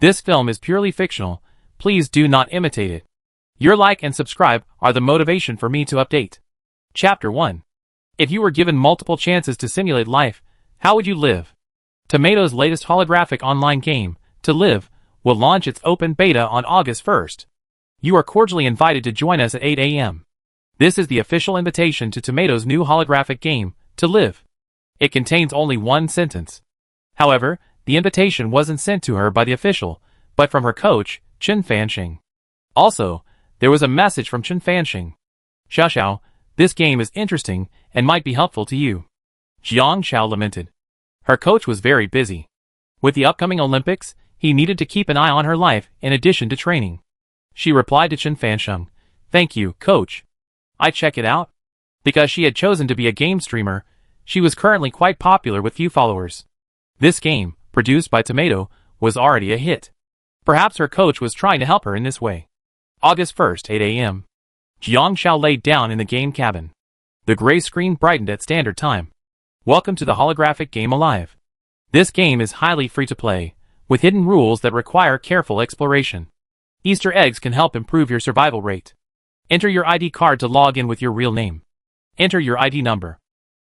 This film is purely fictional. Please do not imitate it. Your like and subscribe are the motivation for me to update. Chapter 1. If you were given multiple chances to simulate life, how would you live? Tomato's latest holographic online game, To Live, will launch its open beta on August 1st. You are cordially invited to join us at 8 a.m. This is the official invitation to Tomato's new holographic game, To Live. It contains only one sentence. However, the invitation wasn't sent to her by the official, but from her coach, Chen Fanxing. Also, there was a message from Chen Fanxing. Xiao, this game is interesting and might be helpful to you. Jiang Xiao lamented. Her coach was very busy. With the upcoming Olympics, he needed to keep an eye on her life in addition to training. She replied to Chen Fanxing, "Thank you, coach. I check it out." Because she had chosen to be a game streamer, she was currently quite popular with few followers. This game, produced by Tomato, was already a hit. Perhaps her coach was trying to help her in this way. August 1st, 8 a.m. Jiang Xiao laid down in the game cabin. The gray screen brightened at standard time. Welcome to the holographic game Alive. This game is highly free to play, with hidden rules that require careful exploration. Easter eggs can help improve your survival rate. Enter your ID card to log in with your real name. Enter your ID number.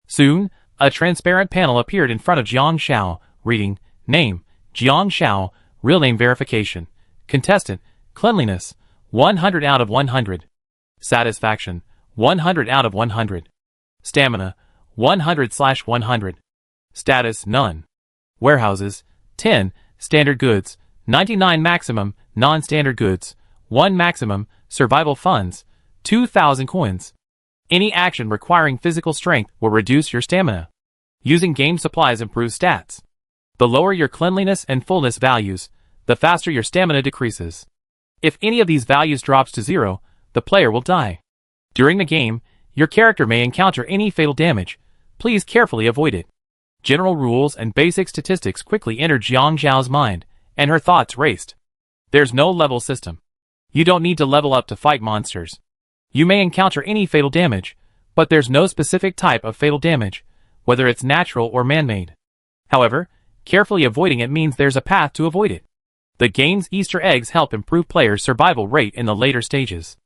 Soon, a transparent panel appeared in front of Jiang Xiao, reading, Name, Jiang Xiao, Real Name Verification. Contestant, Cleanliness, 100 out of 100. Satisfaction, 100 out of 100. Stamina, 100/100. Status, None. Warehouses, 10, Standard Goods, 99 maximum, Non-Standard Goods, 1 maximum, Survival Funds, 2,000 coins. Any action requiring physical strength will reduce your stamina. Using game supplies improves stats. The lower your cleanliness and fullness values, the faster your stamina decreases. If any of these values drops to 0, the player will die. During the game, your character may encounter any fatal damage. Please carefully avoid it. General rules and basic statistics quickly entered Jiang Xiao's mind, and her thoughts raced. There's no level system. You don't need to level up to fight monsters. You may encounter any fatal damage, but there's no specific type of fatal damage, whether it's natural or man-made. However, carefully avoiding it means there's a path to avoid it. The game's Easter eggs help improve players' survival rate in the later stages.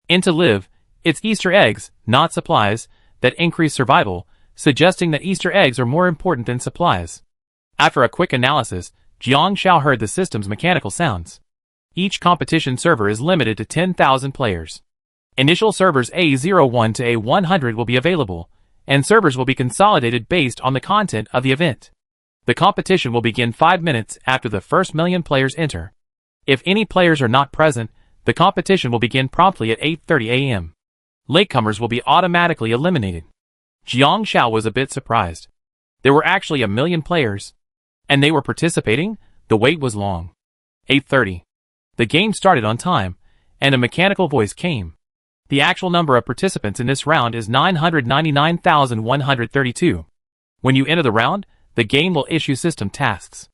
In To Live, it's Easter eggs, not supplies, that increase survival, suggesting that Easter eggs are more important than supplies. After a quick analysis, Jiang Xiao heard the system's mechanical sounds. Each competition server is limited to 10,000 players. Initial servers A01 to A100 will be available, and servers will be consolidated based on the content of the event. The competition will begin 5 minutes after the first million players enter. If any players are not present, the competition will begin promptly at 8:30 a.m. Latecomers will be automatically eliminated. Jiang Xiao was a bit surprised. There were actually 1 million players. And they were participating? The wait was long. 8:30. The game started on time, and a mechanical voice came. The actual number of participants in this round is 999,132. When you enter the round, the game will issue system tasks.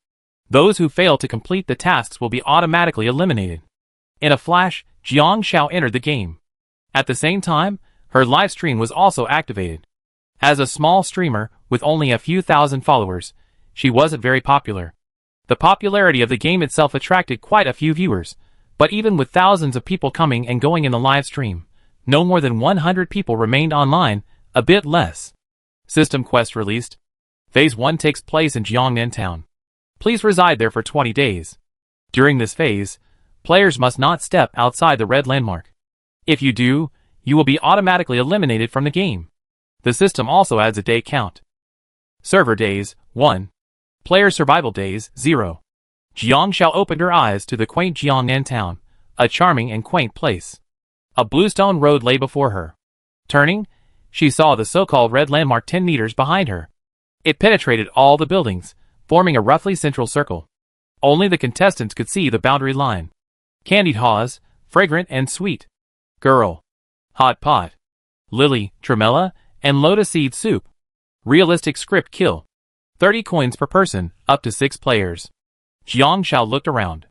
Those who fail to complete the tasks will be automatically eliminated. In a flash, Jiang Xiao entered the game. At the same time, her live stream was also activated. As a small streamer with only a few thousand followers, she wasn't very popular. The popularity of the game itself attracted quite a few viewers, but even with thousands of people coming and going in the live stream, no more than 100 people remained online, a bit less. System Quest released. Phase 1 takes place in Jiangnan Town. Please reside there for 20 days. During this phase, players must not step outside the red landmark. If you do, you will be automatically eliminated from the game. The system also adds a day count. Server days, 1. Player survival days, 0. Jiang Xiao opened her eyes to the quaint Jiangnan town, a charming and quaint place. A bluestone road lay before her. Turning, she saw the so-called red landmark 10 meters behind her. It penetrated all the buildings, forming a roughly central circle. Only the contestants could see the boundary line. Candied haws, fragrant and sweet. Girl. Hot pot. Lily, tremella, and lotus seed soup. Realistic script kill. 30 coins per person, up to 6 players. Jiang Xiao looked around.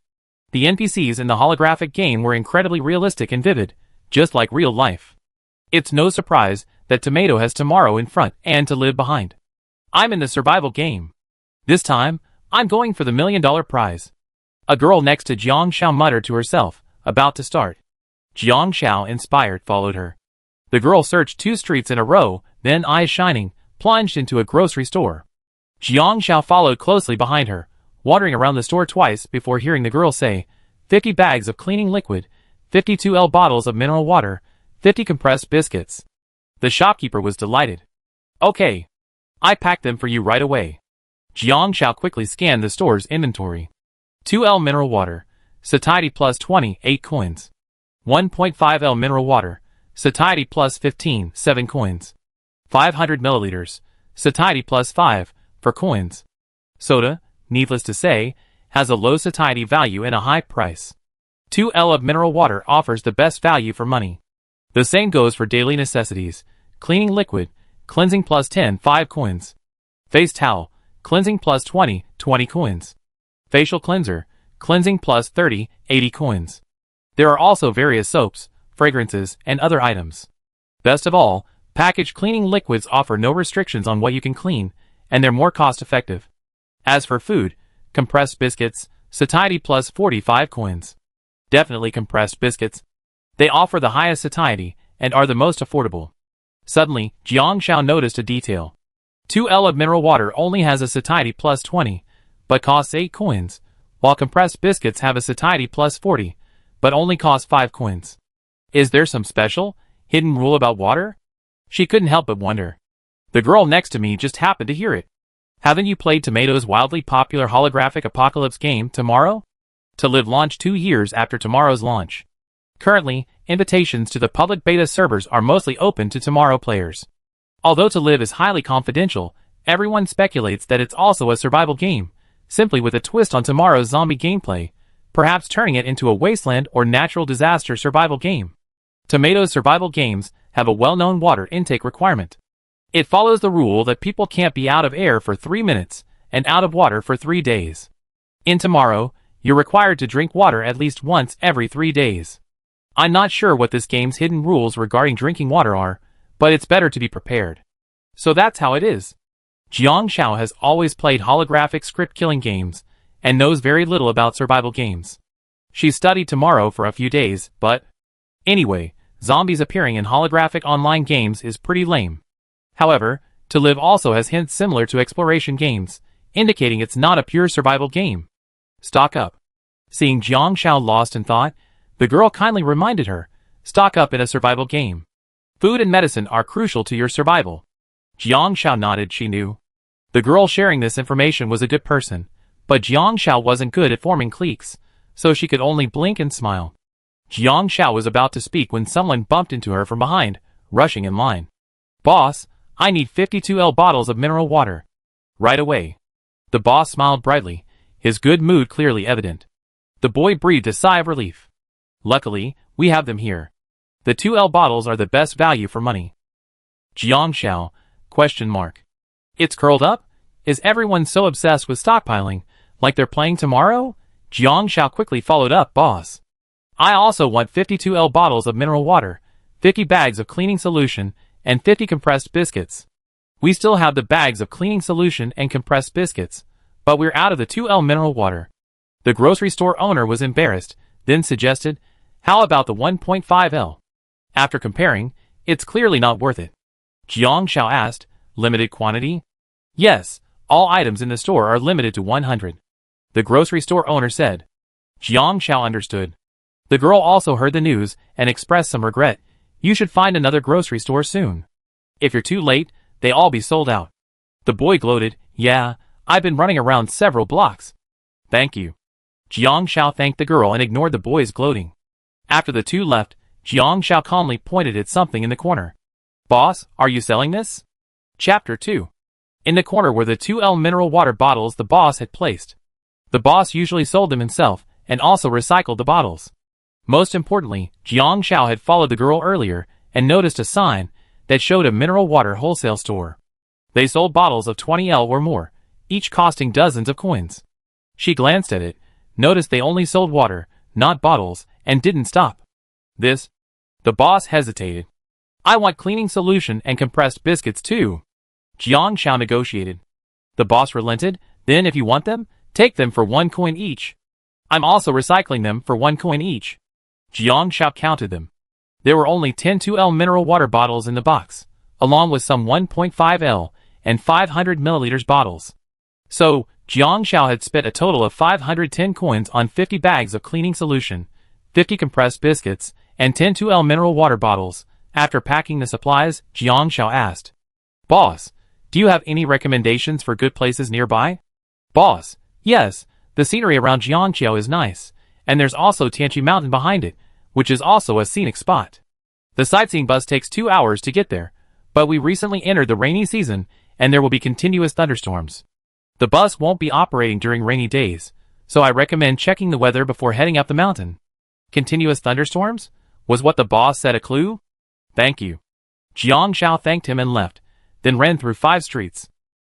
The NPCs in the holographic game were incredibly realistic and vivid, just like real life. It's no surprise that Tomato has tomorrow in front and To Live behind. I'm in the survival game. This time, I'm going for the $1 million prize. A girl next to Jiang Shao muttered to herself, about to start. Jiang Shao, inspired, followed her. The girl searched 2 streets in a row, then, eyes shining, plunged into a grocery store. Jiang Shao followed closely behind her, wandering around the store twice before hearing the girl say, 50 bags of cleaning liquid, 50 2L bottles of mineral water, 50 compressed biscuits. The shopkeeper was delighted. Okay. I packed them for you right away. Jiang Shao quickly scanned the store's inventory. 2L mineral water, satiety plus 20, 8 coins. 1.5L mineral water, satiety plus 15, 7 coins. 500 milliliters, satiety plus 5, 4 coins. Soda, needless to say, has a low satiety value and a high price. 2L of mineral water offers the best value for money. The same goes for daily necessities. Cleaning liquid, cleansing plus 10, 5 coins. Face towel, cleansing plus 20, 20 coins. Facial cleanser, cleansing plus 30, 80 coins. There are also various soaps, fragrances, and other items. Best of all, packaged cleaning liquids offer no restrictions on what you can clean, and they're more cost-effective. As for food, compressed biscuits, satiety plus 45 coins. Definitely compressed biscuits. They offer the highest satiety, and are the most affordable. Suddenly, Jiang Shao noticed a detail. 2L of mineral water only has a satiety plus 20, but costs 8 coins, while compressed biscuits have a satiety plus 40, but only cost 5 coins. Is there some special, hidden rule about water? She couldn't help but wonder. The girl next to me just happened to hear it. Haven't you played Tomato's wildly popular holographic apocalypse game, Tomorrow? To Live launched 2 years after Tomorrow's launch. Currently, invitations to the public beta servers are mostly open to Tomorrow players. Although To Live is highly confidential, everyone speculates that it's also a survival game, simply with a twist on Tomorrow's zombie gameplay, perhaps turning it into a wasteland or natural disaster survival game. Tomato's survival games have a well-known water intake requirement. It follows the rule that people can't be out of air for 3 minutes and out of water for 3 days. In Tomorrow, you're required to drink water at least once every 3 days. I'm not sure what this game's hidden rules regarding drinking water are, but it's better to be prepared. So that's how it is. Jiang Shao has always played holographic script-killing games, and knows very little about survival games. She studied Tomorrow for a few days, but anyway, zombies appearing in holographic online games is pretty lame. However, To Live also has hints similar to exploration games, indicating it's not a pure survival game. Stock up. Seeing Jiang Shao lost in thought, the girl kindly reminded her, stock up in a survival game. Food and medicine are crucial to your survival. Jiang Shao nodded. She knew. The girl sharing this information was a good person, but Jiang Shao wasn't good at forming cliques, so she could only blink and smile. Jiang Shao was about to speak when someone bumped into her from behind, rushing in line. Boss, I need 52L bottles of mineral water. Right away. The boss smiled brightly, his good mood clearly evident. The boy breathed a sigh of relief. Luckily, we have them here. The 2L bottles are the best value for money. Jiang Shao, ? It's curled up? Is everyone so obsessed with stockpiling, like they're playing Tomorrow? Jiang Shao quickly followed up, boss. I also want 52L bottles of mineral water, 50 bags of cleaning solution, and 50 compressed biscuits. We still have the bags of cleaning solution and compressed biscuits, but we're out of the 2L mineral water. The grocery store owner was embarrassed, then suggested, how about the 1.5L? After comparing, it's clearly not worth it. Jiang Shao asked, limited quantity? Yes, all items in the store are limited to 100. The grocery store owner said. Jiang Shao understood. The girl also heard the news and expressed some regret. You should find another grocery store soon. If you're too late, they all be sold out. The boy gloated, yeah, I've been running around several blocks. Thank you. Jiang Shao thanked the girl and ignored the boy's gloating. After the two left, Jiang Shao calmly pointed at something in the corner. Boss, are you selling this? Chapter 2. In the corner were the 2L mineral water bottles the boss had placed. The boss usually sold them himself, and also recycled the bottles. Most importantly, Jiang Shao had followed the girl earlier, and noticed a sign that showed a mineral water wholesale store. They sold bottles of 20L or more, each costing dozens of coins. She glanced at it, noticed they only sold water, not bottles, and didn't stop. This? The boss hesitated. I want cleaning solution and compressed biscuits too. Jiang Shao negotiated. The boss relented, then if you want them, take them for 1 coin each. I'm also recycling them for 1 coin each. Jiang Shao counted them. There were only 10 2L mineral water bottles in the box, along with some 1.5L and 500 milliliters bottles. So, Jiang Shao had spent a total of 510 coins on 50 bags of cleaning solution, 50 compressed biscuits, and 10 2L mineral water bottles. After packing the supplies, Jiang Shao asked, "Boss, do you have any recommendations for good places nearby?" "Boss, yes, the scenery around Jiangqiao is nice, and there's also Tianqi Mountain behind it, which is also a scenic spot. The sightseeing bus takes 2 hours to get there, but we recently entered the rainy season, and there will be continuous thunderstorms. The bus won't be operating during rainy days, so I recommend checking the weather before heading up the mountain." Continuous thunderstorms? Was what the boss said a clue? "Thank you." Jiang Shao thanked him and left, then ran through 5 streets.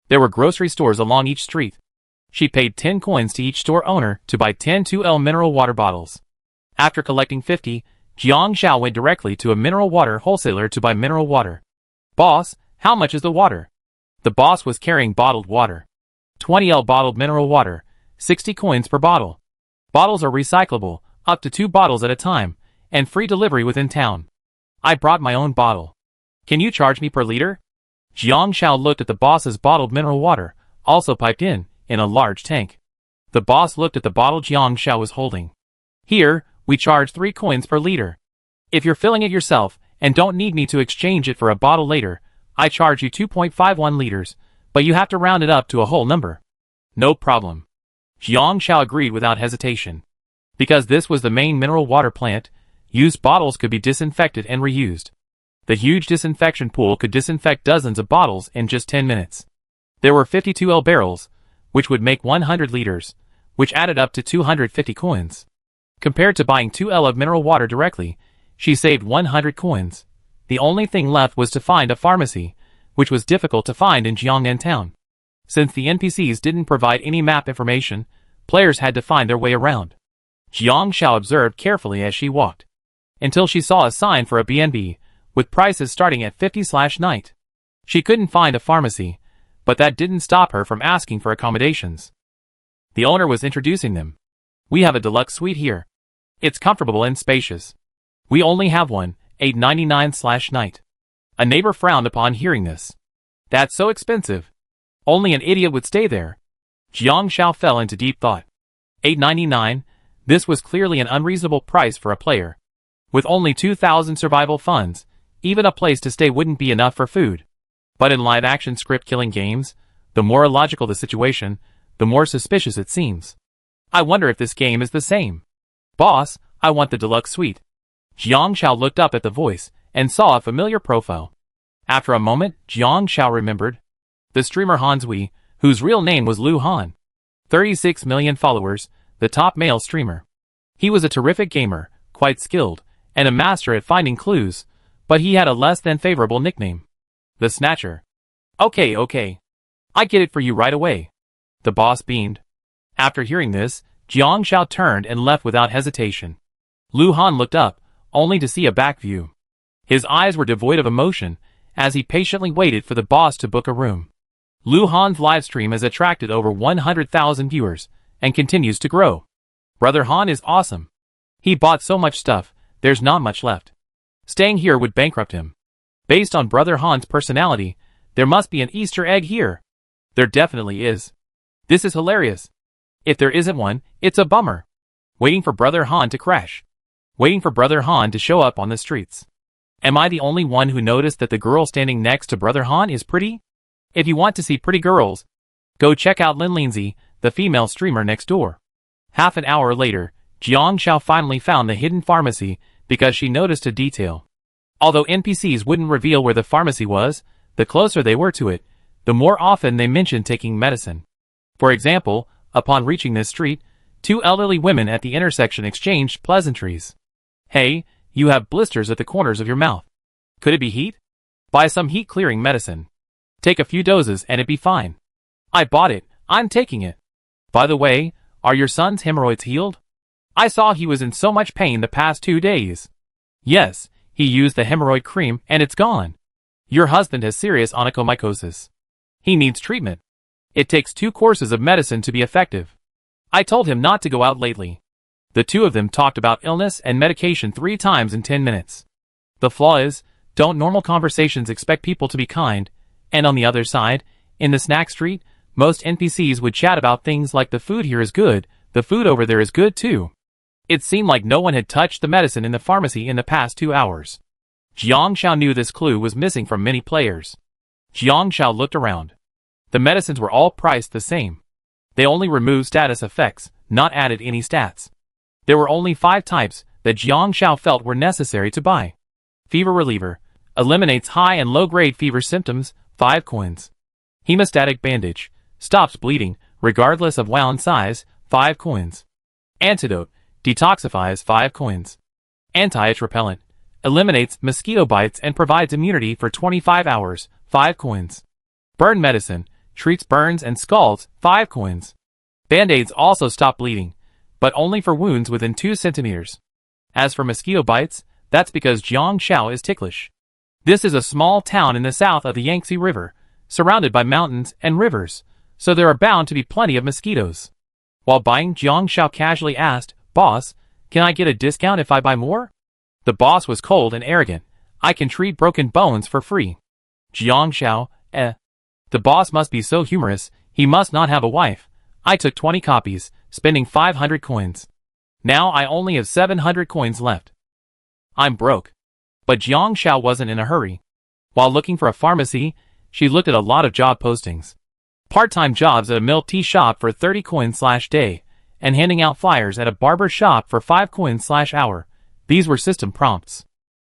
There were grocery stores along each street. She paid 10 coins to each store owner to buy 10 2L mineral water bottles. After collecting 50, Jiang Shao went directly to a mineral water wholesaler to buy mineral water. "Boss, how much is the water?" The boss was carrying bottled water. 20L bottled mineral water, 60 coins per bottle. Bottles are recyclable, up to 2 bottles at a time, and free delivery within town. I brought my own bottle. Can you charge me per liter? Jiang Shao looked at the boss's bottled mineral water, also piped in a large tank. The boss looked at the bottle Jiang Shao was holding. "Here, we charge 3 coins per liter. If you're filling it yourself and don't need me to exchange it for a bottle later, I charge you 2.51 liters, but you have to round it up to a whole number." "No problem." Jiang Shao agreed without hesitation. Because this was the main mineral water plant, used bottles could be disinfected and reused. The huge disinfection pool could disinfect dozens of bottles in just 10 minutes. There were 52L barrels, which would make 100 liters, which added up to 250 coins. Compared to buying 2L of mineral water directly, she saved 100 coins. The only thing left was to find a pharmacy, which was difficult to find in Jiangnan town. Since the NPCs didn't provide any map information, players had to find their way around. Jiang Shao observed carefully as she walked, until she saw a sign for a B&B, with prices starting at 50/night. She couldn't find a pharmacy, but that didn't stop her from asking for accommodations. The owner was introducing them. "We have a deluxe suite here. It's comfortable and spacious. We only have one, $8.99/night. A neighbor frowned upon hearing this. "That's so expensive. Only an idiot would stay there." Jiang Shao fell into deep thought. $8.99? This was clearly an unreasonable price for a player. With only 2,000 survival funds, even a place to stay wouldn't be enough for food. But in live-action script-killing games, the more illogical the situation, the more suspicious it seems. I wonder if this game is the same. "Boss, I want the deluxe suite." Jiang Shao looked up at the voice and saw a familiar profile. After a moment, Jiang Shao remembered. The streamer Han Zui, whose real name was Lu Han. 36 million followers, the top male streamer. He was a terrific gamer, quite skilled, and a master at finding clues, but he had a less than favorable nickname. The Snatcher. Okay. I get it for you right away." The boss beamed. After hearing this, Jiang Shao turned and left without hesitation. Lu Han looked up, only to see a back view. His eyes were devoid of emotion, as he patiently waited for the boss to book a room. Lu Han's livestream has attracted over 100,000 viewers, and continues to grow. Brother Han is awesome. He bought so much stuff, there's not much left. Staying here would bankrupt him. Based on Brother Han's personality, there must be an Easter egg here. There definitely is. This is hilarious. If there isn't one, it's a bummer. Waiting for Brother Han to crash. Waiting for Brother Han to show up on the streets. Am I the only one who noticed that the girl standing next to Brother Han is pretty? If you want to see pretty girls, go check out Lin Lindsay, the female streamer next door. Half an hour later, Jiang Shao finally found the hidden pharmacy because she noticed a detail. Although NPCs wouldn't reveal where the pharmacy was, the closer they were to it, the more often they mentioned taking medicine. For example, upon reaching this street, 2 elderly women at the intersection exchanged pleasantries. "Hey, you have blisters at the corners of your mouth. Could it be heat? Buy some heat-clearing medicine. Take a few doses and it'd be fine." "I bought it, I'm taking it." "By the way, are your son's hemorrhoids healed? I saw he was in so much pain the past 2 days." "Yes, he used the hemorrhoid cream and it's gone." "Your husband has serious onychomycosis. He needs treatment. It takes 2 courses of medicine to be effective. I told him not to go out lately." The two of them talked about illness and medication 3 times in 10 minutes. The flaw is, don't normal conversations expect people to be kind? And on the other side, in the snack street, most NPCs would chat about things like the food here is good, the food over there is good too. It seemed like no one had touched the medicine in the pharmacy in the past 2 hours. Jiang Xiao knew this clue was missing from many players. Jiang Xiao looked around. The medicines were all priced the same. They only removed status effects, not added any stats. There were only 5 types that Jiang Xiao felt were necessary to buy. Fever reliever. Eliminates high and low-grade fever symptoms, 5 coins. Hemostatic bandage. Stops bleeding, regardless of wound size, 5 coins. Antidote. Detoxifies 5 coins. Anti-itch repellent. Eliminates mosquito bites and provides immunity for 25 hours, 5 coins. Burn medicine. Treats burns and scalds, 5 coins. Band-aids also stop bleeding, but only for wounds within 2 centimeters. As for mosquito bites, that's because Jiang Xiao is ticklish. This is a small town in the south of the Yangtze River, surrounded by mountains and rivers, so there are bound to be plenty of mosquitoes. While buying, Jiang Xiao casually asked, "Boss, can I get a discount if I buy more?" The boss was cold and arrogant. "I can treat broken bones for free." Jiang Xiao, The boss must be so humorous, he must not have a wife. I took 20 copies, spending 500 coins. Now I only have 700 coins left. I'm broke. But Jiang Xiao wasn't in a hurry. While looking for a pharmacy, she looked at a lot of job postings. Part-time jobs at a milk tea shop for 30 coins/day, and handing out flyers at a barber shop for 5 coins/hour. These were system prompts.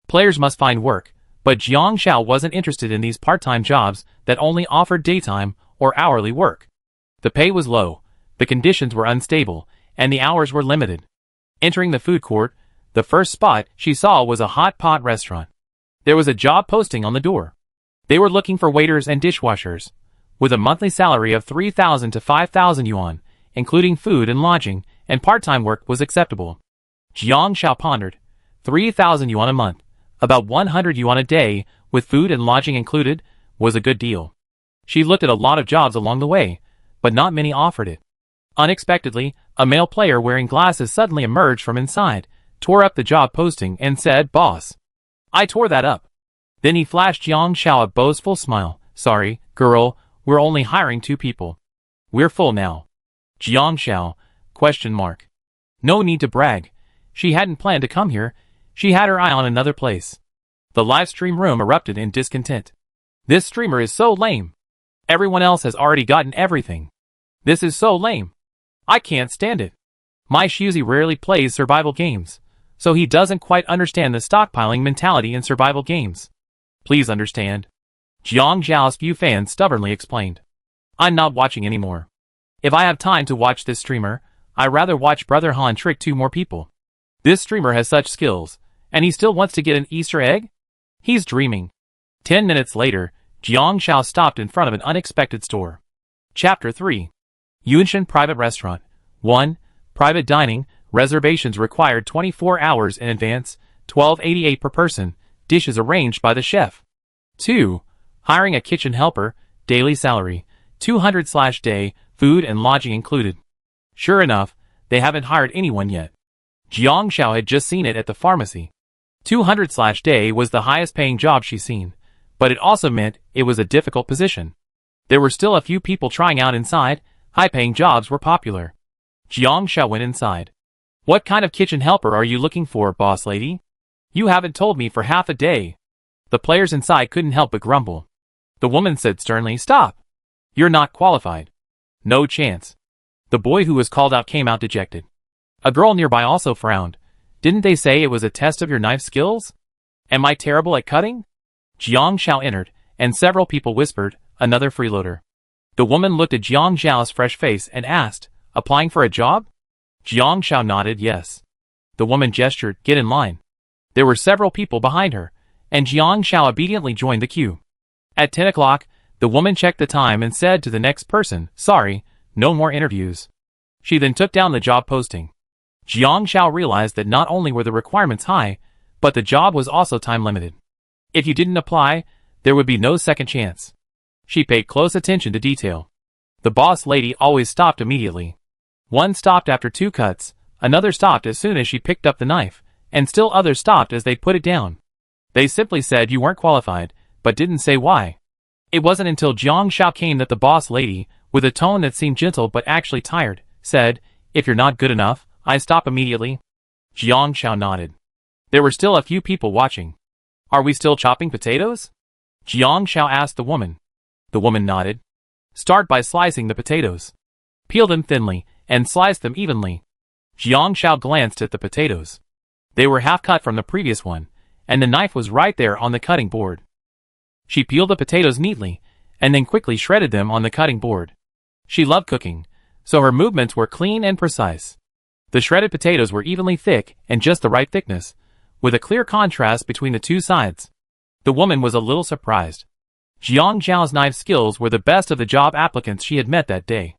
Players must find work, but Jiang Xiao wasn't interested in these part-time jobs that only offered daytime or hourly work. The pay was low, the conditions were unstable, and the hours were limited. Entering the food court, the first spot she saw was a hot pot restaurant. There was a job posting on the door. They were looking for waiters and dishwashers, with a monthly salary of 3,000 to 5,000 yuan, including food and lodging, and part-time work was acceptable. Jiang Xiao pondered. 3,000 yuan a month, about 100 yuan a day, with food and lodging included, was a good deal. She looked at a lot of jobs along the way, but not many offered it. Unexpectedly, a male player wearing glasses suddenly emerged from inside, tore up the job posting, and said, "Boss, I tore that up." Then he flashed Jiang Xiao a boastful smile. "Sorry, girl, we're only hiring 2 people. We're full now." Jiang Xiao, ? No need to brag. She hadn't planned to come here. She had her eye on another place. The live stream room erupted in discontent. "This streamer is so lame. Everyone else has already gotten everything. This is so lame. I can't stand it. My Shuzi rarely plays survival games, so he doesn't quite understand the stockpiling mentality in survival games. Please understand." Jiang Xiao's few fans stubbornly explained. "I'm not watching anymore. If I have time to watch this streamer, I'd rather watch Brother Han trick 2 more people. This streamer has such skills, and he still wants to get an Easter egg? He's dreaming." 10 minutes later, Jiang Xiao stopped in front of an unexpected store. Chapter 3. Yunshan Private Restaurant. 1. Private dining. Reservations required 24 hours in advance, $12.88 per person. Dishes arranged by the chef. 2. Hiring a kitchen helper. Daily salary, 200/day, food and lodging included. Sure enough, they haven't hired anyone yet. Jiang Xiao had just seen it at the pharmacy. 200/day was the highest paying job she's seen, but it also meant it was a difficult position. There were still a few people trying out inside. High-paying jobs were popular. Jiang Xiao went inside. "What kind of kitchen helper are you looking for, boss lady? You haven't told me for half a day." The players inside couldn't help but grumble. The woman said sternly, "Stop. You're not qualified. No chance." The boy who was called out came out dejected. A girl nearby also frowned. "Didn't they say it was a test of your knife skills? Am I terrible at cutting?" Jiang Xiao entered, and several people whispered, "Another freeloader." The woman looked at Jiang Xiao's fresh face and asked, "Applying for a job?" Jiang Xiao nodded yes. The woman gestured, "Get in line." There were several people behind her, and Jiang Xiao obediently joined the queue. At 10 o'clock, the woman checked the time and said to the next person, "Sorry, no more interviews." She then took down the job posting. Jiang Xiao realized that not only were the requirements high, but the job was also time limited. If you didn't apply, there would be no second chance. She paid close attention to detail. The boss lady always stopped immediately. One stopped after 2 cuts, another stopped as soon as she picked up the knife, and still others stopped as they put it down. They simply said you weren't qualified, but didn't say why. It wasn't until Jiang Shao came that the boss lady, with a tone that seemed gentle but actually tired, said, "If you're not good enough, I stop immediately." Jiang Shao nodded. There were still a few people watching. "Are we still chopping potatoes?" Jiang Shao asked the woman. The woman nodded. "Start by slicing the potatoes. Peel them thinly, and slice them evenly." Jiang Shao glanced at the potatoes. They were half cut from the previous one, and the knife was right there on the cutting board. She peeled the potatoes neatly, and then quickly shredded them on the cutting board. She loved cooking, so her movements were clean and precise. The shredded potatoes were evenly thick and just the right thickness, with a clear contrast between the two sides. The woman was a little surprised. Jiang Zhao's knife skills were the best of the job applicants she had met that day.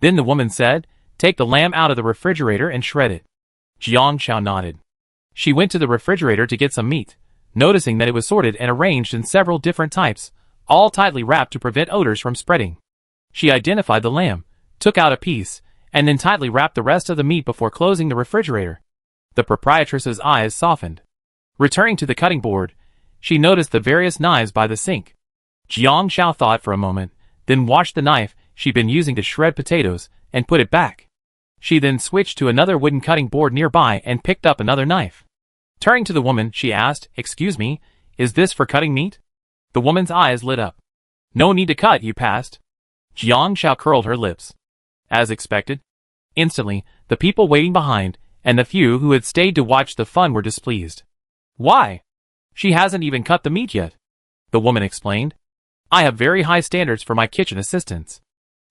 Then the woman said, "Take the lamb out of the refrigerator and shred it." Jiang Zhao nodded. She went to the refrigerator to get some meat, noticing that it was sorted and arranged in several different types, all tightly wrapped to prevent odors from spreading. She identified the lamb, took out a piece, and then tightly wrapped the rest of the meat before closing the refrigerator. The proprietress's eyes softened. Returning to the cutting board, she noticed the various knives by the sink. Jiang Shao thought for a moment, then washed the knife she'd been using to shred potatoes and put it back. She then switched to another wooden cutting board nearby and picked up another knife. Turning to the woman, she asked, "Excuse me, is this for cutting meat?" The woman's eyes lit up. "No need to cut, you passed." Jiang Shao curled her lips. As expected. Instantly, the people waiting behind, and the few who had stayed to watch the fun were displeased. "Why? She hasn't even cut the meat yet," the woman explained. "I have very high standards for my kitchen assistants.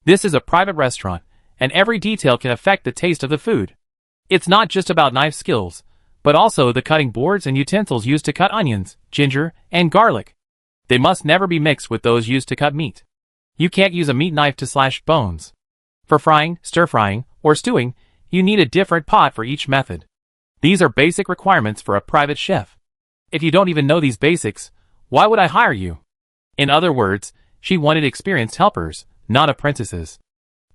This is a private restaurant, and every detail can affect the taste of the food. It's not just about knife skills, but also the cutting boards and utensils used to cut onions, ginger, and garlic. They must never be mixed with those used to cut meat. You can't use a meat knife to slash bones. For frying, stir-frying, or stewing, you need a different pot for each method. These are basic requirements for a private chef. If you don't even know these basics, why would I hire you?" In other words, she wanted experienced helpers, not apprentices.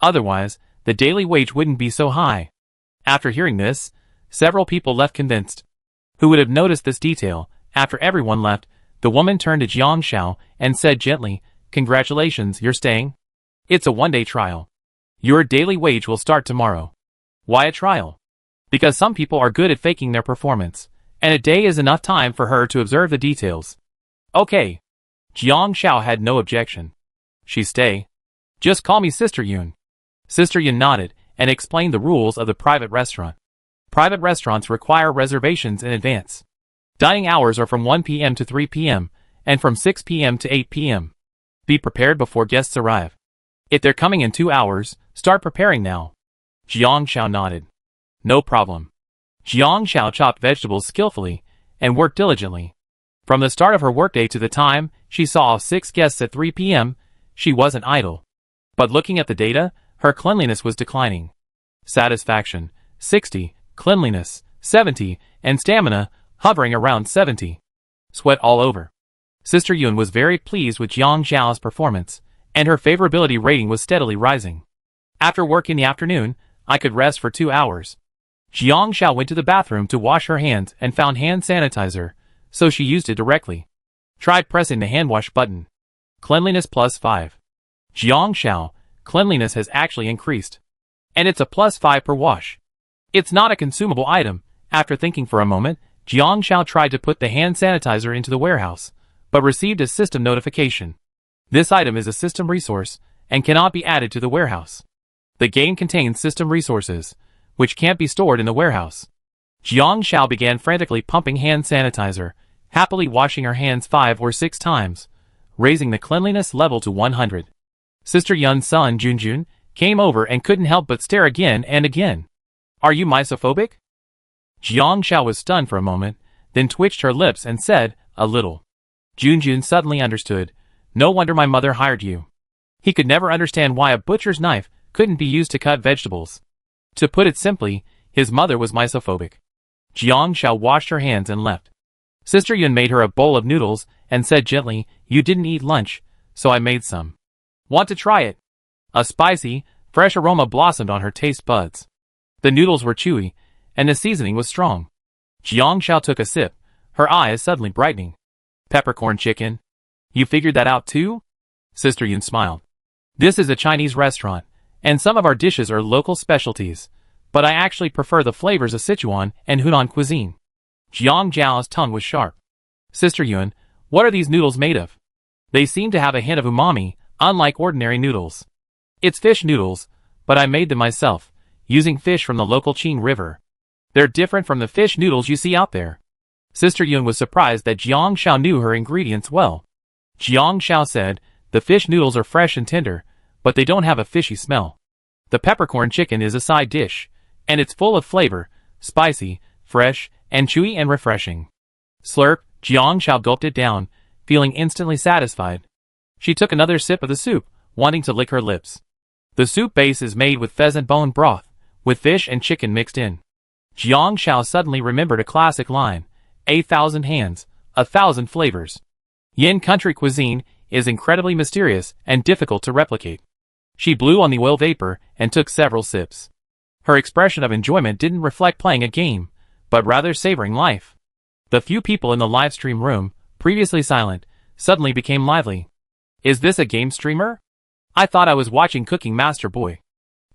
Otherwise, the daily wage wouldn't be so high. After hearing this, several people left convinced. Who would have noticed this detail? After everyone left, the woman turned to Jiang Shao and said gently, "Congratulations, you're staying. It's a one-day trial. Your daily wage will start tomorrow." Why a trial? Because some people are good at faking their performance, and a day is enough time for her to observe the details. "Okay." Jiang Shao had no objection. "She stay. Just call me Sister Yun." Sister Yun nodded and explained the rules of the private restaurant. Private restaurants require reservations in advance. Dining hours are from 1 p.m. to 3 p.m., and from 6 p.m. to 8 p.m. Be prepared before guests arrive. If they're coming in 2 hours, start preparing now. Jiang Shao nodded. No problem. Jiang Shao chopped vegetables skillfully and worked diligently. From the start of her workday to the time she saw 6 guests at 3 p.m., she wasn't idle. But looking at the data, her cleanliness was declining. Satisfaction, 60, cleanliness, 70, and stamina, hovering around 70. Sweat all over. Sister Yun was very pleased with Jiang Zhao's performance, and her favorability rating was steadily rising. After work in the afternoon, I could rest for 2 hours. Jiang Zhao went to the bathroom to wash her hands and found hand sanitizer, so she used it directly. Tried pressing the hand wash button. Cleanliness +5. Jiang Zhao, cleanliness has actually increased. And it's a +5 per wash. It's not a consumable item. After thinking for a moment, Jiang Zhao tried to put the hand sanitizer into the warehouse, but received a system notification. This item is a system resource, and cannot be added to the warehouse. The game contains system resources, which can't be stored in the warehouse. Jiang Zhao began frantically pumping hand sanitizer, happily washing her hands 5 or 6 times, raising the cleanliness level to 100. Sister Yun's son Junjun came over and couldn't help but stare again and again. "Are you misophobic?" Jiang Zhao was stunned for a moment, then twitched her lips and said, "A little." Junjun suddenly understood. No wonder my mother hired you. He could never understand why a butcher's knife couldn't be used to cut vegetables. To put it simply, his mother was misophobic. Jiang Zhao washed her hands and left. Sister Yun made her a bowl of noodles and said gently, "You didn't eat lunch, so I made some. Want to try it?" A spicy, fresh aroma blossomed on her taste buds. The noodles were chewy, and the seasoning was strong. Jiang Xiao took a sip, her eyes suddenly brightening. Peppercorn chicken? You figured that out too? Sister Yun smiled. This is a Chinese restaurant, and some of our dishes are local specialties, but I actually prefer the flavors of Sichuan and Hunan cuisine. Jiang Zhao's tongue was sharp. Sister Yun, what are these noodles made of? They seem to have a hint of umami, unlike ordinary noodles. It's fish noodles, but I made them myself, using fish from the local Qing River. They're different from the fish noodles you see out there. Sister Yun was surprised that Jiang Xiao knew her ingredients well. Jiang Xiao said, the fish noodles are fresh and tender, but they don't have a fishy smell. The peppercorn chicken is a side dish, and it's full of flavor, spicy, fresh, and chewy and refreshing. Slurp, Jiang Xiao gulped it down, feeling instantly satisfied. She took another sip of the soup, wanting to lick her lips. The soup base is made with pheasant bone broth, with fish and chicken mixed in. Jiang Xiao suddenly remembered a classic line, 8,000 hands, 1,000 flavors. Yin country cuisine is incredibly mysterious and difficult to replicate. She blew on the oil vapor and took several sips. Her expression of enjoyment didn't reflect playing a game, but rather savoring life. The few people in the live stream room, previously silent, suddenly became lively. Is this a game streamer? I thought I was watching Cooking Master Boy.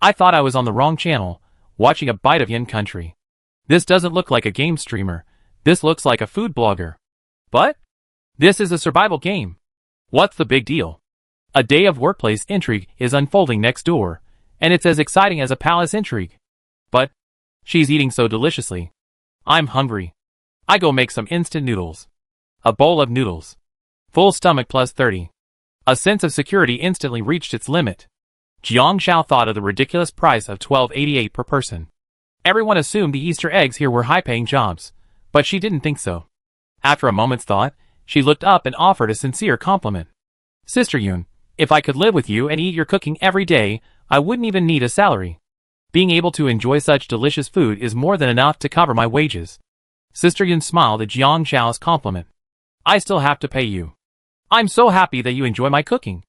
I thought I was on the wrong channel, watching a bite of Yin country. This doesn't look like a game streamer. This looks like a food blogger. But? This is a survival game. What's the big deal? A day of workplace intrigue is unfolding next door, and it's as exciting as a palace intrigue. But she's eating so deliciously. I'm hungry. I go make some instant noodles. A bowl of noodles. Full stomach plus 30. A sense of security instantly reached its limit. Jiang Xiao thought of the ridiculous price of $12.88 per person. Everyone assumed the Easter eggs here were high-paying jobs, but she didn't think so. After a moment's thought, she looked up and offered a sincere compliment. Sister Yun, if I could live with you and eat your cooking every day, I wouldn't even need a salary. Being able to enjoy such delicious food is more than enough to cover my wages. Sister Yun smiled at Jiang Xiao's compliment. I still have to pay you. I'm so happy that you enjoy my cooking.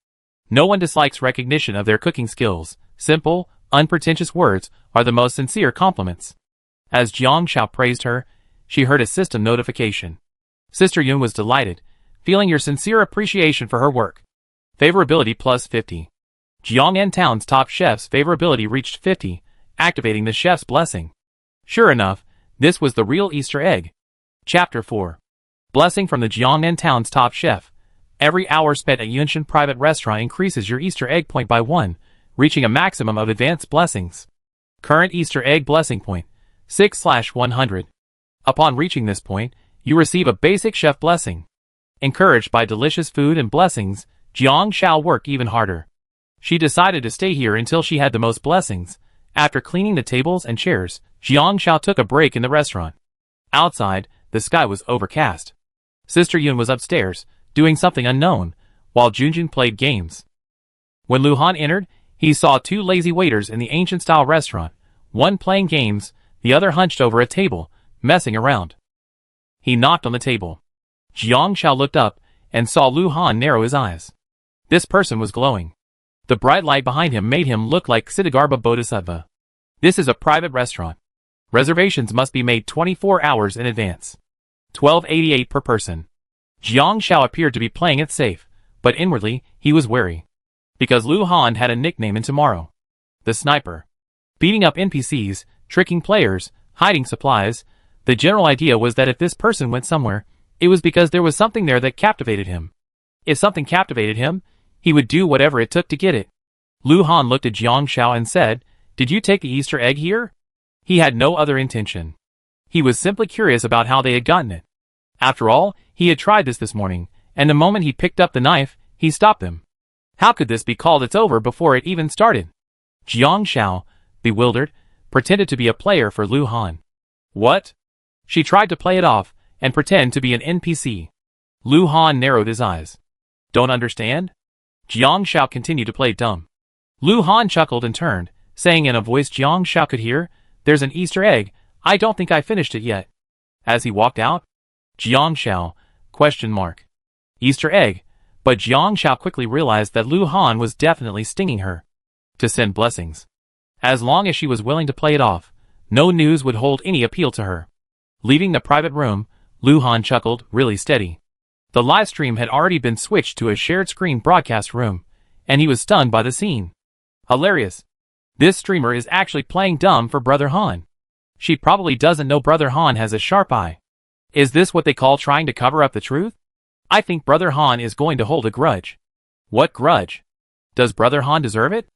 No one dislikes recognition of their cooking skills. Simple, unpretentious words are the most sincere compliments. As Jiang Xiao praised her, she heard a system notification. Sister Yun was delighted, feeling your sincere appreciation for her work. Favorability plus 50. Jiang'an Town's top chef's favorability reached 50, activating the chef's blessing. Sure enough, this was the real Easter egg. Chapter 4. Blessing from the Jiang'an Town's top chef. Every hour spent at Yunshan private restaurant increases your Easter egg point by 1, reaching a maximum of advanced blessings. Current Easter egg blessing point, 6/100. Upon reaching this point, you receive a basic chef blessing. Encouraged by delicious food and blessings, Jiang Xiao worked even harder. She decided to stay here until she had the most blessings. After cleaning the tables and chairs, Jiang Xiao took a break in the restaurant. Outside, the sky was overcast. Sister Yun was upstairs, doing something unknown, while Junjun played games. When Lu Han entered, he saw two lazy waiters in the ancient-style restaurant, one playing games, the other hunched over a table, messing around. He knocked on the table. Jiang Xiao looked up and saw Lu Han narrow his eyes. This person was glowing. The bright light behind him made him look like Siddhagarbha Bodhisattva. This is a private restaurant. Reservations must be made 24 hours in advance. $12.88 per person. Jiang Xiao appeared to be playing it safe, but inwardly, he was wary. Because Lu Han had a nickname in Tomorrow. The Sniper. Beating up NPCs, tricking players, hiding supplies, the general idea was that if this person went somewhere, it was because there was something there that captivated him. If something captivated him, he would do whatever it took to get it. Lu Han looked at Jiang Xiao and said, "Did you take the Easter egg here?" He had no other intention. He was simply curious about how they had gotten it. After all, he had tried this morning, and the moment he picked up the knife, he stopped them. How could this be called it's over before it even started? Jiang Xiao, bewildered, pretended to be a player for Lu Han. What? She tried to play it off, and pretend to be an NPC. Lu Han narrowed his eyes. Don't understand? Jiang Xiao continued to play dumb. Lu Han chuckled and turned, saying in a voice Jiang Xiao could hear, "There's an Easter egg, I don't think I finished it yet." As he walked out, Jiang Xiao, ? Easter egg, but Jiang Xiao quickly realized that Lu Han was definitely stinging her. To send blessings. As long as she was willing to play it off, No news would hold any appeal to her. Leaving the private room, Lu Han chuckled, really steady. The live stream had already been switched to a shared screen broadcast room, and he was stunned by the scene. Hilarious. This streamer is actually playing dumb for Brother Han. She probably doesn't know Brother Han has a sharp eye. Is this what they call trying to cover up the truth? I think Brother Han is going to hold a grudge. What grudge? Does Brother Han deserve it?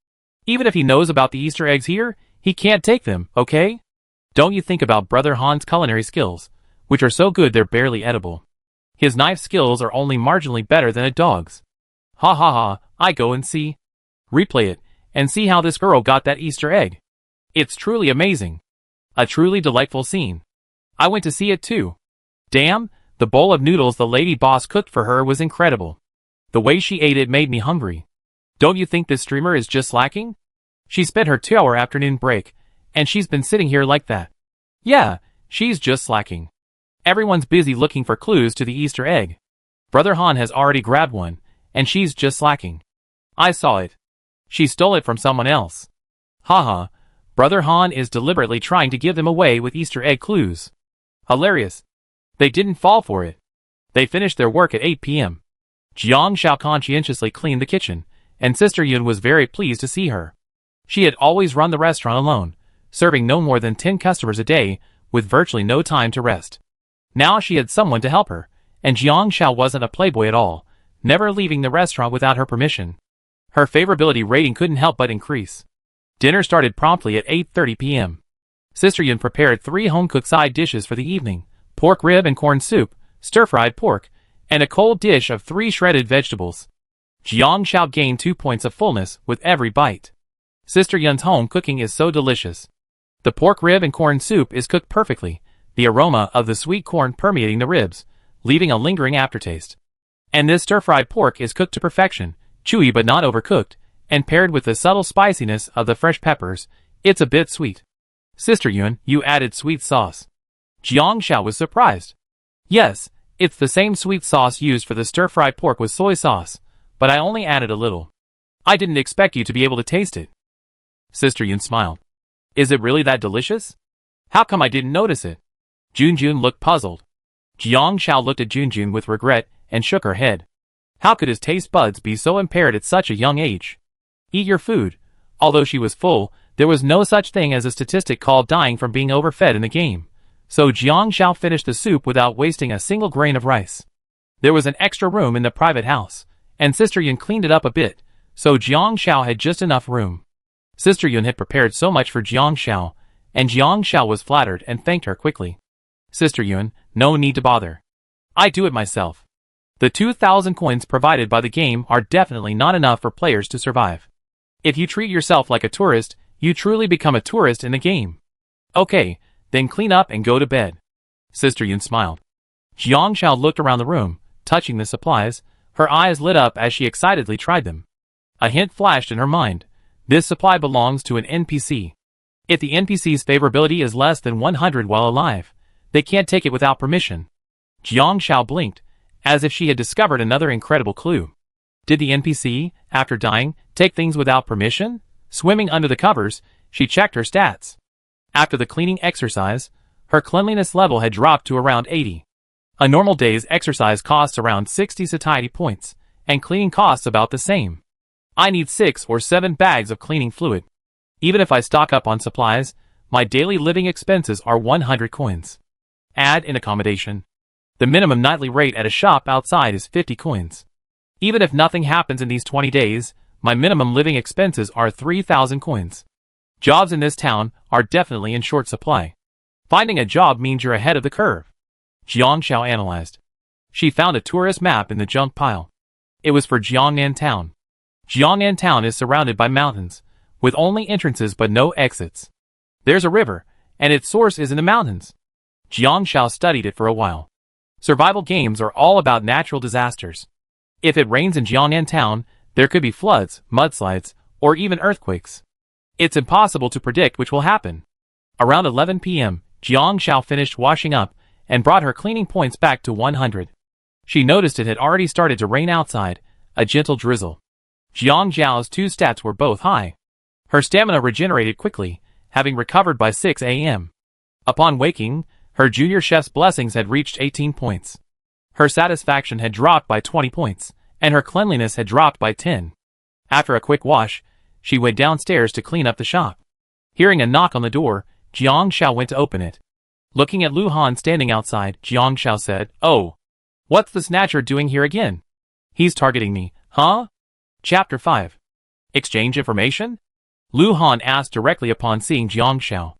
Even if he knows about the Easter eggs here, he can't take them, okay? Don't you think about Brother Han's culinary skills, which are so good they're barely edible. His knife skills are only marginally better than a dog's. Ha ha ha, I go and see. Replay it, and see how this girl got that Easter egg. It's truly amazing. A truly delightful scene. I went to see it too. Damn, the bowl of noodles the lady boss cooked for her was incredible. The way she ate it made me hungry. Don't you think this streamer is just slacking? She spent her 2-hour afternoon break, and she's been sitting here like that. Yeah, she's just slacking. Everyone's busy looking for clues to the Easter egg. Brother Han has already grabbed one, and she's just slacking. I saw it. She stole it from someone else. Haha, Brother Han is deliberately trying to give them away with Easter egg clues. Hilarious. They didn't fall for it. They finished their work at 8 p.m. Jiang Xiao conscientiously cleaned the kitchen, and Sister Yun was very pleased to see her. She had always run the restaurant alone, serving no more than 10 customers a day, with virtually no time to rest. Now she had someone to help her, and Jiang Xiao wasn't a playboy at all, never leaving the restaurant without her permission. Her favorability rating couldn't help but increase. Dinner started promptly at 8:30 p.m. Sister Yun prepared 3 home-cooked side dishes for the evening: pork rib and corn soup, stir-fried pork, and a cold dish of 3 shredded vegetables. Jiang Xiao gained 2 points of fullness with every bite. Sister Yun's home cooking is so delicious. The pork rib and corn soup is cooked perfectly, the aroma of the sweet corn permeating the ribs, leaving a lingering aftertaste. And this stir-fried pork is cooked to perfection, chewy but not overcooked, and paired with the subtle spiciness of the fresh peppers, it's a bit sweet. Sister Yun, you added sweet sauce. Jiang Xiao was surprised. Yes, it's the same sweet sauce used for the stir-fried pork with soy sauce, but I only added a little. I didn't expect you to be able to taste it. Sister Yun smiled. Is it really that delicious? How come I didn't notice it? Junjun looked puzzled. Jiang Xiao looked at Junjun with regret and shook her head. How could his taste buds be so impaired at such a young age? Eat your food. Although she was full, there was no such thing as a statistic called dying from being overfed in the game. So Jiang Xiao finished the soup without wasting a single grain of rice. There was an extra room in the private house, and Sister Yun cleaned it up a bit, so Jiang Xiao had just enough room. Sister Yun had prepared so much for Jiang Xiao, and Jiang Xiao was flattered and thanked her quickly. Sister Yun, no need to bother. I do it myself. The 2,000 coins provided by the game are definitely not enough for players to survive. If you treat yourself like a tourist, you truly become a tourist in the game. Okay, then clean up and go to bed. Sister Yun smiled. Jiang Xiao looked around the room, touching the supplies. Her eyes lit up as she excitedly tried them. A hint flashed in her mind. This supply belongs to an NPC. If the NPC's favorability is less than 100 while alive, they can't take it without permission. Jiang Xiao blinked, as if she had discovered another incredible clue. Did the NPC, after dying, take things without permission? Swimming under the covers, she checked her stats. After the cleaning exercise, her cleanliness level had dropped to around 80. A normal day's exercise costs around 60 satiety points, and cleaning costs about the same. I need 6 or 7 bags of cleaning fluid. Even if I stock up on supplies, my daily living expenses are 100 coins. Add in accommodation. The minimum nightly rate at a shop outside is 50 coins. Even if nothing happens in these 20 days, my minimum living expenses are 3,000 coins. Jobs in this town are definitely in short supply. Finding a job means you're ahead of the curve. Jiang Xiao analyzed. She found a tourist map in the junk pile. It was for Jiangnan Town. Jiangnan Town is surrounded by mountains, with only entrances but no exits. There's a river, and its source is in the mountains. Jiang Xiao studied it for a while. Survival games are all about natural disasters. If it rains in Jiangnan Town, there could be floods, mudslides, or even earthquakes. It's impossible to predict which will happen. Around 11 p.m., Jiang Xiao finished washing up and brought her cleaning points back to 100. She noticed it had already started to rain outside, a gentle drizzle. Jiang Xiao's 2 stats were both high. Her stamina regenerated quickly, having recovered by 6 a.m. Upon waking, her junior chef's blessings had reached 18 points. Her satisfaction had dropped by 20 points, and her cleanliness had dropped by 10. After a quick wash, she went downstairs to clean up the shop. Hearing a knock on the door, Jiang Xiao went to open it. Looking at Lu Han standing outside, Jiang Xiao said, "Oh, what's the snatcher doing here again? He's targeting me, huh?" Chapter 5. Exchange information? Lu Han asked directly upon seeing Jiang Xiao.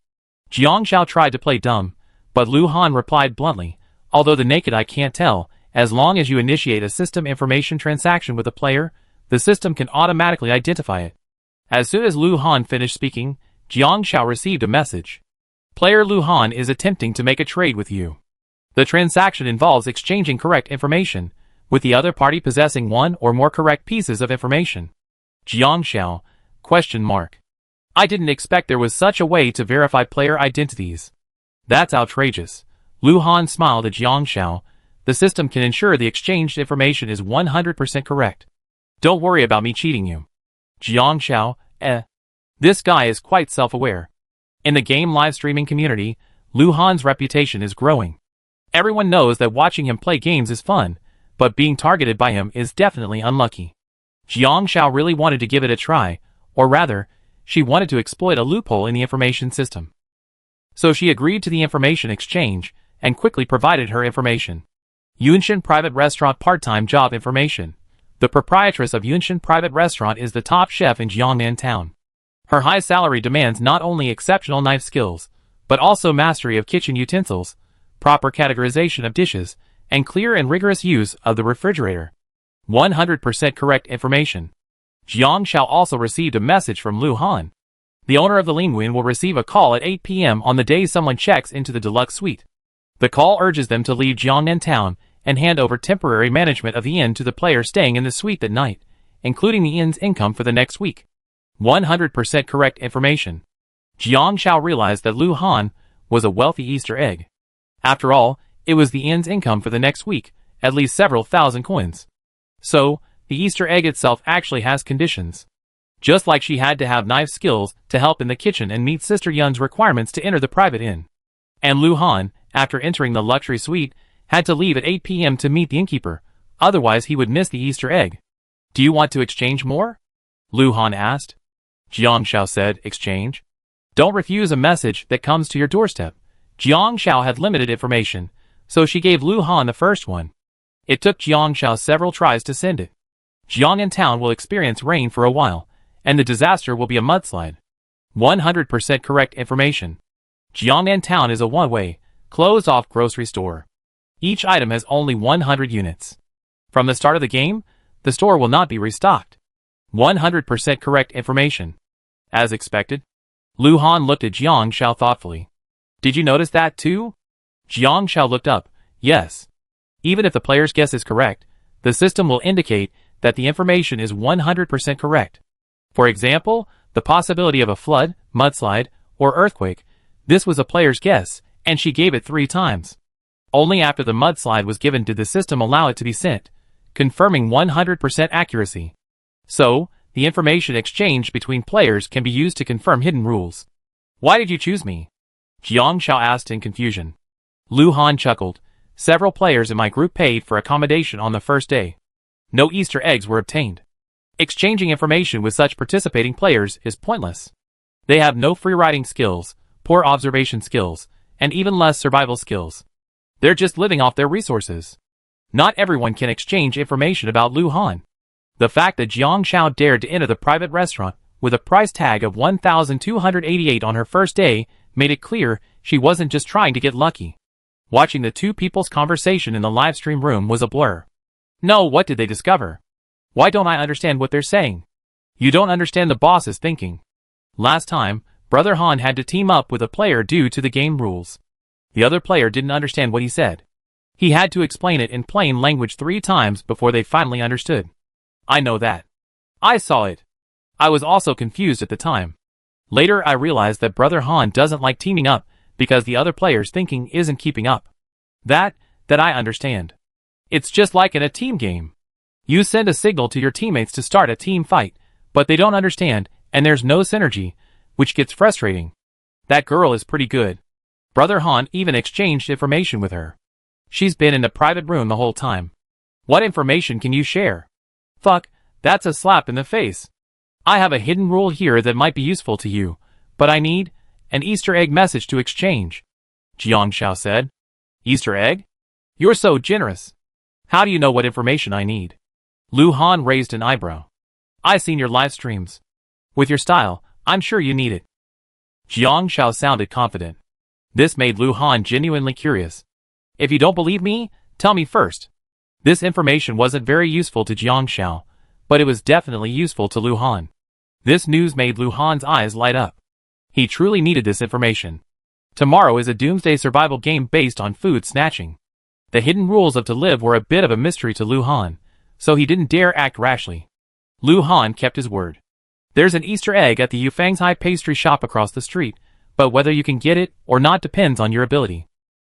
Jiang Xiao tried to play dumb, but Lu Han replied bluntly, "Although the naked eye can't tell, as long as you initiate a system information transaction with a player, the system can automatically identify it." As soon as Lu Han finished speaking, Jiang Xiao received a message. Player Lu Han is attempting to make a trade with you. The transaction involves exchanging correct information, with the other party possessing one or more correct pieces of information. Jiang Xiao, ? I didn't expect there was such a way to verify player identities. That's outrageous. Lu Han smiled at Jiang Xiao. The system can ensure the exchanged information is 100% correct. Don't worry about me cheating you. Jiang Xiao, This guy is quite self-aware. In the game live streaming community, Lu Han's reputation is growing. Everyone knows that watching him play games is fun, but being targeted by him is definitely unlucky. Jiang Xiao really wanted to give it a try, or rather, she wanted to exploit a loophole in the information system. So she agreed to the information exchange, and quickly provided her information. Yunshan Private Restaurant part-time job information. The proprietress of Yunshan Private Restaurant is the top chef in Jiangnan town. Her high salary demands not only exceptional knife skills, but also mastery of kitchen utensils, proper categorization of dishes, and clear and rigorous use of the refrigerator. 100% correct information. Jiang Xiao also received a message from Lu Han. The owner of the Lingwin will receive a call at 8 p.m. on the day someone checks into the deluxe suite. The call urges them to leave Jiangnan town and hand over temporary management of the inn to the player staying in the suite that night, including the inn's income for the next week. 100% correct information. Jiang Xiao realized that Lu Han was a wealthy Easter egg. After all, it was the inn's income for the next week, at least several thousand coins. So, the Easter egg itself actually has conditions. Just like she had to have knife skills to help in the kitchen and meet Sister Yun's requirements to enter the private inn. And Lu Han, after entering the luxury suite, had to leave at 8 p.m. to meet the innkeeper, otherwise he would miss the Easter egg. "Do you want to exchange more?" Lu Han asked. Jiang Xiao said, "Exchange? Don't refuse a message that comes to your doorstep." Jiang Xiao had limited information, so she gave Lu Han the first one. It took Jiang Xiao several tries to send it. Jiangnan town will experience rain for a while, and the disaster will be a mudslide. 100% correct information. Jiangnan town is a one-way, closed-off grocery store. Each item has only 100 units. From the start of the game, the store will not be restocked. 100% correct information. As expected. Lu Han looked at Jiang Xiao thoughtfully. "Did you notice that too?" Jiang Xiao looked up. "Yes. Even if the player's guess is correct, the system will indicate that the information is 100% correct. For example, the possibility of a flood, mudslide, or earthquake. This was a player's guess, and she gave it 3 times. Only after the mudslide was given did the system allow it to be sent, confirming 100% accuracy. So, the information exchanged between players can be used to confirm hidden rules. "Why did you choose me?" Jiang Xiao asked in confusion. Lu Han chuckled. "Several players in my group paid for accommodation on the first day. No Easter eggs were obtained. Exchanging information with such participating players is pointless. They have no free-writing skills, poor observation skills, and even less survival skills. They're just living off their resources. Not everyone can exchange information about Lu Han." The fact that Jiang Xiao dared to enter the private restaurant with a price tag of 1,288 on her first day made it clear she wasn't just trying to get lucky. Watching the two people's conversation in the livestream room was a blur. No, what did they discover? Why don't I understand what they're saying? You don't understand the boss's thinking. Last time, Brother Han had to team up with a player due to the game rules. The other player didn't understand what he said. He had to explain it in plain language 3 times before they finally understood. I know that. I saw it. I was also confused at the time. Later I realized that Brother Han doesn't like teaming up because the other player's thinking isn't keeping up. That I understand. It's just like in a team game. You send a signal to your teammates to start a team fight, but they don't understand, and there's no synergy, which gets frustrating. That girl is pretty good. Brother Han even exchanged information with her. She's been in the private room the whole time. What information can you share? Fuck, that's a slap in the face. I have a hidden rule here that might be useful to you, but I need an Easter egg message to exchange, Jiang Xiao said. Easter egg? You're so generous. How do you know what information I need? Lu Han raised an eyebrow. I've seen your live streams. With your style, I'm sure you need it. Jiang Xiao sounded confident. This made Lu Han genuinely curious. If you don't believe me, tell me first. This information wasn't very useful to Jiang Xiao, but it was definitely useful to Lu Han. This news made Lu Han's eyes light up. He truly needed this information. Tomorrow is a doomsday survival game based on food snatching. The hidden rules of To Live were a bit of a mystery to Lu Han, so he didn't dare act rashly. Lu Han kept his word. There's an Easter egg at the Yufang's pastry shop across the street, but whether you can get it or not depends on your ability.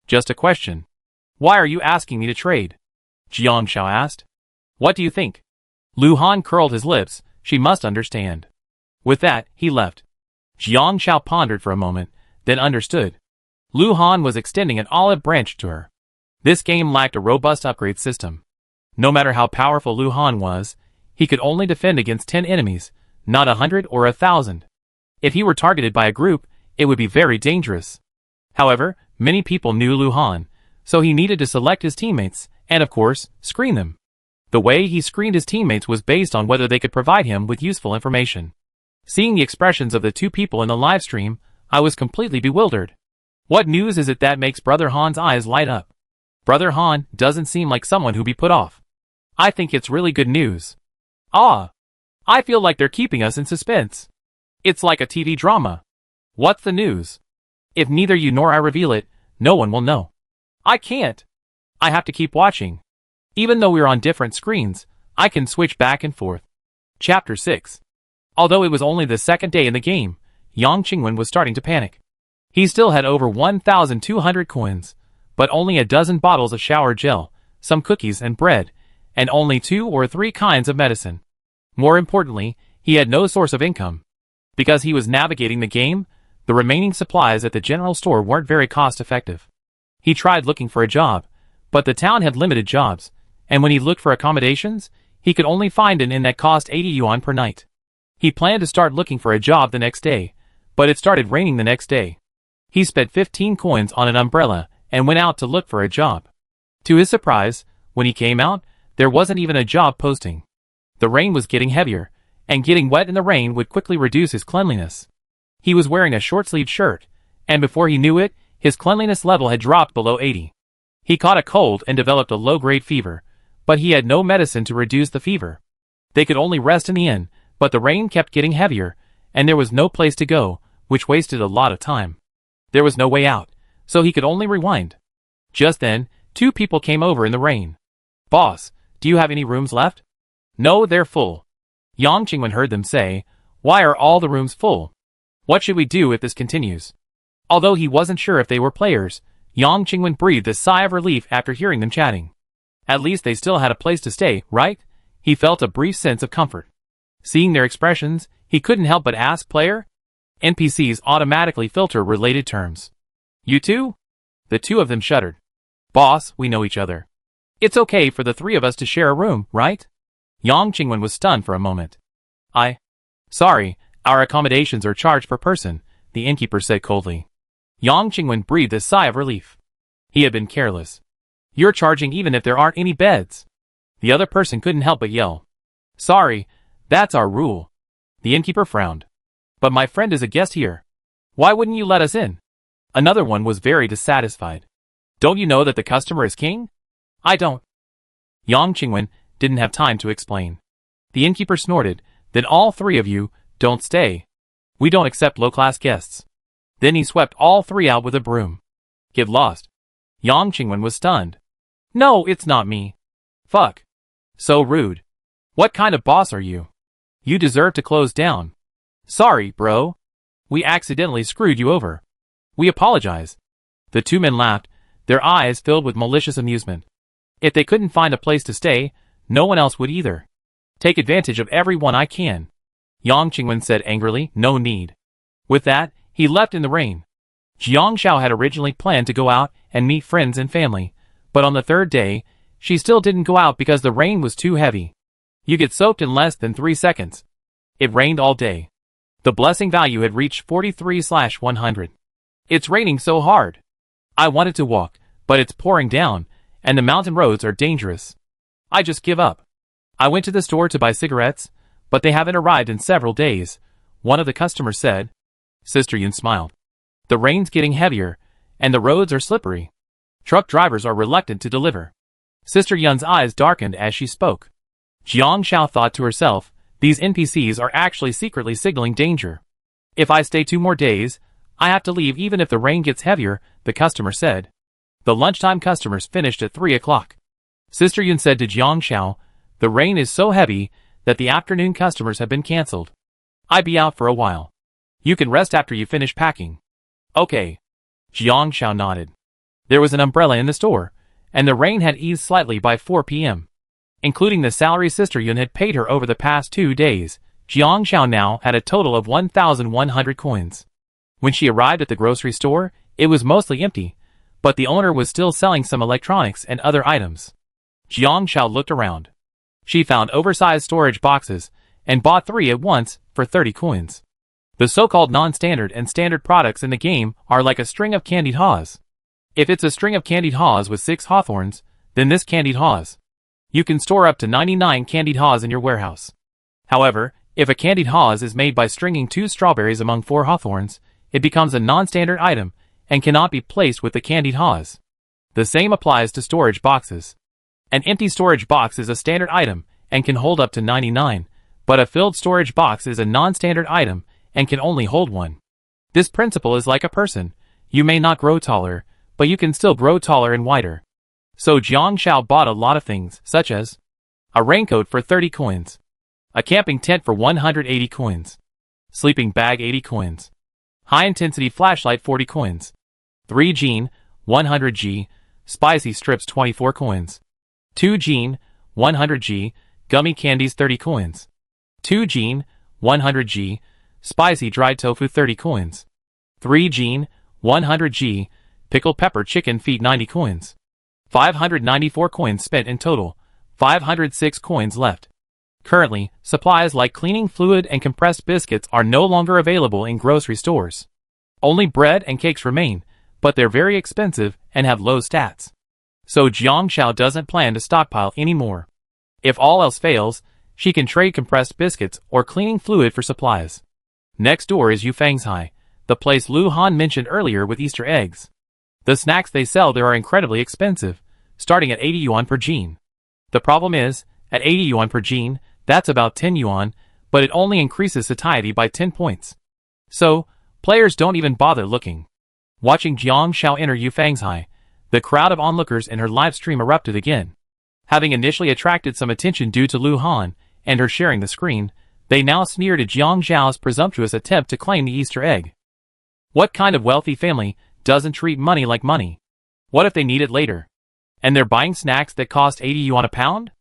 Just a question. Why are you asking me to trade? Jiang Xiao asked. What do you think? Lu Han curled his lips. She must understand. With that, he left. Jiang Xiao pondered for a moment, then understood. Lu Han was extending an olive branch to her. This game lacked a robust upgrade system. No matter how powerful Lu Han was, he could only defend against 10 enemies, not 100 or 1,000. If he were targeted by a group, it would be very dangerous. However, many people knew Lu Han, so he needed to select his teammates, and of course, screen them. The way he screened his teammates was based on whether they could provide him with useful information. Seeing the expressions of the two people in the live stream, I was completely bewildered. What news is it that makes Brother Han's eyes light up? Brother Han doesn't seem like someone who'd be put off. I think it's really good news. Ah! I feel like they're keeping us in suspense. It's like a TV drama. What's the news? If neither you nor I reveal it, no one will know. I can't. I have to keep watching. Even though we're on different screens, I can switch back and forth. Chapter 6. Although it was only the second day in the game, Yang Qingwen was starting to panic. He still had over 1,200 coins, but only a dozen bottles of shower gel, some cookies and bread, and only 2 or 3 kinds of medicine. More importantly, he had no source of income. Because he was navigating the game, the remaining supplies at the general store weren't very cost-effective. He tried looking for a job, but the town had limited jobs, and when he looked for accommodations, he could only find an inn that cost 80 yuan per night. He planned to start looking for a job the next day, but it started raining the next day. He spent 15 coins on an umbrella and went out to look for a job. To his surprise, when he came out, there wasn't even a job posting. The rain was getting heavier, and getting wet in the rain would quickly reduce his cleanliness. He was wearing a short-sleeved shirt, and before he knew it, his cleanliness level had dropped below 80. He caught a cold and developed a low-grade fever, but he had no medicine to reduce the fever. They could only rest in the inn, but the rain kept getting heavier, and there was no place to go, which wasted a lot of time. There was no way out, so he could only rewind. Just then, 2 people came over in the rain. Boss, do you have any rooms left? No, they're full. Yang Qingwen heard them say, why are all the rooms full? What should we do if this continues? Although he wasn't sure if they were players, Yang Qingwen breathed a sigh of relief after hearing them chatting. At least they still had a place to stay, right? He felt a brief sense of comfort. Seeing their expressions, he couldn't help but ask, player? NPCs automatically filter related terms. You too? The 2 of them shuddered. Boss, we know each other. It's okay for the 3 of us to share a room, right? Yang Qingwen was stunned for a moment. Sorry, our accommodations are charged per person, the innkeeper said coldly. Yang Qingwen breathed a sigh of relief. He had been careless. You're charging even if there aren't any beds. The other person couldn't help but yell. Sorry, that's our rule. The innkeeper frowned. But my friend is a guest here. Why wouldn't you let us in? Another one was very dissatisfied. Don't you know that the customer is king? I don't. Yang Qingwen didn't have time to explain. The innkeeper snorted, then all 3 of you, don't stay. We don't accept low-class guests. Then he swept all 3 out with a broom. Get lost. Yang Qingwen was stunned. No, it's not me. Fuck. So rude. What kind of boss are you? You deserve to close down. Sorry, bro. We accidentally screwed you over. We apologize. The 2 men laughed, their eyes filled with malicious amusement. If they couldn't find a place to stay, no one else would either. Take advantage of everyone I can. Yang Qingwen said angrily, no need. With that, he left in the rain. Jiang Xiao had originally planned to go out and meet friends and family, but on the third day, she still didn't go out because the rain was too heavy. You get soaked in less than 3 seconds. It rained all day. The blessing value had reached 43/100. It's raining so hard. I wanted to walk, but it's pouring down, and the mountain roads are dangerous. I just give up. I went to the store to buy cigarettes, but they haven't arrived in several days, one of the customers said. Sister Yun smiled. The rain's getting heavier, and the roads are slippery. Truck drivers are reluctant to deliver. Sister Yun's eyes darkened as she spoke. Jiang Xiao thought to herself, these NPCs are actually secretly signaling danger. If I stay 2 more days, I have to leave even if the rain gets heavier, the customer said. The lunchtime customers finished at 3 o'clock. Sister Yun said to Jiang Xiao, the rain is so heavy that the afternoon customers have been cancelled. I'll be out for a while. You can rest after you finish packing. Okay. Jiang Xiao nodded. There was an umbrella in the store, and the rain had eased slightly by 4 p.m. Including the salary Sister Yun had paid her over the past 2 days, Jiang Xiao now had a total of 1,100 coins. When she arrived at the grocery store, it was mostly empty, but the owner was still selling some electronics and other items. Jiang Xiao looked around. She found oversized storage boxes, and bought 3 at once for 30 coins. The so-called non-standard and standard products in the game are like a string of candied haws. If it's a string of candied haws with 6 hawthorns, then this candied haws. You can store up to 99 candied haws in your warehouse. However, if a candied haws is made by stringing 2 strawberries among 4 hawthorns, it becomes a non-standard item and cannot be placed with the candied haws. The same applies to storage boxes. An empty storage box is a standard item and can hold up to 99, but a filled storage box is a non-standard item and can only hold 1. This principle is like a person. You may not grow taller, but you can still grow taller and wider. So Jiang Xiao bought a lot of things, such as a raincoat for 30 coins, a camping tent for 180 coins, sleeping bag 80 coins, high-intensity flashlight 40 coins, 3 jean, 100 G, spicy strips 24 coins, 2 jean, 100 G, gummy candies 30 coins, 2 jean, 100 G, spicy dried tofu 30 coins, 3 jean, 100 G, pickled pepper chicken feet 90 coins. 594 coins spent in total, 506 coins left. Currently, supplies like cleaning fluid and compressed biscuits are no longer available in grocery stores. Only bread and cakes remain, but they're very expensive and have low stats. So Jiang Xiao doesn't plan to stockpile anymore. If all else fails, she can trade compressed biscuits or cleaning fluid for supplies. Next door is Yufang's, the place Lu Han mentioned earlier with Easter eggs. The snacks they sell there are incredibly expensive, starting at 80 yuan per jean. The problem is, at 80 yuan per jean, that's about 10 yuan, but it only increases satiety by 10 points. So, players don't even bother looking. Watching Jiang Xiao enter Yufang's, the crowd of onlookers in her live stream erupted again. Having initially attracted some attention due to Lu Han and her sharing the screen, they now sneered at Jiang Xiao's presumptuous attempt to claim the Easter egg. What kind of wealthy family doesn't treat money like money? What if they need it later? And they're buying snacks that cost 80 yuan a pound?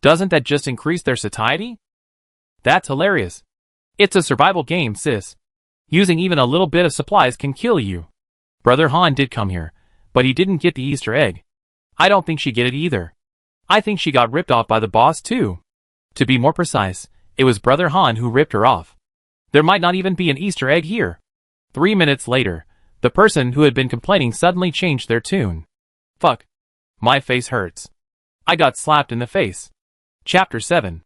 Doesn't that just increase their satiety? That's hilarious. It's a survival game, sis. Using even a little bit of supplies can kill you. Brother Han did come here, but he didn't get the Easter egg. I don't think she get it either. I think she got ripped off by the boss too. To be more precise, it was Brother Han who ripped her off. There might not even be an Easter egg here. 3 minutes later, the person who had been complaining suddenly changed their tune. Fuck. My face hurts. I got slapped in the face. Chapter 7.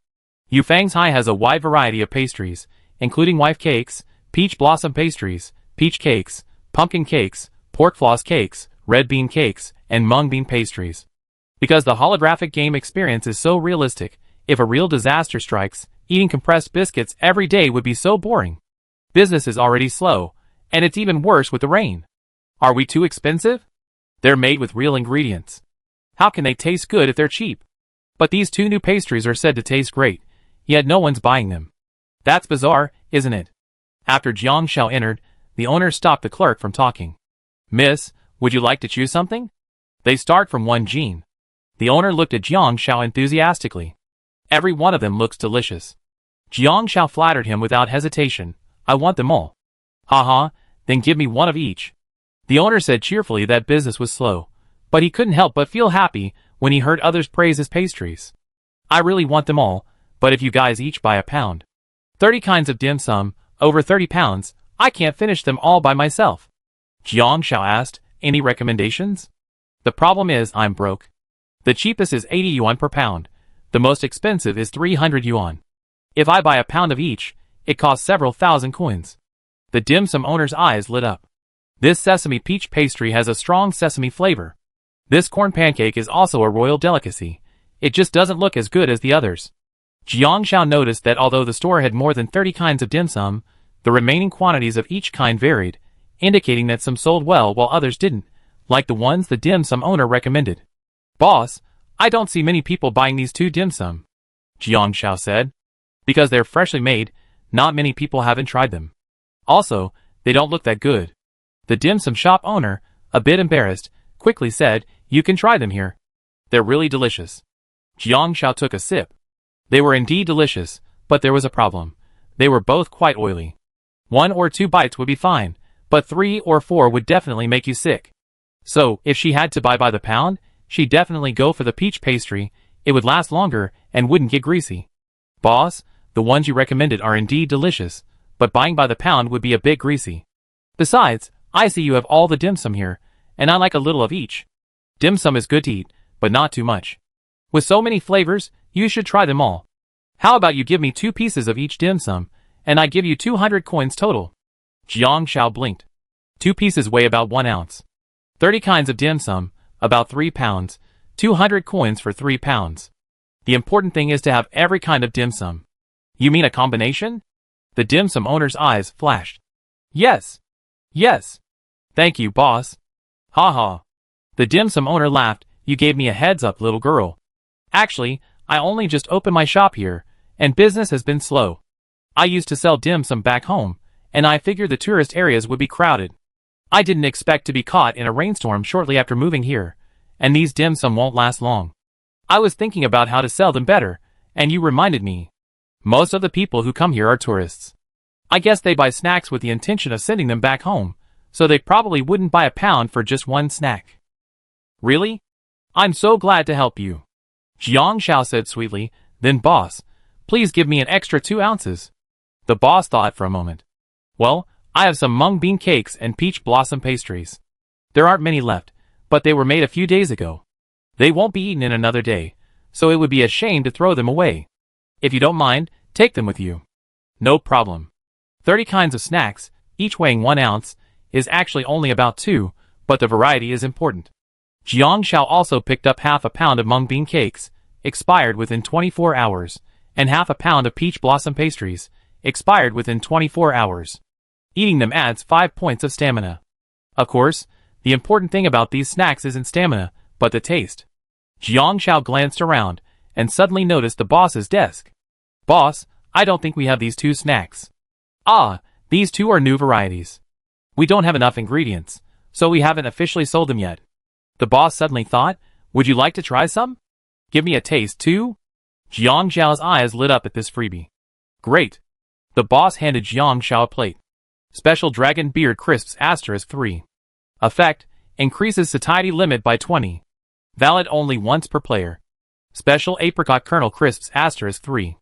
Yufang's has a wide variety of pastries, including wife cakes, peach blossom pastries, peach cakes, pumpkin cakes, pork floss cakes, red bean cakes, and mung bean pastries. Because the holographic game experience is so realistic, if a real disaster strikes, eating compressed biscuits every day would be so boring. Business is already slow, and it's even worse with the rain. Are we too expensive? They're made with real ingredients. How can they taste good if they're cheap? But these 2 new pastries are said to taste great, yet no one's buying them. That's bizarre, isn't it? After Jiang Xiao entered, the owner stopped the clerk from talking. Miss, would you like to choose something? They start from 1 jean. The owner looked at Jiang Xiao enthusiastically. Every one of them looks delicious. Jiang Xiao flattered him without hesitation. I want them all. Haha, then give me 1 of each. The owner said cheerfully that business was slow, but he couldn't help but feel happy when he heard others praise his pastries. I really want them all, but if you guys each buy a pound. 30 kinds of dim sum, over 30 pounds, I can't finish them all by myself. Jiang Xiao asked, any recommendations? The problem is I'm broke. The cheapest is 80 yuan per pound. The most expensive is 300 yuan. If I buy a pound of each, it costs several thousand coins. The dim sum owner's eyes lit up. This sesame peach pastry has a strong sesame flavor. This corn pancake is also a royal delicacy. It just doesn't look as good as the others. Jiang Xiao noticed that although the store had more than 30 kinds of dim sum, the remaining quantities of each kind varied, indicating that some sold well while others didn't, like the ones the dim sum owner recommended. Boss, I don't see many people buying these two dim sum, Jiang Xiao said. Because they're freshly made, not many people haven't tried them. Also, they don't look that good. The dim sum shop owner, a bit embarrassed, quickly said, you can try them here. They're really delicious. Jiang Xiao took a sip. They were indeed delicious, but there was a problem. They were both quite oily. 1 or 2 bites would be fine, but 3 or 4 would definitely make you sick. So, if she had to buy by the pound, she'd definitely go for the peach pastry. It would last longer and wouldn't get greasy. Boss, the ones you recommended are indeed delicious, but buying by the pound would be a bit greasy. Besides, I see you have all the dim sum here, and I like a little of each. Dim sum is good to eat, but not too much. With so many flavors, you should try them all. How about you give me 2 pieces of each dim sum, and I give you 200 coins total? Jiang Xiao blinked. 2 pieces weigh about 1 ounce. 30 kinds of dim sum, about 3 pounds, 200 coins for 3 pounds. The important thing is to have every kind of dim sum. You mean a combination? The dim sum owner's eyes flashed. Yes. Yes. Thank you, boss. Ha ha. The dim sum owner laughed. You gave me a heads up, little girl. Actually, I only just opened my shop here, and business has been slow. I used to sell dim sum back home, and I figured the tourist areas would be crowded. I didn't expect to be caught in a rainstorm shortly after moving here, and these dim sum won't last long. I was thinking about how to sell them better, and you reminded me. Most of the people who come here are tourists. I guess they buy snacks with the intention of sending them back home, so they probably wouldn't buy a pound for just one snack. Really? I'm so glad to help you. Jiang Xiao said sweetly, then boss, please give me an extra 2 ounces. The boss thought for a moment. Well, I have some mung bean cakes and peach blossom pastries. There aren't many left, but they were made a few days ago. They won't be eaten in another day, so it would be a shame to throw them away. If you don't mind, take them with you. No problem. 30 kinds of snacks, each weighing 1 ounce, is actually only about 2, but the variety is important. Jiang Xiao also picked up half a pound of mung bean cakes, expired within 24 hours, and half a pound of peach blossom pastries, expired within 24 hours. Eating them adds 5 points of stamina. Of course, the important thing about these snacks isn't stamina, but the taste. Jiang Xiao glanced around, and suddenly noticed the boss's desk. Boss, I don't think we have these 2 snacks. Ah, these 2 are new varieties. We don't have enough ingredients, so we haven't officially sold them yet. The boss suddenly thought, would you like to try some? Give me a taste too? Jiang Xiao's eyes lit up at this freebie. Great. The boss handed Jiang Xiao a plate. Special Dragon Beard Crisps *3. Effect, increases satiety limit by 20. Valid only once per player. Special Apricot Kernel Crisps *3.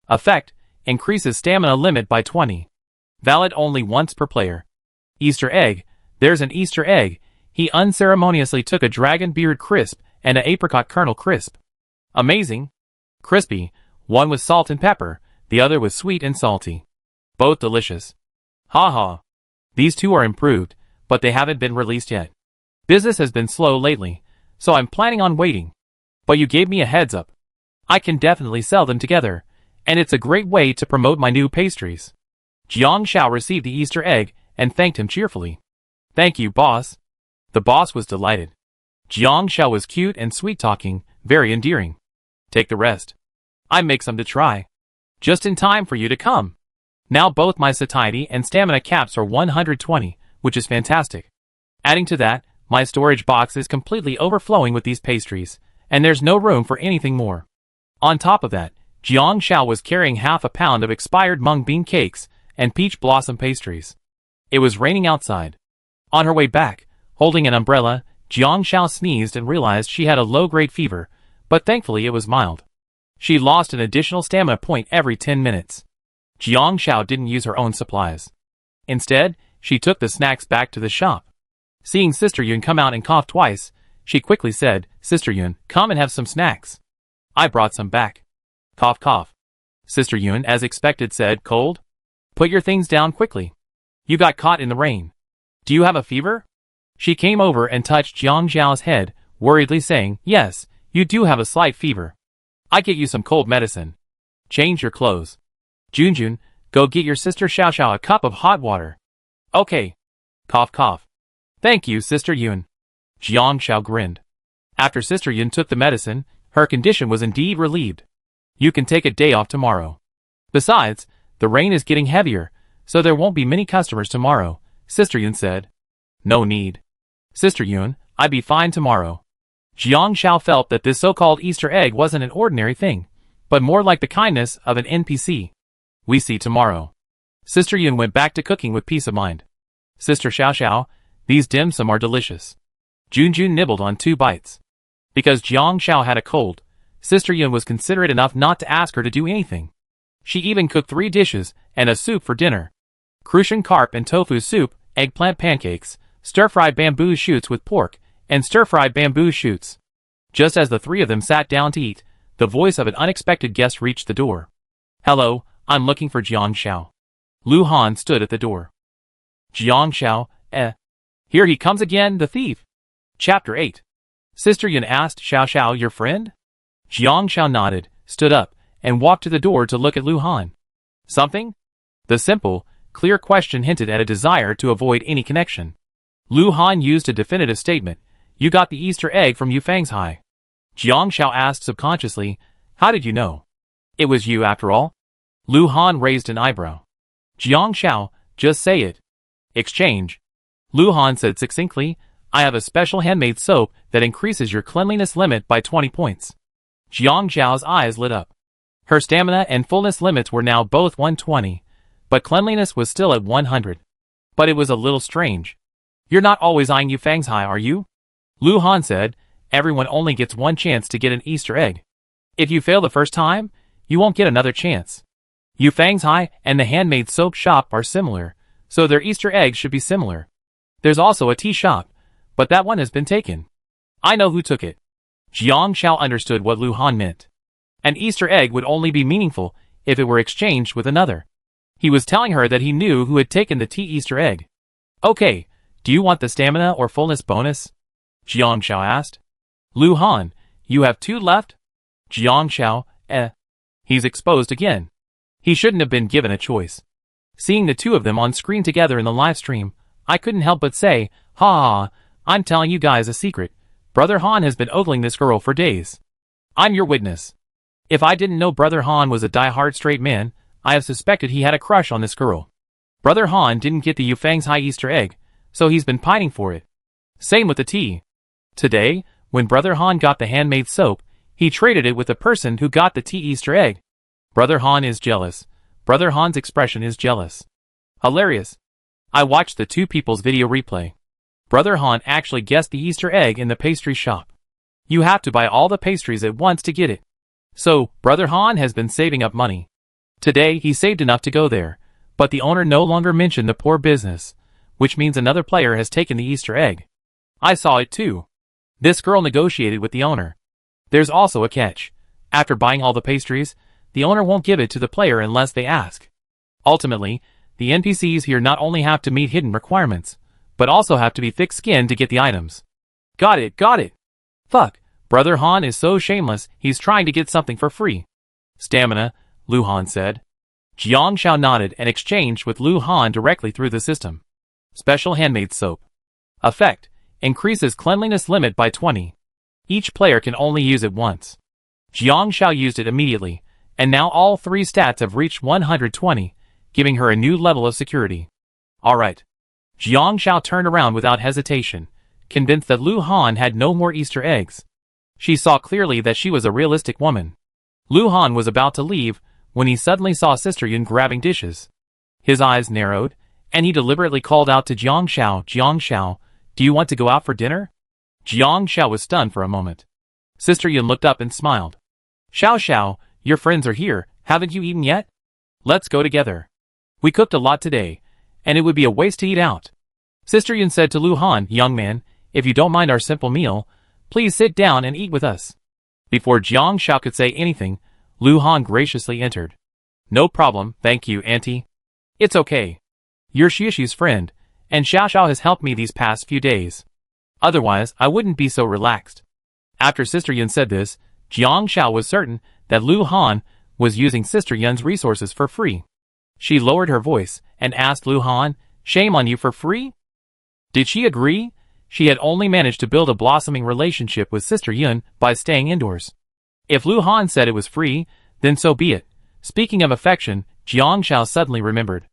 Effect, increases stamina limit by 20. Valid only once per player. Easter egg, there's an Easter egg. He unceremoniously took a Dragon Beard Crisp and an Apricot Kernel Crisp. Amazing. Crispy, one with salt and pepper, the other with sweet and salty. Both delicious. Ha ha. These 2 are improved, but they haven't been released yet. Business has been slow lately, so I'm planning on waiting. But you gave me a heads up. I can definitely sell them together, and it's a great way to promote my new pastries. Jiang Xiao received the Easter egg and thanked him cheerfully. Thank you, boss. The boss was delighted. Jiang Xiao was cute and sweet-talking, very endearing. Take the rest. I make some to try. Just in time for you to come. Now both my satiety and stamina caps are 120, which is fantastic. Adding to that, my storage box is completely overflowing with these pastries, and there's no room for anything more. On top of that, Jiang Xiao was carrying half a pound of expired mung bean cakes and peach blossom pastries. It was raining outside. On her way back, Holding an umbrella, Jiang Xiao sneezed and realized she had a low-grade fever, but thankfully it was mild. She lost an additional stamina point every 10 minutes. Jiang Xiao didn't use her own supplies. Instead, she took the snacks back to the shop. Seeing Sister Yun come out and cough twice, she quickly said, "Sister Yun, come and have some snacks." "I brought some back." Cough cough. Sister Yun, as expected, said, "Cold? Put your things down quickly. You got caught in the rain. Do you have a fever?" She came over and touched Jiang Xiao's head, worriedly saying, "Yes, you do have a slight fever. I get you some cold medicine. Change your clothes. Junjun, go get your sister Xiao Xiao a cup of hot water." "Okay." Cough cough. "Thank you, Sister Yun." Jiang Xiao grinned. After Sister Yun took the medicine, her condition was indeed relieved. "You can take a day off tomorrow. Besides, the rain is getting heavier, so there won't be many customers tomorrow," Sister Yun said. "No need. Sister Yun, I'd be fine tomorrow." Jiang Xiao felt that this so-called Easter egg wasn't an ordinary thing, but more like the kindness of an NPC. "We see tomorrow." Sister Yun went back to cooking with peace of mind. "Sister Xiao Xiao, these dim sum are delicious." Junjun nibbled on 2 bites. Because Jiang Xiao had a cold, Sister Yun was considerate enough not to ask her to do anything. She even cooked 3 dishes and a soup for dinner. Crucian carp and tofu soup, eggplant pancakes, stir-fried bamboo shoots with pork, and stir-fried bamboo shoots. Just as the 3 of them sat down to eat, the voice of an unexpected guest reached the door. "Hello, I'm looking for Jiang Xiao." Lu Han stood at the door. "Jiang Xiao, Here he comes again, the thief." Chapter 8. Sister Yun asked Xiao Xiao, "Your friend?" Jiang Xiao nodded, stood up, and walked to the door to look at Lu Han. "Something?" The simple, clear question hinted at a desire to avoid any connection. Lu Han used a definitive statement. "You got the Easter egg from Yufeng's High." Jiang Xiao asked subconsciously, "How did you know?" "It was you after all." Lu Han raised an eyebrow. "Jiang Xiao, just say it." "Exchange." Lu Han said succinctly, "I have a special handmade soap that increases your cleanliness limit by 20 points. Jiang Xiao's eyes lit up. Her stamina and fullness limits were now both 120, but cleanliness was still at 100. But it was a little strange. "You're not always eyeing Yufeng's High, are you?" Lu Han said, "Everyone only gets one chance to get an Easter egg. If you fail the first time, you won't get another chance. Yufeng's High and the handmade soap shop are similar, so their Easter eggs should be similar. There's also a tea shop, but that one has been taken. I know who took it." Jiang Xiao understood what Lu Han meant. An Easter egg would only be meaningful if it were exchanged with another. He was telling her that he knew who had taken the tea Easter egg. "Okay, do you want the stamina or fullness bonus?" Jiang Xiao asked. "Lu Han, you have 2 left?" Jiang Xiao, He's exposed again. He shouldn't have been given a choice. Seeing the 2 of them on screen together in the live stream, I couldn't help but say, "Ha, I'm telling you guys a secret. Brother Han has been ogling this girl for days. I'm your witness. If I didn't know Brother Han was a die-hard straight man, I have suspected he had a crush on this girl. Brother Han didn't get the Yufeng's High Easter egg, so he's been pining for it. Same with the tea. Today, when Brother Han got the handmade soap, he traded it with the person who got the tea Easter egg. Brother Han is jealous. Brother Han's expression is jealous. Hilarious. I watched the 2 people's video replay. Brother Han actually guessed the Easter egg in the pastry shop. You have to buy all the pastries at once to get it. So, Brother Han has been saving up money. Today, he saved enough to go there, but the owner no longer mentioned the poor business, which means another player has taken the Easter egg. I saw it too. This girl negotiated with the owner. There's also a catch. After buying all the pastries, the owner won't give it to the player unless they ask. Ultimately, the NPCs here not only have to meet hidden requirements, but also have to be thick-skinned to get the items. Got it, got it. Fuck, Brother Han is so shameless, he's trying to get something for free. Stamina, Lu Han said. Jiang Xiao nodded and exchanged with Lu Han directly through the system. Special handmade soap. Effect, increases cleanliness limit by 20. Each player can only use it once. Jiang Xiao used it immediately, and now all 3 stats have reached 120, giving her a new level of security. Alright. Jiang Xiao turned around without hesitation, convinced that Lu Han had no more Easter eggs. She saw clearly that she was a realistic woman. Lu Han was about to leave when he suddenly saw Sister Yun grabbing dishes. His eyes narrowed, and he deliberately called out to Jiang Xiao, Do you want to go out for dinner? Jiang Xiao was stunned for a moment. Sister Yun looked up and smiled. Xiao Xiao, your friends are here, haven't you eaten yet? Let's go together. We cooked a lot today, and it would be a waste to eat out. Sister Yun said to Lu Han, young man, if you don't mind our simple meal, please sit down and eat with us. Before Jiang Xiao could say anything, Lu Han graciously entered. No problem, thank you, auntie. It's okay. You're Xishi's friend, and Xiao Xiao has helped me these past few days. Otherwise, I wouldn't be so relaxed. After Sister Yun said this, Jiang Xiao was certain that Lu Han was using Sister Yun's resources for free. She lowered her voice and asked Lu Han, shame on you for free? Did she agree? She had only managed to build a blossoming relationship with Sister Yun by staying indoors. If Lu Han said it was free, then so be it. Speaking of affection, Jiang Xiao suddenly remembered.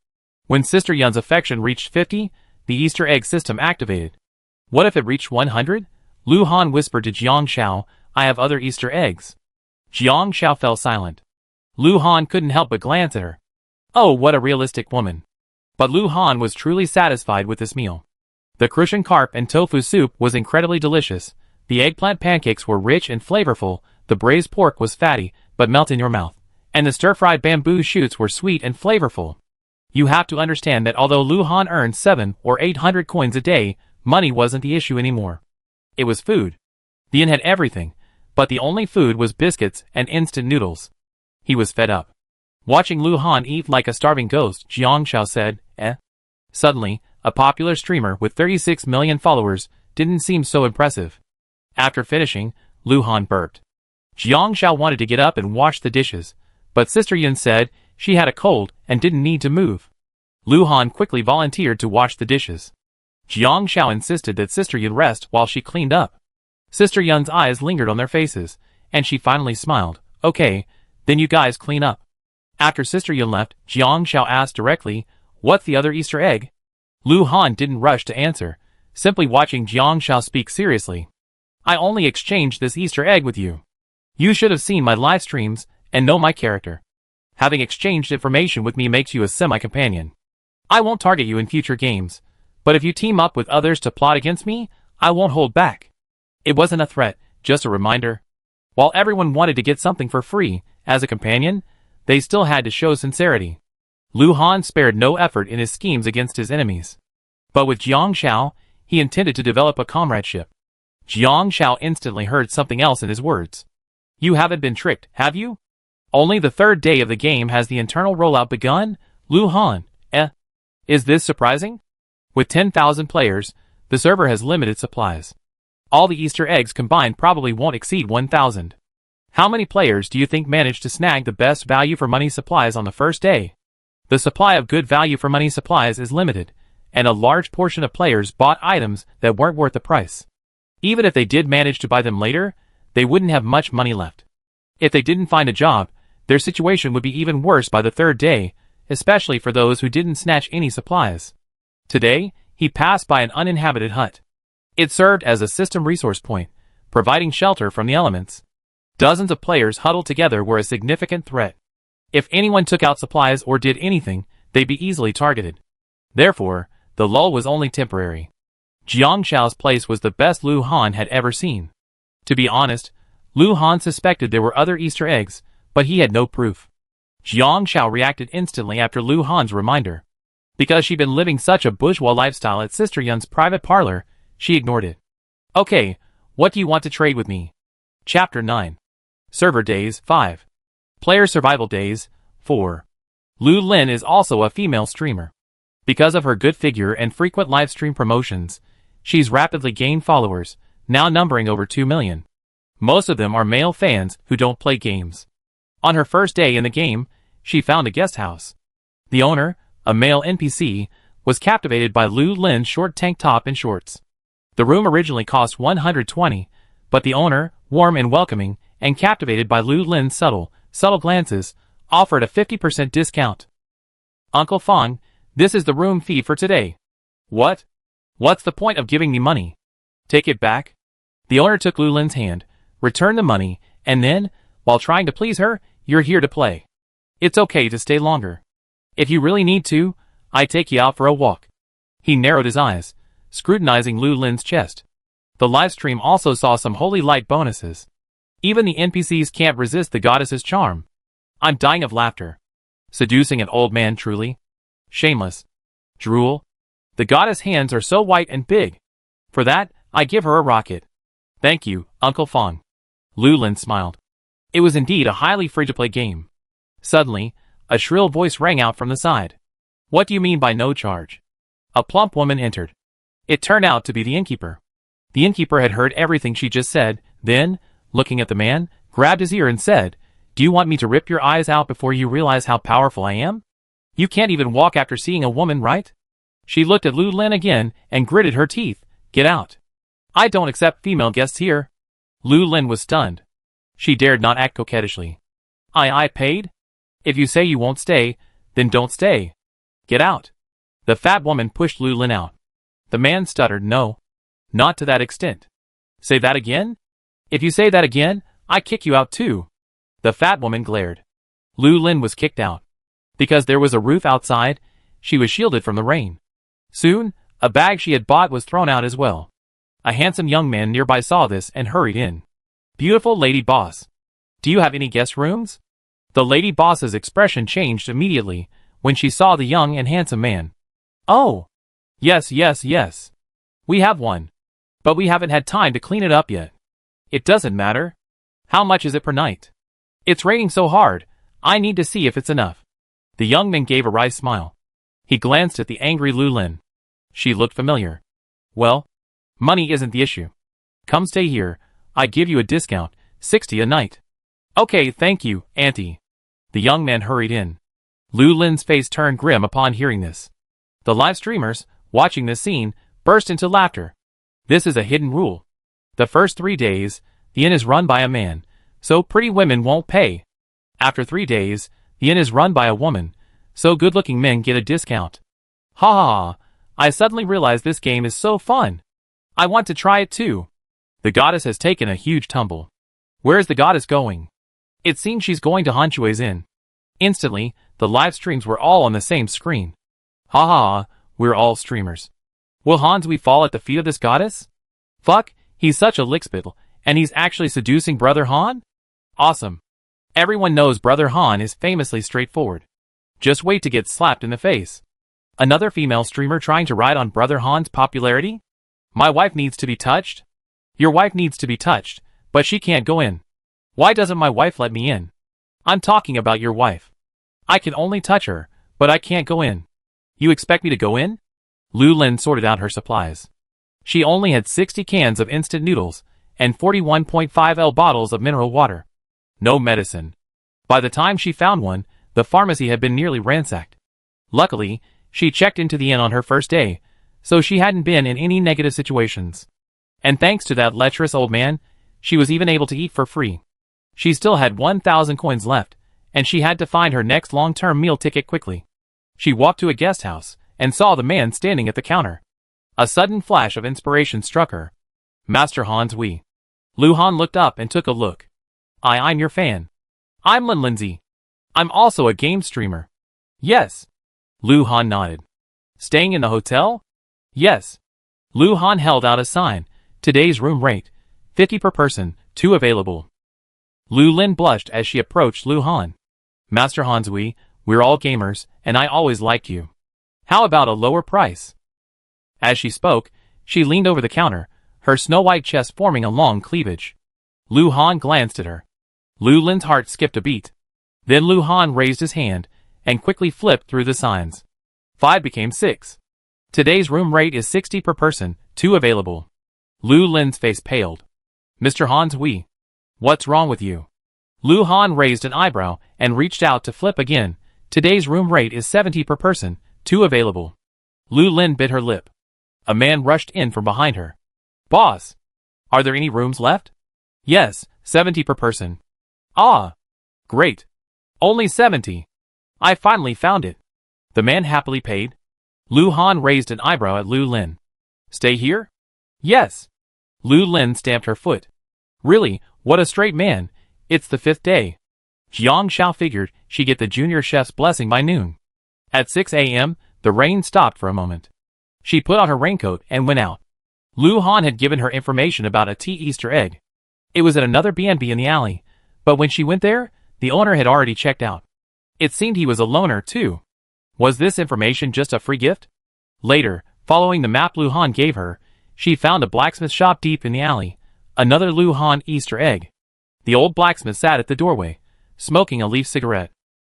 When Sister Yun's affection reached 50, the Easter egg system activated. What if it reached 100? Lu Han whispered to Jiang Xiao, I have other Easter eggs. Jiang Xiao fell silent. Lu Han couldn't help but glance at her. Oh, what a realistic woman. But Lu Han was truly satisfied with this meal. The Crucian carp and tofu soup was incredibly delicious. The eggplant pancakes were rich and flavorful, the braised pork was fatty, but melt in your mouth, and the stir-fried bamboo shoots were sweet and flavorful. You have to understand that although Lu Han earned 700 or 800 coins a day, money wasn't the issue anymore. It was food. The inn had everything, but the only food was biscuits and instant noodles. He was fed up. Watching Lu Han eat like a starving ghost, Jiang Xiao said, Suddenly, a popular streamer with 36 million followers didn't seem so impressive. After finishing, Lu Han burped. Jiang Xiao wanted to get up and wash the dishes, but Sister Yun said she had a cold and didn't need to move. Lu Han quickly volunteered to wash the dishes. Jiang Xiao insisted that Sister Yun rest while she cleaned up. Sister Yun's eyes lingered on their faces, and she finally smiled. Okay, then you guys clean up. After Sister Yun left, Jiang Xiao asked directly, what's the other Easter egg? Lu Han didn't rush to answer, simply watching Jiang Xiao speak seriously. I only exchanged this Easter egg with you. You should have seen my live streams and know my character. Having exchanged information with me makes you a semi-companion. I won't target you in future games, but if you team up with others to plot against me, I won't hold back. It wasn't a threat, just a reminder. While everyone wanted to get something for free, as a companion, they still had to show sincerity. Lu Han spared no effort in his schemes against his enemies. But with Jiang Xiao, he intended to develop a comradeship. Jiang Xiao instantly heard something else in his words. You haven't been tricked, have you? Only the third day of the game has the internal rollout begun? Lu Han, Is this surprising? With 10,000 players, the server has limited supplies. All the Easter eggs combined probably won't exceed 1,000. How many players do you think managed to snag the best value for money supplies on the first day? The supply of good value for money supplies is limited, and a large portion of players bought items that weren't worth the price. Even if they did manage to buy them later, they wouldn't have much money left. If they didn't find a job, their situation would be even worse by the third day, especially for those who didn't snatch any supplies. Today, he passed by an uninhabited hut. It served as a system resource point, providing shelter from the elements. Dozens of players huddled together were a significant threat. If anyone took out supplies or did anything, they'd be easily targeted. Therefore, the lull was only temporary. Jiang Xiao's place was the best Lu Han had ever seen. To be honest, Lu Han suspected there were other Easter eggs, but he had no proof. Jiang Xiao reacted instantly after Lu Han's reminder. Because she'd been living such a bourgeois lifestyle at Sister Yun's private parlor, she ignored it. Okay, what do you want to trade with me? Chapter 9. Server Days 5. Player Survival Days 4. Lu Lin is also a female streamer. Because of her good figure and frequent livestream promotions, she's rapidly gained followers, now numbering over 2 million. Most of them are male fans who don't play games. On her first day in the game, she found a guest house. The owner, a male NPC, was captivated by Lu Lin's short tank top and shorts. The room originally cost 120, but the owner, warm and welcoming, and captivated by Lu Lin's subtle glances, offered a 50% discount. Uncle Fong, this is the room fee for today. What? What's the point of giving me money? Take it back? The owner took Lu Lin's hand, returned the money, and then, while trying to please her, you're here to play. It's okay to stay longer. If you really need to, I take you out for a walk. He narrowed his eyes, scrutinizing Lu Lin's chest. The livestream also saw some holy light bonuses. Even the NPCs can't resist the goddess's charm. I'm dying of laughter. Seducing an old man truly? Shameless. Drool. The goddess' hands are so white and big. For that, I give her a rocket. Thank you, Uncle Fong. Lu Lin smiled. It was indeed a highly free-to-play game. Suddenly, a shrill voice rang out from the side. What do you mean by no charge? A plump woman entered. It turned out to be the innkeeper. The innkeeper had heard everything she just said, then, looking at the man, grabbed his ear and said, Do you want me to rip your eyes out before you realize how powerful I am? You can't even walk after seeing a woman, right? She looked at Lu Lin again and gritted her teeth. Get out. I don't accept female guests here. Lu Lin was stunned. She dared not act coquettishly. I paid? If you say you won't stay, then don't stay. Get out. The fat woman pushed Lu Lin out. The man stuttered, No. Not to that extent. Say that again? If you say that again, I kick you out too. The fat woman glared. Lu Lin was kicked out. Because there was a roof outside, she was shielded from the rain. Soon, a bag she had bought was thrown out as well. A handsome young man nearby saw this and hurried in. Beautiful lady boss. Do you have any guest rooms? The lady boss's expression changed immediately when she saw the young and handsome man. Oh! Yes. We have one. But we haven't had time to clean it up yet. It doesn't matter. How much is it per night? It's raining so hard, I need to see if it's enough. The young man gave a wry smile. He glanced at the angry Lu Lin. She looked familiar. Well, money isn't the issue. Come stay here, I give you a discount, 60 a night. Okay, thank you, auntie. The young man hurried in. Lu Lin's face turned grim upon hearing this. The live streamers, watching this scene, burst into laughter. This is a hidden rule. The first 3 days, the inn is run by a man, so pretty women won't pay. After 3 days, the inn is run by a woman, so good-looking men get a discount. Ha ha ha, I suddenly realize this game is so fun. I want to try it too. The goddess has taken a huge tumble. Where is the goddess going? It seems she's going to Hanchue's inn. Instantly, the live streams were all on the same screen. Ha ha ha, we're all streamers. Will Hansui fall at the feet of this goddess? Fuck, he's such a lickspittle, and he's actually seducing Brother Han? Awesome. Everyone knows Brother Han is famously straightforward. Just wait to get slapped in the face. Another female streamer trying to ride on Brother Han's popularity? My wife needs to be touched? Your wife needs to be touched, but she can't go in. Why doesn't my wife let me in? I'm talking about your wife. I can only touch her, but I can't go in. You expect me to go in? Lu Lin sorted out her supplies. She only had 60 cans of instant noodles and 41.5 bottles of mineral water. No medicine. By the time she found one, the pharmacy had been nearly ransacked. Luckily, she checked into the inn on her first day, so she hadn't been in any negative situations. And thanks to that lecherous old man, she was even able to eat for free. She still had 1,000 coins left, and she had to find her next long-term meal ticket quickly. She walked to a guest house and saw the man standing at the counter. A sudden flash of inspiration struck her. Master Hansui. Lu Han looked up and took a look. I'm your fan. I'm Lin Lindsay. I'm also a game streamer. Yes. Lu Han nodded. Staying in the hotel? Yes. Lu Han held out a sign. Today's room rate, 50 per person, 2 available. Lu Lin blushed as she approached Lu Han. Master Hansui, we're all gamers, and I always liked you. How about a lower price? As she spoke, she leaned over the counter, her snow-white chest forming a long cleavage. Lu Han glanced at her. Lu Lin's heart skipped a beat. Then Lu Han raised his hand and quickly flipped through the signs. 5 became 6. Today's room rate is 60 per person, 2 available. Lu Lin's face paled. Mr. Hansui. What's wrong with you? Lu Han raised an eyebrow and reached out to flip again. Today's room rate is 70 per person, 2 available. Lu Lin bit her lip. A man rushed in from behind her. Boss! Are there any rooms left? Yes, 70 per person. Ah! Great! Only 70. I finally found it. The man happily paid. Lu Han raised an eyebrow at Lu Lin. Stay here? Yes. Lu Lin stamped her foot. Really, what a straight man. It's the 5th day. Jiang Xiao figured she'd get the junior chef's blessing by noon. At 6 a.m., the rain stopped for a moment. She put on her raincoat and went out. Lu Han had given her information about a tea Easter egg. It was at another B&B in the alley, but when she went there, the owner had already checked out. It seemed he was a loner too. Was this information just a free gift? Later, following the map Lu Han gave her, she found a blacksmith shop deep in the alley, another Lu Han Easter egg. The old blacksmith sat at the doorway, smoking a leaf cigarette.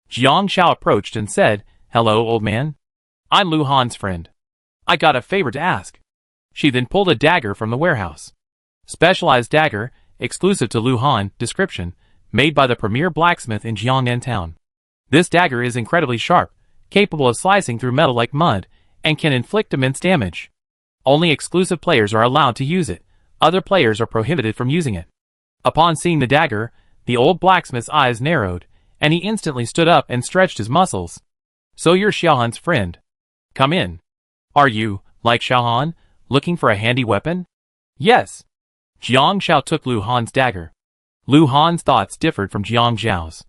Jiang Xiao approached and said, "Hello, old man. I'm Lu Han's friend. I got a favor to ask." She then pulled a dagger from the warehouse. Specialized dagger, exclusive to Lu Han, description, made by the premier blacksmith in Jiangnan town. This dagger is incredibly sharp, capable of slicing through metal like mud, and can inflict immense damage. Only exclusive players are allowed to use it. Other players are prohibited from using it. Upon seeing the dagger, the old blacksmith's eyes narrowed, and he instantly stood up and stretched his muscles. "So you're Xiaohan's friend. Come in. Are you, like Xiaohan, looking for a handy weapon?" "Yes." Jiang Xiao took Lu Han's dagger. Lu Han's thoughts differed from Jiang Xiao's.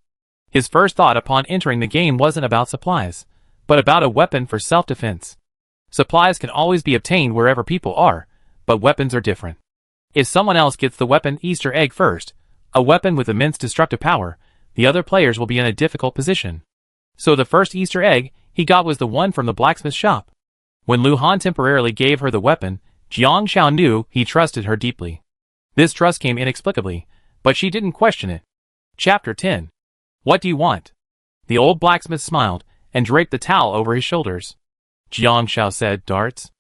His first thought upon entering the game wasn't about supplies, but about a weapon for self-defense. Supplies can always be obtained wherever people are, but weapons are different. If someone else gets the weapon Easter egg first, a weapon with immense destructive power, the other players will be in a difficult position. So the first Easter egg he got was the one from the blacksmith shop. When Lu Han temporarily gave her the weapon, Jiang Xiao knew he trusted her deeply. This trust came inexplicably, but she didn't question it. Chapter 10. What do you want? The old blacksmith smiled and draped the towel over his shoulders. Jiang Xiao said, "Darts?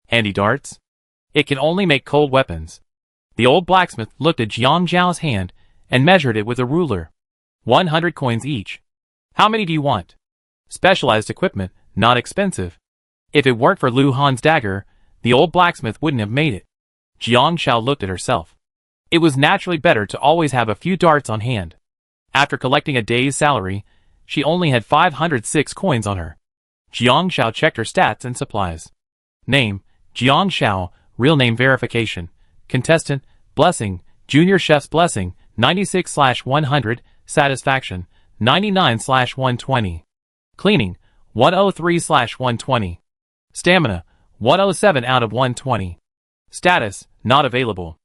Handy darts? It can only make cold weapons." The old blacksmith looked at Jiang Xiao's hand and measured it with a ruler. 100 coins each. "How many do you want?" "Specialized equipment, not expensive." If it weren't for Lu Han's dagger, the old blacksmith wouldn't have made it. Jiang Xiao looked at herself. It was naturally better to always have a few darts on hand. After collecting a day's salary, she only had 506 coins on her. Jiang Xiao checked her stats and supplies. Name, Jiang Xiao, real name verification. Contestant, blessing, junior chef's blessing, 96/100, satisfaction, 99/120. Cleaning, 103/120. Stamina, 107 out of 120. Status, not available.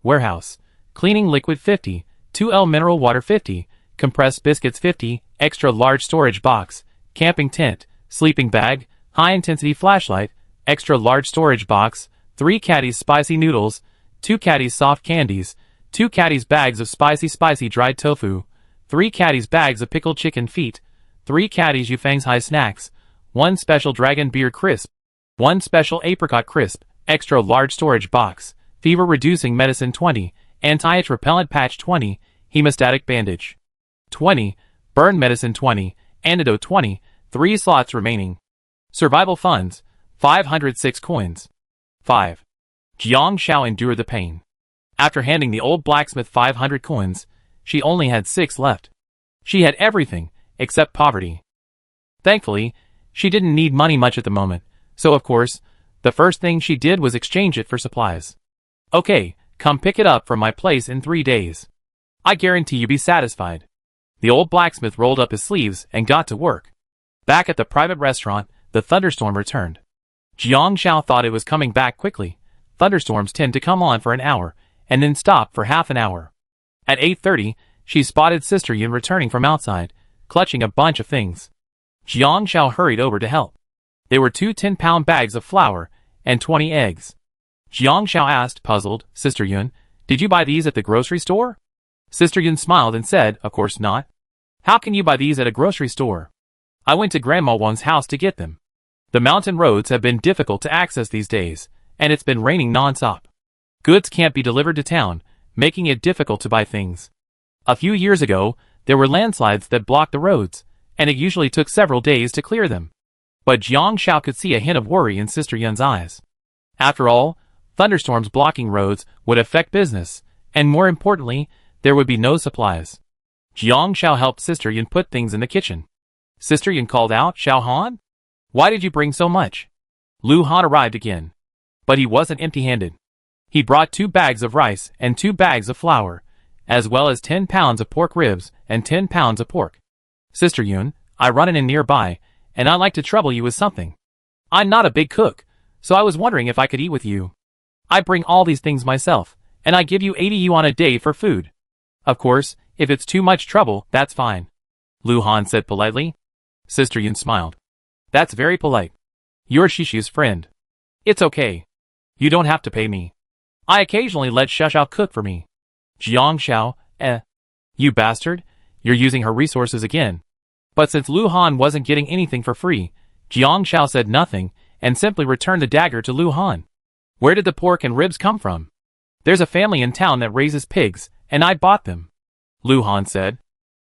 Warehouse, cleaning liquid 50, 2L mineral water 50, compressed biscuits 50, extra large storage box, camping tent, sleeping bag, high intensity flashlight, extra large storage box, 3 caddies spicy noodles, 2 caddies soft candies, 2 caddies bags of spicy dried tofu, 3 caddies bags of pickled chicken feet, 3 caddies Yufeng's high snacks, 1 special dragon beer crisp, 1 special apricot crisp, extra large storage box, fever reducing medicine 20, anti-itch repellent patch 20, hemostatic bandage 20, burn medicine 20, antidote 20, 3 slots remaining. Survival funds, 506 coins. 5. Jiang Xiao endured the pain. After handing the old blacksmith 500 coins, she only had 6 left. She had everything, except poverty. Thankfully, she didn't need money much at the moment, so of course, the first thing she did was exchange it for supplies. "Okay, come pick it up from my place in 3 days. I guarantee you'll be satisfied." The old blacksmith rolled up his sleeves and got to work. Back at the private restaurant, the thunderstorm returned. Jiang Xiao thought it was coming back quickly. Thunderstorms tend to come on for an hour, and then stop for half an hour. At 8:30, she spotted Sister Yun returning from outside, clutching a bunch of things. Jiang Xiao hurried over to help. There were 2 10-pound bags of flour and 20 eggs. Jiang Xiao asked, puzzled, "Sister Yun, did you buy these at the grocery store?" Sister Yun smiled and said, "Of course not. How can you buy these at a grocery store? I went to Grandma Wang's house to get them. The mountain roads have been difficult to access these days, and it's been raining non-stop. Goods can't be delivered to town, making it difficult to buy things. A few years ago, there were landslides that blocked the roads, and it usually took several days to clear them." But Jiang Xiao could see a hint of worry in Sister Yun's eyes. After all, thunderstorms blocking roads would affect business, and more importantly, there would be no supplies. Jiang Xiao helped Sister Yun put things in the kitchen. Sister Yun called out, "Xiaohan? Why did you bring so much?" Lu Han arrived again. But he wasn't empty-handed. He brought 2 bags of rice and 2 bags of flour, as well as 10 pounds of pork ribs and 10 pounds of pork. "Sister Yun, I run in nearby, and I'd like to trouble you with something. I'm not a big cook, So I was wondering if I could eat with you. I bring all these things myself, and I give you 80 yuan a day for food. Of course, if it's too much trouble, that's fine. Lu Han said politely. Sister Yun smiled. That's very polite. You're Shishu's friend. It's okay. You don't have to pay me. I occasionally let Xiao cook for me. Jiang Xiao, You bastard, you're using her resources again. But since Lu Han wasn't getting anything for free, Jiang Xiao said nothing and simply returned the dagger to Lu Han. Where did the pork and ribs come from? There's a family in town that raises pigs, and I bought them. Lu Han said.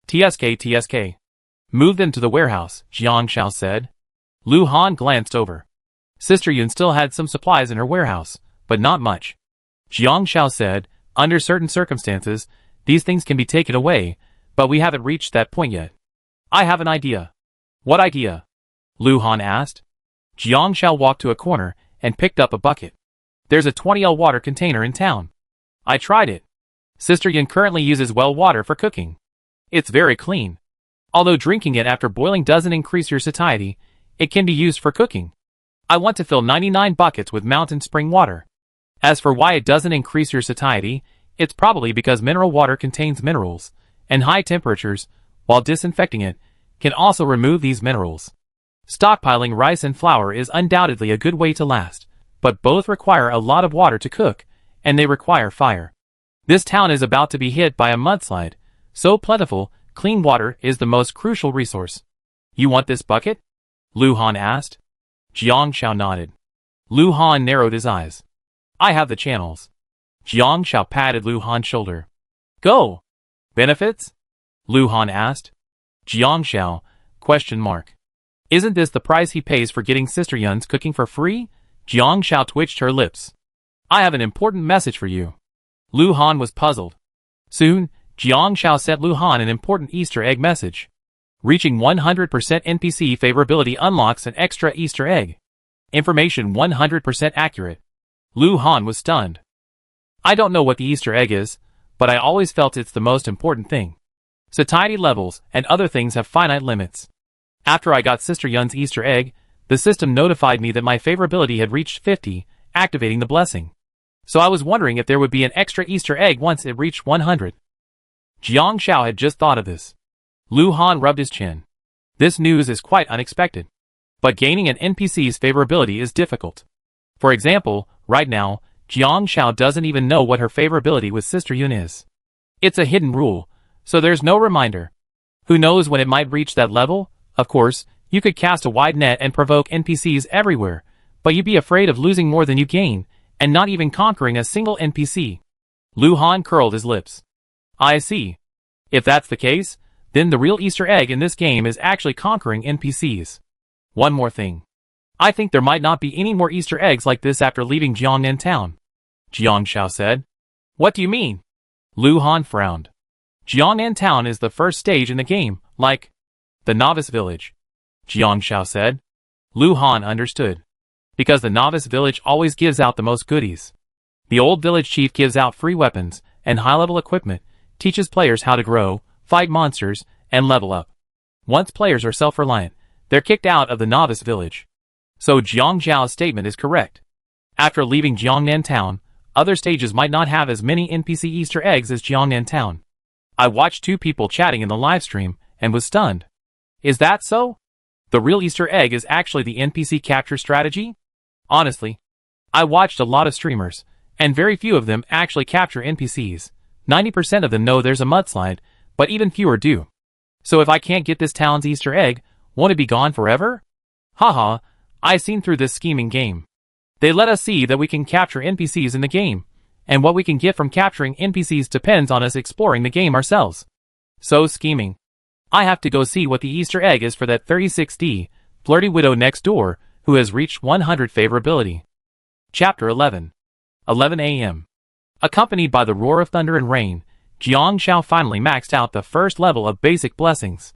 TSK. Move them to the warehouse, Jiang Xiao said. Lu Han glanced over. Sister Yun still had some supplies in her warehouse, but not much. Jiang Xiao said, under certain circumstances, these things can be taken away, but we haven't reached that point yet. I have an idea. What idea? Lu Han asked. Jiang Xiao walked to a corner and picked up a bucket. There's a 20L water container in town. I tried it. Sister Yun currently uses well water for cooking. It's very clean. Although drinking it after boiling doesn't increase your satiety, it can be used for cooking. I want to fill 99 buckets with mountain spring water. As for why it doesn't increase your satiety, it's probably because mineral water contains minerals, and high temperatures, while disinfecting it, can also remove these minerals. Stockpiling rice and flour is undoubtedly a good way to last, but both require a lot of water to cook, and they require fire. This town is about to be hit by a mudslide, so plentiful, clean water is the most crucial resource. You want this bucket? Lu Han asked. Jiang Xiao nodded. Lu Han narrowed his eyes. I have the channels. Jiang Xiao patted Lu Han's shoulder. Go! Benefits? Lu Han asked. Jiang Xiao, ? Isn't this the price he pays for getting Sister Yun's cooking for free? Jiang Xiao twitched her lips. I have an important message for you. Lu Han was puzzled. Soon, Jiang Xiao sent Lu Han an important Easter egg message. Reaching 100% NPC favorability unlocks an extra Easter egg. Information 100% accurate. Lu Han was stunned. I don't know what the Easter egg is, but I always felt it's the most important thing. Satiety levels and other things have finite limits. After I got Sister Yun's Easter egg, the system notified me that my favorability had reached 50, activating the blessing. So I was wondering if there would be an extra Easter egg once it reached 100. Jiang Xiao had just thought of this. Lu Han rubbed his chin. This news is quite unexpected. But gaining an NPC's favorability is difficult. For example, right now, Jiang Xiao doesn't even know what her favorability with Sister Yun is. It's a hidden rule, so there's no reminder. Who knows when it might reach that level? Of course, you could cast a wide net and provoke NPCs everywhere, but you'd be afraid of losing more than you gain, and not even conquering a single NPC. Lu Han curled his lips. I see. If that's the case, then the real Easter egg in this game is actually conquering NPCs. One more thing. I think there might not be any more Easter eggs like this after leaving Jiangnan town. Jiang Xiao said. What do you mean? Lu Han frowned. Jiangnan town is the first stage in the game, like the novice village. Jiang Xiao said. Lu Han understood. Because the novice village always gives out the most goodies. The old village chief gives out free weapons and high-level equipment, teaches players how to grow, fight monsters, and level up. Once players are self-reliant, they're kicked out of the novice village. So Jiang Zhao's statement is correct. After leaving Jiangnan town, other stages might not have as many NPC Easter eggs as Jiangnan town. I watched two people chatting in the livestream and was stunned. Is that so? The real Easter egg is actually the NPC capture strategy? Honestly, I watched a lot of streamers, and very few of them actually capture NPCs. 90% of them know there's a mudslide, but even fewer do. So if I can't get this town's Easter egg, won't it be gone forever? Haha, I've seen through this scheming game. They let us see that we can capture NPCs in the game, and what we can get from capturing NPCs depends on us exploring the game ourselves. So scheming. I have to go see what the Easter egg is for that 36D, flirty widow next door, who has reached 100 favorability. Chapter 11. 11 a.m. Accompanied by the roar of thunder and rain, Jiang Xiao finally maxed out the first level of basic blessings.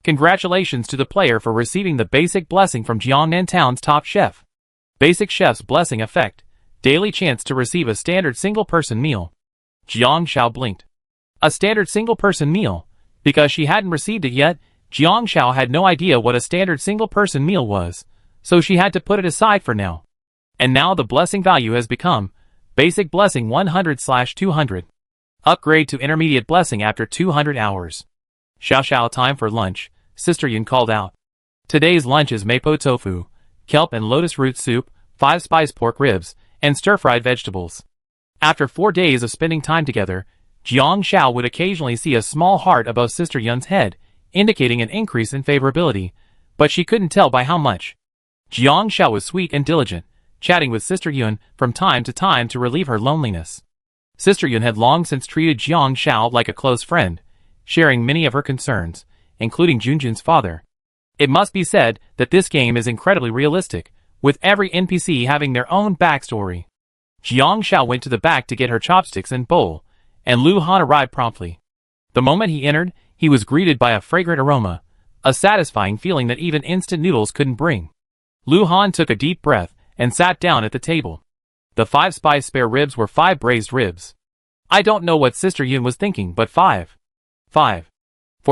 Congratulations to the player for receiving the basic blessing from Jiangnan Town's top chef. Basic chef's blessing effect, daily chance to receive a standard single-person meal. Jiang Xiao blinked. A standard single-person meal? Because she hadn't received it yet, Jiang Xiao had no idea what a standard single-person meal was, so she had to put it aside for now. And now the blessing value has become Basic Blessing 100/200. Upgrade to Intermediate Blessing after 200 hours. Xiao time for lunch, Sister Yun called out. Today's lunch is mapo tofu, kelp and lotus root soup, 5-spice pork ribs, and stir-fried vegetables. After 4 days of spending time together, Jiang Xiao would occasionally see a small heart above Sister Yun's head, indicating an increase in favorability, but she couldn't tell by how much. Jiang Xiao was sweet and diligent, chatting with Sister Yun from time to time to relieve her loneliness. Sister Yun had long since treated Jiang Xiao like a close friend, sharing many of her concerns, including Junjun's father. It must be said that this game is incredibly realistic, with every NPC having their own backstory. Jiang Xiao went to the back to get her chopsticks and bowl, and Lu Han arrived promptly. The moment he entered, he was greeted by a fragrant aroma, a satisfying feeling that even instant noodles couldn't bring. Lu Han took a deep breath and sat down at the table. The 5-spice spare ribs were 5 braised ribs. I don't know what Sister Yun was thinking, but 5. 4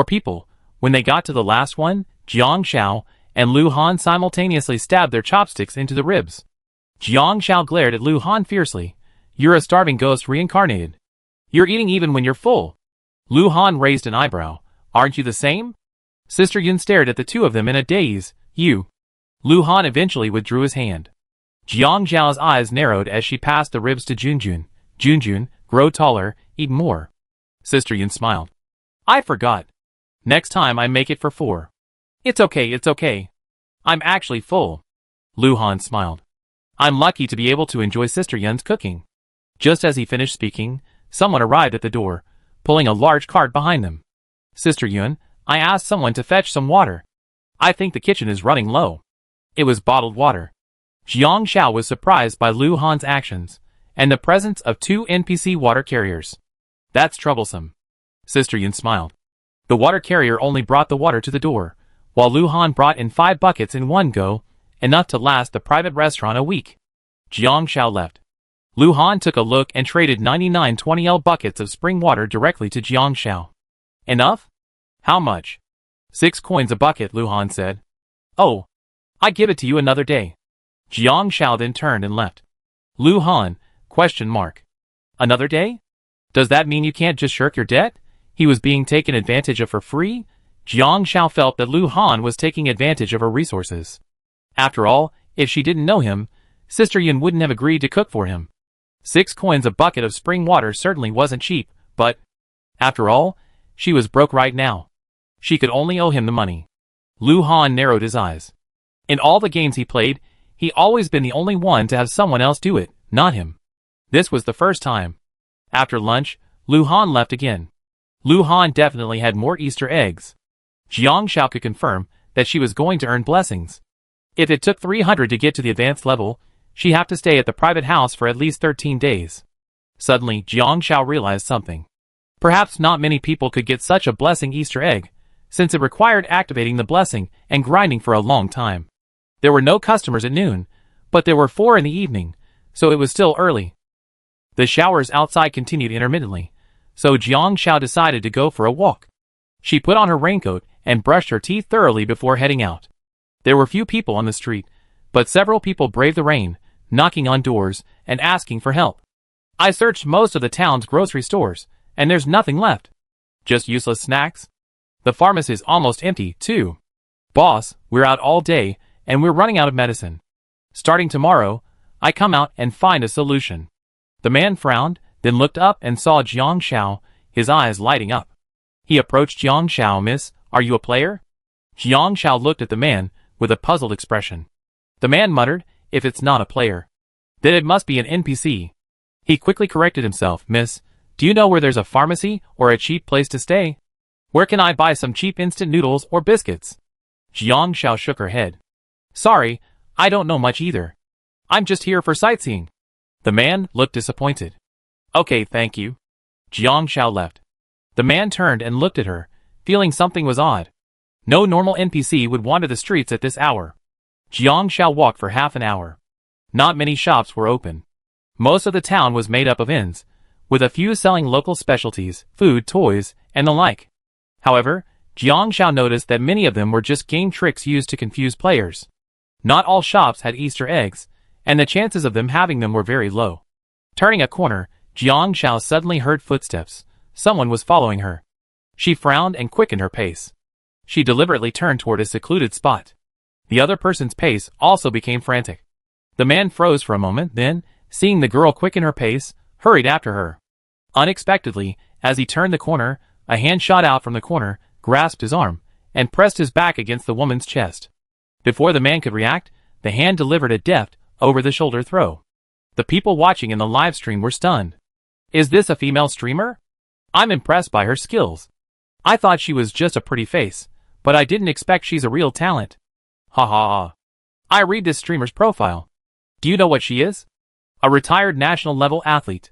people. When they got to the last one, Jiang Xiao and Lu Han simultaneously stabbed their chopsticks into the ribs. Jiang Xiao glared at Lu Han fiercely. You're a starving ghost reincarnated. You're eating even when you're full. Lu Han raised an eyebrow. Aren't you the same? Sister Yun stared at the two of them in a daze. You. Lu Han eventually withdrew his hand. Jiang Xiao's eyes narrowed as she passed the ribs to Junjun. Junjun, grow taller, eat more. Sister Yun smiled. I forgot. Next time I make it for 4. It's okay. I'm actually full. Lu Han smiled. I'm lucky to be able to enjoy Sister Yun's cooking. Just as he finished speaking, someone arrived at the door, pulling a large cart behind them. Sister Yun, I asked someone to fetch some water. I think the kitchen is running low. It was bottled water. Jiang Xiao was surprised by Lu Han's actions, and the presence of 2 NPC water carriers. That's troublesome. Sister Yun smiled. The water carrier only brought the water to the door, while Lu Han brought in 5 buckets in one go, enough to last the private restaurant a week. Jiang Xiao left. Lu Han took a look and traded 99 20L buckets of spring water directly to Jiang Xiao. Enough? How much? 6 coins a bucket, Lu Han said. Oh, I give it to you another day. Jiang Xiao then turned and left. Lu Han, ? Another day? Does that mean you can't just shirk your debt? He was being taken advantage of for free? Jiang Xiao felt that Lu Han was taking advantage of her resources. After all, if she didn't know him, Sister Yun wouldn't have agreed to cook for him. 6 coins a bucket of spring water certainly wasn't cheap, but, after all, she was broke right now. She could only owe him the money. Lu Han narrowed his eyes. In all the games he played, he always been the only one to have someone else do it, not him. This was the first time. After lunch, Lu Han left again. Lu Han definitely had more Easter eggs. Jiang Xiao could confirm that she was going to earn blessings. If it took 300 to get to the advanced level, she'd have to stay at the private house for at least 13 days. Suddenly, Jiang Xiao realized something. Perhaps not many people could get such a blessing Easter egg, since it required activating the blessing and grinding for a long time. There were no customers at noon, but there were 4 in the evening, so it was still early. The showers outside continued intermittently, so Jiang Xiao decided to go for a walk. She put on her raincoat and brushed her teeth thoroughly before heading out. There were few people on the street, but several people braved the rain, knocking on doors and asking for help. I searched most of the town's grocery stores, and there's nothing left. Just useless snacks? The pharmacy is almost empty, too. Boss, we're out all day, and we're running out of medicine. Starting tomorrow, I come out and find a solution. The man frowned, then looked up and saw Jiang Xiao, his eyes lighting up. He approached Jiang Xiao. Miss, are you a player? Jiang Xiao looked at the man with a puzzled expression. The man muttered, if it's not a player, then it must be an NPC. He quickly corrected himself. Miss, do you know where there's a pharmacy or a cheap place to stay? Where can I buy some cheap instant noodles or biscuits? Jiang Xiao shook her head. Sorry, I don't know much either. I'm just here for sightseeing. The man looked disappointed. Okay, thank you. Jiang Xiao left. The man turned and looked at her, feeling something was odd. No normal NPC would wander the streets at this hour. Jiang Xiao walked for half an hour. Not many shops were open. Most of the town was made up of inns, with a few selling local specialties, food, toys, and the like. However, Jiang Xiao noticed that many of them were just game tricks used to confuse players. Not all shops had Easter eggs, and the chances of them having them were very low. Turning a corner, Jiang Shao suddenly heard footsteps. Someone was following her. She frowned and quickened her pace. She deliberately turned toward a secluded spot. The other person's pace also became frantic. The man froze for a moment, then, seeing the girl quicken her pace, hurried after her. Unexpectedly, as he turned the corner, a hand shot out from the corner, grasped his arm, and pressed his back against the woman's chest. Before the man could react, the hand delivered a deft, over-the-shoulder throw. The people watching in the live stream were stunned. Is this a female streamer? I'm impressed by her skills. I thought she was just a pretty face, but I didn't expect she's a real talent. Ha ha ha. I read this streamer's profile. Do you know what she is? A retired national-level athlete.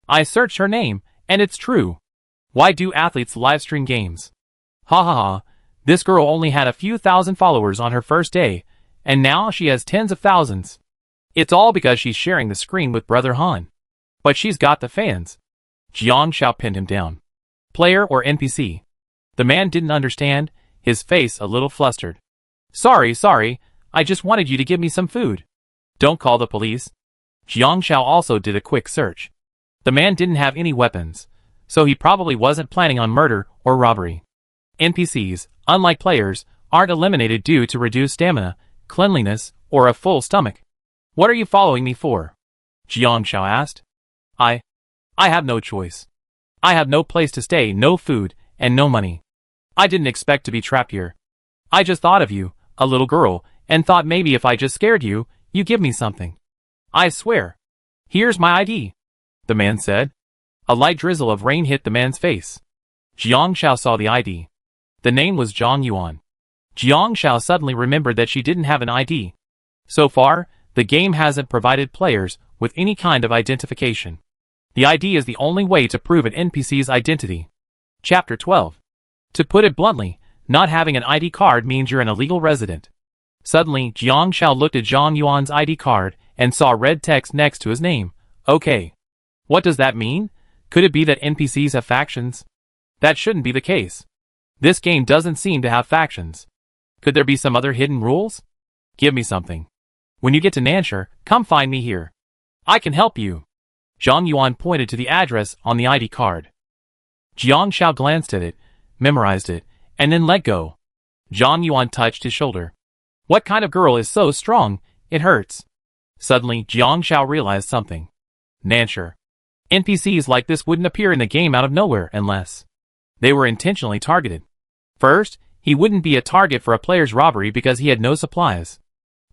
I searched her name, and it's true. Why do athletes live-stream games? Ha ha ha. This girl only had a few thousand followers on her first day, and now she has tens of thousands. It's all because she's sharing the screen with Brother Han. But she's got the fans. Jiang Shao pinned him down. Player or NPC? The man didn't understand, his face a little flustered. Sorry, I just wanted you to give me some food. Don't call the police. Jiang Shao also did a quick search. The man didn't have any weapons, so he probably wasn't planning on murder or robbery. NPCs, unlike players, aren't eliminated due to reduced stamina, cleanliness, or a full stomach. What are you following me for? Jiang Shao asked. I have no choice. I have no place to stay, no food, and no money. I didn't expect to be trapped here. I just thought of you, a little girl, and thought maybe if I just scared you, you'd give me something. I swear. Here's my ID, the man said. A light drizzle of rain hit the man's face. Jiang Shao saw the ID. The name was Zhang Yuan. Jiang Shao suddenly remembered that she didn't have an ID. So far, the game hasn't provided players with any kind of identification. The ID is the only way to prove an NPC's identity. Chapter 12. To put it bluntly, not having an ID card means you're an illegal resident. Suddenly, Jiang Shao looked at Zhang Yuan's ID card and saw red text next to his name. Okay. What does that mean? Could it be that NPCs have factions? That shouldn't be the case. This game doesn't seem to have factions. Could there be some other hidden rules? Give me something. When you get to Nanshire, come find me here. I can help you. Zhang Yuan pointed to the address on the ID card. Jiang Shao glanced at it, memorized it, and then let go. Zhang Yuan touched his shoulder. What kind of girl is so strong, it hurts? Suddenly, Jiang Shao realized something. Nanshire. NPCs like this wouldn't appear in the game out of nowhere unless they were intentionally targeted. First, he wouldn't be a target for a player's robbery because he had no supplies.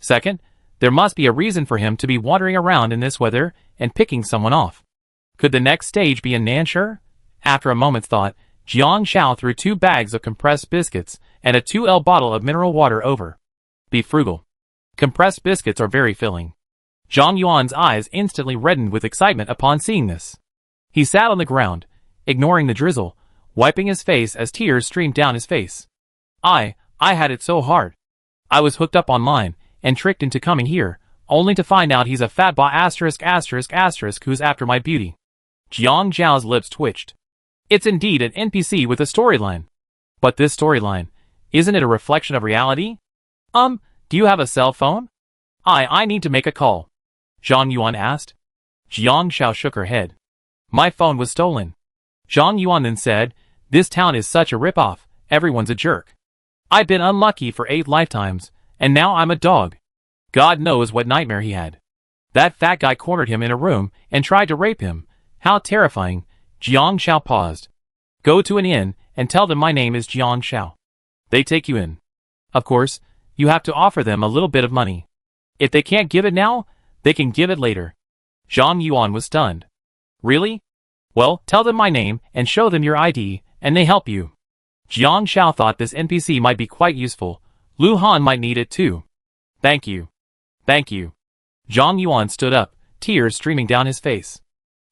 Second, there must be a reason for him to be wandering around in this weather and picking someone off. Could the next stage be in Nanshire? After a moment's thought, Jiang Shao threw 2 bags of compressed biscuits and a 2L bottle of mineral water over. Be frugal. Compressed biscuits are very filling. Zhang Yuan's eyes instantly reddened with excitement upon seeing this. He sat on the ground, ignoring the drizzle, wiping his face as tears streamed down his face. I had it so hard. I was hooked up online and tricked into coming here, only to find out he's a fatba **** who's after my beauty. Jiang Zhao's lips twitched. It's indeed an NPC with a storyline. But this storyline, isn't it a reflection of reality? Do you have a cell phone? I need to make a call. Zhang Yuan asked. Jiang Shao shook her head. My phone was stolen. Zhang Yuan then said, this town is such a rip-off, everyone's a jerk. I've been unlucky for 8 lifetimes, and now I'm a dog. God knows what nightmare he had. That fat guy cornered him in a room and tried to rape him. How terrifying. Jiang Shao paused. Go to an inn and tell them my name is Jiang Shao. They take you in. Of course, you have to offer them a little bit of money. If they can't give it now, they can give it later. Zhang Yuan was stunned. Really? Well, tell them my name and show them your ID, and they help you. Jiang Shao thought this NPC might be quite useful. Lu Han might need it too. Thank you. Thank you. Zhang Yuan stood up, tears streaming down his face.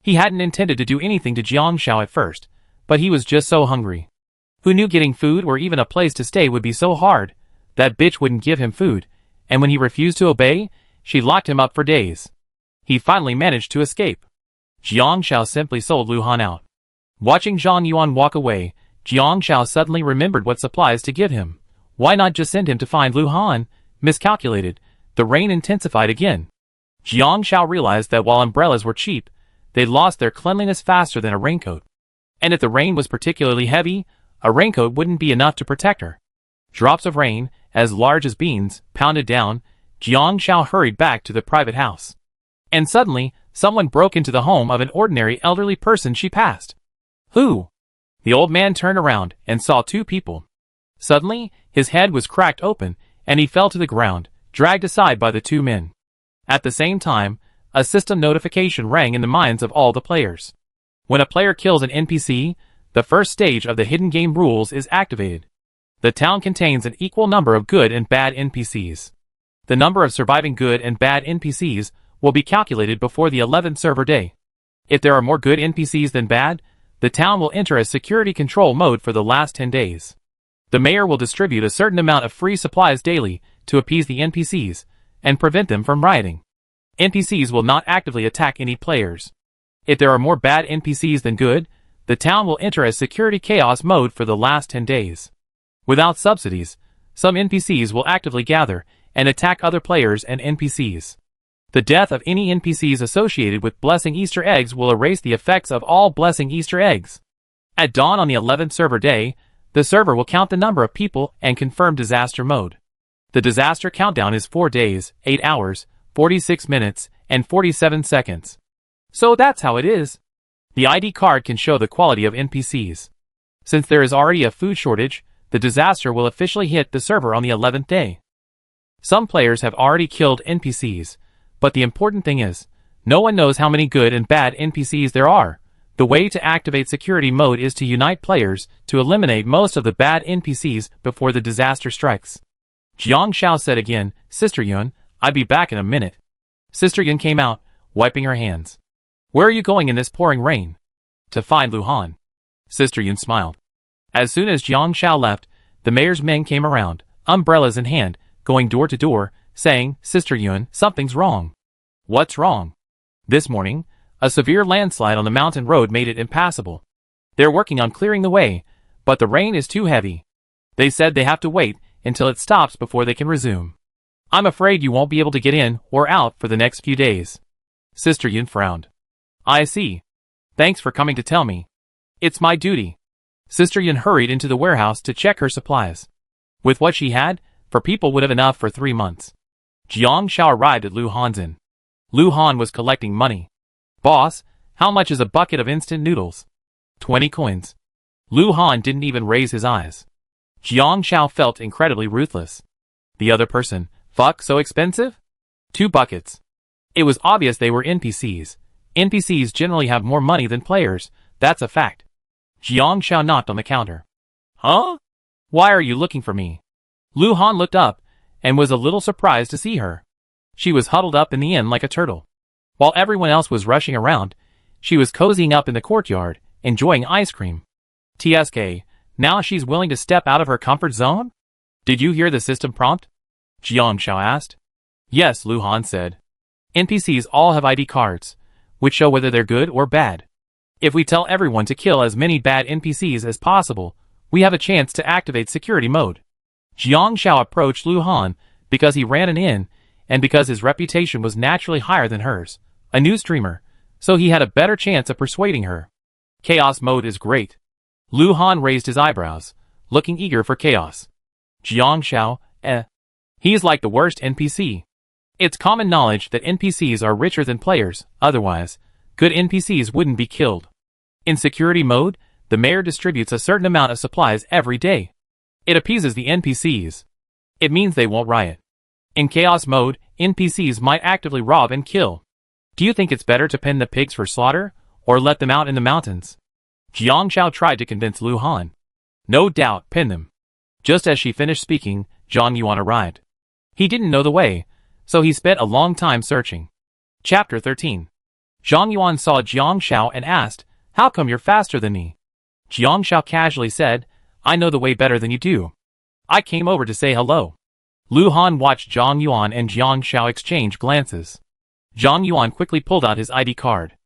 He hadn't intended to do anything to Jiang Shao at first, but he was just so hungry. Who knew getting food or even a place to stay would be so hard? That bitch wouldn't give him food, and when he refused to obey, she locked him up for days. He finally managed to escape. Jiang Shao simply sold Lu Han out. Watching Zhang Yuan walk away, Jiang Shao suddenly remembered what supplies to give him. Why not just send him to find Lu Han? Miscalculated. The rain intensified again. Jiang Shao realized that while umbrellas were cheap, they lost their cleanliness faster than a raincoat. And if the rain was particularly heavy, a raincoat wouldn't be enough to protect her. Drops of rain, as large as beans, pounded down. Jiang Shao hurried back to the private house. And suddenly, someone broke into the home of an ordinary elderly person she passed. Who? The old man turned around and saw two people. Suddenly, his head was cracked open, and he fell to the ground, dragged aside by the two men. At the same time, a system notification rang in the minds of all the players. When a player kills an NPC, the first stage of the hidden game rules is activated. The town contains an equal number of good and bad NPCs. The number of surviving good and bad NPCs will be calculated before the 11th server day. If there are more good NPCs than bad, the town will enter a security control mode for the last 10 days. The mayor will distribute a certain amount of free supplies daily to appease the NPCs and prevent them from rioting. NPCs will not actively attack any players. If there are more bad NPCs than good, the town will enter a security chaos mode for the last 10 days. Without subsidies, some NPCs will actively gather and attack other players and NPCs. The death of any NPCs associated with blessing Easter eggs will erase the effects of all blessing Easter eggs. At dawn on the 11th server day, the server will count the number of people and confirm disaster mode. The disaster countdown is 4 days, 8 hours, 46 minutes, and 47 seconds. So that's how it is. The ID card can show the quality of NPCs. Since there is already a food shortage, the disaster will officially hit the server on the 11th day. Some players have already killed NPCs, but the important thing is, no one knows how many good and bad NPCs there are. The way to activate security mode is to unite players to eliminate most of the bad NPCs before the disaster strikes. Jiang Shao said again, Sister Yun, I'll be back in a minute. Sister Yun came out, wiping her hands. Where are you going in this pouring rain? To find Lu Han. Sister Yun smiled. As soon as Jiang Shao left, the mayor's men came around, umbrellas in hand, going door to door, saying, Sister Yun, something's wrong. What's wrong? This morning, a severe landslide on the mountain road made it impassable. They're working on clearing the way, but the rain is too heavy. They said they have to wait until it stops before they can resume. I'm afraid you won't be able to get in or out for the next few days. Sister Yun frowned. I see. Thanks for coming to tell me. It's my duty. Sister Yun hurried into the warehouse to check her supplies. With what she had, for people would have enough for 3 months. Jiang Shao arrived at Lu Han's inn. Lu Han was collecting money. Boss, how much is a bucket of instant noodles? 20 coins. Lu Han didn't even raise his eyes. Jiang Shao felt incredibly ruthless. The other person, fuck, so expensive? 2 buckets. It was obvious they were NPCs. NPCs generally have more money than players, that's a fact. Jiang Shao knocked on the counter. Huh? Why are you looking for me? Lu Han looked up, and was a little surprised to see her. She was huddled up in the inn like a turtle. While everyone else was rushing around, she was cozying up in the courtyard, enjoying ice cream. TSK, now she's willing to step out of her comfort zone? Did you hear the system prompt? Jiang Shao asked. Yes, Lu Han said. NPCs all have ID cards, which show whether they're good or bad. If we tell everyone to kill as many bad NPCs as possible, we have a chance to activate security mode. Jiang Shao approached Lu Han because he ran an inn, and because his reputation was naturally higher than hers, a new streamer, so he had a better chance of persuading her. Chaos mode is great. Lu Han raised his eyebrows, looking eager for chaos. Jiang Shao, he's like the worst NPC. It's common knowledge that NPCs are richer than players, otherwise, good NPCs wouldn't be killed. In security mode, the mayor distributes a certain amount of supplies every day. It appeases the NPCs. It means they won't riot. In chaos mode, NPCs might actively rob and kill. Do you think it's better to pen the pigs for slaughter, or let them out in the mountains? Jiang Shao tried to convince Lu Han. No doubt, pen them. Just as she finished speaking, Zhang Yuan arrived. He didn't know the way, so he spent a long time searching. Chapter 13. Zhang Yuan saw Jiang Shao and asked, How come you're faster than me? Jiang Shao casually said, I know the way better than you do. I came over to say hello. Lu Han watched Zhang Yuan and Jiang Shao exchange glances. Zhang Yuan quickly pulled out his ID card.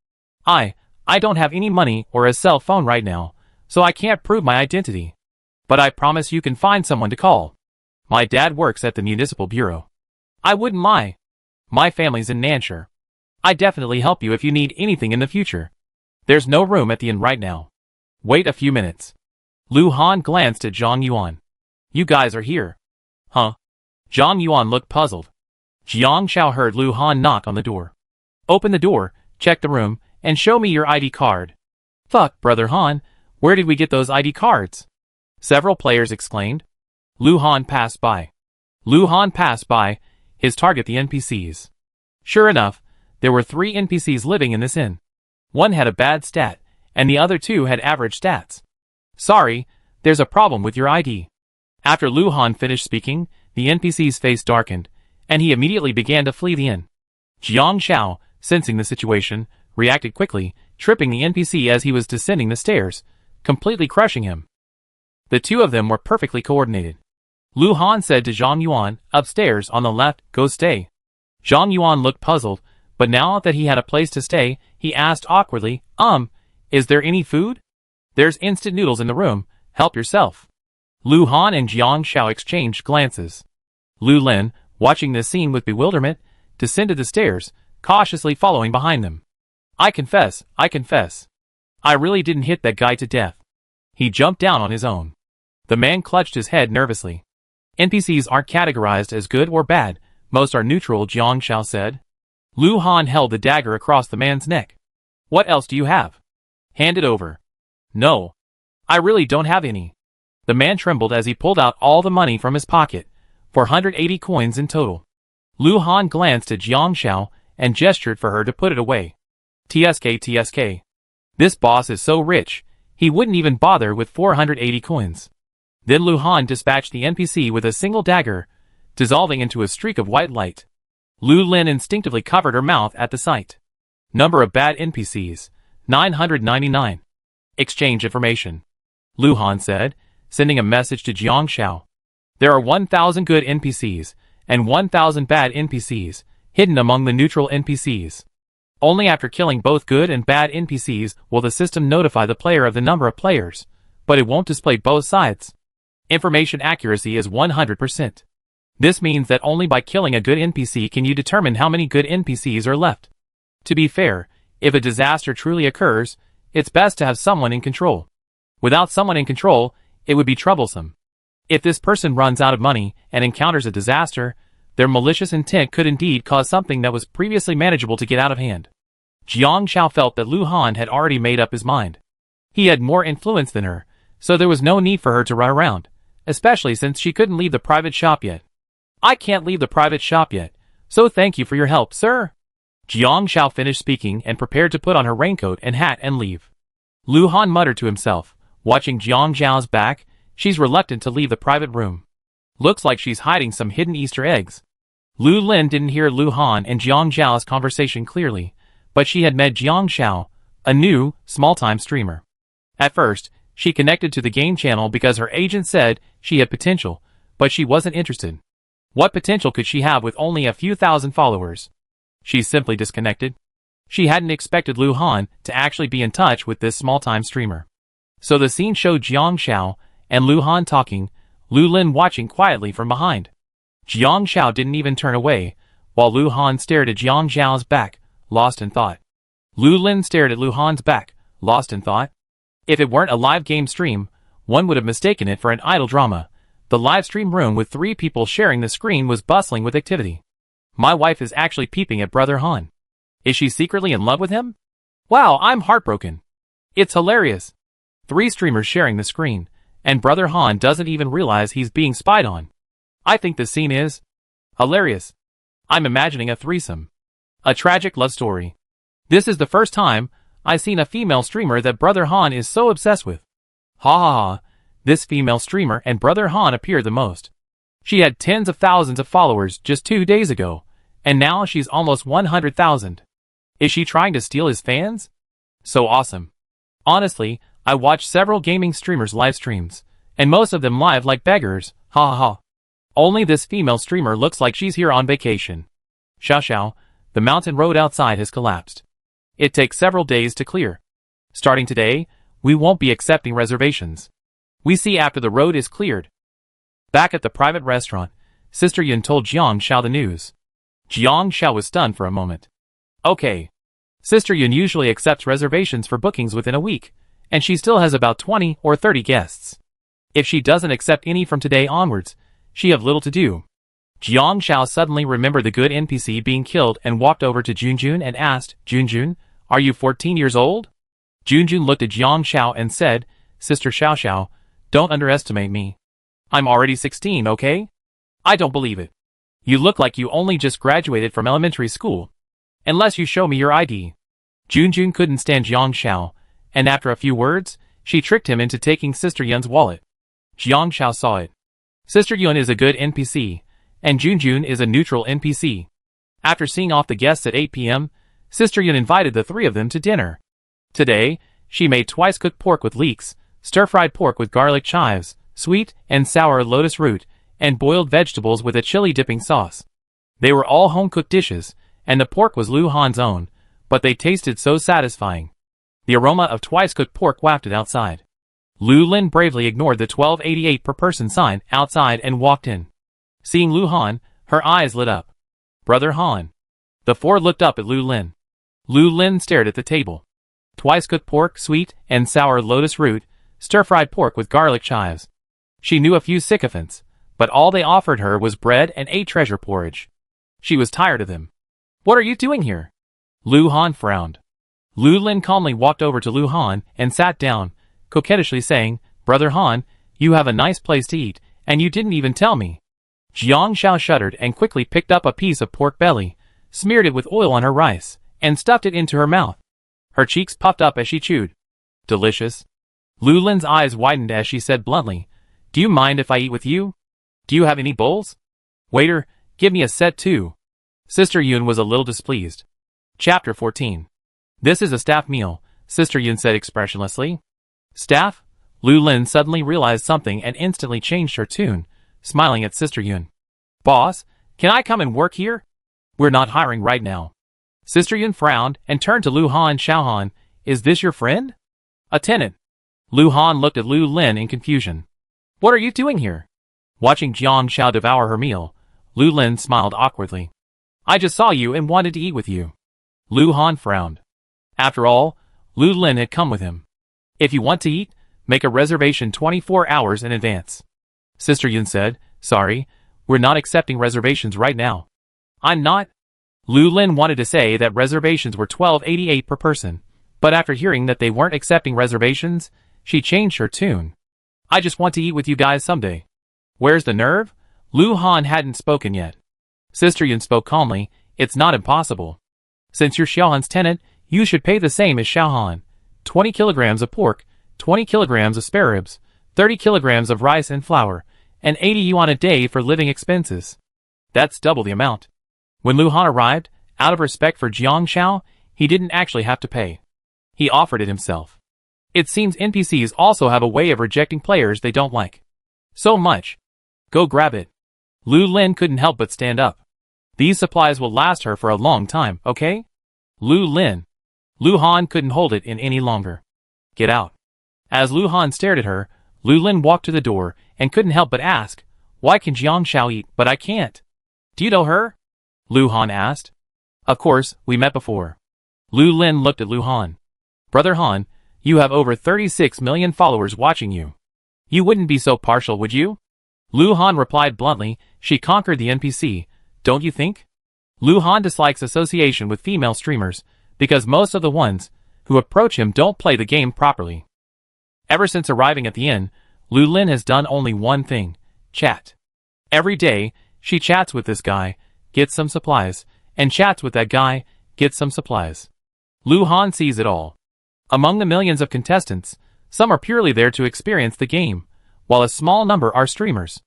I don't have any money or a cell phone right now, so I can't prove my identity. But I promise you can find someone to call. My dad works at the municipal bureau. I wouldn't lie. My family's in Nanshire. I definitely help you if you need anything in the future. There's no room at the inn right now. Wait a few minutes. Lu Han glanced at Zhang Yuan. You guys are here. Huh? Zhang Yuan looked puzzled. Jiang Shao heard Lu Han knock on the door. Open the door, check the room, and show me your ID card. Fuck, Brother Han, where did we get those ID cards? Several players exclaimed. Lu Han passed by. Lu Han passed by, his target the NPCs. Sure enough, there were 3 NPCs living in this inn. One had a bad stat, and the other 2 had average stats. Sorry, there's a problem with your ID. After Lu Han finished speaking, the NPC's face darkened, and he immediately began to flee the inn. Jiang Shao, sensing the situation, reacted quickly, tripping the NPC as he was descending the stairs, completely crushing him. The 2 of them were perfectly coordinated. Lu Han said to Zhang Yuan, upstairs on the left, go stay. Zhang Yuan looked puzzled, but now that he had a place to stay, he asked awkwardly, is there any food? There's instant noodles in the room, help yourself. Lu Han and Jiang Shao exchanged glances. Lu Lin, watching this scene with bewilderment, descended the stairs, cautiously following behind them. I confess. I really didn't hit that guy to death. He jumped down on his own. The man clutched his head nervously. NPCs aren't categorized as good or bad, most are neutral, Jiang Shao said. Lu Han held the dagger across the man's neck. What else do you have? Hand it over. No. I really don't have any. The man trembled as he pulled out all the money from his pocket, 480 coins in total. Lu Han glanced at Jiang Shao and gestured for her to put it away. TSK. This boss is so rich, he wouldn't even bother with 480 coins. Then Lu Han dispatched the NPC with a single dagger, dissolving into a streak of white light. Lu Lin instinctively covered her mouth at the sight. Number of bad NPCs, 999. Exchange information. Lu Han said, sending a message to Jiang Shao. There are 1,000 good NPCs, and 1,000 bad NPCs, hidden among the neutral NPCs. Only after killing both good and bad NPCs will the system notify the player of the number of players, but it won't display both sides. Information accuracy is 100%. This means that only by killing a good NPC can you determine how many good NPCs are left. To be fair, if a disaster truly occurs, it's best to have someone in control. Without someone in control, it would be troublesome. If this person runs out of money and encounters a disaster, their malicious intent could indeed cause something that was previously manageable to get out of hand. Jiang Shao felt that Lu Han had already made up his mind. He had more influence than her, so there was no need for her to run around, especially since she couldn't leave the private shop yet. I can't leave the private shop yet, so thank you for your help, sir. Jiang Shao finished speaking and prepared to put on her raincoat and hat and leave. Lu Han muttered to himself, watching Jiang Zhao's back, she's reluctant to leave the private room. Looks like she's hiding some hidden Easter eggs. Lu Lin didn't hear Lu Han and Jiang Zhao's conversation clearly, but she had met Jiang Shao, a new, small-time streamer. At first, she connected to the game channel because her agent said she had potential, but she wasn't interested. What potential could she have with only a few thousand followers? She simply disconnected. She hadn't expected Lu Han to actually be in touch with this small-time streamer. So the scene showed Jiang Shao and Lu Han talking, Lu Lin watching quietly from behind. Jiang Shao didn't even turn away, while Lu Han stared at Jiang Zhao's back, lost in thought. Lu Lin stared at Lu Han's back, lost in thought. If it weren't a live game stream, one would have mistaken it for an idle drama. The live stream room with 3 people sharing the screen was bustling with activity. My wife is actually peeping at Brother Han. Is she secretly in love with him? Wow, I'm heartbroken. It's hilarious. 3 streamers sharing the screen, and Brother Han doesn't even realize he's being spied on. I think the scene is hilarious. I'm imagining a threesome. A tragic love story. This is the first time I've seen a female streamer that Brother Han is so obsessed with. Ha ha ha, this female streamer and Brother Han appear the most. She had tens of thousands of followers just 2 days ago, and now she's almost 100,000. Is she trying to steal his fans? So awesome. Honestly, I watched several gaming streamers' live streams, and most of them live like beggars, ha ha ha. Only this female streamer looks like she's here on vacation. Xiao, the mountain road outside has collapsed. It takes several days to clear. Starting today, we won't be accepting reservations. We see after the road is cleared. Back at the private restaurant, Sister Yun told Jiang Shao the news. Jiang Xiao was stunned for a moment. Okay. Sister Yun usually accepts reservations for bookings within a week, and she still has about 20 or 30 guests. If she doesn't accept any from today onwards, she have little to do. Jiang Xiao suddenly remembered the good NPC being killed and walked over to Junjun and asked, Junjun, are you 14 years old? Junjun looked at Jiang Xiao and said, Sister Xiao Xiao, don't underestimate me. I'm already 16, okay? I don't believe it. You look like you only just graduated from elementary school. Unless you show me your ID. Junjun couldn't stand Jiang Xiao, and after a few words, she tricked him into taking Sister Yun's wallet. Jiang Xiao saw it. Sister Yun is a good NPC, and Junjun is a neutral NPC. After seeing off the guests at 8 p.m., Sister Yun invited the three of them to dinner. Today, she made twice-cooked pork with leeks, stir-fried pork with garlic chives, sweet and sour lotus root, and boiled vegetables with a chili dipping sauce. They were all home-cooked dishes, and the pork was Lu Han's own, but they tasted so satisfying. The aroma of twice-cooked pork wafted outside. Lu Lin bravely ignored the $12.88 per person sign outside and walked in. Seeing Lu Han, her eyes lit up. Brother Han. The four looked up at Lu Lin. Lu Lin stared at the table. Twice-cooked pork, sweet and sour lotus root, stir-fried pork with garlic chives. She knew a few sycophants, but all they offered her was bread and a treasure porridge. She was tired of them. What are you doing here? Lu Han frowned. Lu Lin calmly walked over to Lu Han and sat down, coquettishly saying, Brother Han, you have a nice place to eat, and you didn't even tell me. Jiang Xiao shuddered and quickly picked up a piece of pork belly, smeared it with oil on her rice, and stuffed it into her mouth. Her cheeks puffed up as she chewed. Delicious. Lu Lin's eyes widened as she said bluntly, Do you mind if I eat with you? Do you have any bowls? Waiter, give me a set too. Sister Yun was a little displeased. Chapter 14. This is a staff meal, Sister Yun said expressionlessly. Staff? Lu Lin suddenly realized something and instantly changed her tune, smiling at Sister Yun. Boss, can I come and work here? We're not hiring right now. Sister Yun frowned and turned to Lu Han. Xiao Han, is this your friend? A tenant. Lu Han looked at Lu Lin in confusion. What are you doing here? Watching Jiang Xiao devour her meal, Lu Lin smiled awkwardly. I just saw you and wanted to eat with you. Lu Han frowned. After all, Lu Lin had come with him. If you want to eat, make a reservation 24 hours in advance. Sister Yun said, Sorry, we're not accepting reservations right now. I'm not. Lu Lin wanted to say that reservations were $12.88 per person, but after hearing that they weren't accepting reservations, she changed her tune. I just want to eat with you guys someday. Where's the nerve? Lu Han hadn't spoken yet. Sister Yun spoke calmly, It's not impossible. Since you're Xiao Han's tenant, you should pay the same as Xiao Han. 20 kilograms of pork, 20 kilograms of spare ribs, 30 kilograms of rice and flour, and 80 yuan a day for living expenses. That's double the amount. When Lu Han arrived, out of respect for Jiang Xiao, he didn't actually have to pay. He offered it himself. It seems NPCs also have a way of rejecting players they don't like. So much. Go grab it. Lu Lin couldn't help but stand up. These supplies will last her for a long time, okay? Lu Lin. Lu Han couldn't hold it in any longer. Get out. As Lu Han stared at her, Lu Lin walked to the door and couldn't help but ask, Why can Jiang Xiao eat, but I can't? Do you know her? Lu Han asked. Of course, we met before. Lu Lin looked at Lu Han. Brother Han, you have over 36 million followers watching you. You wouldn't be so partial, would you? Lu Han replied bluntly, She conquered the NPC, don't you think? Lu Han dislikes association with female streamers, because most of the ones who approach him don't play the game properly. Ever since arriving at the inn, Lu Lin has done only one thing, chat. Every day, she chats with this guy, gets some supplies, and chats with that guy, gets some supplies. Lu Han sees it all. Among the millions of contestants, some are purely there to experience the game, while a small number are streamers.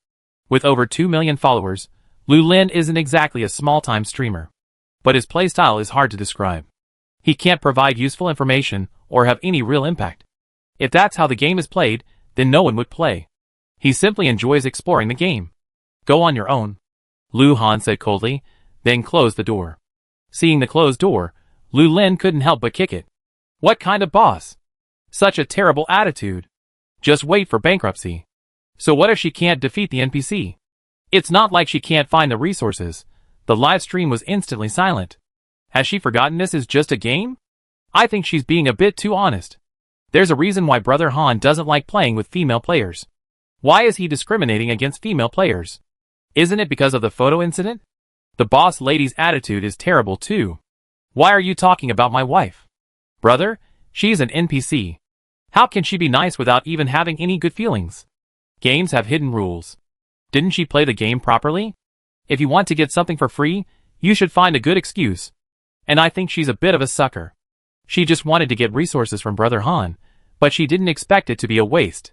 With over 2 million followers, Lu Lin isn't exactly a small-time streamer. But his playstyle is hard to describe. He can't provide useful information or have any real impact. If that's how the game is played, then no one would play. He simply enjoys exploring the game. Go on your own. Lu Han said coldly, then closed the door. Seeing the closed door, Lu Lin couldn't help but kick it. What kind of boss? Such a terrible attitude. Just wait for bankruptcy. So what if she can't defeat the NPC? It's not like she can't find the resources. The live stream was instantly silent. Has she forgotten this is just a game? I think she's being a bit too honest. There's a reason why Brother Han doesn't like playing with female players. Why is he discriminating against female players? Isn't it because of the photo incident? The boss lady's attitude is terrible too. Why are you talking about my wife? Brother, she's an NPC. How can she be nice without even having any good feelings? Games have hidden rules. Didn't she play the game properly? If you want to get something for free, you should find a good excuse. And I think she's a bit of a sucker. She just wanted to get resources from Brother Han, but she didn't expect it to be a waste.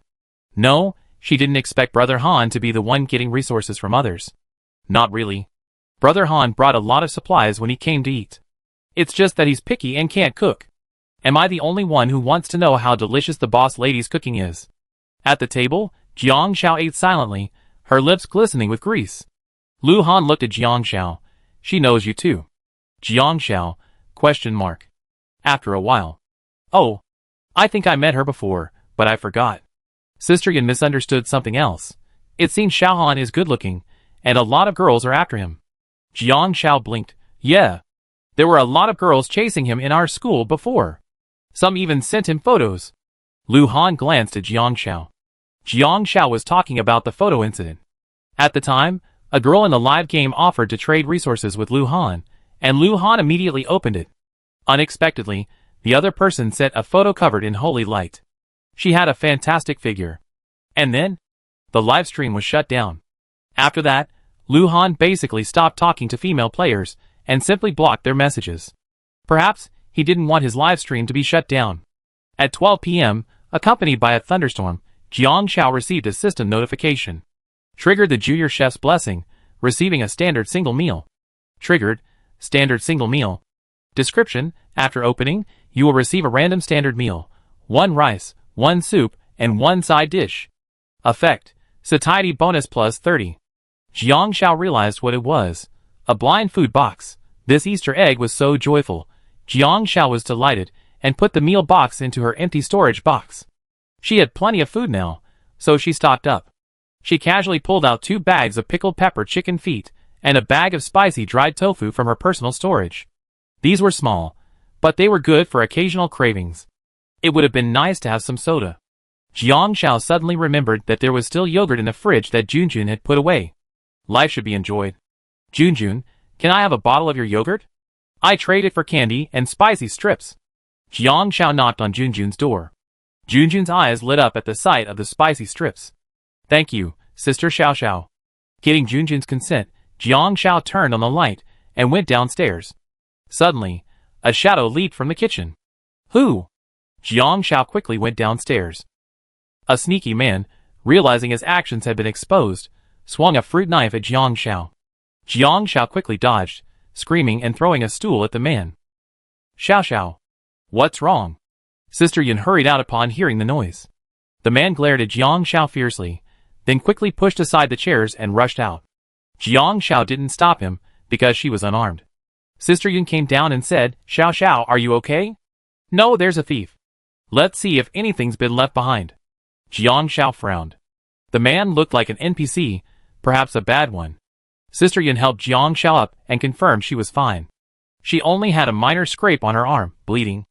No, she didn't expect Brother Han to be the one getting resources from others. Not really. Brother Han brought a lot of supplies when he came to eat. It's just that he's picky and can't cook. Am I the only one who wants to know how delicious the boss lady's cooking is? At the table, Jiang Xiao ate silently, her lips glistening with grease. Lu Han looked at Jiang Xiao. She knows you too. Jiang Xiao? ? After a while. Oh. I think I met her before, but I forgot. Sister Yan misunderstood something else. It seems Xiao Han is good looking, and a lot of girls are after him. Jiang Xiao blinked. Yeah. There were a lot of girls chasing him in our school before. Some even sent him photos. Lu Han glanced at Jiang Xiao. Jiang Xiao was talking about the photo incident. At the time, a girl in the live game offered to trade resources with Lu Han, and Lu Han immediately opened it. Unexpectedly, the other person sent a photo covered in holy light. She had a fantastic figure. And then, the live stream was shut down. After that, Lu Han basically stopped talking to female players and simply blocked their messages. Perhaps he didn't want his live stream to be shut down. At 12 p.m., accompanied by a thunderstorm, Jiang Xiao received a system notification. Triggered the junior chef's blessing, receiving a standard single meal. Triggered, standard single meal. Description: after opening, you will receive a random standard meal, 1 rice, 1 soup, and 1 side dish. Effect: satiety bonus plus 30. Jiang Xiao realized what it was. A blind food box. This Easter egg was so joyful. Jiang Xiao was delighted, and put the meal box into her empty storage box. She had plenty of food now, so she stocked up. She casually pulled out 2 bags of pickled pepper chicken feet, and a bag of spicy dried tofu from her personal storage. These were small, but they were good for occasional cravings. It would have been nice to have some soda. Jiang Xiao suddenly remembered that there was still yogurt in the fridge that Junjun had put away. Life should be enjoyed. Junjun, can I have a bottle of your yogurt? I trade it for candy and spicy strips. Jiang Xiao knocked on Junjun's door. Junjun's eyes lit up at the sight of the spicy strips. Thank you, Sister Xiao Xiao. Getting Junjun's consent, Jiang Xiao turned on the light and went downstairs. Suddenly, a shadow leaped from the kitchen. Who? Jiang Xiao quickly went downstairs. A sneaky man, realizing his actions had been exposed, swung a fruit knife at Jiang Xiao. Jiang Xiao quickly dodged, screaming and throwing a stool at the man. Xiao Xiao. What's wrong? Sister Yan hurried out upon hearing the noise. The man glared at Jiang Xiao fiercely, then quickly pushed aside the chairs and rushed out. Jiang Xiao didn't stop him, because she was unarmed. Sister Yan came down and said, Xiao Xiao, are you okay? No, there's a thief. Let's see if anything's been left behind. Jiang Xiao frowned. The man looked like an NPC, perhaps a bad one. Sister Yan helped Jiang Xiao up and confirmed she was fine. She only had a minor scrape on her arm, bleeding.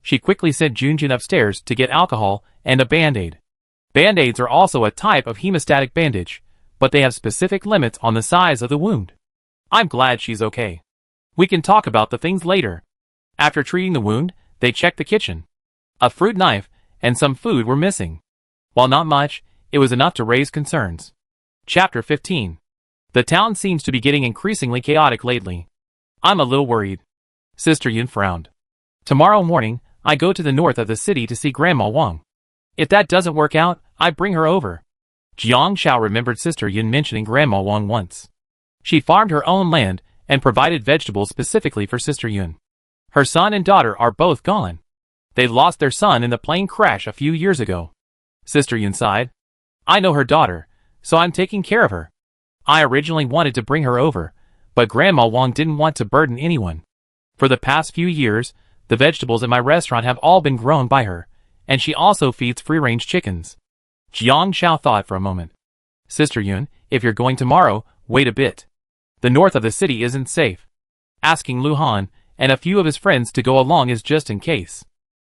She quickly sent Junjun upstairs to get alcohol and a band-aid. Band-aids are also a type of hemostatic bandage, but they have specific limits on the size of the wound. I'm glad she's okay. We can talk about the things later. After treating the wound, they checked the kitchen. A fruit knife and some food were missing. While not much, it was enough to raise concerns. Chapter 15. The town seems to be getting increasingly chaotic lately. I'm a little worried. Sister Yan frowned. Tomorrow morning, I go to the north of the city to see Grandma Wang. If that doesn't work out, I bring her over. Jiang Xiao remembered Sister Yan mentioning Grandma Wang once. She farmed her own land and provided vegetables specifically for Sister Yan. Her son and daughter are both gone. They lost their son in the plane crash a few years ago. Sister Yan sighed. I know her daughter, so I'm taking care of her. I originally wanted to bring her over, but Grandma Wang didn't want to burden anyone. For the past few years, the vegetables in my restaurant have all been grown by her, and she also feeds free-range chickens. Jiang Xiao thought for a moment. Sister Yan, if you're going tomorrow, wait a bit. The north of the city isn't safe. Asking Lu Han and a few of his friends to go along is just in case.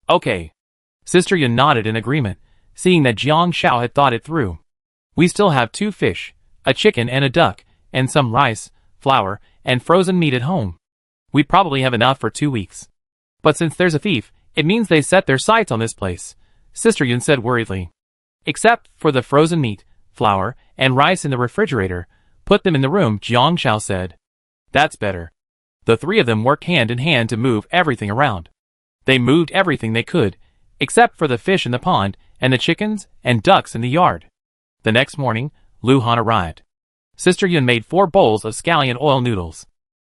Okay. Sister Yun nodded in agreement, seeing that Jiang Shao had thought it through. We still have 2 fish, a chicken and a duck, and some rice, flour, and frozen meat at home. We'd probably have enough for 2 weeks. But since there's a thief, it means they set their sights on this place, Sister Yun said worriedly. Except for the frozen meat, flour, and rice in the refrigerator, put them in the room, Jiang Shao said. That's better. The 3 of them worked hand in hand to move everything around. They moved everything they could, except for the fish in the pond and the chickens and ducks in the yard. The next morning, Lu Han arrived. Sister Yun made 4 bowls of scallion oil noodles.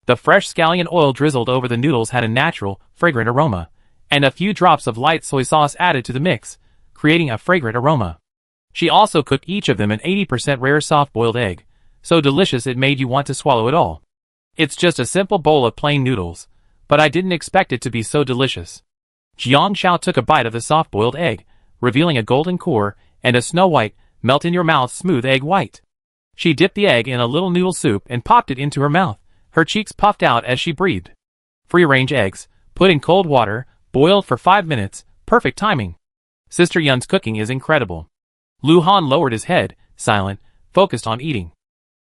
The fresh scallion oil drizzled over the noodles had a natural, fragrant aroma, and a few drops of light soy sauce added to the mix, creating a fragrant aroma. She also cooked each of them an 80% rare soft-boiled egg, so delicious it made you want to swallow it all. It's just a simple bowl of plain noodles, but I didn't expect it to be so delicious. Jiang Shao took a bite of the soft-boiled egg, revealing a golden core and a snow-white, melt-in-your-mouth smooth egg white. She dipped the egg in a little noodle soup and popped it into her mouth. Her cheeks puffed out as she breathed. Free-range eggs, put in cold water, boiled for 5 minutes, perfect timing. Sister Yun's cooking is incredible. Lu Han lowered his head, silent, focused on eating.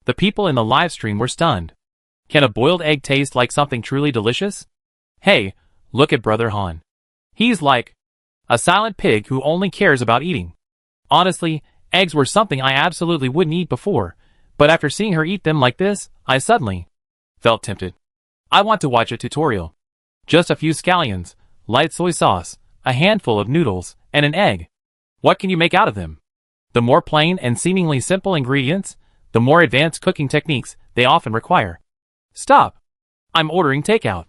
The people in the live stream were stunned. Can a boiled egg taste like something truly delicious? Hey, look at Brother Han. He's like a silent pig who only cares about eating. Honestly, eggs were something I absolutely wouldn't eat before, but after seeing her eat them like this, I suddenly felt tempted. I want to watch a tutorial. Just a few scallions, light soy sauce, a handful of noodles, and an egg. What can you make out of them? The more plain and seemingly simple ingredients, the more advanced cooking techniques they often require. Stop! I'm ordering takeout.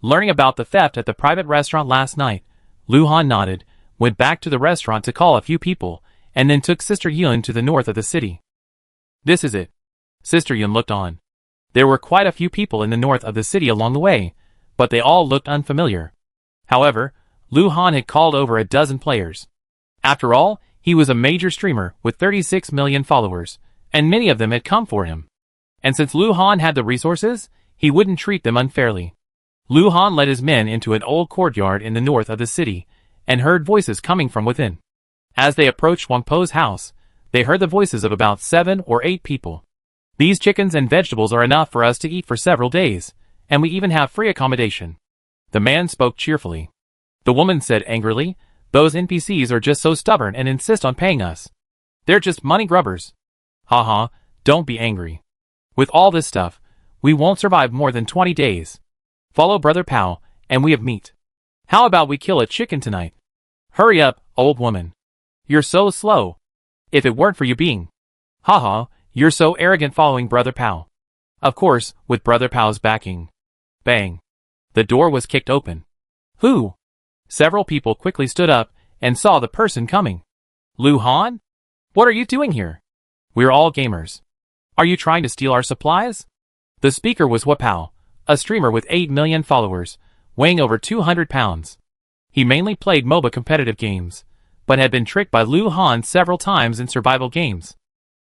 Learning about the theft at the private restaurant last night, Lu Han nodded, went back to the restaurant to call a few people, and then took Sister Yun to the north of the city. This is it. Sister Yun looked on. There were quite a few people in the north of the city along the way, but they all looked unfamiliar. However, Lu Han had called over a dozen players. After all, he was a major streamer with 36 million followers, and many of them had come for him. And since Lu Han had the resources, he wouldn't treat them unfairly. Lu Han led his men into an old courtyard in the north of the city, and heard voices coming from within. As they approached Wang Po's house, they heard the voices of about 7 or 8 people. These chickens and vegetables are enough for us to eat for several days, and we even have free accommodation. The man spoke cheerfully. The woman said angrily, those NPCs are just so stubborn and insist on paying us. They're just money grubbers. Haha, don't be angry. With all this stuff, we won't survive more than 20 days. Follow Brother Pao, and we have meat. How about we kill a chicken tonight? Hurry up, old woman. You're so slow. If it weren't for you being. Haha, you're so arrogant following Brother Pao. Of course, with Brother Pao's backing. Bang. The door was kicked open. Who? Several people quickly stood up and saw the person coming. Lu Han? What are you doing here? We're all gamers. Are you trying to steal our supplies? The speaker was Hua Pao, a streamer with 8 million followers, weighing over 200 pounds. He mainly played MOBA competitive games, but had been tricked by Lu Han several times in survival games.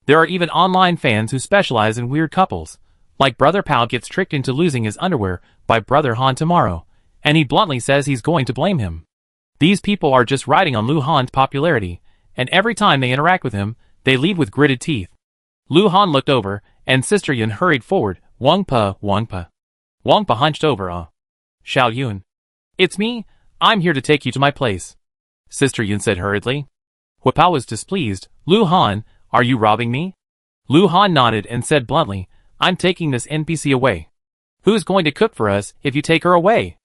There are even online fans who specialize in weird couples, like Brother Pao gets tricked into losing his underwear by Brother Han tomorrow, and he bluntly says he's going to blame him. These people are just riding on Lu Han's popularity, and every time they interact with him, they leave with gritted teeth. Lu Han looked over, and Sister Yun hurried forward. Wang Pa. Wang Pa hunched over. Xiao Yun. It's me, I'm here to take you to my place. Sister Yun said hurriedly. Hua Pao was displeased. Lu Han, are you robbing me? Lu Han nodded and said bluntly, I'm taking this NPC away. Who's going to cook for us if you take her away?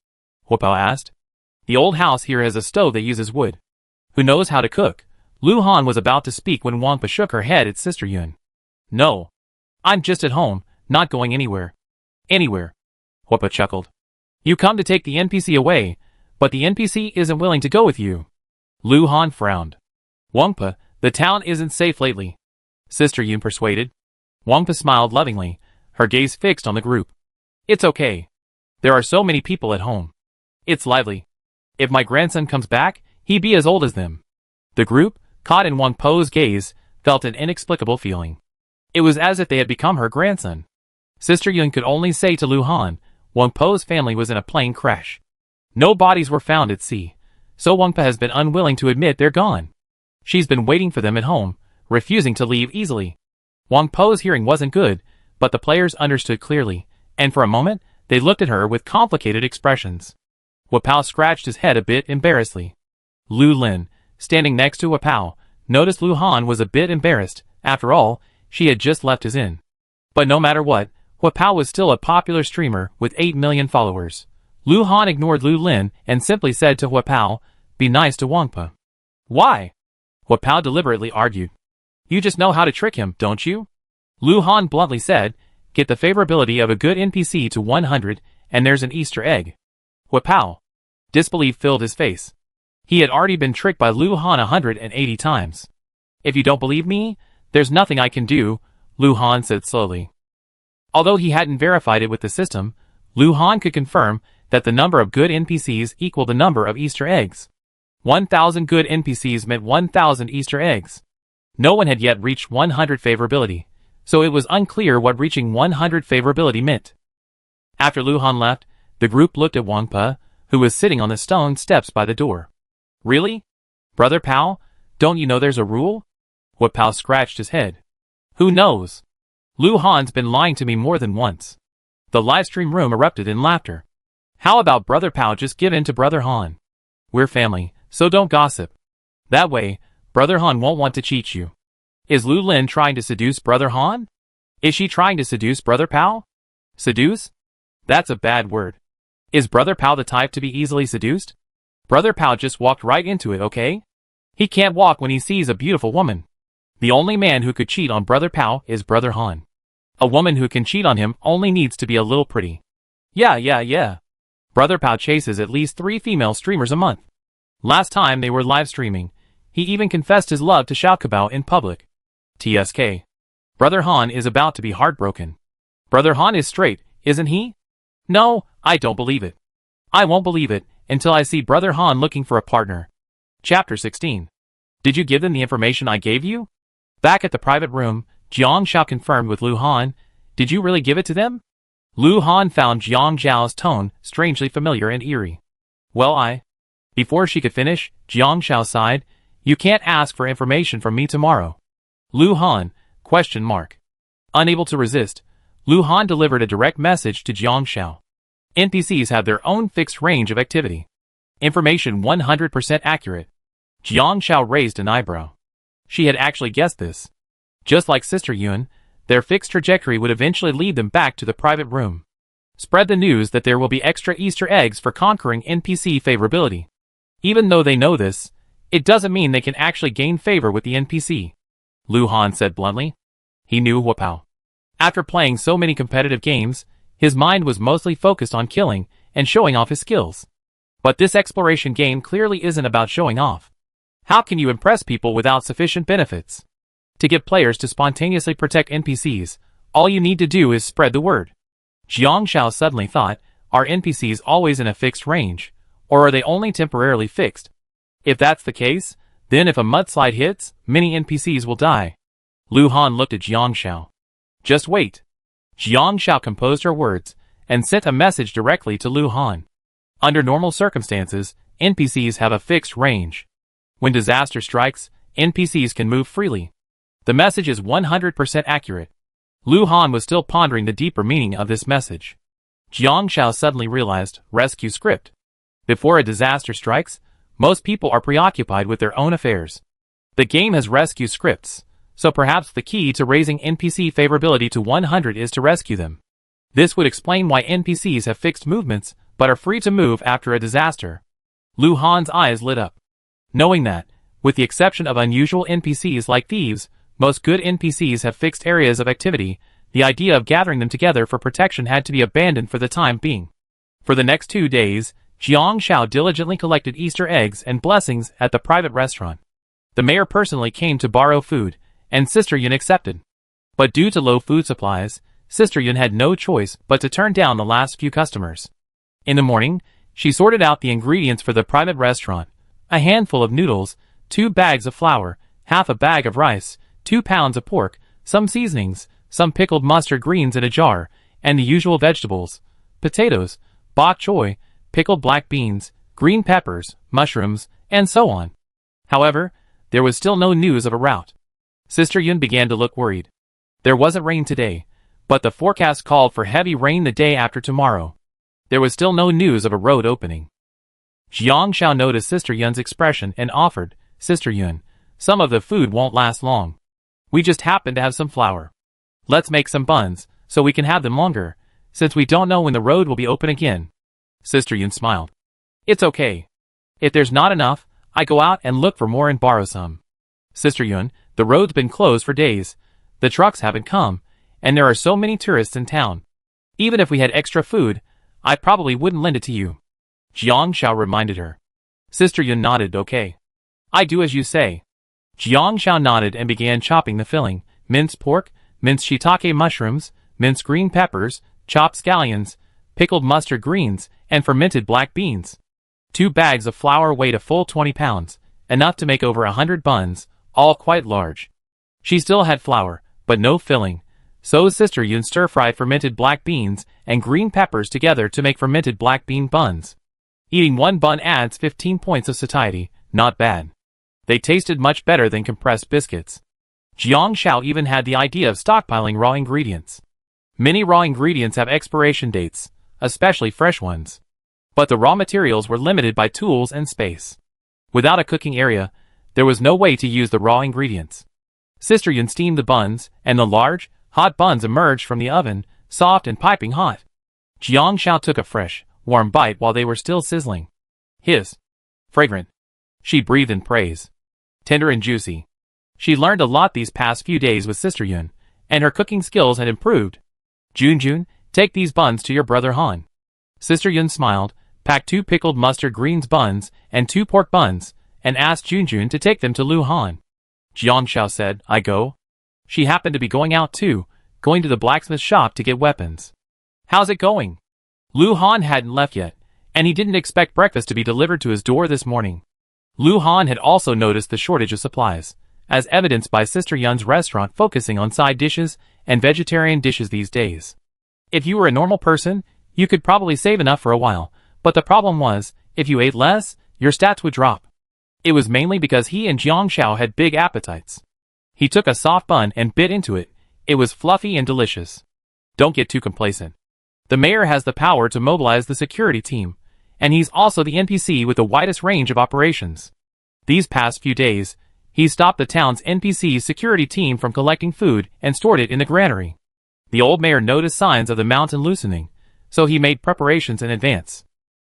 Hua Pao asked. The old house here has a stove that uses wood. Who knows how to cook? Lu Han was about to speak when Wang Pa shook her head at Sister Yun. No. I'm just at home, not going anywhere. Anywhere. Hua Pao chuckled. You come to take the NPC away, but the NPC isn't willing to go with you. Lu Han frowned. Wang Pa, the town isn't safe lately. Sister Yun persuaded. Wang Pa smiled lovingly, her gaze fixed on the group. It's okay. There are so many people at home. It's lively. If my grandson comes back, he'd be as old as them. The group, caught in Wang Po's gaze, felt an inexplicable feeling. It was as if they had become her grandson. Sister Yun could only say to Lu Han, Wang Po's family was in a plane crash. No bodies were found at sea, so Wang Po has been unwilling to admit they're gone. She's been waiting for them at home, refusing to leave easily. Wang Po's hearing wasn't good, but the players understood clearly, and for a moment, they looked at her with complicated expressions. Wapao scratched his head a bit embarrassedly. Lu Lin, standing next to Wapao, noticed Lu Han was a bit embarrassed. After all, she had just left his inn. But no matter what, Wapao was still a popular streamer with 8 million followers. Lu Han ignored Lu Lin and simply said to Wapao, "Be nice to Wang Po." "Why?" Wapao deliberately argued. "You just know how to trick him, don't you?" Lu Han bluntly said, "Get the favorability of a good NPC to 100, and there's an Easter egg." Wapao. Disbelief filled his face. He had already been tricked by Lu Han 180 times. "If you don't believe me, there's nothing I can do," Lu Han said slowly. Although he hadn't verified it with the system, Lu Han could confirm that the number of good NPCs equaled the number of Easter eggs. 1,000 good NPCs meant 1,000 Easter eggs. No one had yet reached 100 favorability, so it was unclear what reaching 100 favorability meant. After Lu Han left, the group looked at Wang Po, who was sitting on the stone steps by the door. "Really? Brother Pao, don't you know there's a rule?" Wapao scratched his head. "Who knows? Lu Han's been lying to me more than once." The livestream room erupted in laughter. "How about Brother Pao just give in to Brother Han? We're family, so don't gossip. That way, Brother Han won't want to cheat you." "Is Lu Lin trying to seduce Brother Han? Is she trying to seduce Brother Pao?" "Seduce? That's a bad word. Is Brother Pao the type to be easily seduced? Brother Pao just walked right into it, okay? He can't walk when he sees a beautiful woman. The only man who could cheat on Brother Pao is Brother Han. A woman who can cheat on him only needs to be a little pretty. Yeah. Brother Pao chases at least 3 female streamers a month. Last time they were live streaming, he even confessed his love to Xiaokabao in public. TSK. Brother Han is about to be heartbroken. Brother Han is straight, isn't he? No, I don't believe it. I won't believe it until I see Brother Han looking for a partner. Chapter 16. Did you give them the information I gave you? Back at the private room, Jiang Xiao confirmed with Lu Han. Did you really give it to them? Lu Han found Jiang Zhao's tone strangely familiar and eerie. Well, Before she could finish, Jiang Xiao sighed. You can't ask for information from me tomorrow. Lu Han, ? Unable to resist, Lu Han delivered a direct message to Jiang Xiao. NPCs have their own fixed range of activity. Information 100% accurate. Jiang Xiao raised an eyebrow. She had actually guessed this. Just like Sister Yun, their fixed trajectory would eventually lead them back to the private room. Spread the news that there will be extra Easter eggs for conquering NPC favorability. Even though they know this, it doesn't mean they can actually gain favor with the NPC. Lu Han said bluntly. He knew Wapao. After playing so many competitive games, his mind was mostly focused on killing and showing off his skills. But this exploration game clearly isn't about showing off. How can you impress people without sufficient benefits? To get players to spontaneously protect NPCs, all you need to do is spread the word. Jiang Xiao suddenly thought, are NPCs always in a fixed range, or are they only temporarily fixed? If that's the case, then if a mudslide hits, many NPCs will die. Lu Han looked at Jiang Xiao. Just wait. Jiang Xiao composed her words and sent a message directly to Lu Han. Under normal circumstances, NPCs have a fixed range. When disaster strikes, NPCs can move freely. The message is 100% accurate. Lu Han was still pondering the deeper meaning of this message. Jiang Xiao suddenly realized, rescue script. Before a disaster strikes, most people are preoccupied with their own affairs. The game has rescue scripts, so perhaps the key to raising NPC favorability to 100 is to rescue them. This would explain why NPCs have fixed movements, but are free to move after a disaster. Lu Han's eyes lit up. Knowing that, with the exception of unusual NPCs like thieves, most good NPCs have fixed areas of activity, the idea of gathering them together for protection had to be abandoned for the time being. For the next 2 days, Jiang Xiao diligently collected Easter eggs and blessings at the private restaurant. The mayor personally came to borrow food, and Sister Yun accepted. But due to low food supplies, Sister Yun had no choice but to turn down the last few customers. In the morning, she sorted out the ingredients for the private restaurant: a handful of noodles, 2 bags of flour, half a bag of rice, 2 pounds of pork, some seasonings, some pickled mustard greens in a jar, and the usual vegetables, potatoes, bok choy, pickled black beans, green peppers, mushrooms, and so on. However, there was still no news of a route. Sister Yun began to look worried. There wasn't rain today, but the forecast called for heavy rain the day after tomorrow. There was still no news of a road opening. Jiang Xiao noticed Sister Yun's expression and offered, Sister Yun, some of the food won't last long. We just happen to have some flour. Let's make some buns, so we can have them longer, since we don't know when the road will be open again. Sister Yun smiled. It's okay. If there's not enough, I go out and look for more and borrow some. Sister Yun, the road's been closed for days, the trucks haven't come, and there are so many tourists in town. Even if we had extra food, I probably wouldn't lend it to you. Jiang Xiao reminded her. Sister Yun nodded okay. I do as you say. Jiang Xiao nodded and began chopping the filling, minced pork, minced shiitake mushrooms, minced green peppers, chopped scallions, pickled mustard greens, and fermented black beans. 2 bags of flour weighed a full 20 pounds, enough to make over 100 buns, all quite large. She still had flour, but no filling, so Sister Yun stir-fried fermented black beans and green peppers together to make fermented black bean buns. Eating 1 bun adds 15 points of satiety, not bad. They tasted much better than compressed biscuits. Jiang Xiao even had the idea of stockpiling raw ingredients. Many raw ingredients have expiration dates, especially fresh ones. But the raw materials were limited by tools and space. Without a cooking area, there was no way to use the raw ingredients. Sister Yun steamed the buns, and the large, hot buns emerged from the oven, soft and piping hot. Jiang Xiao took a fresh, warm bite while they were still sizzling. His. Fragrant. She breathed in praise. Tender and juicy. She learned a lot these past few days with Sister Yun, and her cooking skills had improved. Junjun, take these buns to your brother Han. Sister Yun smiled, packed 2 pickled mustard greens buns and 2 pork buns, and asked Junjun to take them to Lu Han. Jiang Xiao said, I go. She happened to be going out too, going to the blacksmith shop to get weapons. How's it going? Lu Han hadn't left yet, and he didn't expect breakfast to be delivered to his door this morning. Lu Han had also noticed the shortage of supplies, as evidenced by Sister Yun's restaurant focusing on side dishes and vegetarian dishes these days. If you were a normal person, you could probably save enough for a while, but the problem was, if you ate less, your stats would drop. It was mainly because he and Jiang Xiao had big appetites. He took a soft bun and bit into it. It was fluffy and delicious. Don't get too complacent. The mayor has the power to mobilize the security team, and he's also the NPC with the widest range of operations. These past few days, he stopped the town's NPC security team from collecting food and stored it in the granary. The old mayor noticed signs of the mountain loosening, so he made preparations in advance.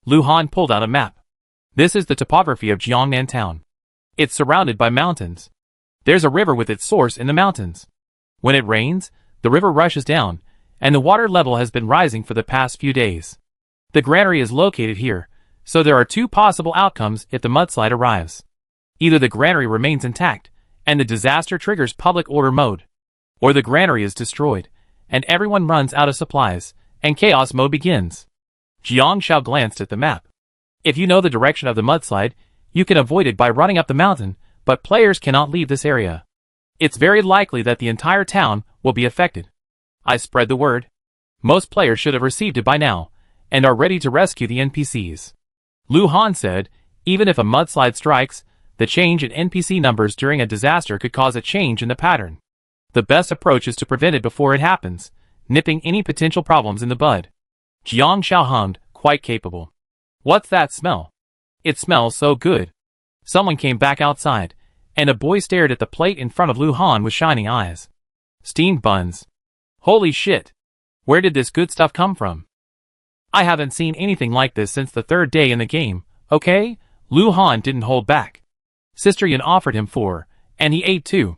Lu Han pulled out a map. This is the topography of Jiangnan town. It's surrounded by mountains. There's a river with its source in the mountains. When it rains, the river rushes down, and the water level has been rising for the past few days. The granary is located here, so there are 2 possible outcomes if the mudslide arrives. Either the granary remains intact, and the disaster triggers public order mode, or the granary is destroyed, and everyone runs out of supplies, and chaos mode begins. Jiang Xiao glanced at the map. If you know the direction of the mudslide, you can avoid it by running up the mountain, but players cannot leave this area. It's very likely that the entire town will be affected. I spread the word. Most players should have received it by now, and are ready to rescue the NPCs. Lu Han said, even if a mudslide strikes, the change in NPC numbers during a disaster could cause a change in the pattern. The best approach is to prevent it before it happens, nipping any potential problems in the bud. Jiang Xiao hummed, quite capable. What's that smell? It smells so good. Someone came back outside, and a boy stared at the plate in front of Lu Han with shining eyes. Steamed buns. Holy shit. Where did this good stuff come from? I haven't seen anything like this since the 3rd day in the game, okay? Lu Han didn't hold back. Sister Yun offered him 4, and he ate 2.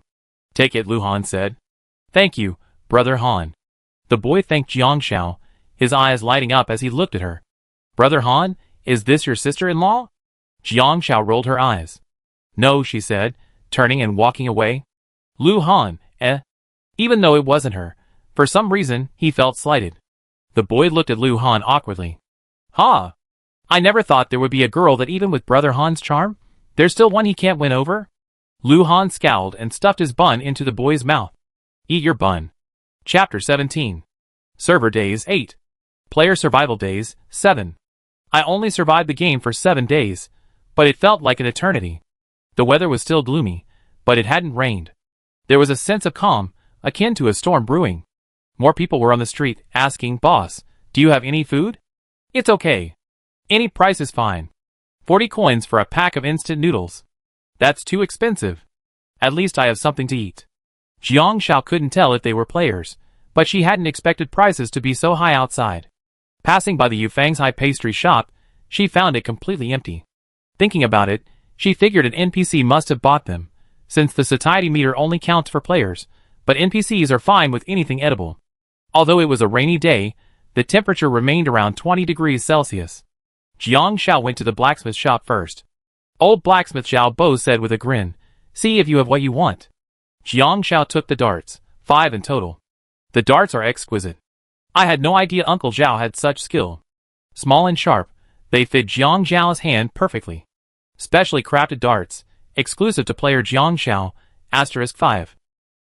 Take it, Lu Han said. Thank you, Brother Han. The boy thanked Jiang Xiao, his eyes lighting up as he looked at her. Brother Han, is this your sister-in-law? Jiang Xiao rolled her eyes. No, she said, turning and walking away. Lu Han, Even though it wasn't her, for some reason, he felt slighted. The boy looked at Lu Han awkwardly. Ha! I never thought there would be a girl that even with Brother Han's charm, there's still one he can't win over? Lu Han scowled and stuffed his bun into the boy's mouth. Eat your bun. Chapter 17. Server days 8. Player survival days 7. I only survived the game for 7 days, but it felt like an eternity. The weather was still gloomy, but it hadn't rained. There was a sense of calm, akin to a storm brewing. More people were on the street, asking, "Boss, do you have any food?" "It's okay. Any price is fine. 40 coins for a pack of instant noodles." "That's too expensive. At least I have something to eat." Jiang Shao couldn't tell if they were players, but she hadn't expected prices to be so high outside. Passing by the Yufang's high pastry shop, she found it completely empty. Thinking about it, she figured an NPC must have bought them, since the satiety meter only counts for players, but NPCs are fine with anything edible. Although it was a rainy day, the temperature remained around 20 degrees Celsius. Jiang Shao went to the blacksmith shop first. Old blacksmith Xiao Bo said with a grin, "See if you have what you want." Jiang Shao took the darts, 5 in total. The darts are exquisite. I had no idea Uncle Zhao had such skill. Small and sharp, they fit Jiang Zhao's hand perfectly. Specially crafted darts, exclusive to player Jiang Shao, *5.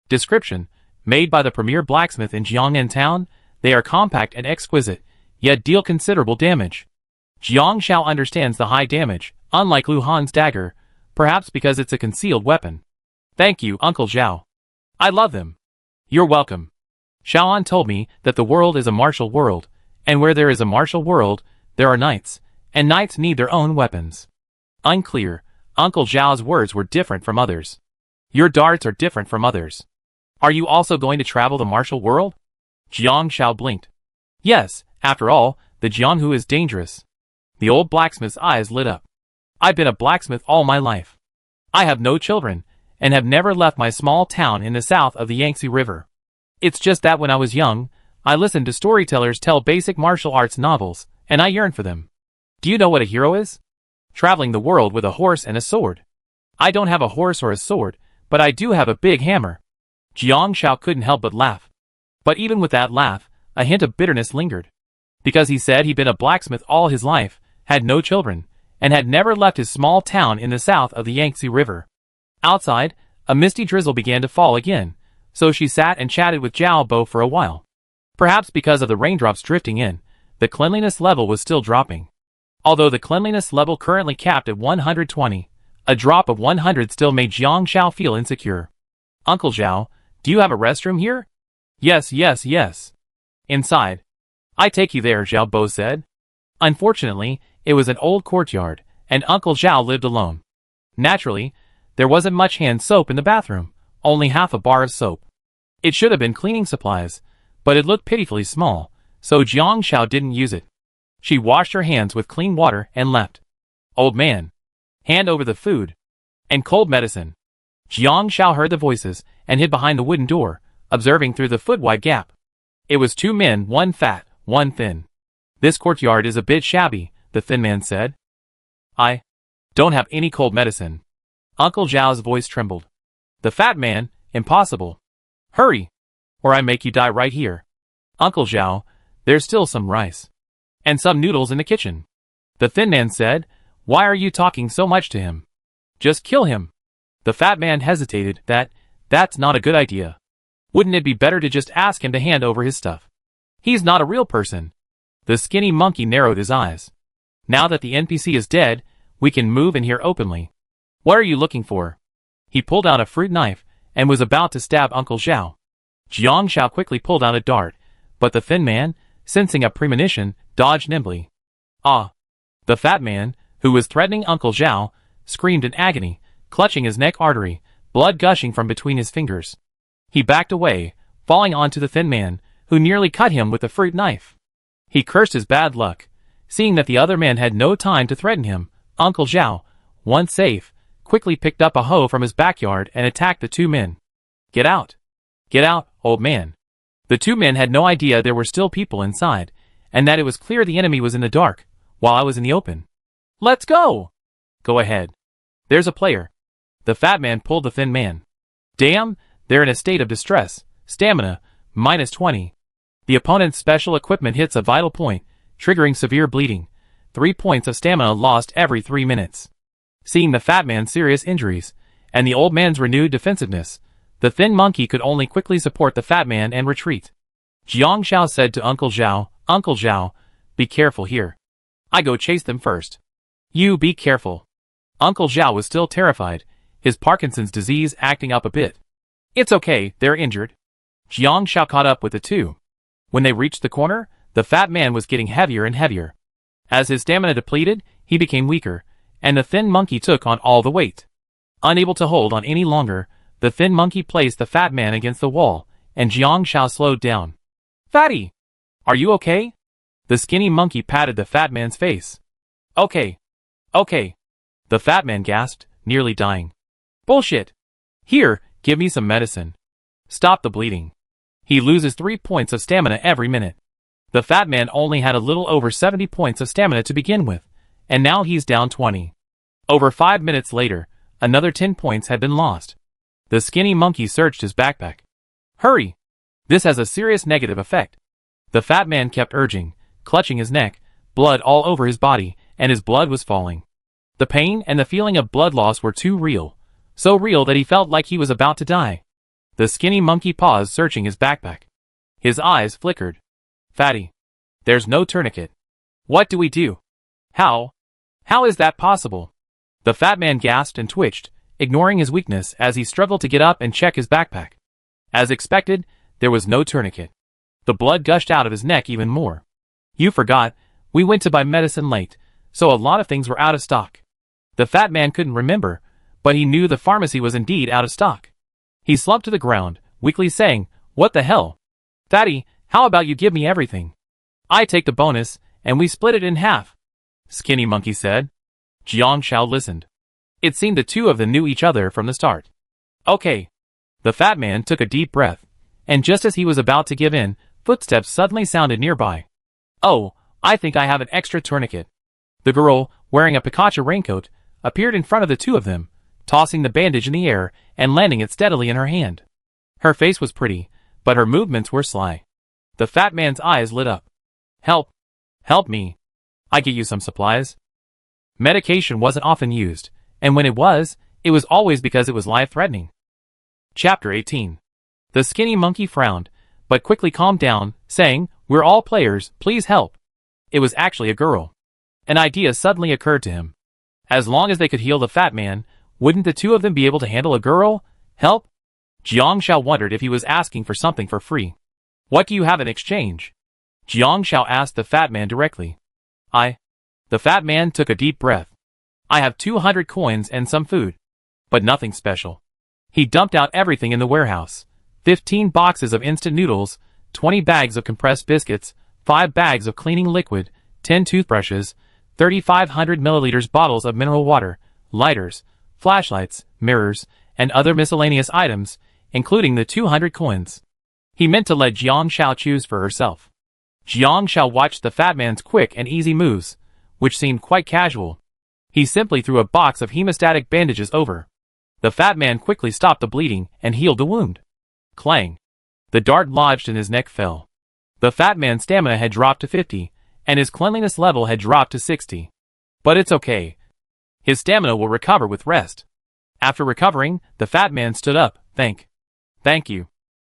Description: made by the premier blacksmith in Jiangnan town, they are compact and exquisite, yet deal considerable damage. Jiang Shao understands the high damage, unlike Lu Han's dagger, perhaps because it's a concealed weapon. "Thank you, Uncle Zhao. I love them." "You're welcome. Xiaoan told me that the world is a martial world, and where there is a martial world, there are knights, and knights need their own weapons." Unclear, Uncle Zhao's words were different from others. "Your darts are different from others. Are you also going to travel the martial world?" Jiang Shao blinked. "Yes, after all, the Jianghu is dangerous." The old blacksmith's eyes lit up. "I've been a blacksmith all my life. I have no children, and have never left my small town in the south of the Yangtze River. It's just that when I was young, I listened to storytellers tell basic martial arts novels, and I yearned for them. Do you know what a hero is? Traveling the world with a horse and a sword. I don't have a horse or a sword, but I do have a big hammer." Jiang Shao couldn't help but laugh. But even with that laugh, a hint of bitterness lingered. Because he said he'd been a blacksmith all his life, had no children, and had never left his small town in the south of the Yangtze River. Outside, a misty drizzle began to fall again, so she sat and chatted with Zhao Bo for a while. Perhaps because of the raindrops drifting in, the cleanliness level was still dropping. Although the cleanliness level currently capped at 120, a drop of 100 still made Jiang Shao feel insecure. "Uncle Zhao, do you have a restroom here?" Yes. "Inside." "I take you there," Zhao Bo said. Unfortunately, it was an old courtyard, and Uncle Zhao lived alone. Naturally, there wasn't much hand soap in the bathroom, only half a bar of soap. It should have been cleaning supplies, but it looked pitifully small, so Jiang Shao didn't use it. She washed her hands with clean water and left. "Old man, hand over the food. And cold medicine." Jiang Shao heard the voices and hid behind the wooden door, observing through the foot-wide gap. It was 2 men, one fat, one thin. "This courtyard is a bit shabby," the thin man said. "I don't have any cold medicine." Uncle Zhao's voice trembled. The fat man, "Impossible. Hurry, or I make you die right here." "Uncle Zhao, there's still some rice. And some noodles in the kitchen." The thin man said, "Why are you talking so much to him? Just kill him." The fat man hesitated. That's not a good idea. Wouldn't it be better to just ask him to hand over his stuff? He's not a real person." The skinny monkey narrowed his eyes. "Now that the NPC is dead, we can move in here openly. What are you looking for?" He pulled out a fruit knife, and was about to stab Uncle Zhao. Jiang Shao quickly pulled out a dart, but the thin man, sensing a premonition, dodged nimbly. "Ah!" The fat man, who was threatening Uncle Zhao, screamed in agony, clutching his neck artery, blood gushing from between his fingers. He backed away, falling onto the thin man, who nearly cut him with the fruit knife. He cursed his bad luck. Seeing that the other man had no time to threaten him, Uncle Zhao, once safe, quickly picked up a hoe from his backyard and attacked the 2 men. "Get out! Get out, old man." The 2 men had no idea there were still people inside, and that it was clear the enemy was in the dark, while I was in the open. "Let's go!" "Go ahead. There's a player." The fat man pulled the thin man. "Damn, they're in a state of distress. Stamina, -20. The opponent's special equipment hits a vital point, triggering severe bleeding. 3 points of stamina lost every 3 minutes. Seeing the fat man's serious injuries, and the old man's renewed defensiveness, the thin monkey could only quickly support the fat man and retreat. Jiang Xiao said to Uncle Zhao, Uncle Zhao, be careful here. I go chase them first. You be careful. Uncle Zhao was still terrified, his Parkinson's disease acting up a bit. It's okay, they're injured. Jiang Xiao caught up with the two. When they reached the corner, the fat man was getting heavier and heavier. As his stamina depleted, he became weaker, and the thin monkey took on all the weight. Unable to hold on any longer, the thin monkey placed the fat man against the wall, and Jiang Xiao slowed down. Fatty! Are you okay? The skinny monkey patted the fat man's face. Okay. Okay. The fat man gasped, nearly dying. Bullshit! Here, give me some medicine. Stop the bleeding. He loses 3 points of stamina every minute. The fat man only had a little over 70 points of stamina to begin with, and now he's down 20. Over 5 minutes later, another 10 points had been lost. The skinny monkey searched his backpack. Hurry! This has a serious negative effect. The fat man kept urging, clutching his neck, blood all over his body, and his blood was falling. The pain and the feeling of blood loss were too real, so real that he felt like he was about to die. The skinny monkey paused, searching his backpack. His eyes flickered. Fatty. There's no tourniquet. What do we do? How? How is that possible? The fat man gasped and twitched, ignoring his weakness as he struggled to get up and check his backpack. As expected, there was no tourniquet. The blood gushed out of his neck even more. You forgot, we went to buy medicine late, so a lot of things were out of stock. The fat man couldn't remember, but he knew the pharmacy was indeed out of stock. He slumped to the ground, weakly saying, What the hell? Fatty, how about you give me everything? I take the bonus, and we split it in half. Skinny monkey said. Jiang Xiao listened. It seemed the two of them knew each other from the start. Okay. The fat man took a deep breath, and just as he was about to give in, footsteps suddenly sounded nearby. Oh, I think I have an extra tourniquet. The girl, wearing a Pikachu raincoat, appeared in front of the two of them, tossing the bandage in the air and landing it steadily in her hand. Her face was pretty, but her movements were sly. The fat man's eyes lit up. Help! Help me! I get you some supplies. Medication wasn't often used, and when it was always because it was life-threatening. Chapter 18. The skinny monkey frowned, but quickly calmed down, saying, We're all players, please help. It was actually a girl. An idea suddenly occurred to him. As long as they could heal the fat man, wouldn't the two of them be able to handle a girl? Help? Jiang Xiao wondered if he was asking for something for free. What do you have in exchange? Jiang Xiao asked the fat man directly. The fat man took a deep breath. I have 200 coins and some food. But nothing special. He dumped out everything in the warehouse. 15 boxes of instant noodles, 20 bags of compressed biscuits, 5 bags of cleaning liquid, 10 toothbrushes, 3,500 milliliters bottles of mineral water, lighters, flashlights, mirrors, and other miscellaneous items, including the 200 coins. He meant to let Jiang Xiao choose for herself. Jiang Xiao watched the fat man's quick and easy moves, which seemed quite casual. He simply threw a box of hemostatic bandages over. The fat man quickly stopped the bleeding and healed the wound. Clang. The dart lodged in his neck fell. The fat man's stamina had dropped to 50, and his cleanliness level had dropped to 60. But it's okay. His stamina will recover with rest. After recovering, the fat man stood up. Thank you.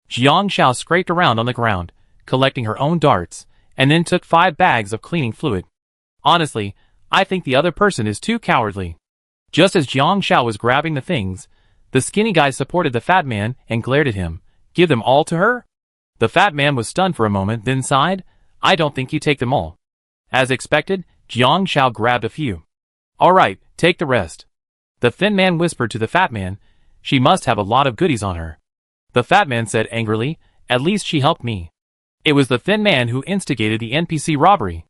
Jiang Xiao scraped around on the ground, collecting her own darts, and then took 5 bags of cleaning fluid. Honestly, I think the other person is too cowardly. Just as Jiang Xiao was grabbing the things, the skinny guy supported the fat man and glared at him. Give them all to her? The fat man was stunned for a moment, then sighed. I don't think you take them all. As expected, Jiang Xiao grabbed a few. All right, take the rest. The thin man whispered to the fat man. She must have a lot of goodies on her. The fat man said angrily, At least she helped me. It was the thin man who instigated the NPC robbery.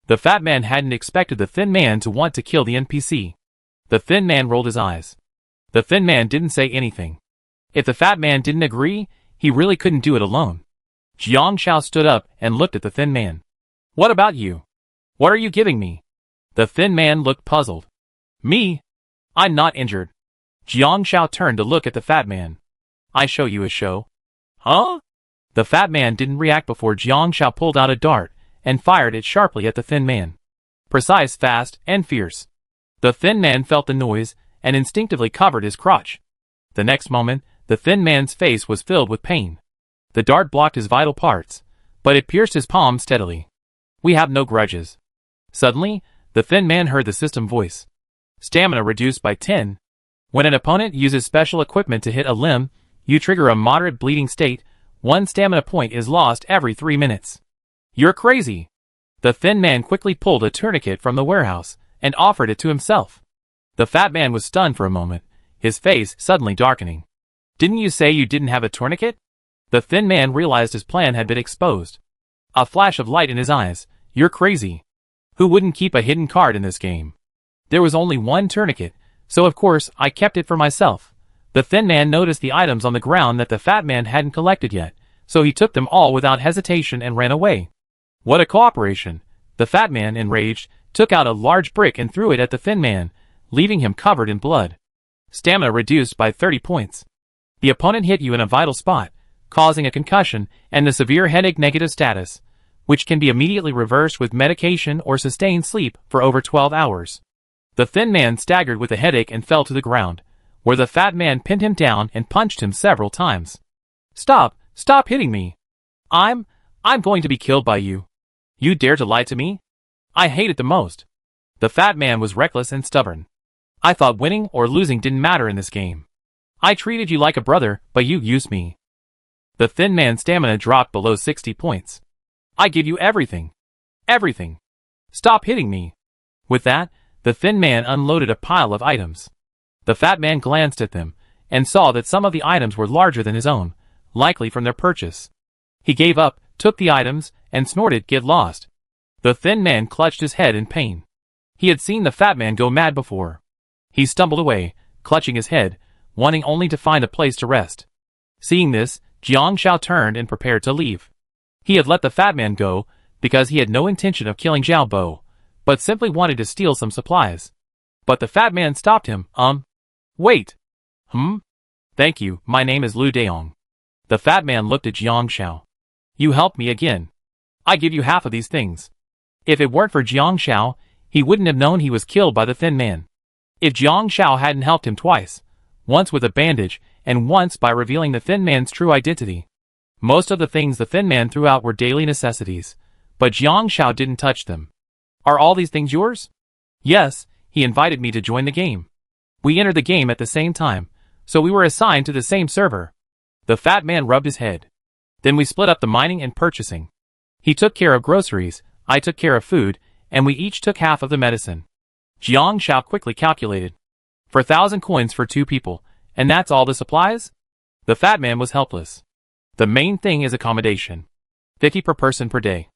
The fat man hadn't expected the thin man to want to kill the NPC. The thin man rolled his eyes. The thin man didn't say anything. If the fat man didn't agree, he really couldn't do it alone. Jiang Xiao stood up and looked at the thin man. What about you? What are you giving me? The thin man looked puzzled. Me? I'm not injured. Jiang Xiao turned to look at the fat man. I show you a show. Huh? The fat man didn't react before Jiang Xiao pulled out a dart and fired it sharply at the thin man. Precise, fast, and fierce. The thin man felt the noise and instinctively covered his crotch. The next moment, the thin man's face was filled with pain. The dart blocked his vital parts, but it pierced his palm steadily. We have no grudges. Suddenly, the thin man heard the system voice. Stamina reduced by 10. When an opponent uses special equipment to hit a limb, you trigger a moderate bleeding state. 1 stamina point is lost every 3 minutes. You're crazy. The thin man quickly pulled a tourniquet from the warehouse and offered it to himself. The fat man was stunned for a moment, his face suddenly darkening. Didn't you say you didn't have a tourniquet? The thin man realized his plan had been exposed. A flash of light in his eyes. You're crazy. Who wouldn't keep a hidden card in this game? There was only 1 tourniquet, so of course I kept it for myself. The thin man noticed the items on the ground that the fat man hadn't collected yet, so he took them all without hesitation and ran away. What a cooperation! The fat man, enraged, took out a large brick and threw it at the thin man, leaving him covered in blood. Stamina reduced by 30 points. The opponent hit you in a vital spot, causing a concussion and the severe headache negative status, which can be immediately reversed with medication or sustained sleep for over 12 hours. The thin man staggered with a headache and fell to the ground, where the fat man pinned him down and punched him several times. Stop hitting me. I'm going to be killed by you. You dare to lie to me? I hate it the most. The fat man was reckless and stubborn. I thought winning or losing didn't matter in this game. I treated you like a brother, but you used me. The thin man's stamina dropped below 60 points. I give you everything. Everything. Stop hitting me. With that, the thin man unloaded a pile of items. The fat man glanced at them, and saw that some of the items were larger than his own, likely from their purchase. He gave up, took the items, and snorted, "Get lost." The thin man clutched his head in pain. He had seen the fat man go mad before. He stumbled away, clutching his head, wanting only to find a place to rest. Seeing this, Jiang Xiao turned and prepared to leave. He had let the fat man go because he had no intention of killing Zhao Bo, but simply wanted to steal some supplies. But the fat man stopped him. Wait. Thank you, my name is Lu Daong. The fat man looked at Jiang Xiao. You helped me again. I give you half of these things. If it weren't for Jiang Xiao, he wouldn't have known he was killed by the thin man. If Jiang Xiao hadn't helped him twice, once with a bandage and once by revealing the thin man's true identity. Most of the things the thin man threw out were daily necessities, but Jiang Xiao didn't touch them. Are all these things yours? Yes, he invited me to join the game. We entered the game at the same time, so we were assigned to the same server. The fat man rubbed his head. Then we split up the mining and purchasing. He took care of groceries, I took care of food, and we each took half of the medicine. Jiang Xiao quickly calculated. 4,000 coins for 2 people, and that's all the supplies? The fat man was helpless. The main thing is accommodation. 50 per person per day.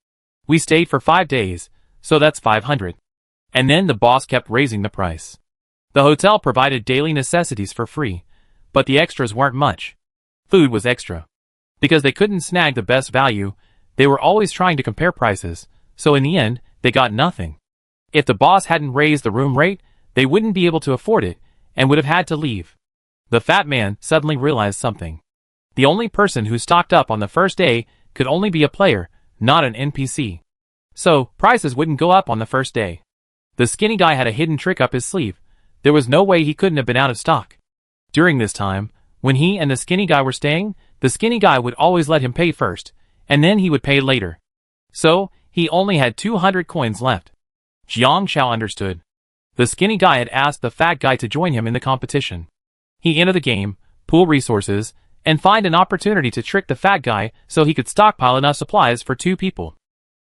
We stayed for 5 days, so that's 500. And then the boss kept raising the price. The hotel provided daily necessities for free, but the extras weren't much. Food was extra. Because they couldn't snag the best value, they were always trying to compare prices, so in the end, they got nothing. If the boss hadn't raised the room rate, they wouldn't be able to afford it, and would have had to leave. The fat man suddenly realized something. The only person who stocked up on the first day could only be a player, not an NPC. So, prices wouldn't go up on the first day. The skinny guy had a hidden trick up his sleeve. There was no way he couldn't have been out of stock. During this time, when he and the skinny guy were staying, the skinny guy would always let him pay first, and then he would pay later. So, he only had 200 coins left. Jiang Xiao understood. The skinny guy had asked the fat guy to join him in the competition. He entered the game, pool resources, and find an opportunity to trick the fat guy so he could stockpile enough supplies for 2 people.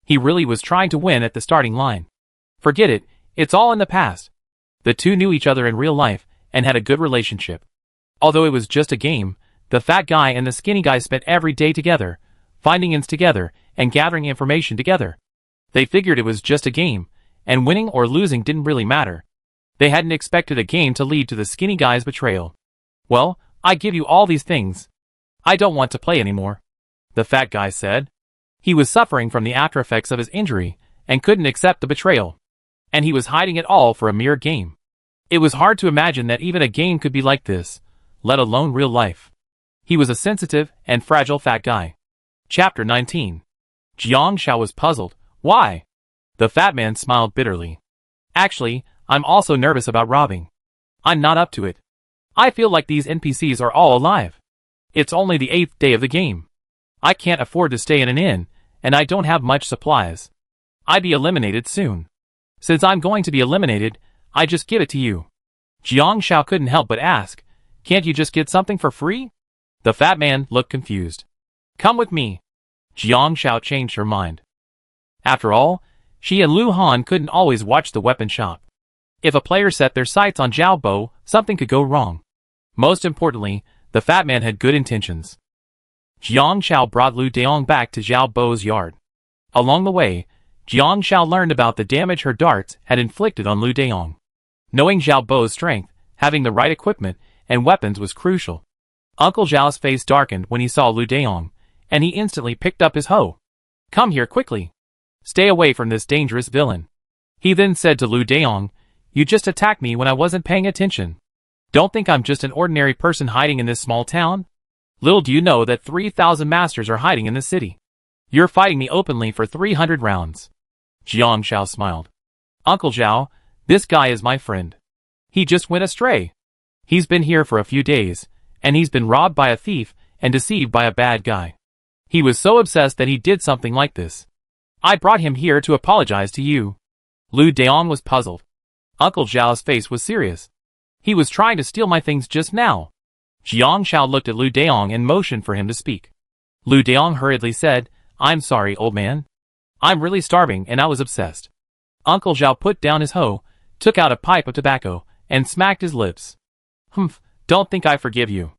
He really was trying to win at the starting line. Forget it, it's all in the past. The two knew each other in real life and had a good relationship. Although it was just a game, the fat guy and the skinny guy spent every day together, finding ins together and gathering information together. They figured it was just a game, and winning or losing didn't really matter. They hadn't expected a game to lead to the skinny guy's betrayal. Well, I give you all these things. I don't want to play anymore, the fat guy said. He was suffering from the after effects of his injury and couldn't accept the betrayal. And he was hiding it all for a mere game. It was hard to imagine that even a game could be like this, let alone real life. He was a sensitive and fragile fat guy. Chapter 19. Jiang Xiao was puzzled. Why? The fat man smiled bitterly. Actually, I'm also nervous about robbing. I'm not up to it. I feel like these NPCs are all alive. It's only the 8th day of the game. I can't afford to stay in an inn, and I don't have much supplies. I'd be eliminated soon. Since I'm going to be eliminated, I just give it to you. Jiang Shao couldn't help but ask, can't you just get something for free? The fat man looked confused. Come with me. Jiang Shao changed her mind. After all, she and Lu Han couldn't always watch the weapon shop. If a player set their sights on Zhao Bo, something could go wrong. Most importantly, the fat man had good intentions. Jiang Shao brought Lu Daong back to Zhao Bo's yard. Along the way, Jiang Shao learned about the damage her darts had inflicted on Lu Daong. Knowing Zhao Bo's strength, having the right equipment and weapons was crucial. Uncle Zhao's face darkened when he saw Lu Daong, and he instantly picked up his hoe. Come here quickly. Stay away from this dangerous villain. He then said to Lu Daong, you just attacked me when I wasn't paying attention. Don't think I'm just an ordinary person hiding in this small town? Little do you know that 3,000 masters are hiding in the city. You're fighting me openly for 300 rounds. Jiang Shao smiled. Uncle Zhao, this guy is my friend. He just went astray. He's been here for a few days, and he's been robbed by a thief and deceived by a bad guy. He was so obsessed that he did something like this. I brought him here to apologize to you. Lu Daong was puzzled. Uncle Zhao's face was serious. He was trying to steal my things just now. Jiang Shao looked at Lu Daong and motioned for him to speak. Lu Daong hurriedly said, I'm sorry, old man. I'm really starving and I was obsessed. Uncle Zhao put down his hoe, took out a pipe of tobacco, and smacked his lips. Humph, don't think I forgive you.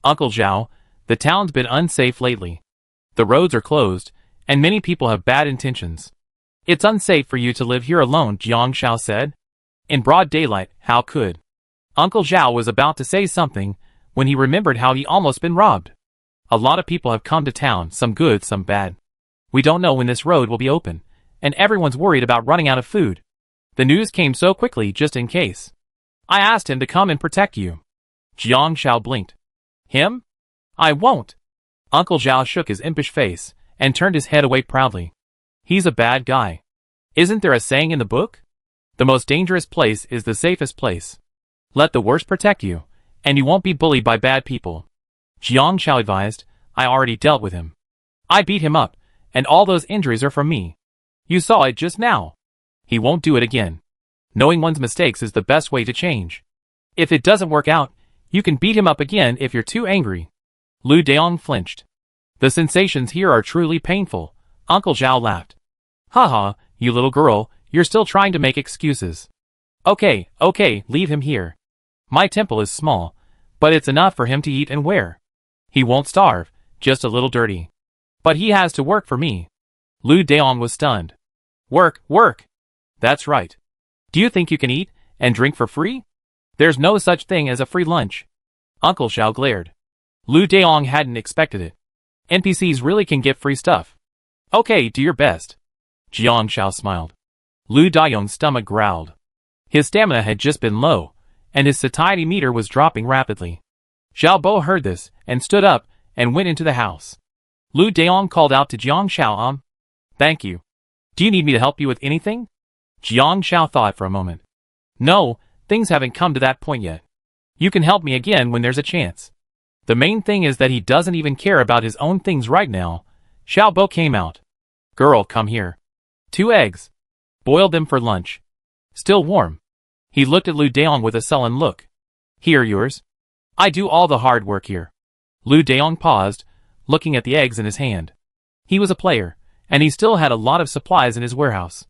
Uncle Zhao, the town's been unsafe lately. The roads are closed, and many people have bad intentions. It's unsafe for you to live here alone, Jiang Shao said. In broad daylight, how could? Uncle Zhao was about to say something, when he remembered how he almost been robbed. A lot of people have come to town, some good, some bad. We don't know when this road will be open, and everyone's worried about running out of food. The news came so quickly just in case. I asked him to come and protect you. Jiang Shao blinked. Him? I won't. Uncle Zhao shook his impish face, and turned his head away proudly. He's a bad guy. Isn't there a saying in the book? The most dangerous place is the safest place. Let the worst protect you, and you won't be bullied by bad people. Jiang Shao advised, I already dealt with him. I beat him up, and all those injuries are from me. You saw it just now. He won't do it again. Knowing one's mistakes is the best way to change. If it doesn't work out, you can beat him up again if you're too angry. Lu Daong flinched. The sensations here are truly painful. Uncle Zhao laughed. Haha, you little girl, you're still trying to make excuses. Okay, leave him here. My temple is small, but it's enough for him to eat and wear. He won't starve, just a little dirty. But he has to work for me. Lu Daong was stunned. Work. That's right. Do you think you can eat and drink for free? There's no such thing as a free lunch. Uncle Zhao glared. Lu Daong hadn't expected it. NPCs really can get free stuff. Okay, do your best. Jiang Shao smiled. Lu Daong's stomach growled. His stamina had just been low, and his satiety meter was dropping rapidly. Zhao Bo heard this, and stood up, and went into the house. Lu Daong called out to Jiang Shao, Thank you. Do you need me to help you with anything? Jiang Shao thought for a moment. No, things haven't come to that point yet. You can help me again when there's a chance. The main thing is that he doesn't even care about his own things right now. Zhao Bo came out. Girl, come here. 2 eggs. Boiled them for lunch. Still warm. He looked at Lu Daong with a sullen look. Here, yours. I do all the hard work here. Lu Daong paused, looking at the eggs in his hand. He was a player, and he still had a lot of supplies in his warehouse.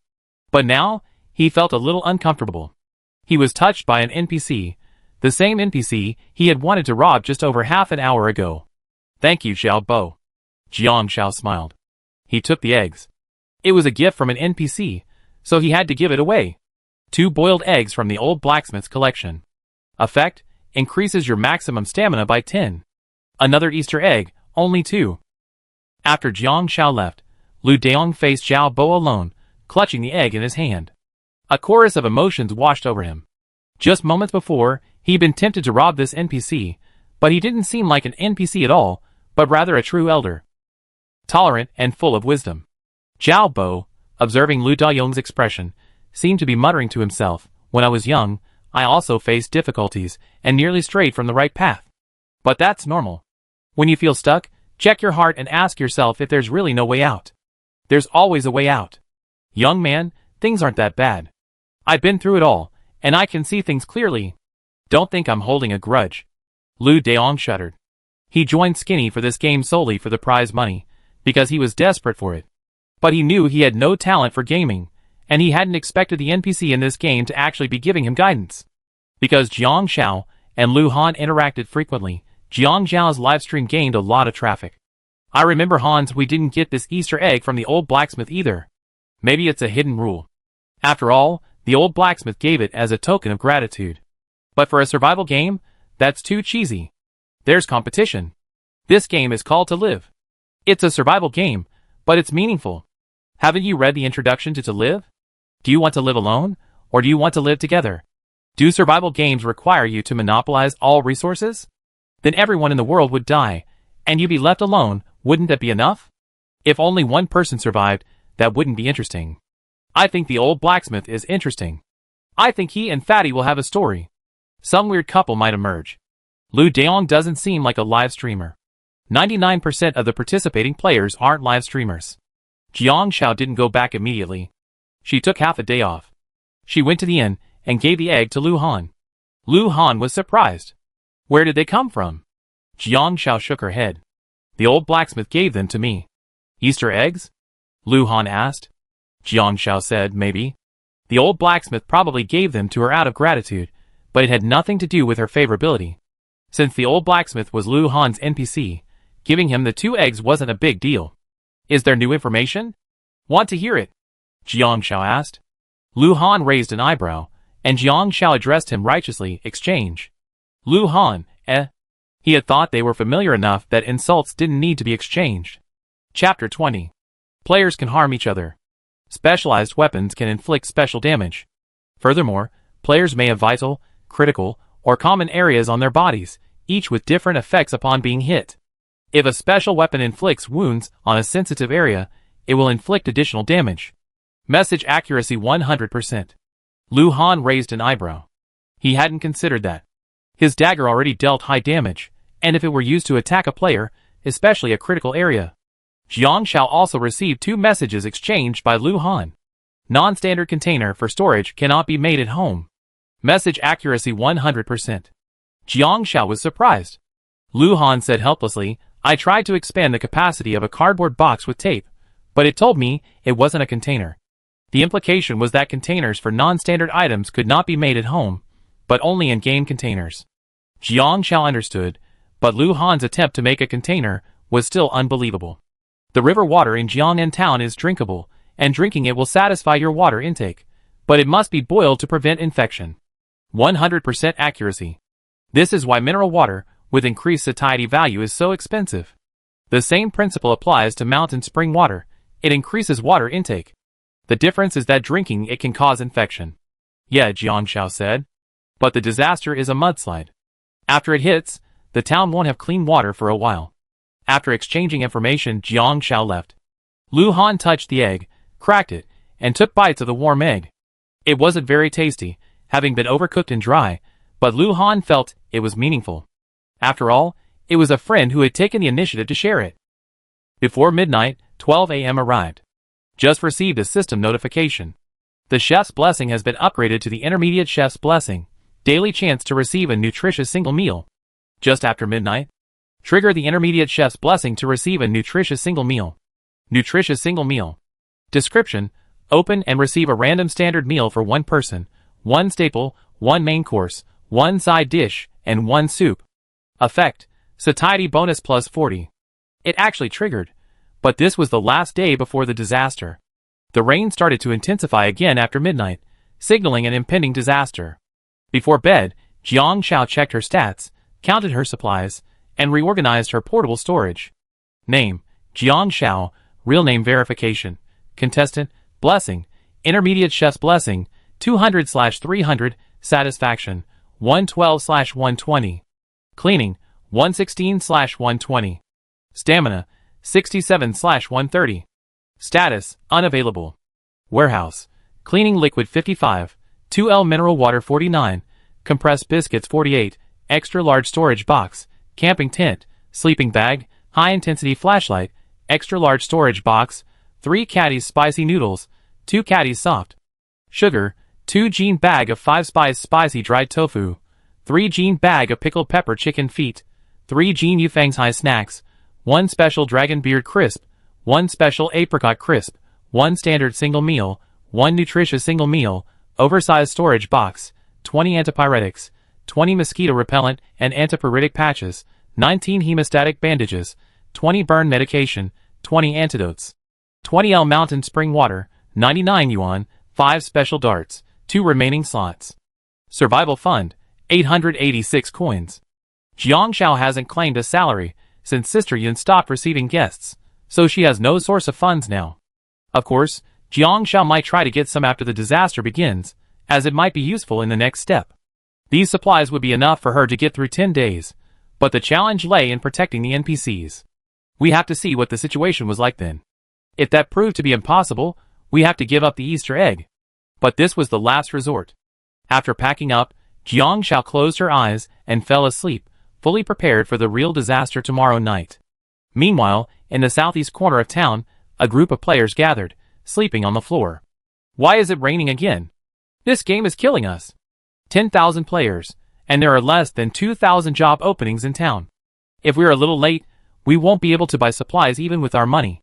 But now, he felt a little uncomfortable. He was touched by an NPC, the same NPC he had wanted to rob just over half an hour ago. Thank you, Zhao Bo. Jiang Shao smiled. He took the eggs. It was a gift from an NPC, so he had to give it away. 2 boiled eggs from the old blacksmith's collection. Effect, increases your maximum stamina by 10. Another Easter egg, only 2. After Jiang Shao left, Lu Daong faced Zhao Bo alone, clutching the egg in his hand. A chorus of emotions washed over him. Just moments before, he'd been tempted to rob this NPC, but he didn't seem like an NPC at all, but rather a true elder. Tolerant and full of wisdom. Zhao Bo, observing Lu Daong's expression, seemed to be muttering to himself, when I was young, I also faced difficulties and nearly strayed from the right path. But that's normal. When you feel stuck, check your heart and ask yourself if there's really no way out. There's always a way out. Young man, things aren't that bad. I've been through it all, and I can see things clearly. Don't think I'm holding a grudge. Lu Daong shuddered. He joined Skinny for this game solely for the prize money, because he was desperate for it. But he knew he had no talent for gaming, and he hadn't expected the NPC in this game to actually be giving him guidance. Because Jiang Xiao and Lu Han interacted frequently, Jiang Xiao's livestream gained a lot of traffic. I remember Hans, we didn't get this Easter egg from the old blacksmith either. Maybe it's a hidden rule. After all, the old blacksmith gave it as a token of gratitude. But for a survival game, that's too cheesy. There's competition. This game is called To Live. It's a survival game, but it's meaningful. Haven't you read the introduction to Live? Do you want to live alone, or do you want to live together? Do survival games require you to monopolize all resources? Then everyone in the world would die, and you'd be left alone. Wouldn't that be enough? If only one person survived, that wouldn't be interesting. I think the old blacksmith is interesting. I think he and Fatty will have a story. Some weird couple might emerge. Lu Daong doesn't seem like a live streamer. 99% of the participating players aren't live streamers. Jiang Xiao didn't go back immediately. She took half a day off. She went to the inn and gave the egg to Lu Han. Lu Han was surprised. Where did they come from? Jiang Xiao shook her head. The old blacksmith gave them to me. Easter eggs? Lu Han asked. Jiang Xiao said, maybe. The old blacksmith probably gave them to her out of gratitude, but it had nothing to do with her favorability. Since the old blacksmith was Lu Han's NPC, giving him the 2 eggs wasn't a big deal. Is there new information? Want to hear it? Jiang Xiao asked. Lu Han raised an eyebrow, and Jiang Xiao addressed him righteously. Exchange. Lu Han, eh? He had thought they were familiar enough that insults didn't need to be exchanged. Chapter 20. Players can harm each other. Specialized weapons can inflict special damage. Furthermore, players may have vital, critical, or common areas on their bodies, each with different effects upon being hit. If a special weapon inflicts wounds on a sensitive area, it will inflict additional damage. Message accuracy 100%. Lu Han raised an eyebrow. He hadn't considered that. His dagger already dealt high damage, and if it were used to attack a player, especially a critical area. Jiang Xiao also received 2 messages exchanged by Lu Han. Non-standard container for storage cannot be made at home. Message accuracy 100%. Jiang Xiao was surprised. Lu Han said helplessly, I tried to expand the capacity of a cardboard box with tape, but it told me it wasn't a container. The implication was that containers for non-standard items could not be made at home, but only in game containers. Jiang Xiao understood, but Lu Han's attempt to make a container was still unbelievable. The river water in Jiangnan town is drinkable, and drinking it will satisfy your water intake, but it must be boiled to prevent infection. 100% accuracy. This is why mineral water, with increased satiety value, is so expensive. The same principle applies to mountain spring water. It increases water intake. The difference is that drinking it can cause infection. Yeah, Jiang Xiao said. But the disaster is a mudslide. After it hits, the town won't have clean water for a while. After exchanging information, Jiang Xiao left. Lu Han touched the egg, cracked it, and took bites of the warm egg. It wasn't very tasty, having been overcooked and dry, but Lu Han felt it was meaningful. After all, it was a friend who had taken the initiative to share it. Before midnight, 12 a.m. arrived. Just received a system notification. The chef's blessing has been upgraded to the intermediate chef's blessing. Daily chance to receive a nutritious single meal. Just after midnight. Trigger the intermediate chef's blessing to receive a nutritious single meal. Nutritious single meal. Description: open and receive a random standard meal for 1 person, 1 staple, 1 main course, 1 side dish, and 1 soup. Effect: satiety bonus plus 40. It actually triggered, but this was the last day before the disaster. The rain started to intensify again after midnight, signaling an impending disaster. Before bed, Jiang Xiao checked her stats, counted her supplies, and reorganized her portable storage. Name: Jiang Xiao. Real name verification. Contestant: blessing. Intermediate chef's blessing. 200/300. Satisfaction: 112/120. Cleaning: 116/120. Stamina: 67/130. Status: unavailable. Warehouse: cleaning liquid 55, 2L mineral water 49, compressed biscuits 48, extra large storage box, camping tent, sleeping bag, high intensity flashlight, extra large storage box, 3 caddies spicy noodles, 2 caddies soft. Sugar, 2 gene bag of 5 spice spicy dried tofu, 3 gene bag of pickled pepper chicken feet, 3 gene Yufeng's high snacks, 1 special dragon beard crisp, 1 special apricot crisp, 1 standard single meal, 1 nutritious single meal, oversized storage box, 20 antipyretics, 20 mosquito repellent and antipyretic patches, 19 hemostatic bandages, 20 burn medication, 20 antidotes, 20 L mountain spring water, 99 yuan, 5 special darts, 2 remaining slots. Survival fund, 886 coins. Jiangxiao hasn't claimed a salary since Sister Yun stopped receiving guests, so she has no source of funds now. Of course, Jiangxiao might try to get some after the disaster begins, as it might be useful in the next step. These supplies would be enough for her to get through 10 days, but the challenge lay in protecting the NPCs. We have to see what the situation was like then. If that proved to be impossible, we have to give up the Easter egg. But this was the last resort. After packing up, Jiangxiao closed her eyes and fell asleep, fully prepared for the real disaster tomorrow night. Meanwhile, in the southeast corner of town, a group of players gathered, sleeping on the floor. Why is it raining again? This game is killing us. 10,000 players, and there are less than 2,000 job openings in town. If we're a little late, we won't be able to buy supplies even with our money.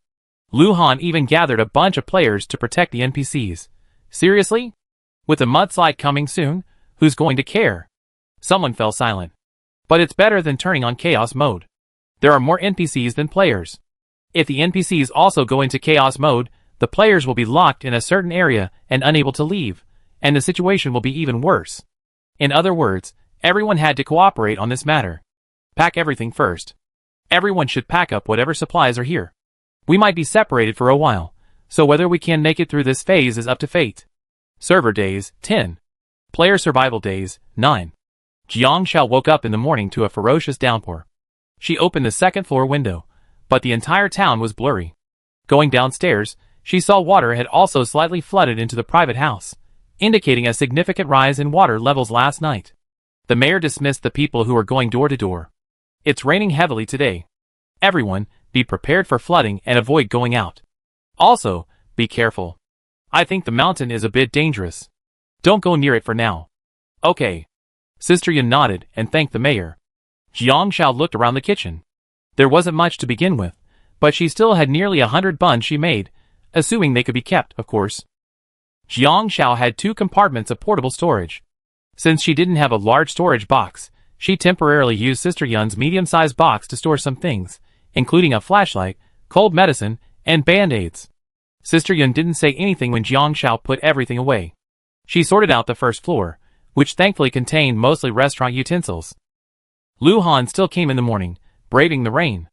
Lu Han even gathered a bunch of players to protect the NPCs. Seriously? With a mudslide coming soon, who's going to care? Someone fell silent. But it's better than turning on chaos mode. There are more NPCs than players. If the NPCs also go into chaos mode, the players will be locked in a certain area and unable to leave, and the situation will be even worse. In other words, everyone had to cooperate on this matter. Pack everything first. Everyone should pack up whatever supplies are here. We might be separated for a while, so whether we can make it through this phase is up to fate. Server days, 10. Player survival days, 9. Jiangxiao woke up in the morning to a ferocious downpour. She opened the second floor window, but the entire town was blurry. Going downstairs, she saw water had also slightly flooded into the private house, indicating a significant rise in water levels last night. The mayor dismissed the people who were going door to door. It's raining heavily today. Everyone, be prepared for flooding and avoid going out. Also, be careful. I think the mountain is a bit dangerous. Don't go near it for now. Okay. Sister Yun nodded and thanked the mayor. Jiangxiao looked around the kitchen. There wasn't much to begin with, but she still had nearly 100 buns she made, assuming they could be kept, of course. Jiangxiao had 2 compartments of portable storage. Since she didn't have a large storage box, she temporarily used Sister Yun's medium-sized box to store some things, including a flashlight, cold medicine, and band-aids. Sister Yun didn't say anything when Jiangxiao put everything away. She sorted out the first floor, which thankfully contained mostly restaurant utensils. Lu Han still came in the morning, braving the rain.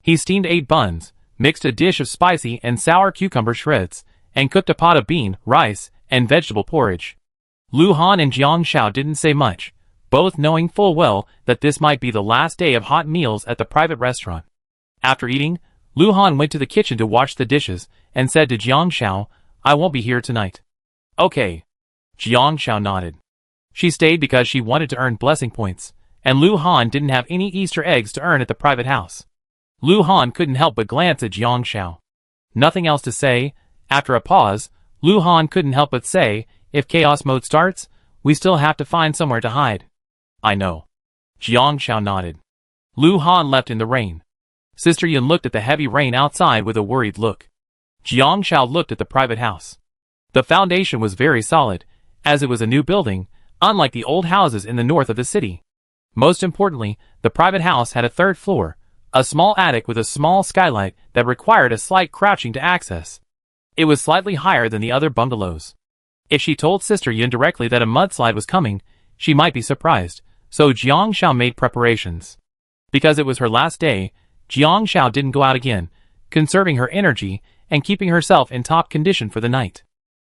He steamed 8 buns, mixed a dish of spicy and sour cucumber shreds, and cooked a pot of bean, rice, and vegetable porridge. Lu Han and Jiangxiao didn't say much, both knowing full well that this might be the last day of hot meals at the private restaurant. After eating, Lu Han went to the kitchen to wash the dishes and said to Jiangxiao, "I won't be here tonight." "Okay." Jiangxiao nodded. She stayed because she wanted to earn blessing points, and Lu Han didn't have any Easter eggs to earn at the private house. Lu Han couldn't help but glance at Jiangxiao. Nothing else to say. After a pause, Lu Han couldn't help but say, "If chaos mode starts, we still have to find somewhere to hide." "I know." Jiangxiao nodded. Lu Han left in the rain. Sister Yun looked at the heavy rain outside with a worried look. Jiangxiao looked at the private house. The foundation was very solid, as it was a new building, unlike the old houses in the north of the city. Most importantly, the private house had a 3rd floor, a small attic with a small skylight that required a slight crouching to access. It was slightly higher than the other bungalows. If she told Sister Yun directly that a mudslide was coming, she might be surprised, so Jiangxiao made preparations. Because it was her last day, Jiangxiao didn't go out again, conserving her energy and keeping herself in top condition for the night.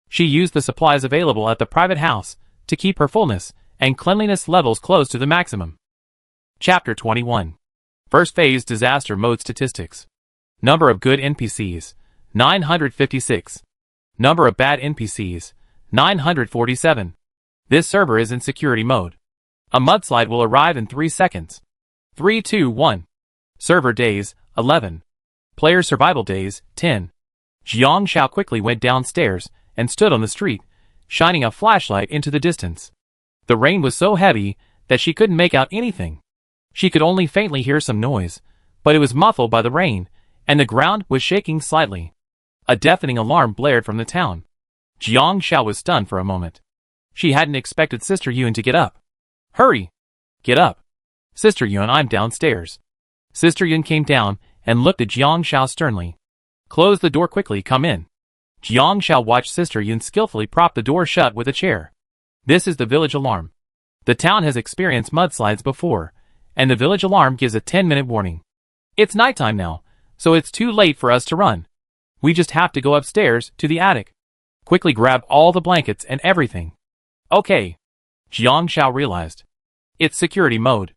She used the supplies available at the private house to keep her fullness and cleanliness levels close to the maximum. Chapter 21. First Phase Disaster Mode Statistics. Number of good NPCs, 956. Number of bad NPCs, 947. This server is in security mode. A mudslide will arrive in 3 seconds. 3, 2, 1. Server days, 11. Player survival days, 10. Jiang Shao quickly went downstairs and stood on the street, shining a flashlight into the distance. The rain was so heavy that she couldn't make out anything. She could only faintly hear some noise, but it was muffled by the rain, and the ground was shaking slightly. A deafening alarm blared from the town. Jiang Shao was stunned for a moment. She hadn't expected Sister Yun to get up. Hurry! Get up! Sister Yun, I'm downstairs. Sister Yun came down and looked at Jiang Shao sternly. Close the door quickly, come in. Jiang Shao watched Sister Yun skillfully prop the door shut with a chair. This is the village alarm. The town has experienced mudslides before, and the village alarm gives a 10-minute warning. It's nighttime now, so it's too late for us to run. We just have to go upstairs to the attic. Quickly grab all the blankets and everything. Okay. Jiang Shao realized. It's security mode.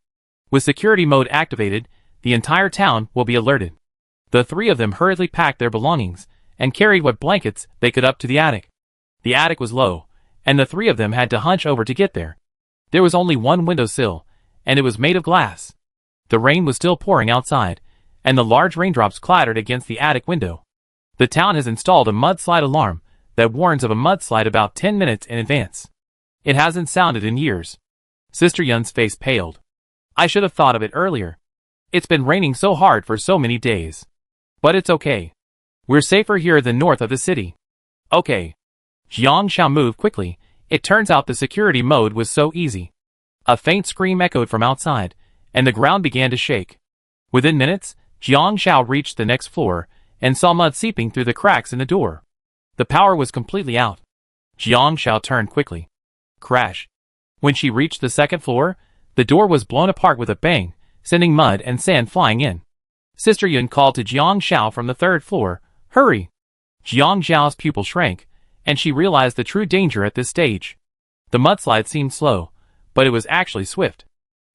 With security mode activated, the entire town will be alerted. The three of them hurriedly packed their belongings and carried what blankets they could up to the attic. The attic was low, and the three of them had to hunch over to get there. There was only one windowsill, and it was made of glass. The rain was still pouring outside, and the large raindrops clattered against the attic window. The town has installed a mudslide alarm that warns of a mudslide about 10 minutes in advance. It hasn't sounded in years. Sister Yun's face paled. I should have thought of it earlier. It's been raining so hard for so many days. But it's okay. We're safer here than north of the city. Okay. Jiang Shao moved quickly. It turns out the security mode was so easy. A faint scream echoed from outside, and the ground began to shake. Within minutes, Jiang Shao reached the next floor and saw mud seeping through the cracks in the door. The power was completely out. Jiang Shao turned quickly. Crash. When she reached the second floor, the door was blown apart with a bang, sending mud and sand flying in. Sister Yun called to Jiang Shao from the third floor, Hurry! Jiang Zhao's pupil shrank, and she realized the true danger at this stage. The mudslide seemed slow, but it was actually swift.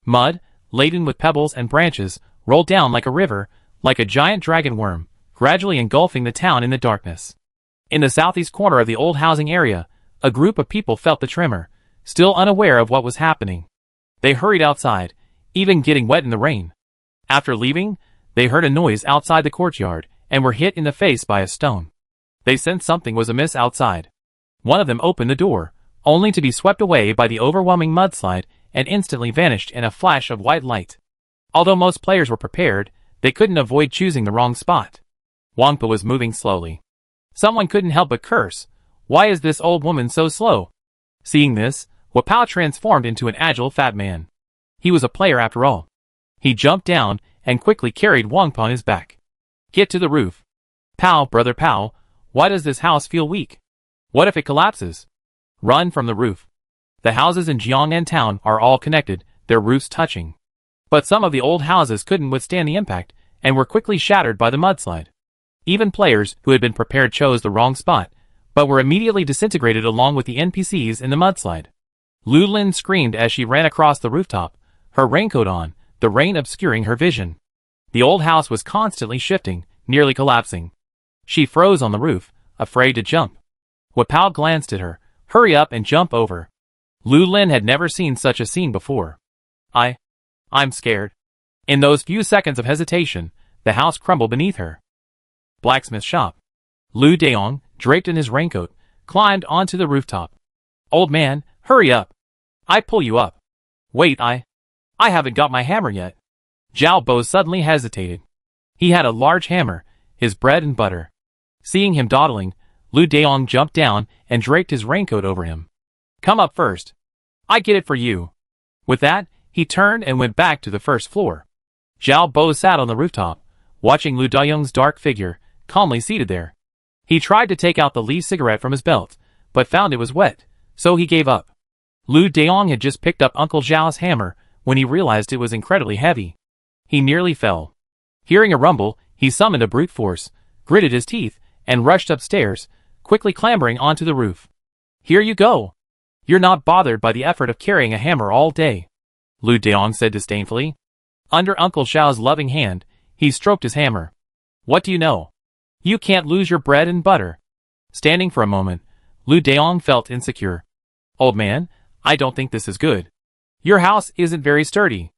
Mud, laden with pebbles and branches, rolled down like a river, like a giant dragon worm, gradually engulfing the town in the darkness. In the southeast corner of the old housing area, a group of people felt the tremor, still unaware of what was happening. They hurried outside, even getting wet in the rain. After leaving, they heard a noise outside the courtyard and were hit in the face by a stone. They sensed something was amiss outside. One of them opened the door, only to be swept away by the overwhelming mudslide and instantly vanished in a flash of white light. Although most players were prepared, they couldn't avoid choosing the wrong spot. Wangpa was moving slowly. Someone couldn't help but curse. Why is this old woman so slow? Seeing this, Wapao transformed into an agile fat man. He was a player after all. He jumped down and quickly carried Wangpa on his back. Get to the roof. Pao, brother Pao, why does this house feel weak? What if it collapses? Run from the roof. The houses in Jiangnan town are all connected, their roofs touching. But some of the old houses couldn't withstand the impact and were quickly shattered by the mudslide. Even players who had been prepared chose the wrong spot, but were immediately disintegrated along with the NPCs in the mudslide. Lu Lin screamed as she ran across the rooftop, her raincoat on, the rain obscuring her vision. The old house was constantly shifting, nearly collapsing. She froze on the roof, afraid to jump. Wapao glanced at her. Hurry up and jump over. Lu Lin had never seen such a scene before. I'm scared. In those few seconds of hesitation, the house crumbled beneath her. Blacksmith shop. Lu Daong, draped in his raincoat, climbed onto the rooftop. Old man, hurry up. I pull you up. Wait, I haven't got my hammer yet. Zhao Bo suddenly hesitated. He had a large hammer, his bread and butter. Seeing him dawdling, Lu Daong jumped down and draped his raincoat over him. Come up first. I get it for you. With that, he turned and went back to the first floor. Zhao Bo sat on the rooftop, watching Lu Daong's dark figure, calmly seated there. He tried to take out the leaf cigarette from his belt, but found it was wet, so he gave up. Lu Daong had just picked up Uncle Zhao's hammer when he realized it was incredibly heavy. He nearly fell. Hearing a rumble, he summoned a brute force, gritted his teeth, and rushed upstairs, quickly clambering onto the roof. Here you go. You're not bothered by the effort of carrying a hammer all day, Lu Daong said disdainfully. Under Uncle Zhao's loving hand, he stroked his hammer. What do you know? You can't lose your bread and butter. Standing for a moment, Lu Daong felt insecure. Old man, I don't think this is good. Your house isn't very sturdy.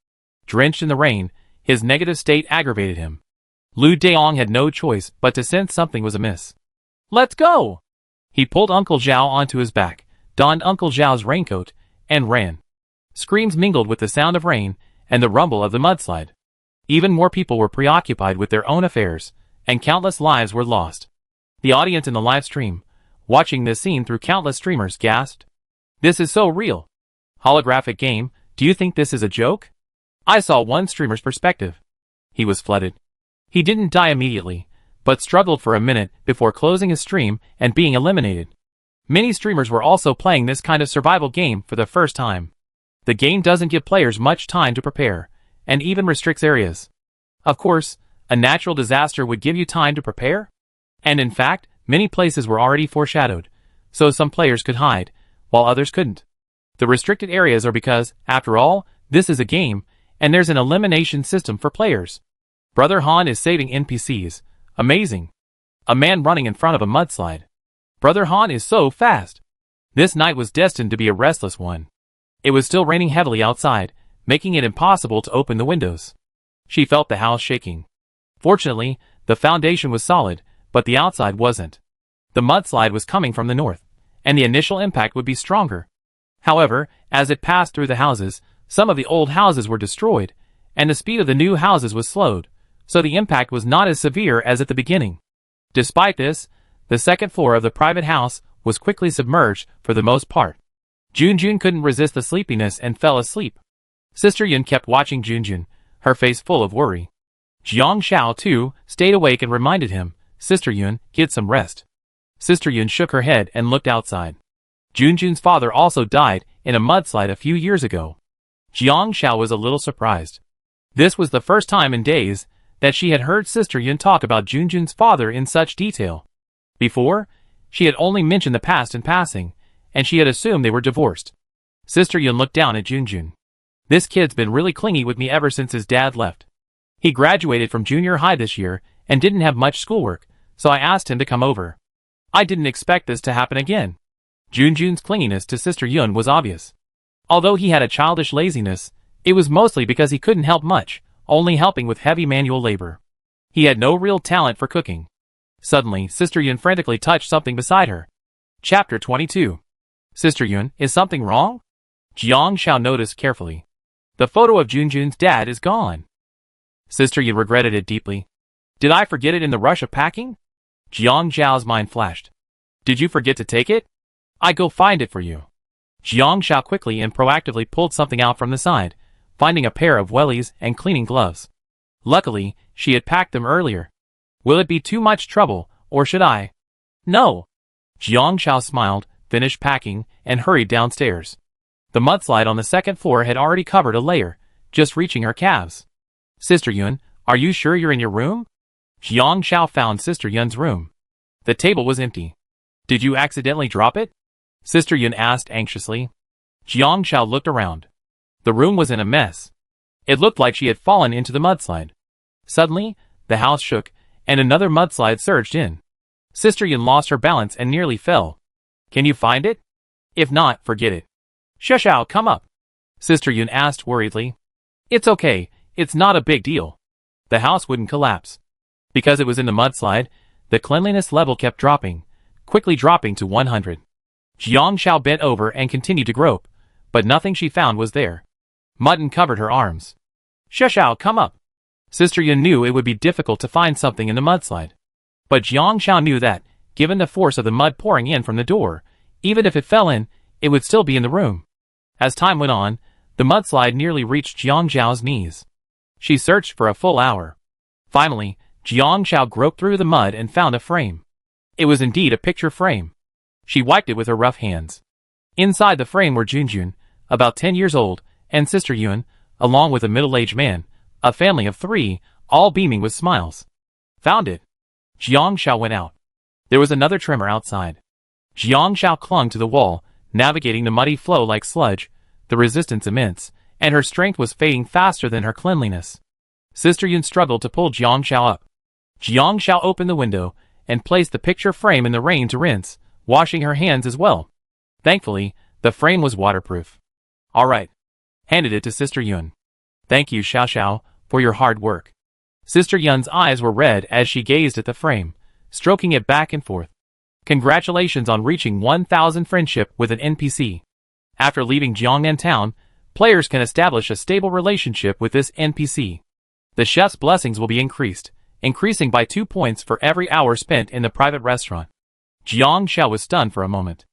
Drenched in the rain, his negative state aggravated him. Lu Daong had no choice but to sense something was amiss. Let's go! He pulled Uncle Zhao onto his back, donned Uncle Zhao's raincoat, and ran. Screams mingled with the sound of rain and the rumble of the mudslide. Even more people were preoccupied with their own affairs, and countless lives were lost. The audience in the live stream, watching this scene through countless streamers, gasped. This is so real. Holographic game, do you think this is a joke? I saw one streamer's perspective. He was flooded. He didn't die immediately, but struggled for a minute before closing his stream and being eliminated. Many streamers were also playing this kind of survival game for the first time. The game doesn't give players much time to prepare, and even restricts areas. Of course, a natural disaster would give you time to prepare. And in fact, many places were already foreshadowed, so some players could hide, while others couldn't. The restricted areas are because, after all, this is a game, and there's an elimination system for players. Brother Han is saving NPCs. Amazing. A man running in front of a mudslide. Brother Han is so fast. This night was destined to be a restless one. It was still raining heavily outside, making it impossible to open the windows. She felt the house shaking. Fortunately, the foundation was solid, but the outside wasn't. The mudslide was coming from the north, and the initial impact would be stronger. However, as it passed through the houses, some of the old houses were destroyed, and the speed of the new houses was slowed, so the impact was not as severe as at the beginning. Despite this, the second floor of the private house was quickly submerged for the most part. Junjun couldn't resist the sleepiness and fell asleep. Sister Yun kept watching Junjun, her face full of worry. Jiang Xiao, too, stayed awake and reminded him, Sister Yun, get some rest. Sister Yun shook her head and looked outside. Junjun's father also died in a mudslide a few years ago. Jiang Xiao was a little surprised. This was the first time in days that she had heard Sister Yun talk about Junjun's father in such detail. Before, she had only mentioned the past in passing, and she had assumed they were divorced. Sister Yun looked down at Junjun. This kid's been really clingy with me ever since his dad left. He graduated from junior high this year and didn't have much schoolwork, so I asked him to come over. I didn't expect this to happen again. Junjun's clinginess to Sister Yun was obvious. Although he had a childish laziness, it was mostly because he couldn't help much, only helping with heavy manual labor. He had no real talent for cooking. Suddenly, Sister Yun frantically touched something beside her. Chapter 22. Sister Yun, is something wrong? Jiang Xiao noticed carefully. The photo of Junjun's dad is gone. Sister Yun regretted it deeply. Did I forget it in the rush of packing? Jiang Zhao's mind flashed. Did you forget to take it? I go find it for you. Jiang Xiao quickly and proactively pulled something out from the side, finding a pair of wellies and cleaning gloves. Luckily, she had packed them earlier. Will it be too much trouble, or should I? No. Jiang Xiao smiled, finished packing, and hurried downstairs. The mudslide on the second floor had already covered a layer, just reaching her calves. Sister Yun, are you sure you're in your room? Jiang Xiao found Sister Yun's room. The table was empty. Did you accidentally drop it? Sister Yun asked anxiously. Jiang Xiao looked around. The room was in a mess. It looked like she had fallen into the mudslide. Suddenly, the house shook, and another mudslide surged in. Sister Yun lost her balance and nearly fell. Can you find it? If not, forget it. Shushao, come up. Sister Yun asked worriedly. It's okay, it's not a big deal. The house wouldn't collapse. Because it was in the mudslide, the cleanliness level kept dropping, quickly dropping to 100. Jiang Xiao bent over and continued to grope, but nothing she found was there. Mud covered her arms. Shushao, come up. Sister Yun knew it would be difficult to find something in the mudslide. But Jiang Xiao knew that, given the force of the mud pouring in from the door, even if it fell in, it would still be in the room. As time went on, the mudslide nearly reached Jiang Xiao's knees. She searched for a full hour. Finally, Jiang Xiao groped through the mud and found a frame. It was indeed a picture frame. She wiped it with her rough hands. Inside the frame were Junjun, about 10 years old, and Sister Yun, along with a middle-aged man, a family of 3, all beaming with smiles. Found it. Jiang Xiao went out. There was another tremor outside. Jiang Xiao clung to the wall, navigating the muddy flow like sludge, the resistance immense, and her strength was fading faster than her cleanliness. Sister Yun struggled to pull Jiang Xiao up. Jiang Xiao opened the window and placed the picture frame in the rain to rinse, washing her hands as well. Thankfully, the frame was waterproof. All right. Handed it to Sister Yun. Thank you, Xiao Xiao, for your hard work. Sister Yun's eyes were red as she gazed at the frame, stroking it back and forth. Congratulations on reaching 1000 friendship with an NPC. After leaving Jiangnan Town, players can establish a stable relationship with this NPC. The chef's blessings will be increasing by 2 points for every hour spent in the private restaurant. Jiang Xiao was stunned for a moment.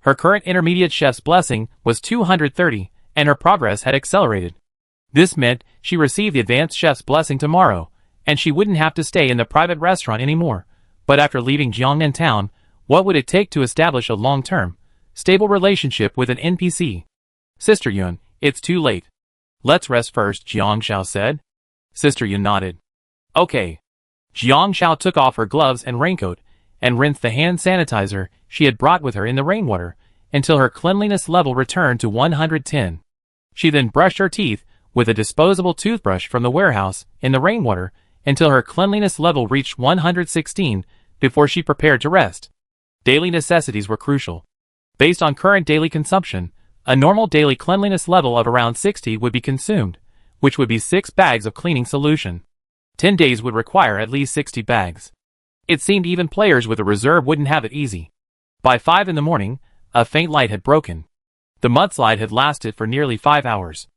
Her current intermediate chef's blessing was 230, and her progress had accelerated. This meant she received the advanced chef's blessing tomorrow, and she wouldn't have to stay in the private restaurant anymore. But after leaving Jiangnan Town, what would it take to establish a long-term, stable relationship with an NPC? Sister Yun, it's too late. Let's rest first, Jiang Xiao said. Sister Yun nodded. Okay. Jiang Xiao took off her gloves and raincoat, and rinsed the hand sanitizer she had brought with her in the rainwater, until her cleanliness level returned to 110. She then brushed her teeth with a disposable toothbrush from the warehouse in the rainwater until her cleanliness level reached 116 before she prepared to rest. Daily necessities were crucial. Based on current daily consumption, a normal daily cleanliness level of around 60 would be consumed, which would be 6 bags of cleaning solution. 10 days would require at least 60 bags. It seemed even players with a reserve wouldn't have it easy. By 5 in the morning, a faint light had broken. The mudslide had lasted for nearly 5 hours.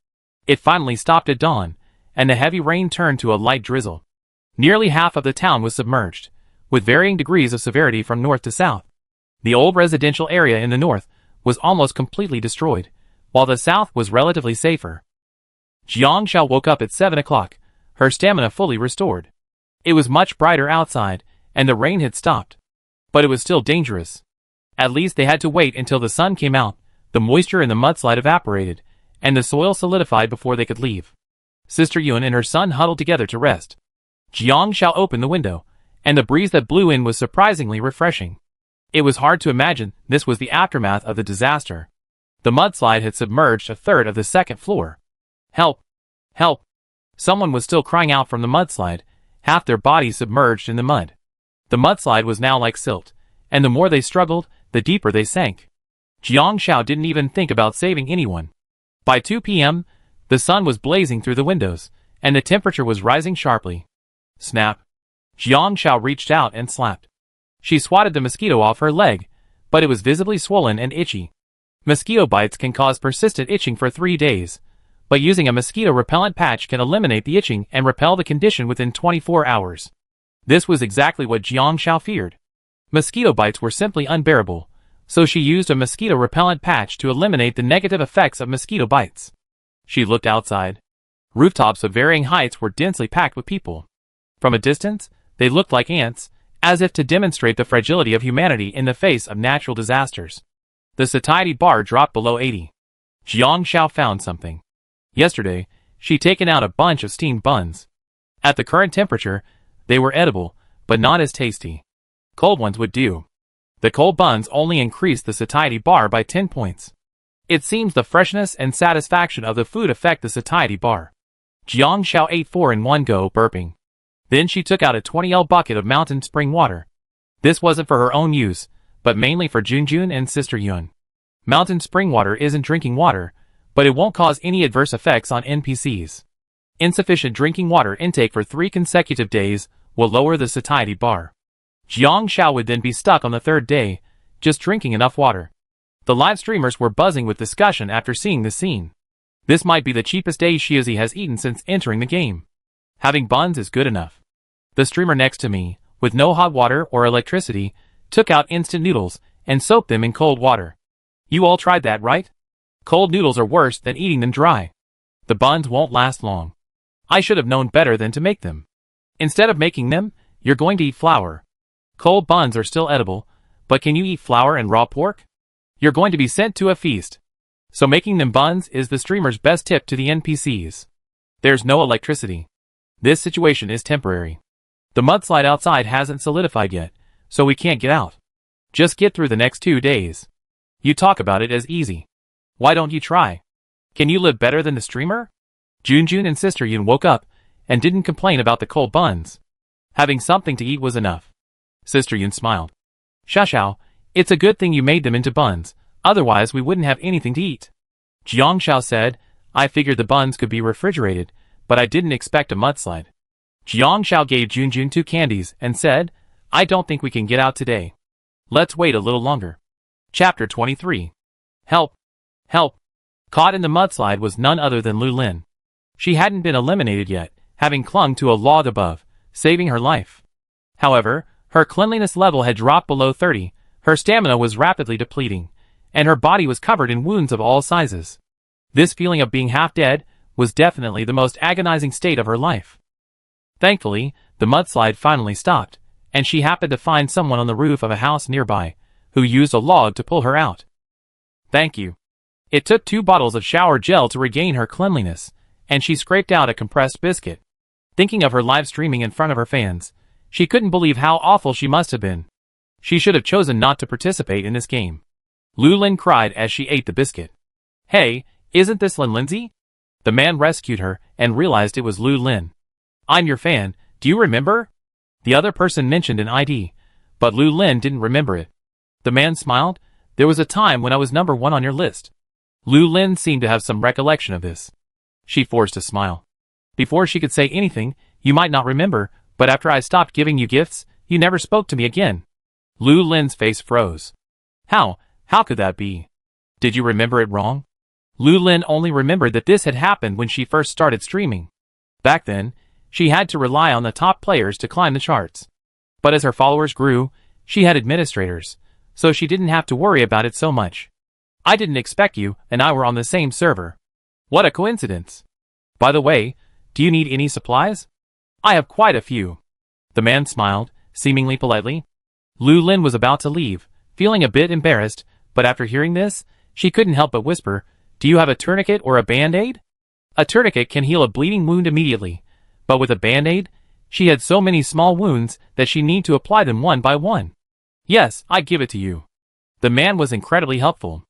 It finally stopped at dawn, and the heavy rain turned to a light drizzle. Nearly half of the town was submerged, with varying degrees of severity from north to south. The old residential area in the north was almost completely destroyed, while the south was relatively safer. Jiang Xiao woke up at 7 o'clock, her stamina fully restored. It was much brighter outside, and the rain had stopped. But it was still dangerous. At least they had to wait until the sun came out, the moisture in the mudslide evaporated, and the soil solidified before they could leave. Sister Yun and her son huddled together to rest. Jiang Xiao opened the window, and the breeze that blew in was surprisingly refreshing. It was hard to imagine this was the aftermath of the disaster. The mudslide had submerged a third of the second floor. Help! Help! Someone was still crying out from the mudslide, half their bodies submerged in the mud. The mudslide was now like silt, and the more they struggled, the deeper they sank. Jiang Xiao didn't even think about saving anyone. By 2 p.m., the sun was blazing through the windows, and the temperature was rising sharply. Snap! Jiang Xiao reached out and slapped. She swatted the mosquito off her leg, but it was visibly swollen and itchy. Mosquito bites can cause persistent itching for 3 days, but using a mosquito repellent patch can eliminate the itching and repel the condition within 24 hours. This was exactly what Jiang Xiao feared. Mosquito bites were simply unbearable, so she used a mosquito repellent patch to eliminate the negative effects of mosquito bites. She looked outside. Rooftops of varying heights were densely packed with people. From a distance, they looked like ants, as if to demonstrate the fragility of humanity in the face of natural disasters. The satiety bar dropped below 80. Jiang Xiao found something. Yesterday, she'd taken out a bunch of steamed buns. At the current temperature, they were edible, but not as tasty. Cold ones would do. The cold buns only increased the satiety bar by 10 points. It seems the freshness and satisfaction of the food affect the satiety bar. Jiang Xiao ate 4 in one go, burping. Then she took out a 20L bucket of mountain spring water. This wasn't for her own use, but mainly for Junjun and Sister Yun. Mountain spring water isn't drinking water, but it won't cause any adverse effects on NPCs. Insufficient drinking water intake for 3 consecutive days will lower the satiety bar. Jiang Xiao would then be stuck on the 3rd day, just drinking enough water. The live streamers were buzzing with discussion after seeing the scene. This might be the cheapest day Shiazi has eaten since entering the game. Having buns is good enough. The streamer next to me, with no hot water or electricity, took out instant noodles and soaked them in cold water. You all tried that, right? Cold noodles are worse than eating them dry. The buns won't last long. I should have known better than to make them. Instead of making them, you're going to eat flour. Cold buns are still edible, but can you eat flour and raw pork? You're going to be sent to a feast. So making them buns is the streamer's best tip to the NPCs. There's no electricity. This situation is temporary. The mudslide outside hasn't solidified yet, so we can't get out. Just get through the next 2 days. You talk about it as easy. Why don't you try? Can you live better than the streamer? Junjun and Sister Yun woke up and didn't complain about the cold buns. Having something to eat was enough. Sister Yun smiled. Xiao, it's a good thing you made them into buns, otherwise we wouldn't have anything to eat. Jiang Xiao said, I figured the buns could be refrigerated, but I didn't expect a mudslide. Jiang Xiao gave Junjun 2 candies and said, I don't think we can get out today. Let's wait a little longer. Chapter 23. Help! Help! Caught in the mudslide was none other than Lu Lin. She hadn't been eliminated yet, having clung to a log above, saving her life. However, her cleanliness level had dropped below 30, her stamina was rapidly depleting, and her body was covered in wounds of all sizes. This feeling of being half dead was definitely the most agonizing state of her life. Thankfully, the mudslide finally stopped, and she happened to find someone on the roof of a house nearby, who used a log to pull her out. Thank you. It took 2 bottles of shower gel to regain her cleanliness, and she scraped out a compressed biscuit. Thinking of her live streaming in front of her fans, she couldn't believe how awful she must have been. She should have chosen not to participate in this game. Lu Lin cried as she ate the biscuit. Hey, isn't this Lin Lindsay? The man rescued her and realized it was Lu Lin. I'm your fan, do you remember? The other person mentioned an ID, but Lu Lin didn't remember it. The man smiled. There was a time when I was number 1 on your list. Lu Lin seemed to have some recollection of this. She forced a smile. Before she could say anything, you might not remember, but after I stopped giving you gifts, you never spoke to me again. Lu Lin's face froze. How could that be? Did you remember it wrong? Lu Lin only remembered that this had happened when she first started streaming. Back then, she had to rely on the top players to climb the charts. But as her followers grew, she had administrators, so she didn't have to worry about it so much. I didn't expect you and I were on the same server. What a coincidence. By the way, do you need any supplies? I have quite a few. The man smiled, seemingly politely. Lu Lin was about to leave, feeling a bit embarrassed, but after hearing this, she couldn't help but whisper, do you have a tourniquet or a band-aid? A tourniquet can heal a bleeding wound immediately, but with a band-aid, she had so many small wounds that she needed to apply them one by one. Yes, I give it to you. The man was incredibly helpful.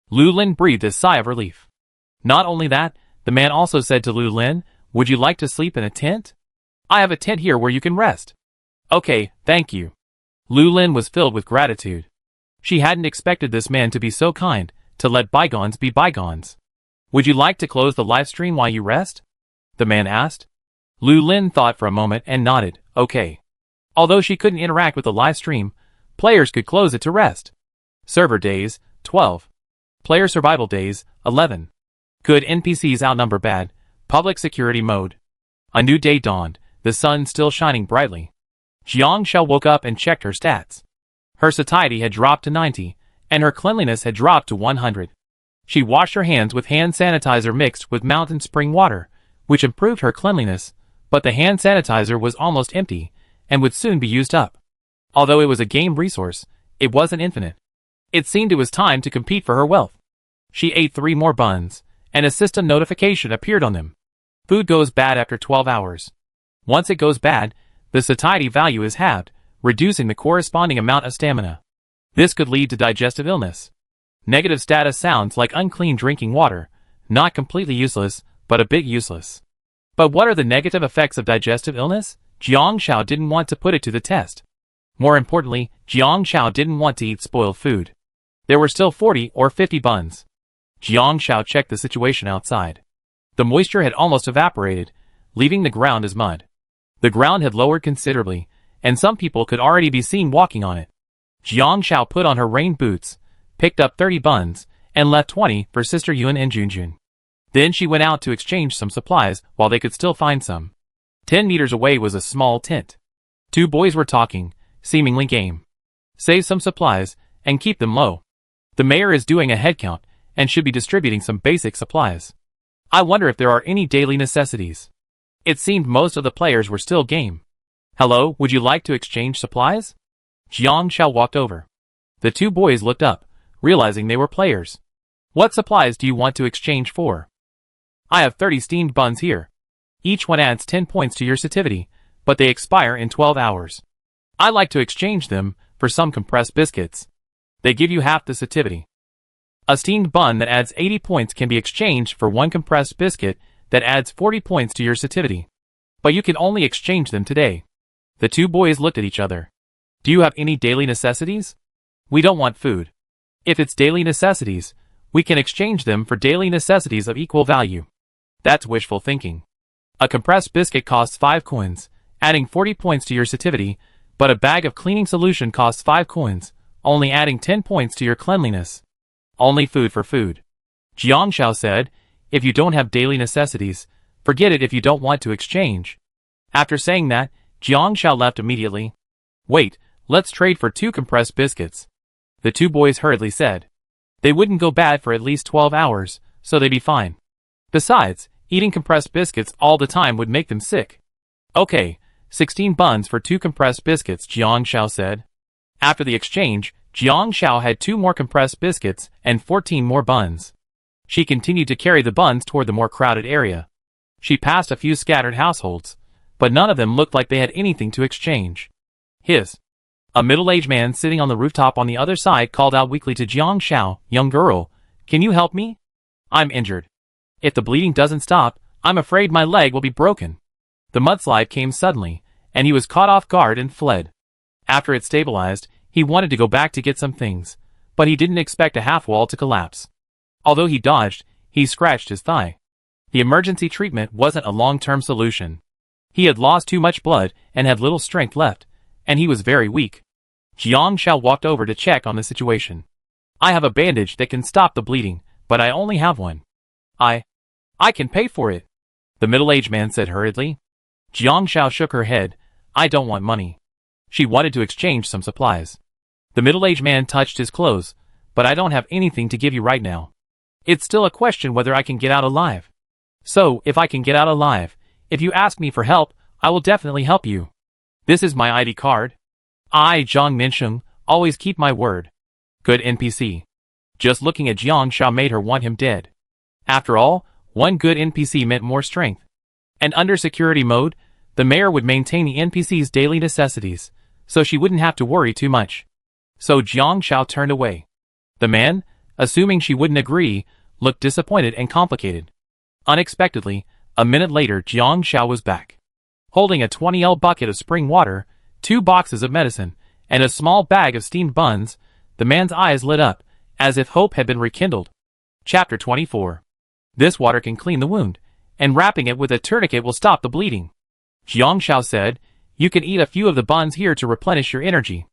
Lu Lin breathed a sigh of relief. Not only that, the man also said to Lu Lin, would you like to sleep in a tent? I have a tent here where you can rest. Okay, thank you. Lu Lin was filled with gratitude. She hadn't expected this man to be so kind, to let bygones be bygones. Would you like to close the live stream while you rest? The man asked. Lu Lin thought for a moment and nodded, okay. Although she couldn't interact with the live stream, players could close it to rest. Server days, 12. Player survival days, 11. Good NPCs outnumber bad. Public security mode. A new day dawned, the sun still shining brightly. Jiang Shao woke up and checked her stats. Her satiety had dropped to 90, and her cleanliness had dropped to 100. She washed her hands with hand sanitizer mixed with mountain spring water, which improved her cleanliness, but the hand sanitizer was almost empty, and would soon be used up. Although it was a game resource, it wasn't infinite. It seemed it was time to compete for her wealth. She ate 3 more buns, and a system notification appeared on them. Food goes bad after 12 hours. Once it goes bad, the satiety value is halved, reducing the corresponding amount of stamina. This could lead to digestive illness. Negative status sounds like unclean drinking water, not completely useless, but a bit useless. But what are the negative effects of digestive illness? Jiang Shao didn't want to put it to the test. More importantly, Jiang Shao didn't want to eat spoiled food. There were still 40 or 50 buns. Jiang Shao checked the situation outside. The moisture had almost evaporated, leaving the ground as mud. The ground had lowered considerably, and some people could already be seen walking on it. Jiang Shao put on her rain boots, picked up 30 buns, and left 20 for Sister Yuan and Junjun. Then she went out to exchange some supplies while they could still find some. 10 meters away was a small tent. 2 boys were talking, seemingly game. Save some supplies, and keep them low. The mayor is doing a head count, and should be distributing some basic supplies. I wonder if there are any daily necessities. It seemed most of the players were still game. Hello, would you like to exchange supplies? Jiang Shao walked over. The 2 boys looked up, realizing they were players. What supplies do you want to exchange for? I have 30 steamed buns here. Each one adds 10 points to your sativity, but they expire in 12 hours. I like to exchange them for some compressed biscuits. They give you half the sativity. A steamed bun that adds 80 points can be exchanged for 1 compressed biscuit that adds 40 points to your sativity. But you can only exchange them today. The 2 boys looked at each other. Do you have any daily necessities? We don't want food. If it's daily necessities, we can exchange them for daily necessities of equal value. That's wishful thinking. A compressed biscuit costs 5 coins, adding 40 points to your sativity, but a bag of cleaning solution costs 5 coins, only adding 10 points to your cleanliness. Only food for food. Jiang Shao said, if you don't have daily necessities, forget it if you don't want to exchange. After saying that, Jiang Shao left immediately. Wait, let's trade for 2 compressed biscuits. The 2 boys hurriedly said. They wouldn't go bad for at least 12 hours, so they'd be fine. Besides, eating compressed biscuits all the time would make them sick. Okay, 16 buns for 2 compressed biscuits, Jiang Shao said. After the exchange, Jiang Shao had 2 more compressed biscuits and 14 more buns. She continued to carry the buns toward the more crowded area. She passed a few scattered households, but none of them looked like they had anything to exchange. A middle-aged man sitting on the rooftop on the other side called out weakly to Jiang Shao, young girl, can you help me? I'm injured. If the bleeding doesn't stop, I'm afraid my leg will be broken. The mudslide came suddenly, and he was caught off guard and fled. After it stabilized, he wanted to go back to get some things, but he didn't expect a half wall to collapse. Although he dodged, he scratched his thigh. The emergency treatment wasn't a long-term solution. He had lost too much blood and had little strength left, and he was very weak. Jiang Shao walked over to check on the situation. I have a bandage that can stop the bleeding, but I only have one. I can pay for it, the middle-aged man said hurriedly. Jiang Shao shook her head. I don't want money. She wanted to exchange some supplies. The middle-aged man touched his clothes, but I don't have anything to give you right now. It's still a question whether I can get out alive. So, if I can get out alive, if you ask me for help, I will definitely help you. This is my ID card. I, Zhang Minsheng, always keep my word. Good NPC. Just looking at Jiang Shao made her want him dead. After all, one good NPC meant more strength. And under security mode, the mayor would maintain the NPC's daily necessities, so she wouldn't have to worry too much. So Jiang Shao turned away. The man, assuming she wouldn't agree, looked disappointed and complicated. Unexpectedly, a minute later Jiang Shao was back. Holding a 20L bucket of spring water, 2 boxes of medicine, and a small bag of steamed buns, the man's eyes lit up, as if hope had been rekindled. Chapter 24. This water can clean the wound, and wrapping it with a tourniquet will stop the bleeding. Jiang Shao said, you can eat a few of the buns here to replenish your energy.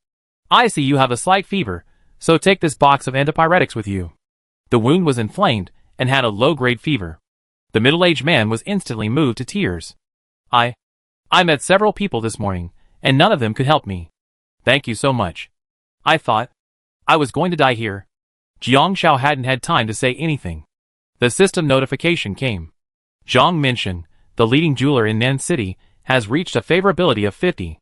I see you have a slight fever, so take this box of antipyretics with you. The wound was inflamed, and had a low-grade fever. The middle-aged man was instantly moved to tears. I met several people this morning, and none of them could help me. Thank you so much. I thought I was going to die here. Jiang Shao hadn't had time to say anything. The system notification came. Zhang Minsheng, the leading jeweler in Nan City, has reached a favorability of 50.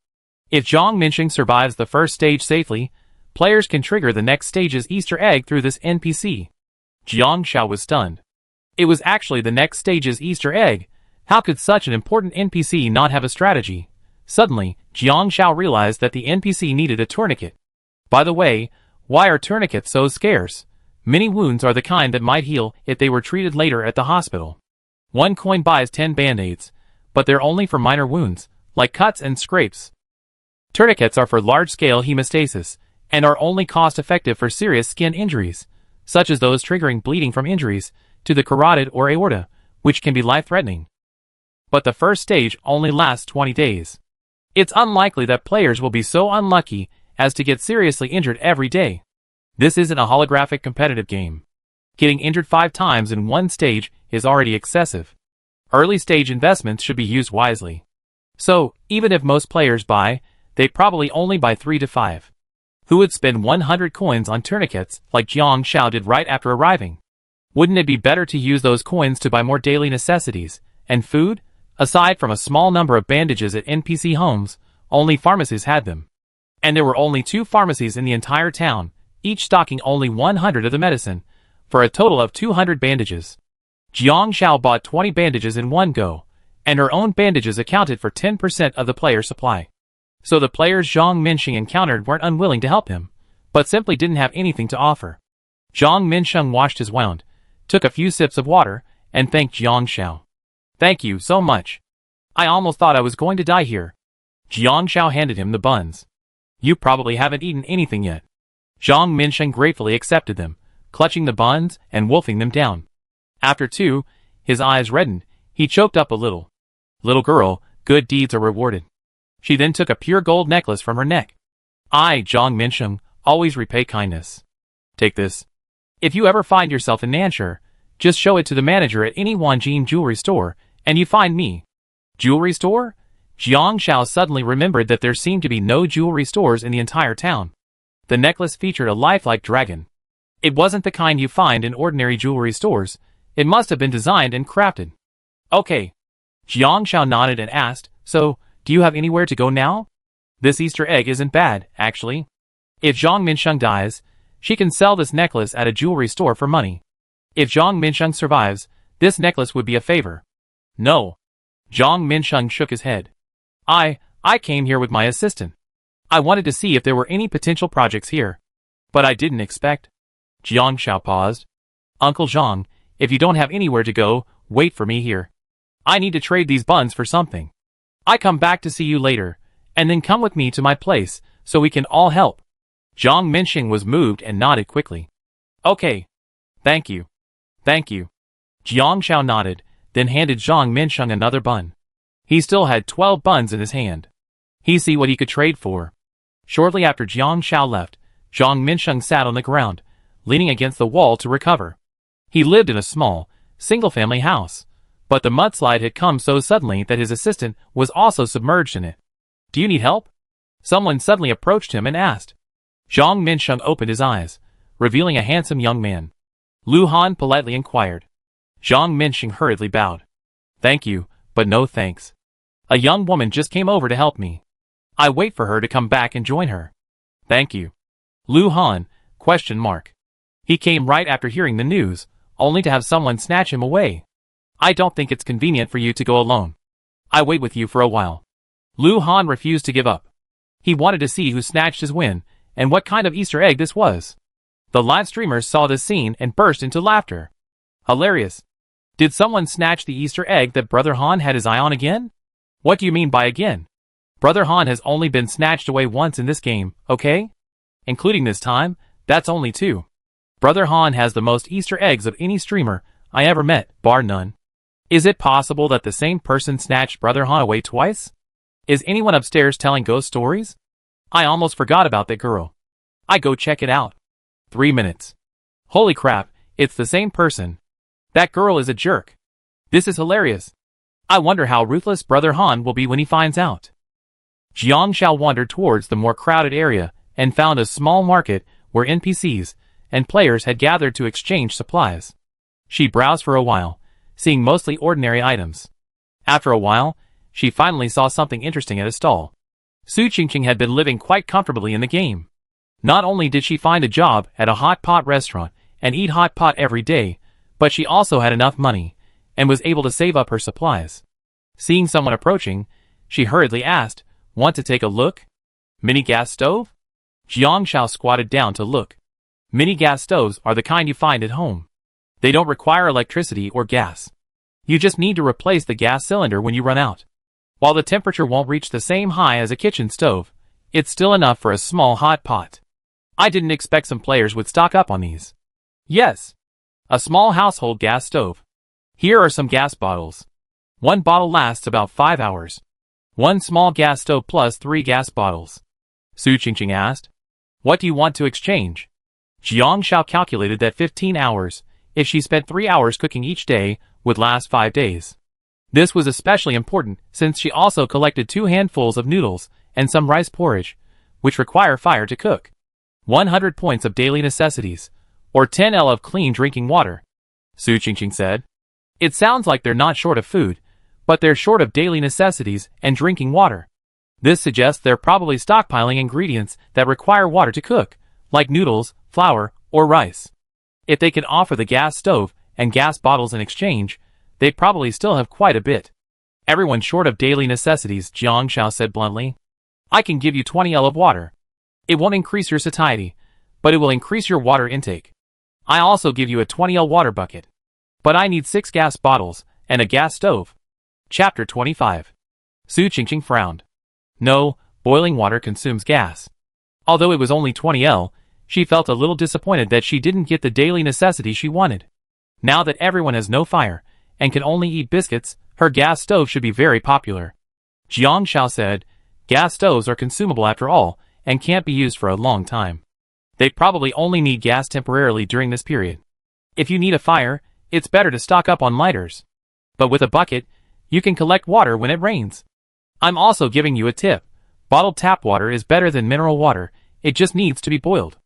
If Zhang Minsheng survives the first stage safely, players can trigger the next stage's Easter egg through this NPC. Jiang Shao was stunned. It was actually the next stage's Easter egg. How could such an important NPC not have a strategy? Suddenly, Jiang Shao realized that the NPC needed a tourniquet. By the way, why are tourniquets so scarce? Many wounds are the kind that might heal if they were treated later at the hospital. 1 coin buys 10 band-aids, but they're only for minor wounds, like cuts and scrapes. Tourniquets are for large-scale hemostasis, and are only cost-effective for serious skin injuries, such as those triggering bleeding from injuries to the carotid or aorta, which can be life-threatening. But the first stage only lasts 20 days. It's unlikely that players will be so unlucky as to get seriously injured every day. This isn't a holographic competitive game. Getting injured 5 times in one stage is already excessive. Early stage investments should be used wisely. So, even if most players buy, they probably only buy 3 to 5. Who would spend 100 coins on tourniquets like Jiang Shao did right after arriving? Wouldn't it be better to use those coins to buy more daily necessities and food? Aside from a small number of bandages at NPC homes, only pharmacies had them. And there were only 2 pharmacies in the entire town, each stocking only 100 of the medicine, for a total of 200 bandages. Jiang Shao bought 20 bandages in one go, and her own bandages accounted for 10% of the player's supply. So the players Zhang Minsheng encountered weren't unwilling to help him, but simply didn't have anything to offer. Zhang Minsheng washed his wound, took a few sips of water, and thanked Jiang Shao. Thank you so much. I almost thought I was going to die here. Jiang Shao handed him the buns. You probably haven't eaten anything yet. Zhang Minsheng gratefully accepted them, clutching the buns and wolfing them down. After 2, his eyes reddened, he choked up a little. Little girl, good deeds are rewarded. She then took a pure gold necklace from her neck. I, Zhang Minsheng, Always repay kindness. Take this. If you ever find yourself in Nanshire, just show it to the manager at any Wanjin jewelry store, and you find me. Jewelry store? Jiang Shao suddenly remembered that there seemed to be no jewelry stores in the entire town. The necklace featured a lifelike dragon. It wasn't the kind you find in ordinary jewelry stores. It must have been designed and crafted. Okay. Jiang Shao nodded and asked, so, do you have anywhere to go now? This Easter egg isn't bad, actually. If Zhang Minsheng dies, she can sell this necklace at a jewelry store for money. If Zhang Minsheng survives, this necklace would be a favor. No. Zhang Minsheng shook his head. I came here with my assistant. I wanted to see if there were any potential projects here. But I didn't expect. Jiang Shao paused. Uncle Zhang, if you don't have anywhere to go, wait for me here. I need to trade these buns for something. I come back to see you later, and then come with me to my place, so we can all help. Zhang Minsheng was moved and nodded quickly. Okay. Thank you. Thank you. Jiang Shao nodded, then handed Zhang Minsheng another bun. He still had 12 buns in his hand. He see what he could trade for. Shortly after Jiang Shao left, Zhang Minsheng sat on the ground, leaning against the wall to recover. He lived in a small, single-family house, but the mudslide had come so suddenly that his assistant was also submerged in it. Do you need help? Someone suddenly approached him and asked. Zhang Minsheng opened his eyes, revealing a handsome young man. Lu Han politely inquired. Zhang Minsheng hurriedly bowed. Thank you, but no thanks. A young woman just came over to help me. I wait for her to come back and join her. Thank you. Lu Han, ? He came right after hearing the news, only to have someone snatch him away. I don't think it's convenient for you to go alone. I wait with you for a while. Lu Han refused to give up. He wanted to see who snatched his win, and what kind of Easter egg this was. The live streamers saw this scene and burst into laughter. Hilarious. Did someone snatch the Easter egg that Brother Han had his eye on again? What do you mean by again? Brother Han has only been snatched away once in this game, okay? Including this time, that's only 2. Brother Han has the most Easter eggs of any streamer I ever met, bar none. Is it possible that the same person snatched Brother Han away twice? Is anyone upstairs telling ghost stories? I almost forgot about that girl. I go check it out. 3 minutes. Holy crap, it's the same person. That girl is a jerk. This is hilarious. I wonder how ruthless Brother Han will be when he finds out. Jiang Shao wandered towards the more crowded area and found a small market where NPCs and players had gathered to exchange supplies. She browsed for a while, seeing mostly ordinary items. After a while, she finally saw something interesting at a stall. Su Qingqing had been living quite comfortably in the game. Not only did she find a job at a hot pot restaurant and eat hot pot every day, but she also had enough money and was able to save up her supplies. Seeing someone approaching, she hurriedly asked, "Want to take a look? Mini gas stove?" Jiang Shao squatted down to look. Mini gas stoves are the kind you find at home. They don't require electricity or gas. You just need to replace the gas cylinder when you run out. While the temperature won't reach the same high as a kitchen stove, it's still enough for a small hot pot. I didn't expect some players would stock up on these. Yes. A small household gas stove. Here are some gas bottles. 1 bottle lasts about 5 hours. 1 small gas stove plus 3 gas bottles. Su Qingqing asked. What do you want to exchange? Jiang Shao calculated that 15 hours, if she spent 3 hours cooking each day, would last 5 days. This was especially important since she also collected 2 handfuls of noodles and some rice porridge, which require fire to cook. 100 points of daily necessities, or 10 L of clean drinking water. Su Qingqing said. It sounds like they're not short of food, but they're short of daily necessities and drinking water. This suggests they're probably stockpiling ingredients that require water to cook, like noodles, flour, or rice. If they can offer the gas stove and gas bottles in exchange, they'd probably still have quite a bit. Everyone's short of daily necessities, Jiang Shao said bluntly. I can give you 20 L of water. It won't increase your satiety, but it will increase your water intake. I also give you a 20 L water bucket. But I need 6 gas bottles and a gas stove. Chapter 25. Su Qingqing frowned. No, boiling water consumes gas. Although it was only 20 L, she felt a little disappointed that she didn't get the daily necessity she wanted. Now that everyone has no fire and can only eat biscuits, her gas stove should be very popular. Jiang Shao said, gas stoves are consumable after all and can't be used for a long time. They probably only need gas temporarily during this period. If you need a fire, it's better to stock up on lighters. But with a bucket, you can collect water when it rains. I'm also giving you a tip. Bottled tap water is better than mineral water, it just needs to be boiled.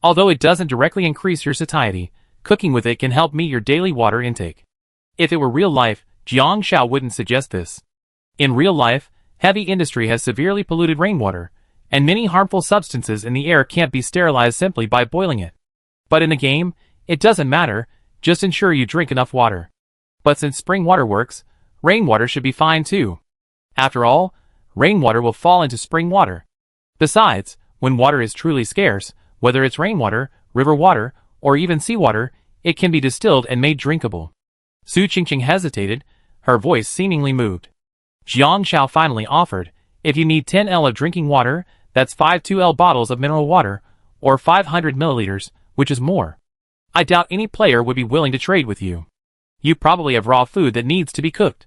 Although it doesn't directly increase your satiety, cooking with it can help meet your daily water intake. If it were real life, Jiang Xiao wouldn't suggest this. In real life, heavy industry has severely polluted rainwater, and many harmful substances in the air can't be sterilized simply by boiling it. But in a game, it doesn't matter, just ensure you drink enough water. But since spring water works, rainwater should be fine too. After all, rainwater will fall into spring water. Besides, when water is truly scarce, whether it's rainwater, river water, or even seawater, it can be distilled and made drinkable. Su Qingqing hesitated, her voice seemingly moved. Jiang Xiao finally offered, if you need 10 L of drinking water, that's 5 2L bottles of mineral water, or 500 milliliters, which is more. I doubt any player would be willing to trade with you. You probably have raw food that needs to be cooked.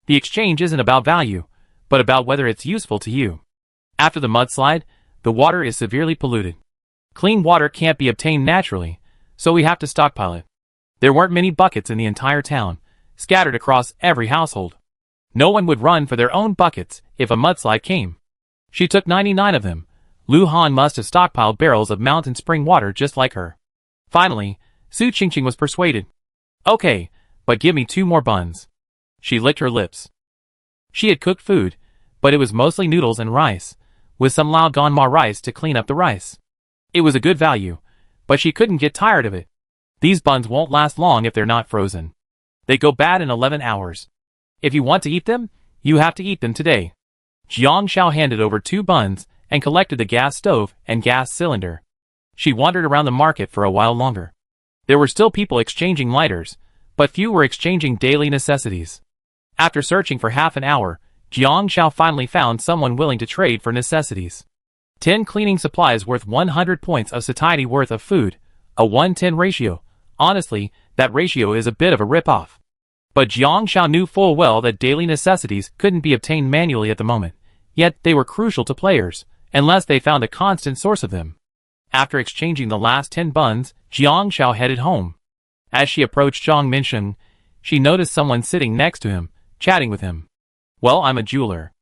The exchange isn't about value, but about whether it's useful to you. After the mudslide, the water is severely polluted. Clean water can't be obtained naturally, so we have to stockpile it. There weren't many buckets in the entire town, scattered across every household. No one would run for their own buckets if a mudslide came. She took 99 of them. Lu Han must have stockpiled barrels of mountain spring water just like her. Finally, Su Qingqing was persuaded. Okay, but give me 2 more buns. She licked her lips. She had cooked food, but it was mostly noodles and rice, with some lao gan ma rice to clean up the rice. It was a good value, but she couldn't get tired of it. These buns won't last long if they're not frozen. They go bad in 11 hours. If you want to eat them, you have to eat them today. Jiang Xiao handed over 2 buns and collected the gas stove and gas cylinder. She wandered around the market for a while longer. There were still people exchanging lighters, but few were exchanging daily necessities. After searching for half an hour, Jiang Xiao finally found someone willing to trade for necessities. 10 cleaning supplies worth 100 points of satiety worth of food, a 1:10 ratio. Honestly, that ratio is a bit of a rip-off. But Jiang Xiao knew full well that daily necessities couldn't be obtained manually at the moment, yet they were crucial to players, unless they found a constant source of them. After exchanging the last 10 buns, Jiang Xiao headed home. As she approached Zhang Minsheng, she noticed someone sitting next to him, chatting with him. Well, I'm a jeweler.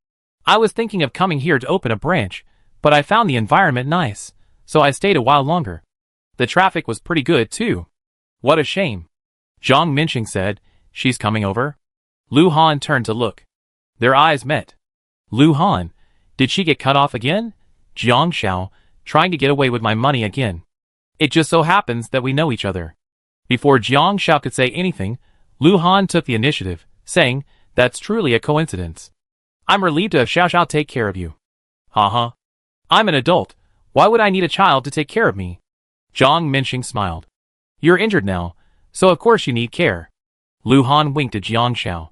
I was thinking of coming here to open a branch, but I found the environment nice, so I stayed a while longer. The traffic was pretty good too. What a shame. Zhang Minsheng said, she's coming over. Lu Han turned to look. Their eyes met. Lu Han, did she get cut off again? Jiang Xiao, trying to get away with my money again. It just so happens that we know each other. Before Jiang Xiao could say anything, Lu Han took the initiative, saying, that's truly a coincidence. I'm relieved to have Xiao Xiao take care of you. Haha. I'm an adult. Why would I need a child to take care of me? Zhang Minsheng smiled. You're injured now, so of course you need care. Lu Han winked at Jiang Xiao.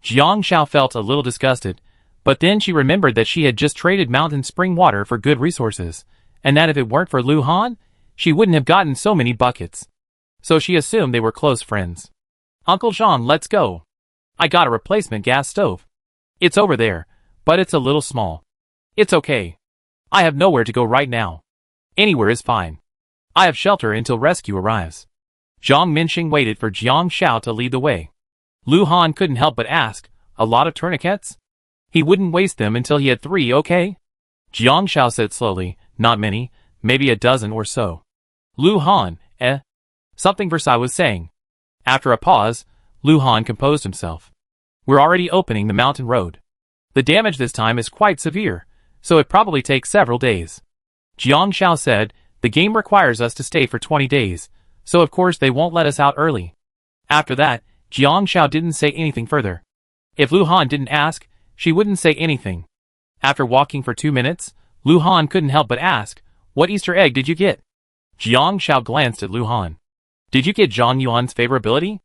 Jiang Xiao felt a little disgusted, but then she remembered that she had just traded mountain spring water for good resources, and that if it weren't for Lu Han, she wouldn't have gotten so many buckets. So she assumed they were close friends. Uncle Zhang, let's go. I got a replacement gas stove. It's over there, but it's a little small. It's okay. I have nowhere to go right now. Anywhere is fine. I have shelter until rescue arrives. Zhang Minsheng waited for Jiang Xiao to lead the way. Lu Han couldn't help but ask, a lot of tourniquets? He wouldn't waste them until he had 3, okay? Jiang Xiao said slowly, not many, maybe a dozen or so. Lu Han, Something Versailles was saying. After a pause, Lu Han composed himself. We're already opening the mountain road. The damage this time is quite severe, so it probably takes several days. Jiang Xiao said, the game requires us to stay for 20 days, so of course they won't let us out early. After that, Jiang Xiao didn't say anything further. If Lu Han didn't ask, she wouldn't say anything. After walking for 2 minutes, Lu Han couldn't help but ask, what Easter egg did you get? Jiang Xiao glanced at Lu Han. Did you get Zhang Yuan's favorability?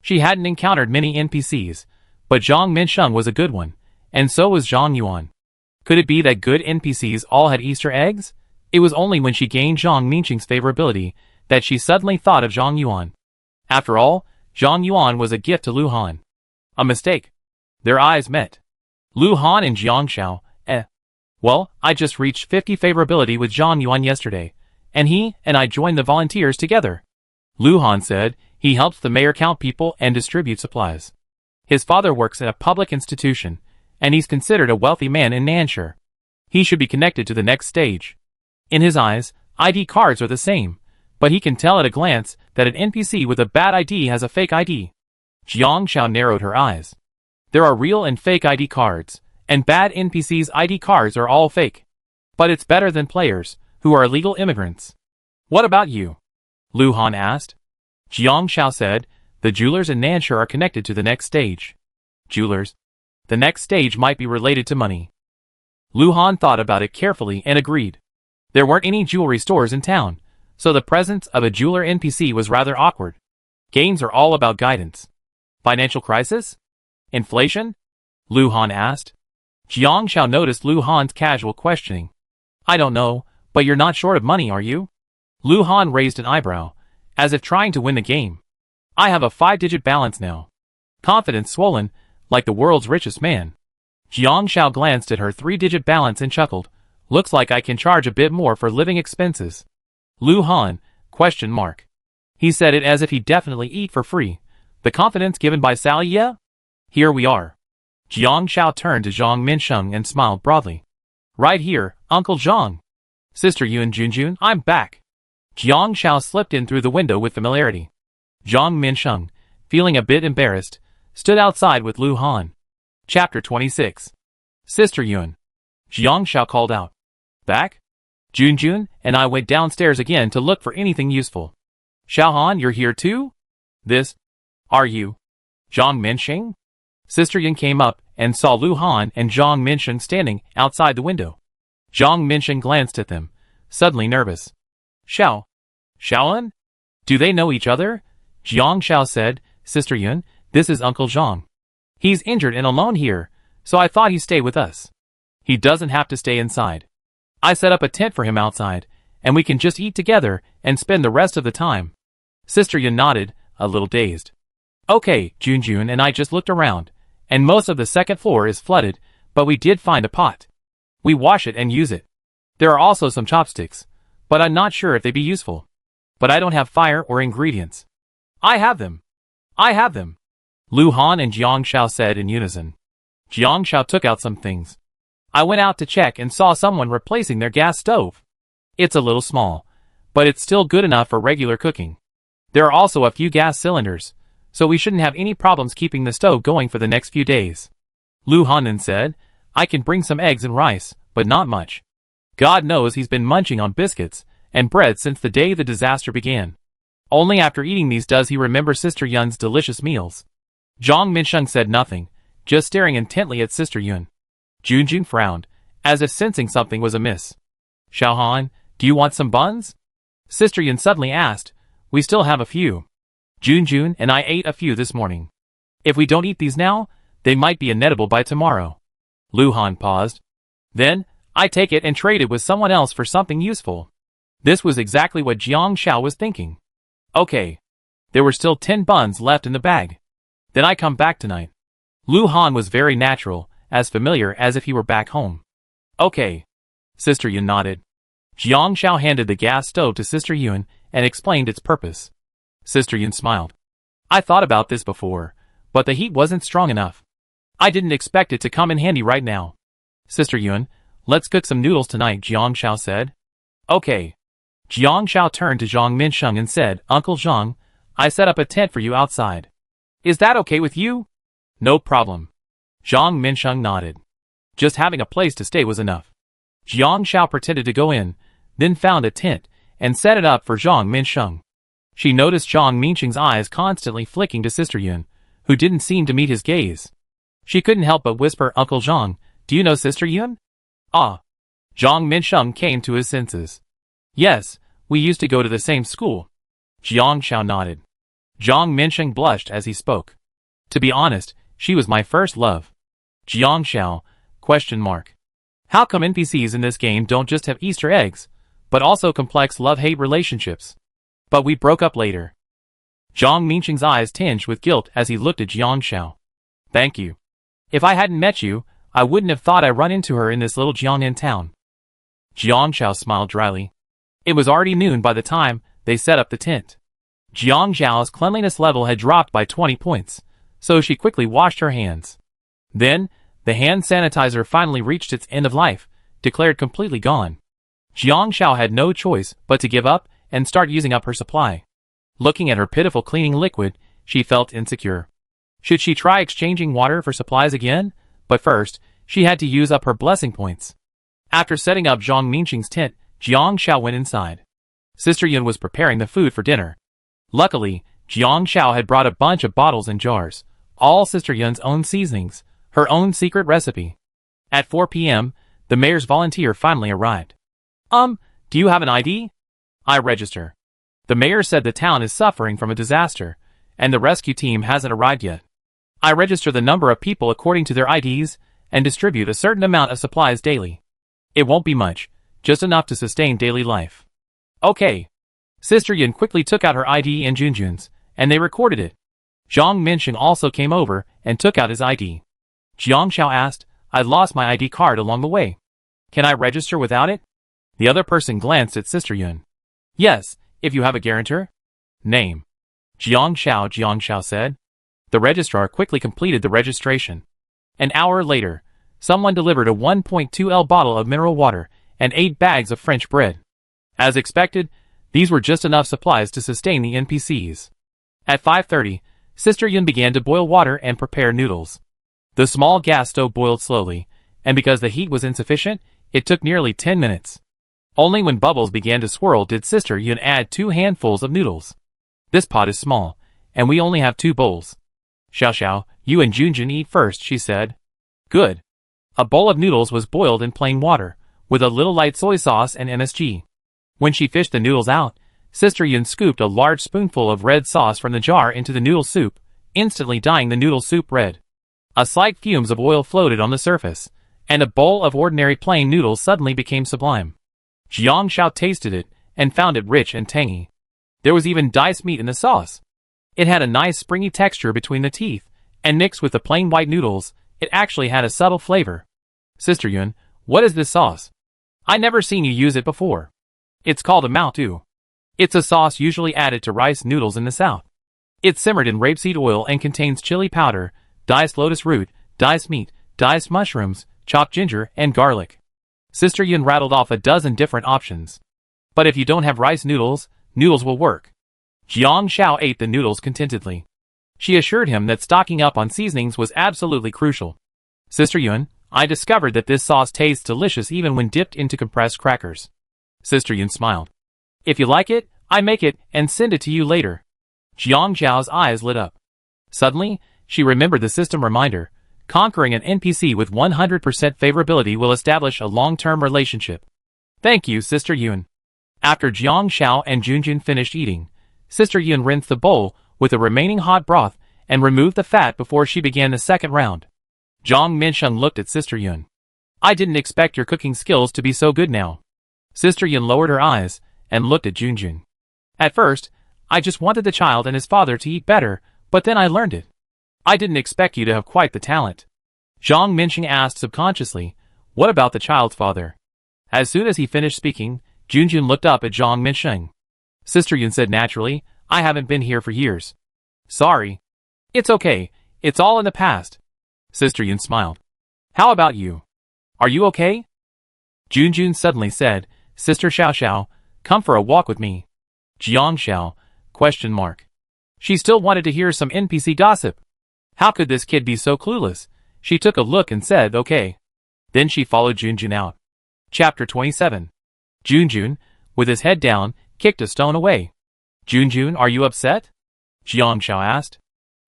She hadn't encountered many NPCs, but Zhang Minsheng was a good one, and so was Zhang Yuan. Could it be that good NPCs all had Easter eggs? It was only when she gained Zhang Minsheng's favorability that she suddenly thought of Zhang Yuan. After all, Zhang Yuan was a gift to Lu Han. A mistake. Their eyes met. Lu Han and Jiang Xiao, Well, I just reached 50 favorability with Zhang Yuan yesterday, and he and I joined the volunteers together. Lu Han said. He helps the mayor count people and distribute supplies. His father works at a public institution, and he's considered a wealthy man in Nanshire. He should be connected to the next stage. In his eyes, ID cards are the same, but he can tell at a glance that an NPC with a bad ID has a fake ID. Jiang Xiao narrowed her eyes. There are real and fake ID cards, and bad NPCs' ID cards are all fake. But it's better than players, who are illegal immigrants. What about you? Lu Han asked. Jiang Xiao said, the jewelers in Nanshire are connected to the next stage. Jewelers? The next stage might be related to money. Lu Han thought about it carefully and agreed. There weren't any jewelry stores in town, so the presence of a jeweler NPC was rather awkward. Games are all about guidance. Financial crisis? Inflation? Lu Han asked. Jiang Xiao noticed Lu Han's casual questioning. I don't know, but you're not short of money, are you? Lu Han raised an eyebrow, as if trying to win the game. I have a 5-digit balance now. Confidence swollen, like the world's richest man. Jiang Xiao glanced at her 3-digit balance and chuckled. Looks like I can charge a bit more for living expenses. Lu Han? ? He said it as if he'd definitely eat for free. The confidence given by Sally, yeah? Here we are. Jiang Xiao turned to Zhang Minsheng and smiled broadly. Right here, Uncle Zhang. Sister Yuan Junjun, I'm back. Jiang Xiao slipped in through the window with familiarity. Zhang Minsheng, feeling a bit embarrassed, stood outside with Lu Han. Chapter 26. Sister Yuan. Jiang Xiao called out. Back? Junjun and I went downstairs again to look for anything useful. Xiaohan, you're here too? This? Are you? Zhang Minsheng? Sister Yuan came up and saw Lu Han and Zhang Minsheng standing outside the window. Zhang Minsheng glanced at them, suddenly nervous. Xiaohan? Do they know each other? Jiang Xiao said, Sister Yuan, this is Uncle Zhang. He's injured and alone here, so I thought he'd stay with us. He doesn't have to stay inside. I set up a tent for him outside, and we can just eat together and spend the rest of the time. Sister Yuan nodded, a little dazed. Okay, Junjun and I just looked around, and most of the second floor is flooded, but we did find a pot. We wash it and use it. There are also some chopsticks, but I'm not sure if they'd be useful. But I don't have fire or ingredients. I have them. Lu Han and Jiang Xiao said in unison. Jiang Xiao took out some things. I went out to check and saw someone replacing their gas stove. It's a little small, but it's still good enough for regular cooking. There are also a few gas cylinders, so we shouldn't have any problems keeping the stove going for the next few days. Lu Han then said, I can bring some eggs and rice, but not much. God knows he's been munching on biscuits and bread since the day the disaster began. Only after eating these does he remember Sister Yuan's delicious meals. Zhang Minsheng said nothing, just staring intently at Sister Yuan. Junjun frowned, as if sensing something was amiss. Xiaohan, do you want some buns? Sister Yuan suddenly asked. We still have a few. Junjun and I ate a few this morning. If we don't eat these now, they might be inedible by tomorrow. Lu Han paused. Then, I take it and trade it with someone else for something useful. This was exactly what Jiang Xiao was thinking. Okay. There were still 10 buns left in the bag. Then I come back tonight. Lu Han was very natural, as familiar as if he were back home. Okay. Sister Yuan nodded. Jiang Xiao handed the gas stove to Sister Yuan and explained its purpose. Sister Yuan smiled. I thought about this before, but the heat wasn't strong enough. I didn't expect it to come in handy right now. Sister Yuan, let's cook some noodles tonight, Jiang Xiao said. Okay. Jiang Xiao turned to Zhang Minsheng and said, Uncle Zhang, I set up a tent for you outside. Is that okay with you? No problem. Zhang Minsheng nodded. Just having a place to stay was enough. Jiang Xiao pretended to go in, then found a tent, and set it up for Zhang Minsheng. She noticed Zhang Minsheng's eyes constantly flicking to Sister Yuan, who didn't seem to meet his gaze. She couldn't help but whisper, Uncle Zhang, do you know Sister Yuan? Ah. Zhang Minsheng came to his senses. Yes, we used to go to the same school. Jiang Xiao nodded. Zhang Minsheng blushed as he spoke. To be honest, she was my first love. Jiang Xiao, ? How come NPCs in this game don't just have Easter eggs, but also complex love-hate relationships? But we broke up later. Zhang Minsheng's eyes tinged with guilt as he looked at Jiang Xiao. Thank you. If I hadn't met you, I wouldn't have thought I'd run into her in this little Jiangnan town. Jiang Xiao smiled dryly. It was already noon by the time they set up the tent. Jiang Zhao's cleanliness level had dropped by 20 points, so she quickly washed her hands. Then, the hand sanitizer finally reached its end of life, declared completely gone. Jiang Zhao had no choice but to give up and start using up her supply. Looking at her pitiful cleaning liquid, she felt insecure. Should she try exchanging water for supplies again? But first, she had to use up her blessing points. After setting up Zhang Minxing's tent, Jiang Zhao went inside. Sister Yun was preparing the food for dinner. Luckily, Jiang Zhao had brought a bunch of bottles and jars, all Sister Yun's own seasonings, her own secret recipe. At 4 p.m., the mayor's volunteer finally arrived. Do you have an ID? I register. The mayor said the town is suffering from a disaster, and the rescue team hasn't arrived yet. I register the number of people according to their IDs and distribute a certain amount of supplies daily. It won't be much, just enough to sustain daily life. Okay. Sister Yun quickly took out her ID and Junjun's, and they recorded it. Zhang Minxing also came over and took out his ID. Jiang Zhao asked, I lost my ID card along the way. Can I register without it? The other person glanced at Sister Yun. Yes, if you have a guarantor. Name. Jiang Zhao said. The registrar quickly completed the registration. An hour later, someone delivered a 1.2L bottle of mineral water and 8 bags of French bread. As expected, these were just enough supplies to sustain the NPCs. At 5:30, Sister Yun began to boil water and prepare noodles. The small gas stove boiled slowly, and because the heat was insufficient, it took nearly 10 minutes. Only when bubbles began to swirl did Sister Yun add 2 handfuls of noodles. This pot is small, and we only have 2 bowls. Xiao, you and Junjun eat first, she said. Good. A bowl of noodles was boiled in plain water, with a little light soy sauce and MSG. When she fished the noodles out, Sister Yun scooped a large spoonful of red sauce from the jar into the noodle soup, instantly dyeing the noodle soup red. A slight fumes of oil floated on the surface, and a bowl of ordinary plain noodles suddenly became sublime. Jiang Zhao tasted it, and found it rich and tangy. There was even diced meat in the sauce. It had a nice springy texture between the teeth, and mixed with the plain white noodles, it actually had a subtle flavor. Sister Yun, what is this sauce? I never seen you use it before. It's called a mao tu. It's a sauce usually added to rice noodles in the south. It's simmered in rapeseed oil and contains chili powder, diced lotus root, diced meat, diced mushrooms, chopped ginger, and garlic. Sister Yun rattled off a dozen different options. But if you don't have rice noodles, noodles will work. Jiang Zhao ate the noodles contentedly. She assured him that stocking up on seasonings was absolutely crucial. Sister Yun, I discovered that this sauce tastes delicious even when dipped into compressed crackers. Sister Yun smiled. If you like it, I make it and send it to you later. Jiang Zhao's eyes lit up. Suddenly, she remembered the system reminder. Conquering an NPC with 100% favorability will establish a long-term relationship. Thank you, Sister Yun. After Jiang Zhao and Junjun finished eating, Sister Yun rinsed the bowl with the remaining hot broth and removed the fat before she began the second round. Zhang Minsheng looked at Sister Yun. I didn't expect your cooking skills to be so good now. Sister Yun lowered her eyes and looked at Junjun. At first, I just wanted the child and his father to eat better, but then I learned it. I didn't expect you to have quite the talent. Zhang Minsheng asked subconsciously, what about the child's father? As soon as he finished speaking, Junjun looked up at Zhang Minsheng. Sister Yun said naturally, I haven't been here for years. Sorry. It's okay, it's all in the past. Sister Yun smiled. How about you? Are you okay? Junjun suddenly said, Sister Xiao, come for a walk with me. Jiang Zhao, ? She still wanted to hear some NPC gossip. How could this kid be so clueless? She took a look and said, okay. Then she followed Junjun out. Chapter 27. Junjun, with his head down, kicked a stone away. Junjun, are you upset? Jiang Zhao asked.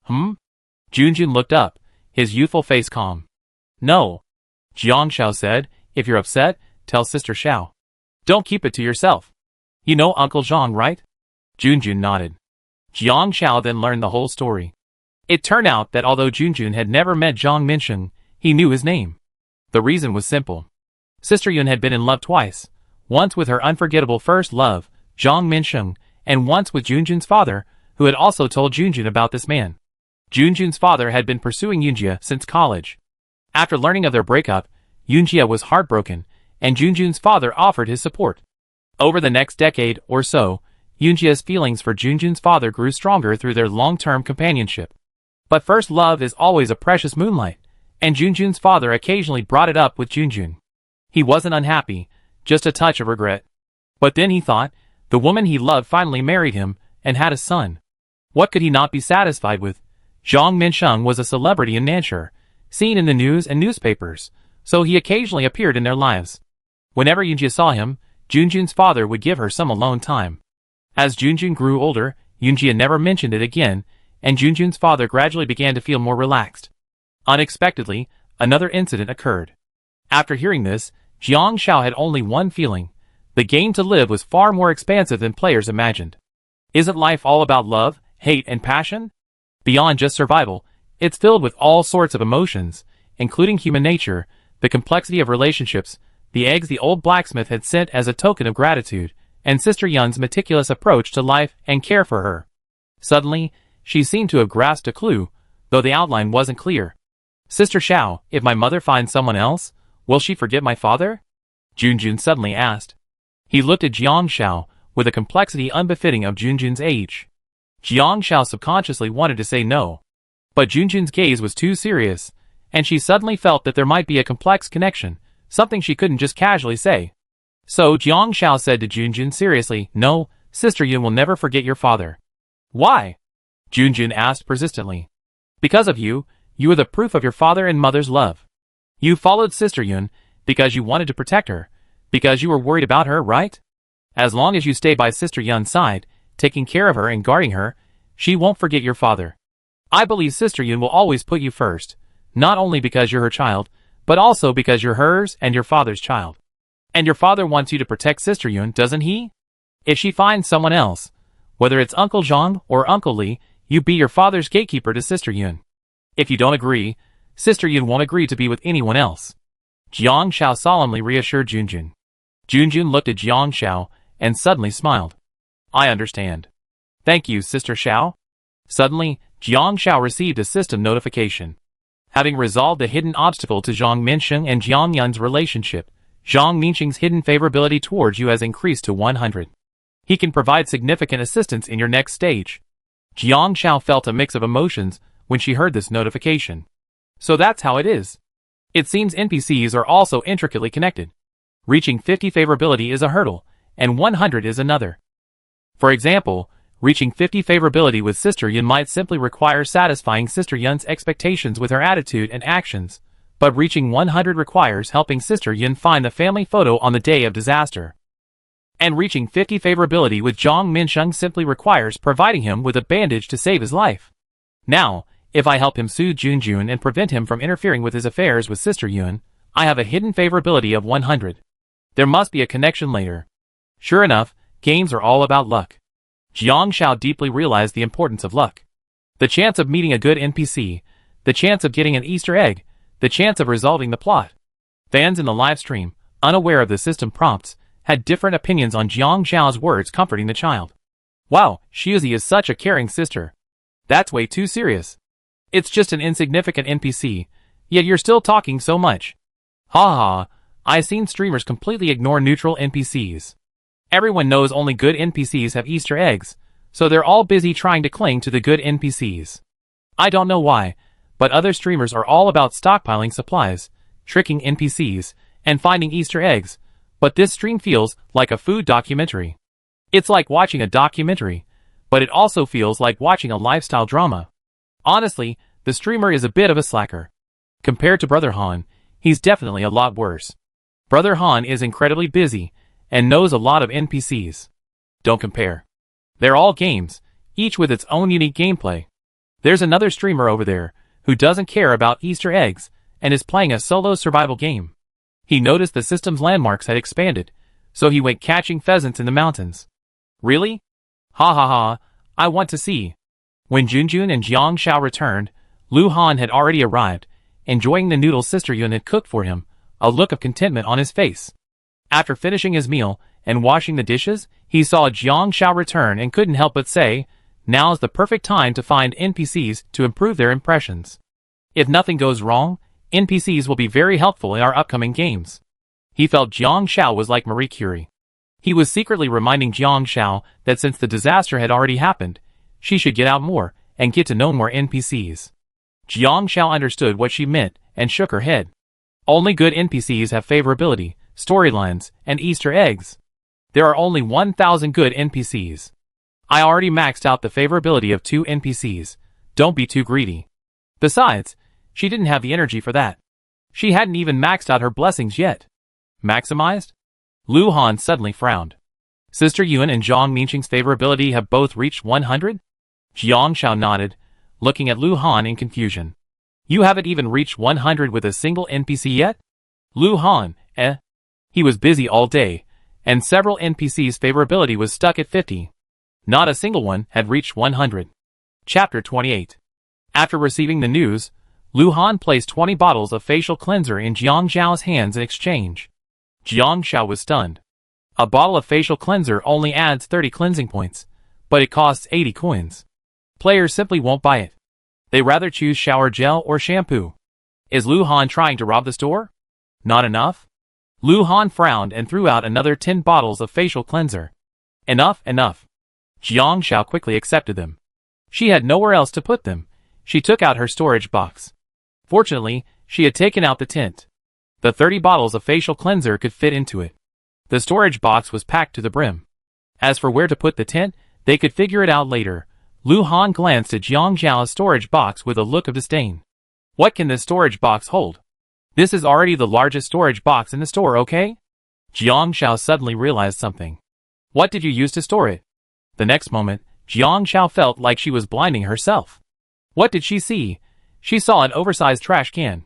Junjun looked up, his youthful face calm. No. Jiang Zhao said, if you're upset, tell Sister Xiao. Don't keep it to yourself. You know Uncle Zhang, right? Junjun nodded. Jiang Zhao then learned the whole story. It turned out that although Junjun had never met Zhang Minsheng, he knew his name. The reason was simple. Sister Yun had been in love twice, once with her unforgettable first love, Zhang Minsheng, and once with Junjun's father, who had also told Junjun about this man. Junjun's father had been pursuing Yunjia since college. After learning of their breakup, Yunjia was heartbroken, and Junjun's father offered his support. Over the next decade or so, Yoonja's feelings for Junjun's father grew stronger through their long-term companionship. But first love is always a precious moonlight, and Junjun's father occasionally brought it up with Junjun. He wasn't unhappy, just a touch of regret. But then he thought, the woman he loved finally married him and had a son. What could he not be satisfied with? Zhang Minsheng was a celebrity in Nanshur, seen in the news and newspapers, so he occasionally appeared in their lives. Whenever Yoonja saw him, Junjun's father would give her some alone time. As Junjun grew older, Yoonja never mentioned it again, and Junjun's father gradually began to feel more relaxed. Unexpectedly, another incident occurred. After hearing this, Jiang Xiao had only one feeling. The game to live was far more expansive than players imagined. Isn't life all about love, hate, and passion? Beyond just survival, it's filled with all sorts of emotions, including human nature, the complexity of relationships, the eggs the old blacksmith had sent as a token of gratitude, and Sister Yun's meticulous approach to life and care for her. Suddenly, she seemed to have grasped a clue, though the outline wasn't clear. Sister Xiao, if my mother finds someone else, will she forget my father? Junjun suddenly asked. He looked at Jiang Xiao with a complexity unbefitting of Junjun's age. Jiang Xiao subconsciously wanted to say no. But Junjun's gaze was too serious, and she suddenly felt that there might be a complex connection, something she couldn't just casually say. So Jiang Xiao said to Junjun seriously, "No, Sister Yun will never forget your father." "Why?" Junjun asked persistently. "Because of you, you are the proof of your father and mother's love. You followed Sister Yun because you wanted to protect her, because you were worried about her, right? As long as you stay by Sister Yun's side, taking care of her and guarding her, she won't forget your father. I believe Sister Yun will always put you first, not only because you're her child, but also because you're hers and your father's child. And your father wants you to protect Sister Yun, doesn't he? If she finds someone else, whether it's Uncle Zhang or Uncle Li, you be your father's gatekeeper to Sister Yun. If you don't agree, Sister Yun won't agree to be with anyone else." Jiang Xiao solemnly reassured Junjun. Junjun looked at Jiang Xiao and suddenly smiled. "I understand. Thank you, Sister Xiao." Suddenly, Jiang Xiao received a system notification. Having resolved the hidden obstacle to Zhang Minsheng and Jiang Yun's relationship, Zhang Minsheng's hidden favorability towards you has increased to 100. He can provide significant assistance in your next stage. Jiang Xiao felt a mix of emotions when she heard this notification. So that's how it is. It seems NPCs are also intricately connected. Reaching 50 favorability is a hurdle, and 100 is another. For example, reaching 50 favorability with Sister Yun might simply require satisfying Sister Yun's expectations with her attitude and actions, but reaching 100 requires helping Sister Yun find the family photo on the day of disaster. And reaching 50 favorability with Zhang Minsheng simply requires providing him with a bandage to save his life. Now, if I help him soothe Junjun and prevent him from interfering with his affairs with Sister Yun, I have a hidden favorability of 100. There must be a connection later. Sure enough, games are all about luck. Jiang Xiao deeply realized the importance of luck. The chance of meeting a good NPC, the chance of getting an Easter egg, the chance of resolving the plot. Fans in the live stream, unaware of the system prompts, had different opinions on Jiang Xiao's words comforting the child. Wow, Shuzi is such a caring sister. That's way too serious. It's just an insignificant NPC, yet you're still talking so much. Ha ha, I've seen streamers completely ignore neutral NPCs. Everyone knows only good NPCs have Easter eggs, so they're all busy trying to cling to the good NPCs. I don't know why, but other streamers are all about stockpiling supplies, tricking NPCs, and finding Easter eggs, but this stream feels like a food documentary. It's like watching a documentary, but it also feels like watching a lifestyle drama. Honestly, the streamer is a bit of a slacker. Compared to Brother Han, he's definitely a lot worse. Brother Han is incredibly busy, and knows a lot of NPCs. Don't compare. They're all games, each with its own unique gameplay. There's another streamer over there, who doesn't care about Easter eggs, and is playing a solo survival game. He noticed the system's landmarks had expanded, so he went catching pheasants in the mountains. Really? Ha ha ha, I want to see. When Junjun and Jiang Xiao returned, Lu Han had already arrived, enjoying the noodles Sister Yun had cooked for him, a look of contentment on his face. After finishing his meal and washing the dishes, he saw Jiang Xiao return and couldn't help but say, "Now's the perfect time to find NPCs to improve their impressions. If nothing goes wrong, NPCs will be very helpful in our upcoming games." He felt Jiang Xiao was like Marie Curie. He was secretly reminding Jiang Xiao that since the disaster had already happened, she should get out more and get to know more NPCs. Jiang Xiao understood what she meant and shook her head. Only good NPCs have favorability, storylines, and Easter eggs. There are only 1,000 good NPCs. I already maxed out the favorability of 2 NPCs. Don't be too greedy. Besides, she didn't have the energy for that. She hadn't even maxed out her blessings yet. Maximized? Lu Han suddenly frowned. Sister Yuan and Zhang Minqing's favorability have both reached 100? Jiang Xiao nodded, looking at Lu Han in confusion. You haven't even reached 100 with a single NPC yet? Lu Han, He was busy all day, and several NPCs' favorability was stuck at 50. Not a single one had reached 100. Chapter 28. After receiving the news, Lu Han placed 20 bottles of facial cleanser in Jiang Xiao's hands in exchange. Jiang Xiao was stunned. A bottle of facial cleanser only adds 30 cleansing points, but it costs 80 coins. Players simply won't buy it. They rather choose shower gel or shampoo. Is Lu Han trying to rob the store? Not enough? Lu Han frowned and threw out another 10 bottles of facial cleanser. Enough, enough. Jiang Xiao quickly accepted them. She had nowhere else to put them. She took out her storage box. Fortunately, she had taken out the tent. The 30 bottles of facial cleanser could fit into it. The storage box was packed to the brim. As for where to put the tent, they could figure it out later. Lu Han glanced at Jiang Xiao's storage box with a look of disdain. What can this storage box hold? This is already the largest storage box in the store, okay? Jiang Xiao suddenly realized something. What did you use to store it? The next moment, Jiang Xiao felt like she was blinding herself. What did she see? She saw an oversized trash can.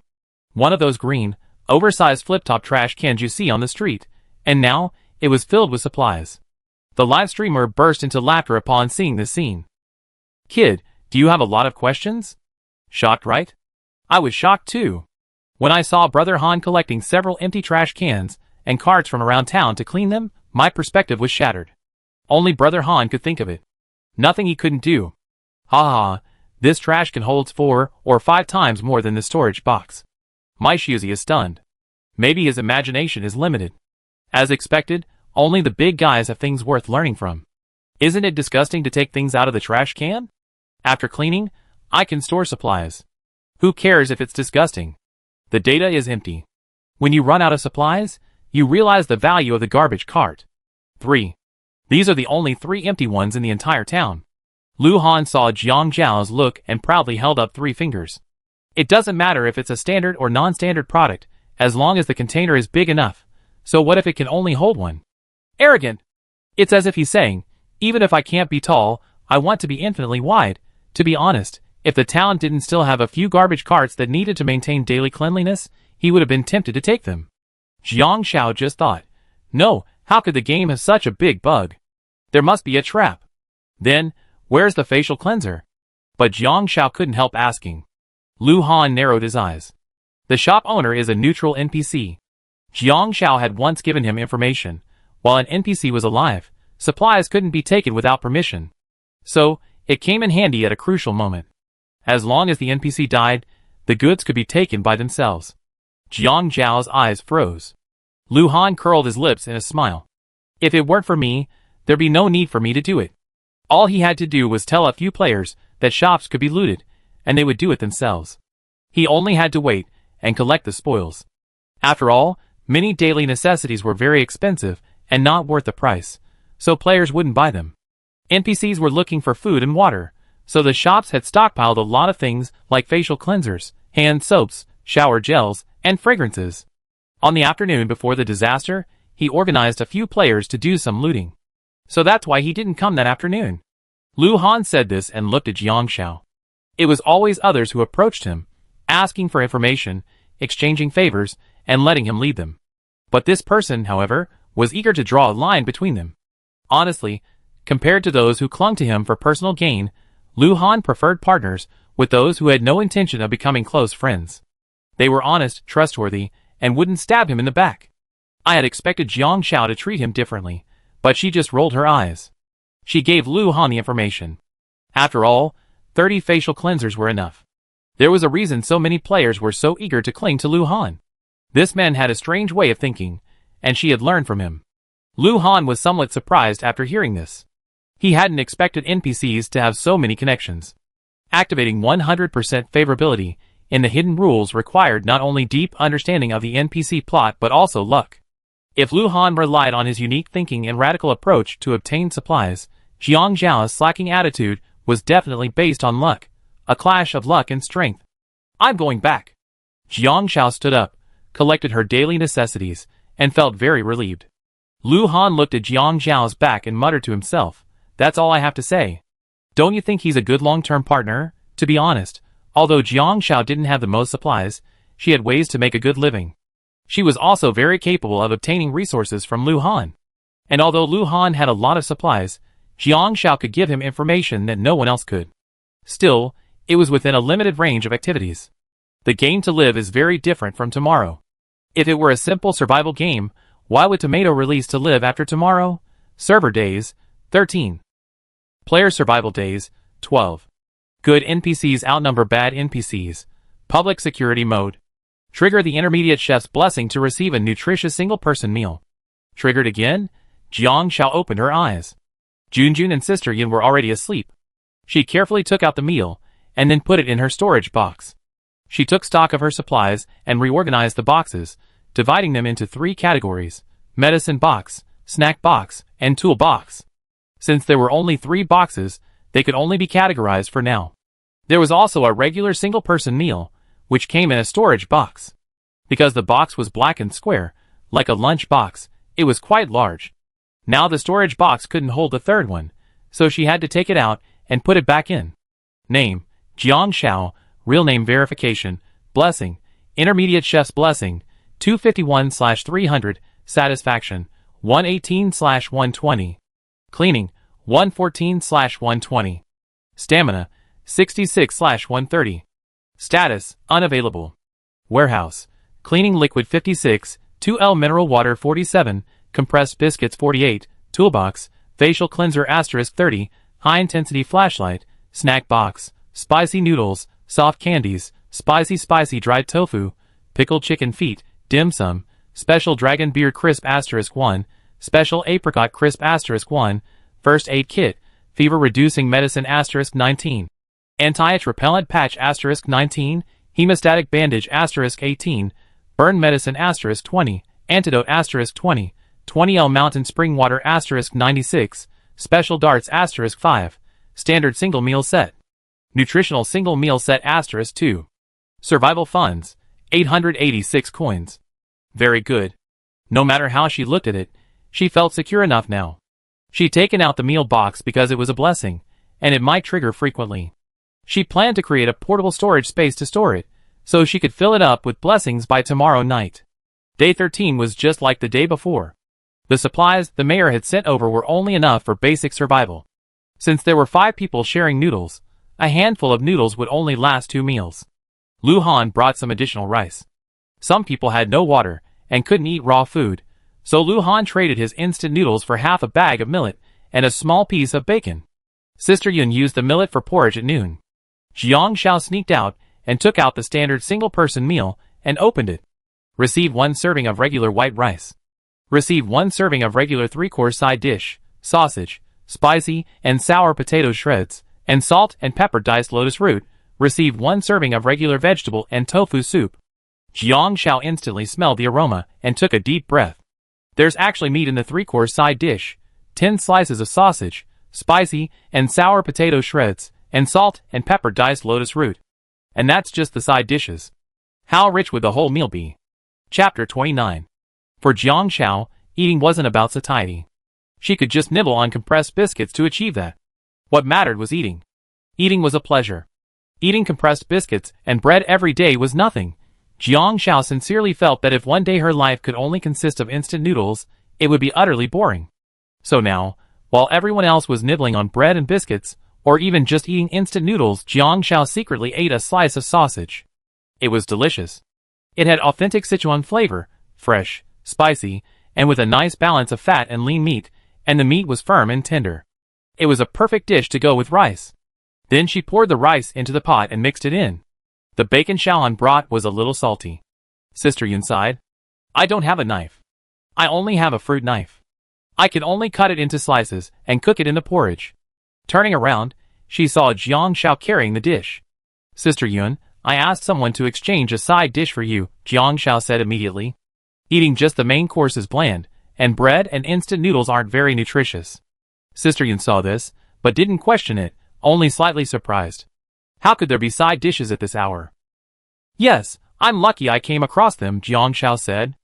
One of those green, oversized flip-top trash cans you see on the street, and now, it was filled with supplies. The live streamer burst into laughter upon seeing this scene. Kid, do you have a lot of questions? Shocked, right? I was shocked too. When I saw Brother Han collecting several empty trash cans and carts from around town to clean them, my perspective was shattered. Only Brother Han could think of it. Nothing he couldn't do. Ha ha, this trash can hold 4 or 5 times more than the storage box. My Shuzi is stunned. Maybe his imagination is limited. As expected, only the big guys have things worth learning from. Isn't it disgusting to take things out of the trash can? After cleaning, I can store supplies. Who cares if it's disgusting? The data is empty. When you run out of supplies, you realize the value of the garbage cart. 3. These are the only 3 empty ones in the entire town. Lu Han saw Jiang Xiao's look and proudly held up 3 fingers. It doesn't matter if it's a standard or non-standard product, as long as the container is big enough. So what if it can only hold 1? Arrogant! It's as if he's saying, even if I can't be tall, I want to be infinitely wide. To be honest, if the town didn't still have a few garbage carts that needed to maintain daily cleanliness, he would have been tempted to take them. Jiang Xiao just thought, no, how could the game have such a big bug? There must be a trap. Then, where's the facial cleanser? But Jiang Xiao couldn't help asking. Lu Han narrowed his eyes. The shop owner is a neutral NPC. Jiang Xiao had once given him information. While an NPC was alive, supplies couldn't be taken without permission. So, it came in handy at a crucial moment. As long as the NPC died, the goods could be taken by themselves. Jiang Xiao's eyes froze. Lu Han curled his lips in a smile. If it weren't for me, there'd be no need for me to do it. All he had to do was tell a few players that shops could be looted, and they would do it themselves. He only had to wait and collect the spoils. After all, many daily necessities were very expensive and not worth the price, so players wouldn't buy them. NPCs were looking for food and water, so the shops had stockpiled a lot of things like facial cleansers, hand soaps, shower gels, and fragrances. On the afternoon before the disaster, he organized a few players to do some looting. So that's why he didn't come that afternoon. Lu Han said this and looked at Jiang Xiao. It was always others who approached him, asking for information, exchanging favors, and letting him lead them. But this person, however, was eager to draw a line between them. Honestly, compared to those who clung to him for personal gain, Lu Han preferred partners with those who had no intention of becoming close friends. They were honest, trustworthy, and wouldn't stab him in the back. I had expected Jiang Xiao to treat him differently, but she just rolled her eyes. She gave Lu Han the information. After all, 30 facial cleansers were enough. There was a reason so many players were so eager to cling to Lu Han. This man had a strange way of thinking, and she had learned from him. Lu Han was somewhat surprised after hearing this. He hadn't expected NPCs to have so many connections. Activating 100% favorability in the hidden rules required not only deep understanding of the NPC plot but also luck. If Lu Han relied on his unique thinking and radical approach to obtain supplies, Jiang Zhao's slacking attitude was definitely based on luck, a clash of luck and strength. I'm going back. Jiang Zhao stood up, collected her daily necessities, and felt very relieved. Lu Han looked at Jiang Zhao's back and muttered to himself, "That's all I have to say. Don't you think he's a good long-term partner?" To be honest, although Jiang Zhao didn't have the most supplies, she had ways to make a good living. She was also very capable of obtaining resources from Lu Han. And although Lu Han had a lot of supplies, Jiang Zhao could give him information that no one else could. Still, it was within a limited range of activities. The game to live is very different from tomorrow. If it were a simple survival game, why would Tomato release to live after tomorrow? Server days, 13. Player survival days, 12. Good NPCs outnumber bad NPCs. Public security mode. Trigger the intermediate chef's blessing to receive a nutritious single-person meal. Triggered again? Jiang Zhao opened her eyes. Junjun and Sister Yin were already asleep. She carefully took out the meal, and then put it in her storage box. She took stock of her supplies and reorganized the boxes, dividing them into 3 categories: medicine box, snack box, and tool box. Since there were only 3 boxes, they could only be categorized for now. There was also a regular single-person meal, which came in a storage box. Because the box was black and square, like a lunch box, it was quite large. Now the storage box couldn't hold the 3rd one, so she had to take it out and put it back in. Name: Jiang Zhao. Real name verification. Blessing: Intermediate Chef's Blessing, 251/300. Satisfaction, 118/120. Cleaning, 114/120. Stamina, 66/130. Status, unavailable. Warehouse, cleaning liquid 56, 2L mineral water 47, compressed biscuits 48, toolbox, facial cleanser *30, high intensity flashlight, snack box, spicy noodles, soft candies, spicy dried tofu, pickled chicken feet, dim sum, special dragon beer crisp *1, special apricot crisp *1, first aid kit, fever reducing medicine *19. Anti-itch repellent patch *19, hemostatic bandage *18, burn medicine *20, antidote *20, 20L mountain spring water *96, special darts *5, standard single meal set. Nutritional single meal set *2. Survival funds, 886 coins. Very good. No matter how she looked at it, she felt secure enough now. She'd taken out the meal box because it was a blessing, and it might trigger frequently. She planned to create a portable storage space to store it, so she could fill it up with blessings by tomorrow night. Day 13 was just like the day before. The supplies the mayor had sent over were only enough for basic survival. Since there were 5 people sharing noodles, a handful of noodles would only last 2 meals. Lu Han brought some additional rice. Some people had no water and couldn't eat raw food, so Lu Han traded his instant noodles for half a bag of millet and a small piece of bacon. Sister Yun used the millet for porridge at noon. Jiang Zhao sneaked out and took out the standard single-person meal and opened it. Receive 1 serving of regular white rice. Receive 1 serving of regular 3-course side dish, sausage, spicy and sour potato shreds, and salt and pepper diced lotus root. Receive 1 serving of regular vegetable and tofu soup. Jiang Zhao instantly smelled the aroma and took a deep breath. There's actually meat in the 3-course side dish, 10 slices of sausage, spicy and sour potato shreds, and salt and pepper diced lotus root. And that's just the side dishes. How rich would the whole meal be? Chapter 29. For Jiang Zhao, eating wasn't about satiety. She could just nibble on compressed biscuits to achieve that. What mattered was eating. Eating was a pleasure. Eating compressed biscuits and bread every day was nothing. Jiang Zhao sincerely felt that if one day her life could only consist of instant noodles, it would be utterly boring. So now, while everyone else was nibbling on bread and biscuits, or even just eating instant noodles, Jiang Zhao secretly ate a slice of sausage. It was delicious. It had authentic Sichuan flavor, fresh, spicy, and with a nice balance of fat and lean meat, and the meat was firm and tender. It was a perfect dish to go with rice. Then she poured the rice into the pot and mixed it in. The bacon Xiaohan brought was a little salty. Sister Yun sighed. I don't have a knife. I only have a fruit knife. I can only cut it into slices and cook it in the porridge. Turning around, she saw Jiang Shao carrying the dish. Sister Yun, I asked someone to exchange a side dish for you, Jiang Shao said immediately. Eating just the main course is bland, and bread and instant noodles aren't very nutritious. Sister Yun saw this, but didn't question it, only slightly surprised. How could there be side dishes at this hour? Yes, I'm lucky I came across them, Jiang Shao said.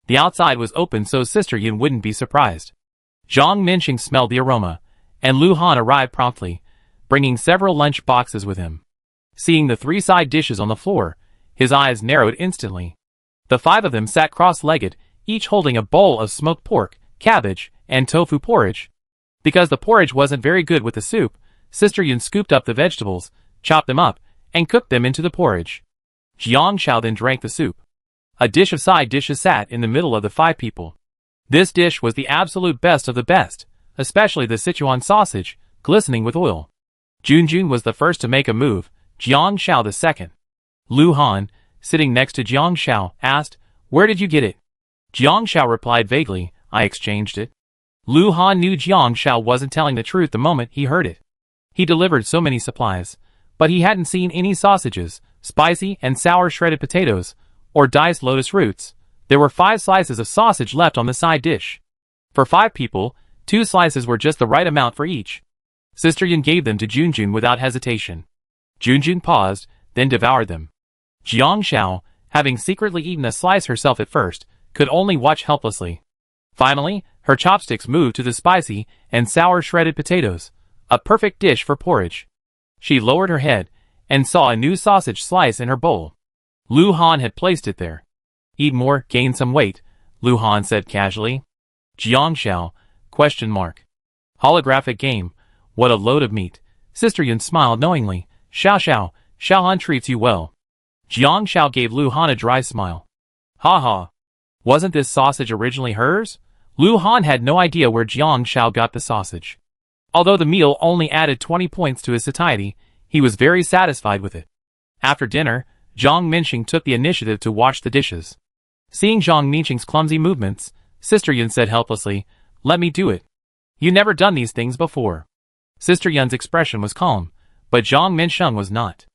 The outside was open so Sister Yun wouldn't be surprised. Zhang Minxing smelled the aroma, and Lu Han arrived promptly, bringing several lunch boxes with him. Seeing the 3 side dishes on the floor, his eyes narrowed instantly. The 5 of them sat cross-legged, each holding a bowl of smoked pork, cabbage, and tofu porridge. Because the porridge wasn't very good with the soup, Sister Yun scooped up the vegetables, chopped them up, and cooked them into the porridge. Jiang Shao then drank the soup. A dish of side dishes sat in the middle of the 5 people. This dish was the absolute best of the best, especially the Sichuan sausage, glistening with oil. Junjun was the first to make a move, Jiang Shao the second. Lu Han, sitting next to Jiang Shao, asked, "Where did you get it?" Jiang Shao replied vaguely, "I exchanged it." Lu Han knew Jiang Shao wasn't telling the truth the moment he heard it. He delivered so many supplies, but he hadn't seen any sausages, spicy and sour shredded potatoes, or diced lotus roots. There were 5 slices of sausage left on the side dish. For 5 people, 2 slices were just the right amount for each. Sister Yun gave them to Junjun without hesitation. Junjun paused, then devoured them. Jiang Shao, having secretly eaten a slice herself at first, could only watch helplessly. Finally, her chopsticks moved to the spicy and sour shredded potatoes, a perfect dish for porridge. She lowered her head and saw a new sausage slice in her bowl. Lu Han had placed it there. "Eat more, gain some weight," Lu Han said casually. Jiang Shao, ? Holographic game, what a load of meat. Sister Yun smiled knowingly. Xiao Xiao, Xiao Han treats you well. Jiang Shao gave Lu Han a dry smile. Ha ha. Wasn't this sausage originally hers? Lu Han had no idea where Jiang Shao got the sausage. Although the meal only added 20 points to his satiety, he was very satisfied with it. After dinner, Zhang Minxing took the initiative to wash the dishes. Seeing Zhang Minxing's clumsy movements, Sister Yun said helplessly, "Let me do it. You never done these things before." Sister Yun's expression was calm, but Zhang Minxing was not.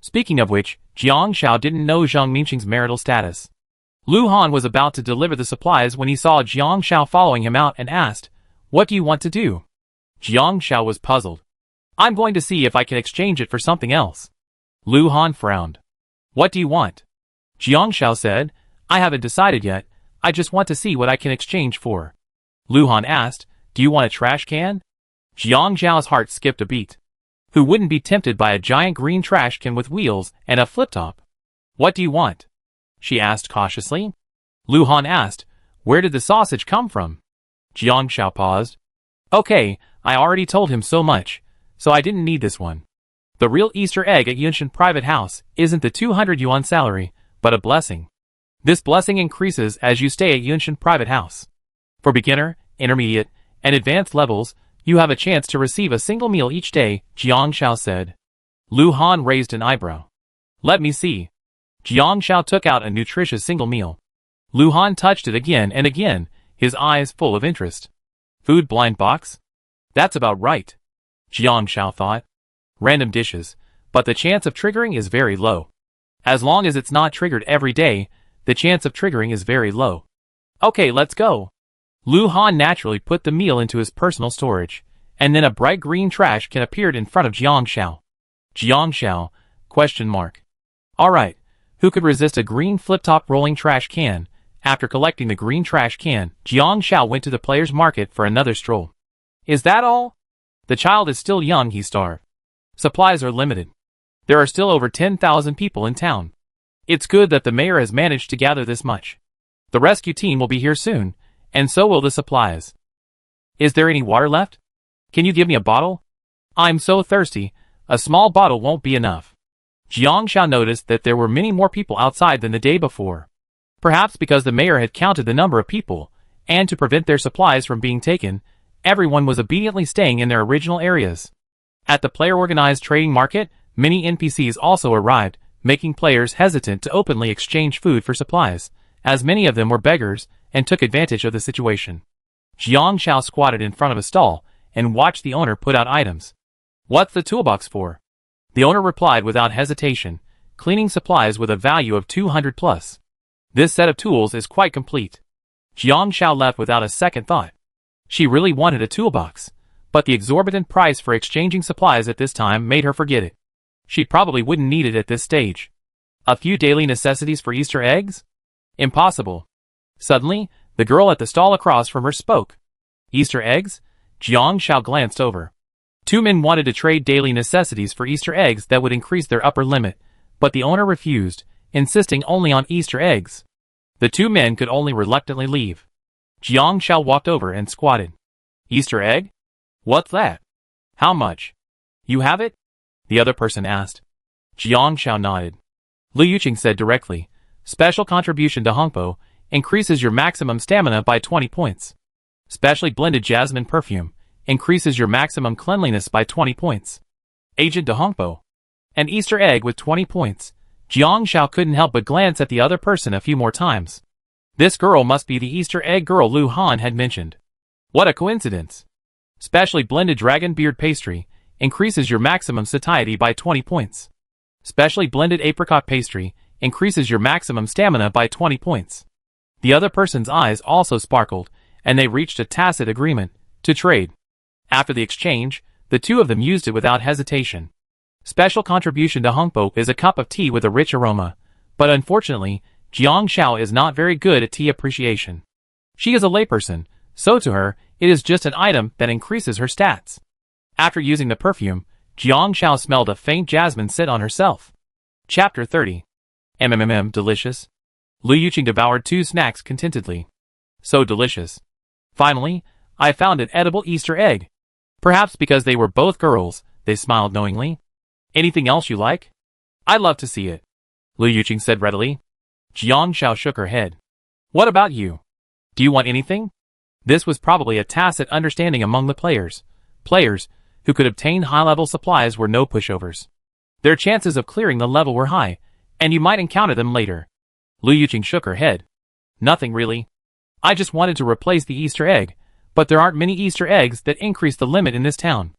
Speaking of which, Jiang Shao didn't know Zhang Minxing's marital status. Lu Han was about to deliver the supplies when he saw Jiang Shao following him out and asked, "What do you want to do?" Jiang Shao was puzzled. "I'm going to see if I can exchange it for something else." Lu Han frowned. "What do you want?" Jiang Shao said, "I haven't decided yet, I just want to see what I can exchange for." Lu Han asked, "Do you want a trash can?" Jiang Shao's heart skipped a beat. Who wouldn't be tempted by a giant green trash can with wheels and a flip-top? "What do you want?" she asked cautiously. Lu Han asked, "Where did the sausage come from?" Jiang Shao paused. "Okay, I already told him so much, so I didn't need this one. The real Easter egg at Yunshan private house isn't the 200 yuan salary, but a blessing. This blessing increases as you stay at Yunshan private house. For beginner, intermediate, and advanced levels, you have a chance to receive a single meal each day," Jiang Shao said. Lu Han raised an eyebrow. "Let me see." Jiang Shao took out a nutritious single meal. Lu Han touched it again and again, his eyes full of interest. Food blind box? That's about right, Jiang Shao thought. Random dishes, but the chance of triggering is very low. As long as it's not triggered every day, the chance of triggering is very low. Okay, let's go. Lu Han naturally put the meal into his personal storage, and then a bright green trash can appeared in front of Jiang Shao. Jiang Shao, ? Alright, who could resist a green flip-top rolling trash can? After collecting the green trash can, Jiang Shao went to the player's market for another stroll. Is that all? The child is still young, he starved. Supplies are limited. There are still over 10,000 people in town. It's good that the mayor has managed to gather this much. The rescue team will be here soon, and so will the supplies. Is there any water left? Can you give me a bottle? I'm so thirsty, a small bottle won't be enough. Jiang Shao noticed that there were many more people outside than the day before. Perhaps because the mayor had counted the number of people, and to prevent their supplies from being taken, everyone was obediently staying in their original areas. At the player-organized trading market, many NPCs also arrived, making players hesitant to openly exchange food for supplies, as many of them were beggars and took advantage of the situation. Jiang Xiao squatted in front of a stall and watched the owner put out items. "What's the toolbox for?" The owner replied without hesitation, "Cleaning supplies with a value of 200 plus. This set of tools is quite complete." Jiang Xiao left without a second thought. She really wanted a toolbox, but the exorbitant price for exchanging supplies at this time made her forget it. She probably wouldn't need it at this stage. A few daily necessities for Easter eggs? Impossible. Suddenly, the girl at the stall across from her spoke. "Easter eggs?" Jiang Xiao glanced over. Two men wanted to trade daily necessities for Easter eggs that would increase their upper limit, but the owner refused, insisting only on Easter eggs. The two men could only reluctantly leave. Jiang Xiao walked over and squatted. "Easter egg? What's that? How much? You have it?" the other person asked. Jiang Xiao nodded. Lu Yuqing said directly, "Special contribution to Hongpo increases your maximum stamina by 20 points. Specially blended jasmine perfume increases your maximum cleanliness by 20 points. Agent de Hongpo. An Easter egg with 20 points." Jiang Xiao couldn't help but glance at the other person a few more times. This girl must be the Easter egg girl Lu Han had mentioned. What a coincidence. Specially blended dragon beard pastry increases your maximum satiety by 20 points. Specially blended apricot pastry increases your maximum stamina by 20 points. The other person's eyes also sparkled, and they reached a tacit agreement to trade. After the exchange, the two of them used it without hesitation. Special contribution to Hongpo is a cup of tea with a rich aroma, but unfortunately, Jiang Xiao is not very good at tea appreciation. She is a layperson, so to her, it is just an item that increases her stats. After using the perfume, Jiang Xiao smelled a faint jasmine scent on herself. Chapter 30. Delicious. Lu Yuqing devoured 2 snacks contentedly. So delicious. Finally, I found an edible Easter egg. Perhaps because they were both girls, they smiled knowingly. Anything else you like? I'd love to see it, Lu Yuqing said readily. Jiang Xiao shook her head. What about you? Do you want anything? This was probably a tacit understanding among the players. Players who could obtain high-level supplies were no pushovers. Their chances of clearing the level were high, and you might encounter them later. Lu Yuqing shook her head. Nothing really. I just wanted to replace the Easter egg, but there aren't many Easter eggs that increase the limit in this town.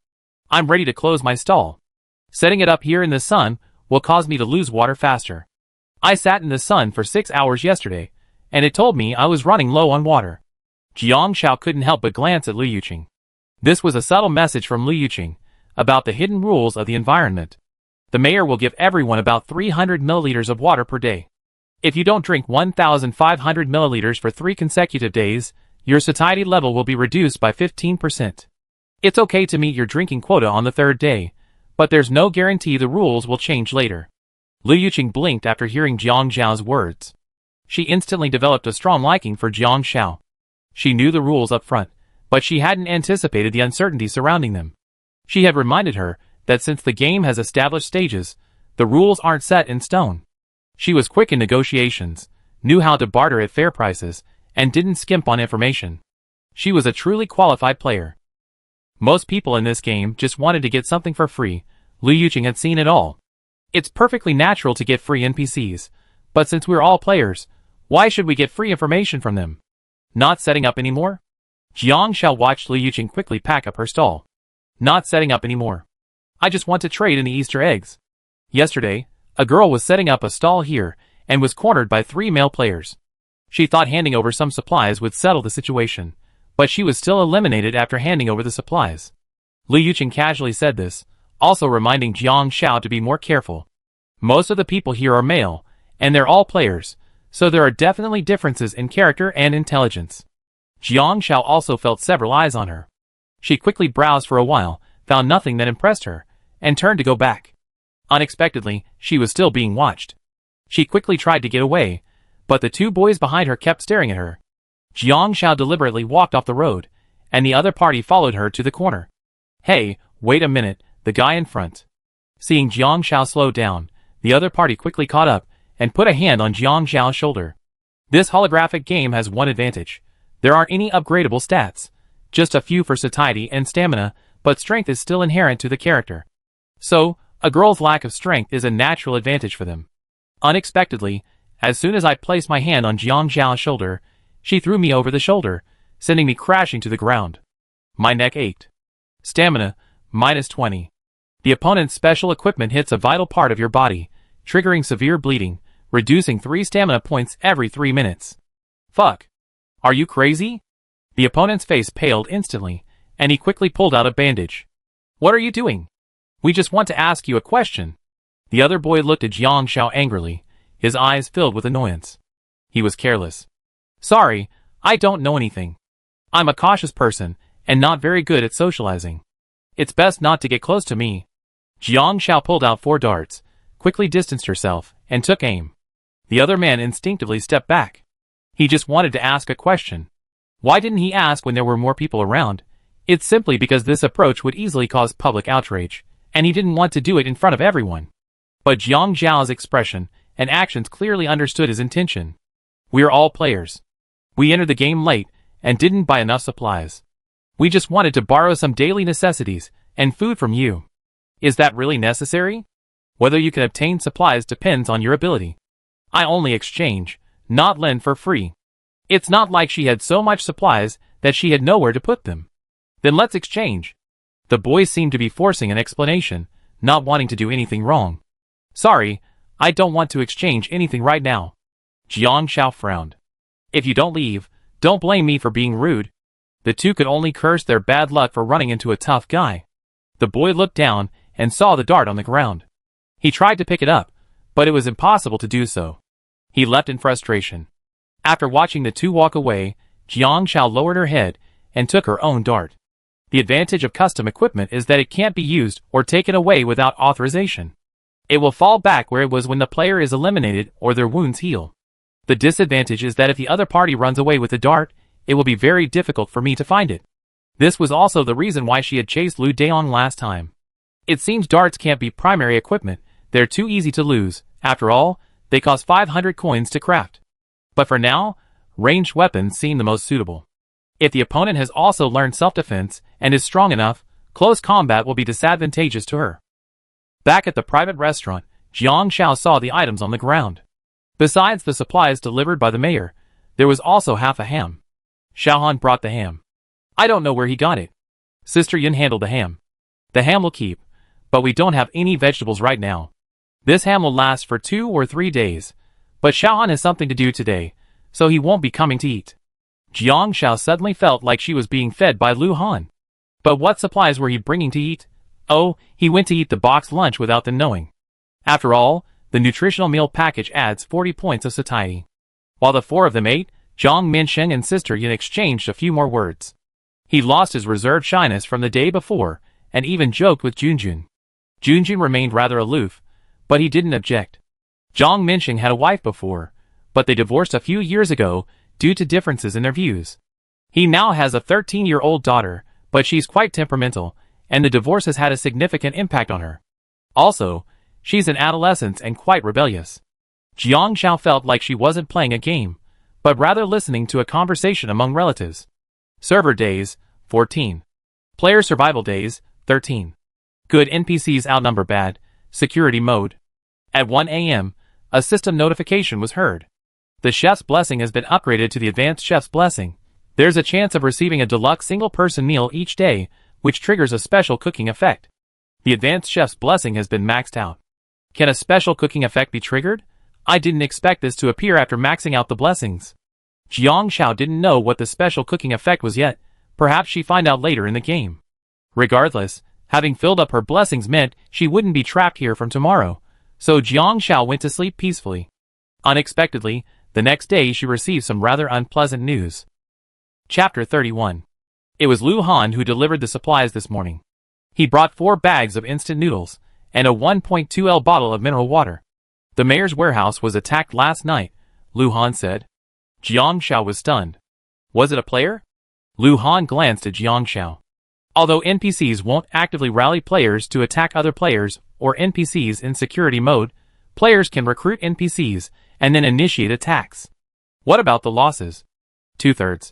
I'm ready to close my stall. Setting it up here in the sun will cause me to lose water faster. I sat in the sun for 6 hours yesterday, and it told me I was running low on water. Jiang Xiao couldn't help but glance at Lu Yuqing. This was a subtle message from Lu Yuqing about the hidden rules of the environment. The mayor will give everyone about 300 milliliters of water per day. If you don't drink 1,500 milliliters for 3 consecutive days, your satiety level will be reduced by 15%. It's okay to meet your drinking quota on the 3rd day, but there's no guarantee the rules will change later. Lu Yuqing blinked after hearing Jiang Xiao's words. She instantly developed a strong liking for Jiang Xiao. She knew the rules up front, but she hadn't anticipated the uncertainty surrounding them. She had reminded her that since the game has established stages, the rules aren't set in stone. She was quick in negotiations, knew how to barter at fair prices, and didn't skimp on information. She was a truly qualified player. Most people in this game just wanted to get something for free. Lu Yuqing had seen it all. It's perfectly natural to get free NPCs, but since we're all players, why should we get free information from them? Not setting up anymore? Jiang Xiao watched Lu Yuqing quickly pack up her stall. Not setting up anymore. I just want to trade in the Easter eggs. Yesterday, a girl was setting up a stall here and was cornered by 3 male players. She thought handing over some supplies would settle the situation, but she was still eliminated after handing over the supplies. Lu Yuqing casually said this, also reminding Jiang Xiao to be more careful. Most of the people here are male, and they're all players, so there are definitely differences in character and intelligence. Jiang Xiao also felt several eyes on her. She quickly browsed for a while, found nothing that impressed her, and turned to go back. Unexpectedly, she was still being watched. She quickly tried to get away, but the 2 boys behind her kept staring at her. Jiang Xiao deliberately walked off the road, and the other party followed her to the corner. Hey, wait a minute, the guy in front. Seeing Jiang Xiao slow down, the other party quickly caught up and put a hand on Jiang Xiao's shoulder. This holographic game has one advantage. There aren't any upgradable stats. Just a few for satiety and stamina, but strength is still inherent to the character. So, a girl's lack of strength is a natural advantage for them. Unexpectedly, as soon as I placed my hand on Jiang Xiao's shoulder, she threw me over the shoulder, sending me crashing to the ground. My neck ached. Stamina, -20. The opponent's special equipment hits a vital part of your body, triggering severe bleeding, reducing 3 stamina points every 3 minutes. Fuck. Are you crazy? The opponent's face paled instantly, and he quickly pulled out a bandage. What are you doing? We just want to ask you a question. The other boy looked at Jiang Xiao angrily, his eyes filled with annoyance. He was careless. Sorry, I don't know anything. I'm a cautious person, and not very good at socializing. It's best not to get close to me. Jiang Xiao pulled out 4 darts, quickly distanced herself, and took aim. The other man instinctively stepped back. He just wanted to ask a question. Why didn't he ask when there were more people around? It's simply because this approach would easily cause public outrage, and he didn't want to do it in front of everyone. But Jiang Zhao's expression and actions clearly understood his intention. We're all players. We entered the game late and didn't buy enough supplies. We just wanted to borrow some daily necessities and food from you. Is that really necessary? Whether you can obtain supplies depends on your ability. I only exchange, not lend for free. It's not like she had so much supplies that she had nowhere to put them. Then let's exchange. The boys seemed to be forcing an explanation, not wanting to do anything wrong. Sorry, I don't want to exchange anything right now. Jiang Xiao frowned. If you don't leave, don't blame me for being rude. The two could only curse their bad luck for running into a tough guy. The boy looked down and saw the dart on the ground. He tried to pick it up, but it was impossible to do so. He left in frustration. After watching the two walk away, Jiang Xiao lowered her head and took her own dart. The advantage of custom equipment is that it can't be used or taken away without authorization. It will fall back where it was when the player is eliminated or their wounds heal. The disadvantage is that if the other party runs away with the dart, it will be very difficult for me to find it. This was also the reason why she had chased Lu Daong last time. It seems darts can't be primary equipment, they're too easy to lose. After all, they cost 500 coins to craft. But for now, ranged weapons seem the most suitable. If the opponent has also learned self-defense and is strong enough, close combat will be disadvantageous to her. Back at the private restaurant, Jiang Xiao saw the items on the ground. Besides the supplies delivered by the mayor, there was also half a ham. Xiaohan brought the ham. I don't know where he got it. Sister Yin handled the ham. The ham will keep, but we don't have any vegetables right now. This ham will last for 2 or 3 days, but Xiaohan has something to do today, so he won't be coming to eat. Jiang Xiao suddenly felt like she was being fed by Lu Han. But what supplies were he bringing to eat? Oh, he went to eat the boxed lunch without them knowing. After all, the nutritional meal package adds 40 points of satiety. While the 4 of them ate, Zhang Minsheng and Sister Yin exchanged a few more words. He lost his reserved shyness from the day before, and even joked with Junjun. Junjun remained rather aloof, but he didn't object. Zhang Minsheng had a wife before, but they divorced a few years ago due to differences in their views. He now has a 13-year-old daughter, but she's quite temperamental, and the divorce has had a significant impact on her. Also, she's an adolescent and quite rebellious. Jiang Xiao felt like she wasn't playing a game, but rather listening to a conversation among relatives. Server days, 14. Player survival days, 13. Good NPCs outnumber bad, security mode. At 1 a.m., a system notification was heard. The chef's blessing has been upgraded to the advanced chef's blessing. There's a chance of receiving a deluxe single-person meal each day, which triggers a special cooking effect. The advanced chef's blessing has been maxed out. Can a special cooking effect be triggered? I didn't expect this to appear after maxing out the blessings. Jiang Xiao didn't know what the special cooking effect was yet. Perhaps she'd find out later in the game. Regardless, having filled up her blessings meant she wouldn't be trapped here from tomorrow, so Jiang Xiao went to sleep peacefully. Unexpectedly, the next day she received some rather unpleasant news. Chapter 31. It was Lu Han who delivered the supplies this morning. He brought 4 bags of instant noodles and a 1.2L bottle of mineral water. The mayor's warehouse was attacked last night, Lu Han said. Jiang Xiao was stunned. Was it a player? Lu Han glanced at Jiang Xiao. Although NPCs won't actively rally players to attack other players or NPCs in security mode, players can recruit NPCs and then initiate attacks. What about the losses? 2/3.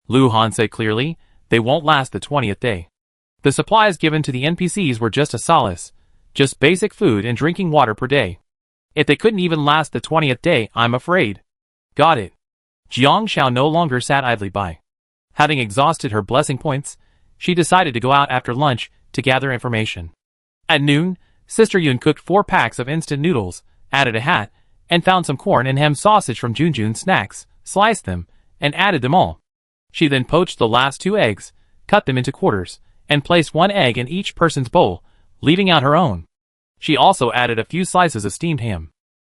Lu Han said clearly, they won't last the 20th day. The supplies given to the NPCs were just a solace, just basic food and drinking water per day. If they couldn't even last the 20th day, I'm afraid. Got it. Jiang Xiao no longer sat idly by. Having exhausted her blessing points, she decided to go out after lunch to gather information. At noon, Sister Yun cooked 4 packs of instant noodles, added a hat, and found some corn and ham sausage from Junjun Snacks, sliced them, and added them all. She then poached the last 2 eggs, cut them into quarters, and placed 1 egg in each person's bowl, leaving out her own. She also added a few slices of steamed ham.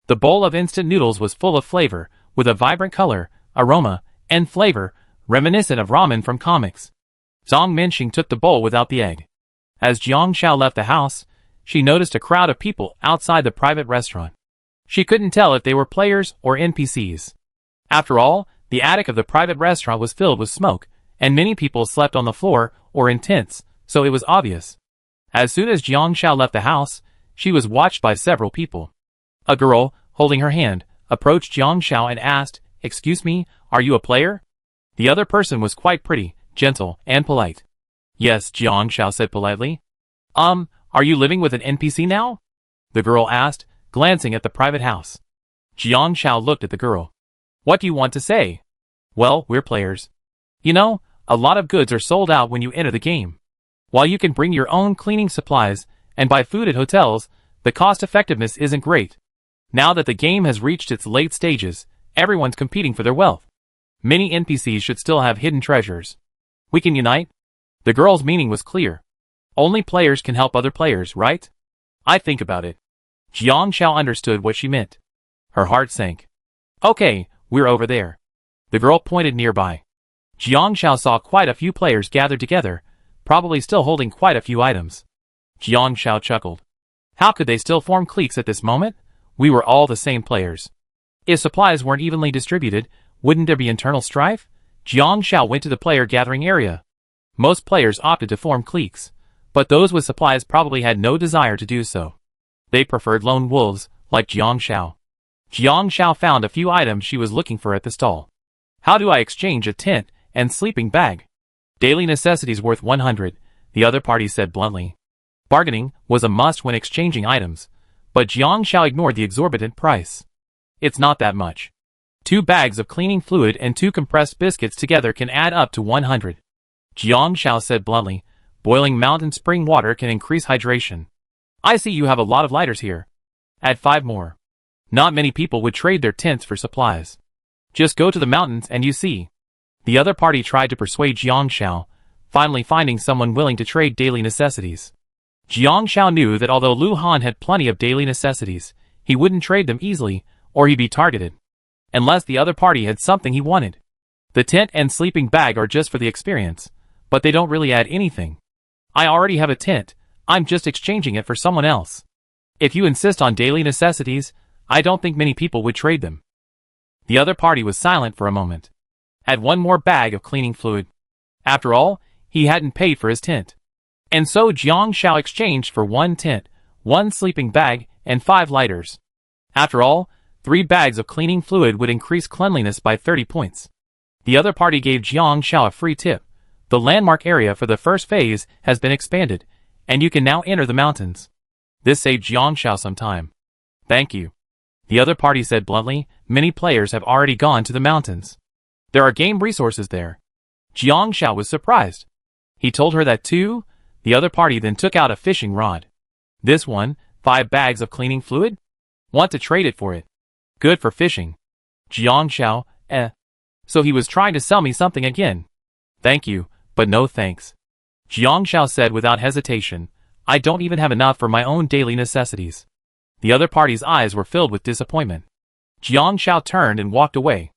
The bowl of instant noodles was full of flavor, with a vibrant color, aroma, and flavor, reminiscent of ramen from comics. Zhang Minxing took the bowl without the egg. As Jiang Xiao left the house, she noticed a crowd of people outside the private restaurant. She couldn't tell if they were players or NPCs. After all, the attic of the private restaurant was filled with smoke, and many people slept on the floor or in tents, so it was obvious. As soon as Jiang Xiao left the house, she was watched by several people. A girl, holding her hand, approached Jiang Xiao and asked, "Excuse me, are you a player?" The other person was quite pretty, gentle, and polite. "Yes," Jiang Xiao said politely. Are you living with an NPC now?" the girl asked, glancing at the private house. Jiang Xiao looked at the girl. "What do you want to say?" "Well, we're players. You know, a lot of goods are sold out when you enter the game. While you can bring your own cleaning supplies and buy food at hotels, the cost effectiveness isn't great. Now that the game has reached its late stages, everyone's competing for their wealth. Many NPCs should still have hidden treasures. We can unite?" The girl's meaning was clear. Only players can help other players, right? I think about it. Jiang Xiao understood what she meant. Her heart sank. "Okay, we're over there." The girl pointed nearby. Jiang Xiao saw quite a few players gathered together, probably still holding quite a few items. Jiang Xiao chuckled. How could they still form cliques at this moment? We were all the same players. If supplies weren't evenly distributed, wouldn't there be internal strife? Jiang Xiao went to the player gathering area. Most players opted to form cliques, but those with supplies probably had no desire to do so. They preferred lone wolves, like Jiang Xiao. Jiang Xiao found a few items she was looking for at the stall. How do I exchange a tent and sleeping bag? Daily necessities worth 100, the other party said bluntly. Bargaining was a must when exchanging items, but Jiang Xiao ignored the exorbitant price. It's not that much. 2 bags of cleaning fluid and 2 compressed biscuits together can add up to 100. Jiang Xiao said bluntly, boiling mountain spring water can increase hydration. I see you have a lot of lighters here. Add 5 more. Not many people would trade their tents for supplies. Just go to the mountains and you see. The other party tried to persuade Jiang Xiao, finally finding someone willing to trade daily necessities. Jiang Xiao knew that although Lu Han had plenty of daily necessities, he wouldn't trade them easily, or he'd be targeted. Unless the other party had something he wanted. The tent and sleeping bag are just for the experience, but they don't really add anything. I already have a tent, I'm just exchanging it for someone else. If you insist on daily necessities, I don't think many people would trade them. The other party was silent for a moment. Add 1 more bag of cleaning fluid. After all, he hadn't paid for his tent. And so Jiang Xiao exchanged for 1 tent, 1 sleeping bag, and 5 lighters. After all, 3 bags of cleaning fluid would increase cleanliness by 30 points. The other party gave Jiang Xiao a free tip. The landmark area for the first phase has been expanded, and you can now enter the mountains. This saved Jiang Xiao some time. Thank you. The other party said bluntly, many players have already gone to the mountains. There are game resources there. Jiang Xiao was surprised. He told her that too. The other party then took out a fishing rod. This one, 5 bags of cleaning fluid? Want to trade it for it. Good for fishing. Jiang Xiao, So he was trying to sell me something again. Thank you, but no thanks. Jiang Xiao said without hesitation, I don't even have enough for my own daily necessities. The other party's eyes were filled with disappointment. Jiang Xiao turned and walked away.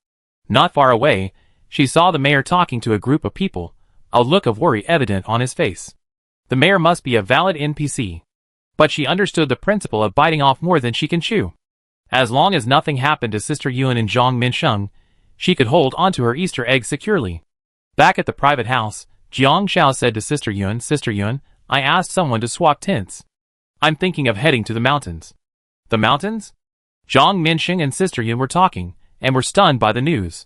Not far away, she saw the mayor talking to a group of people, a look of worry evident on his face. The mayor must be a valid NPC. But she understood the principle of biting off more than she can chew. As long as nothing happened to Sister Yun and Zhang Minsheng, she could hold onto her Easter egg securely. Back at the private house, Jiang Xiao said to Sister Yun, I asked someone to swap tents. I'm thinking of heading to the mountains. The mountains? Zhang Minsheng and Sister Yun were talking, and were stunned by the news.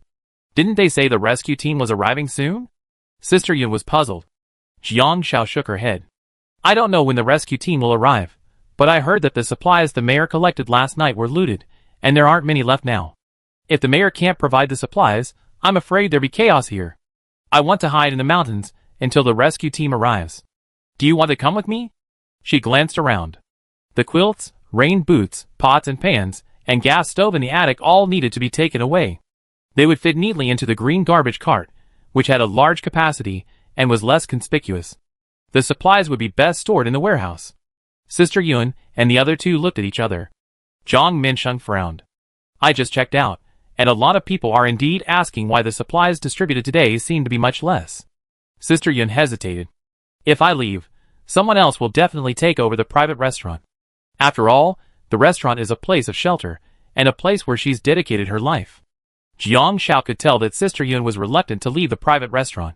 Didn't they say the rescue team was arriving soon? Sister Yun was puzzled. Jiang Xiao shook her head. I don't know when the rescue team will arrive, but I heard that the supplies the mayor collected last night were looted, and there aren't many left now. If the mayor can't provide the supplies, I'm afraid there'll be chaos here. I want to hide in the mountains until the rescue team arrives. Do you want to come with me? She glanced around. The quilts, rain boots, pots and pans, and gas stove in the attic all needed to be taken away. They would fit neatly into the green garbage cart, which had a large capacity and was less conspicuous. The supplies would be best stored in the warehouse. Sister Yun and the other two looked at each other. Jiang Minsheng frowned. I just checked out, and a lot of people are indeed asking why the supplies distributed today seem to be much less. Sister Yun hesitated. If I leave, someone else will definitely take over the private restaurant. After all, the restaurant is a place of shelter, and a place where she's dedicated her life. Jiang Shao could tell that Sister Yun was reluctant to leave the private restaurant.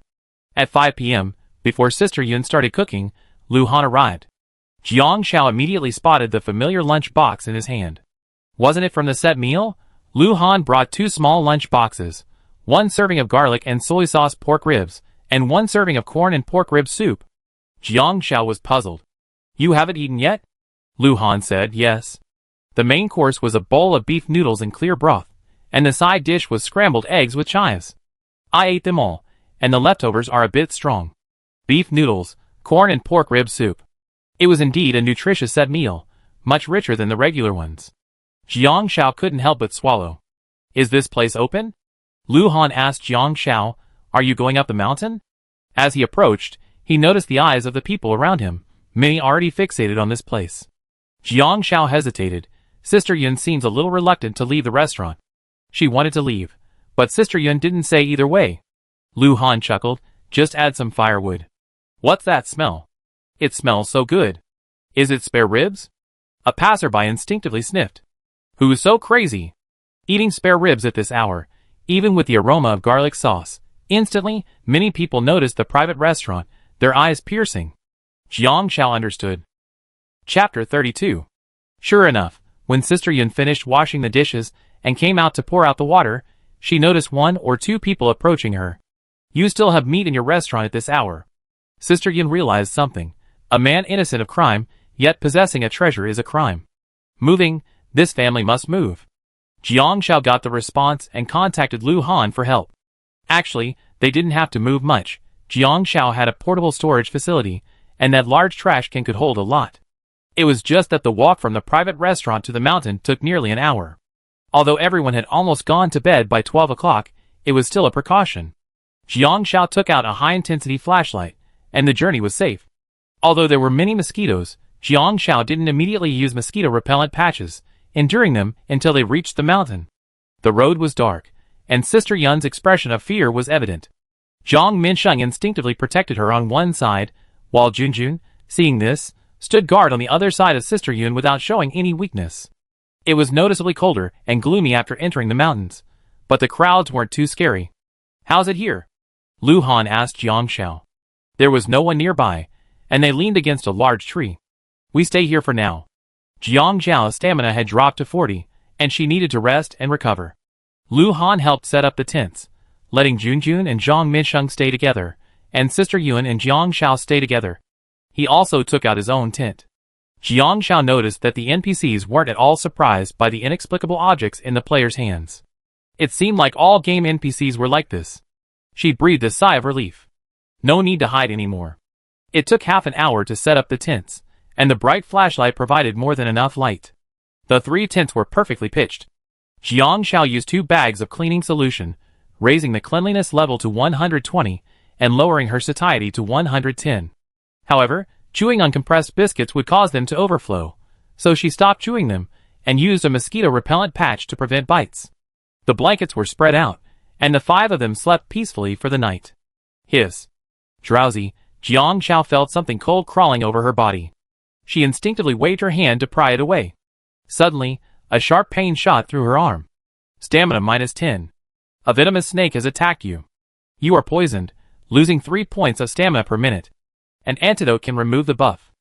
At 5 p.m., before Sister Yun started cooking, Lu Han arrived. Jiang Shao immediately spotted the familiar lunch box in his hand. Wasn't it from the set meal? Lu Han brought 2 small lunch boxes, 1 serving of garlic and soy sauce pork ribs, and 1 serving of corn and pork rib soup. Jiang Shao was puzzled. You haven't eaten yet? Lu Han said yes. The main course was a bowl of beef noodles and clear broth, and the side dish was scrambled eggs with chives. I ate them all, and the leftovers are a bit strong. Beef noodles, corn and pork rib soup. It was indeed a nutritious set meal, much richer than the regular ones. Jiang Shao couldn't help but swallow. Is this place open? Lu Han asked Jiang Shao, are you going up the mountain? As he approached, he noticed the eyes of the people around him, many already fixated on this place. Jiang Shao hesitated. Sister Yun seems a little reluctant to leave the restaurant. She wanted to leave, but Sister Yun didn't say either way. Lu Han chuckled, just add some firewood. What's that smell? It smells so good. Is it spare ribs? A passerby instinctively sniffed. Who's so crazy? Eating spare ribs at this hour, even with the aroma of garlic sauce. Instantly, many people noticed the private restaurant, their eyes piercing. Jiang Shao understood. Chapter 32. Sure enough, when Sister Yun finished washing the dishes and came out to pour out the water, she noticed 1 or 2 people approaching her. You still have meat in your restaurant at this hour. Sister Yun realized something. A man innocent of crime, yet possessing a treasure is a crime. Moving, this family must move. Jiang Shao got the response and contacted Lu Han for help. Actually, they didn't have to move much. Jiang Shao had a portable storage facility, and that large trash can could hold a lot. It was just that the walk from the private restaurant to the mountain took nearly an hour. Although everyone had almost gone to bed by 12 o'clock, it was still a precaution. Jiang Shao took out a high-intensity flashlight, and the journey was safe. Although there were many mosquitoes, Jiang Shao didn't immediately use mosquito repellent patches, enduring them until they reached the mountain. The road was dark, and Sister Yun's expression of fear was evident. Jiang Minsheng instinctively protected her on one side, while Junjun, seeing this, stood guard on the other side of Sister Yun without showing any weakness. It was noticeably colder and gloomy after entering the mountains, but the crowds weren't too scary. How's it here? Lu Han asked Jiang Shao. There was no one nearby, and they leaned against a large tree. We stay here for now. Jiang Zhao's stamina had dropped to 40, and she needed to rest and recover. Lu Han helped set up the tents, letting Junjun and Jiang Minsheng stay together, and Sister Yun and Jiang Shao stay together. He also took out his own tent. Jiang Shao noticed that the NPCs weren't at all surprised by the inexplicable objects in the players' hands. It seemed like all game NPCs were like this. She breathed a sigh of relief. No need to hide anymore. It took half an hour to set up the tents, and the bright flashlight provided more than enough light. The 3 tents were perfectly pitched. Jiang Shao used 2 bags of cleaning solution, raising the cleanliness level to 120 and lowering her satiety to 110. However, chewing on compressed biscuits would cause them to overflow, so she stopped chewing them and used a mosquito repellent patch to prevent bites. The blankets were spread out, and the 5 of them slept peacefully for the night. Hiss. Drowsy, Jiang Shao felt something cold crawling over her body. She instinctively waved her hand to pry it away. Suddenly, a sharp pain shot through her arm. Stamina -10. A venomous snake has attacked you. You are poisoned, losing 3 points of stamina per minute. An antidote can remove the buff.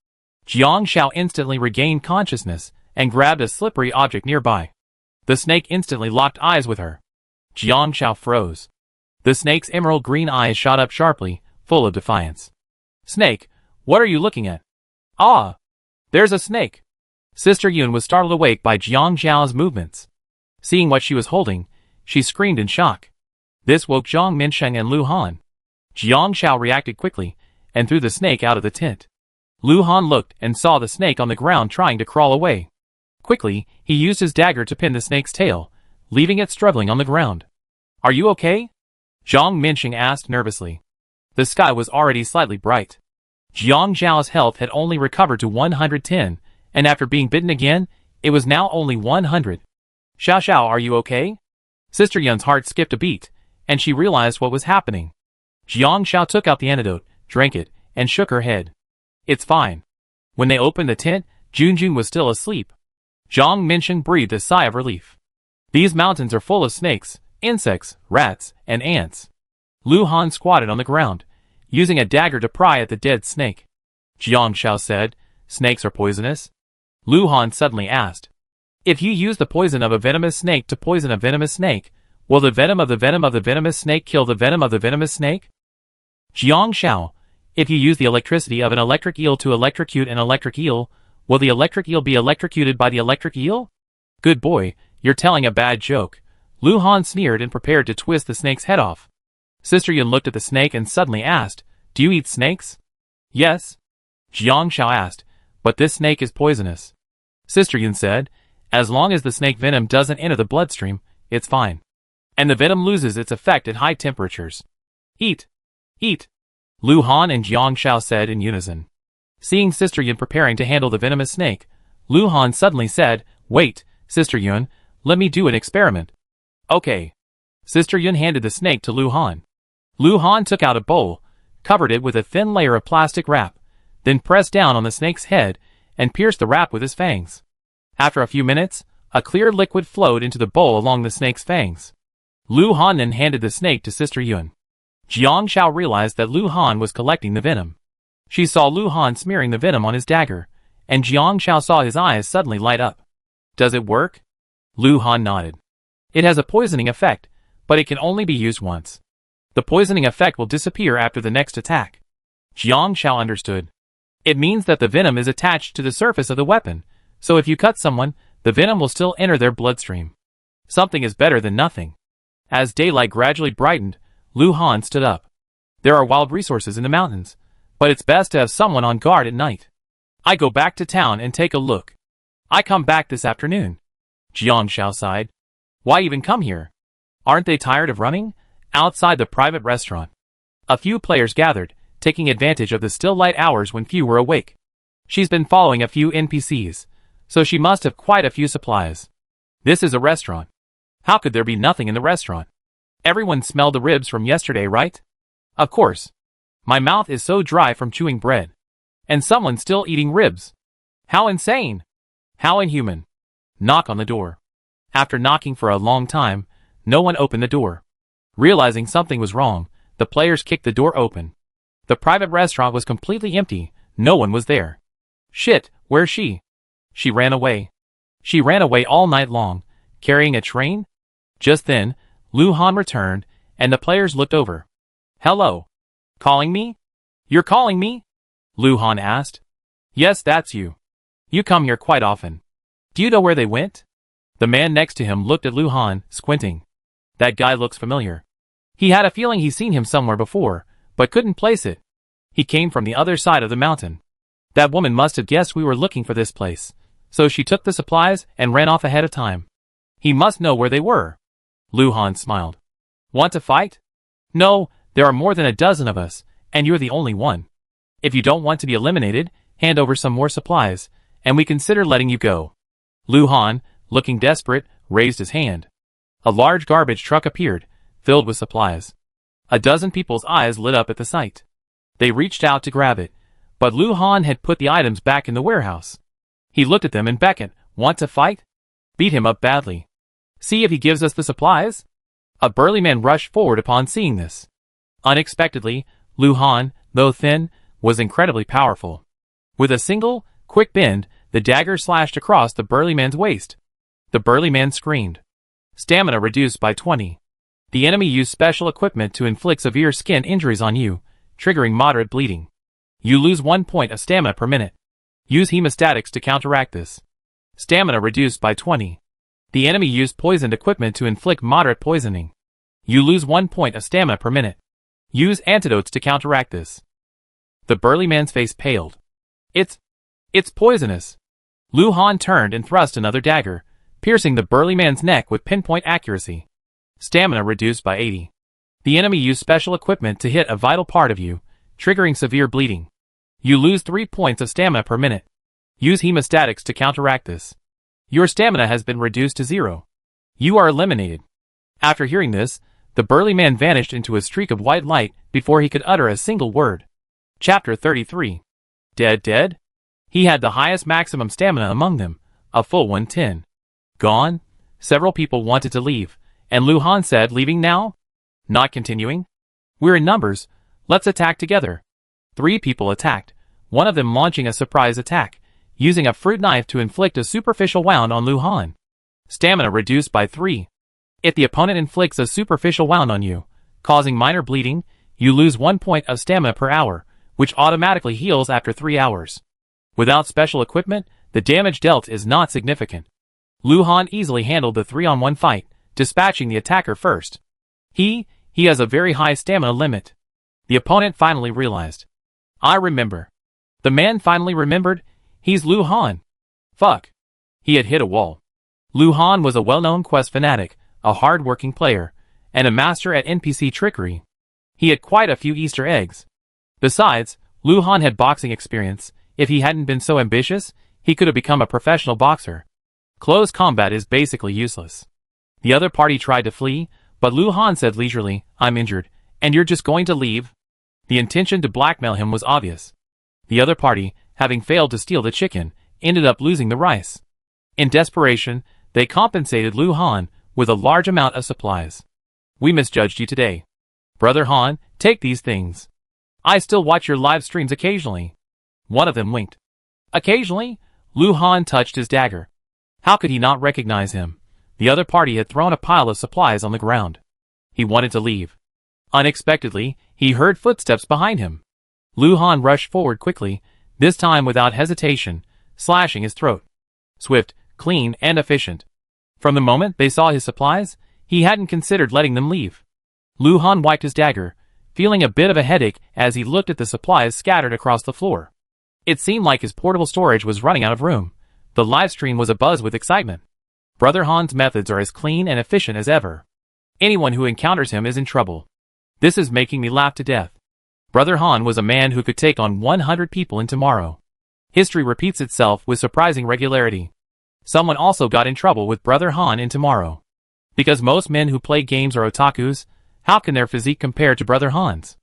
Jiang Shao instantly regained consciousness and grabbed a slippery object nearby. The snake instantly locked eyes with her. Jiang Shao froze. The snake's emerald green eyes shot up sharply, full of defiance. Snake, what are you looking at? Ah! There's a snake! Sister Yun was startled awake by Jiang Zhao's movements. Seeing what she was holding, she screamed in shock. This woke Jiang Minsheng and Lu Han. Jiang Shao reacted quickly and threw the snake out of the tent. Lu Han looked and saw the snake on the ground trying to crawl away. Quickly, he used his dagger to pin the snake's tail, leaving it struggling on the ground. Are you okay? Zhang Minxing asked nervously. The sky was already slightly bright. Jiang Zhao's health had only recovered to 110, and after being bitten again, it was now only 100. Xiao Xiao, are you okay? Sister Yun's heart skipped a beat, and she realized what was happening. Jiang Xiao took out the antidote, drank it, and shook her head. It's fine. When they opened the tent, Junjun was still asleep. Zhang Minxing breathed a sigh of relief. These mountains are full of snakes, insects, rats, and ants. Lu Han squatted on the ground, using a dagger to pry at the dead snake. Jiang Shao said, snakes are poisonous? Lu Han suddenly asked. If you use the poison of a venomous snake to poison a venomous snake, will the venom of the venomous snake kill the venom of the venomous snake? Jiang Shao, if you use the electricity of an electric eel to electrocute an electric eel, will the electric eel be electrocuted by the electric eel? Good boy, you're telling a bad joke. Lu Han sneered and prepared to twist the snake's head off. Sister Yun looked at the snake and suddenly asked, do you eat snakes? Yes. Jiang Shao asked, but this snake is poisonous. Sister Yun said, as long as the snake venom doesn't enter the bloodstream, it's fine. And the venom loses its effect at high temperatures. Eat. Eat. Lu Han and Jiang Shao said in unison. Seeing Sister Yun preparing to handle the venomous snake, Lu Han suddenly said, wait, Sister Yun, let me do an experiment. Okay. Sister Yun handed the snake to Lu Han. Lu Han took out a bowl, covered it with a thin layer of plastic wrap, then pressed down on the snake's head and pierced the wrap with his fangs. After a few minutes, a clear liquid flowed into the bowl along the snake's fangs. Lu Han then handed the snake to Sister Yun. Jiang Shao realized that Lu Han was collecting the venom. She saw Lu Han smearing the venom on his dagger, and Jiang Shao saw his eyes suddenly light up. Does it work? Lu Han nodded. It has a poisoning effect, but it can only be used once. The poisoning effect will disappear after the next attack. Jiang Shao understood. It means that the venom is attached to the surface of the weapon, so if you cut someone, the venom will still enter their bloodstream. Something is better than nothing. As daylight gradually brightened, Lu Han stood up. There are wild resources in the mountains, but it's best to have someone on guard at night. I go back to town and take a look. I come back this afternoon. Jiang Shao sighed. Why even come here? Aren't they tired of running? Outside the private restaurant, a few players gathered, taking advantage of the still light hours when few were awake. She's been following a few NPCs, so she must have quite a few supplies. This is a restaurant. How could there be nothing in the restaurant? Everyone smelled the ribs from yesterday, right? Of course. My mouth is so dry from chewing bread. And someone's still eating ribs. How insane! How inhuman! Knock on the door. After knocking for a long time, no one opened the door. Realizing something was wrong, the players kicked the door open. The private restaurant was completely empty, no one was there. Shit, where's she? She ran away. She ran away all night long, carrying a train? Just then, Lu Han returned, and the players looked over. Hello. Calling me? You're calling me? Lu Han asked. Yes, that's you. You come here quite often. Do you know where they went? The man next to him looked at Lu Han, squinting. That guy looks familiar. He had a feeling he's seen him somewhere before, but couldn't place it. He came from the other side of the mountain. That woman must have guessed we were looking for this place, so she took the supplies and ran off ahead of time. He must know where they were. Lu Han smiled. Want to fight? No, there are more than a dozen of us, and you're the only one. If you don't want to be eliminated, hand over some more supplies, and we consider letting you go. Lu Han, looking desperate, raised his hand. A large garbage truck appeared, filled with supplies. A dozen people's eyes lit up at the sight. They reached out to grab it, but Lu Han had put the items back in the warehouse. He looked at them and beckoned. Want to fight? Beat him up badly. See if he gives us the supplies? A burly man rushed forward upon seeing this. Unexpectedly, Lu Han, though thin, was incredibly powerful. With a single, quick bend, the dagger slashed across the burly man's waist. The burly man screamed. Stamina reduced by 20. The enemy used special equipment to inflict severe skin injuries on you, triggering moderate bleeding. You lose 1 point of stamina per minute. Use hemostatics to counteract this. Stamina reduced by 20. The enemy used poisoned equipment to inflict moderate poisoning. You lose 1 point of stamina per minute. Use antidotes to counteract this. The burly man's face paled. It's poisonous. Lu Han turned and thrust another dagger, piercing the burly man's neck with pinpoint accuracy. Stamina reduced by 80. The enemy used special equipment to hit a vital part of you, triggering severe bleeding. You lose 3 points of stamina per minute. Use hemostatics to counteract this. Your stamina has been reduced to 0. You are eliminated. After hearing this, the burly man vanished into a streak of white light before he could utter a single word. Chapter 33. Dead? He had the highest maximum stamina among them, a full 110. Gone? Several people wanted to leave, and Lu Han said, leaving now? Not continuing? We're in numbers, let's attack together. 3 people attacked, one of them launching a surprise attack, using a fruit knife to inflict a superficial wound on Lu Han. Stamina reduced by 3. If the opponent inflicts a superficial wound on you, causing minor bleeding, you lose 1 point of stamina per hour, which automatically heals after 3 hours. Without special equipment, the damage dealt is not significant. Lu Han easily handled the 3-on-1 fight, dispatching the attacker first. He has a very high stamina limit. The opponent finally realized. I remember. The man finally remembered. He's Lu Han. Fuck. He had hit a wall. Lu Han was a well-known quest fanatic, a hard-working player, and a master at NPC trickery. He had quite a few Easter eggs. Besides, Lu Han had boxing experience. If he hadn't been so ambitious, he could have become a professional boxer. Close combat is basically useless. The other party tried to flee, but Lu Han said leisurely, I'm injured, and you're just going to leave? The intention to blackmail him was obvious. The other party, having failed to steal the chicken, ended up losing the rice. In desperation, they compensated Lu Han with a large amount of supplies. We misjudged you today. Brother Han, take these things. I still watch your live streams occasionally. One of them winked. Occasionally, Lu Han touched his dagger. How could he not recognize him? The other party had thrown a pile of supplies on the ground. He wanted to leave. Unexpectedly, he heard footsteps behind him. Lu Han rushed forward quickly, this time without hesitation, slashing his throat. Swift, clean, and efficient. From the moment they saw his supplies, he hadn't considered letting them leave. Lu Han wiped his dagger, feeling a bit of a headache as he looked at the supplies scattered across the floor. It seemed like his portable storage was running out of room. The livestream was abuzz with excitement. Brother Han's methods are as clean and efficient as ever. Anyone who encounters him is in trouble. This is making me laugh to death. Brother Han was a man who could take on 100 people in tomorrow. History repeats itself with surprising regularity. Someone also got in trouble with Brother Han in tomorrow. Because most men who play games are otakus, how can their physique compare to Brother Han's?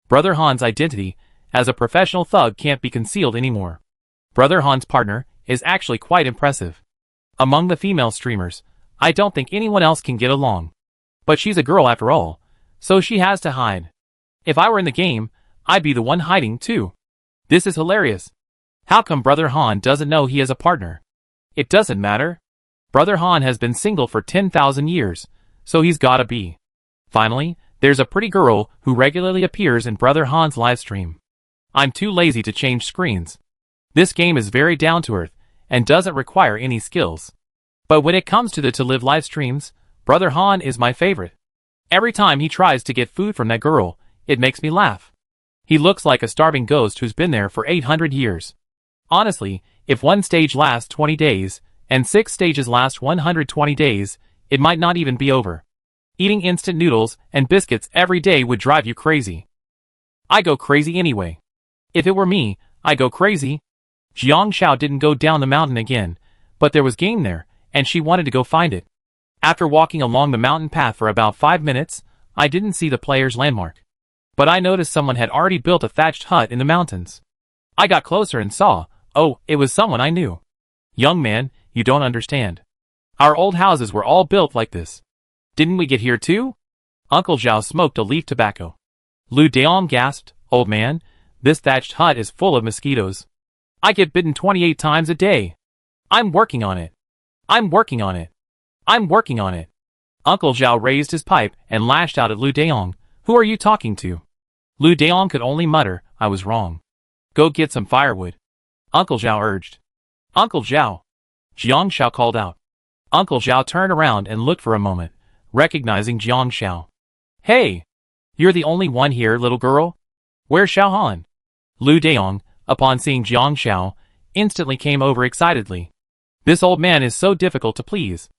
Brother Han's identity as a professional thug can't be concealed anymore. Brother Han's partner is actually quite impressive. Among the female streamers, I don't think anyone else can get along. But she's a girl after all, so she has to hide. If I were in the game, I'd be the one hiding too. This is hilarious. How come Brother Han doesn't know he has a partner? It doesn't matter. Brother Han has been single for 10,000 years, so he's gotta be. Finally, there's a pretty girl who regularly appears in Brother Han's livestream. I'm too lazy to change screens. This game is very down to earth and doesn't require any skills. But when it comes to the to-live live streams, Brother Han is my favorite. Every time he tries to get food from that girl, it makes me laugh. He looks like a starving ghost who's been there for 800 years. Honestly, if one stage lasts 20 days, and 6 stages last 120 days, it might not even be over. Eating instant noodles and biscuits every day would drive you crazy. I go crazy anyway. If it were me, I'd go crazy. Jiang Xiao didn't go down the mountain again, but there was game there, and she wanted to go find it. After walking along the mountain path for about 5 minutes, I didn't see the player's landmark. But I noticed someone had already built a thatched hut in the mountains. I got closer and saw, oh, it was someone I knew. Young man, you don't understand. Our old houses were all built like this. Didn't we get here too? Uncle Zhao smoked a leaf tobacco. Lu Daong gasped, old man, this thatched hut is full of mosquitoes. I get bitten 28 times a day. I'm working on it. I'm working on it. I'm working on it. Uncle Zhao raised his pipe and lashed out at Lu Daong. Who are you talking to? Lu Daong could only mutter, I was wrong. Go get some firewood. Uncle Zhao urged. Uncle Zhao. Jiang Xiao called out. Uncle Zhao turned around and looked for a moment, recognizing Jiang Xiao. Hey! You're the only one here, little girl? Where's Xiao Han? Lu Daong, upon seeing Jiang Xiao, instantly came over excitedly. This old man is so difficult to please.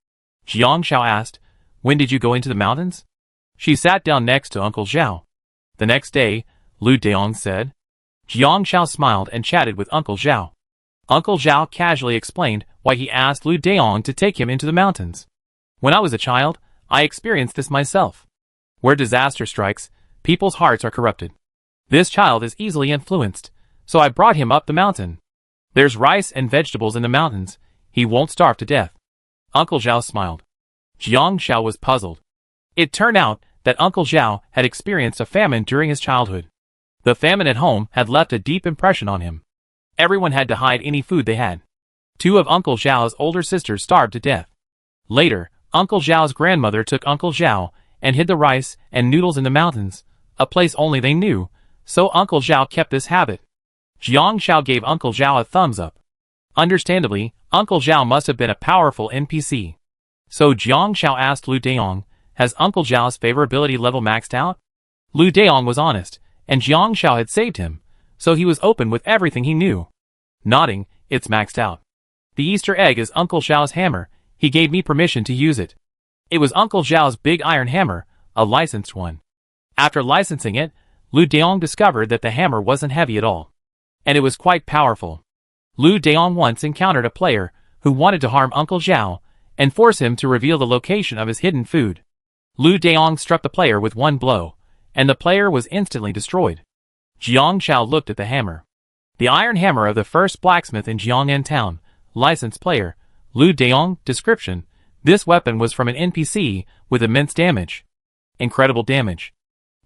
Jiang Xiao asked, when did you go into the mountains? She sat down next to Uncle Zhao. The next day, Lu Daong said. Jiang Xiao smiled and chatted with Uncle Zhao. Uncle Zhao casually explained why he asked Lu Daong to take him into the mountains. When I was a child, I experienced this myself. Where disaster strikes, people's hearts are corrupted. This child is easily influenced, so I brought him up the mountain. There's rice and vegetables in the mountains. He won't starve to death. Uncle Zhao smiled. Jiang Xiao was puzzled. It turned out that Uncle Zhao had experienced a famine during his childhood. The famine at home had left a deep impression on him. Everyone had to hide any food they had. 2 of Uncle Zhao's older sisters starved to death. Later, Uncle Zhao's grandmother took Uncle Zhao and hid the rice and noodles in the mountains, a place only they knew, so Uncle Zhao kept this habit. Jiang Xiao gave Uncle Zhao a thumbs up. Understandably, Uncle Zhao must have been a powerful NPC. So Jiang Xiao asked Lu Daong, has Uncle Zhao's favorability level maxed out? Lu Daong was honest, and Jiang Xiao had saved him, so he was open with everything he knew. Nodding, it's maxed out. The Easter egg is Uncle Zhao's hammer. He gave me permission to use it. It was Uncle Zhao's big iron hammer, a licensed one. After licensing it, Lu Daong discovered that the hammer wasn't heavy at all. And it was quite powerful. Lu Daong once encountered a player who wanted to harm Uncle Zhao and force him to reveal the location of his hidden food. Lu Daong struck the player with one blow, and the player was instantly destroyed. Jiang Xiao looked at the hammer. The iron hammer of the first blacksmith in Jiang'an town, licensed player, Lu Daong, description, this weapon was from an NPC with immense damage. Incredible damage.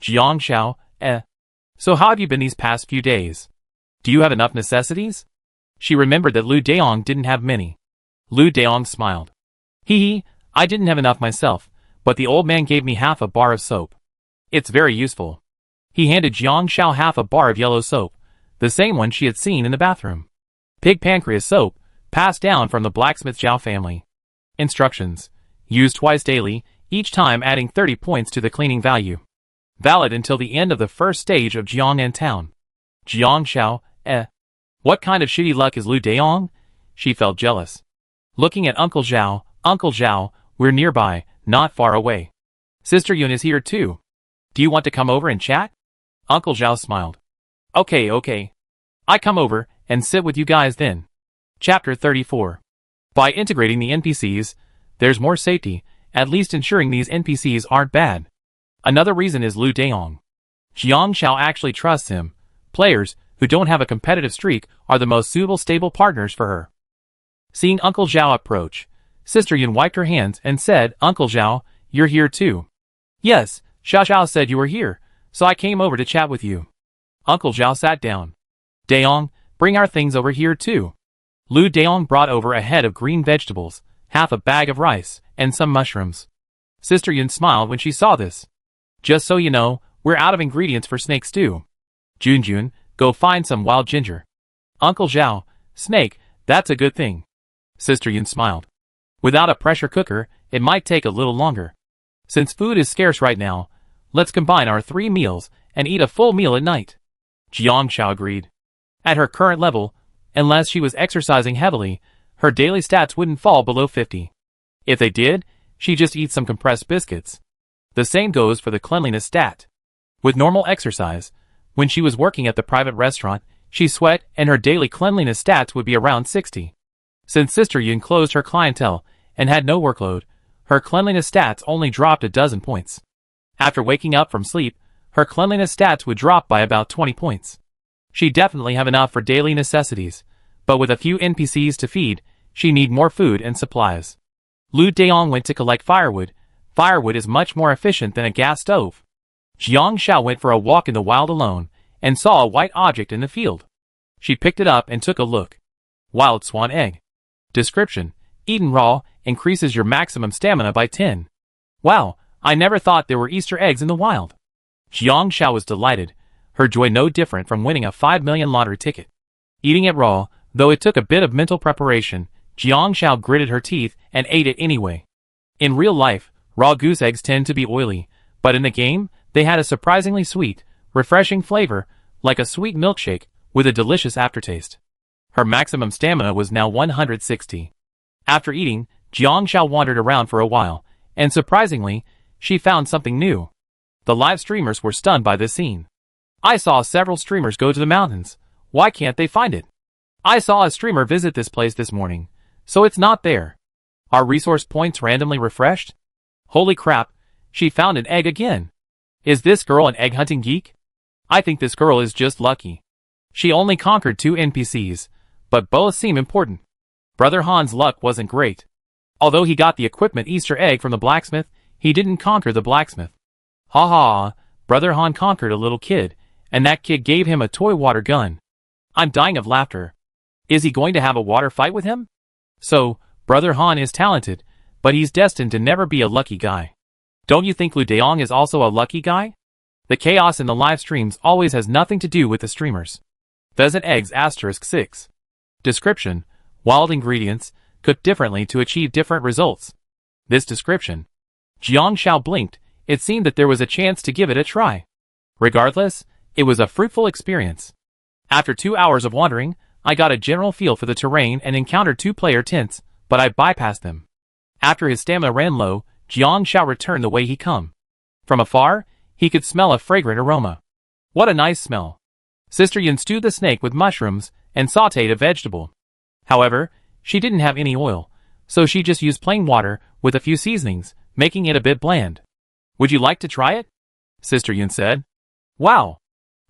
Jiang Xiao, So how have you been these past few days? Do you have enough necessities? She remembered that Lu Daong didn't have many. Lu Daong smiled. Hee, I didn't have enough myself, but the old man gave me half a bar of soap. It's very useful. He handed Jiang Xiao half a bar of yellow soap, the same one she had seen in the bathroom. Pig pancreas soap, passed down from the blacksmith Zhao family. Instructions. Used twice daily, each time adding 30 points to the cleaning value. Valid until the end of the first stage of Jiang'an town. Jiang Xiao, What kind of shitty luck is Lu Daong? She felt jealous. Looking at Uncle Zhao, we're nearby, not far away. Sister Yun is here too. Do you want to come over and chat? Uncle Zhao smiled. Okay. I come over and sit with you guys then. Chapter 34. By integrating the NPCs, there's more safety, at least ensuring these NPCs aren't bad. Another reason is Lu Daong. Jiang Xiao actually trusts him. Players who don't have a competitive streak are the most suitable stable partners for her. Seeing Uncle Zhao approach, Sister Yun wiped her hands and said, Uncle Zhao, you're here too. Yes, Xiao said you were here, so I came over to chat with you. Uncle Zhao sat down. Daong, bring our things over here too. Lu Daong brought over a head of green vegetables, half a bag of rice, and some mushrooms. Sister Yun smiled when she saw this. Just so you know, we're out of ingredients for snake stew. Junjun, go find some wild ginger. Uncle Zhao, snake, that's a good thing. Sister Yun smiled. Without a pressure cooker, it might take a little longer. Since food is scarce right now, let's combine our 3 meals and eat a full meal at night. Jiang Xiao agreed. At her current level, unless she was exercising heavily, her daily stats wouldn't fall below 50. If they did, she'd just eat some compressed biscuits. The same goes for the cleanliness stat. With normal exercise, when she was working at the private restaurant, she sweat and her daily cleanliness stats would be around 60. Since Sister Yun closed her clientele and had no workload, her cleanliness stats only dropped a dozen points. After waking up from sleep, her cleanliness stats would drop by about 20 points. She'd definitely have enough for daily necessities, but with a few NPCs to feed, she need more food and supplies. Lu Daong went to collect firewood. Firewood is much more efficient than a gas stove. Jiang Xiao went for a walk in the wild alone, and saw a white object in the field. She picked it up and took a look. Wild swan egg. Description: eaten raw, increases your maximum stamina by 10. Wow, I never thought there were Easter eggs in the wild. Jiang Xiao was delighted, her joy no different from winning a 5 million lottery ticket. Eating it raw, though it took a bit of mental preparation, Jiang Xiao gritted her teeth and ate it anyway. In real life, raw goose eggs tend to be oily, but in the game, They had a surprisingly sweet, refreshing flavor, like a sweet milkshake, with a delicious aftertaste. Her maximum stamina was now 160. After eating, Jiang Xiao wandered around for a while, and surprisingly, she found something new. The live streamers were stunned by this scene. I saw several streamers go to the mountains. Why can't they find it? I saw a streamer visit this place this morning, so it's not there. Are resource points randomly refreshed? Holy crap, she found an egg again. Is this girl an egg hunting geek? I think this girl is just lucky. She only conquered 2 NPCs, but both seem important. Brother Han's luck wasn't great. Although he got the equipment Easter egg from the blacksmith, he didn't conquer the blacksmith. Ha ha, Brother Han conquered a little kid, and that kid gave him a toy water gun. I'm dying of laughter. Is he going to have a water fight with him? So, Brother Han is talented, but he's destined to never be a lucky guy. Don't you think Lu Deong is also a lucky guy? The chaos in the live streams always has nothing to do with the streamers. Pheasant eggs *6. Description: wild ingredients, cooked differently to achieve different results. This description. Jiang Xiao blinked. It seemed that there was a chance to give it a try. Regardless, it was a fruitful experience. After 2 hours of wandering, I got a general feel for the terrain and encountered 2-player tents, but I bypassed them. After his stamina ran low, Jiang Xiao returned the way he come. From afar, he could smell a fragrant aroma. What a nice smell. Sister Yun stewed the snake with mushrooms and sautéed a vegetable. However, she didn't have any oil, so she just used plain water with a few seasonings, making it a bit bland. Would you like to try it? Sister Yun said. Wow.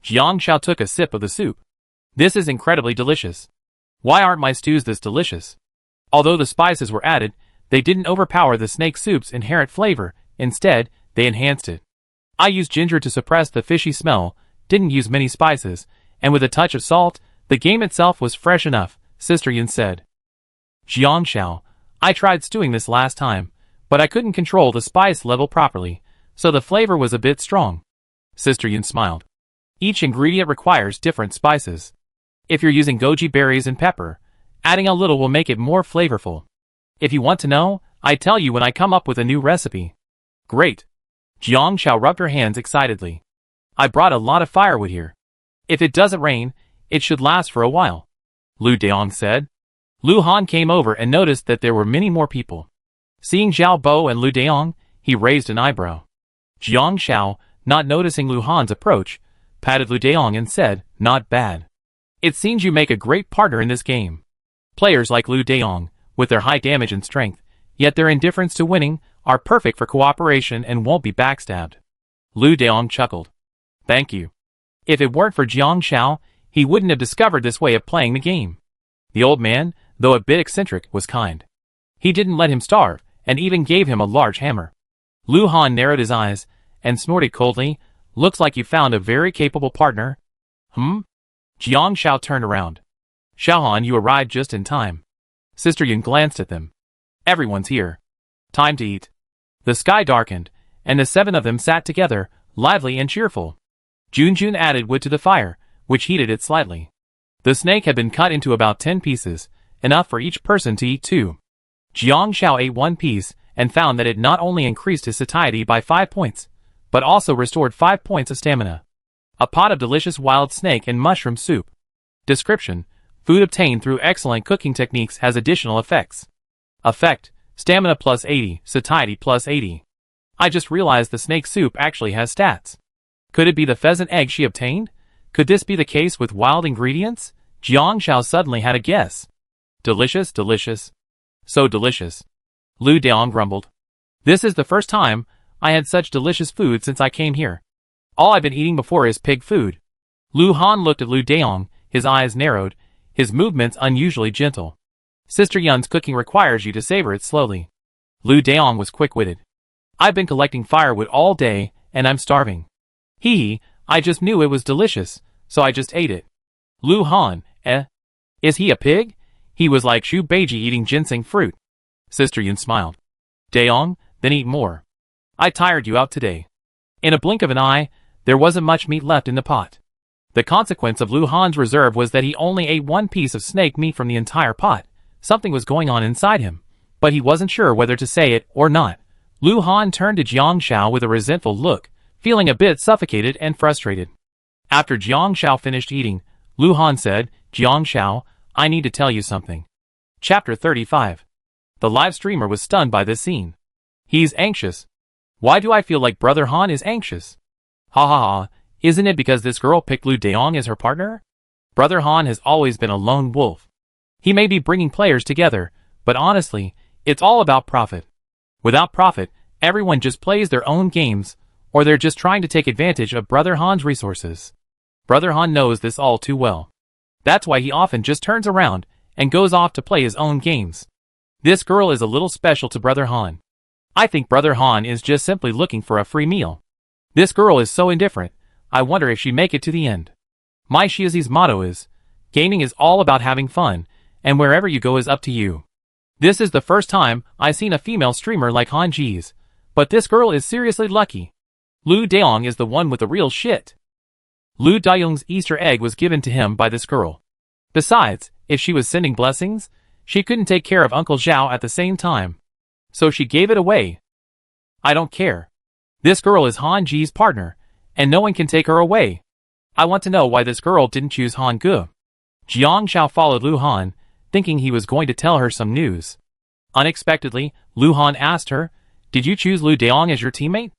Jiang Xiao took a sip of the soup. This is incredibly delicious. Why aren't my stews this delicious? Although the spices were added, they didn't overpower the snake soup's inherent flavor. Instead, they enhanced it. I used ginger to suppress the fishy smell, didn't use many spices, and with a touch of salt, the game itself was fresh enough, Sister Yun said. Jiang Xiao, I tried stewing this last time, but I couldn't control the spice level properly, so the flavor was a bit strong. Sister Yun smiled. Each ingredient requires different spices. If you're using goji berries and pepper, adding a little will make it more flavorful. If you want to know, I tell you when I come up with a new recipe. Great. Jiang Xiao rubbed her hands excitedly. I brought a lot of firewood here. If it doesn't rain, it should last for a while. Lu Deong said. Lu Han came over and noticed that there were many more people. Seeing Zhao Bo and Lu Deong, he raised an eyebrow. Jiang Xiao, not noticing Lu Han's approach, patted Lu Deong and said, not bad. It seems you make a great partner in this game. Players like Lu Deong, with their high damage and strength, yet their indifference to winning, are perfect for cooperation and won't be backstabbed. Lu Deong chuckled. Thank you. If it weren't for Jiang Xiao, he wouldn't have discovered this way of playing the game. The old man, though a bit eccentric, was kind. He didn't let him starve, and even gave him a large hammer. Lu Han narrowed his eyes, and snorted coldly, looks like you found a very capable partner. Jiang Xiao turned around. Xiaohan, you arrived just in time. Sister Yun glanced at them. Everyone's here. Time to eat. The sky darkened, and the 7 of them sat together, lively and cheerful. Junjun added wood to the fire, which heated it slightly. The snake had been cut into about 10 pieces, enough for each person to eat 2. Jiang Xiao ate 1 piece, and found that it not only increased his satiety by 5 points, but also restored 5 points of stamina. A pot of delicious wild snake and mushroom soup. Description: food obtained through excellent cooking techniques has additional effects. Effect: stamina plus 80, satiety plus 80. I just realized the snake soup actually has stats. Could it be the pheasant egg she obtained? Could this be the case with wild ingredients? Jiang Xiao suddenly had a guess. Delicious, delicious. So delicious. Lu Deong grumbled. This is the first time I had such delicious food since I came here. All I've been eating before is pig food. Lu Han looked at Lu Deong, his eyes narrowed, his movements unusually gentle. Sister Yun's cooking requires you to savor it slowly. Lu Deong was quick-witted. I've been collecting firewood all day, and I'm starving. Hee, I just knew it was delicious, so I just ate it. Lu Han, Is he a pig? He was like Shu Beiji eating ginseng fruit. Sister Yun smiled. Deong, then eat more. I tired you out today. In a blink of an eye, there wasn't much meat left in the pot. The consequence of Lu Han's reserve was that he only ate 1 piece of snake meat from the entire pot. Something was going on inside him, but he wasn't sure whether to say it or not. Lu Han turned to Jiang Xiao with a resentful look. feeling a bit suffocated and frustrated. After Jiang Shao finished eating, Lu Han said, "Jiang Shao, I need to tell you something." Chapter 35. The live streamer was stunned by this scene. He's anxious. Why do I feel like Brother Han is anxious? Ha ha ha, isn't it because this girl picked Lu Daong as her partner? Brother Han has always been a lone wolf. He may be bringing players together, but honestly, it's all about profit. Without profit, everyone just plays their own games, or they're just trying to take advantage of Brother Han's resources. Brother Han knows this all too well. That's why he often just turns around and goes off to play his own games. This girl is a little special to Brother Han. I think Brother Han is just simply looking for a free meal. This girl is so indifferent, I wonder if she'd make it to the end. My Shiazi's motto is, gaming is all about having fun, and wherever you go is up to you. This is the first time I've seen a female streamer like Han Ji's, but this girl is seriously lucky. Lu Daong is the one with the real shit. Lu Daong's Easter egg was given to him by this girl. Besides, if she was sending blessings, she couldn't take care of Uncle Zhao at the same time. So she gave it away. I don't care. This girl is Han Ji's partner, and no one can take her away. I want to know why this girl didn't choose Han Ge. Jiang Shao followed Lu Han, thinking he was going to tell her some news. Unexpectedly, Lu Han asked her, "Did you choose Lu Daong as your teammate?"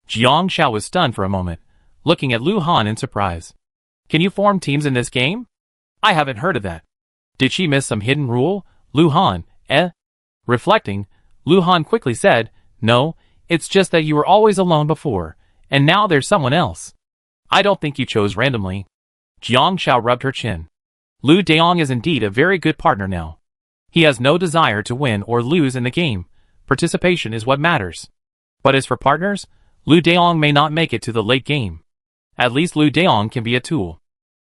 Jiang Shao was stunned for a moment, looking at Lu Han in surprise. "Can you form teams in this game? I haven't heard of that. Did she miss some hidden rule, Lu Han, eh?" Reflecting, Lu Han quickly said, "No, it's just that you were always alone before, and now there's someone else. I don't think you chose randomly." Jiang Shao rubbed her chin. Lu Daong is indeed a very good partner now. He has no desire to win or lose in the game. Participation is what matters. But as for partners, Lu Daong may not make it to the late game. At least Lu Daong can be a tool.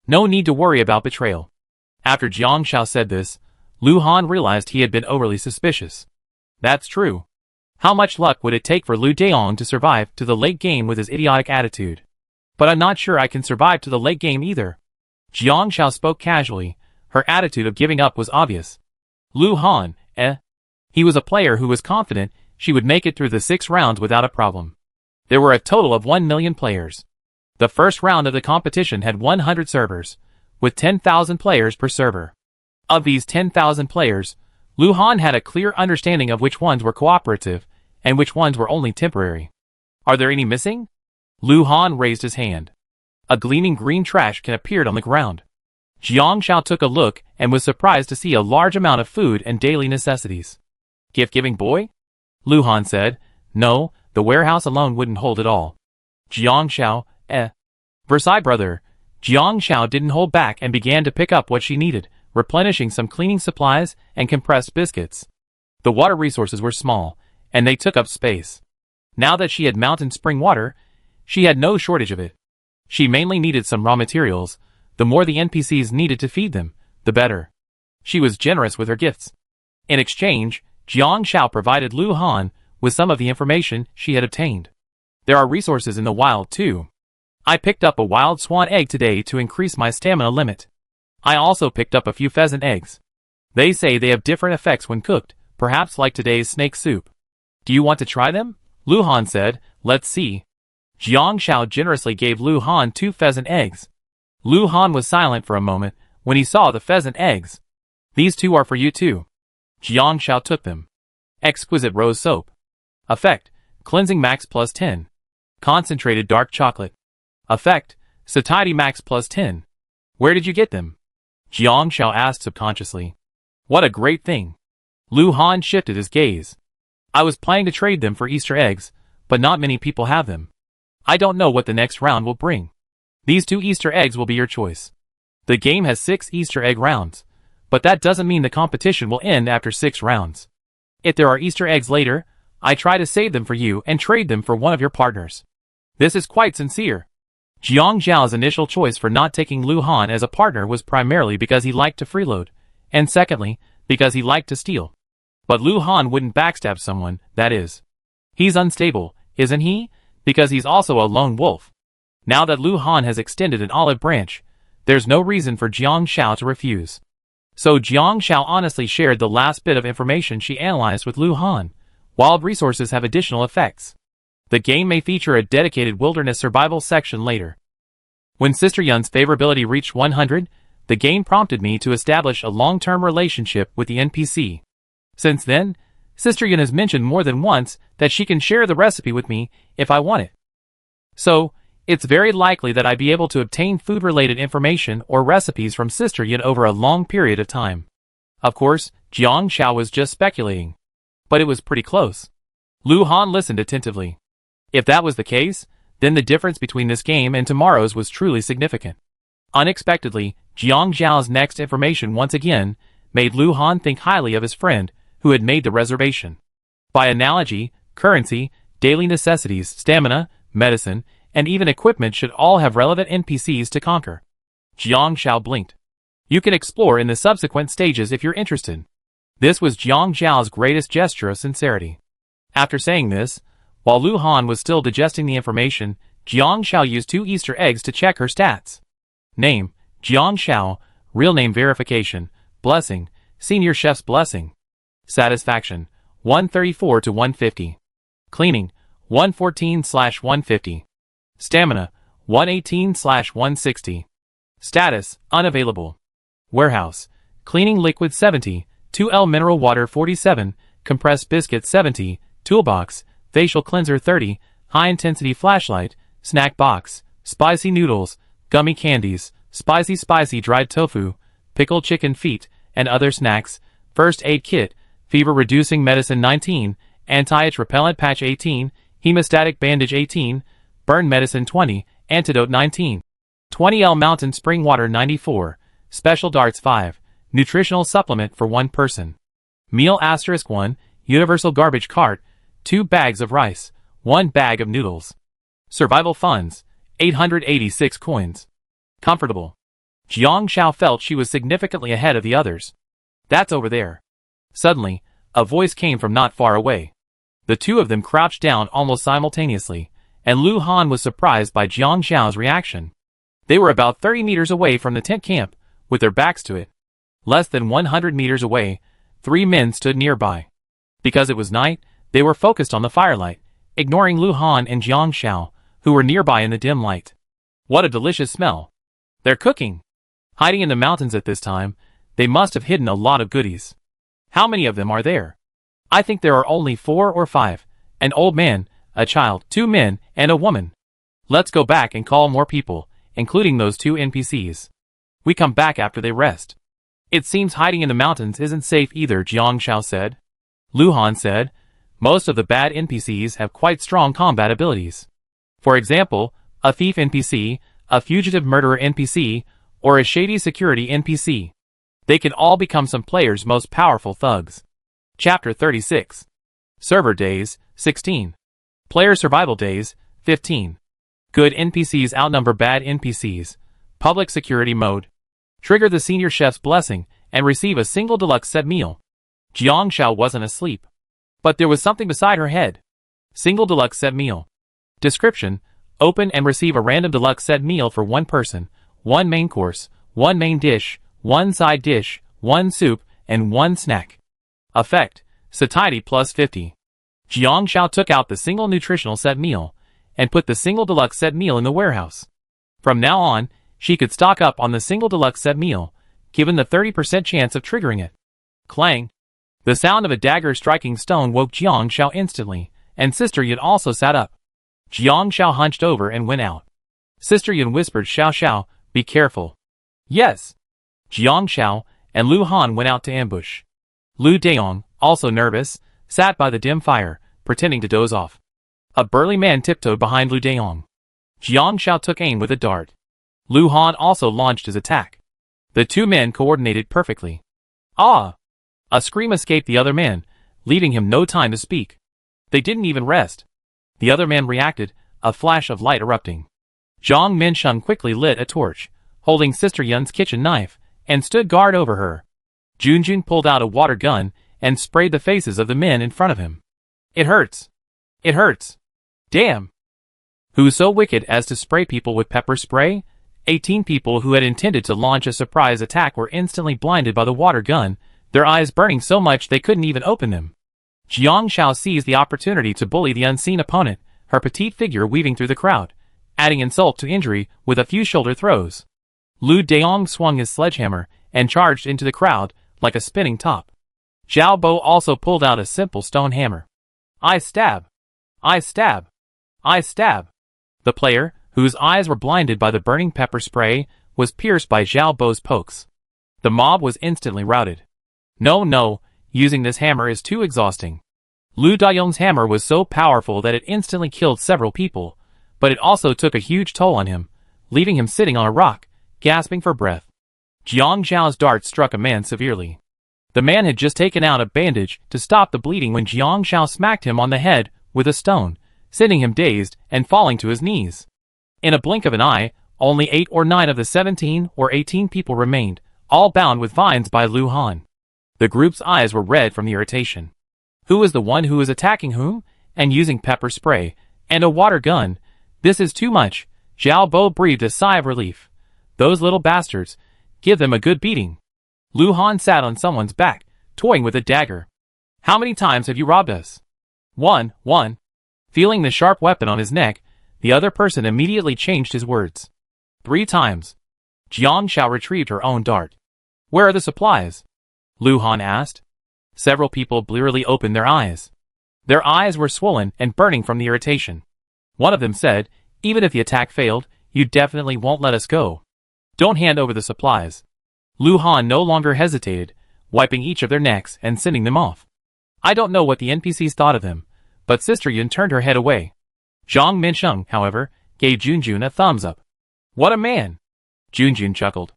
No need to worry about betrayal. After Jiang Shao said this, Lu Han realized he had been overly suspicious. That's true. How much luck would it take for Lu Daong to survive to the late game with his idiotic attitude? But I'm not sure I can survive to the late game either. Jiang Shao spoke casually. Her attitude of giving up was obvious. Lu Han, eh? He was a player who was confident she would make it through the 6 rounds without a problem. There were a total of 1 million players. The first round of the competition had 100 servers, with 10,000 players per server. Of these 10,000 players, Lu Han had a clear understanding of which ones were cooperative and which ones were only temporary. Are there any missing? Lu Han raised his hand. A gleaming green trash can appeared on the ground. Jiang Shao took a look and was surprised to see a large amount of food and daily necessities. "Gift-giving boy?" Lu Han said. "No, the warehouse alone wouldn't hold it all." Jiang Shao, Versailles brother. Jiang Shao didn't hold back and began to pick up what she needed, replenishing some cleaning supplies and compressed biscuits. The water resources were small, and they took up space. Now that she had mountain spring water, she had no shortage of it. She mainly needed some raw materials. The more the NPCs needed to feed them, the better. She was generous with her gifts. In exchange, Jiang Shao provided Lu Han with some of the information she had obtained. There are resources in the wild too. I picked up a wild swan egg today to increase my stamina limit. I also picked up a few pheasant eggs. They say they have different effects when cooked, perhaps like today's snake soup. Do you want to try them? Lu Han said. Let's see. Jiang Shao generously gave Lu Han 2 pheasant eggs. Lu Han was silent for a moment when he saw the pheasant eggs. These 2 are for you too. Jiang Shao took them. Exquisite rose soap. Effect, cleansing max plus 10. Concentrated dark chocolate. Effect, satiety max plus 10. Where did you get them? Jiang Shao asked subconsciously. What a great thing. Lu Han shifted his gaze. I was planning to trade them for Easter eggs, but not many people have them. I don't know what the next round will bring. These 2 Easter eggs will be your choice. The game has 6 Easter egg rounds, but that doesn't mean the competition will end after 6 rounds. If there are Easter eggs later, I try to save them for you and trade them for one of your partners. This is quite sincere. Jiang Zhao's initial choice for not taking Lu Han as a partner was primarily because he liked to freeload, and secondly, because he liked to steal. But Lu Han wouldn't backstab someone, that is. He's unstable, isn't he? Because he's also a lone wolf. Now that Lu Han has extended an olive branch, there's no reason for Jiang Shao to refuse. So Jiang Shao honestly shared the last bit of information she analyzed with Lu Han. Wild resources have additional effects. The game may feature a dedicated wilderness survival section later. When Sister Yun's favorability reached 100, the game prompted me to establish a long-term relationship with the NPC. Since then, Sister Yun has mentioned more than once that she can share the recipe with me if I want it. So, it's very likely that I'd be able to obtain food-related information or recipes from Sister Yun over a long period of time. Of course, Jiang Xiao was just speculating. But it was pretty close. Lu Han listened attentively. If that was the case, then the difference between this game and tomorrow's was truly significant. Unexpectedly, Jiang Xiao's next information once again made Lu Han think highly of his friend who had made the reservation. By analogy, currency, daily necessities, stamina, medicine, and even equipment should all have relevant NPCs to conquer. Jiang Xiao blinked. You can explore in the subsequent stages if you're interested. This was Jiang Xiao's greatest gesture of sincerity. After saying this, while Lu Han was still digesting the information, Jiang Xiao used 2 Easter eggs to check her stats. Name, Jiang Xiao, real name verification, blessing, senior chef's blessing. Satisfaction, 134 to 150. Cleaning, 114/150. Stamina, 118/160. Status, unavailable. Warehouse, cleaning liquid 70, 2L mineral water 47, compressed biscuit 70, toolbox, facial cleanser 30, high-intensity flashlight, snack box, spicy noodles, gummy candies, spicy dried tofu, pickled chicken feet, and other snacks, first aid kit, fever-reducing medicine 19, anti-itch repellent patch 18, hemostatic bandage 18, burn medicine 20, antidote 19, 20L mountain spring water 94, special darts 5, nutritional supplement for 1 person. Meal *1, universal garbage cart, 2 bags of rice, 1 bag of noodles. Survival funds, 886 coins. Comfortable. Jiang Xiao felt she was significantly ahead of the others. That's over there. Suddenly, a voice came from not far away. The 2 of them crouched down almost simultaneously, and Lu Han was surprised by Jiang Xiao's reaction. They were about 30 meters away from the tent camp, with their backs to it. Less than 100 meters away, 3 men stood nearby. Because it was night, they were focused on the firelight, ignoring Lu Han and Jiang Xiao, who were nearby in the dim light. What a delicious smell. They're cooking. Hiding in the mountains at this time, they must have hidden a lot of goodies. How many of them are there? I think there are only 4 or 5. An old man, a child, 2 men, and a woman. Let's go back and call more people, including those 2 NPCs. We come back after they rest. It seems hiding in the mountains isn't safe either, Jiang Xiao said. Lu Han said, most of the bad NPCs have quite strong combat abilities. For example, a thief NPC, a fugitive murderer NPC, or a shady security NPC. They can all become some players' most powerful thugs. Chapter 36. Server Days, 16. Player Survival Days, 15. Good NPCs outnumber bad NPCs. Public Security Mode. Trigger the Senior Chef's Blessing and receive a single deluxe set meal. Jiang Xiao wasn't asleep. But there was something beside her head. Single deluxe set meal. Description: open and receive a random deluxe set meal for 1 person, 1 main course, 1 main dish, 1 side dish, 1 soup, and 1 snack. Effect: satiety plus 50. Jiang Xiao took out the single nutritional set meal and put the single deluxe set meal in the warehouse. From now on, she could stock up on the single deluxe set meal, given the 30% chance of triggering it. Clang! The sound of a dagger striking stone woke Jiang Xiao instantly, and Sister Yun also sat up. Jiang Xiao hunched over and went out. Sister Yun whispered, Xiao Xiao, be careful. Yes. Jiang Xiao and Lu Han went out to ambush. Lu Daong, also nervous, sat by the dim fire, pretending to doze off. A burly man tiptoed behind Lu Daong. Jiang Xiao took aim with a dart. Lu Han also launched his attack. The 2 men coordinated perfectly. Ah! A scream escaped the other man, leaving him no time to speak. They didn't even rest. The other man reacted, a flash of light erupting. Zhang Minsheng quickly lit a torch, holding Sister Yun's kitchen knife, and stood guard over her. Junjun pulled out a water gun and sprayed the faces of the men in front of him. It hurts. It hurts. Damn. Who's so wicked as to spray people with pepper spray? 18 people who had intended to launch a surprise attack were instantly blinded by the water gun, their eyes burning so much they couldn't even open them. Jiang Xiao seized the opportunity to bully the unseen opponent, her petite figure weaving through the crowd, adding insult to injury with a few shoulder throws. Lu Daong swung his sledgehammer and charged into the crowd like a spinning top. Zhao Bo also pulled out a simple stone hammer. I stab! I stab! I stab! The player, whose eyes were blinded by the burning pepper spray, was pierced by Zhao Bo's pokes. The mob was instantly routed. No, using this hammer is too exhausting. Lu Dayong's hammer was so powerful that it instantly killed several people, but it also took a huge toll on him, leaving him sitting on a rock, gasping for breath. Jiang Zhao's dart struck a man severely. The man had just taken out a bandage to stop the bleeding when Jiang Zhao smacked him on the head with a stone, sending him dazed and falling to his knees. In a blink of an eye, only 8 or 9 of the 17 or 18 people remained, all bound with vines by Lu Han. The group's eyes were red from the irritation. Who is the one who is attacking whom? And using pepper spray and a water gun? This is too much. Zhao Bo breathed a sigh of relief. Those little bastards. Give them a good beating. Lu Han sat on someone's back, toying with a dagger. How many times have you robbed us? One. Feeling the sharp weapon on his neck, the other person immediately changed his words. 3 times. Jiang Zhao retrieved her own dart. Where are the supplies? Lu Han asked. Several people blearily opened their eyes. Their eyes were swollen and burning from the irritation. One of them said, even if the attack failed, you definitely won't let us go. Don't hand over the supplies. Lu Han no longer hesitated, wiping each of their necks and sending them off. I don't know what the NPCs thought of them, but Sister Yun turned her head away. Zhang Minsheng, however, gave Junjun a thumbs up. What a man! Junjun chuckled.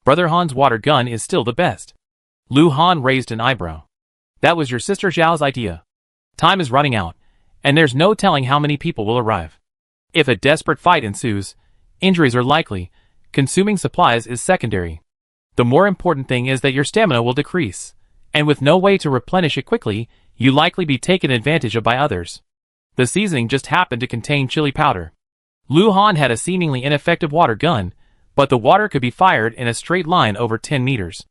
Brother Han's water gun is still the best. Lu Han raised an eyebrow. That was your sister Zhao's idea. Time is running out, and there's no telling how many people will arrive. If a desperate fight ensues, injuries are likely. Consuming supplies is secondary. The more important thing is that your stamina will decrease, and with no way to replenish it quickly, you likely be taken advantage of by others. The seasoning just happened to contain chili powder. Lu Han had a seemingly ineffective water gun, but the water could be fired in a straight line over 10 meters.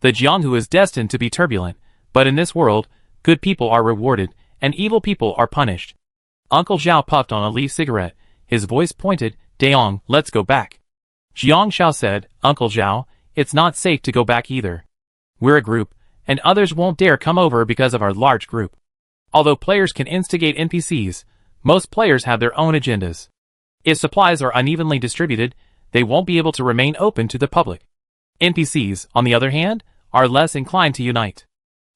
The Jianghu is destined to be turbulent, but in this world, good people are rewarded, and evil people are punished. Uncle Zhao puffed on a leaf cigarette, his voice pointed, Daong, let's go back. Jiang Zhao said, Uncle Zhao, it's not safe to go back either. We're a group, and others won't dare come over because of our large group. Although players can instigate NPCs, most players have their own agendas. If supplies are unevenly distributed, they won't be able to remain open to the public. NPCs, on the other hand, are less inclined to unite.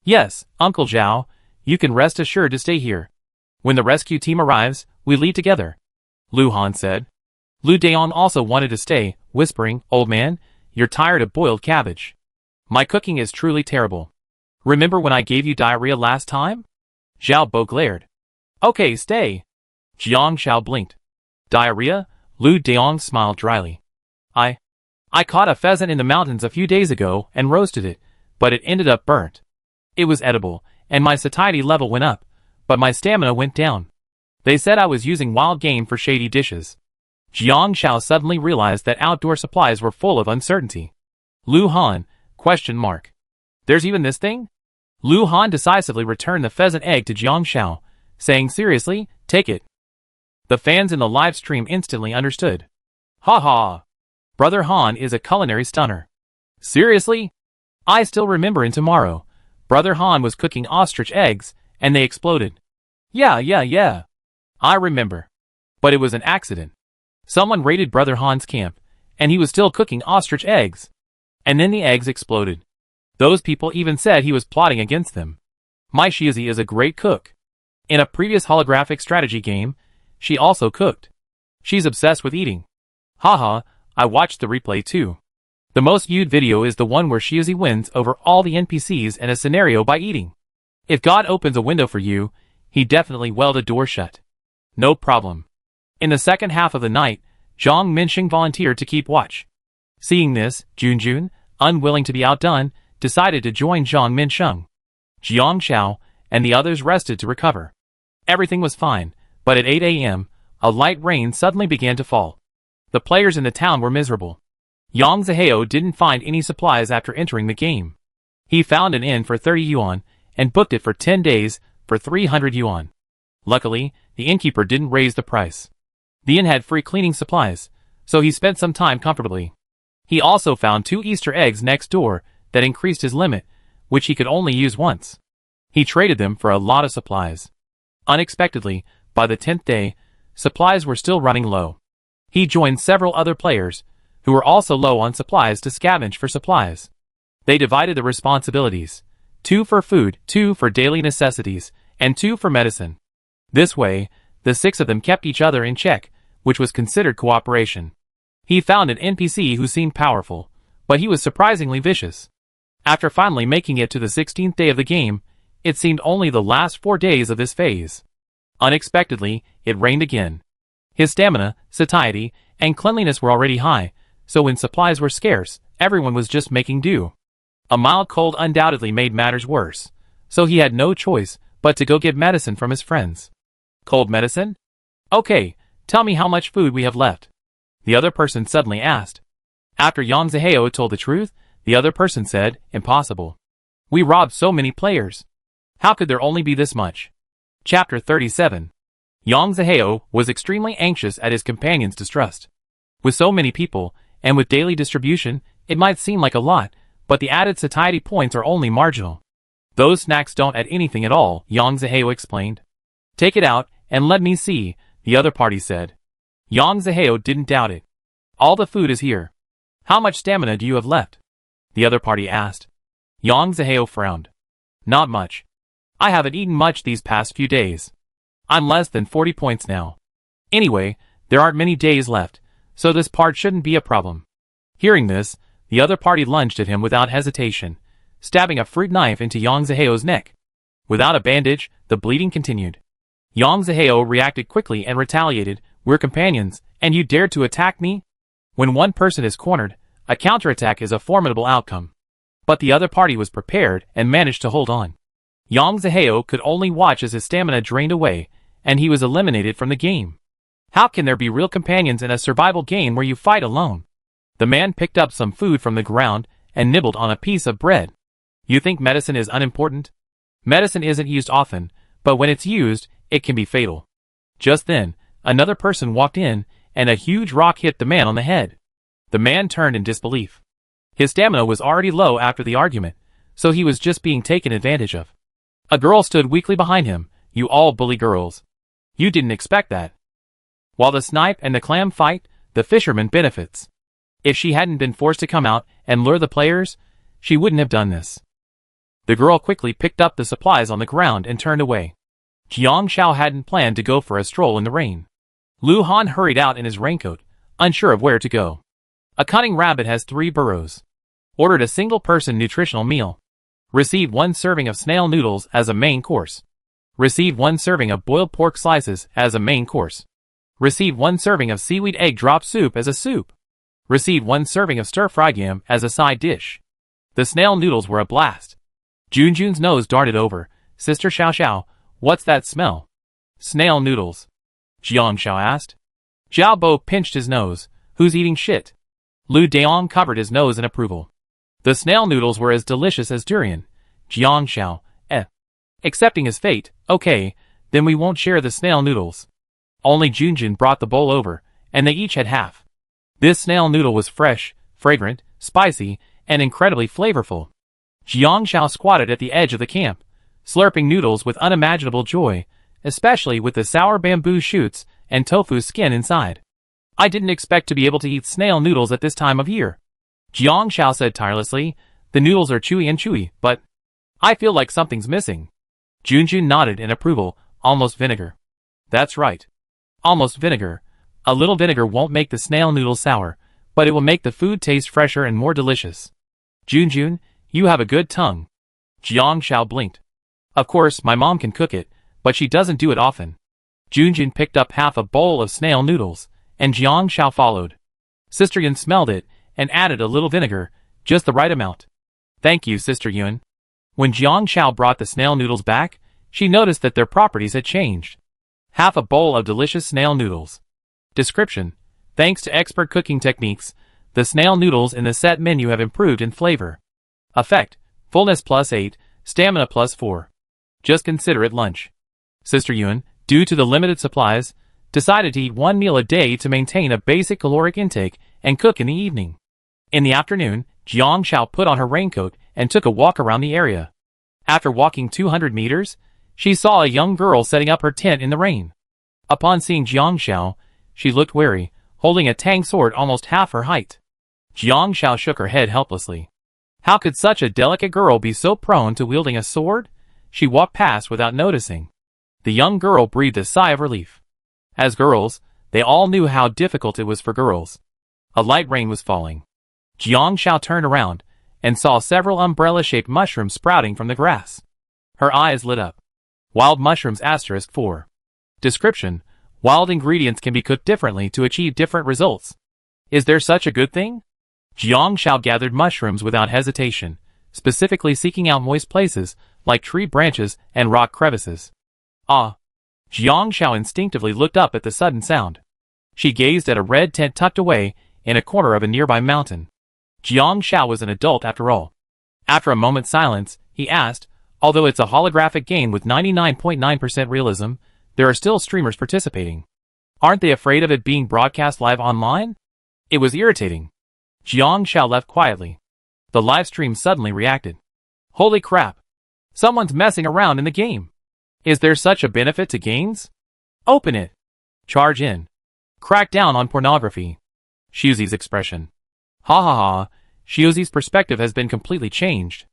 Yes, Uncle Zhao, you can rest assured to stay here. When the rescue team arrives, we leave together. Lu Han said. Lu Daong also wanted to stay, whispering, Old man, you're tired of boiled cabbage. My cooking is truly terrible. Remember when I gave you diarrhea last time? Zhao Bo glared. Okay, stay. Jiang Zhao blinked. Diarrhea? Lu Daong smiled dryly. I caught a pheasant in the mountains a few days ago and roasted it, but it ended up burnt. It was edible, and my satiety level went up, but my stamina went down. They said I was using wild game for shady dishes. Jiang Zhao suddenly realized that outdoor supplies were full of uncertainty. Lu Han? ? There's even this thing? Lu Han decisively returned the pheasant egg to Jiang Zhao, saying seriously, take it. The fans in the live stream instantly understood. Ha ha! Brother Han is a culinary stunner. Seriously? I still remember in Tomorrow, Brother Han was cooking ostrich eggs, and they exploded. Yeah. I remember. But it was an accident. Someone raided Brother Han's camp, and he was still cooking ostrich eggs. And then the eggs exploded. Those people even said he was plotting against them. My Shizi is a great cook. In a previous holographic strategy game, she also cooked. She's obsessed with eating. Haha, I watched the replay too. The most viewed video is the one where Shizi wins over all the NPCs in a scenario by eating. If God opens a window for you, he definitely weld a door shut. No problem. In the second half of the night, Zhang Minsheng volunteered to keep watch. Seeing this, Junjun, unwilling to be outdone, decided to join Zhang Minsheng. Jiang Zhao and the others rested to recover. Everything was fine, but at 8 a.m., a light rain suddenly began to fall. The players in the town were miserable. Yang Zaheo didn't find any supplies after entering the game. He found an inn for 30 yuan and booked it for 10 days for 300 yuan. Luckily, the innkeeper didn't raise the price. The inn had free cleaning supplies, so he spent some time comfortably. He also found 2 Easter eggs next door that increased his limit, which he could only use once. He traded them for a lot of supplies. Unexpectedly, by the 10th day, supplies were still running low. He joined several other players, who were also low on supplies, to scavenge for supplies. They divided the responsibilities: 2 for food, 2 for daily necessities, and 2 for medicine. This way, the 6 of them kept each other in check, which was considered cooperation. He found an NPC who seemed powerful, but he was surprisingly vicious. After finally making it to the 16th day of the game, it seemed only the last 4 days of this phase. Unexpectedly, it rained again. His stamina, satiety, and cleanliness were already high, so when supplies were scarce, everyone was just making do. A mild cold undoubtedly made matters worse, so he had no choice but to go get medicine from his friends. Cold medicine? Okay, tell me how much food we have left, the other person suddenly asked. After Yang Zaheo told the truth, the other person said, impossible. We robbed so many players. How could there only be this much? Chapter 37. Yang Zaheo was extremely anxious at his companion's distrust. With so many people, and with daily distribution, it might seem like a lot, but the added satiety points are only marginal. Those snacks don't add anything at all, Yang Zaheo explained. Take it out, and let me see, the other party said. Yang Zaheo didn't doubt it. All the food is here. How much stamina do you have left? The other party asked. Yang Zaheo frowned. Not much. I haven't eaten much these past few days. I'm less than 40 points now. Anyway, there aren't many days left, so this part shouldn't be a problem. Hearing this, the other party lunged at him without hesitation, stabbing a fruit knife into Yang Zaheo's neck. Without a bandage, the bleeding continued. Yang Zaheo reacted quickly and retaliated. We're companions, and you dared to attack me? When one person is cornered, a counterattack is a formidable outcome. But the other party was prepared and managed to hold on. Yang Zaheo could only watch as his stamina drained away, and he was eliminated from the game. How can there be real companions in a survival game where you fight alone? The man picked up some food from the ground and nibbled on a piece of bread. You think medicine is unimportant? Medicine isn't used often, but when it's used, it can be fatal. Just then, another person walked in, and a huge rock hit the man on the head. The man turned in disbelief. His stamina was already low after the argument, so he was just being taken advantage of. A girl stood weakly behind him. You all bully girls. You didn't expect that. While the snipe and the clam fight, the fisherman benefits. If she hadn't been forced to come out and lure the players, she wouldn't have done this. The girl quickly picked up the supplies on the ground and turned away. Jiang Xiao hadn't planned to go for a stroll in the rain. Lu Han hurried out in his raincoat, unsure of where to go. A cunning rabbit has 3 burrows. Ordered a single-person nutritional meal. Received 1 serving of snail noodles as a main course. Received 1 serving of boiled pork slices as a main course. Received 1 serving of seaweed egg drop soup as a soup. Received 1 serving of stir-fried yam as a side dish. The snail noodles were a blast. Junjun's nose darted over. Sister Xiao Xiao, what's that smell? Snail noodles. Jiang Xiao asked. Xiao Bo pinched his nose. Who's eating shit? Lu Daong covered his nose in approval. The snail noodles were as delicious as durian. Jiang Xiao, accepting his fate, okay, then we won't share the snail noodles. Only Junjun brought the bowl over, and they each had half. This snail noodle was fresh, fragrant, spicy, and incredibly flavorful. Jiang Xiao squatted at the edge of the camp, slurping noodles with unimaginable joy, especially with the sour bamboo shoots and tofu skin inside. I didn't expect to be able to eat snail noodles at this time of year. Jiang Xiao said tirelessly. The noodles are chewy and chewy, but I feel like something's missing. Junjun nodded in approval. Almost vinegar. That's right. Almost vinegar. A little vinegar won't make the snail noodles sour, but it will make the food taste fresher and more delicious. Junjun, you have a good tongue. Jiang Xiao blinked. Of course, my mom can cook it, but she doesn't do it often. Junjun picked up half a bowl of snail noodles, and Jiang Xiao followed. Sister Yun smelled it, and added a little vinegar, just the right amount. Thank you, Sister Yun. When Jiang Xiao brought the snail noodles back, she noticed that their properties had changed. Half a bowl of delicious snail noodles. Description: thanks to expert cooking techniques, the snail noodles in the set menu have improved in flavor. Effect: fullness +8, stamina +4. Just consider it lunch. Sister Yun, due to the limited supplies, decided to eat one meal a day to maintain a basic caloric intake and cook in the evening. In the afternoon, Jiang Xiao put on her raincoat and took a walk around the area. After walking 200 meters, she saw a young girl setting up her tent in the rain. Upon seeing Jiang Xiao, she looked wary, holding a tang sword almost half her height. Jiang Xiao shook her head helplessly. How could such a delicate girl be so prone to wielding a sword? She walked past without noticing. The young girl breathed a sigh of relief. As girls, they all knew how difficult it was for girls. A light rain was falling. Jiang Xiao turned around and saw several umbrella-shaped mushrooms sprouting from the grass. Her eyes lit up. Wild mushrooms *4. Description: wild ingredients can be cooked differently to achieve different results. Is there such a good thing? Jiang Xiao gathered mushrooms without hesitation, specifically seeking out moist places like tree branches and rock crevices. Ah! Jiang Xiao instinctively looked up at the sudden sound. She gazed at a red tent tucked away in a corner of a nearby mountain. Jiang Xiao was an adult after all. After a moment's silence, he asked, although it's a holographic game with 99.9% realism, there are still streamers participating. Aren't they afraid of it being broadcast live online? It was irritating. Jiang Xiao left quietly. The live stream suddenly reacted. Holy crap! Someone's messing around in the game. Is there such a benefit to games? Open it. Charge in. Crack down on pornography. Shuzi's expression. Ha ha ha, Shuzi's perspective has been completely changed.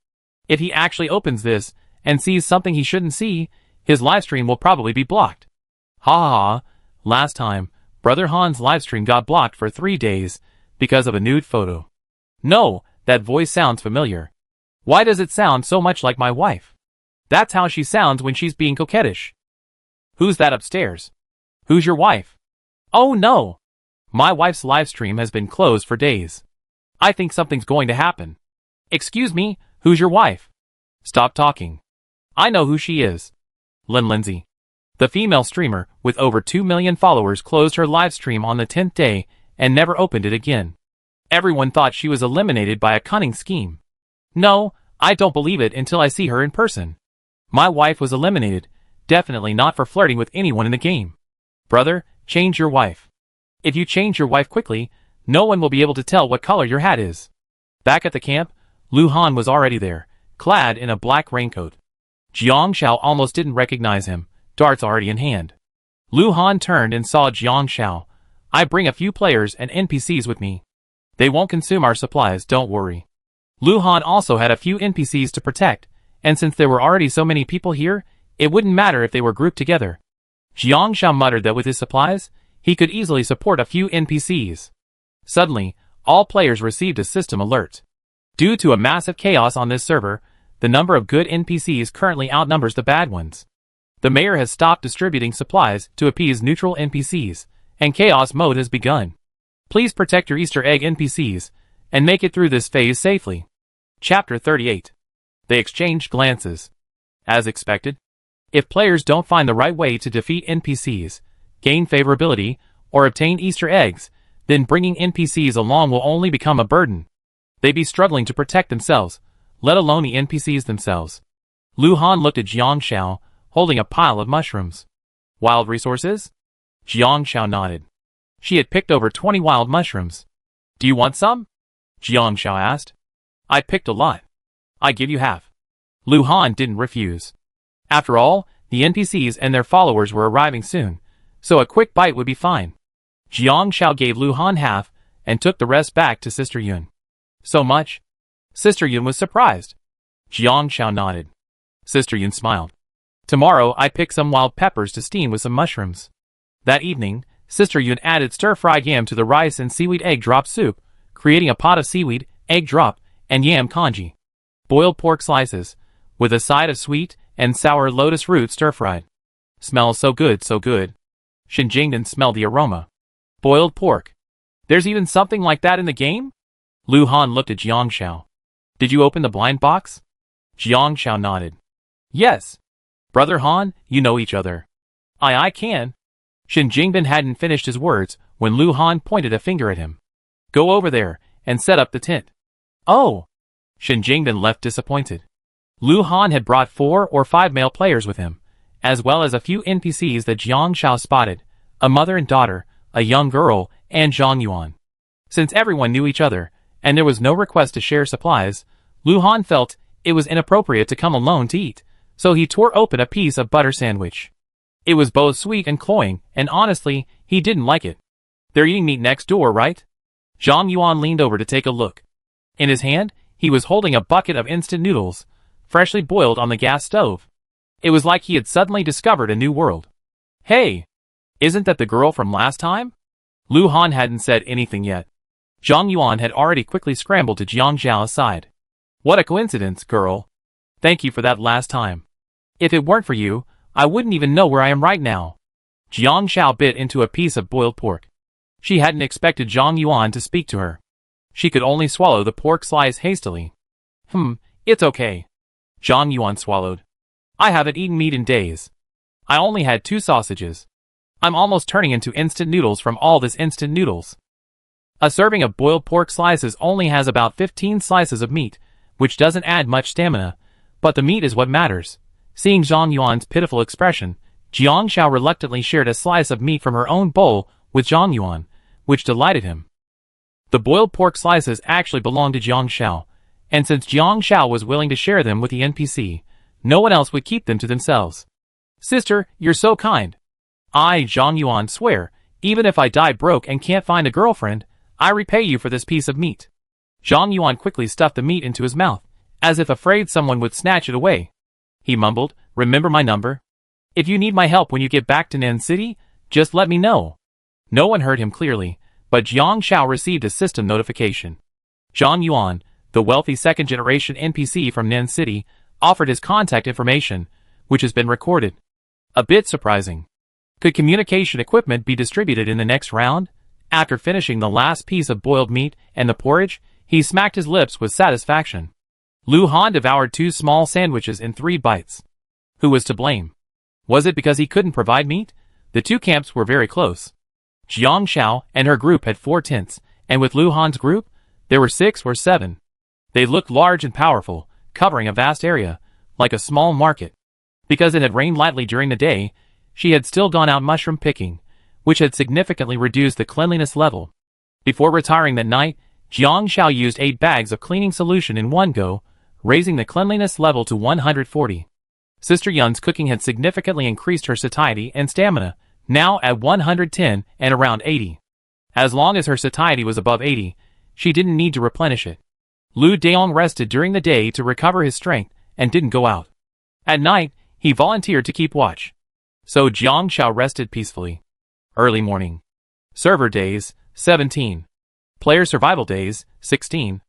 If he actually opens this and sees something he shouldn't see, his livestream will probably be blocked. Ha ha ha, last time, Brother Han's livestream got blocked for 3 days because of a nude photo. No, that voice sounds familiar. Why does it sound so much like my wife? That's how she sounds when she's being coquettish. Who's that upstairs? Who's your wife? Oh no! My wife's livestream has been closed for days. I think something's going to happen. Excuse me, who's your wife? Stop talking. I know who she is. Lin Lindsay. The female streamer, with over 2 million followers, closed her livestream on the 10th day and never opened it again. Everyone thought she was eliminated by a cunning scheme. No, I don't believe it until I see her in person. My wife was eliminated, definitely not for flirting with anyone in the game. Brother, change your wife. If you change your wife quickly, no one will be able to tell what color your hat is. Back at the camp, Lu Han was already there, clad in a black raincoat. Jiang Xiao almost didn't recognize him, darts already in hand. Lu Han turned and saw Jiang Xiao. I bring a few players and NPCs with me. They won't consume our supplies, don't worry. Lu Han also had a few NPCs to protect, and since there were already so many people here, it wouldn't matter if they were grouped together. Jiang Xiao muttered that with his supplies, he could easily support a few NPCs. Suddenly, all players received a system alert. Due to a massive chaos on this server, the number of good NPCs currently outnumbers the bad ones. The mayor has stopped distributing supplies to appease neutral NPCs, and chaos mode has begun. Please protect your Easter egg NPCs, and make it through this phase safely. Chapter 38. They exchanged glances. As expected, if players don't find the right way to defeat NPCs, gain favorability, or obtain Easter eggs, then bringing NPCs along will only become a burden. They'd be struggling to protect themselves, let alone the NPCs themselves. Lu Han looked at Jiang Xiao, holding a pile of mushrooms. Wild resources? Jiang Xiao nodded. She had picked over 20 wild mushrooms. Do you want some? Jiang Xiao asked. I picked a lot. I give you half. Lu Han didn't refuse. After all, the NPCs and their followers were arriving soon, so a quick bite would be fine. Jiang Xiao gave Lu Han half and took the rest back to Sister Yun. So much? Sister Yun was surprised. Jiang Xiao nodded. Sister Yun smiled. Tomorrow I pick some wild peppers to steam with some mushrooms. That evening, Sister Yun added stir-fried yam to the rice and seaweed egg drop soup, creating a pot of seaweed, egg drop, and yam congee. Boiled pork slices, with a side of sweet and sour lotus root stir-fried. Smells so good, so good. Shen Jingdan smelled the aroma. Boiled pork. There's even something like that in the game? Lu Han looked at Jiang Xiao. Did you open the blind box? Jiang Xiao nodded. Yes. Brother Han, you know each other. I can. Shen Jingdan hadn't finished his words when Lu Han pointed a finger at him. Go over there and set up the tent. Oh! Shen Jingdan left disappointed. Lu Han had brought 4 or 5 male players with him, as well as a few NPCs that Jiang Xiao spotted, a mother and daughter, a young girl, and Zhang Yuan. Since everyone knew each other, and there was no request to share supplies, Lu Han felt it was inappropriate to come alone to eat, so he tore open a piece of butter sandwich. It was both sweet and cloying, and honestly, he didn't like it. They're eating meat next door, right? Zhang Yuan leaned over to take a look. In his hand, he was holding a bucket of instant noodles, freshly boiled on the gas stove. It was like he had suddenly discovered a new world. Hey! Isn't that the girl from last time? Lu Han hadn't said anything yet. Zhang Yuan had already quickly scrambled to Jiang Zhao's side. What a coincidence, girl. Thank you for that last time. If it weren't for you, I wouldn't even know where I am right now. Jiang Zhao bit into a piece of boiled pork. She hadn't expected Zhang Yuan to speak to her. She could only swallow the pork slice hastily. It's okay. Zhang Yuan swallowed. I haven't eaten meat in days. I only had 2 sausages. I'm almost turning into instant noodles from all this instant noodles. A serving of boiled pork slices only has about 15 slices of meat, which doesn't add much stamina, but the meat is what matters. Seeing Zhang Yuan's pitiful expression, Jiang Xiao reluctantly shared a slice of meat from her own bowl with Zhang Yuan, which delighted him. The boiled pork slices actually belonged to Jiang Xiao, and since Jiang Xiao was willing to share them with the NPC, no one else would keep them to themselves. Sister, you're so kind. I, Zhang Yuan, swear, even if I die broke and can't find a girlfriend, I repay you for this piece of meat. Zhang Yuan quickly stuffed the meat into his mouth, as if afraid someone would snatch it away. He mumbled, remember my number? If you need my help when you get back to Nan City, just let me know. No one heard him clearly, but Jiang Xiao received a system notification. Zhang Yuan, the wealthy second-generation NPC from Nan City, offered his contact information, which has been recorded. A bit surprising. Could communication equipment be distributed in the next round? After finishing the last piece of boiled meat and the porridge, he smacked his lips with satisfaction. Lu Han devoured 2 small sandwiches in 3 bites. Who was to blame? Was it because he couldn't provide meat? The 2 camps were very close. Jiang Xiao and her group had 4 tents, and with Lu Han's group, there were 6 or 7. They looked large and powerful, covering a vast area, like a small market. Because it had rained lightly during the day, she had still gone out mushroom picking, which had significantly reduced the cleanliness level. Before retiring that night, Jiang Xiao used 8 bags of cleaning solution in one go, raising the cleanliness level to 140. Sister Yun's cooking had significantly increased her satiety and stamina, now at 110 and around 80. As long as her satiety was above 80, she didn't need to replenish it. Lu Daong rested during the day to recover his strength and didn't go out. At night, he volunteered to keep watch. So Jiang Xiao rested peacefully. Early morning. Server days, 17. Player survival days, 16.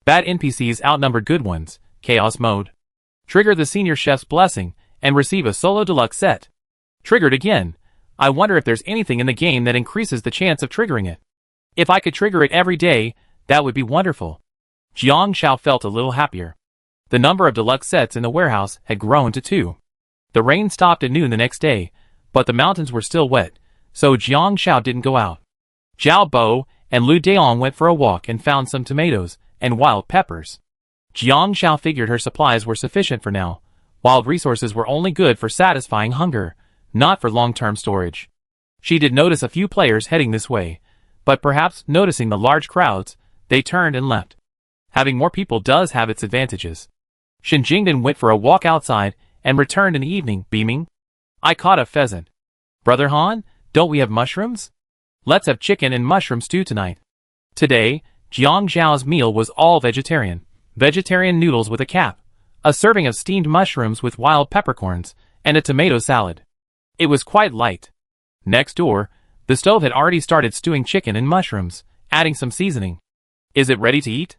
Bad NPCs outnumbered good ones, chaos mode. Trigger the senior chef's blessing and receive a solo deluxe set. Triggered again. I wonder if there's anything in the game that increases the chance of triggering it. If I could trigger it every day, that would be wonderful. Jiang Xiao felt a little happier. The number of deluxe sets in the warehouse had grown to 2. The rain stopped at noon the next day, but the mountains were still wet, so Jiang Xiao didn't go out. Zhao Bo and Lu Daong went for a walk and found some tomatoes and wild peppers. Jiang Xiao figured her supplies were sufficient for now. Wild resources were only good for satisfying hunger, not for long-term storage. She did notice a few players heading this way, but perhaps noticing the large crowds, they turned and left. Having more people does have its advantages. Shen Jingden went for a walk outside and returned in the evening, beaming. I caught a pheasant. Brother Han, don't we have mushrooms? Let's have chicken and mushroom stew tonight. Today, Jiang Zhao's meal was all vegetarian. Vegetarian noodles with a cap, a serving of steamed mushrooms with wild peppercorns, and a tomato salad. It was quite light. Next door, the stove had already started stewing chicken and mushrooms, adding some seasoning. Is it ready to eat?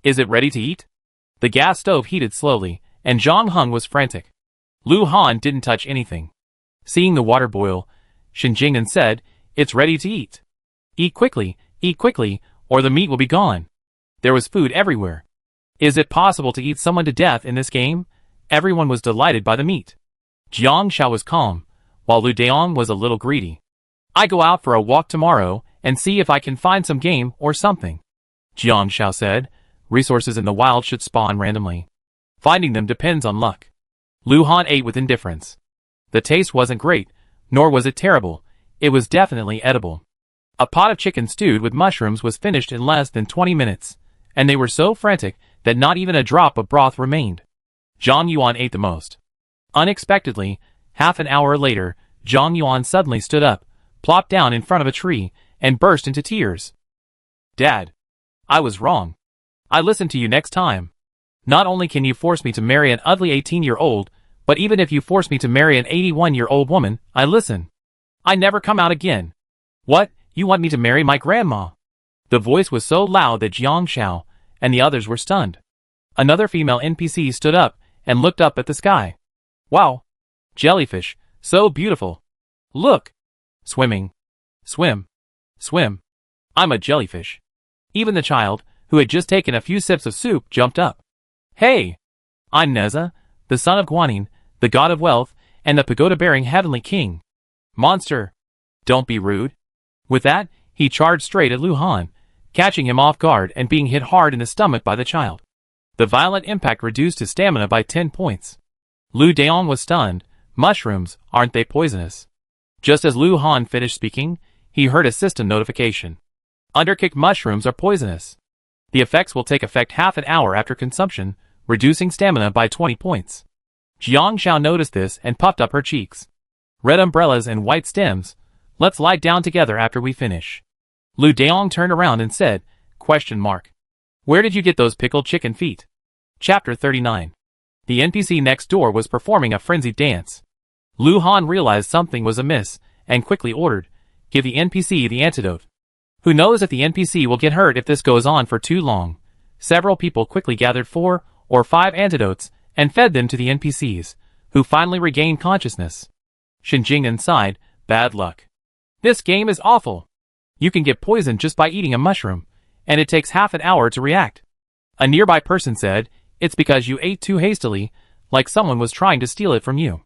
Is it ready to eat? The gas stove heated slowly, and Zhang Heng was frantic. Lu Han didn't touch anything. Seeing the water boil, Shen Jingden said, it's ready to eat. Eat quickly, or the meat will be gone. There was food everywhere. Is it possible to eat someone to death in this game? Everyone was delighted by the meat. Jiang Xiao was calm, while Lu Daong was a little greedy. I go out for a walk tomorrow and see if I can find some game or something. Jiang Xiao said, resources in the wild should spawn randomly. Finding them depends on luck. Lu Han ate with indifference. The taste wasn't great, nor was it terrible. It was definitely edible. A pot of chicken stewed with mushrooms was finished in less than 20 minutes, and they were so frantic that not even a drop of broth remained. Zhang Yuan ate the most. Unexpectedly, half an hour later, Zhang Yuan suddenly stood up, plopped down in front of a tree, and burst into tears. Dad, I was wrong. I listened to you next time. Not only can you force me to marry an ugly 18-year-old, but even if you force me to marry an 81-year-old woman, I listen. I never come out again. What, you want me to marry my grandma? The voice was so loud that Jiang Xiao and the others were stunned. Another female NPC stood up and looked up at the sky. Wow! Jellyfish, so beautiful. Look! Swimming. Swim. Swim. I'm a jellyfish. Even the child, who had just taken a few sips of soup, jumped up. Hey! I'm Neza, the son of Guanyin, the god of wealth, and the pagoda-bearing heavenly king. Monster! Don't be rude. With that, he charged straight at Lu Han, catching him off guard and being hit hard in the stomach by the child. The violent impact reduced his stamina by 10 points. Lu Daong was stunned. Mushrooms, aren't they poisonous? Just as Lu Han finished speaking, he heard a system notification. Undercooked mushrooms are poisonous. The effects will take effect half an hour after consumption, reducing stamina by 20 points. Jiang Xiao noticed this and puffed up her cheeks. Red umbrellas and white stems. Let's lie down together after we finish. Lu Daong turned around and said, ? Where did you get those pickled chicken feet? Chapter 39. The NPC next door was performing a frenzied dance. Lu Han realized something was amiss, and quickly ordered, give the NPC the antidote. Who knows if the NPC will get hurt if this goes on for too long. Several people quickly gathered 4 or 5 antidotes and fed them to the NPCs, who finally regained consciousness. Xinjing sighed, bad luck. This game is awful. You can get poisoned just by eating a mushroom, and it takes half an hour to react. A nearby person said, it's because you ate too hastily, like someone was trying to steal it from you.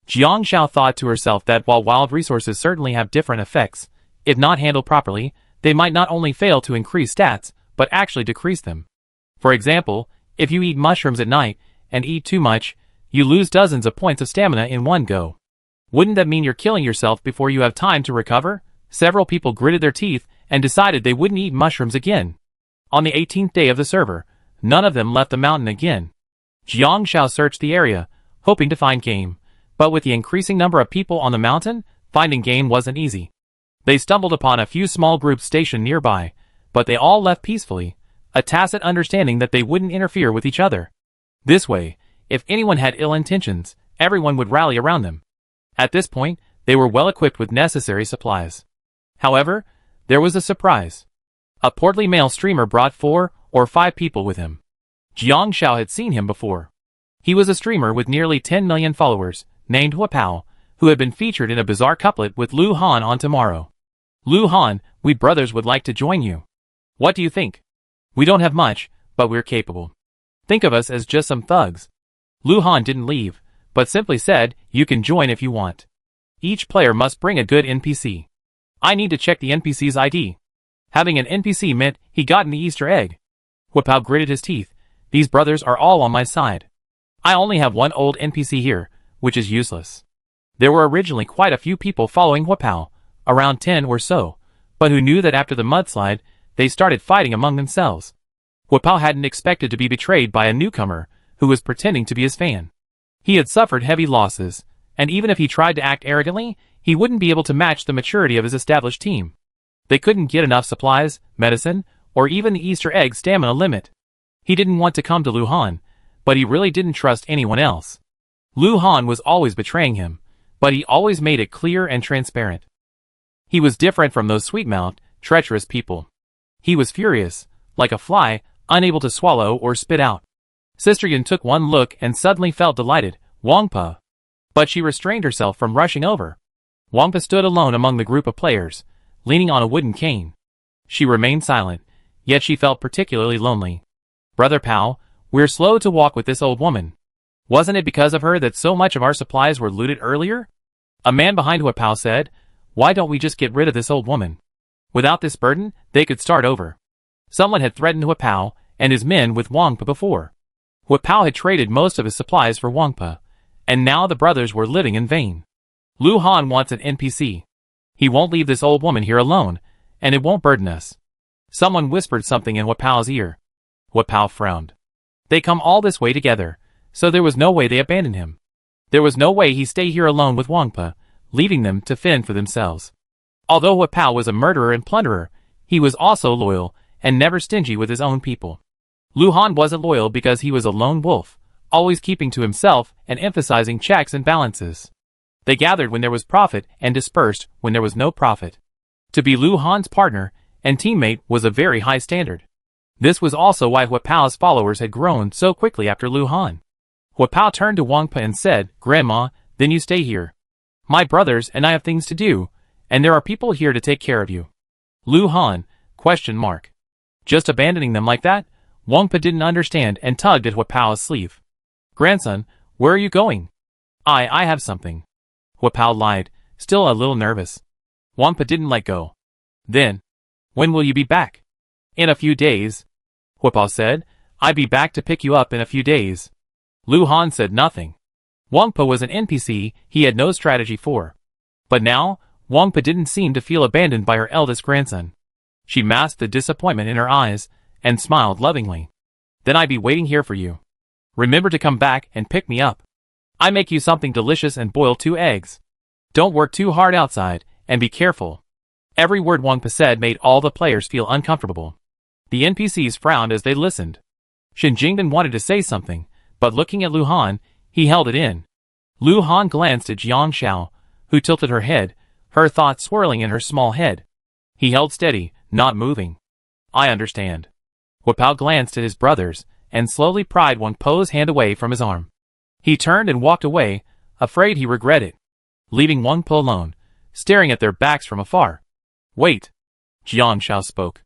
Jiang Xiao thought to herself that while wild resources certainly have different effects, if not handled properly, they might not only fail to increase stats, but actually decrease them. For example, if you eat mushrooms at night, and eat too much, you lose dozens of points of stamina in one go. Wouldn't that mean you're killing yourself before you have time to recover? Several people gritted their teeth and decided they wouldn't eat mushrooms again. On the 18th day of the server, none of them left the mountain again. Jiang Xiao searched the area, hoping to find game, but with the increasing number of people on the mountain, finding game wasn't easy. They stumbled upon a few small groups stationed nearby, but they all left peacefully, a tacit understanding that they wouldn't interfere with each other. This way, if anyone had ill intentions, everyone would rally around them. At this point, they were well equipped with necessary supplies. However, there was a surprise. A portly male streamer brought 4 or 5 people with him. Jiang Xiao had seen him before. He was a streamer with nearly 10 million followers, named Huapao, who had been featured in a bizarre couplet with Lu Han on Tomorrow. Lu Han, we brothers would like to join you. What do you think? We don't have much, but we're capable. Think of us as just some thugs. Lu Han didn't leave, but simply said, you can join if you want. Each player must bring a good NPC. I need to check the NPC's ID. Having an NPC meant he got an Easter egg. Huapao gritted his teeth. These brothers are all on my side. I only have one old NPC here, which is useless. There were originally quite a few people following Huapao, around 10 or so, but who knew that after the mudslide, they started fighting among themselves. Huapao hadn't expected to be betrayed by a newcomer who was pretending to be his fan. He had suffered heavy losses, and even if he tried to act arrogantly, he wouldn't be able to match the maturity of his established team. They couldn't get enough supplies, medicine, or even the Easter egg stamina limit. He didn't want to come to Lu Han, but he really didn't trust anyone else. Lu Han was always betraying him, but he always made it clear and transparent. He was different from those sweet-mouthed, treacherous people. He was furious, like a fly, unable to swallow or spit out. Sister Yun took one look and suddenly felt delighted, Wangpa. But she restrained herself from rushing over. Wangpa stood alone among the group of players, leaning on a wooden cane. She remained silent, yet she felt particularly lonely. Brother Pao, we're slow to walk with this old woman. Wasn't it because of her that so much of our supplies were looted earlier? A man behind Huapao said, why don't we just get rid of this old woman? Without this burden, they could start over. Someone had threatened Huapao and his men with Wangpa before. Huapao had traded most of his supplies for Wangpa, and now the brothers were living in vain. Lu Han wants an NPC. He won't leave this old woman here alone, and it won't burden us. Someone whispered something in Huapao's ear. Huapao frowned. They come all this way together, so there was no way they abandoned him. There was no way he stay here alone with Wangpa, leaving them to fend for themselves. Although Huapao was a murderer and plunderer, he was also loyal and never stingy with his own people. Lu Han wasn't loyal because he was a lone wolf, always keeping to himself and emphasizing checks and balances. They gathered when there was profit and dispersed when there was no profit. To be Lu Han's partner and teammate was a very high standard. This was also why Huapao's followers had grown so quickly after Lu Han. Huapao turned to Wangpa and said, "Grandma, then you stay here. My brothers and I have things to do, and there are people here to take care of you." Lu Han? ? Just abandoning them like that? Wangpa didn't understand and tugged at Huapao's sleeve. "Grandson, where are you going?" I have something." Huapao lied, still a little nervous. Wangpa didn't let go. "Then, when will you be back?" "In a few days." Huapao said, "I'll be back to pick you up in a few days." Lu Han said nothing. Wangpa was an NPC he had no strategy for. But now, Wangpa didn't seem to feel abandoned by her eldest grandson. She masked the disappointment in her eyes and smiled lovingly. "Then I'll be waiting here for you. Remember to come back and pick me up. I make you something delicious and boil 2 eggs. Don't work too hard outside, and be careful." Every word Wangpa said made all the players feel uncomfortable. The NPCs frowned as they listened. Shen Jingdan wanted to say something, but looking at Lu Han, he held it in. Lu Han glanced at Jiang Xiao, who tilted her head, her thoughts swirling in her small head. He held steady, not moving. "I understand." Huapao glanced at his brothers, and slowly pried Wangpa's hand away from his arm. He turned and walked away, afraid he regretted it, leaving Wangpa alone, staring at their backs from afar. "Wait." Jiang Xiao spoke.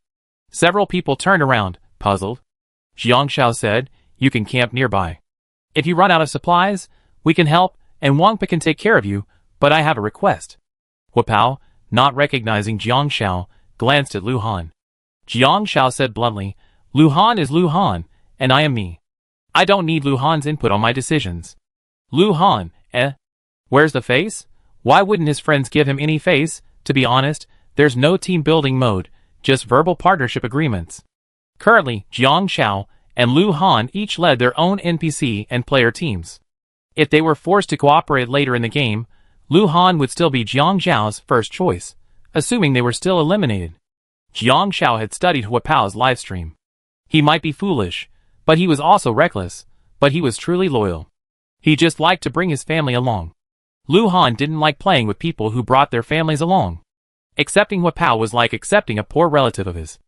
Several people turned around, puzzled. Jiang Xiao said, "You can camp nearby. If you run out of supplies, we can help, and Wangpa can take care of you, but I have a request." Huapao, not recognizing Jiang Xiao, glanced at Lu Han. Jiang Xiao said bluntly, "Lu Han is Lu Han, and I am me. I don't need Lu Han's input on my decisions." "Lu Han, eh? Where's the face? Why wouldn't his friends give him any face? To be honest, there's no team-building mode, just verbal partnership agreements." Currently, Jiang Xiao and Lu Han each led their own NPC and player teams. If they were forced to cooperate later in the game, Lu Han would still be Jiang Xiao's first choice, assuming they were still eliminated. Jiang Xiao had studied Huapao's livestream. He might be foolish, but he was also reckless, but he was truly loyal. He just liked to bring his family along. Lu Han didn't like playing with people who brought their families along. Accepting Huapao was like accepting a poor relative of his.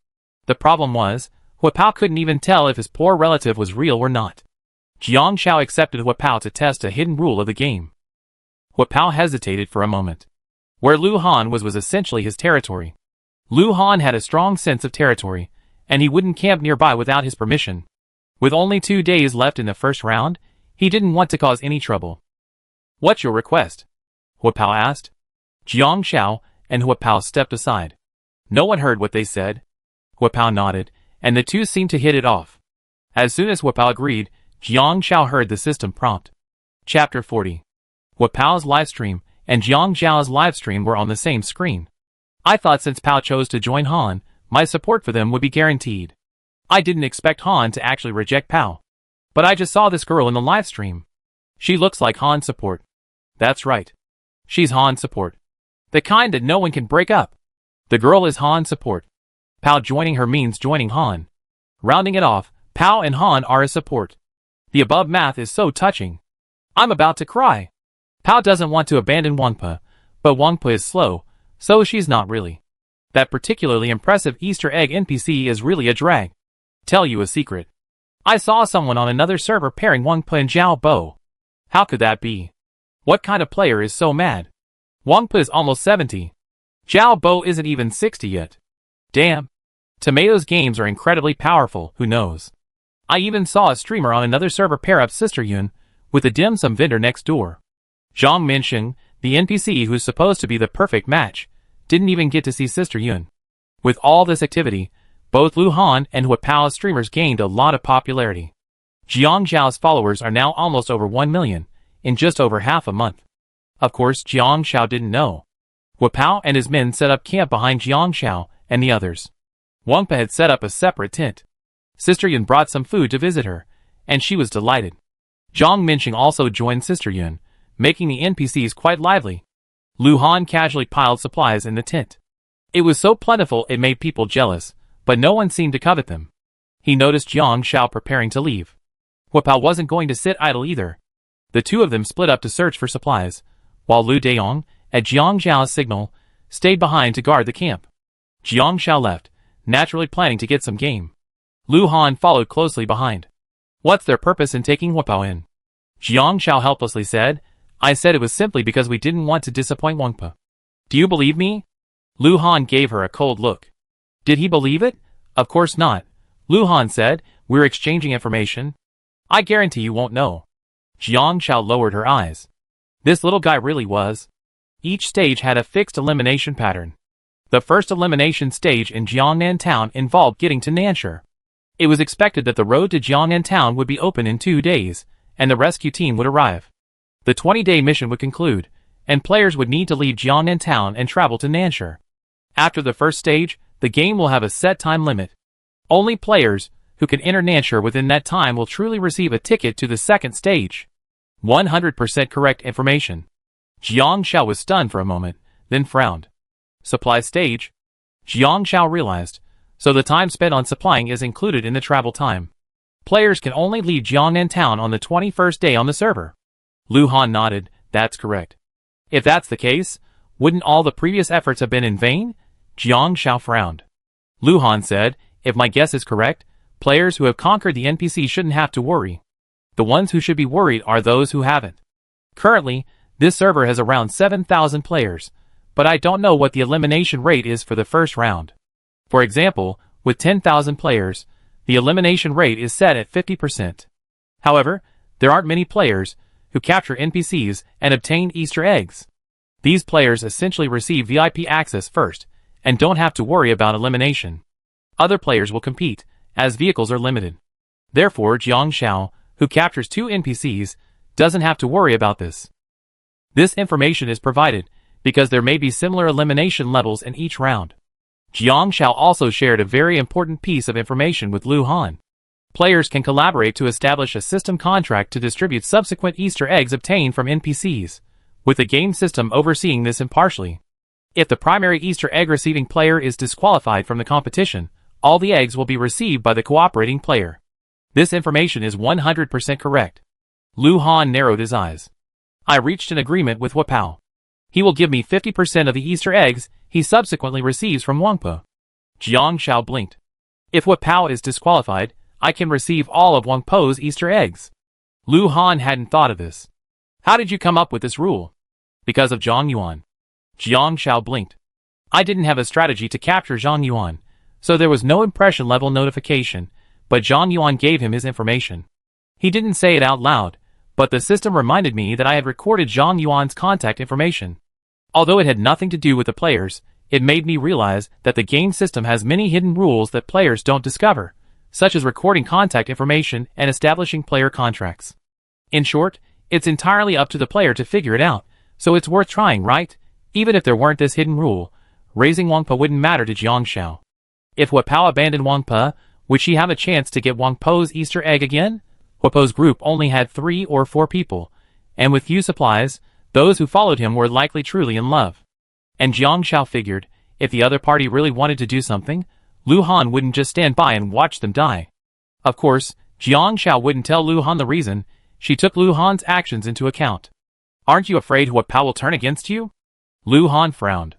The problem was, Huapao couldn't even tell if his poor relative was real or not. Jiang Xiao accepted Huapao to test a hidden rule of the game. Huapao hesitated for a moment. Where Lu Han was essentially his territory. Lu Han had a strong sense of territory, and he wouldn't camp nearby without his permission. With only 2 days left in the first round, he didn't want to cause any trouble. "What's your request?" Huapao asked. Jiang Xiao and Huapao stepped aside. No one heard what they said. Huapao nodded, and the two seemed to hit it off. As soon as Huapao agreed, Jiang Xiao heard the system prompt. Chapter 40. Huapao's livestream and Jiang Xiao's livestream were on the same screen. I thought since Pao chose to join Han, my support for them would be guaranteed. I didn't expect Han to actually reject Pao. But I just saw this girl in the livestream. She looks like Han's support. That's right. She's Han's support. The kind that no one can break up. The girl is Han's support. Pao joining her means joining Han. Rounding it off, Pao and Han are a support. The above math is so touching. I'm about to cry. Pao doesn't want to abandon Wangpa, but Wangpa is slow, so she's not really. That particularly impressive Easter egg NPC is really a drag. Tell you a secret. I saw someone on another server pairing Wangpa and Zhao Bo. How could that be? What kind of player is so mad? Wangpa is almost 70. Zhao Bo isn't even 60 yet. Damn. Tomatoes games are incredibly powerful, who knows? I even saw a streamer on another server pair up Sister Yun with a dim sum vendor next door. Zhang Minsheng, the NPC who's supposed to be the perfect match, didn't even get to see Sister Yun. With all this activity, both Lu Han and Huapao's streamers gained a lot of popularity. Jiang Zhao's followers are now almost over 1 million, in just over half a month. Of course, Jiang Shao didn't know. Wu Pao and his men set up camp behind Jiang Shao and the others. Wang Pa had set up a separate tent. Sister Yun brought some food to visit her, and she was delighted. Zhang Minqing also joined Sister Yun, making the NPCs quite lively. Lu Han casually piled supplies in the tent. It was so plentiful it made people jealous, but no one seemed to covet them. He noticed Jiang Shao preparing to leave. Wu Pao wasn't going to sit idle either. The two of them split up to search for supplies, while Lu Dayong, at Jiang Shao's signal, stayed behind to guard the camp. Jiang Shao left, naturally planning to get some game. Lu Han followed closely behind. What's their purpose in taking Wu Pao in? Jiang Shao helplessly said, I said it was simply because we didn't want to disappoint Wang Pa. Do you believe me? Lu Han gave her a cold look. Did he believe it? Of course not. Lu Han said, we're exchanging information. I guarantee you won't know. Jiang Shao lowered her eyes. This little guy really was. Each stage had a fixed elimination pattern. The first elimination stage in Jiangnan Town involved getting to Nansha. It was expected that the road to Jiangnan Town would be open in 2 days, and the rescue team would arrive. The 20-day mission would conclude, and players would need to leave Jiangnan Town and travel to Nansha. After the first stage, the game will have a set time limit. Only players who can enter Nansha within that time will truly receive a ticket to the second stage. 100% correct information. Jiang Shao was stunned for a moment, then frowned. Supply stage? Jiang Shao realized, so the time spent on supplying is included in the travel time. Players can only leave Jiangnan Town on the 21st day on the server. Lu Han nodded, that's correct. If that's the case, wouldn't all the previous efforts have been in vain? Jiang Shao frowned. Lu Han said, if my guess is correct, players who have conquered the NPC shouldn't have to worry. The ones who should be worried are those who haven't. Currently, this server has around 7,000 players, but I don't know what the elimination rate is for the first round. For example, with 10,000 players, the elimination rate is set at 50%. However, there aren't many players who capture NPCs and obtain Easter eggs. These players essentially receive VIP access first, and don't have to worry about elimination. Other players will compete, as vehicles are limited. Therefore, Jiang Shao, who captures 2 NPCs, doesn't have to worry about this. This information is provided because there may be similar elimination levels in each round. Jiang Shao also shared a very important piece of information with Lu Han. Players can collaborate to establish a system contract to distribute subsequent Easter eggs obtained from NPCs, with the game system overseeing this impartially. If the primary Easter egg receiving player is disqualified from the competition, all the eggs will be received by the cooperating player. This information is 100% correct. Lu Han narrowed his eyes. I reached an agreement with Wu Pao. He will give me 50% of the Easter eggs he subsequently receives from Wang Pa. Jiang Shao blinked. If Wu Pao is disqualified, I can receive all of Wang Pa's Easter eggs. Lu Han hadn't thought of this. How did you come up with this rule? Because of Zhang Yuan. Jiang Shao blinked. I didn't have a strategy to capture Zhang Yuan, so there was no impression level notification, but Zhang Yuan gave him his information. He didn't say it out loud, but the system reminded me that I had recorded Zhang Yuan's contact information. Although it had nothing to do with the players, it made me realize that the game system has many hidden rules that players don't discover, such as recording contact information and establishing player contracts. In short, it's entirely up to the player to figure it out, so it's worth trying, right? Even if there weren't this hidden rule, raising Wang Pa wouldn't matter to Jiang Shao. If Wu Pao abandoned Wang Pa, would she have a chance to get Wang Pa's Easter egg again? Wu Pa's group only had 3 or 4 people, and with few supplies, those who followed him were likely truly in love. And Jiang Shao figured, if the other party really wanted to do something, Lu Han wouldn't just stand by and watch them die. Of course, Jiang Shao wouldn't tell Lu Han the reason. She took Lu Han's actions into account. Aren't you afraid Wu Pao will turn against you? Lu Han frowned.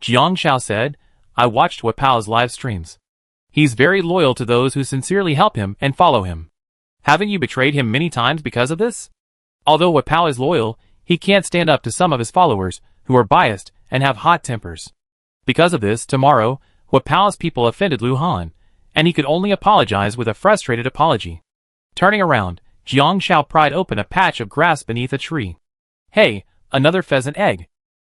Jiang Shao said, I watched Wu Pao's live streams. He's very loyal to those who sincerely help him and follow him. Haven't you betrayed him many times because of this? Although Wu Pao is loyal, he can't stand up to some of his followers, who are biased and have hot tempers. Because of this, tomorrow, Wu Pao's people offended Lu Han, and he could only apologize with a frustrated apology. Turning around, Jiang Shao pried open a patch of grass beneath a tree. Hey, another pheasant egg.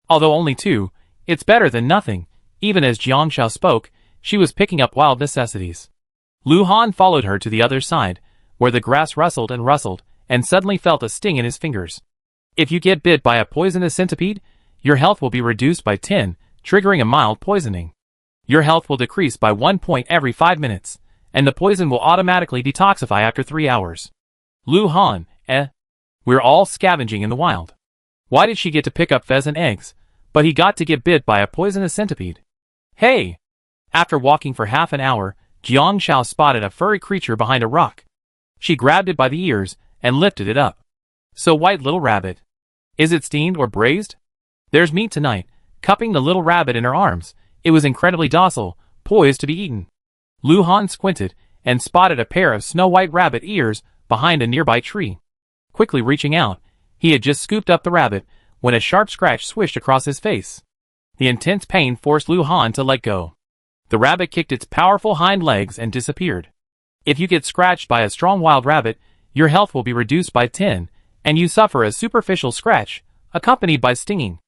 Although only 2, it's better than nothing. Even as Jiang Shao spoke, she was picking up wild necessities. Lu Han followed her to the other side, where the grass rustled, and suddenly felt a sting in his fingers. If you get bit by a poisonous centipede, your health will be reduced by 10, triggering a mild poisoning. Your health will decrease by 1 point every 5 minutes, and the poison will automatically detoxify after 3 hours. Lu Han, We're all scavenging in the wild. Why did she get to pick up pheasant eggs, but he got to get bit by a poisonous centipede? Hey! After walking for half an hour, Jiang Shao spotted a furry creature behind a rock. She grabbed it by the ears and lifted it up. So white little rabbit. Is it steamed or braised? There's meat tonight. Cupping the little rabbit in her arms, it was incredibly docile, poised to be eaten. Lu Han squinted and spotted a pair of snow-white rabbit ears behind a nearby tree. Quickly reaching out, he had just scooped up the rabbit when a sharp scratch swished across his face. The intense pain forced Lu Han to let go. The rabbit kicked its powerful hind legs and disappeared. If you get scratched by a strong wild rabbit, your health will be reduced by 10, and you suffer a superficial scratch, accompanied by stinging.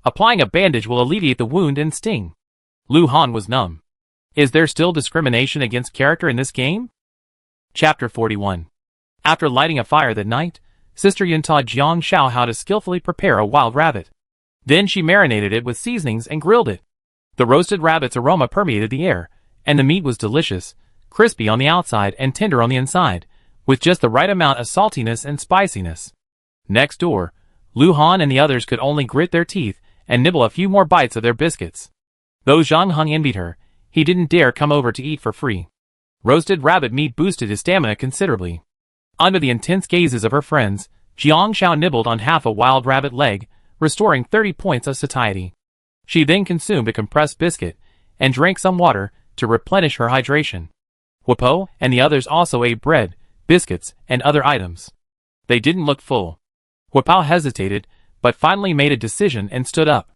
Applying a bandage will alleviate the wound and sting. Lu Han was numb. Is there still discrimination against character in this game? Chapter 41. After lighting a fire that night, Sister Yun taught Jiang Shao how to skillfully prepare a wild rabbit. Then she marinated it with seasonings and grilled it. The roasted rabbit's aroma permeated the air, and the meat was delicious, crispy on the outside and tender on the inside, with just the right amount of saltiness and spiciness. Next door, Lu Han and the others could only grit their teeth and nibble a few more bites of their biscuits. Though Zhang Heng envied her, he didn't dare come over to eat for free. Roasted rabbit meat boosted his stamina considerably. Under the intense gazes of her friends, Jiang Shao nibbled on half a wild rabbit leg, restoring 30 points of satiety. She then consumed a compressed biscuit and drank some water to replenish her hydration. Huapo and the others also ate bread, biscuits, and other items. They didn't look full. Huapo hesitated, but finally made a decision and stood up.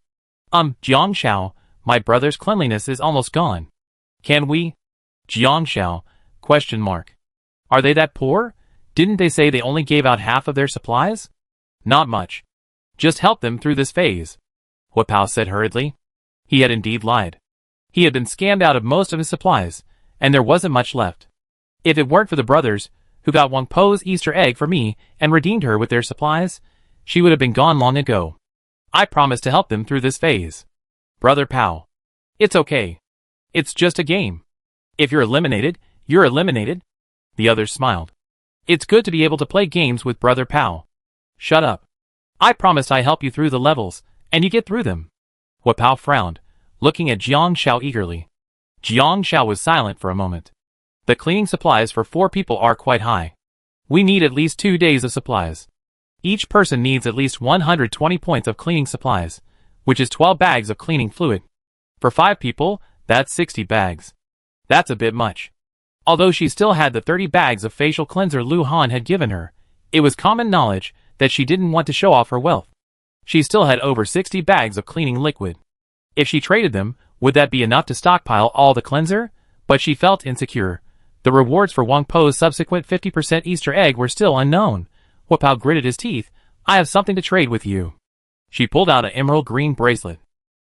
Jiang Shao, my brother's cleanliness is almost gone. Can we? Jiang Shao, ? Are they that poor? Didn't they say they only gave out half of their supplies? Not much. Just help them through this phase. Huapo said hurriedly. He had indeed lied. He had been scammed out of most of his supplies, and there wasn't much left. If it weren't for the brothers, who got Wang Po's Easter egg for me and redeemed her with their supplies, she would have been gone long ago. I promised to help them through this phase. Brother Pao. It's okay. It's just a game. If you're eliminated, you're eliminated. The others smiled. It's good to be able to play games with Brother Pao. Shut up. I promised I help you through the levels, and you get through them. Huapo frowned, looking at Jiang Shao eagerly. Jiang Shao was silent for a moment. The cleaning supplies for 4 people are quite high. We need at least 2 days of supplies. Each person needs at least 120 points of cleaning supplies, which is 12 bags of cleaning fluid. For 5 people, that's 60 bags. That's a bit much. Although she still had the 30 bags of facial cleanser Lu Han had given her, it was common knowledge that she didn't want to show off her wealth. She still had over 60 bags of cleaning liquid. If she traded them, would that be enough to stockpile all the cleanser? But she felt insecure. The rewards for Wang Po's subsequent 50% Easter egg were still unknown. Huapo gritted his teeth. I have something to trade with you. She pulled out an emerald green bracelet.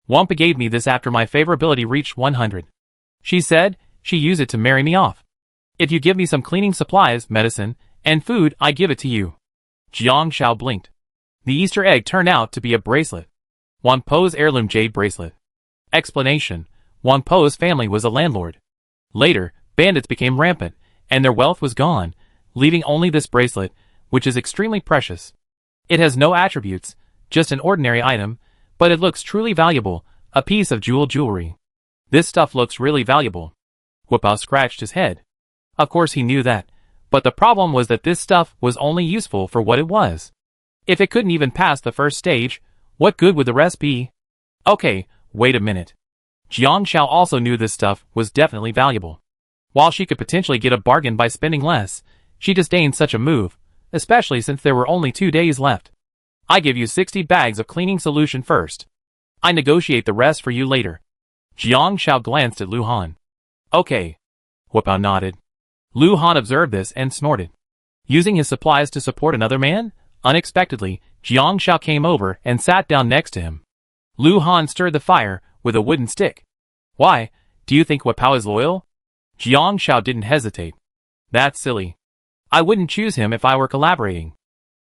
Wampa gave me this after my favorability reached 100. She said she used it to marry me off. If you give me some cleaning supplies, medicine, and food, I give it to you. Jiang Shao blinked. The Easter egg turned out to be a bracelet. Wang Po's heirloom jade bracelet. Explanation: Wang Po's family was a landlord. Later, bandits became rampant, and their wealth was gone, leaving only this bracelet, which is extremely precious. It has no attributes, just an ordinary item, but it looks truly valuable, a piece of jewelry. This stuff looks really valuable. Huapo scratched his head. Of course he knew that, but the problem was that this stuff was only useful for what it was. If it couldn't even pass the first stage, what good would the rest be? Okay, wait a minute. Jiang Shao also knew this stuff was definitely valuable. While she could potentially get a bargain by spending less, she disdained such a move, especially since there were only 2 days left. I give you 60 bags of cleaning solution first. I negotiate the rest for you later. Jiang Shao glanced at Lu Han. Okay. Huapo nodded. Lu Han observed this and snorted. Using his supplies to support another man? Unexpectedly, Jiang Shao came over and sat down next to him. Lu Han stirred the fire with a wooden stick. Why, do you think Huapo is loyal? Jiang Shao didn't hesitate. That's silly. I wouldn't choose him if I were collaborating.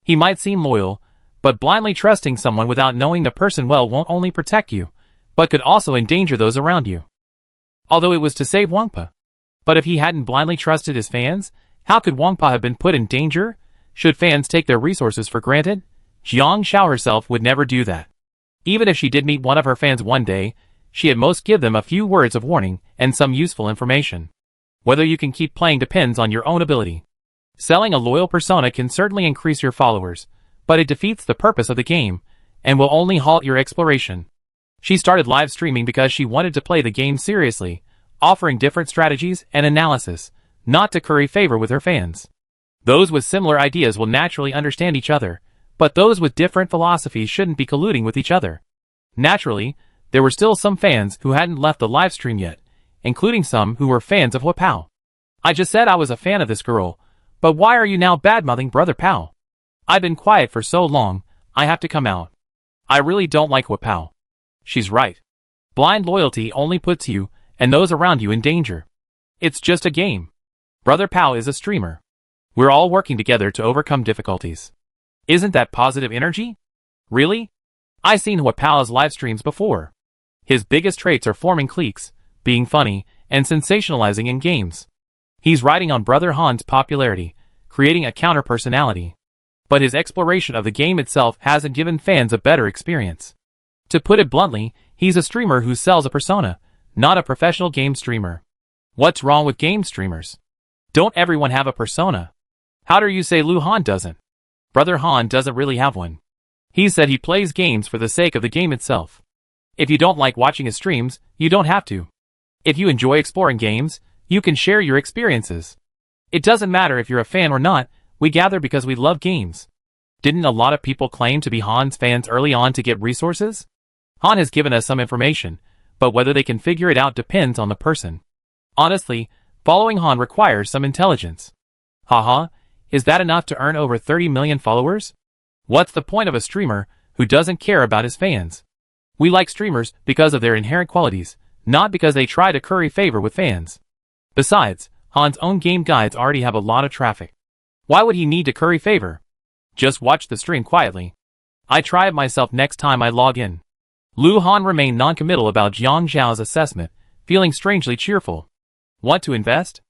He might seem loyal, But blindly trusting someone without knowing the person well won't only protect you, but could also endanger those around you. Although it was to save Wangpa. But if he hadn't blindly trusted his fans, how could Wangpa have been put in danger? Should fans take their resources for granted? Jiang Xiao herself would never do that. Even if she did meet one of her fans one day, she at most give them a few words of warning and some useful information. Whether you can keep playing depends on your own ability. Selling a loyal persona can certainly increase your followers, but it defeats the purpose of the game, and will only halt your exploration. She started live streaming because she wanted to play the game seriously, offering different strategies and analysis, not to curry favor with her fans. Those with similar ideas will naturally understand each other, but those with different philosophies shouldn't be colluding with each other. Naturally, there were still some fans who hadn't left the live stream yet, including some who were fans of Hua Pao. I just said I was a fan of this girl, but why are you now badmouthing Brother Pao? I've been quiet for so long, I have to come out. I really don't like Hua Pao. She's right. Blind loyalty only puts you and those around you in danger. It's just a game. Brother Pao is a streamer. We're all working together to overcome difficulties. Isn't that positive energy? Really? I've seen Hua Pao's live streams before. His biggest traits are forming cliques, being funny, and sensationalizing in games. He's riding on Brother Han's popularity, creating a counter-personality. But his exploration of the game itself hasn't given fans a better experience. To put it bluntly, he's a streamer who sells a persona, not a professional game streamer. What's wrong with game streamers? Don't everyone have a persona? How dare you say Lu Han doesn't? Brother Han doesn't really have one. He said he plays games for the sake of the game itself. If you don't like watching his streams, you don't have to. If you enjoy exploring games, you can share your experiences. It doesn't matter if you're a fan or not, we gather because we love games. Didn't a lot of people claim to be Han's fans early on to get resources? Han has given us some information, but whether they can figure it out depends on the person. Honestly, following Han requires some intelligence. Haha, is that enough to earn over 30 million followers? What's the point of a streamer who doesn't care about his fans? We like streamers because of their inherent qualities, not because they try to curry favor with fans. Besides, Han's own game guides already have a lot of traffic. Why would he need to curry favor? Just watch the stream quietly. I try it myself next time I log in. Lu Han remained non-committal about Jiang Xiao's assessment, feeling strangely cheerful. Want to invest?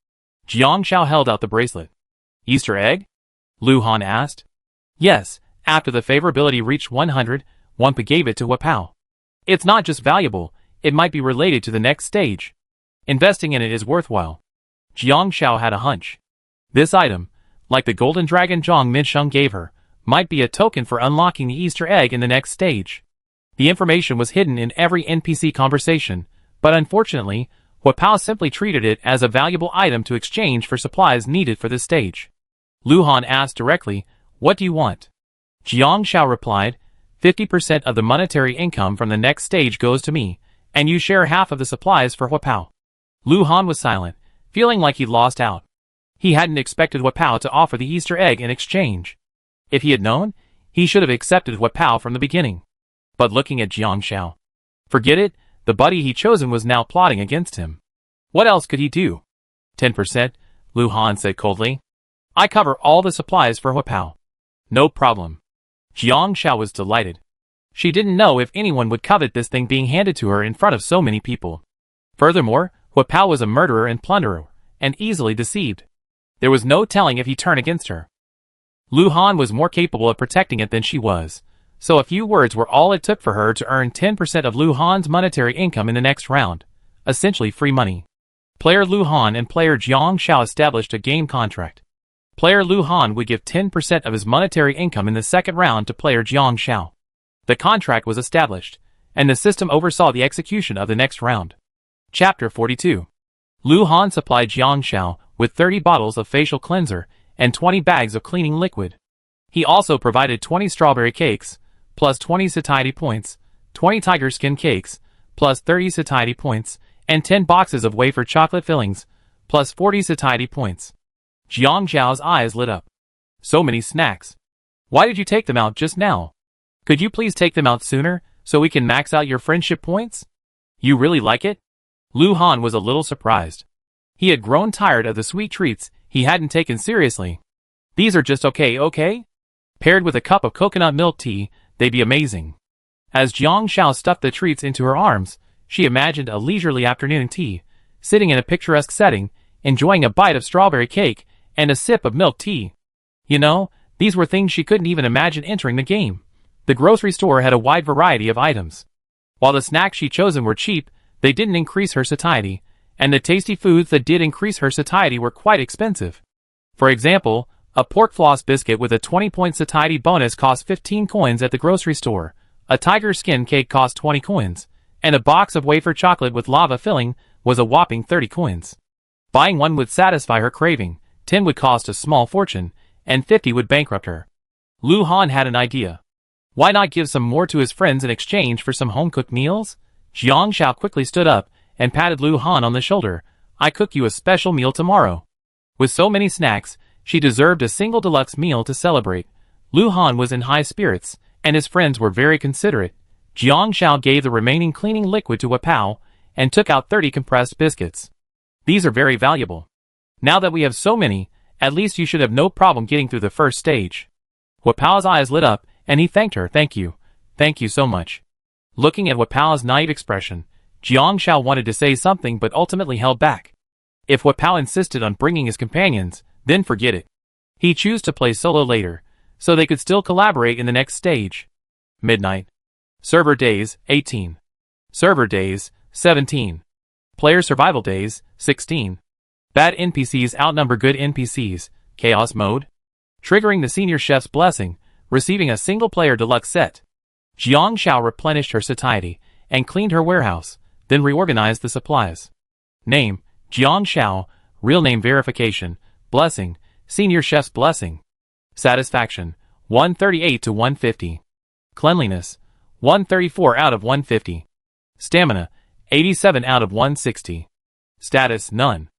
Jiang Xiao held out the bracelet. Easter egg? Lu Han asked. Yes, after the favorability reached 100, Wangpa gave it to Hua Pao. It's not just valuable, it might be related to the next stage. Investing in it is worthwhile. Jiang Xiao had a hunch. This item, like the golden dragon Zhang Minsheng gave her, might be a token for unlocking the Easter egg in the next stage. The information was hidden in every NPC conversation, but unfortunately, Hua Pao simply treated it as a valuable item to exchange for supplies needed for this stage. Lu Han asked directly, "What do you want?" Jiang Xiao replied, 50% of the monetary income from the next stage goes to me, and you share half of the supplies for Hua Pao. Lu Han was silent, feeling like he'd lost out. He hadn't expected Hua Pao to offer the Easter egg in exchange. If he had known, he should have accepted Hua Pao from the beginning. But looking at Jiang Xiao, forget it, the buddy he'd chosen was now plotting against him. What else could he do? 10%, Lu Han said coldly. I cover all the supplies for Hua Pao. No problem. Jiang Xiao was delighted. She didn't know if anyone would covet this thing being handed to her in front of so many people. Furthermore, Hua Pao was a murderer and plunderer, and easily deceived. There was no telling if he'd turn against her. Lu Han was more capable of protecting it than she was, so a few words were all it took for her to earn 10% of Lu Han's monetary income in the next round, essentially free money. Player Lu Han and player Jiang Xiao established a game contract. Player Lu Han would give 10% of his monetary income in the second round to player Jiang Xiao. The contract was established, and the system oversaw the execution of the next round. Chapter 42. Lu Han supplied Jiang Xiao with 30 bottles of facial cleanser and 20 bags of cleaning liquid. He also provided 20 strawberry cakes, plus 20 satiety points, 20 tiger skin cakes, plus 30 satiety points, and 10 boxes of wafer chocolate fillings, plus 40 satiety points. Jiang Xiao's eyes lit up. So many snacks. Why did you take them out just now? Could you please take them out sooner, so we can max out your friendship points? You really like it? Lu Han was a little surprised. He had grown tired of the sweet treats he hadn't taken seriously. These are just okay? Paired with a cup of coconut milk tea, they'd be amazing. As Jiang Xiao stuffed the treats into her arms, she imagined a leisurely afternoon tea, sitting in a picturesque setting, enjoying a bite of strawberry cake and a sip of milk tea. You know, these were things she couldn't even imagine entering the game. The grocery store had a wide variety of items. While the snacks she'd chosen were cheap, they didn't increase her satiety, and the tasty foods that did increase her satiety were quite expensive. For example, a pork floss biscuit with a 20-point satiety bonus cost 15 coins at the grocery store, a tiger skin cake cost 20 coins, and a box of wafer chocolate with lava filling was a whopping 30 coins. Buying one would satisfy her craving, 10 would cost a small fortune, and 50 would bankrupt her. Lu Han had an idea. Why not give some more to his friends in exchange for some home-cooked meals? Jiang Xiao quickly stood up and patted Lu Han on the shoulder. I cook you a special meal tomorrow. With so many snacks, she deserved a single deluxe meal to celebrate. Lu Han was in high spirits, and his friends were very considerate. Jiang Xiao gave the remaining cleaning liquid to Wapao and took out 30 compressed biscuits. These are very valuable. Now that we have so many, at least you should have no problem getting through the first stage. Wapao's eyes lit up, and he thanked her. Thank you so much. Looking at Wapao's naive expression, Jiang Xiao wanted to say something but ultimately held back. If Wapao insisted on bringing his companions, then forget it. He chose to play solo later, so they could still collaborate in the next stage. Midnight. Server days, 18. Server days, 17. Player survival days, 16. Bad NPCs outnumber good NPCs, chaos mode. Triggering the senior chef's blessing, receiving a single player deluxe set. Jiang Xiao replenished her satiety and cleaned her warehouse, then reorganized the supplies. Name, Jiang Xiao, real name verification, blessing, senior chef's blessing. Satisfaction, 138 to 150. Cleanliness, 134 out of 150. Stamina, 87 out of 160. Status, none.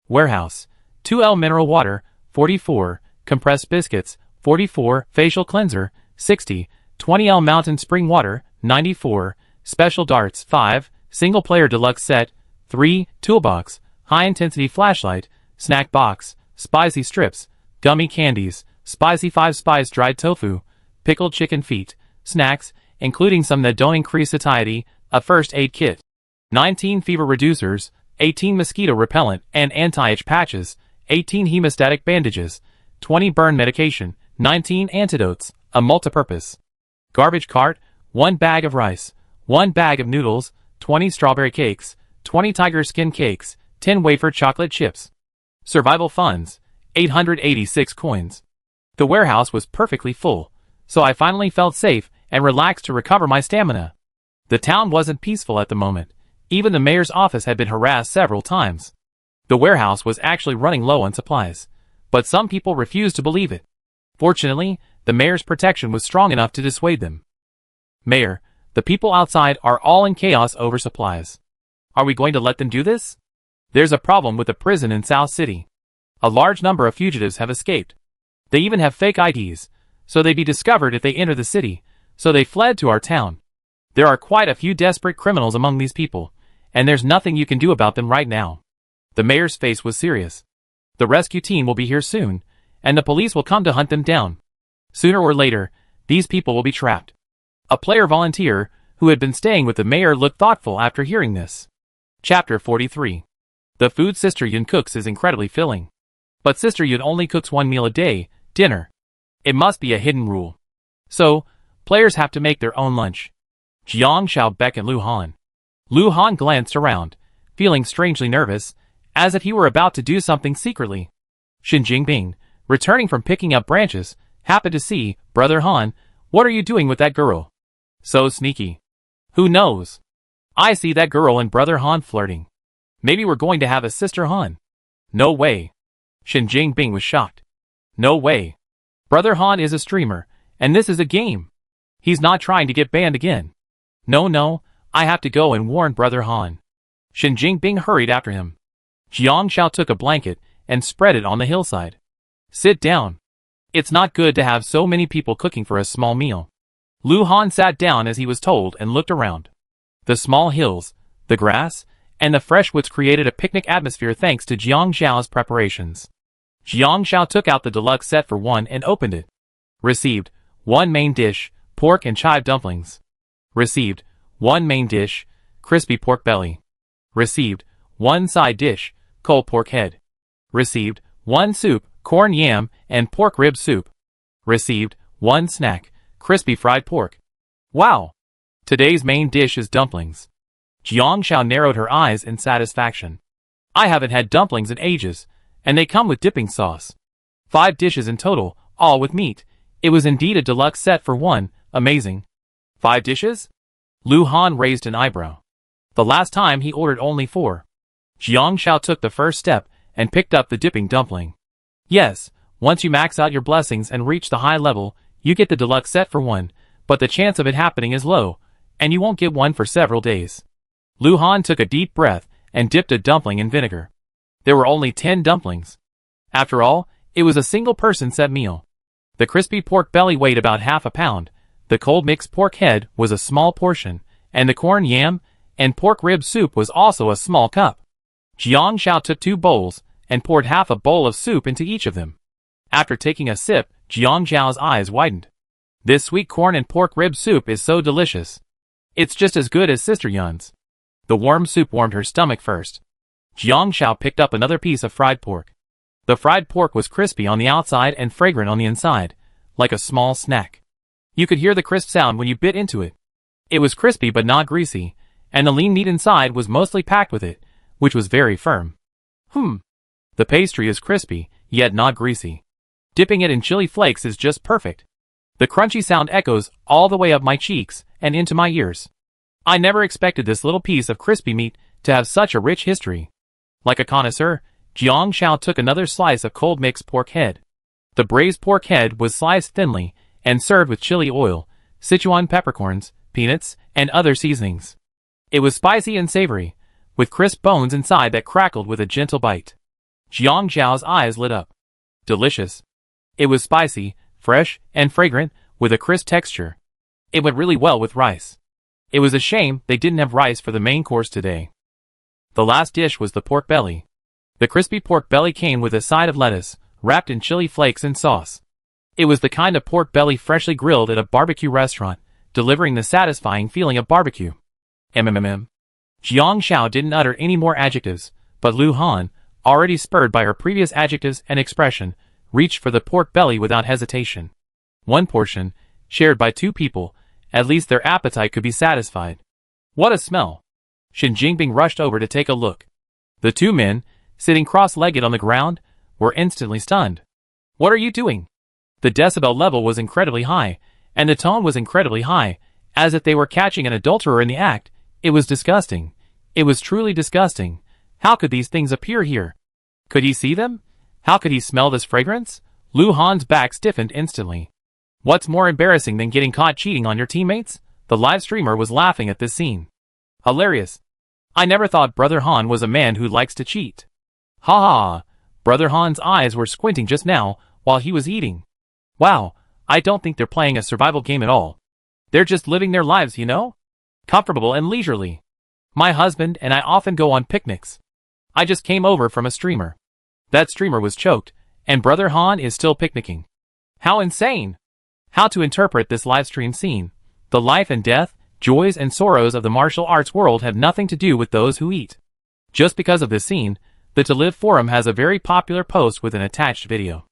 Warehouse, 2L mineral water, 44, compressed biscuits, 44, facial cleanser, 60, 20L mountain spring water, 94, special darts, 5, single player deluxe set, 3, toolbox, high intensity flashlight, snack box, spicy strips, gummy candies, spicy 5 spice dried tofu, pickled chicken feet, snacks, including some that don't increase satiety, a first aid kit, 19 fever reducers, 18 mosquito repellent and anti-itch patches, 18 hemostatic bandages, 20 burn medication, 19 antidotes, a multipurpose garbage cart, 1 bag of rice, 1 bag of noodles, 20 strawberry cakes, 20 tiger skin cakes, 10 wafer chocolate chips. Survival funds, 886 coins. The warehouse was perfectly full, so I finally felt safe and relaxed to recover my stamina. The town wasn't peaceful at the moment. Even the mayor's office had been harassed several times. The warehouse was actually running low on supplies, but some people refused to believe it. Fortunately, the mayor's protection was strong enough to dissuade them. Mayor, the people outside are all in chaos over supplies. Are we going to let them do this? There's a problem with the prison in South City. A large number of fugitives have escaped. They even have fake IDs, so they'd be discovered if they enter the city, so they fled to our town. There are quite a few desperate criminals among these people, and there's nothing you can do about them right now. The mayor's face was serious. The rescue team will be here soon, and the police will come to hunt them down. Sooner or later, these people will be trapped. A player volunteer, who had been staying with the mayor, looked thoughtful after hearing this. Chapter 43. The food Sister Yun cooks is incredibly filling. But Sister Yun only cooks 1 meal a day, dinner. It must be a hidden rule. So, players have to make their own lunch. Jiang Xiao beckoned Lu Han. Lu Han glanced around, feeling strangely nervous, as if he were about to do something secretly. Shin Jingbing, returning from picking up branches, happened to see, Brother Han, what are you doing with that girl? So sneaky. Who knows? I see that girl and Brother Han flirting. Maybe we're going to have a Sister Han. No way. Shin Jingbing was shocked. No way. Brother Han is a streamer, and this is a game. He's not trying to get banned again. No, I have to go and warn Brother Han. Shin Jingbing hurried after him. Jiang Xiao took a blanket and spread it on the hillside. Sit down. It's not good to have so many people cooking for a small meal. Lu Han sat down as he was told and looked around. The small hills, the grass, and the fresh woods created a picnic atmosphere thanks to Jiang Xiao's preparations. Jiang Xiao took out the deluxe set for one and opened it. Received 1 main dish, pork and chive dumplings. Received 1 main dish, crispy pork belly. Received 1 side dish, cold pork head. Received 1 soup, corn yam and pork rib soup. Received 1 snack, crispy fried pork. Wow! Today's main dish is dumplings. Jiang Xiao narrowed her eyes in satisfaction. I haven't had dumplings in ages, and they come with dipping sauce. 5 dishes in total, all with meat. It was indeed a deluxe set for one. Amazing. 5 dishes? Lu Han raised an eyebrow. The last time he ordered only 4. Jiang Xiao took the first step and picked up the dipping dumpling. Yes, once you max out your blessings and reach the high level, you get the deluxe set for one, but the chance of it happening is low, and you won't get one for several days. Lu Han took a deep breath and dipped a dumpling in vinegar. There were only 10 dumplings. After all, it was a single-person set meal. The crispy pork belly weighed about half a pound, the cold mixed pork head was a small portion, and the corn yam and pork rib soup was also a small cup. Jiang Xiao took 2 bowls and poured half a bowl of soup into each of them. After taking a sip, Jiang Xiao's eyes widened. This sweet corn and pork rib soup is so delicious. It's just as good as Sister Yun's. The warm soup warmed her stomach first. Jiang Xiao picked up another piece of fried pork. The fried pork was crispy on the outside and fragrant on the inside, like a small snack. You could hear the crisp sound when you bit into it. It was crispy but not greasy, and the lean meat inside was mostly packed with it, which was very firm. The pastry is crispy, yet not greasy. Dipping it in chili flakes is just perfect. The crunchy sound echoes all the way up my cheeks and into my ears. I never expected this little piece of crispy meat to have such a rich history. Like a connoisseur, Jiang Xiao took another slice of cold mixed pork head. The braised pork head was sliced thinly and served with chili oil, Sichuan peppercorns, peanuts, and other seasonings. It was spicy and savory, with crisp bones inside that crackled with a gentle bite. Jiang Xiao's eyes lit up. Delicious. It was spicy, fresh, and fragrant, with a crisp texture. It went really well with rice. It was a shame they didn't have rice for the main course today. The last dish was the pork belly. The crispy pork belly came with a side of lettuce, wrapped in chili flakes and sauce. It was the kind of pork belly freshly grilled at a barbecue restaurant, delivering the satisfying feeling of barbecue. Jiang Xiao didn't utter any more adjectives, but Lu Han, already spurred by her previous adjectives and expression, reached for the pork belly without hesitation. 1 portion, shared by 2 people, at least their appetite could be satisfied. What a smell! Shen Jingbing rushed over to take a look. The 2 men, sitting cross-legged on the ground, were instantly stunned. What are you doing? The decibel level was incredibly high, and the tone was incredibly high, as if they were catching an adulterer in the act. It was disgusting. It was truly disgusting. How could these things appear here? Could he see them? How could he smell this fragrance? Lu Han's back stiffened instantly. What's more embarrassing than getting caught cheating on your teammates? The live streamer was laughing at this scene. Hilarious. I never thought Brother Han was a man who likes to cheat. Ha ha. Brother Han's eyes were squinting just now, while he was eating. Wow, I don't think they're playing a survival game at all. They're just living their lives, you know? Comfortable and leisurely. My husband and I often go on picnics. I just came over from a streamer. That streamer was choked, and Brother Han is still picnicking. How insane! How to interpret this livestream scene? The life and death, joys and sorrows of the martial arts world have nothing to do with those who eat. Just because of this scene, the To Live forum has a very popular post with an attached video.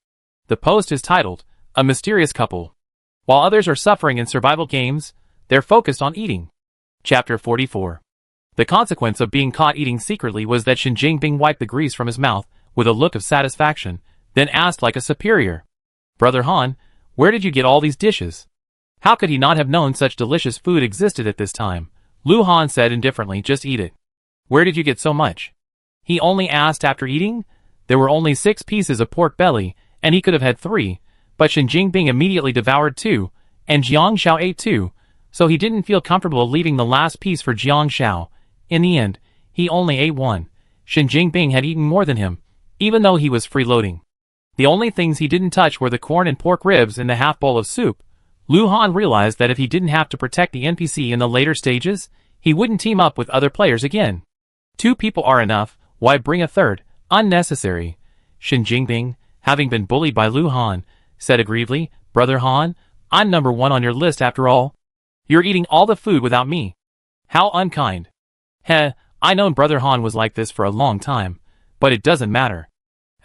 The post is titled, A Mysterious Couple. While others are suffering in survival games, they're focused on eating. Chapter 44. The consequence of being caught eating secretly was that Shen Jingbing wiped the grease from his mouth with a look of satisfaction, then asked like a superior. Brother Han, where did you get all these dishes? How could he not have known such delicious food existed at this time? Lu Han said indifferently, just eat it. Where did you get so much? He only asked after eating. There were only 6 pieces of pork belly, and he could have had 3, but Shen Jingbing immediately devoured 2, and Jiang Xiao ate 2, so he didn't feel comfortable leaving the last piece for Jiang Xiao. In the end, he only ate 1. Shen Jingbing had eaten more than him, even though he was freeloading. The only things he didn't touch were the corn and pork ribs and the half bowl of soup. Lu Han realized that if he didn't have to protect the NPC in the later stages, he wouldn't team up with other players again. 2 people are enough, why bring a third? Unnecessary. Shen Jingbing, having been bullied by Lu Han, said aggrievedly, Brother Han, I'm number 1 on your list after all. You're eating all the food without me. How unkind. Heh, I known Brother Han was like this for a long time, but it doesn't matter.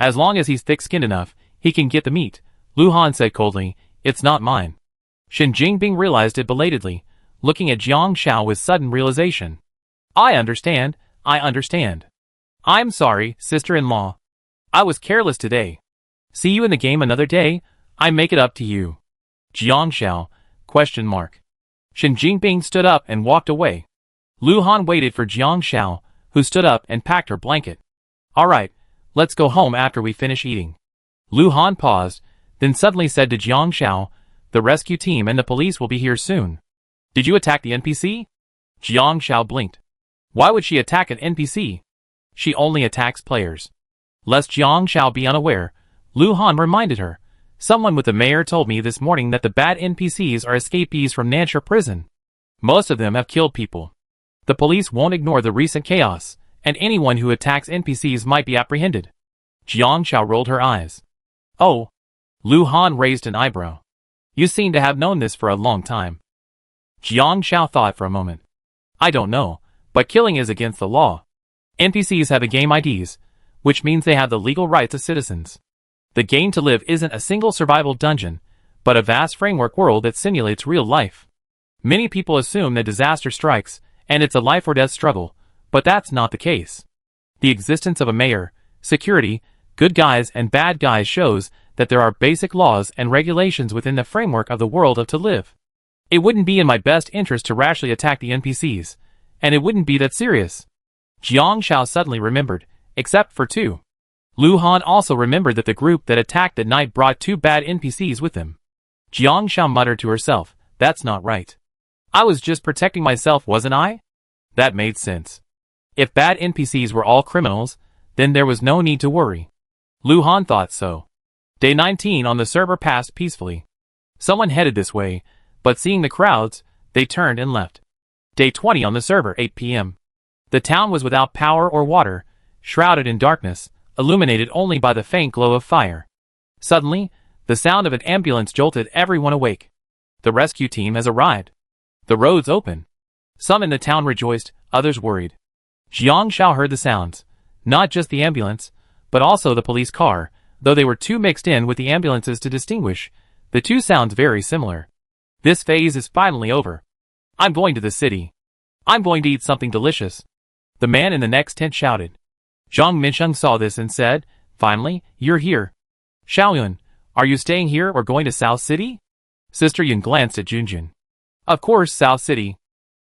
As long as he's thick-skinned enough, he can get the meat, Lu Han said coldly. It's not mine. Shen Jingbing realized it belatedly, looking at Jiang Xiao with sudden realization. I understand. I'm sorry, sister-in-law. I was careless today. See you in the game another day, I make it up to you. Jiang Xiao, ? Shen Jingbing stood up and walked away. Lu Han waited for Jiang Xiao, who stood up and packed her blanket. Alright, let's go home after we finish eating. Lu Han paused, then suddenly said to Jiang Xiao, the rescue team and the police will be here soon. Did you attack the NPC? Jiang Xiao blinked. Why would she attack an NPC? She only attacks players. Lest Jiang Xiao be unaware, Lu Han reminded her. Someone with the mayor told me this morning that the bad NPCs are escapees from Nanxia prison. Most of them have killed people. The police won't ignore the recent chaos, and anyone who attacks NPCs might be apprehended. Jiang Xiao rolled her eyes. Oh. Lu Han raised an eyebrow. You seem to have known this for a long time. Jiang Xiao thought for a moment. I don't know, but killing is against the law. NPCs have a game IDs, which means they have the legal rights of citizens. The game to live isn't a single survival dungeon, but a vast framework world that simulates real life. Many people assume that disaster strikes, and it's a life-or-death struggle, but that's not the case. The existence of a mayor, security, good guys and bad guys shows that there are basic laws and regulations within the framework of the world of to live. It wouldn't be in my best interest to rashly attack the NPCs, and it wouldn't be that serious. Jiang Xiao suddenly remembered, except for 2. Lu Han also remembered that the group that attacked that night brought 2 bad NPCs with them. Jiang Xiao muttered to herself, that's not right. I was just protecting myself, wasn't I? That made sense. If bad NPCs were all criminals, then there was no need to worry. Lu Han thought so. Day 19 on the server passed peacefully. Someone headed this way, but seeing the crowds, they turned and left. Day 20 on the server, 8 p.m. The town was without power or water, shrouded in darkness, illuminated only by the faint glow of fire. Suddenly, the sound of an ambulance jolted everyone awake. The rescue team has arrived. The roads open. Some in the town rejoiced, others worried. Jiang Xiao heard the sounds, not just the ambulance, but also the police car, though they were too mixed in with the ambulances to distinguish. The two sounds very similar. This phase is finally over. I'm going to the city. I'm going to eat something delicious. The man in the next tent shouted. Zhang Minsheng saw this and said, finally, you're here. Xiaoyun, are you staying here or going to South City? Sister Yun glanced at Junjun. Of course, South City.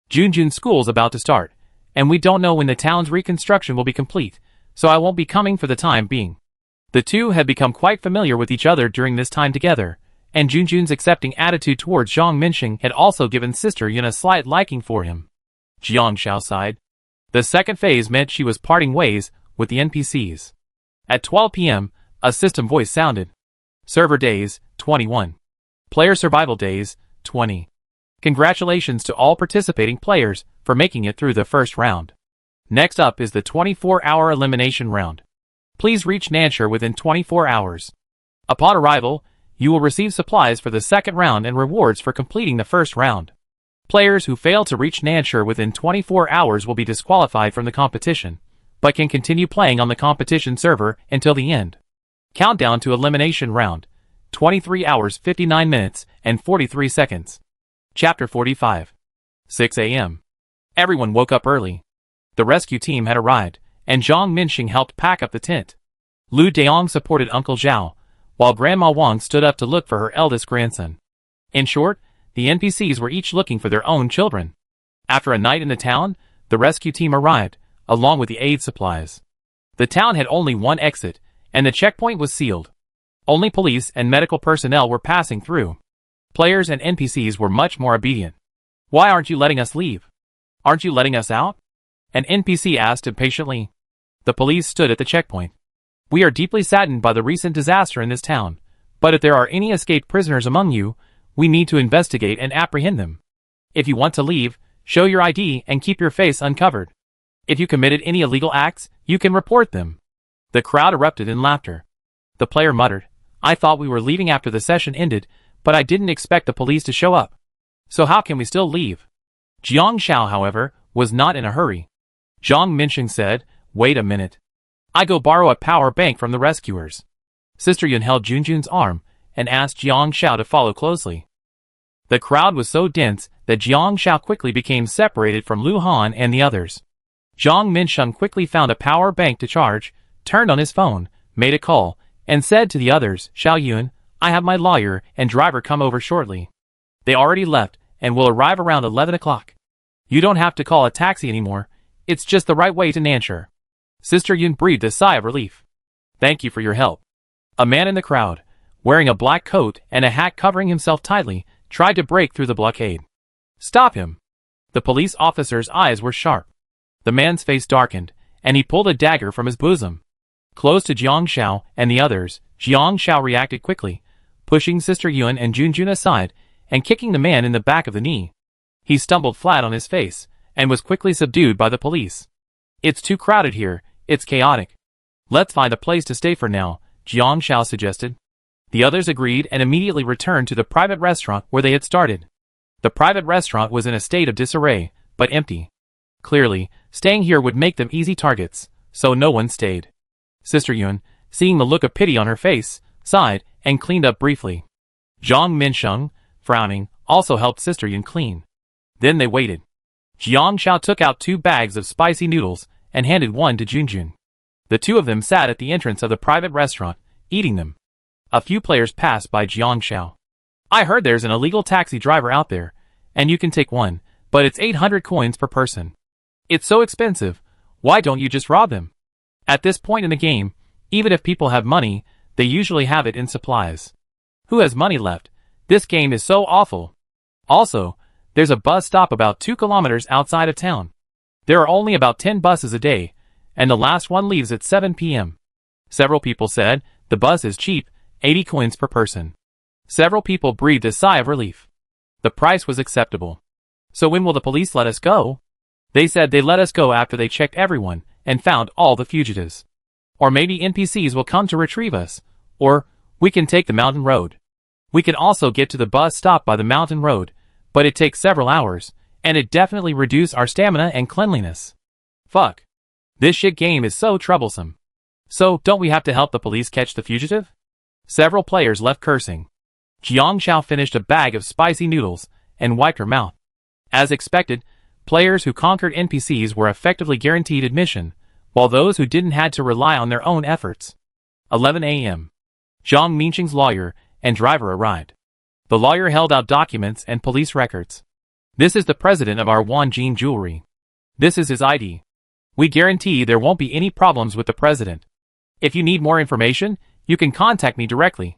Junjun's school's about to start, and we don't know when the town's reconstruction will be complete, so I won't be coming for the time being. The two had become quite familiar with each other during this time together, and Junjun's accepting attitude towards Zhang Minsheng had also given Sister Yun a slight liking for him. Jiang Xiao sighed. The second phase meant she was parting ways with the NPCs. At 12 p.m., a system voice sounded. Server days, 21. Player survival days, 20. Congratulations to all participating players for making it through the first round. Next up is the 24-hour elimination round. Please reach Nanxia within 24 hours. Upon arrival, you will receive supplies for the second round and rewards for completing the first round. Players who fail to reach Nanxia within 24 hours will be disqualified from the competition, but can continue playing on the competition server until the end. Countdown to elimination round, 23 hours 59 minutes and 43 seconds. Chapter 45. 6 a.m. Everyone woke up early. The rescue team had arrived, and Zhang Minsheng helped pack up the tent. Lu Deong supported Uncle Zhao, while Grandma Wang stood up to look for her eldest grandson. In short, the NPCs were each looking for their own children. After a night in the town, the rescue team arrived, along with the aid supplies. The town had only one exit, and the checkpoint was sealed. Only police and medical personnel were passing through. Players and NPCs were much more obedient. Why aren't you letting us leave? Aren't you letting us out? An NPC asked impatiently. The police stood at the checkpoint. We are deeply saddened by the recent disaster in this town, but if there are any escaped prisoners among you, we need to investigate and apprehend them. If you want to leave, show your ID and keep your face uncovered. If you committed any illegal acts, you can report them. The crowd erupted in laughter. The player muttered, I thought we were leaving after the session ended, but I didn't expect the police to show up. So how can we still leave? Jiang Xiao, however, was not in a hurry. Zhang Minsheng said, wait a minute. I go borrow a power bank from the rescuers. Sister Yun held Junjun's arm and asked Jiang Xiao to follow closely. The crowd was so dense that Jiang Xiao quickly became separated from Lu Han and the others. Zhang Minsheng quickly found a power bank to charge, turned on his phone, made a call, and said to the others, Xiao Yun, I have my lawyer and driver come over shortly. They already left and will arrive around 11 o'clock. You don't have to call a taxi anymore. It's just the right way to Nanshur. Sister Yun breathed a sigh of relief. Thank you for your help. A man in the crowd, wearing a black coat and a hat covering himself tightly, tried to break through the blockade. Stop him. The police officer's eyes were sharp. The man's face darkened, and he pulled a dagger from his bosom. Close to Jiang Xiao and the others, Jiang Xiao reacted quickly, pushing Sister Yun and Junjun aside and kicking the man in the back of the knee. He stumbled flat on his face and was quickly subdued by the police. It's too crowded here, it's chaotic. Let's find a place to stay for now, Jiang Xiao suggested. The others agreed and immediately returned to the private restaurant where they had started. The private restaurant was in a state of disarray, but empty. Clearly, staying here would make them easy targets, so no one stayed. Sister Yun, seeing the look of pity on her face, sighed and cleaned up briefly. Zhang Minsheng, frowning, also helped Sister Yun clean. Then they waited. Jiang Xiao took out 2 bags of spicy noodles and handed one to Junjun. The two of them sat at the entrance of the private restaurant, eating them. A few players passed by Jiang Xiao. I heard there's an illegal taxi driver out there, and you can take one, but it's 800 coins per person. It's so expensive, why don't you just rob them? At this point in the game, even if people have money, they usually have it in supplies. Who has money left? This game is so awful. Also, there's a bus stop about 2 kilometers outside of town. There are only about 10 buses a day, and the last one leaves at 7 p.m. Several people said, the bus is cheap, 80 coins per person. Several people breathed a sigh of relief. The price was acceptable. So when will the police let us go? They said they let us go after they checked everyone and found all the fugitives. Or maybe NPCs will come to retrieve us. Or, we can take the mountain road. We can also get to the bus stop by the mountain road, but it takes several hours, and it definitely reduces our stamina and cleanliness. Fuck. This shit game is so troublesome. So, don't we have to help the police catch the fugitive? Several players left cursing. Jiang Xiao finished a bag of spicy noodles and wiped her mouth. As expected, players who conquered NPCs were effectively guaranteed admission, while those who didn't had to rely on their own efforts. 11 a.m. Zhang Minsheng's lawyer and driver arrived. The lawyer held out documents and police records. This is the president of our Wanjin Jewelry. This is his ID. We guarantee there won't be any problems with the president. If you need more information, you can contact me directly.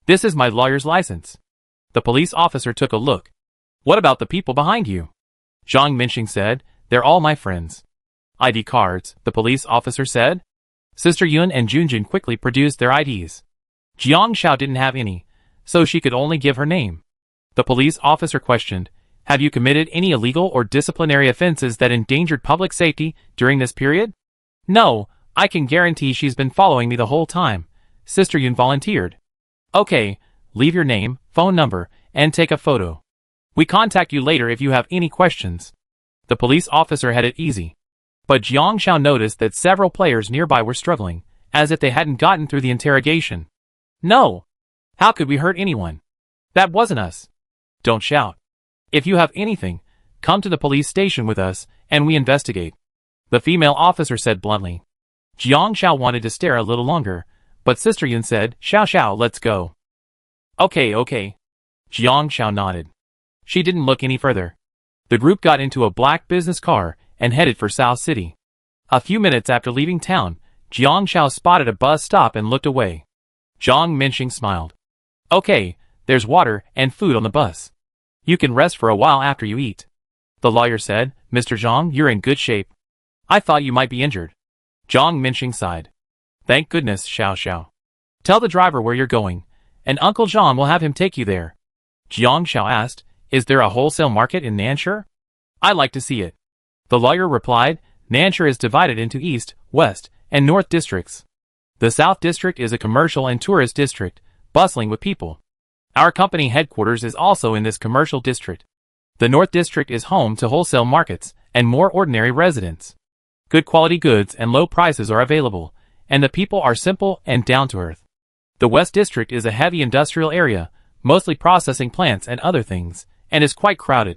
This is my lawyer's license. The police officer took a look. What about the people behind you? Zhang Minsheng said, they're all my friends. ID cards, the police officer said. Sister Yun and Junjun quickly produced their IDs. Jiang Xiao didn't have any, so she could only give her name. The police officer questioned, have you committed any illegal or disciplinary offenses that endangered public safety during this period? No, I can guarantee she's been following me the whole time. Sister Yun volunteered. Okay, leave your name, phone number, and take a photo. We contact you later if you have any questions. The police officer had it easy. But Jiang Xiao noticed that several players nearby were struggling, as if they hadn't gotten through the interrogation. No! How could we hurt anyone? That wasn't us. Don't shout. If you have anything, come to the police station with us, and we investigate. The female officer said bluntly. Jiang Xiao wanted to stare a little longer, but Sister Yun said, Xiao, let's go. Okay. Jiang Xiao nodded. She didn't look any further. The group got into a black business car and headed for South City. A few minutes after leaving town, Jiang Xiao spotted a bus stop and looked away. Zhang Minsheng smiled. Okay, there's water and food on the bus. You can rest for a while after you eat. The lawyer said, Mr. Zhang, you're in good shape. I thought you might be injured. Zhang Minsheng sighed. Thank goodness, Xiao. Tell the driver where you're going, and Uncle Zhang will have him take you there. Jiang Xiao asked, is there a wholesale market in Nanshur? I'd like to see it. The lawyer replied, Nanshur is divided into East, West, and North districts. The South district is a commercial and tourist district, bustling with people. Our company headquarters is also in this commercial district. The North District is home to wholesale markets and more ordinary residents. Good quality goods and low prices are available, and the people are simple and down to earth. The West District is a heavy industrial area, mostly processing plants and other things, and is quite crowded.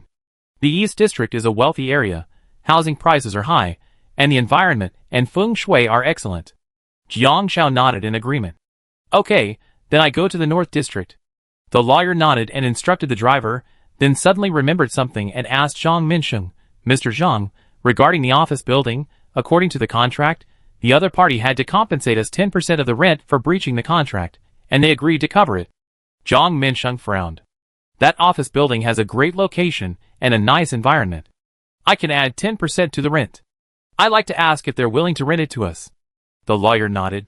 The East District is a wealthy area, housing prices are high, and the environment and feng shui are excellent. Jiang Xiao nodded in agreement. Okay, then I go to the North District. The lawyer nodded and instructed the driver, then suddenly remembered something and asked Zhang Minsheng, Mr. Zhang, regarding the office building. According to the contract, the other party had to compensate us 10% of the rent for breaching the contract, and they agreed to cover it. Zhang Minsheng frowned. That office building has a great location and a nice environment. I can add 10% to the rent. I'd like to ask if they're willing to rent it to us. The lawyer nodded.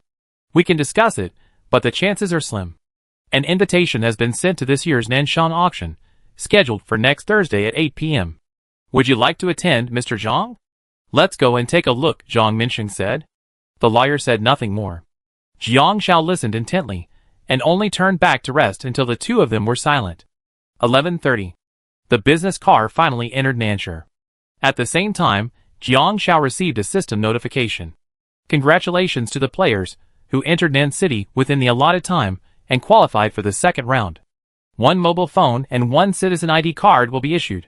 We can discuss it, but the chances are slim. An invitation has been sent to this year's Nanshan auction, scheduled for next Thursday at 8 p.m. Would you like to attend, Mr. Zhang? Let's go and take a look, Zhang Minsheng said. The lawyer said nothing more. Jiang Xiao listened intently, and only turned back to rest until the two of them were silent. 11:30. The business car finally entered Nanshur. At the same time, Jiang Xiao received a system notification. Congratulations to the players who entered Nan City within the allotted time and qualified for the second round. One mobile phone and one citizen ID card will be issued.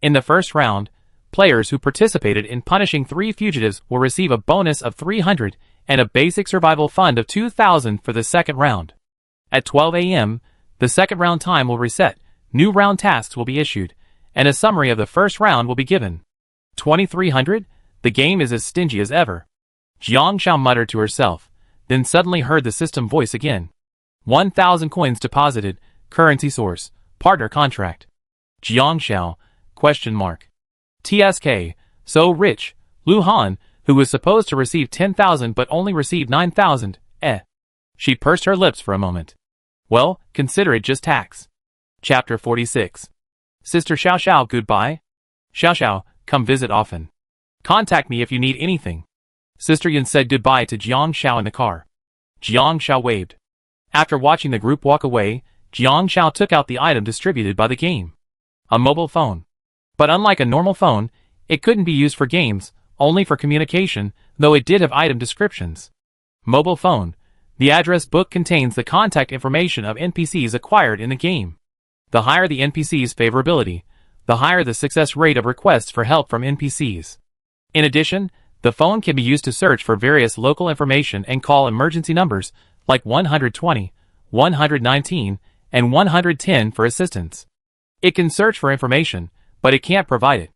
In the first round, players who participated in punishing 3 fugitives will receive a bonus of 300 and a basic survival fund of 2,000 for the second round. At 12 a.m., the second round time will reset, new round tasks will be issued, and a summary of the first round will be given. 2,300? The game is as stingy as ever. Jiang Xiao muttered to herself, then suddenly heard the system voice again. 1,000 coins deposited, currency source, partner contract. Jiang Xiao, ? TSK, so rich, Lu Han, who was supposed to receive 10,000 but only received 9,000, She pursed her lips for a moment. Well, consider it just tax. Chapter 46. Sister Xiao Xiao, goodbye. Xiao Xiao, come visit often. Contact me if you need anything. Sister Yun said goodbye to Jiang Xiao in the car. Jiang Xiao waved. After watching the group walk away, Jiang Xiao took out the item distributed by the game. A mobile phone. But unlike a normal phone, it couldn't be used for games, only for communication, though it did have item descriptions. Mobile phone. The address book contains the contact information of NPCs acquired in the game. The higher the NPC's favorability, the higher the success rate of requests for help from NPCs. In addition, the phone can be used to search for various local information and call emergency numbers like 120, 119, and 110 for assistance. It can search for information, but it can't provide it.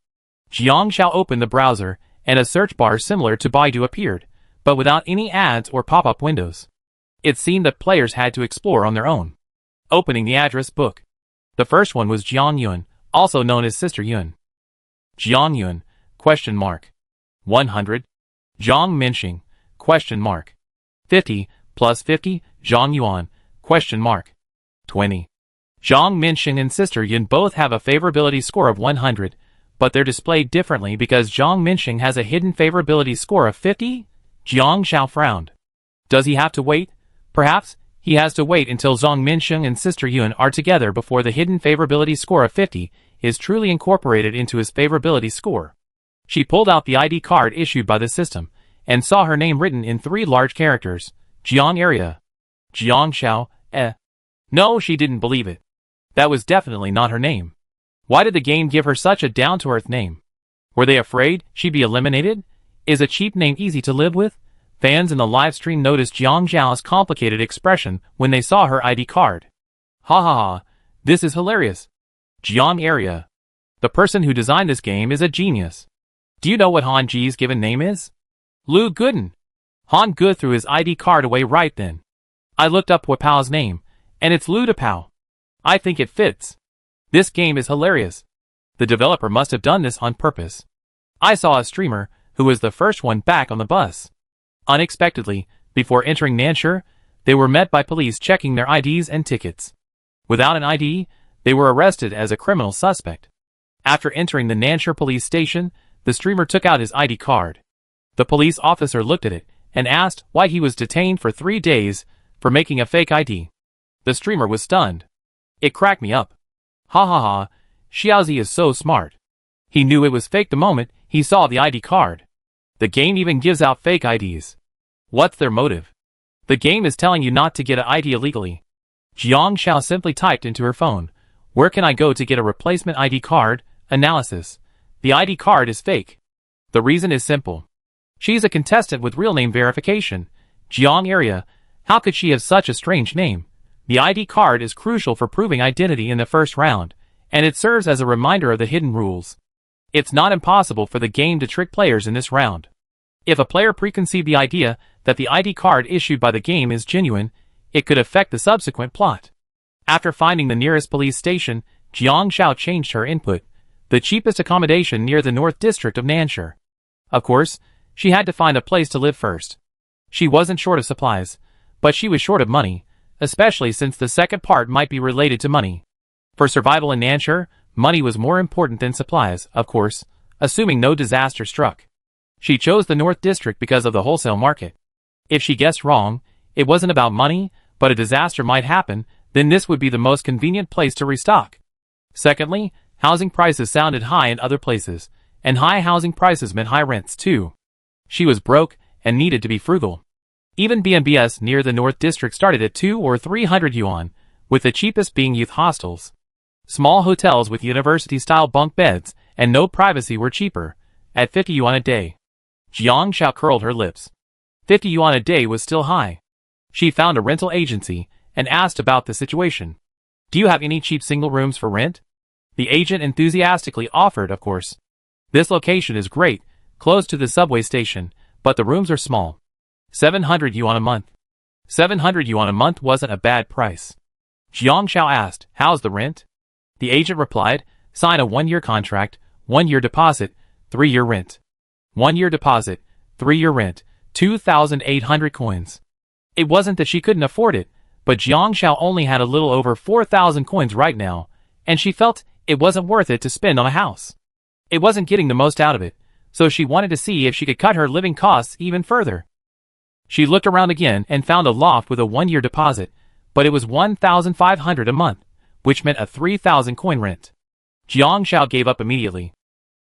Jiang Xiao opened the browser, and a search bar similar to Baidu appeared, but without any ads or pop-up windows. It seemed that players had to explore on their own. Opening the address book. The first one was Jiang Yun, also known as Sister Yun. Jiang Yun, ? 100. Zhang Minsheng, ? 50, plus 50, Zhang Yuan, ? 20. Zhang Minsheng and Sister Yun both have a favorability score of 100, but they're displayed differently because Zhang Minsheng has a hidden favorability score of 50? Jiang Xiao frowned. Does he have to wait? Perhaps he has to wait until Zhang Minsheng and Sister Yun are together before the hidden favorability score of 50 is truly incorporated into his favorability score. She pulled out the ID card issued by the system and saw her name written in 3 large characters, Jiang Area. Jiang Xiao, No, she didn't believe it. That was definitely not her name. Why did the game give her such a down-to-earth name? Were they afraid she'd be eliminated? Is a cheap name easy to live with? Fans in the live stream noticed Jiang Xiao's complicated expression when they saw her ID card. Ha ha ha, this is hilarious. Jiang Area. The person who designed this game is a genius. Do you know what Han Ji's given name is? Lu Gooden. Han Gu threw his ID card away right then. I looked up Wapao's name, and it's Lu Dapao. I think it fits. This game is hilarious. The developer must have done this on purpose. I saw a streamer who was the first one back on the bus. Unexpectedly, before entering Nanshur, they were met by police checking their IDs and tickets. Without an ID, they were arrested as a criminal suspect. After entering the Nanshur police station, the streamer took out his ID card. The police officer looked at it and asked why he was detained for 3 days for making a fake ID. The streamer was stunned. It cracked me up. Ha ha ha, Xiaozi is so smart. He knew it was fake the moment he saw the ID card. The game even gives out fake IDs. What's their motive? The game is telling you not to get an ID illegally. Jiang Xiao simply typed into her phone, "Where can I go to get a replacement ID card?" Analysis. The ID card is fake. The reason is simple. She's a contestant with real name verification. Jiang area. How could she have such a strange name? The ID card is crucial for proving identity in the first round, and it serves as a reminder of the hidden rules. It's not impossible for the game to trick players in this round. If a player preconceived the idea that the ID card issued by the game is genuine, it could affect the subsequent plot. After finding the nearest police station, Jiang Xiao changed her input, the cheapest accommodation near the North District of Nanshire. Of course, she had to find a place to live first. She wasn't short of supplies, but she was short of money, especially since the second part might be related to money. For survival in Nanshire, money was more important than supplies, of course, assuming no disaster struck. She chose the North District because of the wholesale market. If she guessed wrong, it wasn't about money, but a disaster might happen, then this would be the most convenient place to restock. Secondly, housing prices sounded high in other places, and high housing prices meant high rents too. She was broke and needed to be frugal. Even B&Bs near the North District started at 200 or 300 yuan, with the cheapest being youth hostels. Small hotels with university-style bunk beds and no privacy were cheaper, at 50 yuan a day. Jiang Xiao curled her lips. 50 yuan a day was still high. She found a rental agency and asked about the situation. "Do you have any cheap single rooms for rent?" The agent enthusiastically offered, of course. "This location is great, close to the subway station, but the rooms are small. 700 yuan a month." 700 yuan a month wasn't a bad price. Jiang Xiao asked, "How's the rent?" The agent replied, "Sign a 1-year contract, 1-year deposit, 3-year rent. 1-year deposit, 3-year rent, 2,800 coins." It wasn't that she couldn't afford it, but Jiang Xiao only had a little over 4,000 coins right now, and she felt it wasn't worth it to spend on a house. It wasn't getting the most out of it, so she wanted to see if she could cut her living costs even further. She looked around again and found a loft with a 1-year deposit, but it was 1,500 a month, which meant a 3,000 coin rent. Jiang Xiao gave up immediately.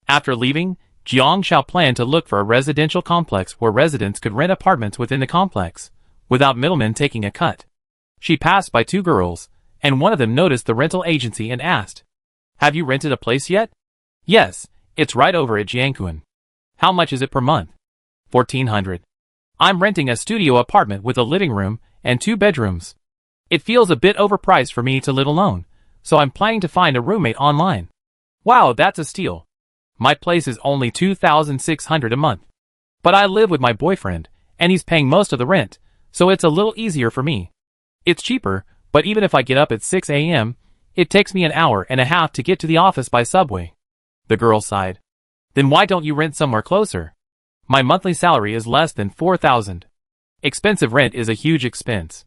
After leaving, Jiang Xiao planned to look for a residential complex where residents could rent apartments within the complex, without middlemen taking a cut. She passed by 2 girls, and one of them noticed the rental agency and asked, "Have you rented a place yet?" "Yes, it's right over at Jiangquan." "How much is it per month?" 1,400. "I'm renting a studio apartment with a living room and 2 bedrooms. It feels a bit overpriced for me to live alone, so I'm planning to find a roommate online." "Wow, that's a steal. My place is only 2,600 a month. But I live with my boyfriend, and he's paying most of the rent, so it's a little easier for me. It's cheaper, but even if I get up at 6 a.m., it takes me an hour and a half to get to the office by subway." The girl sighed. "Then why don't you rent somewhere closer? My monthly salary is less than 4,000. Expensive rent is a huge expense.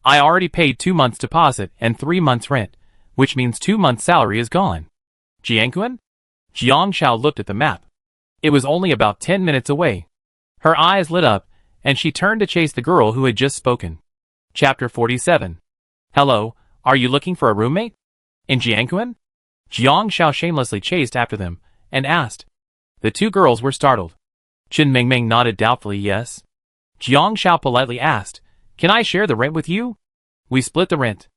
I already paid 2 months deposit and 3 months rent, which means 2 months salary is gone." "Jiangquan?" Jiang Xiao looked at the map. It was only about 10 minutes away. Her eyes lit up, and she turned to chase the girl who had just spoken. Chapter 47. "Hello, are you looking for a roommate? In Jiangquan?" Jiang Xiao shamelessly chased after them, and asked. The 2 girls were startled. Chen Mingming nodded doubtfully yes. Jiang Xiao politely asked, "Can I share the rent with you? We split the rent.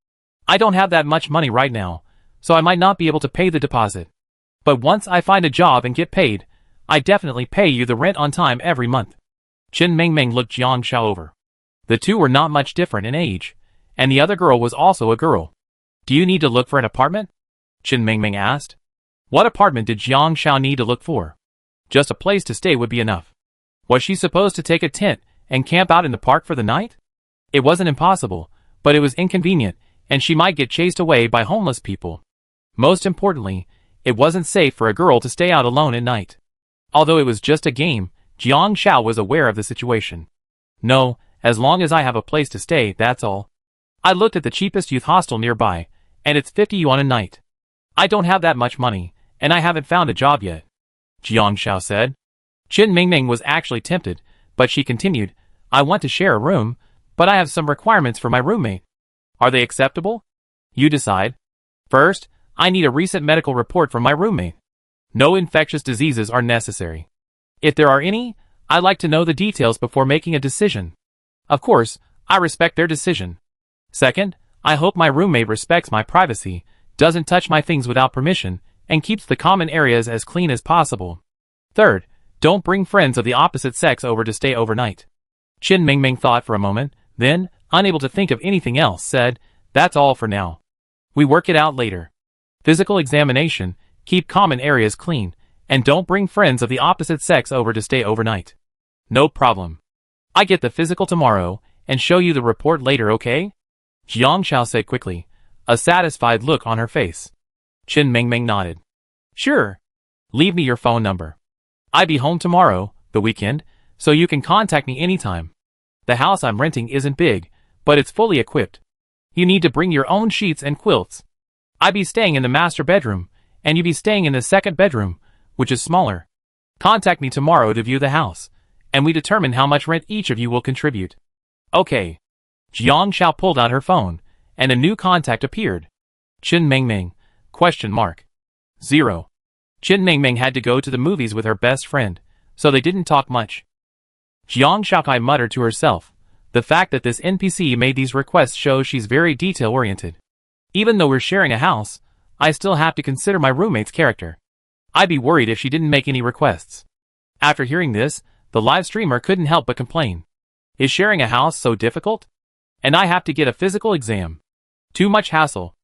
I don't have that much money right now, so I might not be able to pay the deposit. But once I find a job and get paid, I definitely pay you the rent on time every month." Chen Mingming looked Jiang Xiao over. The 2 were not much different in age, and the other girl was also a girl. "Do you need to look for an apartment?" Chen Mingming asked. What apartment did Jiang Xiao need to look for? Just a place to stay would be enough. Was she supposed to take a tent and camp out in the park for the night? It wasn't impossible, but it was inconvenient, and she might get chased away by homeless people. Most importantly, it wasn't safe for a girl to stay out alone at night. Although it was just a game, Jiang Xiao was aware of the situation. "No, as long as I have a place to stay, that's all. I looked at the cheapest youth hostel nearby, and it's 50 yuan a night. I don't have that much money, and I haven't found a job yet," Jiang Xiao said. Chen Mingming was actually tempted, but she continued, "I want to share a room, but I have some requirements for my roommate. Are they acceptable? You decide." First, I need a recent medical report from my roommate. No infectious diseases are necessary. If there are any, I'd like to know the details before making a decision. Of course, I respect their decision. Second, I hope my roommate respects my privacy, doesn't touch my things without permission, and keeps the common areas as clean as possible. Third, don't bring friends of the opposite sex over to stay overnight. Qin Mingming thought for a moment, then, unable to think of anything else, said, "That's all for now. We work it out later. Physical examination, keep common areas clean, and don't bring friends of the opposite sex over to stay overnight." "No problem. I get the physical tomorrow, and show you the report later, okay?" Jiang Xiao said quickly, a satisfied look on her face. Qin Mingming nodded. "Sure. Leave me your phone number. I'll be home tomorrow, the weekend, so you can contact me anytime. The house I'm renting isn't big, but it's fully equipped. You need to bring your own sheets and quilts. I'll be staying in the master bedroom, and you'll be staying in the second bedroom, which is smaller. Contact me tomorrow to view the house, and we determine how much rent each of you will contribute." "Okay." Jiang Xiao pulled out her phone, and a new contact appeared. Qin Mingming, ? 0. Qin Mingming had to go to the movies with her best friend, so they didn't talk much. Jiang Xiaokai muttered to herself, the fact that this NPC made these requests shows she's very detail-oriented. Even though we're sharing a house, I still have to consider my roommate's character. I'd be worried if she didn't make any requests. After hearing this, the live streamer couldn't help but complain. Is sharing a house so difficult? And I have to get a physical exam. Too much hassle.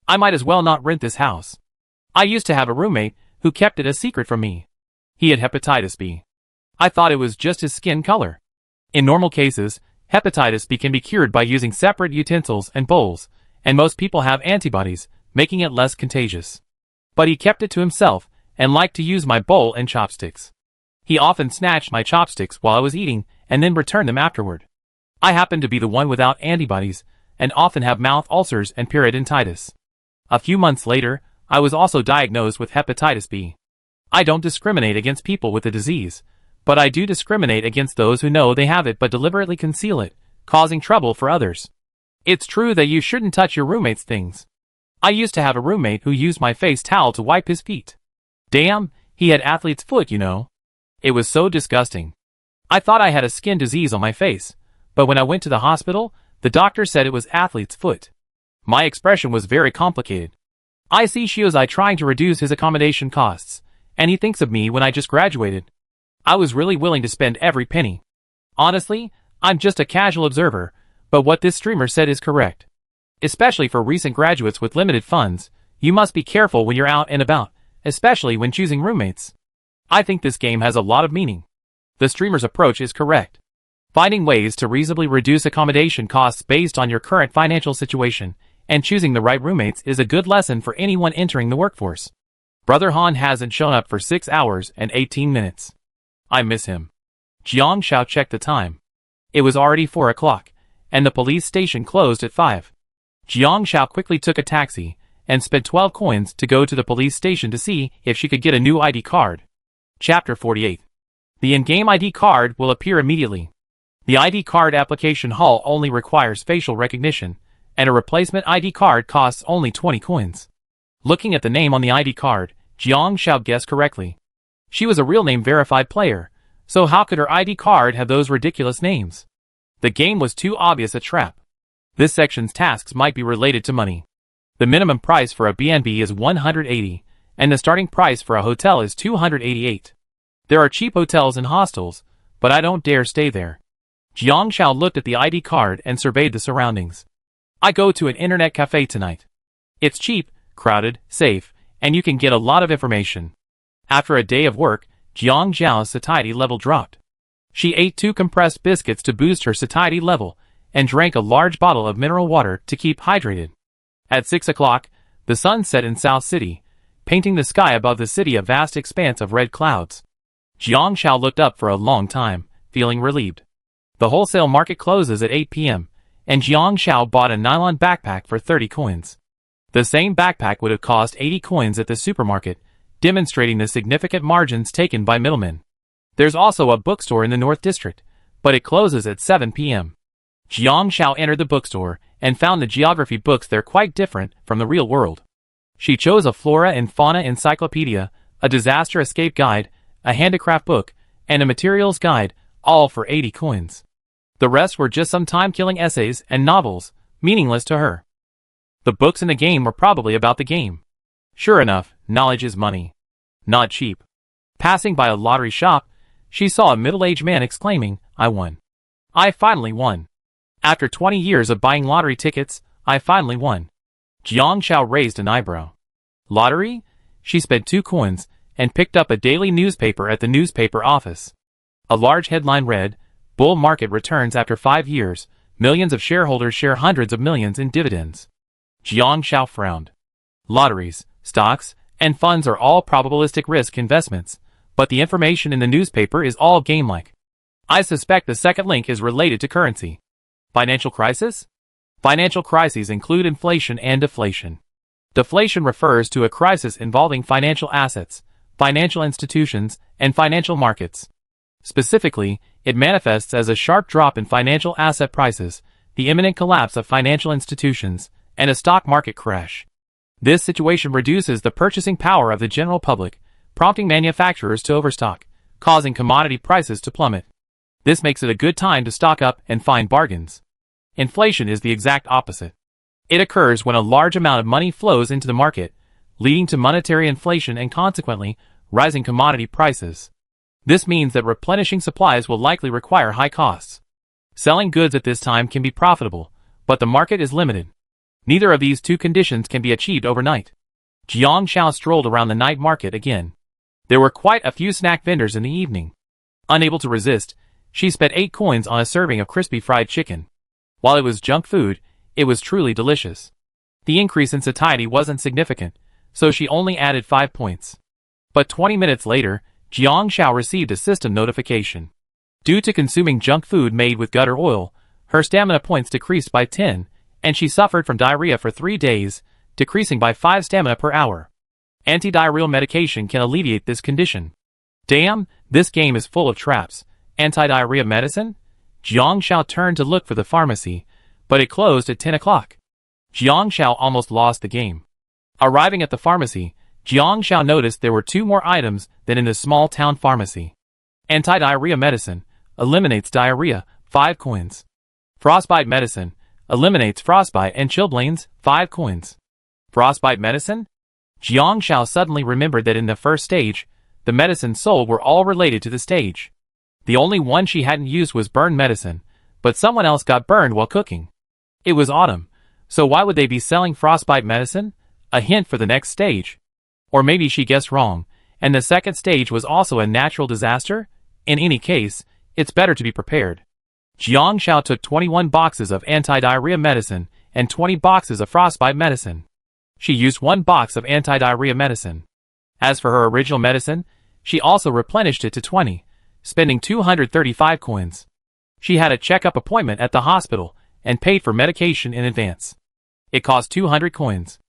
I might as well not rent this house. I used to have a roommate who kept it a secret from me. He had hepatitis B. I thought it was just his skin color. In normal cases, hepatitis B can be cured by using separate utensils and bowls, and most people have antibodies, making it less contagious. But he kept it to himself, and liked to use my bowl and chopsticks. He often snatched my chopsticks while I was eating, and then returned them afterward. I happen to be the one without antibodies, and often have mouth ulcers and periodontitis. A few months later, I was also diagnosed with hepatitis B. I don't discriminate against people with the disease, but I do discriminate against those who know they have it but deliberately conceal it, causing trouble for others. It's true that you shouldn't touch your roommate's things. I used to have a roommate who used my face towel to wipe his feet. Damn, he had athlete's foot, you know. It was so disgusting. I thought I had a skin disease on my face, but when I went to the hospital, the doctor said it was athlete's foot. My expression was very complicated. I see Shiozai trying to reduce his accommodation costs, and he thinks of me when I just graduated. I was really willing to spend every penny. Honestly, I'm just a casual observer, but what this streamer said is correct. Especially for recent graduates with limited funds, you must be careful when you're out and about, especially when choosing roommates. I think this game has a lot of meaning. The streamer's approach is correct. Finding ways to reasonably reduce accommodation costs based on your current financial situation and choosing the right roommates is a good lesson for anyone entering the workforce. Brother Han hasn't shown up for 6 hours and 18 minutes. I miss him. Jiang Xiao checked the time. It was already 4 o'clock, and the police station closed at 5. Jiang Xiao quickly took a taxi and spent 12 coins to go to the police station to see if she could get a new ID card. Chapter 48. The in-game ID card will appear immediately. The ID card application hall only requires facial recognition, and a replacement ID card costs only 20 coins. Looking at the name on the ID card, Jiang Xiao guessed correctly. She was a real name verified player, so how could her ID card have those ridiculous names? The game was too obvious a trap. This section's tasks might be related to money. The minimum price for a B&B is 180, and the starting price for a hotel is 288. There are cheap hotels and hostels, but I don't dare stay there. Jiang Xiao looked at the ID card and surveyed the surroundings. I go to an internet cafe tonight. It's cheap, crowded, safe, and you can get a lot of information. After a day of work, Jiang Xiao's satiety level dropped. She ate 2 compressed biscuits to boost her satiety level and drank a large bottle of mineral water to keep hydrated. At 6 o'clock, the sun set in South City, painting the sky above the city a vast expanse of red clouds. Jiang Xiao looked up for a long time, feeling relieved. The wholesale market closes at 8 p.m., and Jiang Xiao bought a nylon backpack for 30 coins. The same backpack would have cost 80 coins at the supermarket, demonstrating the significant margins taken by middlemen. There's also a bookstore in the North District, but it closes at 7 p.m. Jiang Xiao entered the bookstore and found the geography books there quite different from the real world. She chose a flora and fauna encyclopedia, a disaster escape guide, a handicraft book, and a materials guide, all for 80 coins. The rest were just some time-killing essays and novels, meaningless to her. The books in the game were probably about the game. Sure enough, knowledge is money. Not cheap. Passing by a lottery shop, she saw a middle-aged man exclaiming, "I won. I finally won. After 20 years of buying lottery tickets, I finally won." Jiang Xiao raised an eyebrow. Lottery? She spent 2 coins and picked up a daily newspaper at the newspaper office. A large headline read, "Bull market returns after 5 years. Millions of shareholders share hundreds of millions in dividends." Jiang Xiao frowned. Lotteries, stocks, and funds are all probabilistic risk investments, but the information in the newspaper is all game-like. I suspect the second link is related to currency. Financial crisis? Financial crises include inflation and deflation. Deflation refers to a crisis involving financial assets, financial institutions, and financial markets. Specifically, it manifests as a sharp drop in financial asset prices, the imminent collapse of financial institutions, and a stock market crash. This situation reduces the purchasing power of the general public, prompting manufacturers to overstock, causing commodity prices to plummet. This makes it a good time to stock up and find bargains. Inflation is the exact opposite. It occurs when a large amount of money flows into the market, leading to monetary inflation and consequently, rising commodity prices. This means that replenishing supplies will likely require high costs. Selling goods at this time can be profitable, but the market is limited. Neither of these two conditions can be achieved overnight. Jiang Xiao strolled around the night market again. There were quite a few snack vendors in the evening. Unable to resist, she spent 8 coins on a serving of crispy fried chicken. While it was junk food, it was truly delicious. The increase in satiety wasn't significant, so she only added 5 points. But 20 minutes later, Jiang Xiao received a system notification. Due to consuming junk food made with gutter oil, her stamina points decreased by 10, and she suffered from diarrhea for 3 days, decreasing by 5 stamina per hour. Anti-diarrheal medication can alleviate this condition. Damn, this game is full of traps. Anti-diarrhea medicine? Jiang Xiao turned to look for the pharmacy, but it closed at 10 o'clock. Jiang Xiao almost lost the game. Arriving at the pharmacy, Jiang Xiao noticed there were 2 more items than in the small town pharmacy. Anti-diarrhea medicine eliminates diarrhea, 5 coins. Frostbite medicine eliminates frostbite and chilblains, 5 coins. Frostbite medicine? Jiang Xiao suddenly remembered that in the first stage, the medicines sold were all related to the stage. The only one she hadn't used was burn medicine, but someone else got burned while cooking. It was autumn, so why would they be selling frostbite medicine? A hint for the next stage. Or maybe she guessed wrong, and the second stage was also a natural disaster? In any case, it's better to be prepared. Jiang Xiao took 21 boxes of anti-diarrhea medicine and 20 boxes of frostbite medicine. She used 1 box of anti-diarrhea medicine. As for her original medicine, she also replenished it to 20, spending 235 coins. She had a checkup appointment at the hospital and paid for medication in advance. It cost 200 coins.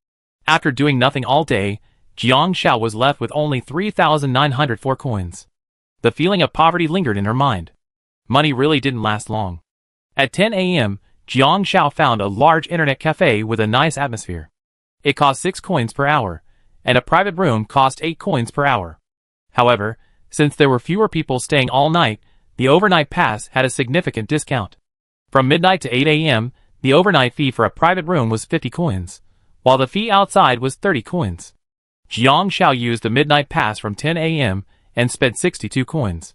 After doing nothing all day, Jiang Xiao was left with only 3,904 coins. The feeling of poverty lingered in her mind. Money really didn't last long. At 10 a.m., Jiang Xiao found a large internet cafe with a nice atmosphere. It cost 6 coins per hour, and a private room cost 8 coins per hour. However, since there were fewer people staying all night, the overnight pass had a significant discount. From midnight to 8 a.m., the overnight fee for a private room was 50 coins, while the fee outside was 30 coins. Jiang Xiao used the midnight pass from 10 a.m. and spent 62 coins.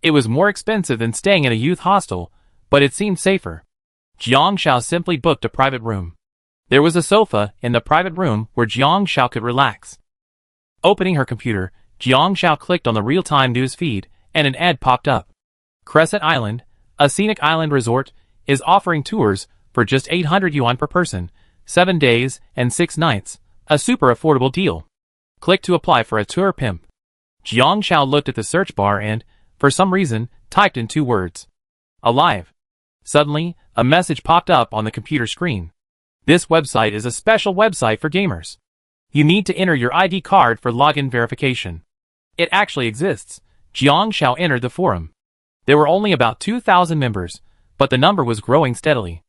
It was more expensive than staying in a youth hostel, but it seemed safer. Jiang Xiao simply booked a private room. There was a sofa in the private room where Jiang Xiao could relax. Opening her computer, Jiang Xiao clicked on the real-time news feed, and an ad popped up. Crescent Island, a scenic island resort, is offering tours for just 800 yuan per person, 7 days and 6 nights, a super affordable deal. Click to apply for a tour pimp. Jiang Xiao looked at the search bar and, for some reason, typed in 2 words. Alive. Suddenly, a message popped up on the computer screen. This website is a special website for gamers. You need to enter your ID card for login verification. It actually exists. Jiang Xiao entered the forum. There were only about 2,000 members, but the number was growing steadily.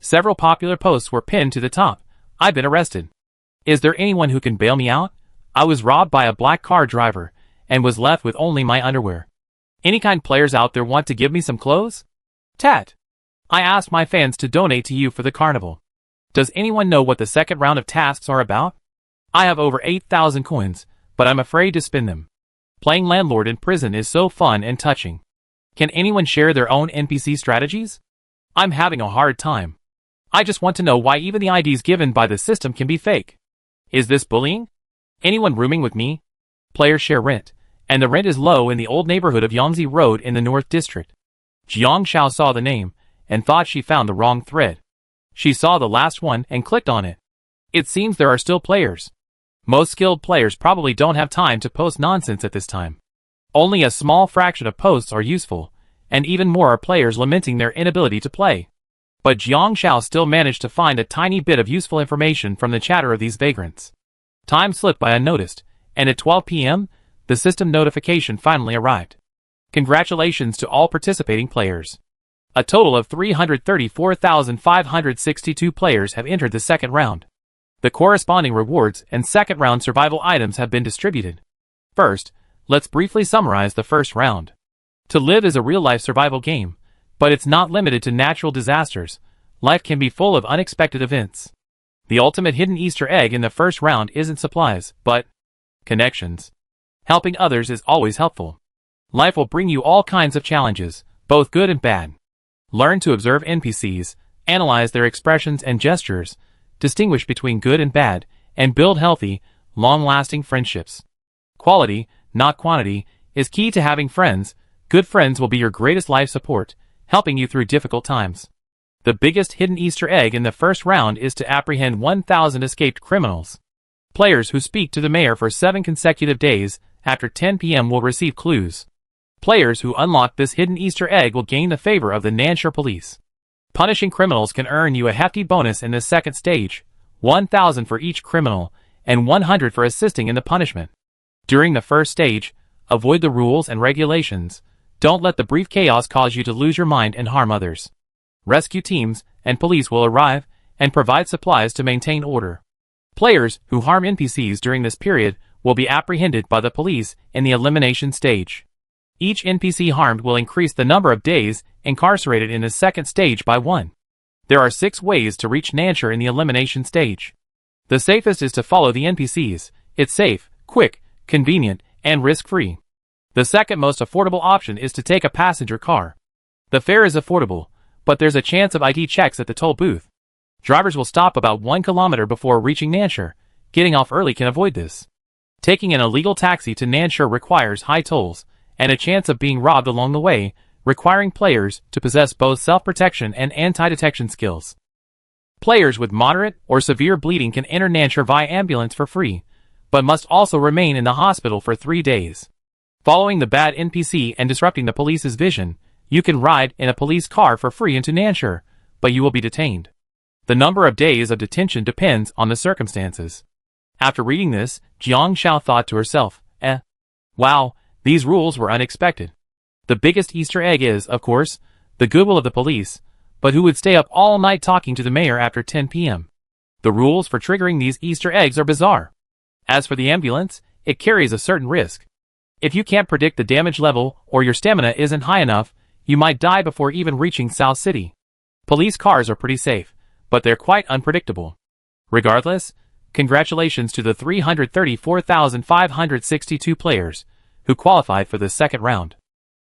Several popular posts were pinned to the top. I've been arrested. Is there anyone who can bail me out? I was robbed by a black car driver, and was left with only my underwear. Any kind players out there want to give me some clothes? Tat. I asked my fans to donate to you for the carnival. Does anyone know what the second round of tasks are about? I have over 8,000 coins, but I'm afraid to spend them. Playing landlord in prison is so fun and touching. Can anyone share their own NPC strategies? I'm having a hard time. I just want to know why even the IDs given by the system can be fake. Is this bullying? Anyone rooming with me? Players share rent, and the rent is low in the old neighborhood of Yangtze Road in the North District. Jiang Xiao saw the name, and thought she found the wrong thread. She saw the last one and clicked on it. It seems there are still players. Most skilled players probably don't have time to post nonsense at this time. Only a small fraction of posts are useful, and even more are players lamenting their inability to play. But Jiang Xiao still managed to find a tiny bit of useful information from the chatter of these vagrants. Time slipped by unnoticed, and at 12 p.m., the system notification finally arrived. Congratulations to all participating players. A total of 334,562 players have entered the second round. The corresponding rewards and second round survival items have been distributed. First, let's briefly summarize the first round. To live is a real-life survival game, but it's not limited to natural disasters. Life can be full of unexpected events. The ultimate hidden Easter egg in the first round isn't supplies, but connections. Helping others is always helpful. Life will bring you all kinds of challenges, both good and bad. Learn to observe NPCs, analyze their expressions and gestures, distinguish between good and bad, and build healthy, long-lasting friendships. Quality, not quantity, is key to having friends. Good friends will be your greatest life support, helping you through difficult times. The biggest hidden Easter egg in the first round is to apprehend 1,000 escaped criminals. Players who speak to the mayor for 7 consecutive days after 10 p.m. will receive clues. Players who unlock this hidden Easter egg will gain the favor of the Nanshire police. Punishing criminals can earn you a hefty bonus in the second stage, 1,000 for each criminal, and 100 for assisting in the punishment. During the first stage, avoid the rules and regulations. Don't let the brief chaos cause you to lose your mind and harm others. Rescue teams and police will arrive and provide supplies to maintain order. Players who harm NPCs during this period will be apprehended by the police in the elimination stage. Each NPC harmed will increase the number of days incarcerated in the second stage by 1. There are 6 ways to reach Nanshire in the elimination stage. The safest is to follow the NPCs. It's safe, quick, convenient, and risk-free. The second most affordable option is to take a passenger car. The fare is affordable, but there's a chance of ID checks at the toll booth. Drivers will stop about 1 kilometer before reaching Nanshire. Getting off early can avoid this. Taking an illegal taxi to Nanshire requires high tolls, and a chance of being robbed along the way, requiring players to possess both self-protection and anti-detection skills. Players with moderate or severe bleeding can enter Nanshire via ambulance for free, but must also remain in the hospital for 3 days. Following the bad NPC and disrupting the police's vision, you can ride in a police car for free into Nanshire, but you will be detained. The number of days of detention depends on the circumstances. After reading this, Jiang Xiao thought to herself, wow, these rules were unexpected. The biggest Easter egg is, of course, the goodwill of the police, but who would stay up all night talking to the mayor after 10 p.m.? The rules for triggering these Easter eggs are bizarre. As for the ambulance, it carries a certain risk. If you can't predict the damage level or your stamina isn't high enough, you might die before even reaching South City. Police cars are pretty safe, but they're quite unpredictable. Regardless, congratulations to the 334,562 players who qualified for the second round.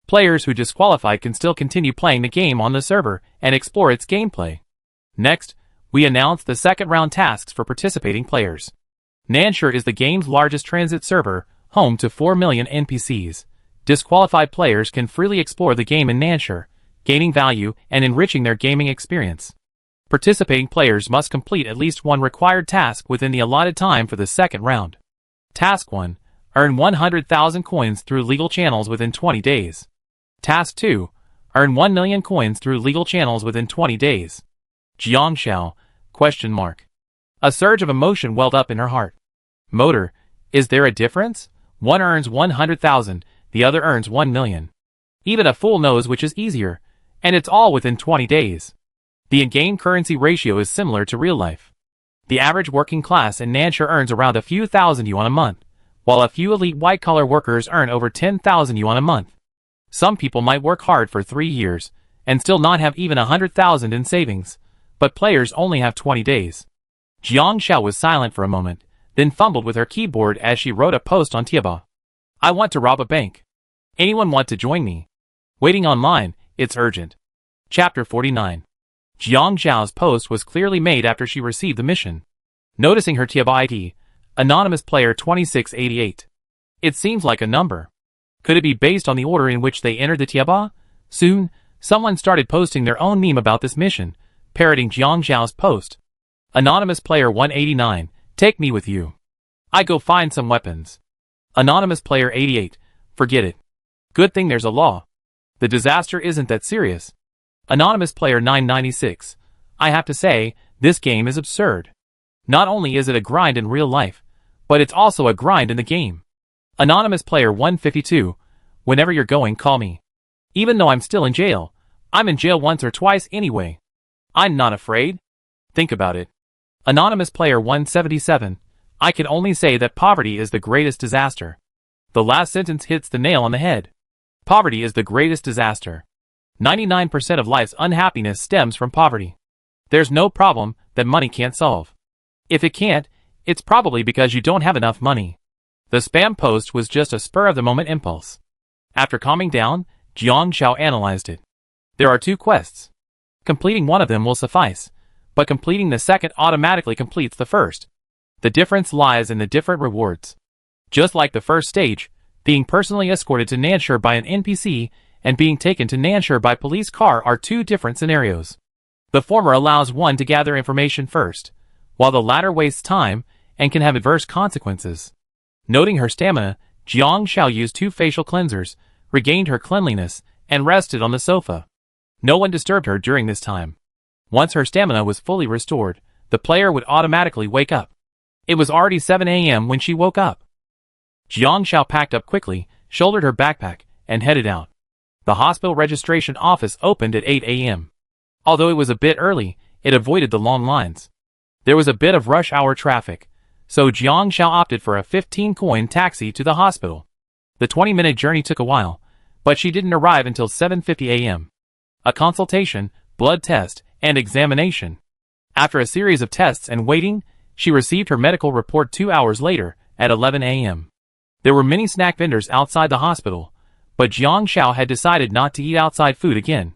Players who disqualified can still continue playing the game on the server and explore its gameplay. Next, we announce the second round tasks for participating players. Nanshire is the game's largest transit server, home to 4 million NPCs. Disqualified players can freely explore the game in Nanshire, gaining value and enriching their gaming experience. Participating players must complete at least one required task within the allotted time for the second round. Task 1. Earn 100,000 coins through legal channels within 20 days. Task 2. Earn 1 million coins through legal channels within 20 days. Jiang Xiao, ? A surge of emotion welled up in her heart. Motor, is there a difference? One earns 100,000, the other earns 1 million. Even a fool knows which is easier, and it's all within 20 days. The in-game currency ratio is similar to real life. The average working class in Nansha earns around a few thousand yuan a month, while a few elite white-collar workers earn over 10,000 yuan a month. Some people might work hard for 3 years and still not have even 100,000 in savings, but players only have 20 days. Jiang Xiao was silent for a moment, then fumbled with her keyboard as she wrote a post on Tieba. I want to rob a bank. Anyone want to join me? Waiting online, it's urgent. Chapter 49. Jiang Xiao's post was clearly made after she received the mission. Noticing her Tieba ID, anonymous player 2688. It seems like a number. Could it be based on the order in which they entered the Tieba? Soon, someone started posting their own meme about this mission, parroting Jiang Xiao's post. Anonymous player 189, take me with you. I go find some weapons. Anonymous player 88, forget it. Good thing there's a law. The disaster isn't that serious. Anonymous player 996, I have to say, this game is absurd. Not only is it a grind in real life, but it's also a grind in the game. Anonymous player 152, whenever you're going, call me. Even though I'm still in jail, I'm in jail once or twice anyway. I'm not afraid. Think about it. Anonymous player 177, I can only say that poverty is the greatest disaster. The last sentence hits the nail on the head. Poverty is the greatest disaster. 99% of life's unhappiness stems from poverty. There's no problem that money can't solve. If it can't, it's probably because you don't have enough money. The spam post was just a spur-of-the-moment impulse. After calming down, Jiang Xiao analyzed it. There are 2 quests. Completing one of them will suffice, but completing the second automatically completes the first. The difference lies in the different rewards. Just like the first stage, being personally escorted to Nansha by an NPC and being taken to Nansha by police car are 2 different scenarios. The former allows one to gather information first, while the latter wastes time and can have adverse consequences. Noting her stamina, Jiang Xiao used 2 facial cleansers, regained her cleanliness, and rested on the sofa. No one disturbed her during this time. Once her stamina was fully restored, the player would automatically wake up. It was already 7 a.m. when she woke up. Jiang Xiao packed up quickly, shouldered her backpack, and headed out. The hospital registration office opened at 8 a.m. Although it was a bit early, it avoided the long lines. There was a bit of rush hour traffic, so Jiang Xiao opted for a 15-coin taxi to the hospital. The 20-minute journey took a while, but she didn't arrive until 7:50 a.m. A consultation, blood test, and examination. After a series of tests and waiting, she received her medical report 2 hours later, at 11 a.m. There were many snack vendors outside the hospital, but Jiang Xiao had decided not to eat outside food again.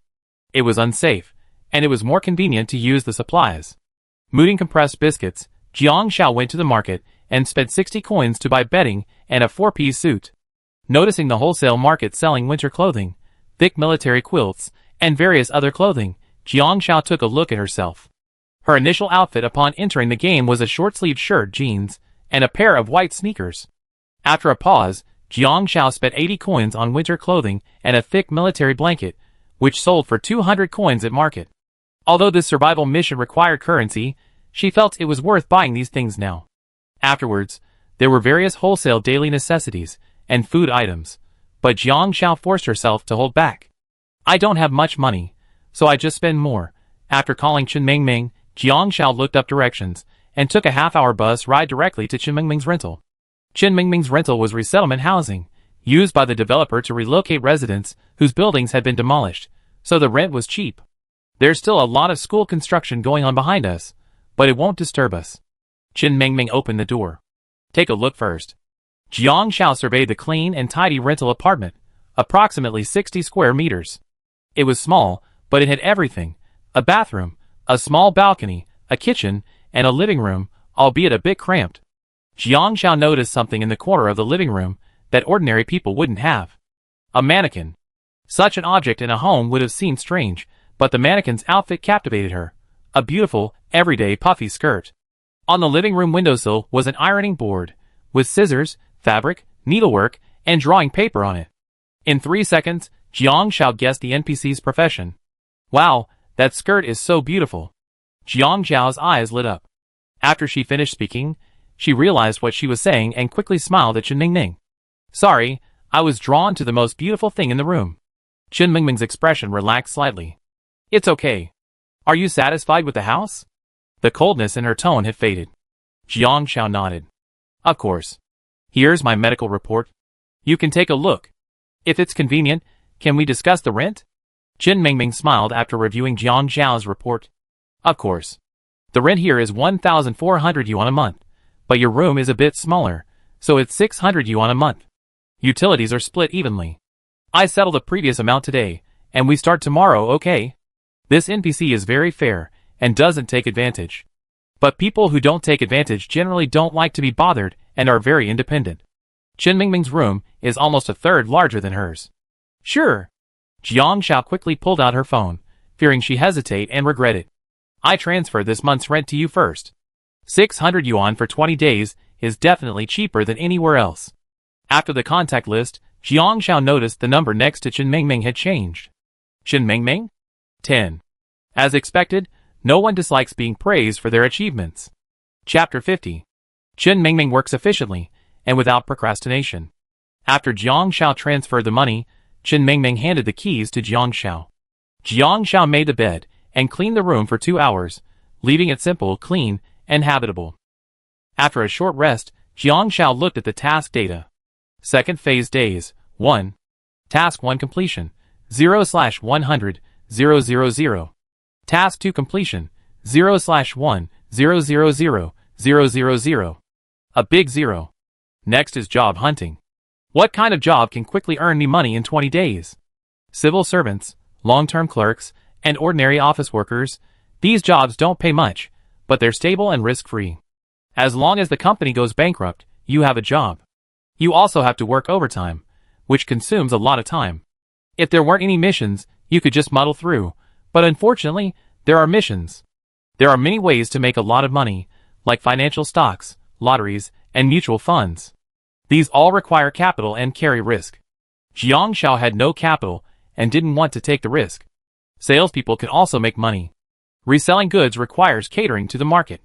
It was unsafe, and it was more convenient to use the supplies. Mooting compressed biscuits, Jiang Xiao went to the market and spent 60 coins to buy bedding and a 4-piece suit. Noticing the wholesale market selling winter clothing, thick military quilts, and various other clothing, Jiang Xiao took a look at herself. Her initial outfit upon entering the game was a short-sleeved shirt, jeans, and a pair of white sneakers. After a pause, Jiang Xiao spent 80 coins on winter clothing and a thick military blanket, which sold for 200 coins at market. Although this survival mission required currency, she felt it was worth buying these things now. Afterwards, there were various wholesale daily necessities and food items, but Jiang Xiao forced herself to hold back. I don't have much money, so I just spend more. After calling Chen Mingming, Jiang Xiao looked up directions and took a half-hour bus ride directly to Chen Mingming's rental. Chen Mingming's rental was resettlement housing, used by the developer to relocate residents whose buildings had been demolished, so the rent was cheap. There's still a lot of school construction going on behind us, but it won't disturb us. Chen Mingming opened the door. Take a look first. Jiang Xiao surveyed the clean and tidy rental apartment, approximately 60 square meters. It was small, but it had everything: a bathroom, a small balcony, a kitchen, and a living room, albeit a bit cramped. Jiang Xiao noticed something in the corner of the living room that ordinary people wouldn't have. A mannequin. Such an object in a home would have seemed strange, but the mannequin's outfit captivated her. A beautiful, everyday puffy skirt. On the living room windowsill was an ironing board, with scissors, fabric, needlework, and drawing paper on it. In 3 seconds, Jiang Xiao guessed the NPC's profession. Wow, that skirt is so beautiful. Jiang Xiao's eyes lit up. After she finished speaking, she realized what she was saying and quickly smiled at Chen Mingming. Sorry, I was drawn to the most beautiful thing in the room. Chen Mingming's expression relaxed slightly. It's okay. Are you satisfied with the house? The coldness in her tone had faded. Jiang Shao nodded. Of course. Here's my medical report. You can take a look. If it's convenient, can we discuss the rent? Chen Mingming smiled after reviewing Jiang Zhao's report. Of course. The rent here is 1,400 yuan a month, but your room is a bit smaller, so it's 600 yuan a month. Utilities are split evenly. I settled the previous amount today, and we start tomorrow, okay? This NPC is very fair, and doesn't take advantage. But people who don't take advantage generally don't like to be bothered and are very independent. Chen Mingming's room is almost a third larger than hers. Sure. Jiang Shao quickly pulled out her phone, fearing she hesitate and regret it. I transferred this month's rent to you first. 600 yuan for 20 days is definitely cheaper than anywhere else. After the contact list, Jiang Shao noticed the number next to Chen Mingming had changed. Chen Mingming? 10. As expected, no one dislikes being praised for their achievements. Chapter 50. Chen Mingming works efficiently and without procrastination. After Jiang Shao transferred the money, Chen Mingming handed the keys to Jiang Shao. Jiang Shao made the bed and cleaned the room for 2 hours, leaving it simple, clean, and habitable. After a short rest, Jiang Shao looked at the task data. Second phase days, 1. Task 1 completion, 0/100, 000. Task 2 completion, 0/1, 000, 000. A big 0. Next is job hunting. What kind of job can quickly earn me money in 20 days? Civil servants, long-term clerks, and ordinary office workers. These jobs don't pay much, but they're stable and risk-free. As long as the company goes bankrupt, you have a job. You also have to work overtime, which consumes a lot of time. If there weren't any missions, you could just muddle through, but unfortunately, there are missions. There are many ways to make a lot of money, like financial stocks, lotteries, and mutual funds. These all require capital and carry risk. Jiang Shao had no capital and didn't want to take the risk. Salespeople can also make money. Reselling goods requires catering to the market.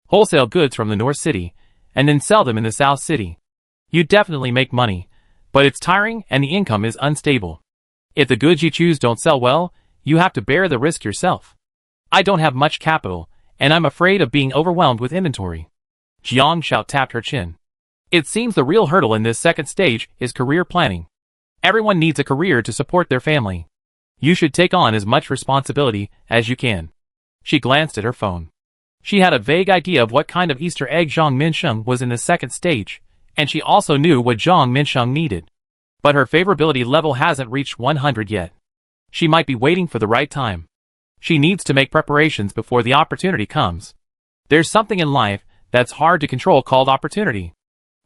Wholesale goods from the North City, and then sell them in the South City. You definitely make money, but it's tiring and the income is unstable. If the goods you choose don't sell well, you have to bear the risk yourself. I don't have much capital, and I'm afraid of being overwhelmed with inventory. Jiang Shao tapped her chin. It seems the real hurdle in this second stage is career planning. Everyone needs a career to support their family. You should take on as much responsibility as you can. She glanced at her phone. She had a vague idea of what kind of Easter egg Zhang Minsheng was in the second stage, and she also knew what Zhang Minsheng needed. But her favorability level hasn't reached 100 yet. She might be waiting for the right time. She needs to make preparations before the opportunity comes. There's something in life that's hard to control called opportunity.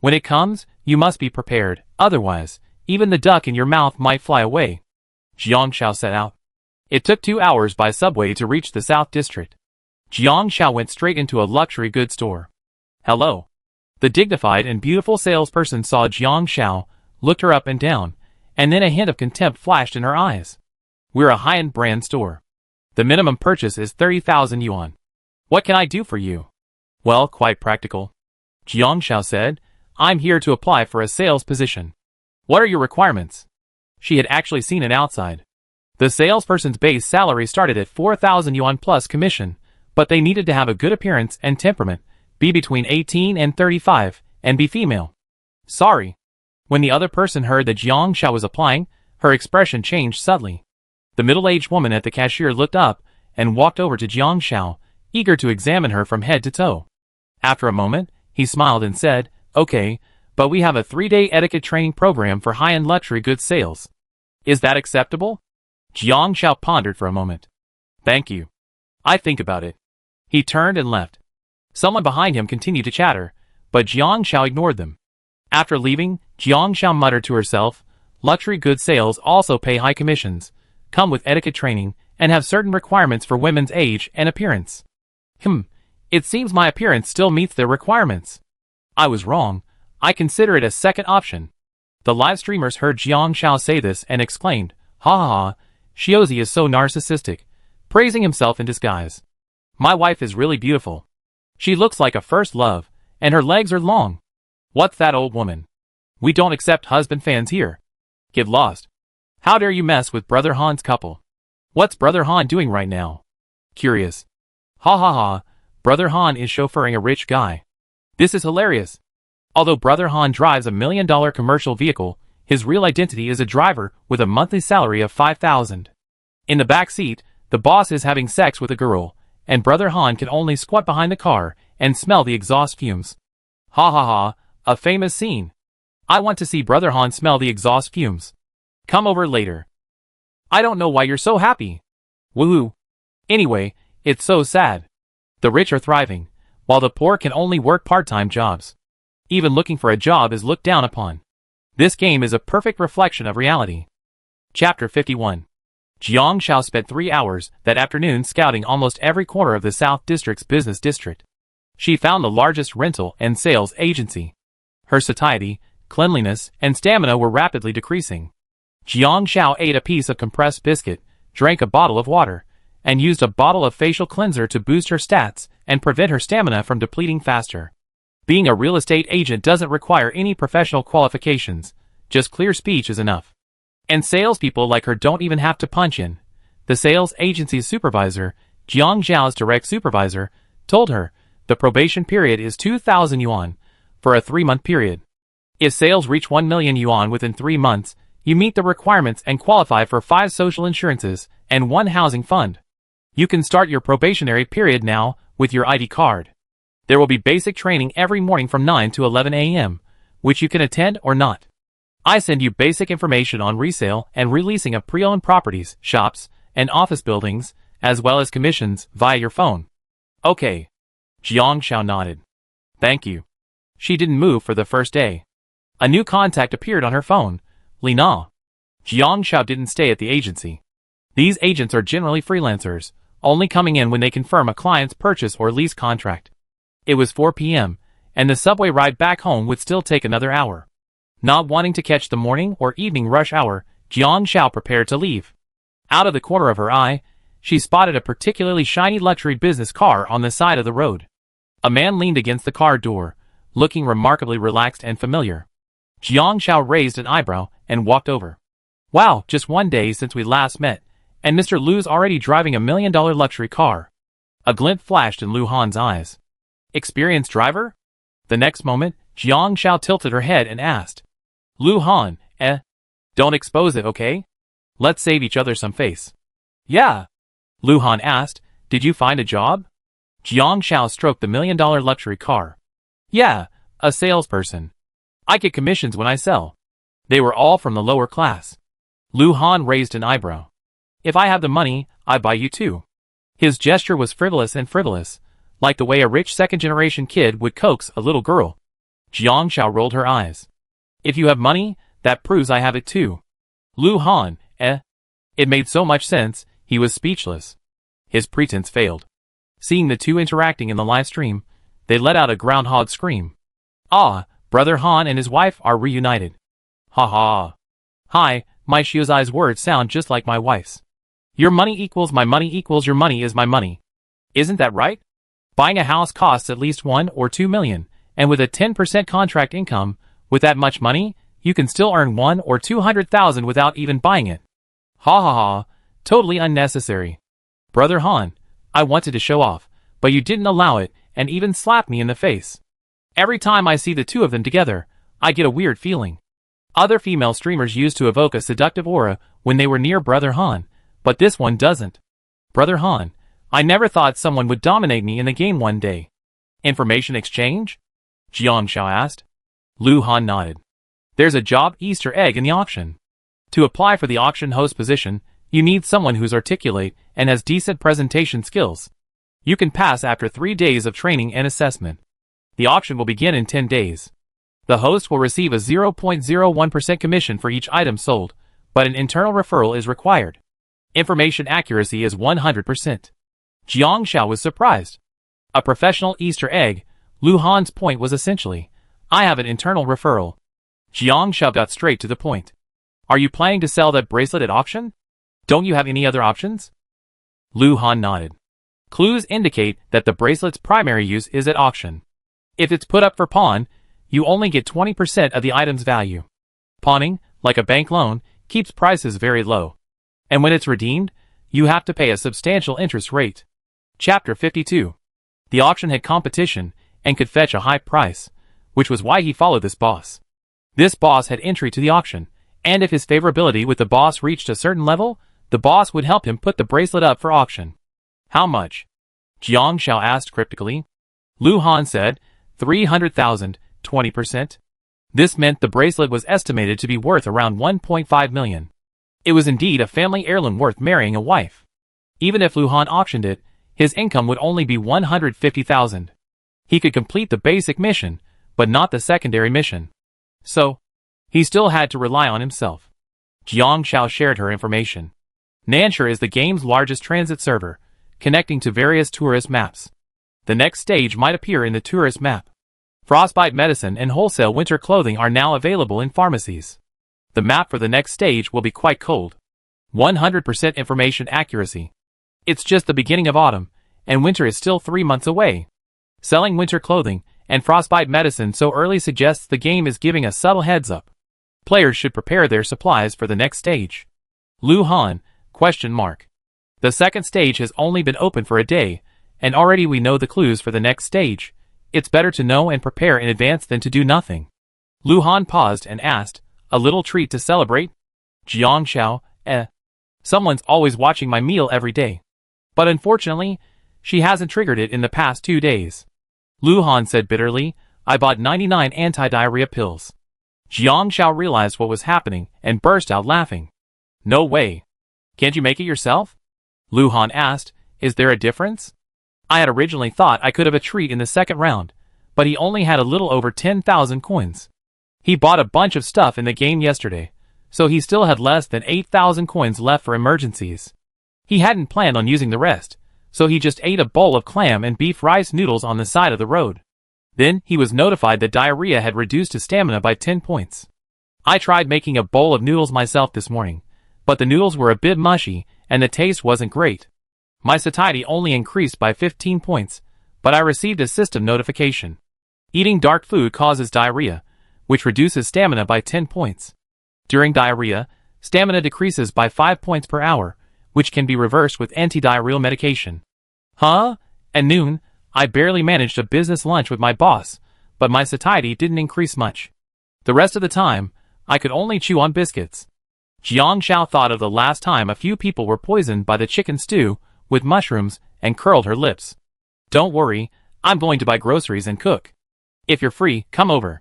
When it comes, you must be prepared, otherwise, even the duck in your mouth might fly away. Jiang Shao set out. It took 2 hours by subway to reach the South District. Jiang Shao went straight into a luxury goods store. Hello. The dignified and beautiful salesperson saw Jiang Shao, looked her up and down, and then a hint of contempt flashed in her eyes. We're a high-end brand store. The minimum purchase is 30,000 yuan. What can I do for you? Well, quite practical. Jiang Shao said, I'm here to apply for a sales position. What are your requirements? She had actually seen it outside. The salesperson's base salary started at 4,000 yuan plus commission, but they needed to have a good appearance and temperament, be between 18 and 35, and be female. Sorry. When the other person heard that Jiang Shao was applying, her expression changed subtly. The middle-aged woman at the cashier looked up and walked over to Jiang Shao, eager to examine her from head to toe. After a moment, he smiled and said, Okay, but we have a 3-day etiquette training program for high-end luxury goods sales. Is that acceptable? Jiang Shao pondered for a moment. Thank you. I think about it. He turned and left. Someone behind him continued to chatter, but Jiang Shao ignored them. After leaving, Jiang Shao muttered to herself, luxury goods sales also pay high commissions, come with etiquette training, and have certain requirements for women's age and appearance. It seems my appearance still meets their requirements. I was wrong. I consider it a second option. The live streamers heard Jiang Shao say this and exclaimed, Ha ha ha, Xiaozi is so narcissistic, praising himself in disguise. My wife is really beautiful. She looks like a first love, and her legs are long. What's that old woman? We don't accept husband fans here. Get lost. How dare you mess with Brother Han's couple? What's Brother Han doing right now? Curious. Ha ha ha, Brother Han is chauffeuring a rich guy. This is hilarious. Although Brother Han drives a $1 million commercial vehicle, his real identity is a driver with a monthly salary of $5,000. In the back seat, the boss is having sex with a girl, and Brother Han can only squat behind the car and smell the exhaust fumes. Ha ha ha, a famous scene. I want to see Brother Han smell the exhaust fumes. Come over later. I don't know why you're so happy. Woohoo. Anyway, it's so sad. The rich are thriving, while the poor can only work part-time jobs. Even looking for a job is looked down upon. This game is a perfect reflection of reality. Chapter 51. Jiang Xiao spent 3 hours that afternoon scouting almost every corner of the South District's business district. She found the largest rental and sales agency. Her satiety, cleanliness, and stamina were rapidly decreasing. Jiang Xiao ate a piece of compressed biscuit, drank a bottle of water, and used a bottle of facial cleanser to boost her stats and prevent her stamina from depleting faster. Being a real estate agent doesn't require any professional qualifications, just clear speech is enough. And salespeople like her don't even have to punch in. The sales agency's supervisor, Jiang Xiao's direct supervisor, told her the probation period is 2,000 yuan for a 3-month period. If sales reach 1 million yuan within 3 months, you meet the requirements and qualify for 5 social insurances and 1 housing fund. You can start your probationary period now with your ID card. There will be basic training every morning from 9 to 11 a.m., which you can attend or not. I send you basic information on resale and releasing of pre-owned properties, shops, and office buildings, as well as commissions via your phone. Okay. Jiang Xiao nodded. Thank you. She didn't move for the first day. A new contact appeared on her phone, Lina. Jiang Xiao didn't stay at the agency. These agents are generally freelancers, only coming in when they confirm a client's purchase or lease contract. It was 4 p.m., and the subway ride back home would still take another hour. Not wanting to catch the morning or evening rush hour, Jiang Xiao prepared to leave. Out of the corner of her eye, she spotted a particularly shiny luxury business car on the side of the road. A man leaned against the car door, looking remarkably relaxed and familiar. Jiang Xiao raised an eyebrow and walked over. Wow, just 1 day since we last met, and Mr. Lu's already driving a $1 million luxury car. A glint flashed in Lu Han's eyes. Experienced driver? The next moment, Jiang Xiao tilted her head and asked. Lu Han, Don't expose it, okay? Let's save each other some face. Yeah. Lu Han asked, did you find a job? Jiang Xiao stroked the $1 million luxury car. Yeah, a salesperson. I get commissions when I sell. They were all from the lower class. Lu Han raised an eyebrow. If I have the money, I buy you too. His gesture was frivolous, like the way a rich second-generation kid would coax a little girl. Jiang Xiao rolled her eyes. If you have money, that proves I have it too. Lu Han, It made so much sense, he was speechless. His pretense failed. Seeing the two interacting in the live stream, they let out a groundhog scream. Ah, Brother Han and his wife are reunited. Ha ha. Hi, my Shiozai's words sound just like my wife's. Your money equals my money equals your money is my money. Isn't that right? Buying a house costs at least 1 or 2 million, and with a 10% contract income, with that much money, you can still earn 1 or 200,000 without even buying it. Ha ha ha, totally unnecessary. Brother Han, I wanted to show off, but you didn't allow it and even slapped me in the face. Every time I see the two of them together, I get a weird feeling. Other female streamers used to evoke a seductive aura when they were near Brother Han, but this one doesn't. Brother Han, I never thought someone would dominate me in the game one day. Information exchange? Jiang Xiao asked. Lu Han nodded. There's a job Easter egg in the auction. To apply for the auction host position, you need someone who's articulate and has decent presentation skills. You can pass after 3 days of training and assessment. The auction will begin in 10 days. The host will receive a 0.01% commission for each item sold, but an internal referral is required. Information accuracy is 100%. Jiang Xiao was surprised. A professional Easter egg, Lu Han's point was essentially, I have an internal referral. Jiang Xiao got straight to the point. Are you planning to sell that bracelet at auction? Don't you have any other options? Lu Han nodded. Clues indicate that the bracelet's primary use is at auction. If it's put up for pawn, you only get 20% of the item's value. Pawning, like a bank loan, keeps prices very low. And when it's redeemed, you have to pay a substantial interest rate. Chapter 52. The auction had competition and could fetch a high price, which was why he followed this boss. This boss had entry to the auction, and if his favorability with the boss reached a certain level, the boss would help him put the bracelet up for auction. How much? Jiang Shao asked cryptically. Lu Han said, 300,000, 20%. This meant the bracelet was estimated to be worth around 1.5 million. It was indeed a family heirloom worth marrying a wife. Even if Lu Han auctioned it, his income would only be 150,000. He could complete the basic mission, but not the secondary mission. So, he still had to rely on himself. Jiang Shao shared her information. Nansha is the game's largest transit server, connecting to various tourist maps. The next stage might appear in the tourist map. Frostbite medicine and wholesale winter clothing are now available in pharmacies. The map for the next stage will be quite cold. 100% information accuracy. It's just the beginning of autumn, and winter is still 3 months away. Selling winter clothing and frostbite medicine so early suggests the game is giving a subtle heads up. Players should prepare their supplies for the next stage. Lu Han, ? The second stage has only been open for a day, and already we know the clues for the next stage. It's better to know and prepare in advance than to do nothing. Lu Han paused and asked, a little treat to celebrate? Jiang Shao, Someone's always watching my meal every day. But unfortunately, she hasn't triggered it in the past 2 days. Lu Han said bitterly, I bought 99 anti-diarrhea pills. Jiang Shao realized what was happening and burst out laughing. No way. Can't you make it yourself? Lu Han asked, is there a difference? I had originally thought I could have a treat in the second round, but he only had a little over 10,000 coins. He bought a bunch of stuff in the game yesterday, so he still had less than 8,000 coins left for emergencies. He hadn't planned on using the rest, so he just ate a bowl of clam and beef rice noodles on the side of the road. Then he was notified that diarrhea had reduced his stamina by 10 points. I tried making a bowl of noodles myself this morning, but the noodles were a bit mushy and the taste wasn't great. My satiety only increased by 15 points, but I received a system notification. Eating dark food causes diarrhea, which reduces stamina by 10 points. During diarrhea, stamina decreases by 5 points per hour, which can be reversed with anti-diarrheal medication. At noon, I barely managed a business lunch with my boss, but my satiety didn't increase much. The rest of the time, I could only chew on biscuits. Jiang Shao thought of the last time a few people were poisoned by the chicken stew with mushrooms and curled her lips. Don't worry, I'm going to buy groceries and cook. If you're free, come over.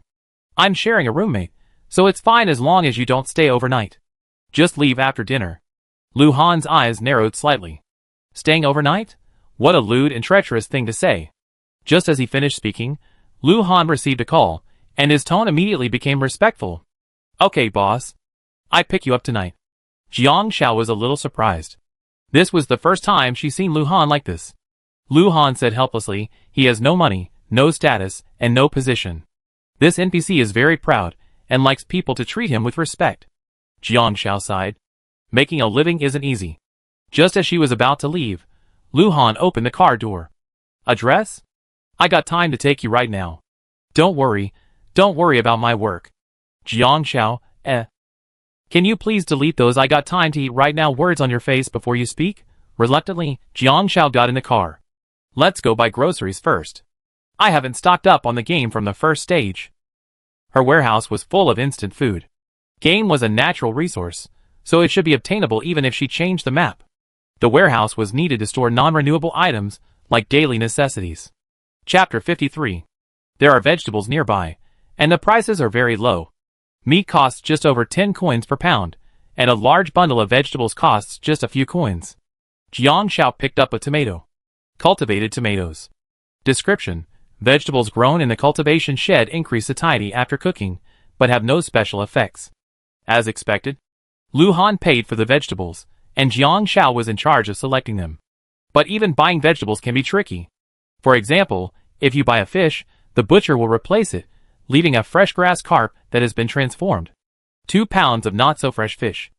I'm sharing a roommate, so it's fine as long as you don't stay overnight. Just leave after dinner. Lu Han's eyes narrowed slightly. Staying overnight? What a lewd and treacherous thing to say. Just as he finished speaking, Lu Han received a call, and his tone immediately became respectful. Okay, boss. I pick you up tonight. Jiang Shao was a little surprised. This was the first time she's seen Lu Han like this. Lu Han said helplessly, he has no money, no status, and no position. This NPC is very proud, and likes people to treat him with respect. Jiang Shao sighed. Making a living isn't easy. Just as she was about to leave, Lu Han opened the car door. Address? I got time to take you right now. Don't worry about my work. Jiang Shao, Can you please delete those I got time to eat right now words on your face before you speak? Reluctantly, Jiang Shao got in the car. Let's go buy groceries first. I haven't stocked up on the game from the first stage. Her warehouse was full of instant food. Game was a natural resource, so it should be obtainable even if she changed the map. The warehouse was needed to store non-renewable items, like daily necessities. Chapter 53. There are vegetables nearby, and the prices are very low. Meat costs just over 10 coins per pound, and a large bundle of vegetables costs just a few coins. Jiang Shao picked up a tomato. Cultivated tomatoes. Description: vegetables grown in the cultivation shed increase satiety after cooking, but have no special effects. As expected, Lu Han paid for the vegetables, and Jiang Shao was in charge of selecting them. But even buying vegetables can be tricky. For example, if you buy a fish, the butcher will replace it, leaving a fresh grass carp that has been transformed. 2 pounds of not-so-fresh fish.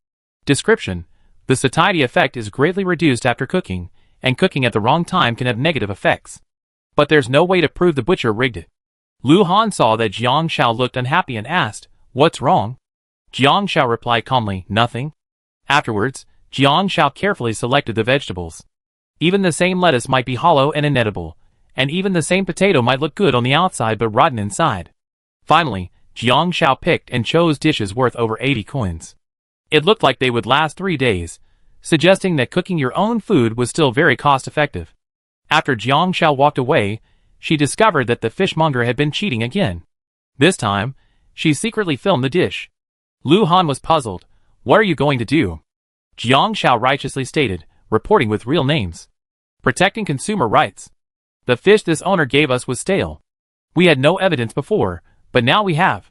Description: the satiety effect is greatly reduced after cooking, and cooking at the wrong time can have negative effects. But there's no way to prove the butcher rigged it. Lu Han saw that Jiang Shao looked unhappy and asked, "What's wrong?" Jiang Shao replied calmly, "Nothing." Afterwards, Jiang Shao carefully selected the vegetables. Even the same lettuce might be hollow and inedible, And even the same potato might look good on the outside but rotten inside. Finally, Jiang Xiao picked and chose dishes worth over 80 coins. It looked like they would last 3 days, suggesting that cooking your own food was still very cost-effective. After Jiang Xiao walked away, she discovered that the fishmonger had been cheating again. This time, she secretly filmed the dish. Lu Han was puzzled. What are you going to do? Jiang Xiao righteously stated, reporting with real names. Protecting consumer rights. The fish this owner gave us was stale. We had no evidence before, but now we have.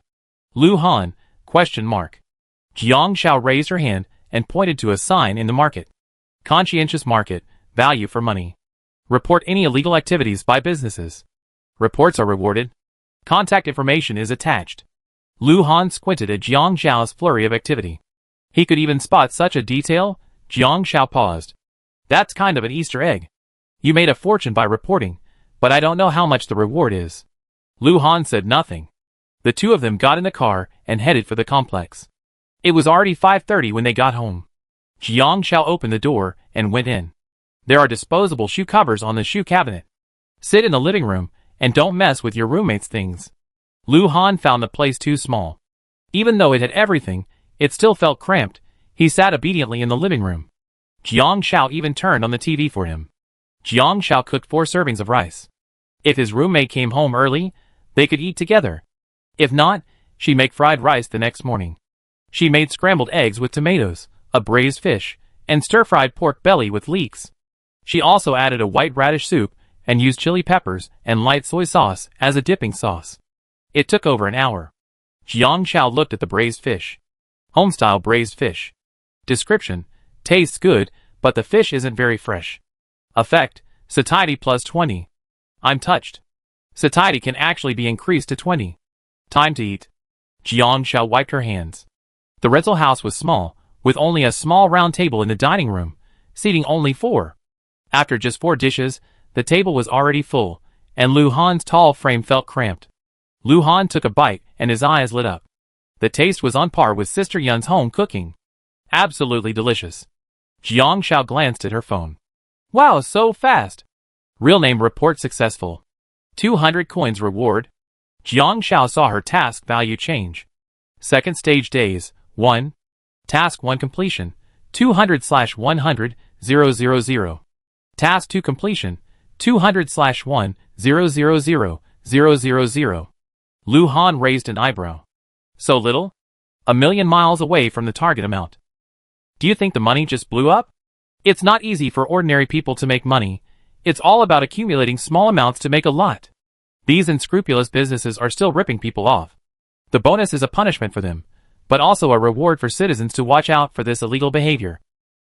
Lu Han, ? Jiang Xiao raised her hand and pointed to a sign in the market. Conscientious market, value for money. Report any illegal activities by businesses. Reports are rewarded. Contact information is attached. Lu Han squinted at Jiang Xiao's flurry of activity. He could even spot such a detail. Jiang Xiao paused. That's kind of an Easter egg. You made a fortune by reporting, but I don't know how much the reward is. Lu Han said nothing. The two of them got in the car and headed for the complex. It was already 5:30 when they got home. Jiang Xiao opened the door and went in. There are disposable shoe covers on the shoe cabinet. Sit in the living room and don't mess with your roommate's things. Lu Han found the place too small. Even though it had everything, it still felt cramped. He sat obediently in the living room. Jiang Xiao even turned on the TV for him. Jiang Xiao cooked 4 servings of rice. If his roommate came home early, they could eat together. If not, she'd make fried rice the next morning. She made scrambled eggs with tomatoes, a braised fish, and stir-fried pork belly with leeks. She also added a white radish soup and used chili peppers and light soy sauce as a dipping sauce. It took over an hour. Jiang Xiao looked at the braised fish. Home-style braised fish. Description: tastes good, but the fish isn't very fresh. Effect: satiety plus 20. I'm touched. Satiety can actually be increased to 20. Time to eat. Jiang Xiao wiped her hands. The rental house was small, with only a small round table in the dining room, seating only 4. After just 4 dishes, the table was already full, and Lu Han's tall frame felt cramped. Lu Han took a bite, and his eyes lit up. The taste was on par with Sister Yun's home cooking. Absolutely delicious. Jiang Xiao glanced at her phone. Wow, so fast. Real name report successful. 200 coins reward. Jiang Xiao saw her task value change. Second stage days, 1. Task 1 completion, 200/100, 000. Task 2 completion, 200/1, 000, 000. Lu Han raised an eyebrow. So little? 1,000,000 miles away from the target amount. Do you think the money just blew up? It's not easy for ordinary people to make money. It's all about accumulating small amounts to make a lot. These unscrupulous businesses are still ripping people off. The bonus is a punishment for them, but also a reward for citizens to watch out for this illegal behavior.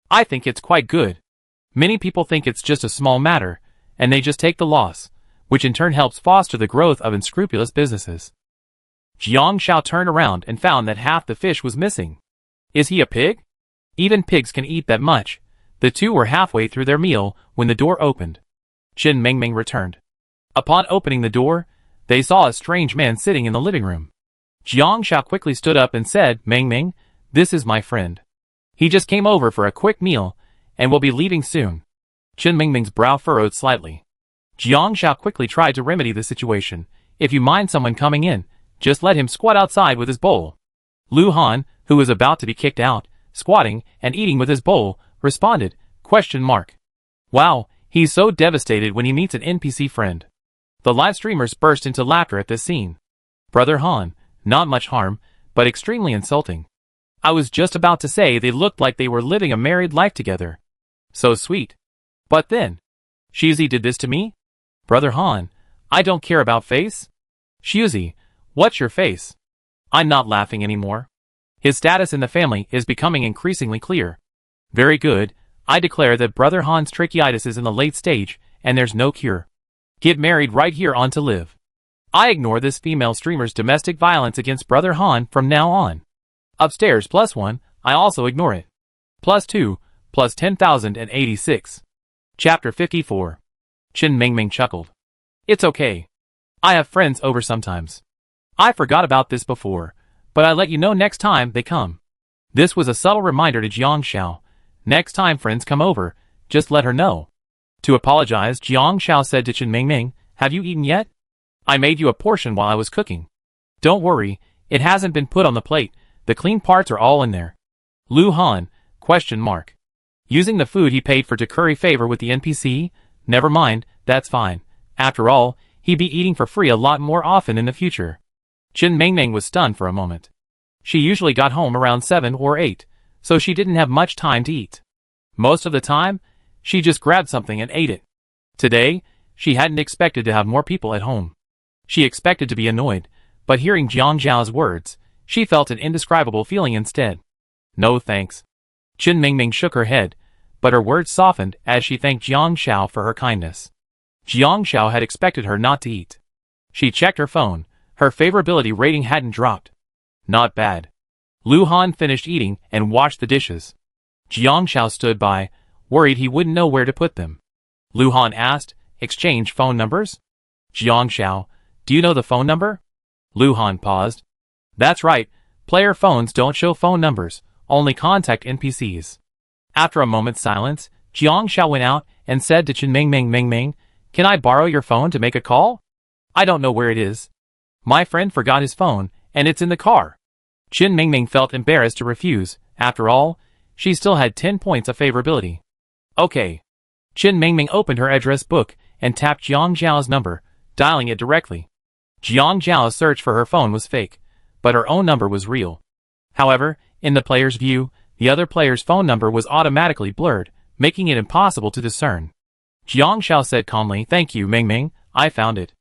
I think it's quite good. Many people think it's just a small matter, and they just take the loss, which in turn helps foster the growth of unscrupulous businesses. Jiang Xiao turned around and found that half the fish was missing. Is he a pig? Even pigs can eat that much. The two were halfway through their meal when the door opened. Qin Mingming returned. Upon opening the door, they saw a strange man sitting in the living room. Jiang Xiao quickly stood up and said, Mingming, this is my friend. He just came over for a quick meal, and will be leaving soon. Qin Mingming's brow furrowed slightly. Jiang Xiao quickly tried to remedy the situation. If you mind someone coming in, just let him squat outside with his bowl. Lu Han, who was about to be kicked out, squatting and eating with his bowl, responded, ? Wow, he's so devastated when he meets an NPC friend. The live streamers burst into laughter at this scene. Brother Han, not much harm, but extremely insulting. I was just about to say they looked like they were living a married life together. So sweet. But then, Shuzi did this to me? Brother Han, I don't care about face. Shuzi, what's your face? I'm not laughing anymore. His status in the family is becoming increasingly clear. Very good, I declare that Brother Han's tracheitis is in the late stage, and there's no cure. Get married right here on to live. I ignore this female streamer's domestic violence against Brother Han from now on. Upstairs +1, I also ignore it. +2, plus 10,086. Chapter 54. Qin Mingming chuckled. It's okay. I have friends over sometimes. I forgot about this before, but I let you know next time they come. This was a subtle reminder to Jiang Xiao. Next time friends come over, just let her know. To apologize, Jiang Xiao said to Qin Mingming, Have you eaten yet? I made you a portion while I was cooking. Don't worry, it hasn't been put on the plate, the clean parts are all in there. Lu Han, ? Using the food he paid for to curry favor with the NPC? Never mind, that's fine. After all, he'd be eating for free a lot more often in the future. Chen Mingming was stunned for a moment. She usually got home around 7 or 8, so she didn't have much time to eat. Most of the time, she just grabbed something and ate it. Today, she hadn't expected to have more people at home. She expected to be annoyed, but hearing Jiang Zhao's words, she felt an indescribable feeling instead. No thanks. Chen Mingming shook her head, but her words softened as she thanked Jiang Zhao for her kindness. Jiang Zhao had expected her not to eat. She checked her phone. Her favorability rating hadn't dropped. Not bad. Lu Han finished eating and washed the dishes. Jiang Zhao stood by, worried he wouldn't know where to put them. Lu Han asked, exchange phone numbers? Jiang Zhao, do you know the phone number? Lu Han paused. That's right, player phones don't show phone numbers, only contact NPCs. After a moment's silence, Jiang Zhao went out and said to Chen Mingming, can I borrow your phone to make a call? I don't know where it is. My friend forgot his phone, and it's in the car. Chen Mingming felt embarrassed to refuse. After all, she still had 10 points of favorability. Okay. Chen Mingming opened her address book and tapped Jiang Zhao's number, dialing it directly. Jiang Zhao's search for her phone was fake, but her own number was real. However, in the player's view, the other player's phone number was automatically blurred, making it impossible to discern. Jiang Zhao said calmly, thank you, Mingming, I found it.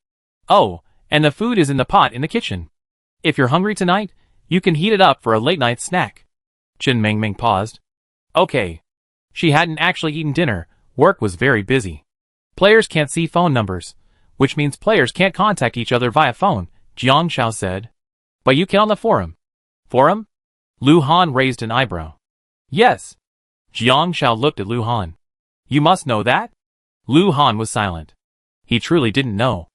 Oh, and the food is in the pot in the kitchen. If you're hungry tonight, you can heat it up for a late-night snack. Chen Mingming paused. Okay. She hadn't actually eaten dinner, work was very busy. Players can't see phone numbers, which means players can't contact each other via phone, Jiang Zhao said. But you can on the forum. Forum? Lu Han raised an eyebrow. Yes. Jiang Zhao looked at Lu Han. You must know that? Lu Han was silent. He truly didn't know.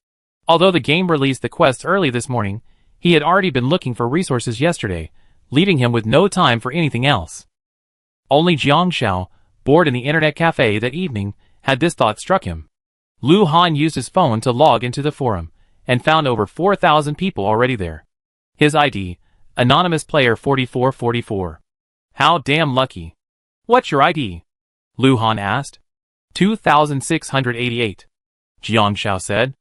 Although the game released the quests early this morning, he had already been looking for resources yesterday, leaving him with no time for anything else. Only Jiang Zhao, bored in the internet cafe that evening, had this thought struck him. Lu Han used his phone to log into the forum, and found over 4,000 people already there. His ID, Anonymous Player 4444. How damn lucky. What's your ID? Lu Han asked. 2688. Jiang Zhao said.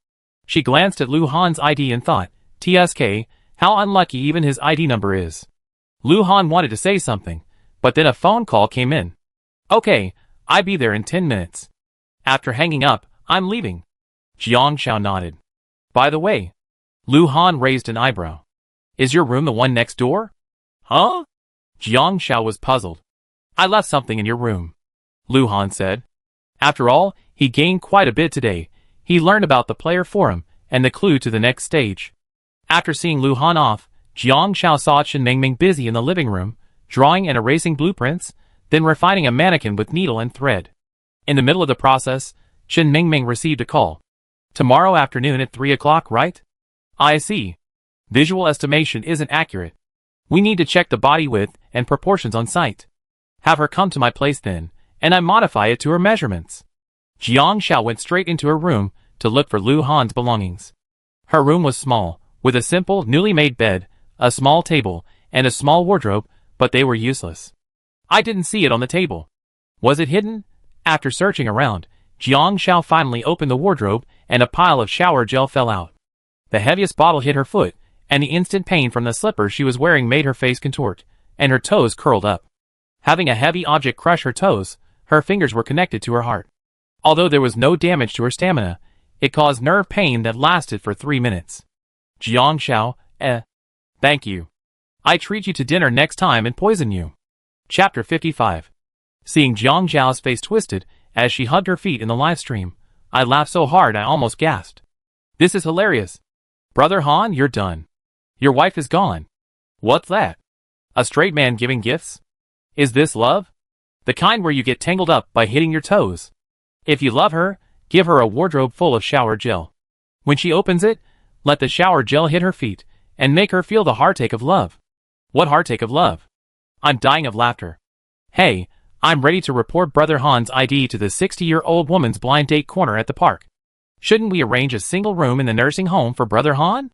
She glanced at Lu Han's ID and thought, TSK, how unlucky even his ID number is. Lu Han wanted to say something, but then a phone call came in. Okay, I'll be there in 10 minutes. After hanging up, I'm leaving. Jiang Zhao nodded. By the way, Lu Han raised an eyebrow. Is your room the one next door? Huh? Jiang Zhao was puzzled. I left something in your room, Lu Han said. After all, he gained quite a bit today. He learned about the player forum and the clue to the next stage. After seeing Lu Han off, Jiang Zhao saw Chen Mingming busy in the living room, drawing and erasing blueprints, then refining a mannequin with needle and thread. In the middle of the process, Chen Mingming received a call. Tomorrow afternoon at 3 o'clock, right? I see. Visual estimation isn't accurate. We need to check the body width and proportions on site. Have her come to my place then, and I modify it to her measurements. Jiang Zhao went straight into her room to look for Lu Han's belongings. Her room was small, with a simple, newly made bed, a small table, and a small wardrobe, but they were useless. I didn't see it on the table. Was it hidden? After searching around, Jiang Zhao finally opened the wardrobe, and a pile of shower gel fell out. The heaviest bottle hit her foot, and the instant pain from the slippers she was wearing made her face contort, and her toes curled up. Having a heavy object crush her toes, her fingers were connected to her heart. Although there was no damage to her stamina, it caused nerve pain that lasted for 3 minutes. Jiang Zhao, thank you. I treat you to dinner next time and poison you. Chapter 55. Seeing Jiang Zhao's face twisted as she hugged her feet in the live stream, I laughed so hard I almost gasped. This is hilarious. Brother Han, you're done. Your wife is gone. What's that? A straight man giving gifts? Is this love? The kind where you get tangled up by hitting your toes. If you love her, give her a wardrobe full of shower gel. When she opens it, let the shower gel hit her feet, and make her feel the heartache of love. What heartache of love? I'm dying of laughter. Hey, I'm ready to report Brother Han's ID to the 60-year-old woman's blind date corner at the park. Shouldn't we arrange a single room in the nursing home for Brother Han?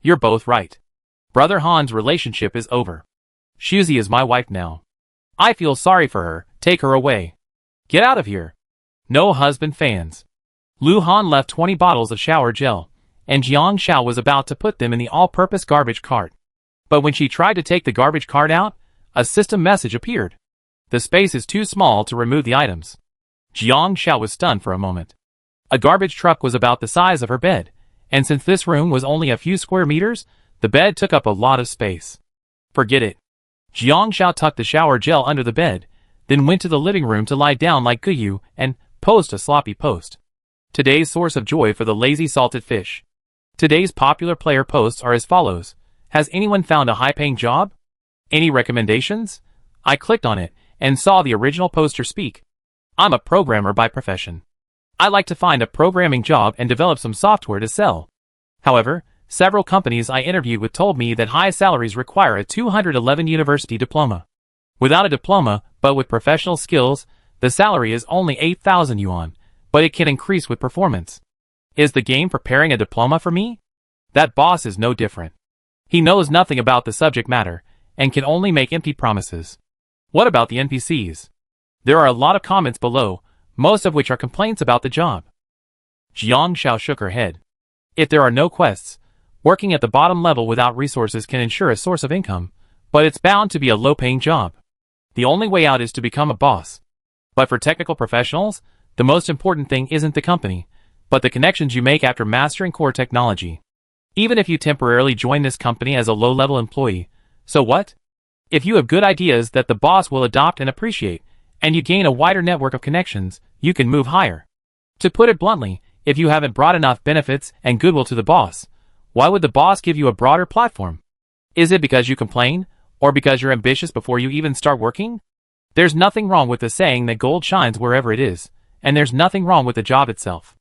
You're both right. Brother Han's relationship is over. Shuzi is my wife now. I feel sorry for her, take her away. Get out of here. No husband fans. Lu Han left 20 bottles of shower gel, and Jiang Xiao was about to put them in the all-purpose garbage cart. But when she tried to take the garbage cart out, a system message appeared. The space is too small to remove the items. Jiang Xiao was stunned for a moment. A garbage truck was about the size of her bed, and since this room was only a few square meters, the bed took up a lot of space. Forget it. Jiang Xiao tucked the shower gel under the bed, then went to the living room to lie down like Guyu and post a sloppy post. Today's source of joy for the lazy salted fish. Today's popular player posts are as follows. Has anyone found a high-paying job? Any recommendations? I clicked on it and saw the original poster speak. I'm a programmer by profession. I like to find a programming job and develop some software to sell. However, several companies I interviewed with told me that high salaries require a 211 university diploma. Without a diploma, but with professional skills, the salary is only 8,000 yuan, but it can increase with performance. Is the game preparing a diploma for me? That boss is no different. He knows nothing about the subject matter, and can only make empty promises. What about the NPCs? There are a lot of comments below, most of which are complaints about the job. Jiang Xiao shook her head. If there are no quests, working at the bottom level without resources can ensure a source of income, but it's bound to be a low-paying job. The only way out is to become a boss. But for technical professionals, the most important thing isn't the company, but the connections you make after mastering core technology. Even if you temporarily join this company as a low-level employee, so what? If you have good ideas that the boss will adopt and appreciate, and you gain a wider network of connections, you can move higher. To put it bluntly, if you haven't brought enough benefits and goodwill to the boss, why would the boss give you a broader platform? Is it because you complain, or because you're ambitious before you even start working? There's nothing wrong with the saying that gold shines wherever it is, and there's nothing wrong with the job itself.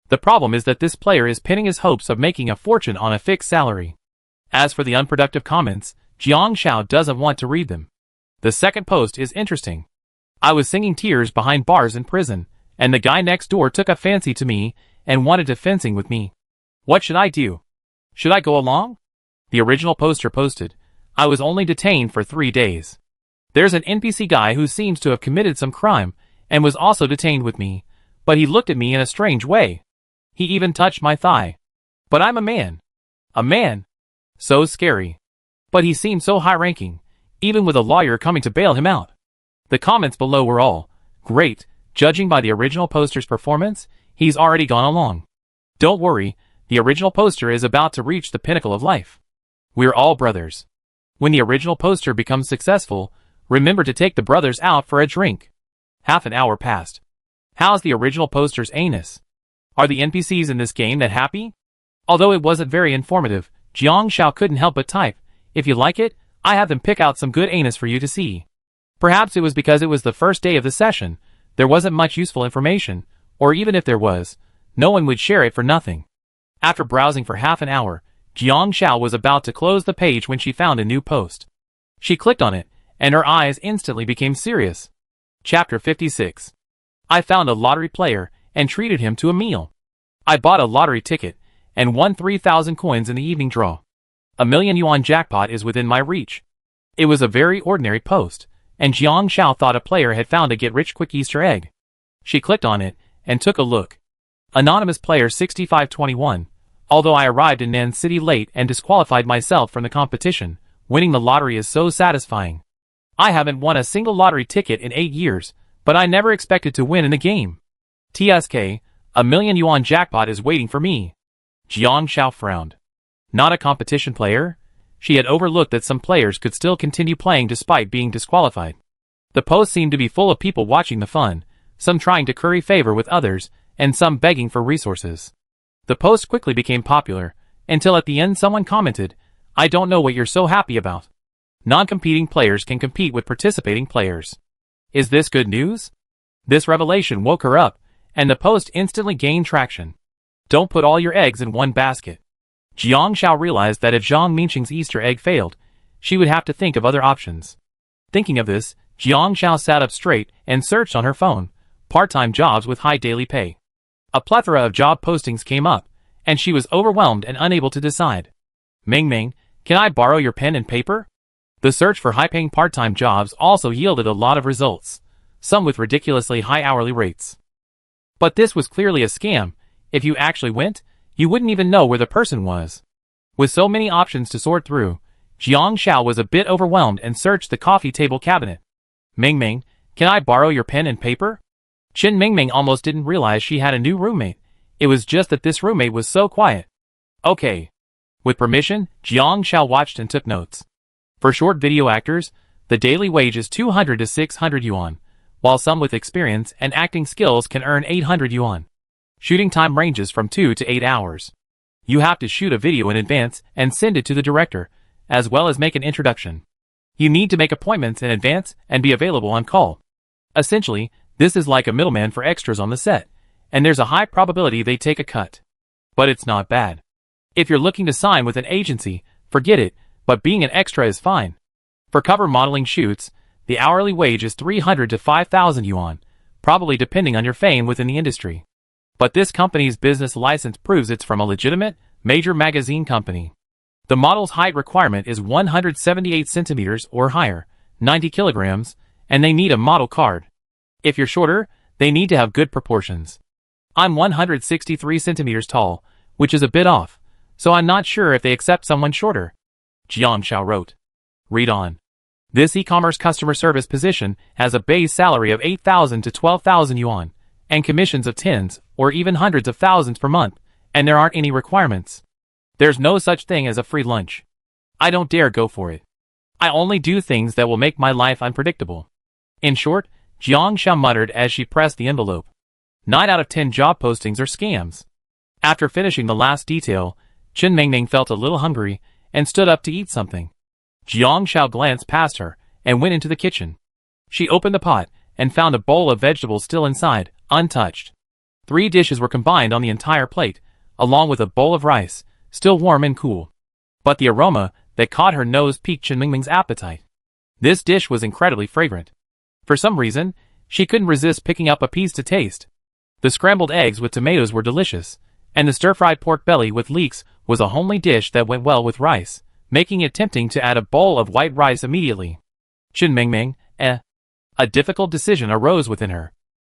The problem is that this player is pinning his hopes of making a fortune on a fixed salary. As for the unproductive comments, Jiang Xiao doesn't want to read them. The second post is interesting. I was singing tears behind bars in prison, and the guy next door took a fancy to me and wanted to fencing with me. What should I do? Should I go along? The original poster posted, I was only detained for 3 days. There's an NPC guy who seems to have committed some crime and was also detained with me, but he looked at me in a strange way. He even touched my thigh. But I'm a man. A man. So scary. But he seemed so high-ranking, even with a lawyer coming to bail him out. The comments below were all, great, judging by the original poster's performance, he's already gone along. Don't worry, the original poster is about to reach the pinnacle of life. We're all brothers. When the original poster becomes successful, remember to take the brothers out for a drink. Half an hour passed. How's the original poster's anus? Are the NPCs in this game that happy? Although it wasn't very informative, Jiang Xiao couldn't help but type, if you like it, I have them pick out some good anus for you to see. Perhaps it was because it was the first day of the session, there wasn't much useful information, or even if there was, no one would share it for nothing. After browsing for half an hour, Jiang Xiao was about to close the page when she found a new post. She clicked on it, and her eyes instantly became serious. Chapter 56. I found a lottery player, and treated him to a meal. I bought a lottery ticket, and won 3,000 coins in the evening draw. A million yuan jackpot is within my reach. It was a very ordinary post, and Jiang Xiao thought a player had found a get-rich-quick Easter egg. She clicked on it, and took a look. Anonymous player 6521. Although I arrived in Nan City late and disqualified myself from the competition, winning the lottery is so satisfying. I haven't won a single lottery ticket in 8 years, but I never expected to win in the game. TSK, a million yuan jackpot is waiting for me. Jiang Xiao frowned. Not a competition player? She had overlooked that some players could still continue playing despite being disqualified. The post seemed to be full of people watching the fun, some trying to curry favor with others, and some begging for resources. The post quickly became popular, until at the end someone commented, I don't know what you're so happy about. Non-competing players can compete with participating players. Is this good news? This revelation woke her up, and the post instantly gained traction. Don't put all your eggs in one basket. Jiang Xiao realized that if Zhang Minqing's Easter egg failed, she would have to think of other options. Thinking of this, Jiang Xiao sat up straight and searched on her phone, part-time jobs with high daily pay. A plethora of job postings came up, and she was overwhelmed and unable to decide. Ming Ming, can I borrow your pen and paper? The search for high-paying part-time jobs also yielded a lot of results, some with ridiculously high hourly rates. But this was clearly a scam. If you actually went, you wouldn't even know where the person was. With so many options to sort through, Jiang Xiao was a bit overwhelmed and searched the coffee table cabinet. Ming Ming, can I borrow your pen and paper? Qin Mingming almost didn't realize she had a new roommate. It was just that this roommate was so quiet. Okay. With permission, Jiang Xiao watched and took notes. For short video actors, the daily wage is 200 to 600 yuan, while some with experience and acting skills can earn 800 yuan. Shooting time ranges from 2 to 8 hours. You have to shoot a video in advance and send it to the director, as well as make an introduction. You need to make appointments in advance and be available on call. Essentially, this is like a middleman for extras on the set, and there's a high probability they take a cut. But it's not bad. If you're looking to sign with an agency, forget it, but being an extra is fine. For cover modeling shoots, the hourly wage is 300 to 5,000 yuan, probably depending on your fame within the industry. But this company's business license proves it's from a legitimate, major magazine company. The model's height requirement is 178 centimeters or higher, 90 kilograms, and they need a model card. If you're shorter, they need to have good proportions. I'm 163 centimeters tall, which is a bit off, so I'm not sure if they accept someone shorter. Jiang Xiao wrote. Read on. This e-commerce customer service position has a base salary of 8,000 to 12,000 yuan, and commissions of tens or even hundreds of thousands per month, and there aren't any requirements. There's no such thing as a free lunch. I don't dare go for it. I only do things that will make my life unpredictable. In short, Jiang Xiao muttered as she pressed the envelope. 9 out of 10 job postings are scams. After finishing the last detail, Qin Mingming felt a little hungry and stood up to eat something. Jiang Xiao glanced past her and went into the kitchen. She opened the pot and found a bowl of vegetables still inside, untouched. 3 dishes were combined on the entire plate, along with a bowl of rice, still warm and cool. But the aroma that caught her nose piqued Qin Mingming's appetite. This dish was incredibly fragrant. For some reason, she couldn't resist picking up a piece to taste. The scrambled eggs with tomatoes were delicious, and the stir-fried pork belly with leeks was a homely dish that went well with rice, making it tempting to add a bowl of white rice immediately. Qin Mingming, A difficult decision arose within her.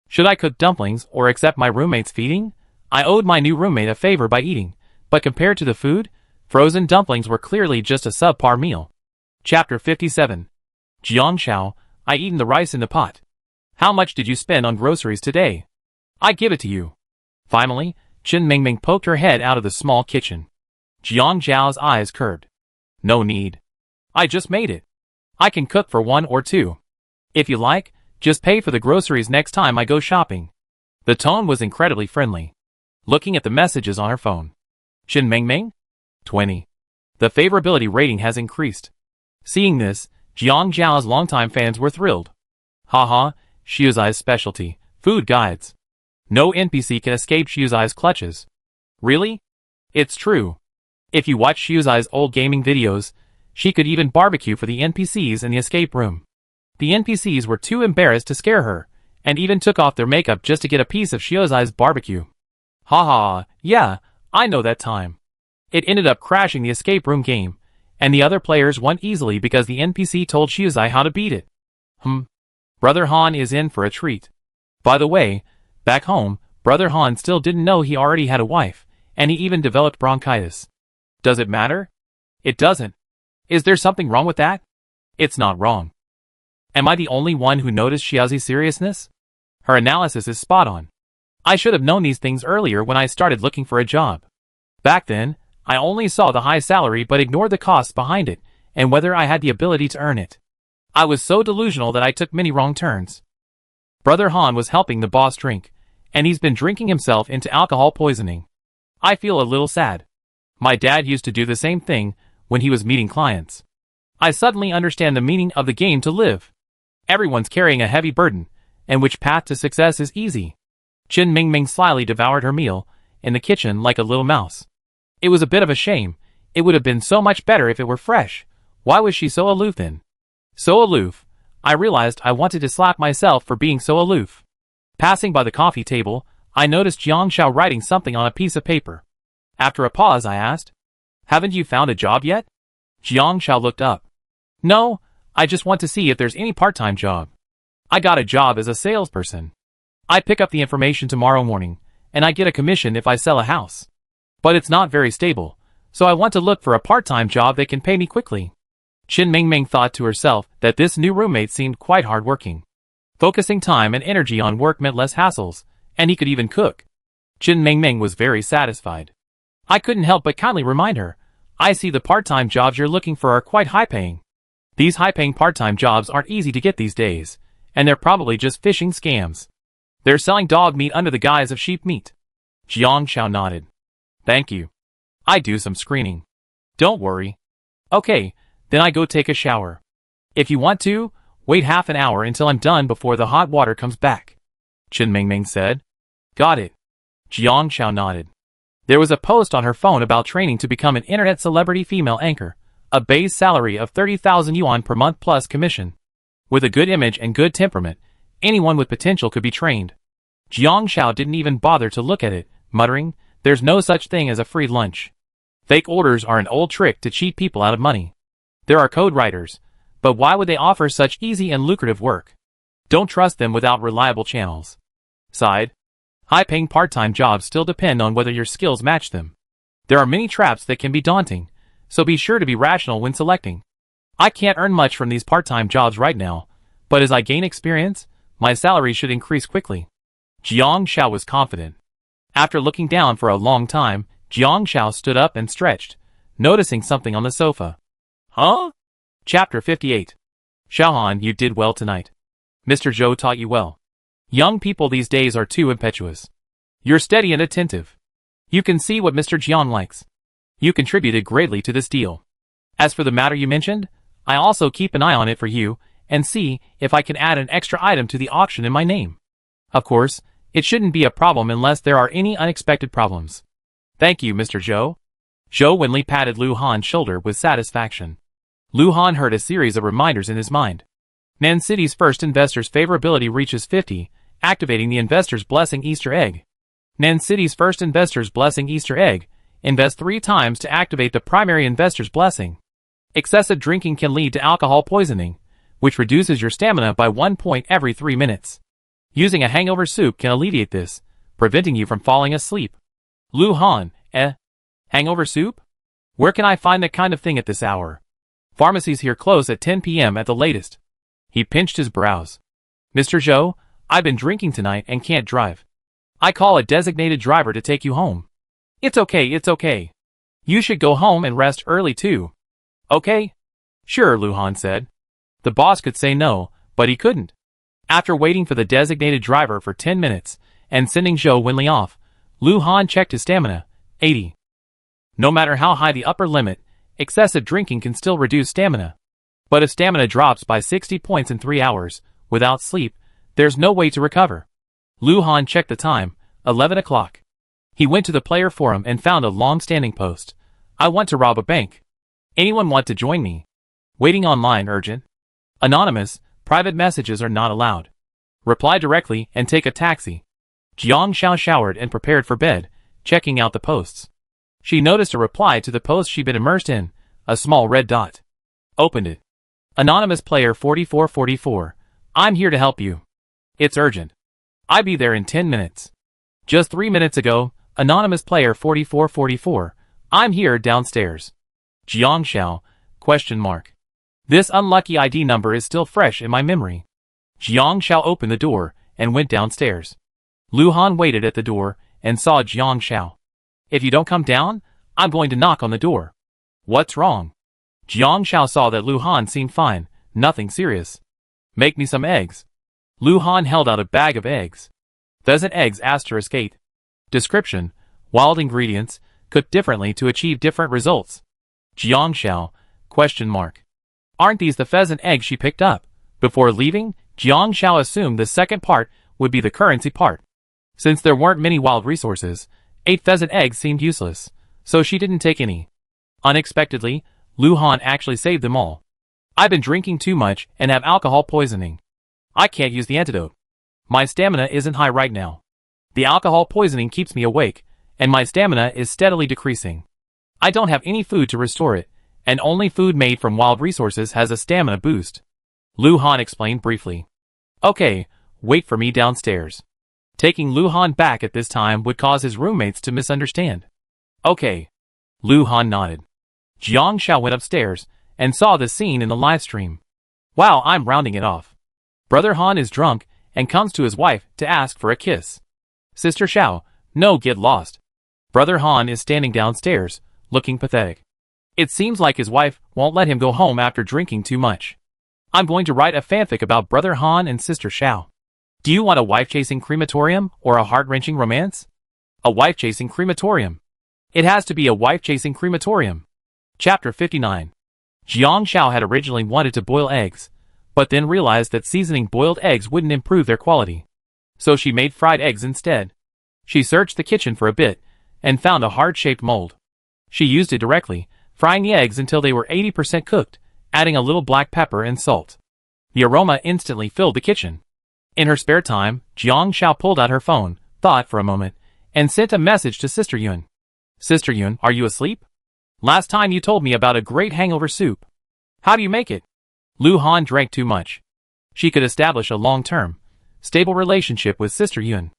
Should I cook dumplings or accept my roommate's feeding? I owed my new roommate a favor by eating, but compared to the food, frozen dumplings were clearly just a subpar meal. Chapter 57. Jiang Xiao, I eaten the rice in the pot. How much did you spend on groceries today? I give it to you. Finally, Qin Mingming poked her head out of the small kitchen. Jiang Xiao's eyes curved. No need. I just made it. I can cook for 1 or 2. If you like, just pay for the groceries next time I go shopping. The tone was incredibly friendly. Looking at the messages on her phone. Qin Mingming? 20. The favorability rating has increased. Seeing this, Jiang Xiao's longtime fans were thrilled. Haha, Xiuzai's specialty, food guides. No NPC can escape Xiuzai's clutches. Really? It's true. If you watch Xiuzai's old gaming videos, she could even barbecue for the NPCs in the escape room. The NPCs were too embarrassed to scare her, and even took off their makeup just to get a piece of Xiuzai's barbecue. Haha, yeah, I know that time. It ended up crashing the escape room game, and the other players won easily because the NPC told Xiuzai how to beat it. Brother Han is in for a treat. By the way, back home, Brother Han still didn't know he already had a wife, and he even developed bronchitis. Does it matter? It doesn't. Is there something wrong with that? It's not wrong. Am I the only one who noticed Xiaozi's seriousness? Her analysis is spot on. I should have known these things earlier when I started looking for a job. Back then, I only saw the high salary but ignored the costs behind it, and whether I had the ability to earn it. I was so delusional that I took many wrong turns. Brother Han was helping the boss drink, and he's been drinking himself into alcohol poisoning. I feel a little sad. My dad used to do the same thing when he was meeting clients. I suddenly understand the meaning of the game to live. Everyone's carrying a heavy burden, and which path to success is easy? Qin Mingming slyly devoured her meal in the kitchen like a little mouse. It was a bit of a shame. It would have been so much better if it were fresh. Why was she so aloof then? So aloof, I realized I wanted to slap myself for being so aloof. Passing by the coffee table, I noticed Jiang Xiao writing something on a piece of paper. After a pause, I asked, "Haven't you found a job yet?" Jiang Xiao looked up. "No, I just want to see if there's any part-time job. I got a job as a salesperson. I pick up the information tomorrow morning, and I get a commission if I sell a house. But it's not very stable, so I want to look for a part-time job that can pay me quickly." Qin Mingming thought to herself that this new roommate seemed quite hard-working. Focusing time and energy on work meant less hassles, and he could even cook. Qin Mingming was very satisfied. I couldn't help but kindly remind her, "I see the part-time jobs you're looking for are quite high-paying. These high-paying part-time jobs aren't easy to get these days, and they're probably just phishing scams. They're selling dog meat under the guise of sheep meat." Jiang Xiao nodded. "Thank you. I do some screening. Don't worry. Okay, then I go take a shower. If you want to, wait half an hour until I'm done before the hot water comes back," Qin Mingming said. "Got it." Jiang Xiao nodded. There was a post on her phone about training to become an internet celebrity female anchor, a base salary of 30,000 yuan per month plus commission. With a good image and good temperament, anyone with potential could be trained. Jiang Xiao didn't even bother to look at it, muttering, "There's no such thing as a free lunch. Fake orders are an old trick to cheat people out of money. There are code writers, but why would they offer such easy and lucrative work? Don't trust them without reliable channels." Side. High-paying part-time jobs still depend on whether your skills match them. There are many traps that can be daunting, so be sure to be rational when selecting. I can't earn much from these part-time jobs right now, but as I gain experience, my salary should increase quickly. Jiang Xiao was confident. After looking down for a long time, Jiang Xiao stood up and stretched, noticing something on the sofa. "Huh?" Chapter 58. "Xiaohan, you did well tonight. Mr. Zhou taught you well. Young people these days are too impetuous. You're steady and attentive. You can see what Mr. Jiang likes. You contributed greatly to this deal. As for the matter you mentioned, I also keep an eye on it for you, and see if I can add an extra item to the auction in my name. Of course, it shouldn't be a problem unless there are any unexpected problems." "Thank you, Mr. Zhou." Zhou Wenli patted Lu Han's shoulder with satisfaction. Lu Han heard a series of reminders in his mind. Nan City's first investor's favorability reaches 50, activating the investor's blessing Easter egg. Nan City's first investor's blessing Easter egg, invest 3 times to activate the primary investor's blessing. Excessive drinking can lead to alcohol poisoning, which reduces your stamina by 1 point every 3 minutes. Using a hangover soup can alleviate this, preventing you from falling asleep. Lu Han, hangover soup? Where can I find that kind of thing at this hour? Pharmacies here close at 10 p.m. at the latest. He pinched his brows. "Mr. Zhou, I've been drinking tonight and can't drive. I call a designated driver to take you home." It's okay. You should go home and rest early too." "Okay?" "Sure," Lu Han said. The boss could say no, but he couldn't. After waiting for the designated driver for 10 minutes, and sending Zhou Wenli off, Lu Han checked his stamina, 80. No matter how high the upper limit, excessive drinking can still reduce stamina. But if stamina drops by 60 points in 3 hours, without sleep, there's no way to recover. Lu Han checked the time, 11 o'clock. He went to the player forum and found a long-standing post. "I want to rob a bank. Anyone want to join me? Waiting online urgent. Anonymous, private messages are not allowed. Reply directly and take a taxi." Jiang Xiao showered and prepared for bed, checking out the posts. She noticed a reply to the post she'd been immersed in, a small red dot. Opened it. "Anonymous player 4444. I'm here to help you. It's urgent. I'll be there in 10 minutes. Just 3 minutes ago, anonymous player 4444. I'm here downstairs. Jiang Xiao, ? This unlucky ID number is still fresh in my memory." Jiang Xiao opened the door and went downstairs. Lu Han waited at the door and saw Jiang Xiao. "If you don't come down, I'm going to knock on the door." "What's wrong?" Jiang Xiao saw that Lu Han seemed fine, nothing serious. "Make me some eggs." Lu Han held out a bag of eggs. Pheasant eggs *8. Description: wild ingredients, cooked differently to achieve different results. Jiang Xiao, ? Aren't these the pheasant eggs she picked up? Before leaving, Jiang Xiao assumed the second part would be the currency part. Since there weren't many wild resources, 8 pheasant eggs seemed useless, so she didn't take any. Unexpectedly, Lu Han actually saved them all. "I've been drinking too much and have alcohol poisoning. I can't use the antidote. My stamina isn't high right now. The alcohol poisoning keeps me awake, and my stamina is steadily decreasing. I don't have any food to restore it, and only food made from wild resources has a stamina boost. Lu Han explained briefly. Okay, wait for me downstairs. Taking Lu Han back at this time would cause his roommates to misunderstand. Okay. Lu Han nodded. Jiang Xiao went upstairs and saw the scene in the live stream. Wow, I'm rounding it off. Brother Han is drunk and comes to his wife to ask for a kiss. Sister Xiao, no, get lost. Brother Han is standing downstairs, looking pathetic. It seems like his wife won't let him go home after drinking too much. I'm going to write a fanfic about Brother Han and Sister Xiao. Do you want a wife-chasing crematorium or a heart-wrenching romance? A wife-chasing crematorium. It has to be a wife-chasing crematorium. Chapter 59. Jiang Xiao had originally wanted to boil eggs, but then realized that seasoning boiled eggs wouldn't improve their quality. So she made fried eggs instead. She searched the kitchen for a bit, and found a heart-shaped mold. She used it directly, frying the eggs until they were 80% cooked, adding a little black pepper and salt. The aroma instantly filled the kitchen. In her spare time, Jiang Xiao pulled out her phone, thought for a moment, and sent a message to Sister Yun. Sister Yun, are you asleep? Last time you told me about a great hangover soup. How do you make it? Lu Han drank too much. She could establish a long-term, stable relationship with Sister Yun.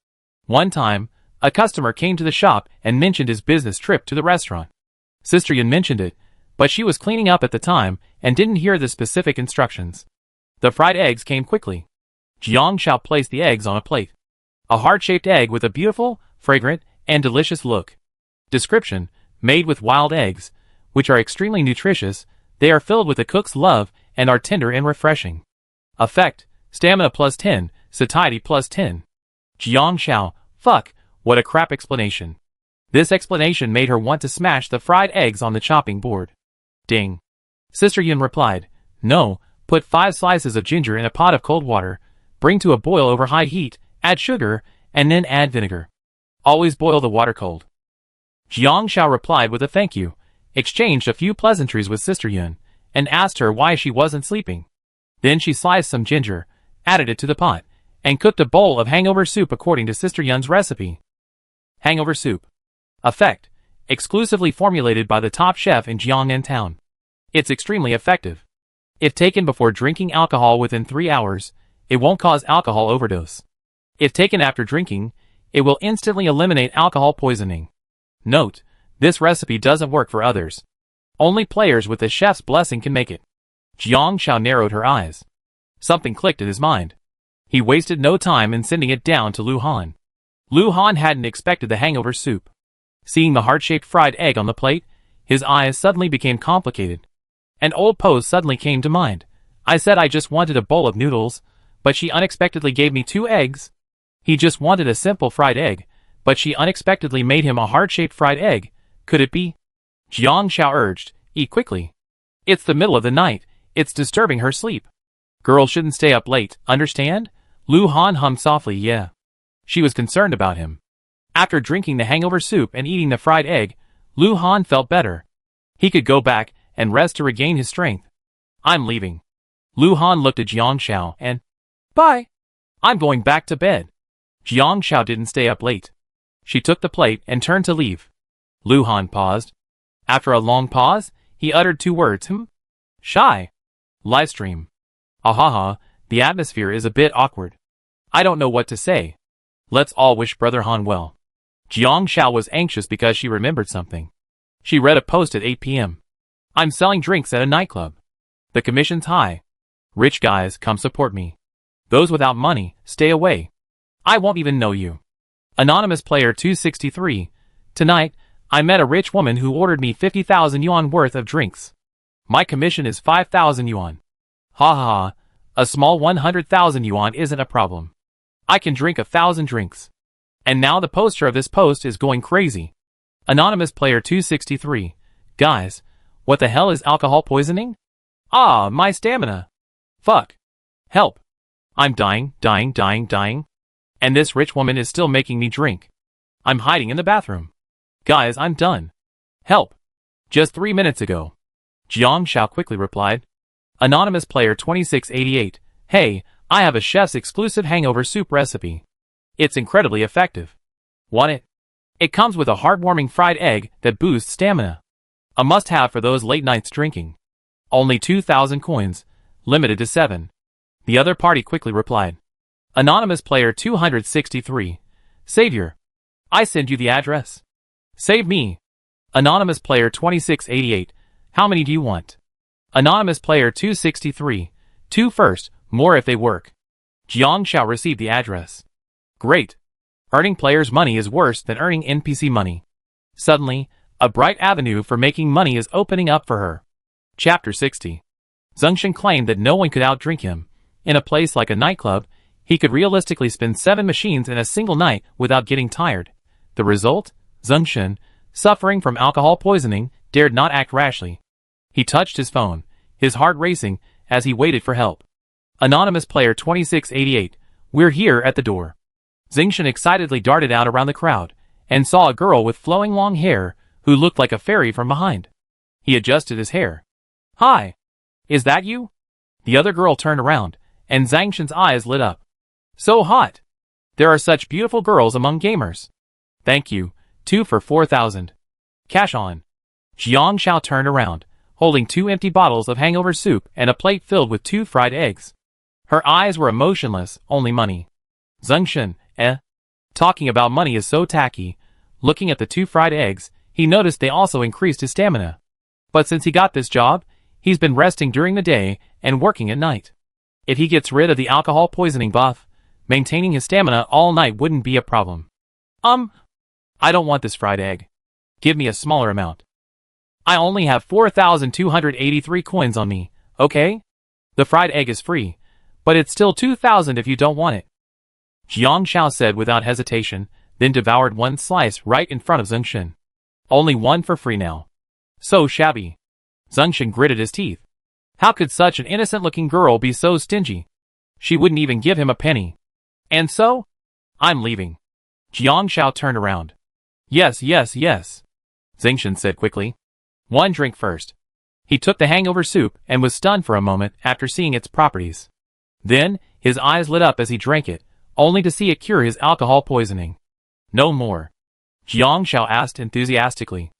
One time, a customer came to the shop and mentioned his business trip to the restaurant. Sister Yun mentioned it, but she was cleaning up at the time and didn't hear the specific instructions. The fried eggs came quickly. Jiang Xiao placed the eggs on a plate. A heart-shaped egg with a beautiful, fragrant, and delicious look. Description: made with wild eggs, which are extremely nutritious. They are filled with the cook's love and are tender and refreshing. Effect: stamina plus 10, satiety plus 10. Jiang Xiao, fuck, what a crap explanation. This explanation made her want to smash the fried eggs on the chopping board. Ding. Sister Yun replied, no, put 5 slices of ginger in a pot of cold water, bring to a boil over high heat, add sugar, and then add vinegar. Always boil the water cold. Jiang Xiao replied with a thank you, exchanged a few pleasantries with Sister Yun, and asked her why she wasn't sleeping. Then she sliced some ginger, added it to the pot, and cooked a bowl of hangover soup according to Sister Yun's recipe. Hangover soup. Effect: exclusively formulated by the top chef in Jiangnan town. It's extremely effective. If taken before drinking alcohol within 3 hours, it won't cause alcohol overdose. If taken after drinking, it will instantly eliminate alcohol poisoning. Note: this recipe doesn't work for others. Only players with the chef's blessing can make it. Jiang Xiao narrowed her eyes. Something clicked in his mind. He wasted no time in sending it down to Lu Han. Lu Han hadn't expected the hangover soup. Seeing the heart-shaped fried egg on the plate, his eyes suddenly became complicated. An old pose suddenly came to mind. I said I just wanted a bowl of noodles, but she unexpectedly gave me 2 eggs. He just wanted a simple fried egg, but she unexpectedly made him a heart-shaped fried egg. Could it be? Jiang Xiao urged, eat quickly. It's the middle of the night, it's disturbing her sleep. Girls shouldn't stay up late, understand? Lu Han hummed softly, yeah. She was concerned about him. After drinking the hangover soup and eating the fried egg, Lu Han felt better. He could go back and rest to regain his strength. I'm leaving. Lu Han looked at Jiang Xiao and, bye. I'm going back to bed. Jiang Xiao didn't stay up late. She took the plate and turned to leave. Lu Han paused. After a long pause, he uttered 2 words, Shy. Livestream. Ahaha, the atmosphere is a bit awkward. I don't know what to say. Let's all wish Brother Han well. Jiang Xiao was anxious because she remembered something. She read a post at 8 p.m. I'm selling drinks at a nightclub. The commission's high. Rich guys, come support me. Those without money, stay away. I won't even know you. Anonymous Player 263. Tonight, I met a rich woman who ordered me 50,000 yuan worth of drinks. My commission is 5,000 yuan. Ha ha ha, a small 100,000 yuan isn't a problem. I can drink 1,000 drinks. And now the poster of this post is going crazy. Anonymous Player 263. Guys, what the hell is alcohol poisoning? Ah, my stamina. Fuck. Help. I'm dying. And this rich woman is still making me drink. I'm hiding in the bathroom. Guys, I'm done. Help. Just 3 minutes ago. Jiang Xiao quickly replied. Anonymous Player 2688. Hey, I have a chef's exclusive hangover soup recipe. It's incredibly effective. Want it? It comes with a heartwarming fried egg that boosts stamina. A must-have for those late nights drinking. Only 2,000 coins, limited to 7. The other party quickly replied. Anonymous player 263. Savior. I send you the address. Save me. Anonymous player 2688. How many do you want? Anonymous player 263. 2 first, more if they work. Jiang shall receive the address. Great. Earning players' money is worse than earning NPC money. Suddenly, a bright avenue for making money is opening up for her. Chapter 60. Zhengshan claimed that no one could outdrink him. In a place like a nightclub, he could realistically spin 7 machines in a single night without getting tired. The result? Zhengshan, suffering from alcohol poisoning, dared not act rashly. He touched his phone, his heart racing, as he waited for help. Anonymous player 2688, we're here at the door. Zhengshan excitedly darted out around the crowd, and saw a girl with flowing long hair, who looked like a fairy from behind. He adjusted his hair. Hi. Is that you? The other girl turned around, and Zhengshan's eyes lit up. So hot. There are such beautiful girls among gamers. Thank you, 2 for 4,000. Cash on. Jiang Shao turned around, holding 2 empty bottles of hangover soup and a plate filled with 2 fried eggs. Her eyes were emotionless, only money. Zhengshan, Talking about money is so tacky. Looking at the 2 fried eggs, he noticed they also increased his stamina. But since he got this job, he's been resting during the day and working at night. If he gets rid of the alcohol poisoning buff, maintaining his stamina all night wouldn't be a problem. I don't want this fried egg. Give me a smaller amount. I only have 4,283 coins on me, okay? The fried egg is free, but it's still 2,000 if you don't want it. Jiang Shao said without hesitation, then devoured 1 slice right in front of Zhengshan. Only 1 for free now. So shabby. Zhengshan gritted his teeth. How could such an innocent-looking girl be so stingy? She wouldn't even give him a penny. And so? I'm leaving. Jiang Shao turned around. Yes. Zhengshan said quickly. 1 drink first. He took the hangover soup and was stunned for a moment after seeing its properties. Then, his eyes lit up as he drank it, only to see it cure his alcohol poisoning. No more. Jiang Shao asked enthusiastically.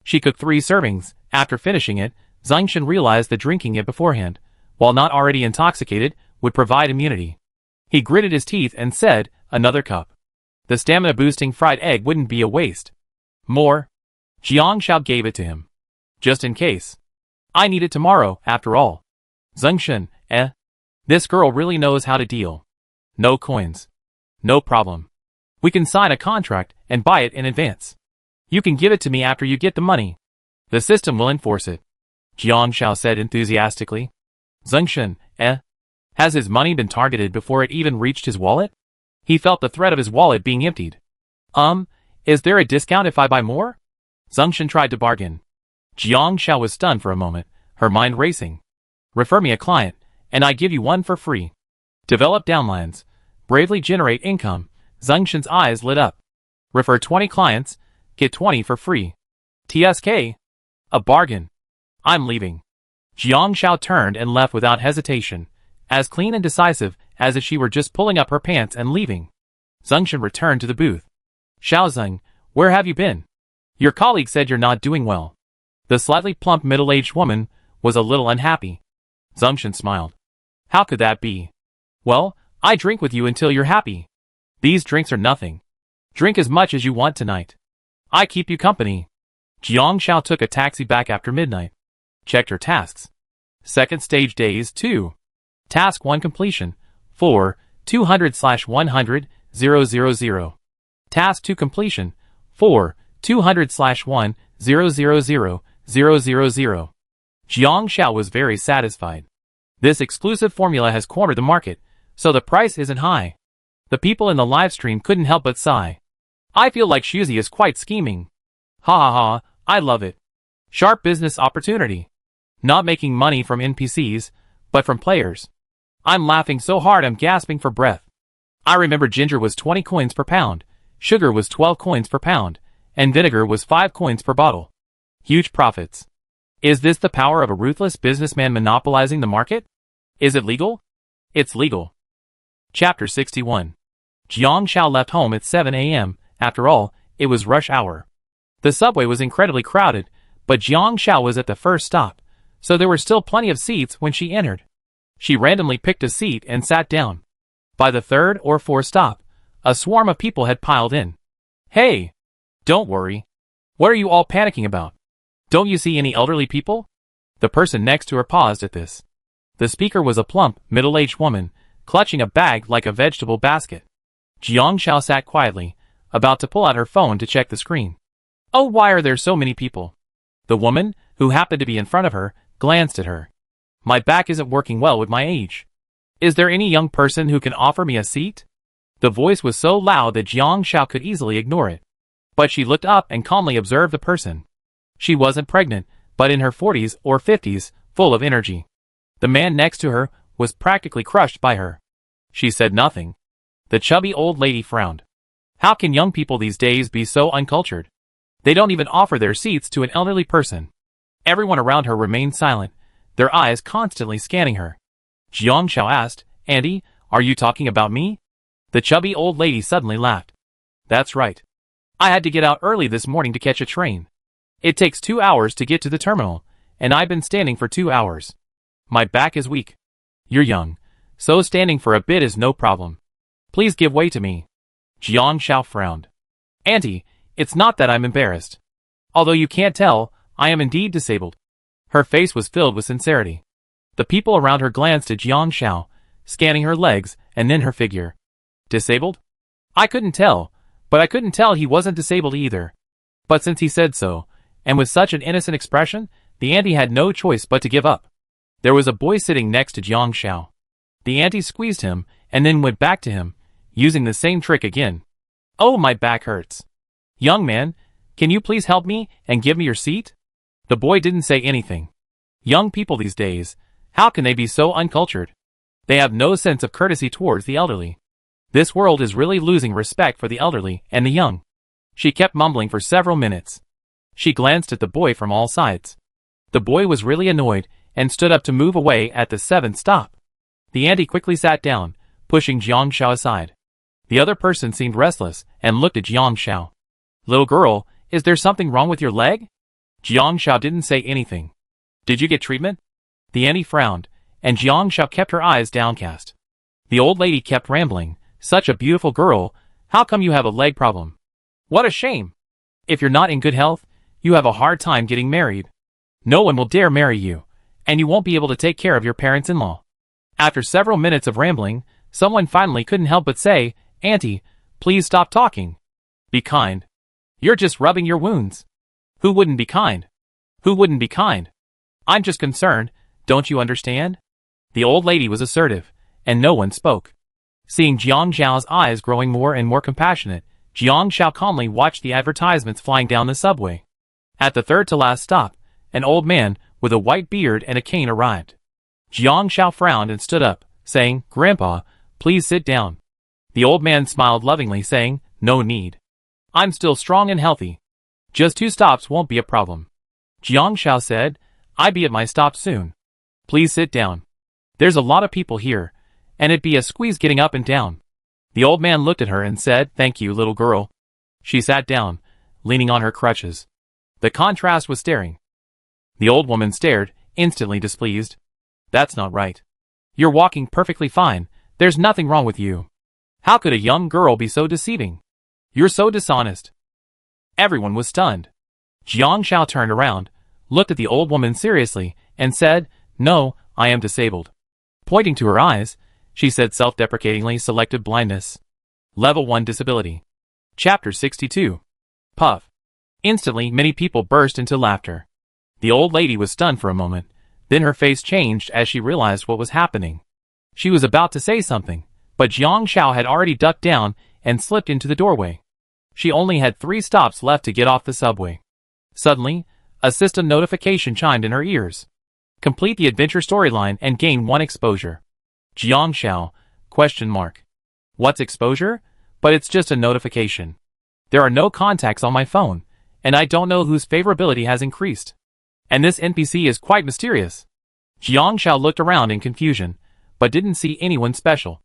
She cooked 3 servings. After finishing it, Zhengshan realized that drinking it beforehand, while not already intoxicated, would provide immunity. He gritted his teeth and said, another cup. The stamina-boosting fried egg wouldn't be a waste. More? Jiang Shao gave it to him. Just in case. I need it tomorrow, after all. Zhengshan, This girl really knows how to deal. No coins. No problem. We can sign a contract and buy it in advance. You can give it to me after you get the money. The system will enforce it. Jiang Shao said enthusiastically. Zhengshan, Has his money been targeted before it even reached his wallet? He felt the threat of his wallet being emptied. Is there a discount if I buy more? Zhengshan tried to bargain. Jiang Shao was stunned for a moment, her mind racing. Refer me a client, and I give you 1 for free. Develop downlines. Bravely generate income. Zhengshan's eyes lit up. Refer 20 clients, get 20 for free. TSK. A bargain. I'm leaving. Jiang Shao turned and left without hesitation, as clean and decisive as if she were just pulling up her pants and leaving. Zhengshan returned to the booth. Shaozeng, where have you been? Your colleague said you're not doing well. The slightly plump middle-aged woman was a little unhappy. Zhengshan smiled. How could that be? Well, I drink with you until you're happy. These drinks are nothing. Drink as much as you want tonight. I keep you company. Jiang Shao took a taxi back after midnight. Checked her tasks. Second stage days 2. Task 1 completion. 4, 200/100, 000. Task 2 completion. 4, 200/1, 000. Jiang Shao was very satisfied. This exclusive formula has cornered the market, so the price isn't high. The people in the live stream couldn't help but sigh. I feel like Shuzi is quite scheming. Ha ha ha, I love it. Sharp business opportunity. Not making money from NPCs, but from players. I'm laughing so hard I'm gasping for breath. I remember ginger was 20 coins per pound, sugar was 12 coins per pound, and vinegar was 5 coins per bottle. Huge profits. Is this the power of a ruthless businessman monopolizing the market? Is it legal? It's legal. Chapter 61. Jiang Shao left home at 7 a.m. After all, it was rush hour. The subway was incredibly crowded, but Jiang Xiao was at the first stop, so there were still plenty of seats when she entered. She randomly picked a seat and sat down. By the third or fourth stop, a swarm of people had piled in. Hey! Don't worry. What are you all panicking about? Don't you see any elderly people? The person next to her paused at this. The speaker was a plump, middle-aged woman, clutching a bag like a vegetable basket. Jiang Xiao sat quietly, about to pull out her phone to check the screen. Oh, why are there so many people? The woman, who happened to be in front of her, glanced at her. My back isn't working well with my age. Is there any young person who can offer me a seat? The voice was so loud that Jiang Xiao could easily ignore it. But she looked up and calmly observed the person. She wasn't pregnant, but in her 40s or 50s, full of energy. The man next to her was practically crushed by her. She said nothing. The chubby old lady frowned. How can young people these days be so uncultured? They don't even offer their seats to an elderly person. Everyone around her remained silent, their eyes constantly scanning her. Jiang Xiao asked, Andy, are you talking about me? The chubby old lady suddenly laughed. That's right. I had to get out early this morning to catch a train. It takes 2 hours to get to the terminal, and I've been standing for 2 hours. My back is weak. You're young, so standing for a bit is no problem. Please give way to me. Jiang Xiao frowned. Auntie, it's not that I'm embarrassed. Although you can't tell, I am indeed disabled. Her face was filled with sincerity. The people around her glanced at Jiang Xiao, scanning her legs and then her figure. Disabled? I couldn't tell, but I couldn't tell he wasn't disabled either. But since he said so, and with such an innocent expression, the auntie had no choice but to give up. There was a boy sitting next to Jiang Xiao. The auntie squeezed him and then went back to him, using the same trick again. Oh, my back hurts. Young man, can you please help me and give me your seat? The boy didn't say anything. Young people these days, how can they be so uncultured? They have no sense of courtesy towards the elderly. This world is really losing respect for the elderly and the young. She kept mumbling for several minutes. She glanced at the boy from all sides. The boy was really annoyed and stood up to move away at the 7th stop. The auntie quickly sat down, pushing Jiang Xiao aside. The other person seemed restless and looked at Jiang Xiao. Little girl, is there something wrong with your leg? Jiang Xiao didn't say anything. Did you get treatment? The auntie frowned, and Jiang Xiao kept her eyes downcast. The old lady kept rambling. Such a beautiful girl, how come you have a leg problem? What a shame. If you're not in good health, you have a hard time getting married. No one will dare marry you, and you won't be able to take care of your parents-in-law. After several minutes of rambling, someone finally couldn't help but say, Auntie, please stop talking. Be kind. You're just rubbing your wounds. Who wouldn't be kind? Who wouldn't be kind? I'm just concerned, don't you understand? The old lady was assertive, and no one spoke. Seeing Jiang Xiao's eyes growing more and more compassionate, Jiang Xiao calmly watched the advertisements flying down the subway. At the third to last stop, an old man with a white beard and a cane arrived. Jiang Xiao frowned and stood up, saying, Grandpa, please sit down. The old man smiled lovingly, saying, No need. I'm still strong and healthy. Just 2 stops won't be a problem. Jiang Xiao said, I'll be at my stop soon. Please sit down. There's a lot of people here, and it'd be a squeeze getting up and down. The old man looked at her and said, Thank you, little girl. She sat down, leaning on her crutches. The contrast was staring. The old woman stared, instantly displeased. That's not right. You're walking perfectly fine. There's nothing wrong with you. How could a young girl be so deceiving? You're so dishonest. Everyone was stunned. Jiang Xiao turned around, looked at the old woman seriously, and said, No, I am disabled. Pointing to her eyes, she said self-deprecatingly, Selective blindness. Level 1 disability. Chapter 62. Puff. Instantly, many people burst into laughter. The old lady was stunned for a moment, then her face changed as she realized what was happening. She was about to say something, but Jiang Xiao had already ducked down and slipped into the doorway. She only had 3 stops left to get off the subway. Suddenly, a system notification chimed in her ears. Complete the adventure storyline and gain 1 exposure. Jiang Xiao, ? What's exposure? But it's just a notification. There are no contacts on my phone, and I don't know whose favorability has increased. And this NPC is quite mysterious. Jiang Xiao looked around in confusion, but didn't see anyone special.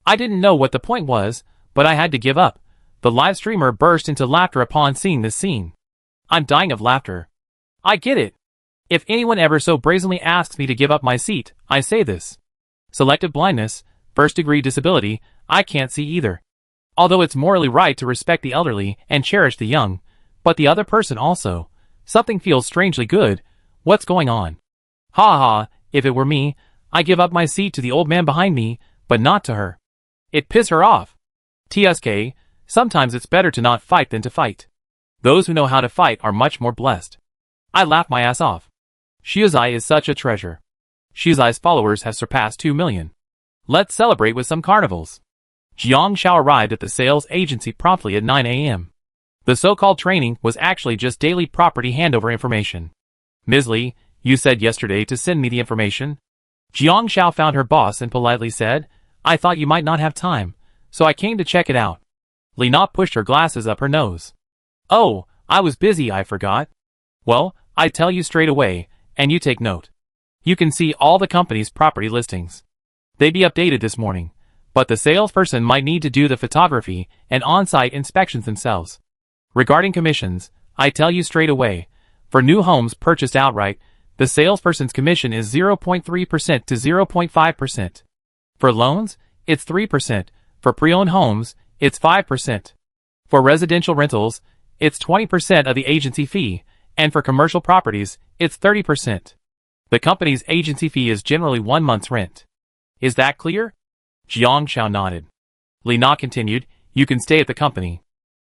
I didn't know what the point was, but I had to give up, The live streamer burst into laughter upon seeing this scene. I'm dying of laughter. I get it. If anyone ever so brazenly asks me to give up my seat, I say this. Selective blindness, first-degree disability, I can't see either. Although it's morally right to respect the elderly and cherish the young, but the other person also. Something feels strangely good. What's going on? Ha ha, if it were me, I give up my seat to the old man behind me, but not to her. It piss her off. TSK, sometimes it's better to not fight than to fight. Those who know how to fight are much more blessed. I laugh my ass off. Shiozai is such a treasure. Shiozai's followers have surpassed 2 million. Let's celebrate with some carnivals. Jiang Xiao arrived at the sales agency promptly at 9 a.m. The so-called training was actually just daily property handover information. Ms. Li, you said yesterday to send me the information. Jiang Xiao found her boss and politely said, I thought you might not have time, so I came to check it out. Li Na pushed her glasses up her nose. Oh, I was busy, I forgot. Well, I tell you straight away, and you take note. You can see all the company's property listings. They be updated this morning, but the salesperson might need to do the photography and on-site inspections themselves. Regarding commissions, I tell you straight away, for new homes purchased outright, the salesperson's commission is 0.3% to 0.5%. For loans, it's 3%. For pre-owned homes, it's 5%. For residential rentals, it's 20% of the agency fee, and for commercial properties, it's 30%. The company's agency fee is generally 1 month's rent. Is that clear? Jiang Xiao nodded. Li Na continued, you can stay at the company.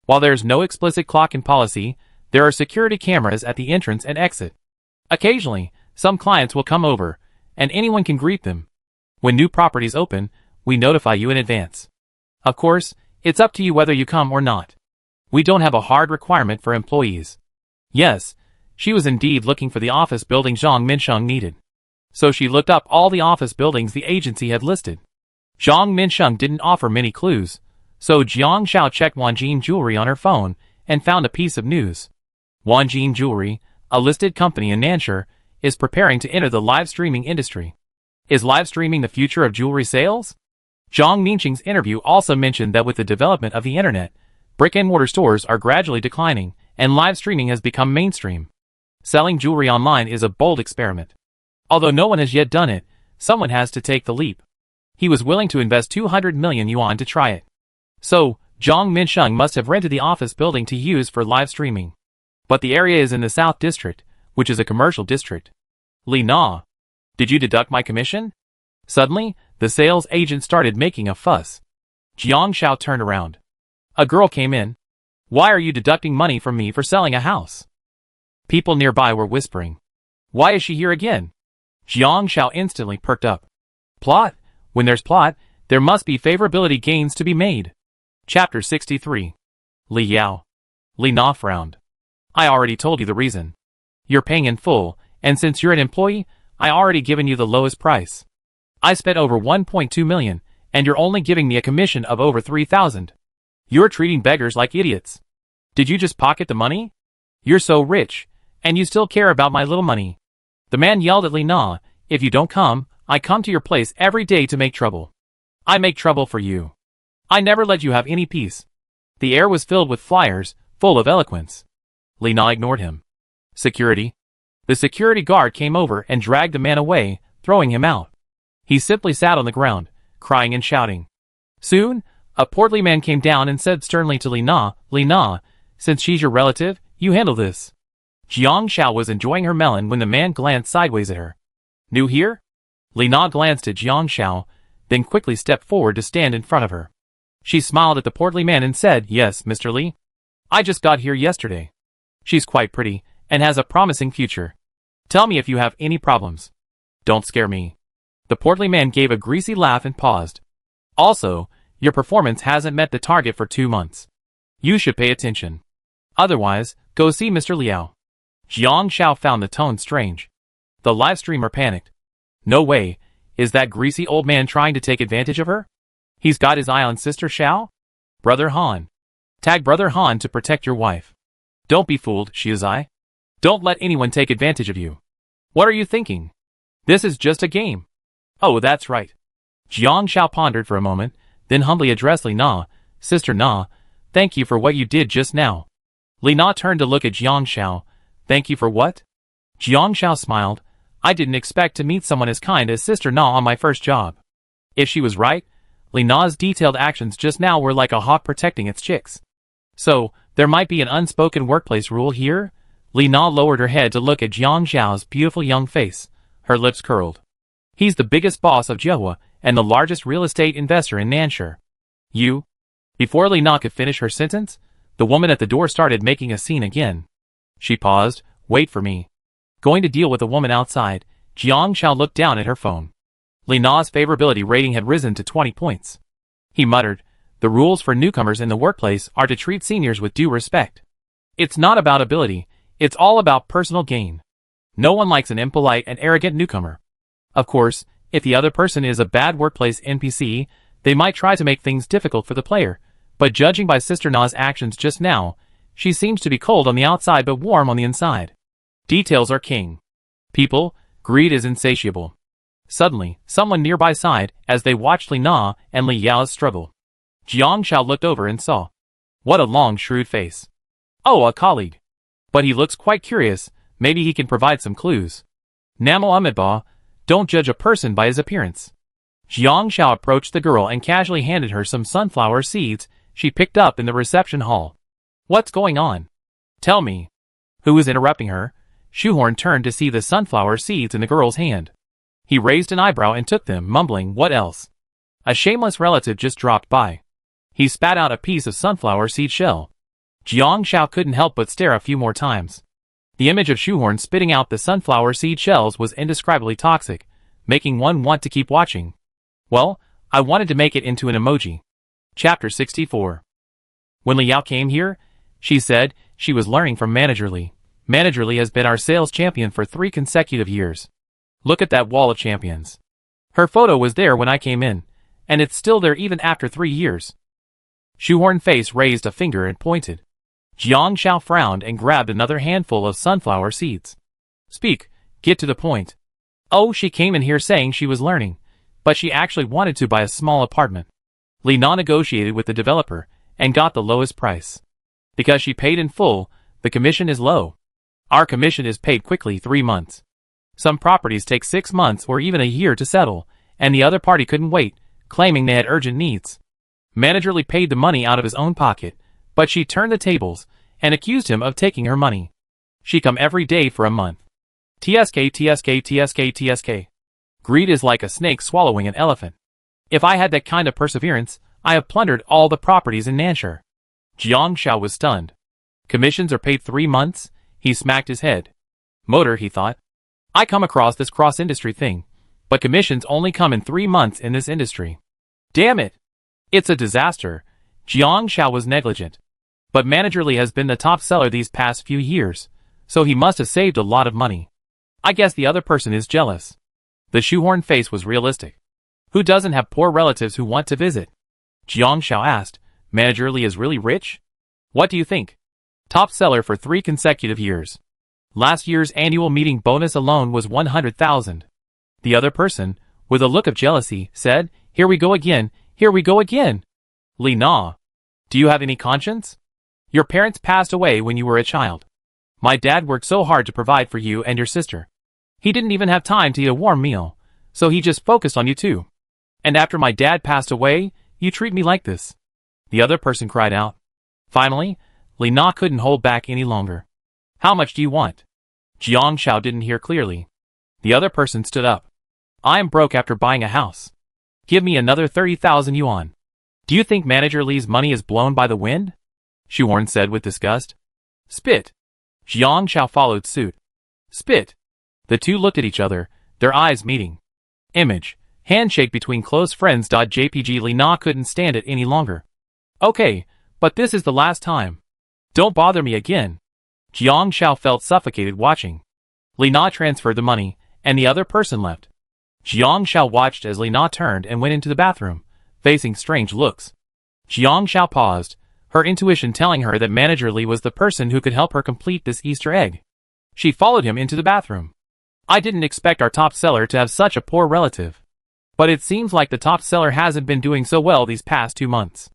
While there's no explicit clock-in policy, there are security cameras at the entrance and exit. Occasionally, some clients will come over, and anyone can greet them. When new properties open, we notify you in advance. Of course, it's up to you whether you come or not. We don't have a hard requirement for employees. Yes, she was indeed looking for the office building Zhang Minsheng needed. So she looked up all the office buildings the agency had listed. Zhang Minsheng didn't offer many clues, so Jiang Xiao checked Wanjin Jewelry on her phone and found a piece of news. Wanjin Jewelry, a listed company in Nanshire, is preparing to enter the live streaming industry. Is live streaming the future of jewelry sales? Zhang Minsheng's interview also mentioned that with the development of the internet, brick-and-mortar stores are gradually declining, and live streaming has become mainstream. Selling jewelry online is a bold experiment. Although no one has yet done it, someone has to take the leap. He was willing to invest 200 million yuan to try it. So, Zhang Minsheng must have rented the office building to use for live streaming. But the area is in the South District, which is a commercial district. Li Na, did you deduct my commission? Suddenly, the sales agent started making a fuss. Jiang Xiao turned around. A girl came in. Why are you deducting money from me for selling a house? People nearby were whispering. Why is she here again? Jiang Xiao instantly perked up. Plot? When there's plot, there must be favorability gains to be made. Chapter 63. Li Yao. Li Na frowned. I already told you the reason. You're paying in full, and since you're an employee, I already given you the lowest price. I spent over 1.2 million, and you're only giving me a commission of over 3,000. You're treating beggars like idiots. Did you just pocket the money? You're so rich, and you still care about my little money. The man yelled at Li Na, if you don't come, I come to your place every day to make trouble. I make trouble for you. I never let you have any peace. The air was filled with flyers, full of eloquence. Li Na ignored him. Security. The security guard came over and dragged the man away, throwing him out. He simply sat on the ground, crying and shouting. Soon, a portly man came down and said sternly to Li Na, since she's your relative, you handle this. Jiang Xiao was enjoying her melon when the man glanced sideways at her. New here? Li Na glanced at Jiang Xiao, then quickly stepped forward to stand in front of her. She smiled at the portly man and said, Yes, Mr. Li. I just got here yesterday. She's quite pretty, and has a promising future. Tell me if you have any problems. Don't scare me. The portly man gave a greasy laugh and paused. Also, your performance hasn't met the target for 2 months. You should pay attention. Otherwise, go see Mr. Liao. Jiang Xiao found the tone strange. The live streamer panicked. No way, is that greasy old man trying to take advantage of her? He's got his eye on Sister Xiao? Brother Han. Tag Brother Han to protect your wife. Don't be fooled, Shiozai. Don't let anyone take advantage of you. What are you thinking? This is just a game. Oh, that's right. Jiang Xiao pondered for a moment, then humbly addressed Li Na, Sister Na, Thank you for what you did just now. Li Na turned to look at Jiang Xiao. Thank you for what? Jiang Xiao smiled. I didn't expect to meet someone as kind as Sister Na on my first job. If she was right, Li Na's detailed actions just now were like a hawk protecting its chicks. So, there might be an unspoken workplace rule here? Li Na lowered her head to look at Jiang Xiao's beautiful young face. Her lips curled. He's the biggest boss of Jiahua and the largest real estate investor in Nanshur. You? Before Li Na could finish her sentence, the woman at the door started making a scene again. She paused. Wait for me. Going to deal with a woman outside, Jiang Xiao looked down at her phone. Li Na's favorability rating had risen to 20 points. He muttered, the rules for newcomers in the workplace are to treat seniors with due respect. It's not about ability, it's all about personal gain. No one likes an impolite and arrogant newcomer. Of course, if the other person is a bad workplace NPC, they might try to make things difficult for the player, but judging by Sister Na's actions just now, she seems to be cold on the outside but warm on the inside. Details are king. People, greed is insatiable. Suddenly, someone nearby sighed as they watched Li Na and Li Yao's struggle. Jiang Xiao looked over and saw. What a long, shrewd face. Oh, a colleague. But he looks quite curious, maybe he can provide some clues. Namo Amidba, don't judge a person by his appearance. Jiang Xiao approached the girl and casually handed her some sunflower seeds she picked up in the reception hall. What's going on? Tell me. Who was interrupting her? Shoehorn turned to see the sunflower seeds in the girl's hand. He raised an eyebrow and took them, mumbling, what else? A shameless relative just dropped by. He spat out a piece of sunflower seed shell. Jiang Xiao couldn't help but stare a few more times. The image of Shoehorn spitting out the sunflower seed shells was indescribably toxic, making one want to keep watching. Well, I wanted to make it into an emoji. Chapter 64. When Li Yao came here, she said she was learning from Manager Li. Manager Li has been our sales champion for 3 consecutive years. Look at that wall of champions. Her photo was there when I came in, and it's still there even after 3 years. Shoehorn Face raised a finger and pointed. Jiang Xiao frowned and grabbed another handful of sunflower seeds. Speak, get to the point. Oh, she came in here saying she was learning, but she actually wanted to buy a small apartment. Li Na negotiated with the developer and got the lowest price. Because she paid in full, the commission is low. Our commission is paid quickly 3 months. Some properties take 6 months or even a year to settle, and the other party couldn't wait, claiming they had urgent needs. Manager Li paid the money out of his own pocket, but she turned the tables and accused him of taking her money. She come every day for a month. TSK. Greed is like a snake swallowing an elephant. If I had that kind of perseverance, I have plundered all the properties in Nanshur. Jiang Xiao was stunned. Commissions are paid 3 months? He smacked his head. Motor, he thought. I come across this cross-industry thing, but commissions only come in 3 months in this industry. Damn it! It's a disaster. Jiang Xiao was negligent. But Manager Li has been the top seller these past few years, so he must have saved a lot of money. I guess the other person is jealous. The Shoehorn Face was realistic. Who doesn't have poor relatives who want to visit? Jiang Xiao asked. Manager Li is really rich? What do you think? Top seller for 3 consecutive years. Last year's annual meeting bonus alone was 100,000. The other person, with a look of jealousy, said, Here we go again, here we go again. Li Na, do you have any conscience? Your parents passed away when you were a child. My dad worked so hard to provide for you and your sister. He didn't even have time to eat a warm meal, so he just focused on you too. And after my dad passed away, you treat me like this. The other person cried out. Finally, Li Na couldn't hold back any longer. How much do you want? Jiang Xiao didn't hear clearly. The other person stood up. I am broke after buying a house. Give me another 30,000 yuan. Do you think Manager Li's money is blown by the wind? Shoehorn said with disgust. Spit. Jiang Xiao followed suit. Spit. The two looked at each other, their eyes meeting. Image. Handshake between close friends. JPG Li Na couldn't stand it any longer. Okay, but this is the last time. Don't bother me again. Jiang Xiao felt suffocated watching. Li Na transferred the money, and the other person left. Jiang Xiao watched as Li Na turned and went into the bathroom, facing strange looks. Jiang Xiao paused, her intuition telling her that Manager Li was the person who could help her complete this Easter egg. She followed him into the bathroom. I didn't expect our top seller to have such a poor relative. But it seems like the top seller hasn't been doing so well these past 2 months.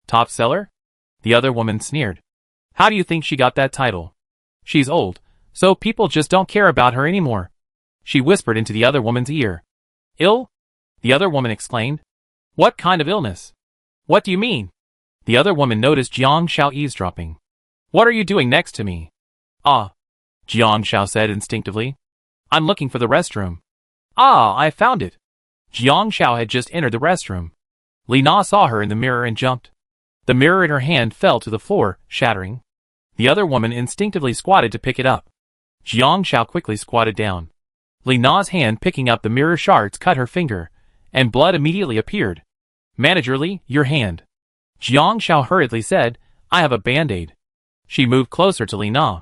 Top seller? The other woman sneered. How do you think she got that title? She's old, so people just don't care about her anymore. She whispered into the other woman's ear. Ill? The other woman exclaimed. What kind of illness? What do you mean? The other woman noticed Jiang Shao eavesdropping. What are you doing next to me? Ah, Jiang Shao said instinctively. I'm looking for the restroom. Ah, I found it. Jiang Shao had just entered the restroom. Li Na saw her in the mirror and jumped. The mirror in her hand fell to the floor, shattering. The other woman instinctively squatted to pick it up. Jiang Shao quickly squatted down. Li Na's hand picking up the mirror shards cut her finger, and blood immediately appeared. Manager Li, your hand. Jiang Shao hurriedly said, I have a band-aid. She moved closer to Li Na.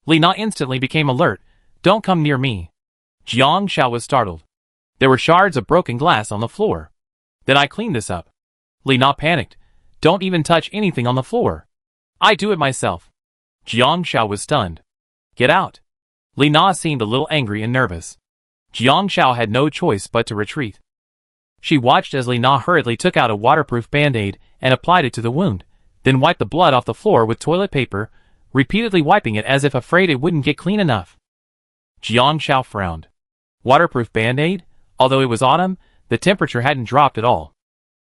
Li Na instantly became alert. Don't come near me. Jiang Shao was startled. There were shards of broken glass on the floor. Then I cleaned this up. Li Na panicked. Don't even touch anything on the floor. I do it myself. Jiang Shao was stunned. Get out. Li Na seemed a little angry and nervous. Jiang Shao had no choice but to retreat. She watched as Li Na hurriedly took out a waterproof band-aid and applied it to the wound, then wiped the blood off the floor with toilet paper, repeatedly wiping it as if afraid it wouldn't get clean enough. Jiang Shao frowned. Waterproof band-aid? Although it was autumn, the temperature hadn't dropped at all.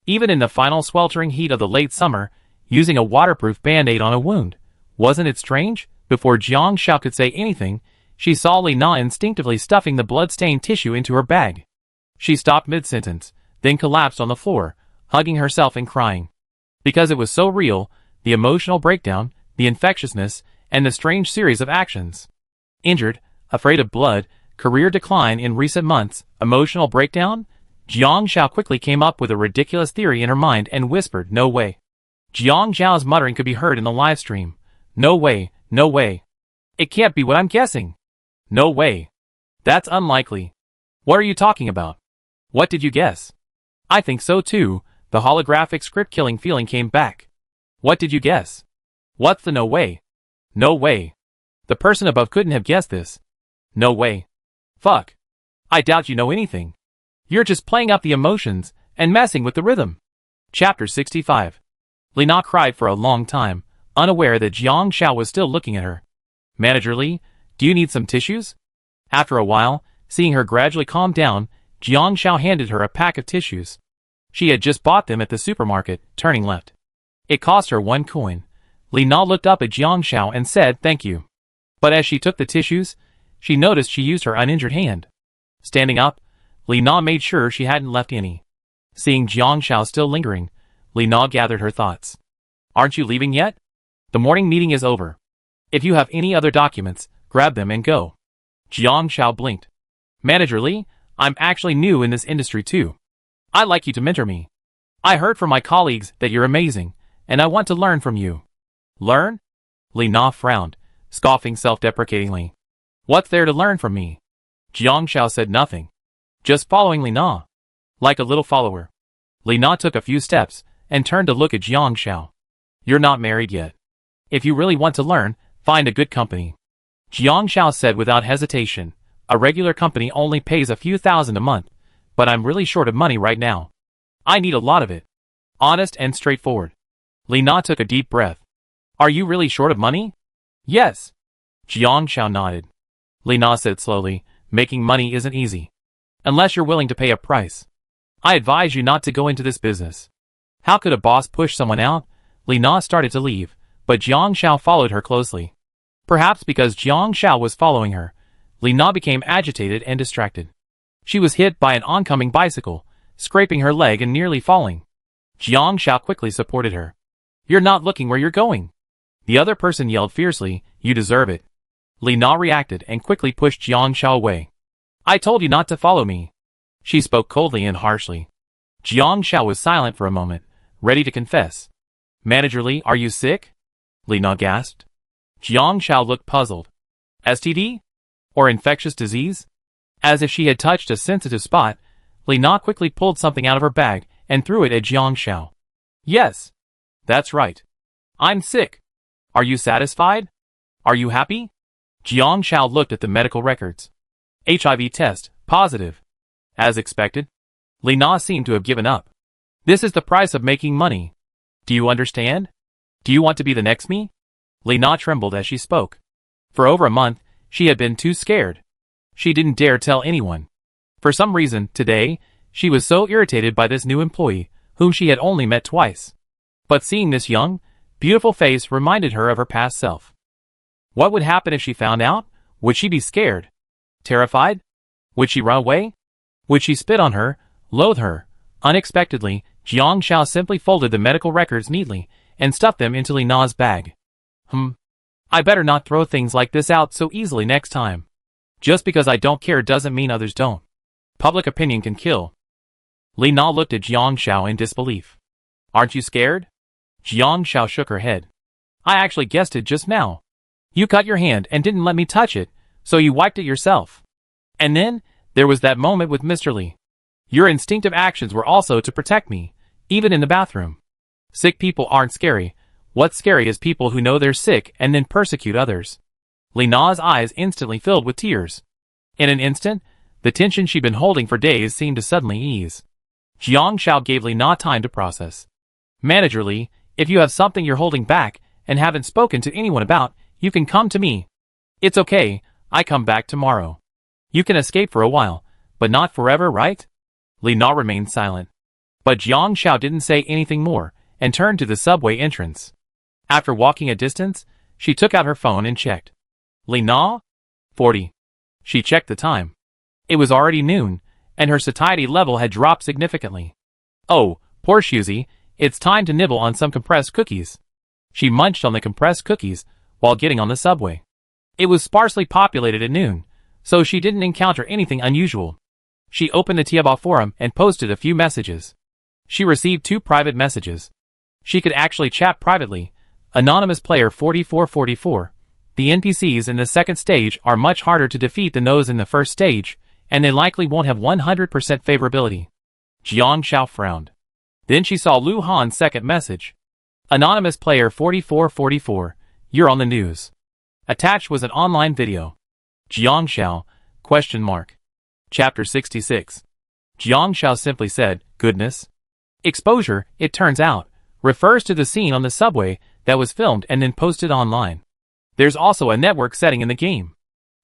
Even in the final sweltering heat of the late summer, using a waterproof band-aid on a wound. Wasn't it strange? Before Jiang Shao could say anything, she saw Li Na instinctively stuffing the blood-stained tissue into her bag. She stopped mid-sentence, then collapsed on the floor, hugging herself and crying. Because it was so real, the emotional breakdown, the infectiousness, and the strange series of actions. Injured, afraid of blood, career decline in recent months, emotional breakdown? Jiang Shao quickly came up with a ridiculous theory in her mind and whispered, no way. Jiang Zhao's muttering could be heard in the live stream. No way, no way. It can't be what I'm guessing. No way. That's unlikely. What are you talking about? What did you guess? I think so too. The holographic script-killing feeling came back. What did you guess? What's the no way? No way. The person above couldn't have guessed this. No way. Fuck. I doubt you know anything. You're just playing up the emotions and messing with the rhythm. Chapter 65. Li Na cried for a long time, unaware that Jiang Shao was still looking at her. Manager Li, do you need some tissues? After a while, seeing her gradually calm down, Jiang Shao handed her a pack of tissues. She had just bought them at the supermarket, turning left. It cost her 1 coin. Li Na looked up at Jiang Shao and said thank you. But as she took the tissues, she noticed she used her uninjured hand. Standing up, Li Na made sure she hadn't left any. Seeing Jiang Shao still lingering, Li Na gathered her thoughts. Aren't you leaving yet? The morning meeting is over. If you have any other documents, grab them and go. Jiang Shao blinked. Manager Li, I'm actually new in this industry too. I'd like you to mentor me. I heard from my colleagues that you're amazing, and I want to learn from you. Learn? Li Na frowned, scoffing self-deprecatingly. What's there to learn from me? Jiang Shao said nothing. Just following Li Na. Like a little follower. Li Na took a few steps and turned to look at Jiang Shao. You're not married yet. If you really want to learn, find a good company. Jiang Shao said without hesitation. A regular company only pays a few thousand a month, but I'm really short of money right now. I need a lot of it. Honest and straightforward. Li Na took a deep breath. Are you really short of money? Yes. Jiang Shao nodded. Li Na said slowly, making money isn't easy. Unless you're willing to pay a price. I advise you not to go into this business. How could a boss push someone out? Li Na started to leave, but Jiang Shao followed her closely. Perhaps because Jiang Shao was following her, Li Na became agitated and distracted. She was hit by an oncoming bicycle, scraping her leg and nearly falling. Jiang Shao quickly supported her. You're not looking where you're going. The other person yelled fiercely, you deserve it. Li Na reacted and quickly pushed Jiang Shao away. I told you not to follow me. She spoke coldly and harshly. Jiang Shao was silent for a moment, ready to confess. Manager Li, are you sick? Li Na gasped. Jiang Shao looked puzzled. STD? Or infectious disease? As if she had touched a sensitive spot, Li Na quickly pulled something out of her bag and threw it at Jiang Shao. Yes. That's right. I'm sick. Are you satisfied? Are you happy? Jiang Shao looked at the medical records. HIV test, positive. As expected. Li Na seemed to have given up. This is the price of making money. Do you understand? Do you want to be the next me? Li Na trembled as she spoke. For over a month, she had been too scared. She didn't dare tell anyone. For some reason, today, she was so irritated by this new employee, whom she had only met twice. But seeing this young, beautiful face reminded her of her past self. What would happen if she found out? Would she be scared? Terrified? Would she run away? Would she spit on her, loathe her? Unexpectedly, Jiang Xiao simply folded the medical records neatly and stuffed them into Li Na's bag. I better not throw things like this out so easily next time. Just because I don't care doesn't mean others don't. Public opinion can kill. Li Na looked at Jiang Xiao in disbelief. Aren't you scared? Jiang Xiao shook her head. I actually guessed it just now. You cut your hand and didn't let me touch it, so you wiped it yourself. And then, there was that moment with Mr. Li. Your instinctive actions were also to protect me, even in the bathroom. Sick people aren't scary. What's scary is people who know they're sick and then persecute others. Li Na's eyes instantly filled with tears. In an instant, the tension she'd been holding for days seemed to suddenly ease. Jiang Xiao gave Li Na time to process. Manager Li, if you have something you're holding back and haven't spoken to anyone about, you can come to me. It's okay, I come back tomorrow. You can escape for a while, but not forever, right? Li Na remained silent. But Jiang Xiao didn't say anything more and turned to the subway entrance. After walking a distance, she took out her phone and checked. Li Na? 40. She checked the time. It was already noon, and her satiety level had dropped significantly. Oh, poor Shuzi, it's time to nibble on some compressed cookies. She munched on the compressed cookies while getting on the subway. It was sparsely populated at noon, so she didn't encounter anything unusual. She opened the Tiaba forum and posted a few messages. She received 2 private messages. She could actually chat privately. Anonymous Player 4444. The NPCs in the second stage are much harder to defeat than those in the first stage, and they likely won't have 100% favorability. Jiang Xiao frowned. Then she saw Lu Han's second message. Anonymous Player 4444. You're on the news. Attached was an online video. Jiang Xiao, ? Chapter 66. Jiang Xiao simply said, goodness. Exposure, it turns out, refers to the scene on the subway that was filmed and then posted online. There's also a network setting in the game.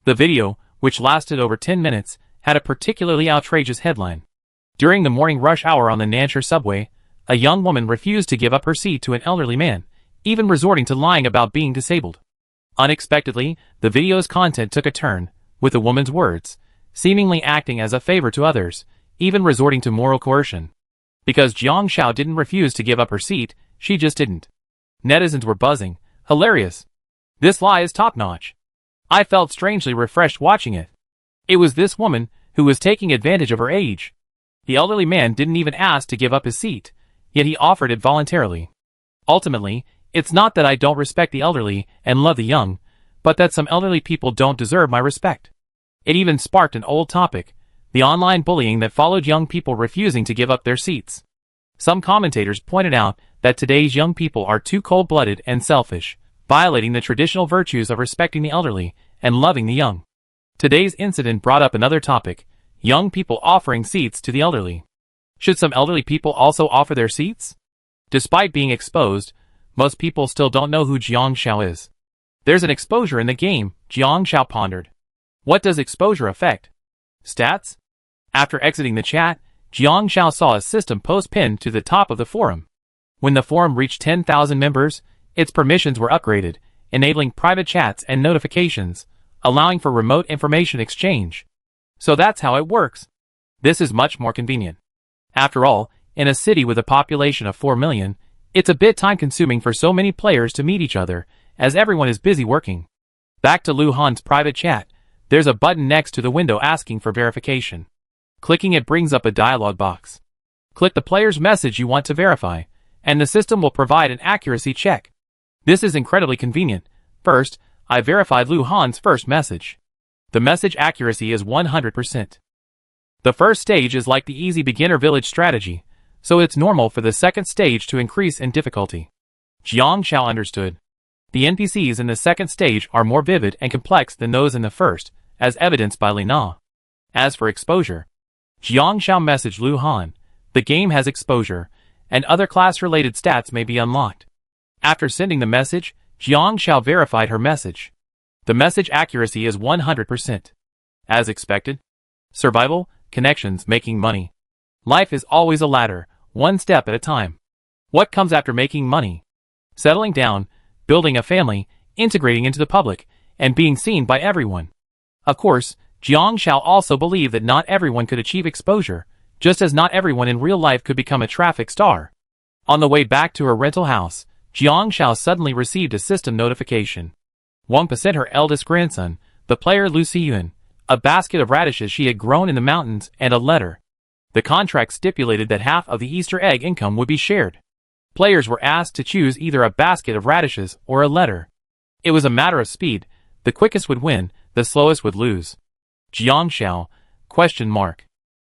The video, which lasted over 10 minutes, had a particularly outrageous headline. During the morning rush hour on the Nanshur subway, a young woman refused to give up her seat to an elderly man, even resorting to lying about being disabled. Unexpectedly, the video's content took a turn, with the woman's words, seemingly acting as a favor to others, even resorting to moral coercion. Because Jiang Xiao didn't refuse to give up her seat, she just didn't. Netizens were buzzing. Hilarious. This lie is top-notch. I felt strangely refreshed watching it. It was this woman who was taking advantage of her age. The elderly man didn't even ask to give up his seat, yet he offered it voluntarily. Ultimately, it's not that I don't respect the elderly and love the young, but that some elderly people don't deserve my respect. It even sparked an old topic, the online bullying that followed young people refusing to give up their seats. Some commentators pointed out that today's young people are too cold-blooded and selfish, violating the traditional virtues of respecting the elderly and loving the young. Today's incident brought up another topic, young people offering seats to the elderly. Should some elderly people also offer their seats? Despite being exposed, most people still don't know who Jiang Xiao is. There's an exposure in the game, Jiang Xiao pondered. What does exposure affect? Stats? After exiting the chat, Jiang Xiao saw a system post pinned to the top of the forum. When the forum reached 10,000 members, its permissions were upgraded, enabling private chats and notifications, allowing for remote information exchange. So that's how it works. This is much more convenient. After all, in a city with a population of 4 million, it's a bit time-consuming for so many players to meet each other, as everyone is busy working. Back to Lu Han's private chat, there's a button next to the window asking for verification. Clicking it brings up a dialog box. Click the player's message you want to verify, and the system will provide an accuracy check. This is incredibly convenient. First, I verified Lu Han's first message. The message accuracy is 100%. The first stage is like the easy beginner village strategy, so it's normal for the second stage to increase in difficulty. Jiang Xiao understood. The NPCs in the second stage are more vivid and complex than those in the first, as evidenced by Li Na. As for exposure, Jiang Xiao messaged Lu Han, the game has exposure, and other class-related stats may be unlocked. After sending the message, Jiang Xiao verified her message. The message accuracy is 100%. As expected. Survival, connections, making money. Life is always a ladder, one step at a time. What comes after making money? Settling down, building a family, integrating into the public, and being seen by everyone. Of course, Jiang Xiao also believed that not everyone could achieve exposure, just as not everyone in real life could become a traffic star. On the way back to her rental house, Jiang Xiao suddenly received a system notification. Wang Pa sent her eldest grandson, the player Lu Xiyun, a basket of radishes she had grown in the mountains and a letter. The contract stipulated that half of the Easter egg income would be shared. Players were asked to choose either a basket of radishes or a letter. It was a matter of speed. The quickest would win, the slowest would lose. Jiang Xiao, ?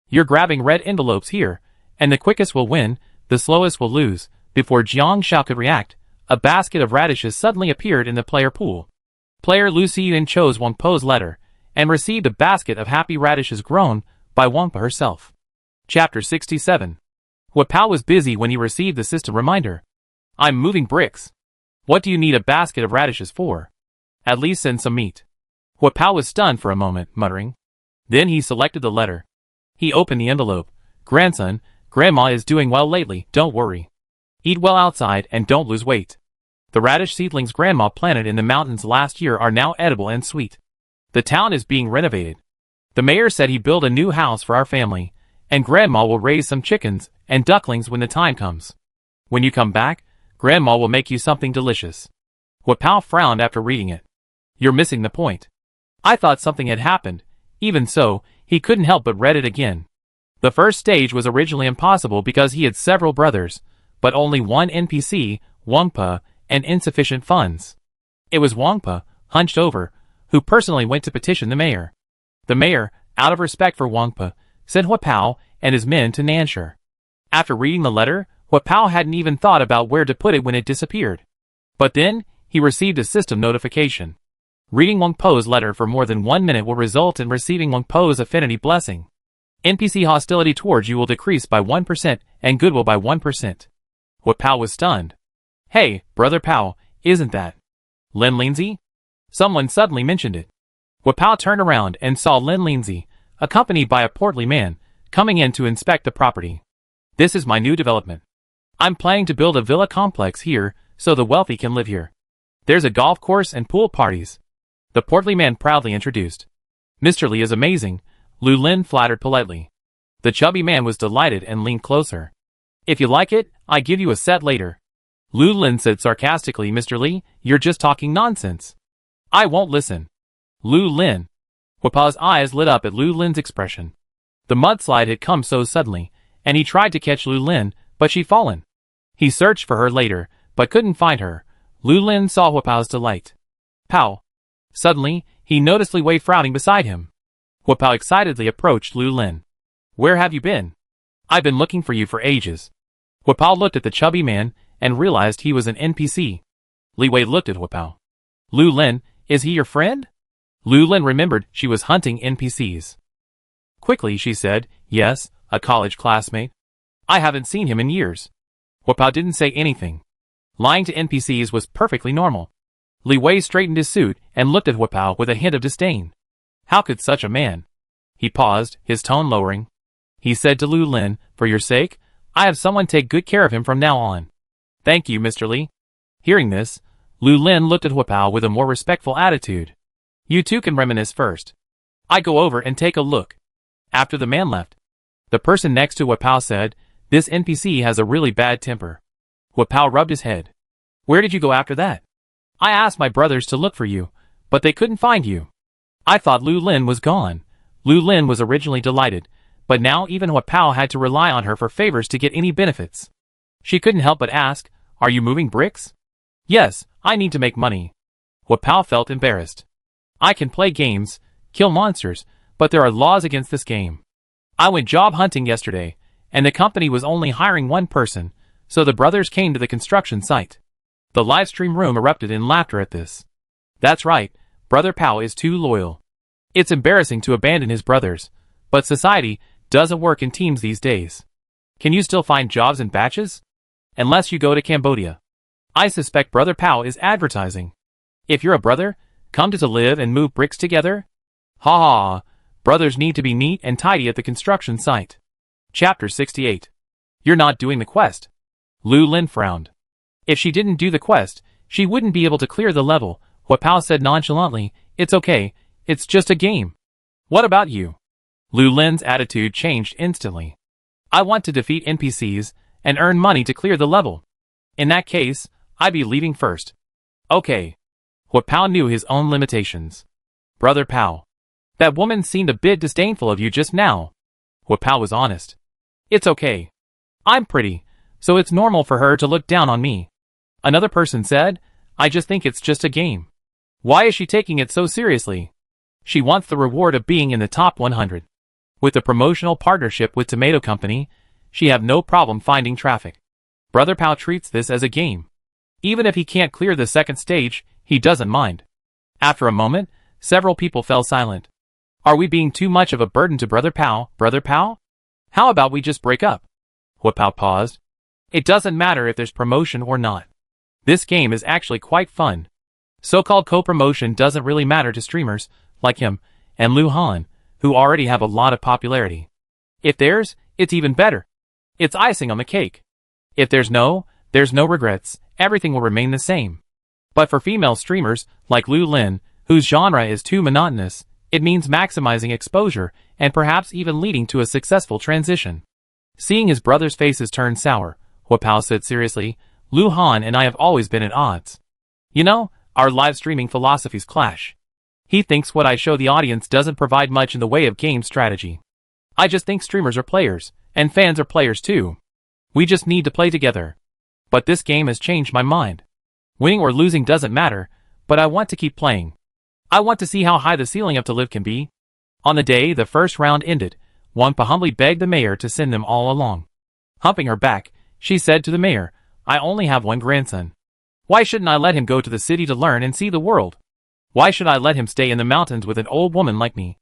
You're grabbing red envelopes here, and the quickest will win, the slowest will lose. Before Jiang Xiao could react, a basket of radishes suddenly appeared in the player pool. Player Lu Xiyun chose Wang Po's letter, and received a basket of happy radishes grown by Wang Pa herself. Chapter 67. Hua Pao was busy when he received the system reminder. I'm moving bricks. What do you need a basket of radishes for? At least send some meat. Hua Pao was stunned for a moment, muttering. Then he selected the letter. He opened the envelope. Grandson, Grandma is doing well lately, don't worry. Eat well outside and don't lose weight. The radish seedlings Grandma planted in the mountains last year are now edible and sweet. The town is being renovated. The mayor said he built a new house for our family, and Grandma will raise some chickens and ducklings when the time comes. When you come back, Grandma will make you something delicious. Hua Pao frowned after reading it. You're missing the point. I thought something had happened. Even so, he couldn't help but read it again. The first stage was originally impossible because he had several brothers, but only one NPC, Wang Pa, and insufficient funds. It was Wang Pa, hunched over, who personally went to petition the mayor. The mayor, out of respect for Wang Pa, sent Hua Pao and his men to Nanshur. After reading the letter, Hua Pao hadn't even thought about where to put it when it disappeared. But then, he received a system notification. Reading Wang Po's letter for more than 1 minute will result in receiving Wang Po's affinity blessing. NPC hostility towards you will decrease by 1% and goodwill by 1%. Hua Pao was stunned. Hey, Brother Pao, isn't that Lin Lindsay? Someone suddenly mentioned it. Hua Pao turned around and saw Lin Lindsay, accompanied by a portly man, coming in to inspect the property. This is my new development. I'm planning to build a villa complex here so the wealthy can live here. There's a golf course and pool parties. The portly man proudly introduced. Mr. Li is amazing, Lu Lin flattered politely. The chubby man was delighted and leaned closer. If you like it, I give you a set later. Lu Lin said sarcastically, Mr. Li, you're just talking nonsense. I won't listen. Lu Lin. Hua Pao's eyes lit up at Lu Lin's expression. The mudslide had come so suddenly, and he tried to catch Lu Lin, but she'd fallen. He searched for her later, but couldn't find her. Lu Lin saw Hua Pao's delight. Pao. Suddenly, he noticed Li Wei frowning beside him. Hua Pao excitedly approached Lu Lin. Where have you been? I've been looking for you for ages. Hua Pao looked at the chubby man and realized he was an NPC. Li Wei looked at Hua Pao. Lu Lin, is he your friend? Lu Lin remembered she was hunting NPCs. Quickly she said, yes, a college classmate. I haven't seen him in years. Hua Pao didn't say anything. Lying to NPCs was perfectly normal. Li Wei straightened his suit and looked at Hua Pao with a hint of disdain. How could such a man? He paused, his tone lowering. He said to Lu Lin, for your sake, I have someone take good care of him from now on. Thank you, Mr. Li. Hearing this, Lu Lin looked at Hua Pao with a more respectful attitude. You two can reminisce first. I go over and take a look. After the man left, the person next to Hua Pao said, this NPC has a really bad temper. Hua Pao rubbed his head. Where did you go after that? I asked my brothers to look for you, but they couldn't find you. I thought Lu Lin was gone. Lu Lin was originally delighted, but now even Hua Pao had to rely on her for favors to get any benefits. She couldn't help but ask, are you moving bricks? Yes, I need to make money. Hua Pao felt embarrassed. I can play games, kill monsters, but there are laws against this game. I went job hunting yesterday, and the company was only hiring one person, so the brothers came to the construction site. The livestream room erupted in laughter at this. That's right, Brother Pao is too loyal. It's embarrassing to abandon his brothers, but society doesn't work in teams these days. Can you still find jobs in batches? Unless you go to Cambodia. I suspect Brother Pow is advertising. If you're a brother, come to live and move bricks together? Ha ha, brothers need to be neat and tidy at the construction site. Chapter 68. You're not doing the quest. Lu Lin frowned. If she didn't do the quest, she wouldn't be able to clear the level. Hua Pao said nonchalantly, it's okay, it's just a game. What about you? Lu Lin's attitude changed instantly. I want to defeat NPCs and earn money to clear the level. In that case, I'd be leaving first. Okay. Hua Pao knew his own limitations. Brother Pao. That woman seemed a bit disdainful of you just now. Hua Pao was honest. It's okay. I'm pretty, so it's normal for her to look down on me. Another person said, I just think it's just a game. Why is she taking it so seriously? She wants the reward of being in the top 100. With a promotional partnership with Tomato Company, she have no problem finding traffic. Brother Pao treats this as a game. Even if he can't clear the second stage, he doesn't mind. After a moment, several people fell silent. Are we being too much of a burden to Brother Pao? Brother Pao? How about we just break up? Hua Pao paused. It doesn't matter if there's promotion or not. This game is actually quite fun. So-called co-promotion doesn't really matter to streamers, like him, and Lu Han, who already have a lot of popularity. If it's even better. It's icing on the cake. If there's no regrets, everything will remain the same. But for female streamers, like Lu Lin, whose genre is too monotonous, it means maximizing exposure, and perhaps even leading to a successful transition. Seeing his brother's faces turn sour, Hua Pao said seriously, Lu Han and I have always been at odds. You know, our live streaming philosophies clash. He thinks what I show the audience doesn't provide much in the way of game strategy. I just think streamers are players, and fans are players too. We just need to play together. But this game has changed my mind. Winning or losing doesn't matter, but I want to keep playing. I want to see how high the ceiling of to live can be. On the day the first round ended, Wangpa humbly begged the mayor to send them all along. Humping her back, she said to the mayor, I only have one grandson. Why shouldn't I let him go to the city to learn and see the world? Why should I let him stay in the mountains with an old woman like me?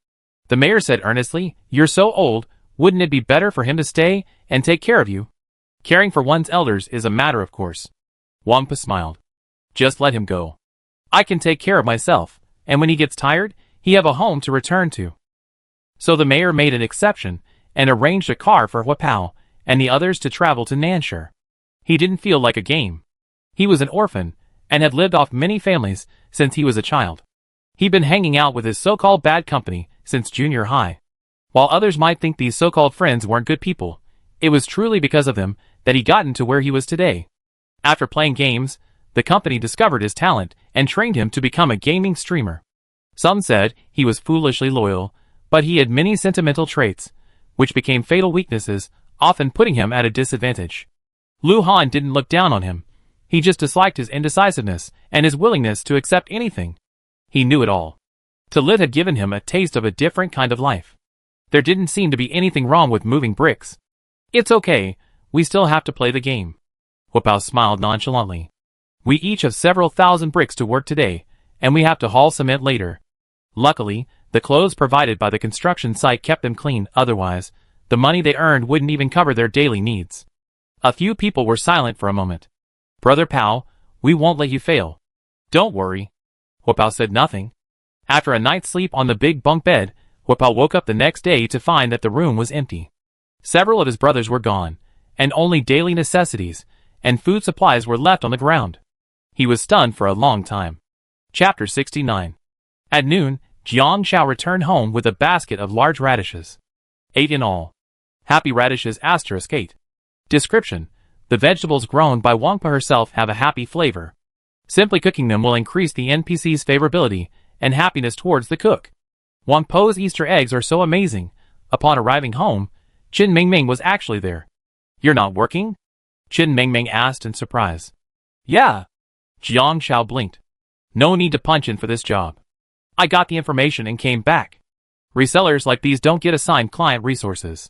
The mayor said earnestly, you're so old, wouldn't it be better for him to stay and take care of you? Caring for one's elders is a matter of course. Wangpa smiled. Just let him go. I can take care of myself, and when he gets tired, he have a home to return to. So the mayor made an exception, and arranged a car for Hua Pao and the others to travel to Nanshur. He didn't feel like a game. He was an orphan, and had lived off many families since he was a child. He'd been hanging out with his so-called bad company since junior high. While others might think these so-called friends weren't good people, it was truly because of them that he gotten to where he was today. After playing games, the company discovered his talent and trained him to become a gaming streamer. Some said he was foolishly loyal, but he had many sentimental traits, which became fatal weaknesses, often putting him at a disadvantage. Lu Han didn't look down on him. He just disliked his indecisiveness and his willingness to accept anything. He knew it all. To live had given him a taste of a different kind of life. There didn't seem to be anything wrong with moving bricks. It's okay, we still have to play the game. Hua Pao smiled nonchalantly. We each have several thousand bricks to work today, and we have to haul cement later. Luckily, the clothes provided by the construction site kept them clean, otherwise, the money they earned wouldn't even cover their daily needs. A few people were silent for a moment. Brother Pao, we won't let you fail. Don't worry. Hua Pao said nothing. After a night's sleep on the big bunk bed, Hua Pao woke up the next day to find that the room was empty. Several of his brothers were gone, and only daily necessities and food supplies were left on the ground. He was stunned for a long time. Chapter 69. At noon, Jiang Xiao returned home with a basket of large radishes. 8 in all. Happy radishes *8. Description: the vegetables grown by Wangpa herself have a happy flavor. Simply cooking them will increase the NPC's favorability and happiness towards the cook. Wangpa's Easter eggs are so amazing. Upon arriving home, Qin Mingming was actually there. You're not working? Qin Mingming asked in surprise. Yeah. Jiang Xiao blinked. No need to punch in for this job. I got the information and came back. Resellers like these don't get assigned client resources.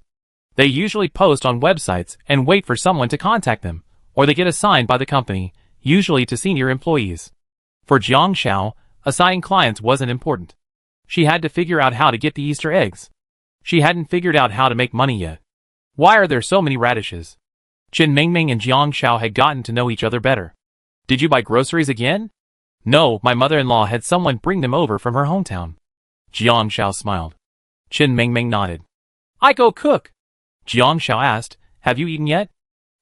They usually post on websites and wait for someone to contact them, or they get assigned by the company, usually to senior employees. For Jiang Xiao, assigning clients wasn't important. She had to figure out how to get the Easter eggs. She hadn't figured out how to make money yet. Why are there so many radishes? Qin Mingming and Jiang Xiao had gotten to know each other better. Did you buy groceries again? No, my mother-in-law had someone bring them over from her hometown. Jiang Shao smiled. Chen Mingming nodded. I go cook. Jiang Shao asked, have you eaten yet?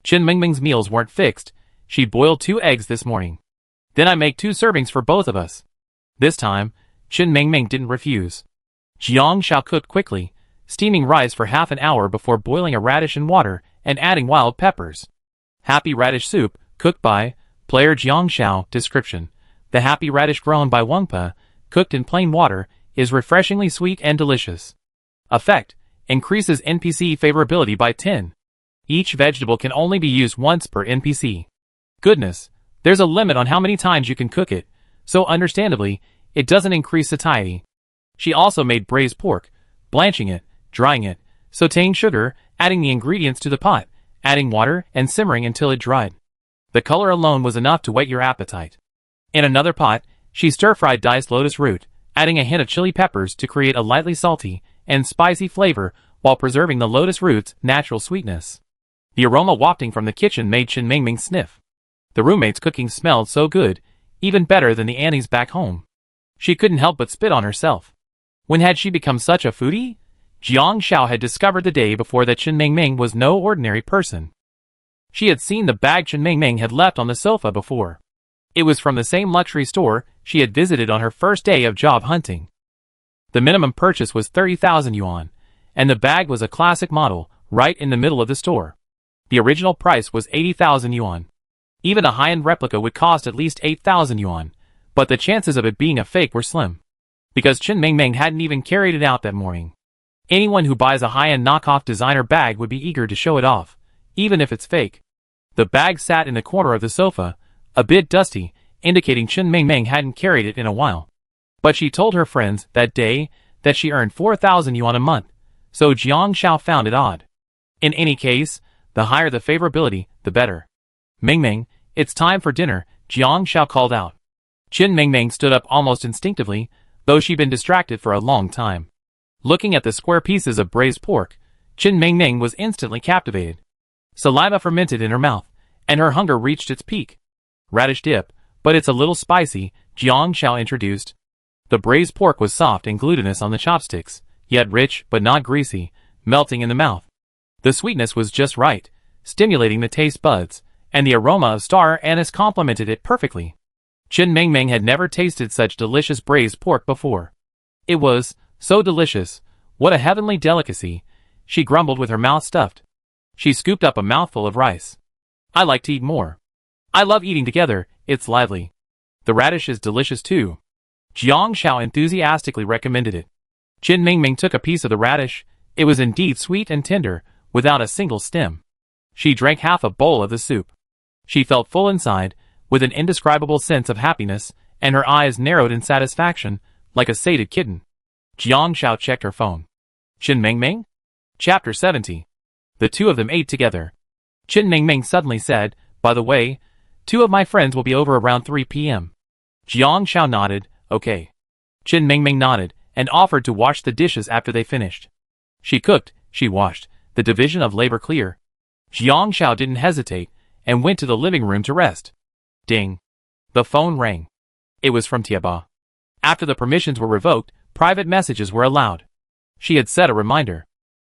Chen Mingming's meals weren't fixed. She boiled 2 eggs this morning. Then I make 2 servings for both of us. This time, Chen Mingming didn't refuse. Jiang Shao cooked quickly, steaming rice for half an hour before boiling a radish in water and adding wild peppers. Happy radish soup, cooked by player Jiang Shao. Description: the happy radish grown by Wengpa, cooked in plain water, is refreshingly sweet and delicious. Effect: increases NPC favorability by 10. Each vegetable can only be used once per NPC. Goodness, there's a limit on how many times you can cook it, so understandably, it doesn't increase satiety. She also made braised pork, blanching it, drying it, sautéing sugar, adding the ingredients to the pot, adding water, and simmering until it dried. The color alone was enough to whet your appetite. In another pot, she stir-fried diced lotus root, adding a hint of chili peppers to create a lightly salty and spicy flavor while preserving the lotus root's natural sweetness. The aroma wafting from the kitchen made Chen Mingming sniff. The roommate's cooking smelled so good, even better than the Annie's back home. She couldn't help but spit on herself. When had she become such a foodie? Jiang Shao had discovered the day before that Chen Mingming was no ordinary person. She had seen the bag Chen Mingming had left on the sofa before. It was from the same luxury store she had visited on her first day of job hunting. The minimum purchase was 30,000 yuan, and the bag was a classic model, right in the middle of the store. The original price was 80,000 yuan. Even a high-end replica would cost at least 8,000 yuan, but the chances of it being a fake were slim. Because Chen Mingming hadn't even carried it out that morning. Anyone who buys a high-end knockoff designer bag would be eager to show it off, even if it's fake. The bag sat in the corner of the sofa, a bit dusty, indicating Chen Mingming hadn't carried it in a while. But she told her friends that day that she earned 4,000 yuan a month, so Jiang Shao found it odd. In any case, the higher the favorability, the better. Mingming, it's time for dinner, Jiang Shao called out. Chen Mingming stood up almost instinctively, though she'd been distracted for a long time. Looking at the square pieces of braised pork, Chen Mingming was instantly captivated. Saliva fermented in her mouth, and her hunger reached its peak. Radish dip, but it's a little spicy, Jiang Shao introduced. The braised pork was soft and glutinous on the chopsticks, yet rich but not greasy, melting in the mouth. The sweetness was just right, stimulating the taste buds, and the aroma of star anise complemented it perfectly. Chen Mingming had never tasted such delicious braised pork before. It was so delicious, what a heavenly delicacy, she grumbled with her mouth stuffed. She scooped up a mouthful of rice. I like to eat more. I love eating together, it's lively. The radish is delicious too. Jiang Shao enthusiastically recommended it. Chen Mingming took a piece of the radish. It was indeed sweet and tender, without a single stem. She drank half a bowl of the soup. She felt full inside, with an indescribable sense of happiness, and her eyes narrowed in satisfaction, like a sated kitten. Jiang Shao checked her phone. Chen Mingming? Chapter 70. The two of them ate together. Chen Mingming suddenly said, by the way, 2 of my friends will be over around 3 p.m. Jiang Shao nodded, okay. Chen Mingming nodded, and offered to wash the dishes after they finished. She cooked, she washed, the division of labor clear. Jiang Shao didn't hesitate, and went to the living room to rest. Ding. The phone rang. It was from Tieba. After the permissions were revoked, private messages were allowed. She had set a reminder.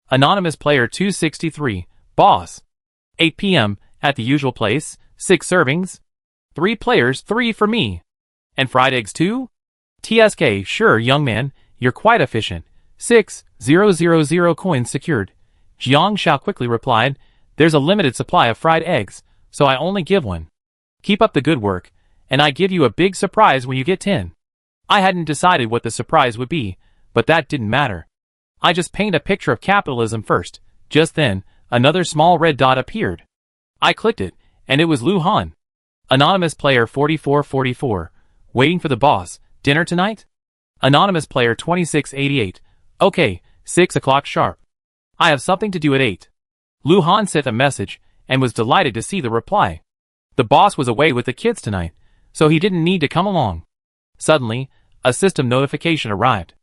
Anonymous player 263, boss. 8 p.m., at the usual place, 6 servings. 3 players, 3 for me. And fried eggs too? TSK, sure young man, you're quite efficient. 6,000 coins secured. Jiang Shao quickly replied, there's a limited supply of fried eggs, so I only give 1. Keep up the good work, and I give you a big surprise when you get 10. I hadn't decided what the surprise would be, but that didn't matter. I just paint a picture of capitalism first. Just then, another small red dot appeared. I clicked it, and it was Lu Han. Anonymous player 4444, waiting for the boss, dinner tonight? Anonymous player 2688, okay, 6 o'clock sharp. I have something to do at 8. Lu Han sent a message, and was delighted to see the reply. The boss was away with the kids tonight, so he didn't need to come along. Suddenly, a system notification arrived.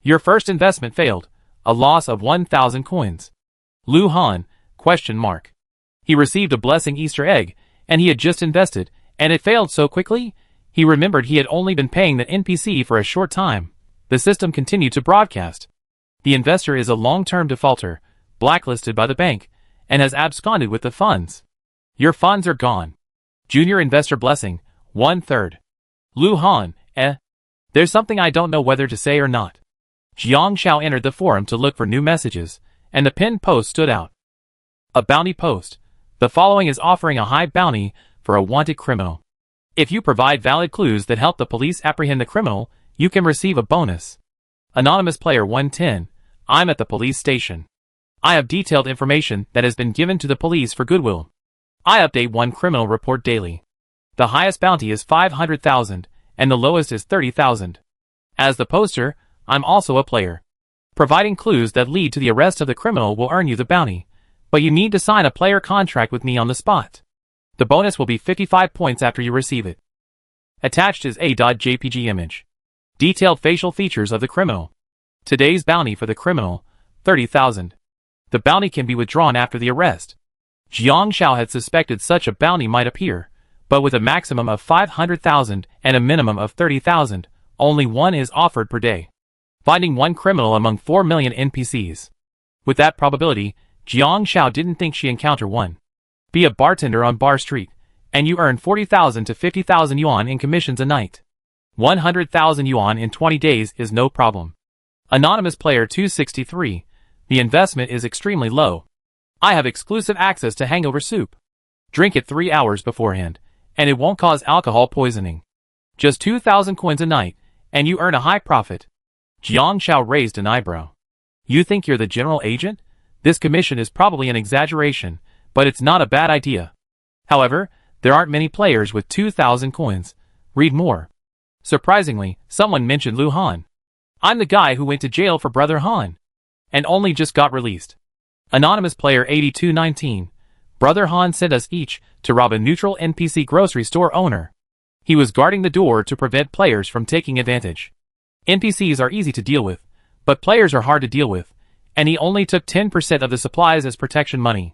Your first investment failed, a loss of 1,000 coins. Lu Han, question mark. He received a blessing Easter egg, and he had just invested, And it failed so quickly, he remembered he had only been paying the NPC for a short time. The system continued to broadcast. The investor is a long-term defaulter, blacklisted by the bank, and has absconded with the funds. Your funds are gone. Junior investor blessing, 1/3. Lu Han, There's something I don't know whether to say or not. Jiang Xiao entered the forum to look for new messages, and the pinned post stood out. A bounty post. The following is offering a high bounty for a wanted criminal. If you provide valid clues that help the police apprehend the criminal, you can receive a bonus. Anonymous player 110. I'm at the police station. I have detailed information that has been given to the police for goodwill. I update one criminal report daily. The highest bounty is 500,000, and the lowest is 30,000. As the poster, I'm also a player. Providing clues that lead to the arrest of the criminal will earn you the bounty, but you need to sign a player contract with me on the spot. The bonus will be 55 points after you receive it. Attached is a.jpg image. Detailed facial features of the criminal. Today's bounty for the criminal, 30,000. The bounty can be withdrawn after the arrest. Jiang Xiao had suspected such a bounty might appear, but with a maximum of 500,000 and a minimum of 30,000, only one is offered per day. Finding one criminal among 4 million NPCs. With that probability, Jiang Xiao didn't think she encountered one. Be a bartender on Bar Street, and you earn 40,000 to 50,000 yuan in commissions a night. 100,000 yuan in 20 days is no problem. Anonymous player 263. The investment is extremely low. I have exclusive access to hangover soup. Drink it 3 hours beforehand, and it won't cause alcohol poisoning. Just 2,000 coins a night, and you earn a high profit. Jiang Xiao raised an eyebrow. You think you're the general agent? This commission is probably an exaggeration, but it's not a bad idea. However, there aren't many players with 2,000 coins. Read more. Surprisingly, someone mentioned Lu Han. I'm the guy who went to jail for Brother Han, and only just got released. Anonymous player 8219. Brother Han sent us each to rob a neutral NPC grocery store owner. He was guarding the door to prevent players from taking advantage. NPCs are easy to deal with, but players are hard to deal with, and he only took 10% of the supplies as protection money.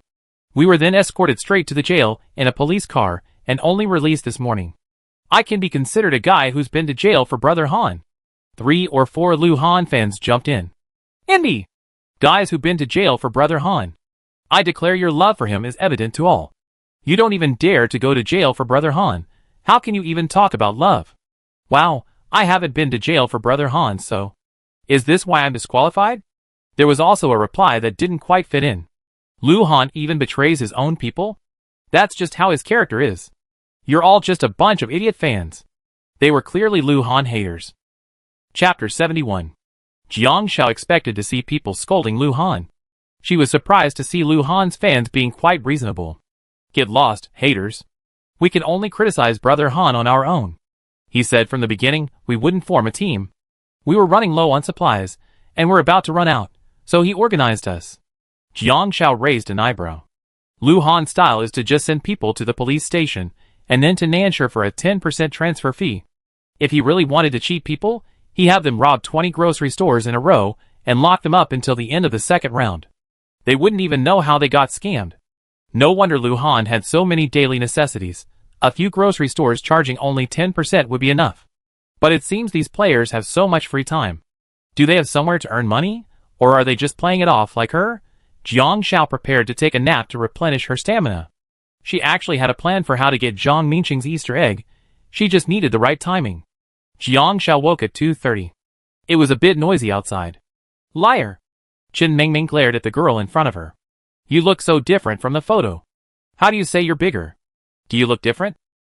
We were then escorted straight to the jail in a police car and only released this morning. I can be considered a guy who's been to jail for Brother Han. 3 or 4 Lu Han fans jumped in. Envy! Guys who've been to jail for Brother Han. I declare your love for him is evident to all. You don't even dare to go to jail for Brother Han. How can you even talk about love? Wow, I haven't been to jail for Brother Han, so... Is this why I'm disqualified? There was also a reply that didn't quite fit in. Lu Han even betrays his own people? That's just how his character is. You're all just a bunch of idiot fans. They were clearly Lu Han haters. Chapter 71. Jiang Xiao expected to see people scolding Lu Han. She was surprised to see Lu Han's fans being quite reasonable. Get lost, haters. We can only criticize Brother Han on our own. He said from the beginning we wouldn't form a team. We were running low on supplies, and we're about to run out, so he organized us. Jiang Xiao raised an eyebrow. Lu Han's style is to just send people to the police station, and then to Nansha for a 10% transfer fee. If he really wanted to cheat people, he'd have them rob 20 grocery stores in a row and lock them up until the end of the second round. They wouldn't even know how they got scammed. No wonder Lu Han had so many daily necessities. A few grocery stores charging only 10% would be enough. But it seems these players have so much free time. Do they have somewhere to earn money? Or are they just playing it off like her? Jiang Xiao prepared to take a nap to replenish her stamina. She actually had a plan for how to get Zhang Mingqing's Easter egg. She just needed the right timing. Jiang Xiao woke at 2:30. It was a bit noisy outside. Liar! Chen Mingming glared at the girl in front of her. You look so different from the photo. How do you say you're bigger? Do you look different?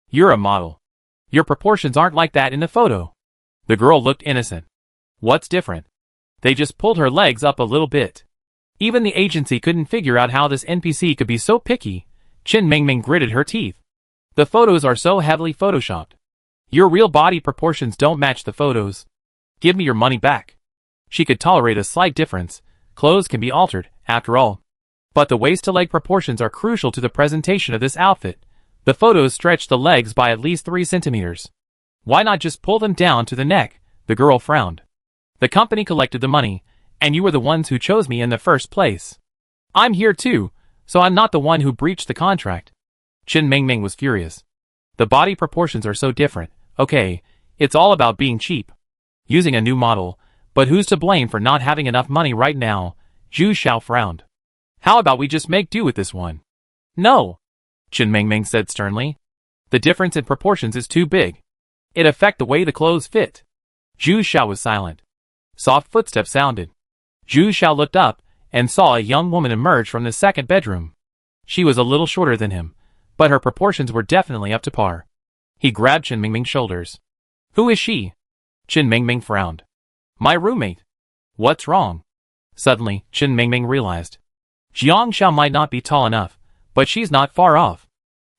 You're a model. Your proportions aren't like that in the photo. The girl looked innocent. What's different? They just pulled her legs up a little bit. Even the agency couldn't figure out how this NPC could be so picky. Chen Mingming gritted her teeth. The photos are so heavily photoshopped. Your real body proportions don't match the photos. Give me your money back. She could tolerate a slight difference. Clothes can be altered, after all. But the waist-to-leg proportions are crucial to the presentation of this outfit. The photos stretch the legs by at least 3 centimeters. Why not just pull them down to the neck? The girl frowned. The company collected the money, and you were the ones who chose me in the first place. I'm here too, so I'm not the one who breached the contract. Chen Mingming was furious. The body proportions are so different. Okay, it's all about being cheap. Using a new model, but who's to blame for not having enough money right now? Zhu Xiao frowned. How about we just make do with this one? No, Chen Mingming said sternly. The difference in proportions is too big. It affects the way the clothes fit. Zhu Xiao was silent. Soft footsteps sounded. Zhu Xiao looked up and saw a young woman emerge from the second bedroom. She was a little shorter than him, but her proportions were definitely up to par. He grabbed Chen Mingming's shoulders. Who is she? Chen Mingming frowned. My roommate. What's wrong? Suddenly, Chen Mingming realized. Jiang Xiao might not be tall enough, but she's not far off.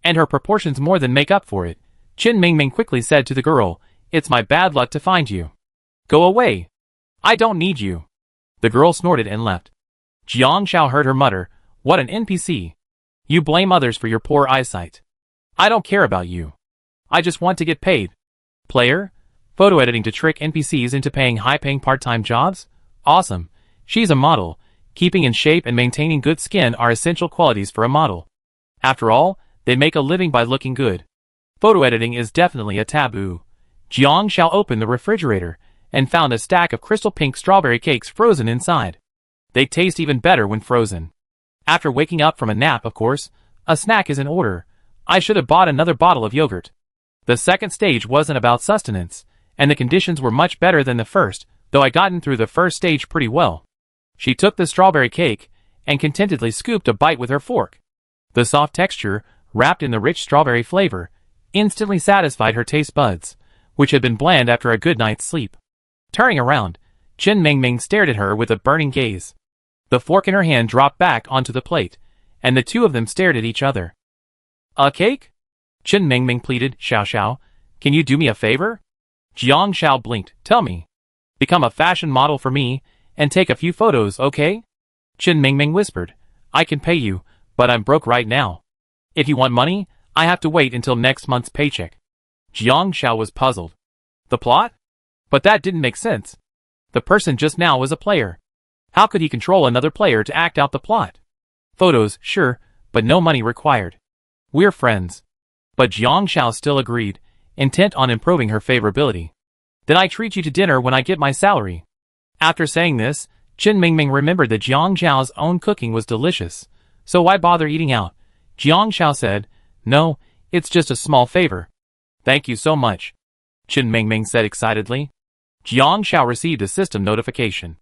And her proportions more than make up for it. Chen Mingming quickly said to the girl, It's my bad luck to find you. Go away. I don't need you. The girl snorted and left. Jiang Xiao heard her mutter, What an NPC. You blame others for your poor eyesight. I don't care about you. I just want to get paid. Player? Photo editing to trick NPCs into paying high-paying part-time jobs? Awesome. She's a model. Keeping in shape and maintaining good skin are essential qualities for a model. After all, they make a living by looking good. Photo editing is definitely a taboo. Jiang Xiao opened the refrigerator and found a stack of crystal pink strawberry cakes frozen inside. They taste even better when frozen. After waking up from a nap, of course, a snack is in order. I should have bought another bottle of yogurt. The second stage wasn't about sustenance, and the conditions were much better than the first, though I gotten through the first stage pretty well. She took the strawberry cake and contentedly scooped a bite with her fork. The soft texture, wrapped in the rich strawberry flavor, instantly satisfied her taste buds, which had been bland after a good night's sleep. Turning around, Chen Mingming stared at her with a burning gaze. The fork in her hand dropped back onto the plate, and the two of them stared at each other. A cake? Chen Mingming pleaded, Xiao Xiao, can you do me a favor? Jiang Xiao blinked, tell me. Become a fashion model for me, and take a few photos, okay? Chen Mingming whispered, I can pay you, but I'm broke right now. If you want money, I have to wait until next month's paycheck. Jiang Xiao was puzzled. The plot? But that didn't make sense. The person just now was a player. How could he control another player to act out the plot? Photos, sure, but no money required. We're friends. But Jiang Xiao still agreed, intent on improving her favorability. Then I treat you to dinner when I get my salary. After saying this, Chen Mingming remembered that Jiang Xiao's own cooking was delicious, so why bother eating out? Jiang Xiao said, No, it's just a small favor. Thank you so much, Chen Mingming said excitedly. Jiang Xiao received a system notification.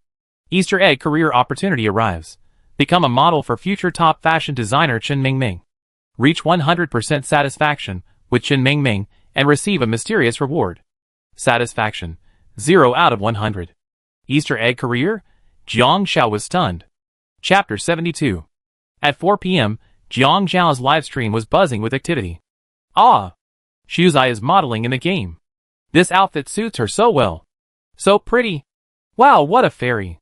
Easter egg career opportunity arrives. Become a model for future top fashion designer Chen Mingming. Reach 100% satisfaction with Chen Mingming and receive a mysterious reward. Satisfaction, 0 out of 100. Easter egg career? Jiang Xiao was stunned. Chapter 72. At 4 p.m., Jiang Xiao's livestream was buzzing with activity. Ah! Shuzai is modeling in the game. This outfit suits her so well. So pretty. Wow, what a fairy.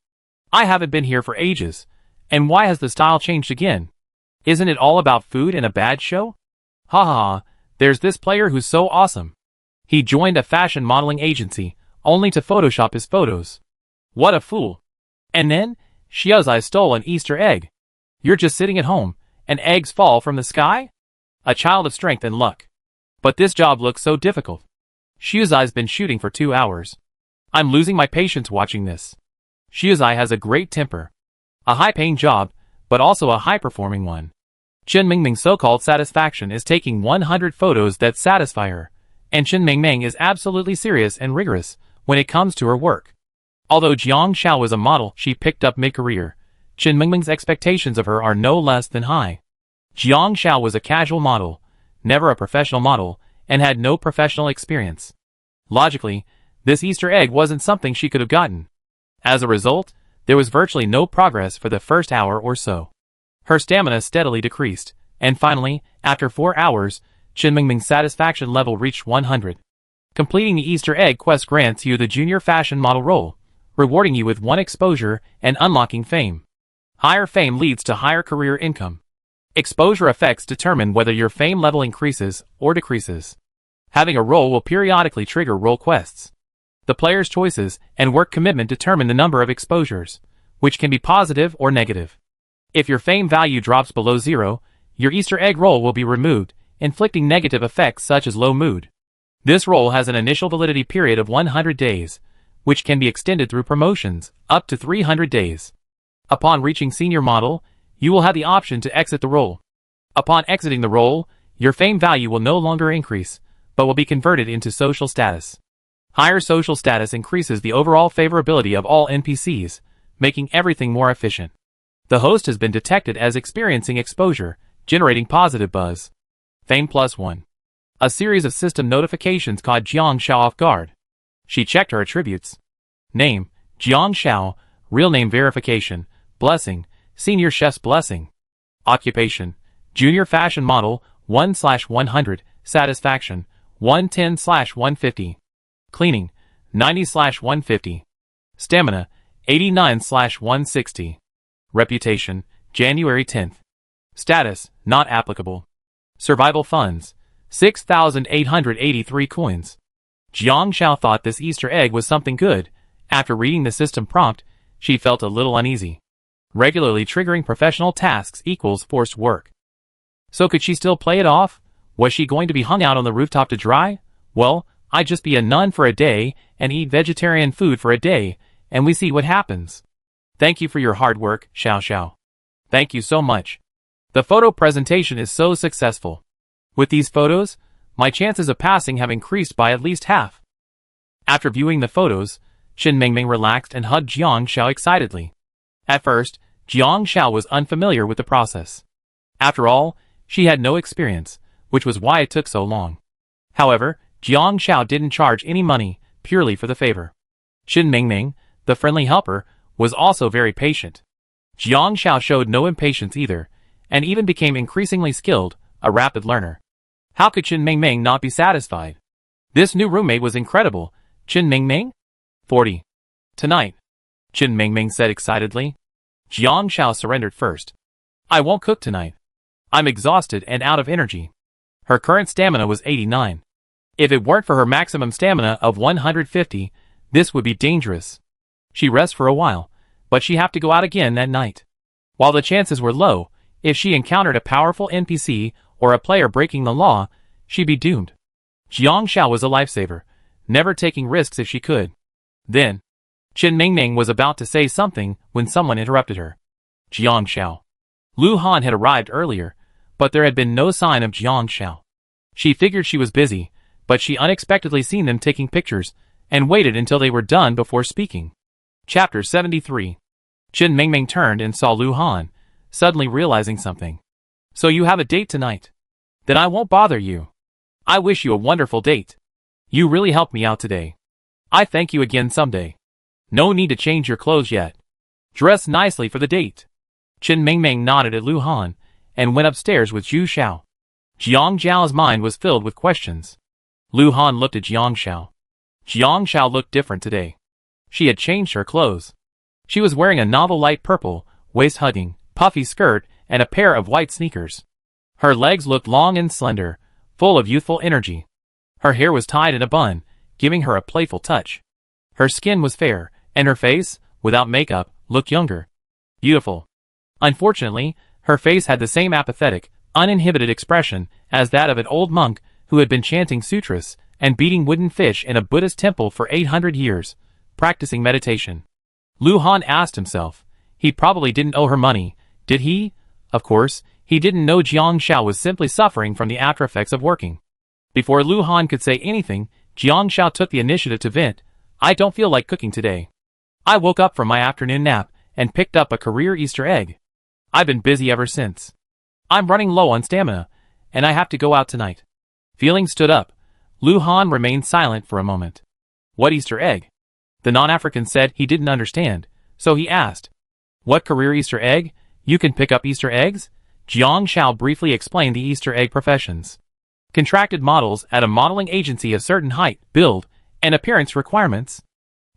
I haven't been here for ages. And why has the style changed again? Isn't it all about food and a bad show? Ha ha ha, there's this player who's so awesome. He joined a fashion modeling agency, only to Photoshop his photos. What a fool. And then, Shuzai stole an Easter egg. You're just sitting at home, and eggs fall from the sky? A child of strength and luck. But this job looks so difficult. Shuzai's been shooting for 2 hours. I'm losing my patience watching this. Shuzai has a great temper. A high-paying job, but also a high-performing one. Chen Mingming's so-called satisfaction is taking 100 photos that satisfy her, and Chen Mingming is absolutely serious and rigorous when it comes to her work. Although Jiang Xiao was a model she picked up mid-career, Chen Mingming's expectations of her are no less than high. Jiang Xiao was a casual model, never a professional model, and had no professional experience. Logically, this Easter egg wasn't something she could have gotten. As a result, there was virtually no progress for the first hour or so. Her stamina steadily decreased, and finally, after 4 hours, Chen Mingming's satisfaction level reached 100. Completing the Easter egg quest grants you the junior fashion model role, rewarding you with 1 exposure and unlocking fame. Higher fame leads to higher career income. Exposure effects determine whether your fame level increases or decreases. Having a role will periodically trigger role quests. The player's choices and work commitment determine the number of exposures, which can be positive or negative. If your fame value drops below 0, your Easter egg role will be removed, inflicting negative effects such as low mood. This role has an initial validity period of 100 days, which can be extended through promotions, up to 300 days. Upon reaching senior model, you will have the option to exit the role. Upon exiting the role, your fame value will no longer increase, but will be converted into social status. Higher social status increases the overall favorability of all NPCs, making everything more efficient. The host has been detected as experiencing exposure, generating positive buzz. Fame +1. A series of system notifications caught Jiang Xiao off guard. She checked her attributes. Name, Jiang Xiao, real name verification, blessing, senior chef's blessing. Occupation, junior fashion model, 1/100, satisfaction, 110/150. Cleaning, 90/150. Stamina, 89/160. Reputation, January 10th. Status, not applicable. Survival funds, 6,883 coins. Jiang Xiao thought this Easter egg was something good. After reading the system prompt, she felt a little uneasy. Regularly triggering professional tasks equals forced work. So could she still play it off? Was she going to be hung out on the rooftop to dry? Well, I'd just be a nun for a day and eat vegetarian food for a day, and we see what happens. Thank you for your hard work, Xiao Xiao. Thank you so much. The photo presentation is so successful. With these photos, my chances of passing have increased by at least half. After viewing the photos, Qin Mingming relaxed and hugged Jiang Xiao excitedly. At first, Jiang Xiao was unfamiliar with the process. After all, she had no experience, which was why it took so long. However, Jiang Xiao didn't charge any money, purely for the favor. Qin Mingming, the friendly helper, was also very patient. Jiang Xiao showed no impatience either, and even became increasingly skilled, a rapid learner. How could Qin Mingming not be satisfied? This new roommate was incredible. Qin Mingming? 40. Tonight, Qin Mingming said excitedly. Jiang Xiao surrendered first. I won't cook tonight. I'm exhausted and out of energy. Her current stamina was 89. If it weren't for her maximum stamina of 150, this would be dangerous. She rests for a while, but she'd have to go out again that night. While the chances were low, if she encountered a powerful NPC or a player breaking the law, she'd be doomed. Jiang Xiao was a lifesaver, never taking risks if she could. Then, Qin Mingming was about to say something when someone interrupted her. Jiang Xiao. Lu Han had arrived earlier, but there had been no sign of Jiang Xiao. She figured she was busy, but she unexpectedly seen them taking pictures, and waited until they were done before speaking. Chapter 73. Qin Mingming turned and saw Lu Han, suddenly realizing something. So you have a date tonight? Then I won't bother you. I wish you a wonderful date. You really helped me out today. I thank you again someday. No need to change your clothes yet. Dress nicely for the date. Qin Mingming nodded at Lu Han, and went upstairs with Zhu Xiao. Jiang Zhao's mind was filled with questions. Lu Han looked at Jiang Xiao. Jiang Xiao looked different today. She had changed her clothes. She was wearing a novel light purple, waist-hugging, puffy skirt and a pair of white sneakers. Her legs looked long and slender, full of youthful energy. Her hair was tied in a bun, giving her a playful touch. Her skin was fair, and her face, without makeup, looked younger. Beautiful. Unfortunately, her face had the same apathetic, uninhibited expression as that of an old monk who had been chanting sutras and beating wooden fish in a Buddhist temple for 800 years, practicing meditation. Lu Han asked himself. He probably didn't owe her money, did he? Of course, he didn't know Jiang Xiao was simply suffering from the after-effects of working. Before Lu Han could say anything, Jiang Xiao took the initiative to vent. I don't feel like cooking today. I woke up from my afternoon nap and picked up a career Easter egg. I've been busy ever since. I'm running low on stamina, and I have to go out tonight. Feeling stood up, Lu Han remained silent for a moment. What Easter egg? The non-African said he didn't understand, so he asked. What career Easter egg? You can pick up Easter eggs? Jiang Xiao briefly explained the Easter egg professions. Contracted models at a modeling agency of certain height, build, and appearance requirements.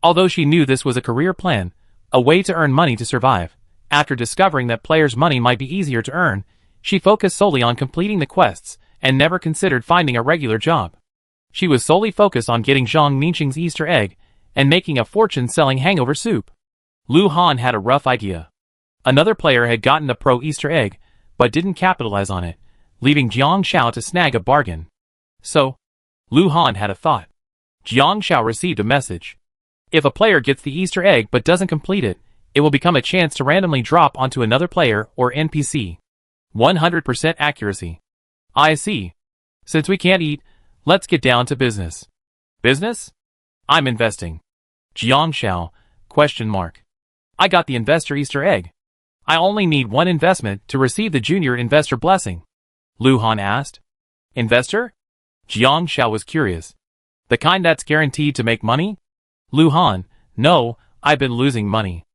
Although she knew this was a career plan, a way to earn money to survive, after discovering that players' money might be easier to earn, she focused solely on completing the quests and never considered finding a regular job. She was solely focused on getting Zhang Ningxing's Easter egg and making a fortune selling hangover soup. Lu Han had a rough idea. Another player had gotten a pro Easter egg, but didn't capitalize on it, leaving Jiang Xiao to snag a bargain. So, Lu Han had a thought. Jiang Xiao received a message. If a player gets the Easter egg but doesn't complete it, it will become a chance to randomly drop onto another player or NPC. 100% accuracy. I see. Since we can't eat, let's get down to business. Business? I'm investing. Jiang Xiao, ? I got the investor Easter egg. I only need one investment to receive the junior investor blessing. Lu Han asked. Investor? Jiang Xiao was curious. The kind that's guaranteed to make money? Lu Han, no, I've been losing money.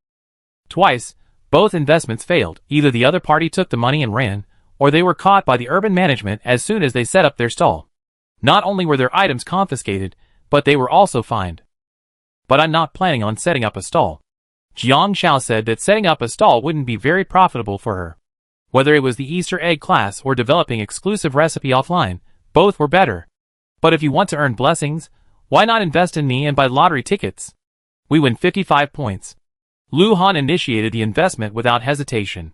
Twice, both investments failed. Either the other party took the money and ran, or they were caught by the urban management as soon as they set up their stall. Not only were their items confiscated, but they were also fined. But I'm not planning on setting up a stall. Jiang Xiao said that setting up a stall wouldn't be very profitable for her. Whether it was the Easter egg class or developing exclusive recipe offline, both were better. But if you want to earn blessings, why not invest in me and buy lottery tickets? We win 55 points. Lu Han initiated the investment without hesitation.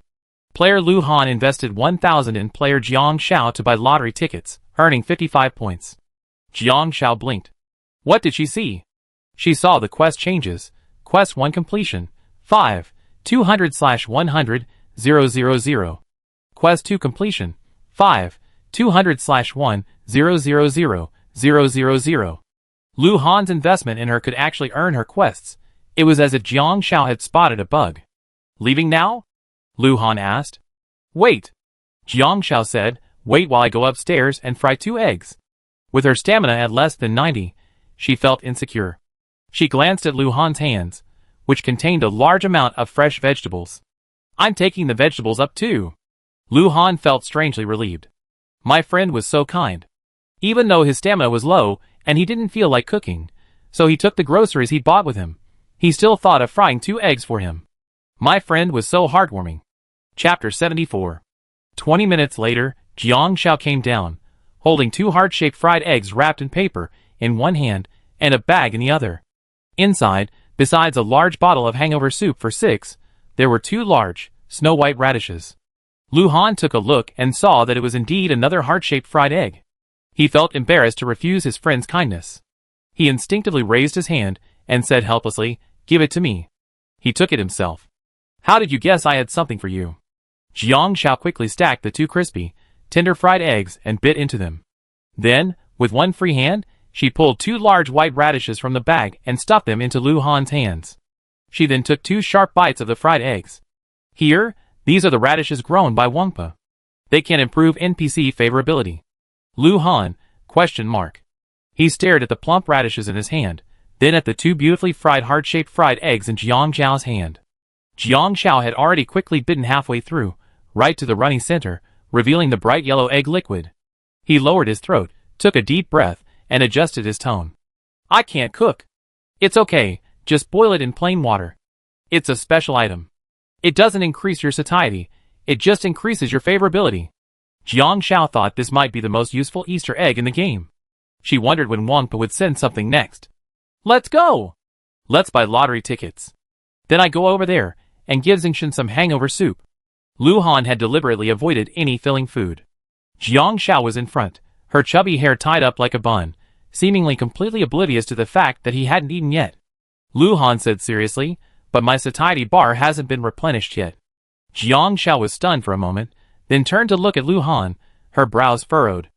Player Lu Han invested 1,000 in player Jiang Xiao to buy lottery tickets, earning 55 points. Jiang Xiao blinked. What did she see? She saw the quest changes. Quest 1 completion, 5, 200/100, 000. Quest 2 completion, 5, 200/1, 000, 000. Lu Han's investment in her could actually earn her quests. It was as if Jiang Xiao had spotted a bug. Leaving now? Lu Han asked. Wait. Jiang Xiao said, wait while I go upstairs and fry 2 eggs. With her stamina at less than 90, she felt insecure. She glanced at Lu Han's hands, which contained a large amount of fresh vegetables. I'm taking the vegetables up too. Lu Han felt strangely relieved. My friend was so kind. Even though his stamina was low and he didn't feel like cooking, so he took the groceries he bought with him, he still thought of frying 2 eggs for him. My friend was so heartwarming. Chapter 74. 20 minutes later, Jiang Xiao came down, holding 2 heart-shaped fried eggs wrapped in paper in one hand and a bag in the other. Inside, besides a large bottle of hangover soup for 6, there were 2 large, snow-white radishes. Lu Han took a look and saw that it was indeed another heart-shaped fried egg. He felt embarrassed to refuse his friend's kindness. He instinctively raised his hand and said helplessly, give it to me. He took it himself. How did you guess I had something for you? Jiang Xiao quickly stacked the 2 crispy, tender fried eggs and bit into them. Then, with one free hand, she pulled 2 large white radishes from the bag and stuffed them into Lu Han's hands. She then took 2 sharp bites of the fried eggs. Here, these are the radishes grown by Wangpa. They can improve NPC favorability. Lu Han, ? He stared at the plump radishes in his hand, then at the 2 beautifully fried heart-shaped fried eggs in Jiang Xiao's hand. Jiang Xiao had already quickly bitten halfway through, right to the runny center, revealing the bright yellow egg liquid. He lowered his throat, took a deep breath, and adjusted his tone. I can't cook. It's okay, just boil it in plain water. It's a special item. It doesn't increase your satiety, it just increases your favorability. Jiang Xiao thought this might be the most useful Easter egg in the game. She wondered when Wangpa would send something next. Let's go! Let's buy lottery tickets. Then I go over there and give Xingshan some hangover soup. Lu Han had deliberately avoided any filling food. Jiang Xiao was in front, her chubby hair tied up like a bun, seemingly completely oblivious to the fact that he hadn't eaten yet. Lu Han said seriously, but my satiety bar hasn't been replenished yet. Jiang Xiao was stunned for a moment, then turned to look at Lu Han, her brows furrowed.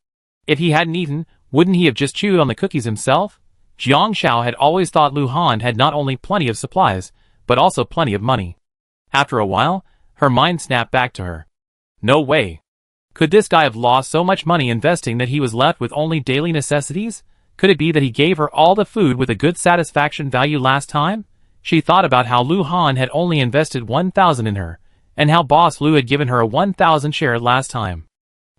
If he hadn't eaten, wouldn't he have just chewed on the cookies himself? Jiang Xiao had always thought Lu Han had not only plenty of supplies, but also plenty of money. After a while, her mind snapped back to her. No way. Could this guy have lost so much money investing that he was left with only daily necessities? Could it be that he gave her all the food with a good satisfaction value last time? She thought about how Lu Han had only invested 1,000 in her, and how Boss Lu had given her a 1,000 share last time.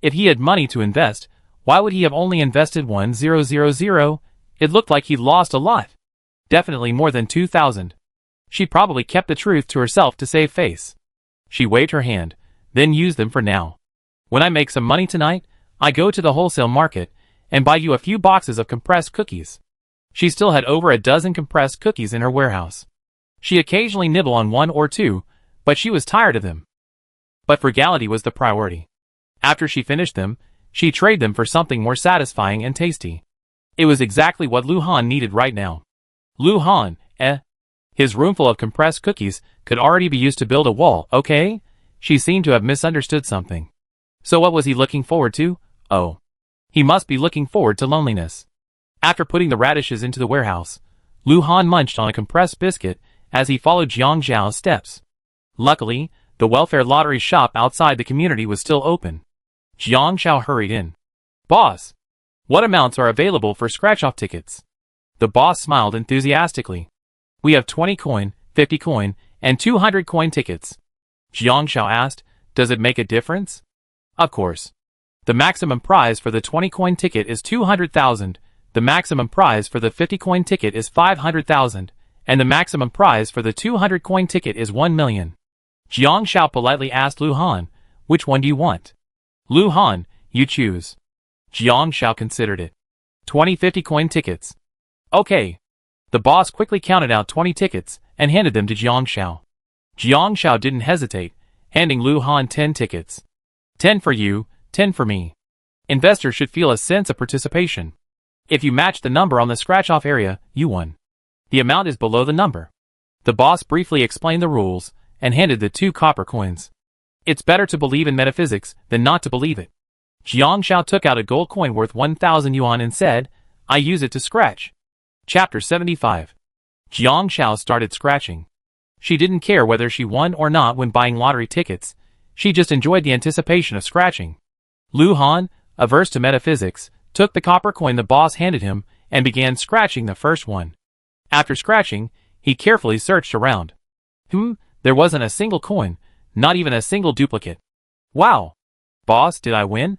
If he had money to invest, why would he have only invested 1,000? It looked like he lost a lot. Definitely more than 2,000. She probably kept the truth to herself to save face. She waved her hand, then used them for now. When I make some money tonight, I go to the wholesale market and buy you a few boxes of compressed cookies. She still had over a dozen compressed cookies in her warehouse. She occasionally nibbled on 1 or 2, but she was tired of them. But frugality was the priority. After she finished them, She'd trade them for something more satisfying and tasty. It was exactly what Lu Han needed right now. Lu Han, His roomful of compressed cookies could already be used to build a wall, okay? She seemed to have misunderstood something. So what was he looking forward to? Oh. He must be looking forward to loneliness. After putting the radishes into the warehouse, Lu Han munched on a compressed biscuit as he followed Jiang Zhao's steps. Luckily, the welfare lottery shop outside the community was still open. Jiang Zhao hurried in. Boss! What amounts are available for scratch-off tickets? The boss smiled enthusiastically. We have 20 coin, 50 coin, and 200 coin tickets. Jiang Zhao asked, does it make a difference? Of course. The maximum prize for the 20 coin ticket is 200,000, the maximum prize for the 50 coin ticket is 500,000, and the maximum prize for the 200 coin ticket is 1 million. Jiang Zhao politely asked Lu Han, which one do you want? Lu Han, you choose. Jiang Zhao considered it. 20 50 coin tickets. Okay. The boss quickly counted out 20 tickets and handed them to Jiang Zhao. Jiang Zhao didn't hesitate, handing Lu Han 10 tickets. 10 for you, 10 for me. Investors should feel a sense of participation. If you match the number on the scratch-off area, you won. The amount is below the number. The boss briefly explained the rules and handed the 2 copper coins. It's better to believe in metaphysics than not to believe it. Jiang Zhao took out a gold coin worth 1,000 yuan and said, I use it to scratch. Chapter 75. Jiang Zhao started scratching. She didn't care whether she won or not when buying lottery tickets. She just enjoyed the anticipation of scratching. Lu Han, averse to metaphysics, took the copper coin the boss handed him and began scratching the first one. After scratching, he carefully searched around. There wasn't a single coin, not even a single duplicate. Wow! Boss, did I win?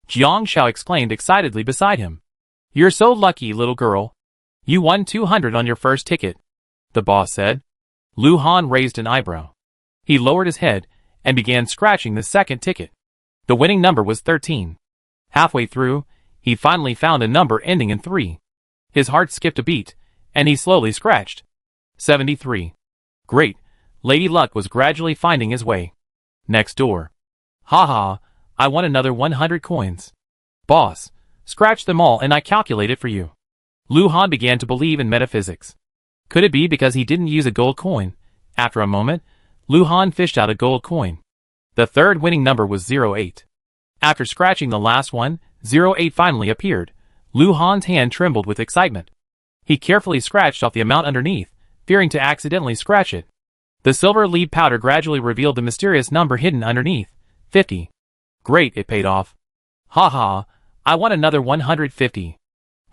Jiang Zhao exclaimed excitedly beside him. You're so lucky, little girl. You won 200 on your first ticket, the boss said. Lu Han raised an eyebrow. He lowered his head and began scratching the second ticket. The winning number was 13. Halfway through, he finally found a number ending in 3. His heart skipped a beat, and he slowly scratched. 73. Great, Lady Luck was gradually finding his way. Next door. Haha, I won another 100 coins. Boss, scratch them all and I calculate it for you. Lu Han began to believe in metaphysics. Could it be because he didn't use a gold coin? After a moment, Lu Han fished out a gold coin. The third winning number was 08. After scratching the last one, 08 finally appeared. Lu Han's hand trembled with excitement. He carefully scratched off the amount underneath, fearing to accidentally scratch it. The silver lead powder gradually revealed the mysterious number hidden underneath, 50. Great, it paid off. Haha, I won another 150.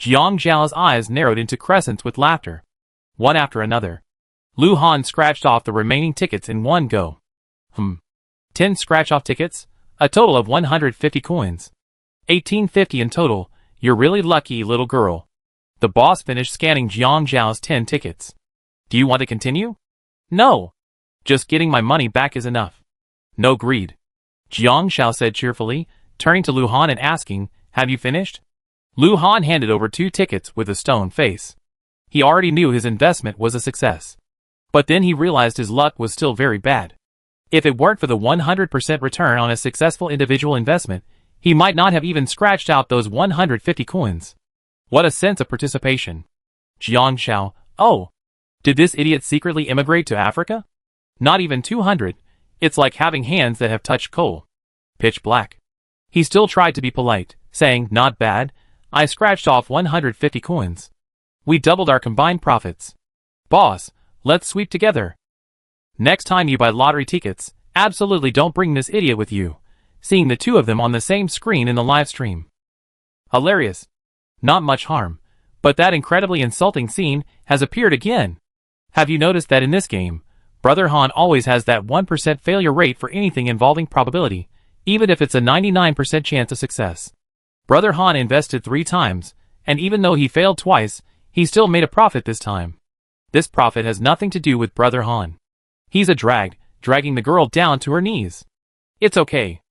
Jiang Zhao's eyes narrowed into crescents with laughter. One after another. Lu Han scratched off the remaining tickets in one go. 10 scratch-off tickets, a total of 150 coins. 1850 in total, you're really lucky, little girl. The boss finished scanning Jiang Zhao's 10 tickets. Do you want to continue? No. Just getting my money back is enough. No greed. Jiang Zhao said cheerfully, turning to Lu Han and asking, have you finished? Lu Han handed over 2 tickets with a stone face. He already knew his investment was a success. But then he realized his luck was still very bad. If it weren't for the 100% return on a successful individual investment, he might not have even scratched out those 150 coins. What a sense of participation. Jiang Zhao, oh, did this idiot secretly immigrate to Africa? Not even 200, it's like having hands that have touched coal. Pitch black. He still tried to be polite, saying, not bad, I scratched off 150 coins. We doubled our combined profits. Boss, let's sweep together. Next time you buy lottery tickets, absolutely don't bring this idiot with you, seeing the two of them on the same screen in the live stream. Hilarious. Not much harm, but that incredibly insulting scene has appeared again. Have you noticed that in this game, Brother Han always has that 1% failure rate for anything involving probability, even if it's a 99% chance of success? Brother Han invested 3 times, and even though he failed twice, he still made a profit this time. This profit has nothing to do with Brother Han. He's a drag, dragging the girl down to her knees. It's okay.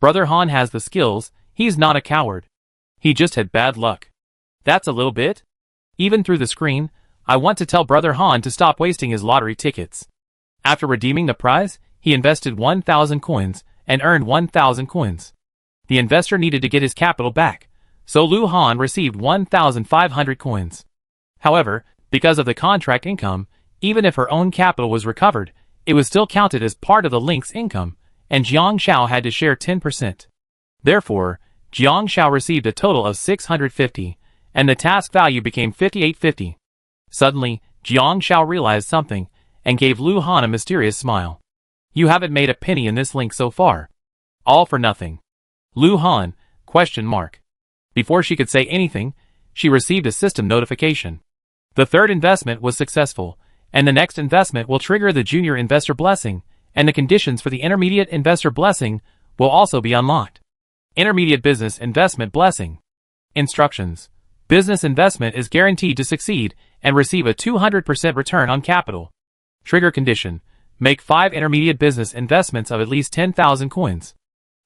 Brother Han has the skills, he's not a coward. He just had bad luck. That's a little bit. Even through the screen, I want to tell Brother Han to stop wasting his lottery tickets. After redeeming the prize, he invested 1,000 coins and earned 1,000 coins. The investor needed to get his capital back, so Lu Han received 1,500 coins. However, because of the contract income, even if her own capital was recovered, it was still counted as part of the link's income, and Jiang Shao had to share 10%. Therefore, Jiang Shao received a total of 650, and the task value became 5850. Suddenly, Jiang Shao realized something, and gave Lu Han a mysterious smile. You haven't made a penny in this link so far. All for nothing. Lu Han, ? Before she could say anything, she received a system notification. The third investment was successful, and the next investment will trigger the junior investor blessing, and the conditions for the intermediate investor blessing will also be unlocked. Intermediate business investment blessing. Instructions. Business investment is guaranteed to succeed and receive a 200% return on capital. Trigger condition. Make 5 intermediate business investments of at least 10,000 coins.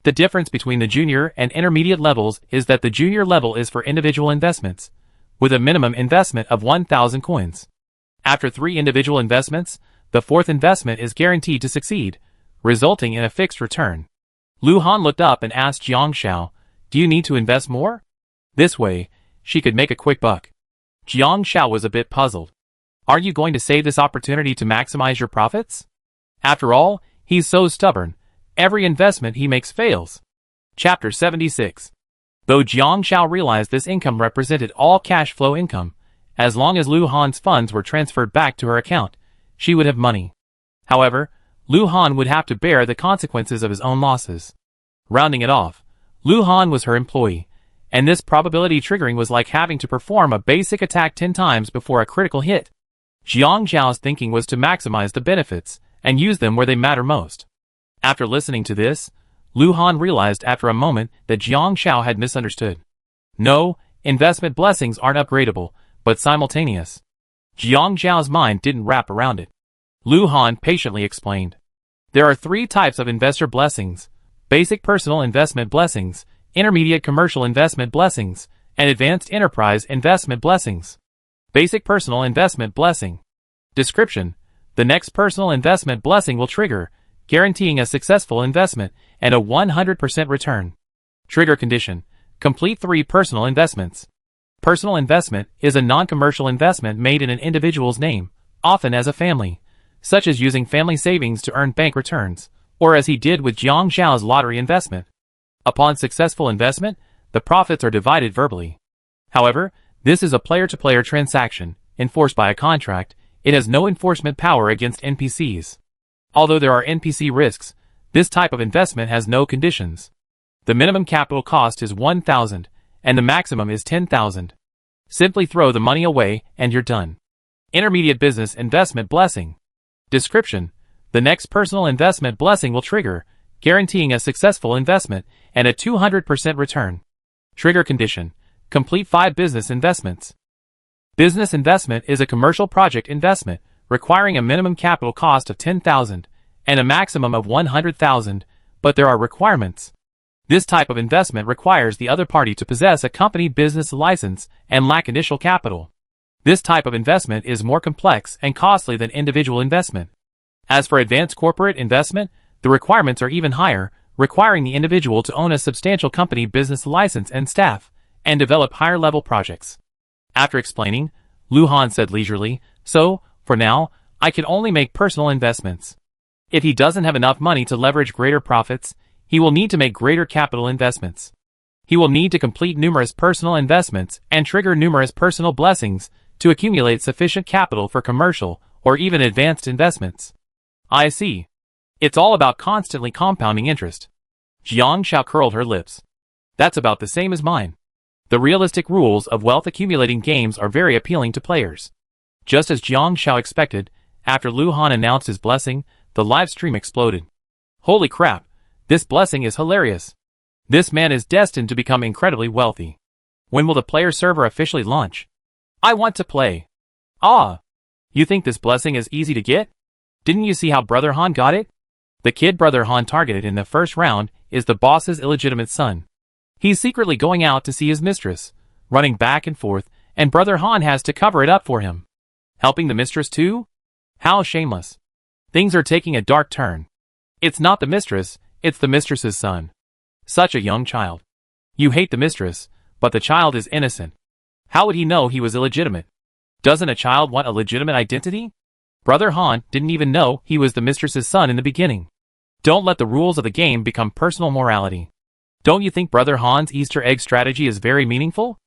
The difference between the junior and intermediate levels is that the junior level is for individual investments, with a minimum investment of 1,000 coins. After 3 individual investments, the 4th investment is guaranteed to succeed, resulting in a fixed return. Lu Han looked up and asked Jiang Shao, "Do you need to invest more?" This way, she could make a quick buck. Jiang Shao was a bit puzzled. Are you going to save this opportunity to maximize your profits? After all, he's so stubborn. Every investment he makes fails. Chapter 76. Though Jiang Shao realized this income represented all cash flow income, as long as Lu Han's funds were transferred back to her account, she would have money. However, Lu Han would have to bear the consequences of his own losses. Rounding it off, Lu Han was her employee, and this probability triggering was like having to perform a basic attack 10 times before a critical hit. Jiang Shao's thinking was to maximize the benefits and use them where they matter most. After listening to this, Lu Han realized after a moment that Jiang Shao had misunderstood. No, investment blessings aren't upgradable, but simultaneous. Jiang Shao's mind didn't wrap around it. Lu Han patiently explained. There are 3 types of investor blessings: basic personal investment blessings, intermediate commercial investment blessings, and advanced enterprise investment blessings. Basic personal investment blessing. Description: the next personal investment blessing will trigger, guaranteeing a successful investment and a 100% return. Trigger condition: complete 3 personal investments. Personal investment is a non-commercial investment made in an individual's name, often as a family, such as using family savings to earn bank returns, or as he did with Jiang Shao's lottery investment. Upon successful investment, the profits are divided verbally. However, this is a player-to-player transaction, enforced by a contract. It has no enforcement power against NPCs. Although there are NPC risks, this type of investment has no conditions. The minimum capital cost is 1,000, and the maximum is 10,000. Simply throw the money away and you're done. Intermediate business investment blessing. Description: the next personal investment blessing will trigger, guaranteeing a successful investment and a 200% return. Trigger condition: complete 5 business investments. Business investment is a commercial project investment, requiring a minimum capital cost of 10,000 and a maximum of 100,000, but there are requirements. This type of investment requires the other party to possess a company business license and lack initial capital. This type of investment is more complex and costly than individual investment. As for advanced corporate investment, the requirements are even higher, requiring the individual to own a substantial company business license and staff, and develop higher-level projects. After explaining, Lu Han said leisurely, "So, for now, I can only make personal investments. If he doesn't have enough money to leverage greater profits, he will need to make greater capital investments. He will need to complete numerous personal investments and trigger numerous personal blessings to accumulate sufficient capital for commercial or even advanced investments." I see. It's all about constantly compounding interest. Jiang Shao curled her lips. That's about the same as mine. The realistic rules of wealth accumulating games are very appealing to players. Just as Jiang Shao expected, after Lu Han announced his blessing, the live stream exploded. Holy crap, this blessing is hilarious. This man is destined to become incredibly wealthy. When will the player server officially launch? I want to play. Ah! You think this blessing is easy to get? Didn't you see how Brother Han got it? The kid Brother Han targeted in the first round is the boss's illegitimate son. He's secretly going out to see his mistress, running back and forth, and Brother Han has to cover it up for him. Helping the mistress too? How shameless. Things are taking a dark turn. It's not the mistress, it's the mistress's son. Such a young child. You hate the mistress, but the child is innocent. How would he know he was illegitimate? Doesn't a child want a legitimate identity? Brother Han didn't even know he was the mistress's son in the beginning. Don't let the rules of the game become personal morality. Don't you think Brother Han's Easter egg strategy is very meaningful?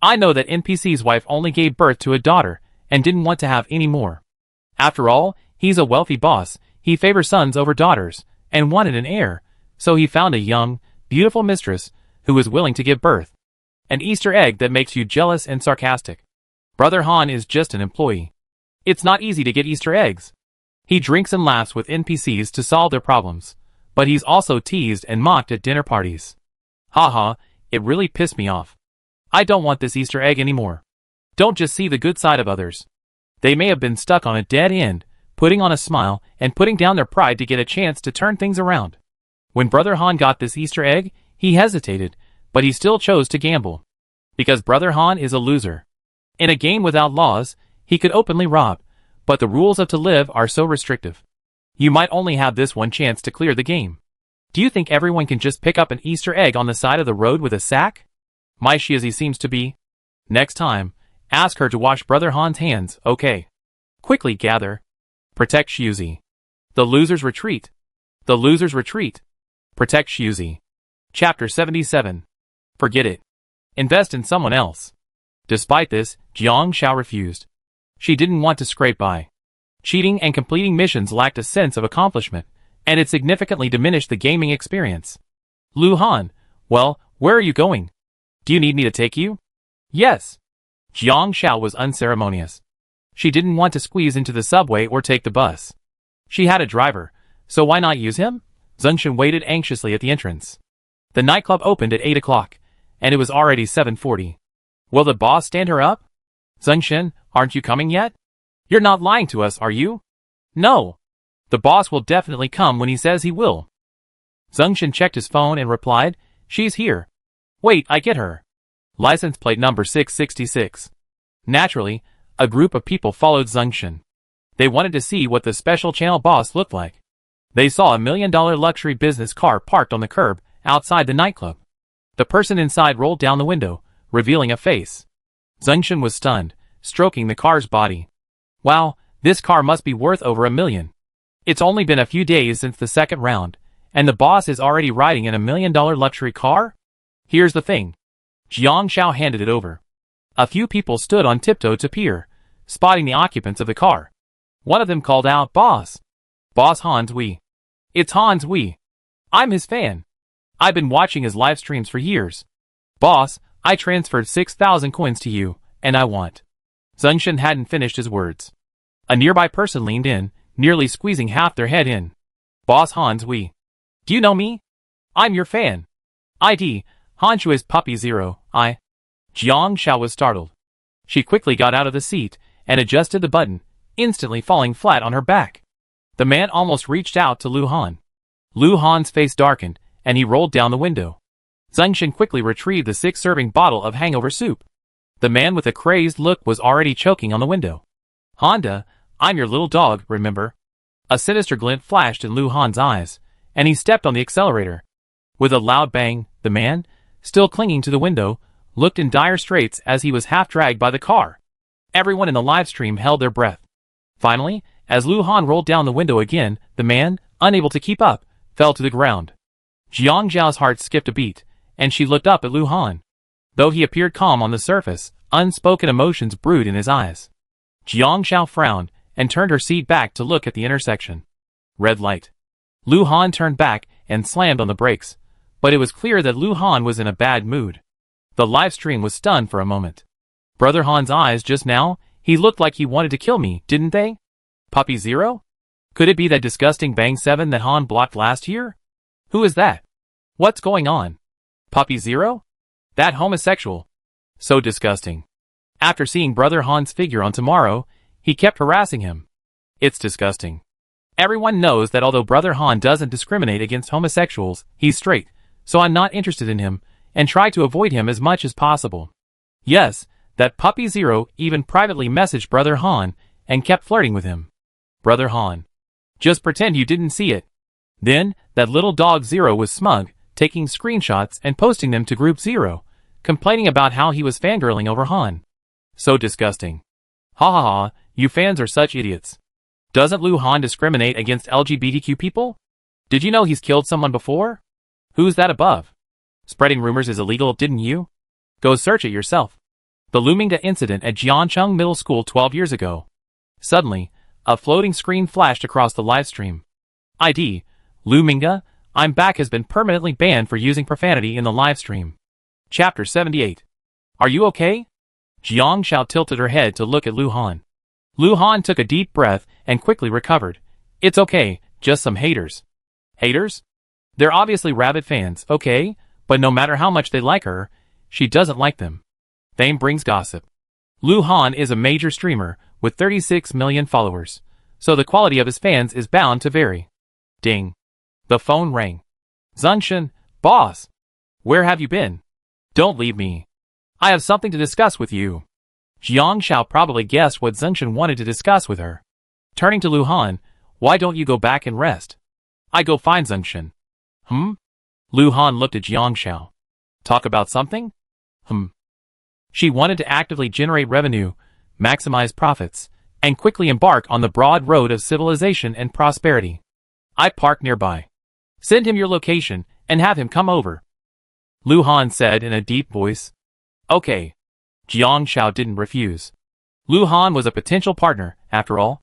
I know that NPC's wife only gave birth to a daughter and didn't want to have any more. After all, he's a wealthy boss, he favors sons over daughters, and wanted an heir, so he found a young, beautiful mistress who was willing to give birth. An Easter egg that makes you jealous and sarcastic. Brother Han is just an employee. It's not easy to get Easter eggs. He drinks and laughs with NPCs to solve their problems, but he's also teased and mocked at dinner parties. Haha, it really pissed me off. I don't want this Easter egg anymore. Don't just see the good side of others. They may have been stuck on a dead end, putting on a smile and putting down their pride to get a chance to turn things around. When Brother Han got this Easter egg, he hesitated, but he still chose to gamble. Because Brother Han is a loser. In a game without laws, he could openly rob, but the rules of To Live are so restrictive. You might only have this one chance to clear the game. Do you think everyone can just pick up an Easter egg on the side of the road with a sack? Mishy as he seems to be. Next time, ask her to wash Brother Han's hands, okay? Quickly gather. Protect Shuzi. The losers retreat. The losers retreat. Protect Shuzi. Chapter 77. Forget it. Invest in someone else. Despite this, Jiang Xiao refused. She didn't want to scrape by. Cheating and completing missions lacked a sense of accomplishment, and it significantly diminished the gaming experience. Lu Han, well, where are you going? Do you need me to take you? Yes. Jiang Xiao was unceremonious. She didn't want to squeeze into the subway or take the bus. She had a driver, so why not use him? Zhengshan waited anxiously at the entrance. The nightclub opened at 8 o'clock, and it was already 7:40. Will the boss stand her up? Zhengshan, aren't you coming yet? You're not lying to us, are you? No. The boss will definitely come when he says he will. Zhengshan checked his phone and replied, she's here. Wait, I get her. License plate number 666. Naturally, a group of people followed Zhengshan. They wanted to see what the special channel boss looked like. They saw a $1 million luxury business car parked on the curb outside the nightclub. The person inside rolled down the window, revealing a face. Zhengshan was stunned, stroking the car's body. Wow, this car must be worth over $1 million. It's only been a few days since the second round, and the boss is already riding in a $1 million luxury car? Here's the thing. Jiang Xiao handed it over. A few people stood on tiptoe to peer, spotting the occupants of the car. One of them called out, Boss! Boss Hans Wei. It's Hans Wei. I'm his fan. I've been watching his live streams for years. Boss, I transferred 6,000 coins to you, and I want. Zhengshan hadn't finished his words. A nearby person leaned in, nearly squeezing half their head in. Boss Hans Wei. Do you know me? I'm your fan. ID, Hanshui's Puppy Zero, I. Jiang Xiao was startled. She quickly got out of the seat and adjusted the button, instantly falling flat on her back. The man almost reached out to Lu Han. Lu Han's face darkened, and he rolled down the window. Zhengshan quickly retrieved the 6-serving bottle of hangover soup. The man with a crazed look was already choking on the window. Honda, I'm your little dog, remember? A sinister glint flashed in Lu Han's eyes, and he stepped on the accelerator. With a loud bang, the man, still clinging to the window, looked in dire straits as he was half-dragged by the car. Everyone in the livestream held their breath. Finally, as Lu Han rolled down the window again, the man, unable to keep up, fell to the ground. Jiang Zhao's heart skipped a beat, and she looked up at Lu Han. Though he appeared calm on the surface, unspoken emotions brewed in his eyes. Jiang Zhao frowned, and turned her seat back to look at the intersection. Red light. Lu Han turned back and slammed on the brakes, but it was clear that Lu Han was in a bad mood. The live stream was stunned for a moment. Brother Han's eyes just now, he looked like he wanted to kill me, didn't they? Puppy Zero? Could it be that disgusting Bang 7 that Han blocked last year? Who is that? What's going on? Puppy Zero? That homosexual. So disgusting. After seeing Brother Han's figure on Tomorrow, he kept harassing him. It's disgusting. Everyone knows that although Brother Han doesn't discriminate against homosexuals, he's straight, so I'm not interested in him, and try to avoid him as much as possible. Yes, that Puppy Zero even privately messaged Brother Han, and kept flirting with him. Brother Han. Just pretend you didn't see it. Then, that little dog Zero was smug, taking screenshots and posting them to Group 0, complaining about how he was fangirling over Han. So disgusting. Ha ha ha, you fans are such idiots. Doesn't Lu Han discriminate against LGBTQ people? Did you know he's killed someone before? Who's that above? Spreading rumors is illegal, didn't you? Go search it yourself. The Lumingda incident at Jiancheng Middle School 12 years ago. Suddenly, a floating screen flashed across the livestream. ID, Lumingda, I'm back has been permanently banned for using profanity in the livestream. Chapter 78. Are you okay? Jiang Xiao tilted her head to look at Lu Han. Lu Han took a deep breath and quickly recovered. It's okay, just some haters. Haters? They're obviously rabid fans, okay? But no matter how much they like her, she doesn't like them. Fame brings gossip. Lu Han is a major streamer with 36 million followers, so the quality of his fans is bound to vary. Ding. The phone rang. Zungshan, boss. Where have you been? Don't leave me. I have something to discuss with you. Jiang Xiao probably guessed what Zungshan wanted to discuss with her. Turning to Lu Han, why don't you go back and rest? I go find Zungshan. Lu Han looked at Jiang Xiao. Talk about something? She wanted to actively generate revenue, maximize profits, and quickly embark on the broad road of civilization and prosperity. I park nearby. Send him your location and have him come over. Lu Han said in a deep voice. Okay. Jiang Xiao didn't refuse. Lu Han was a potential partner, after all.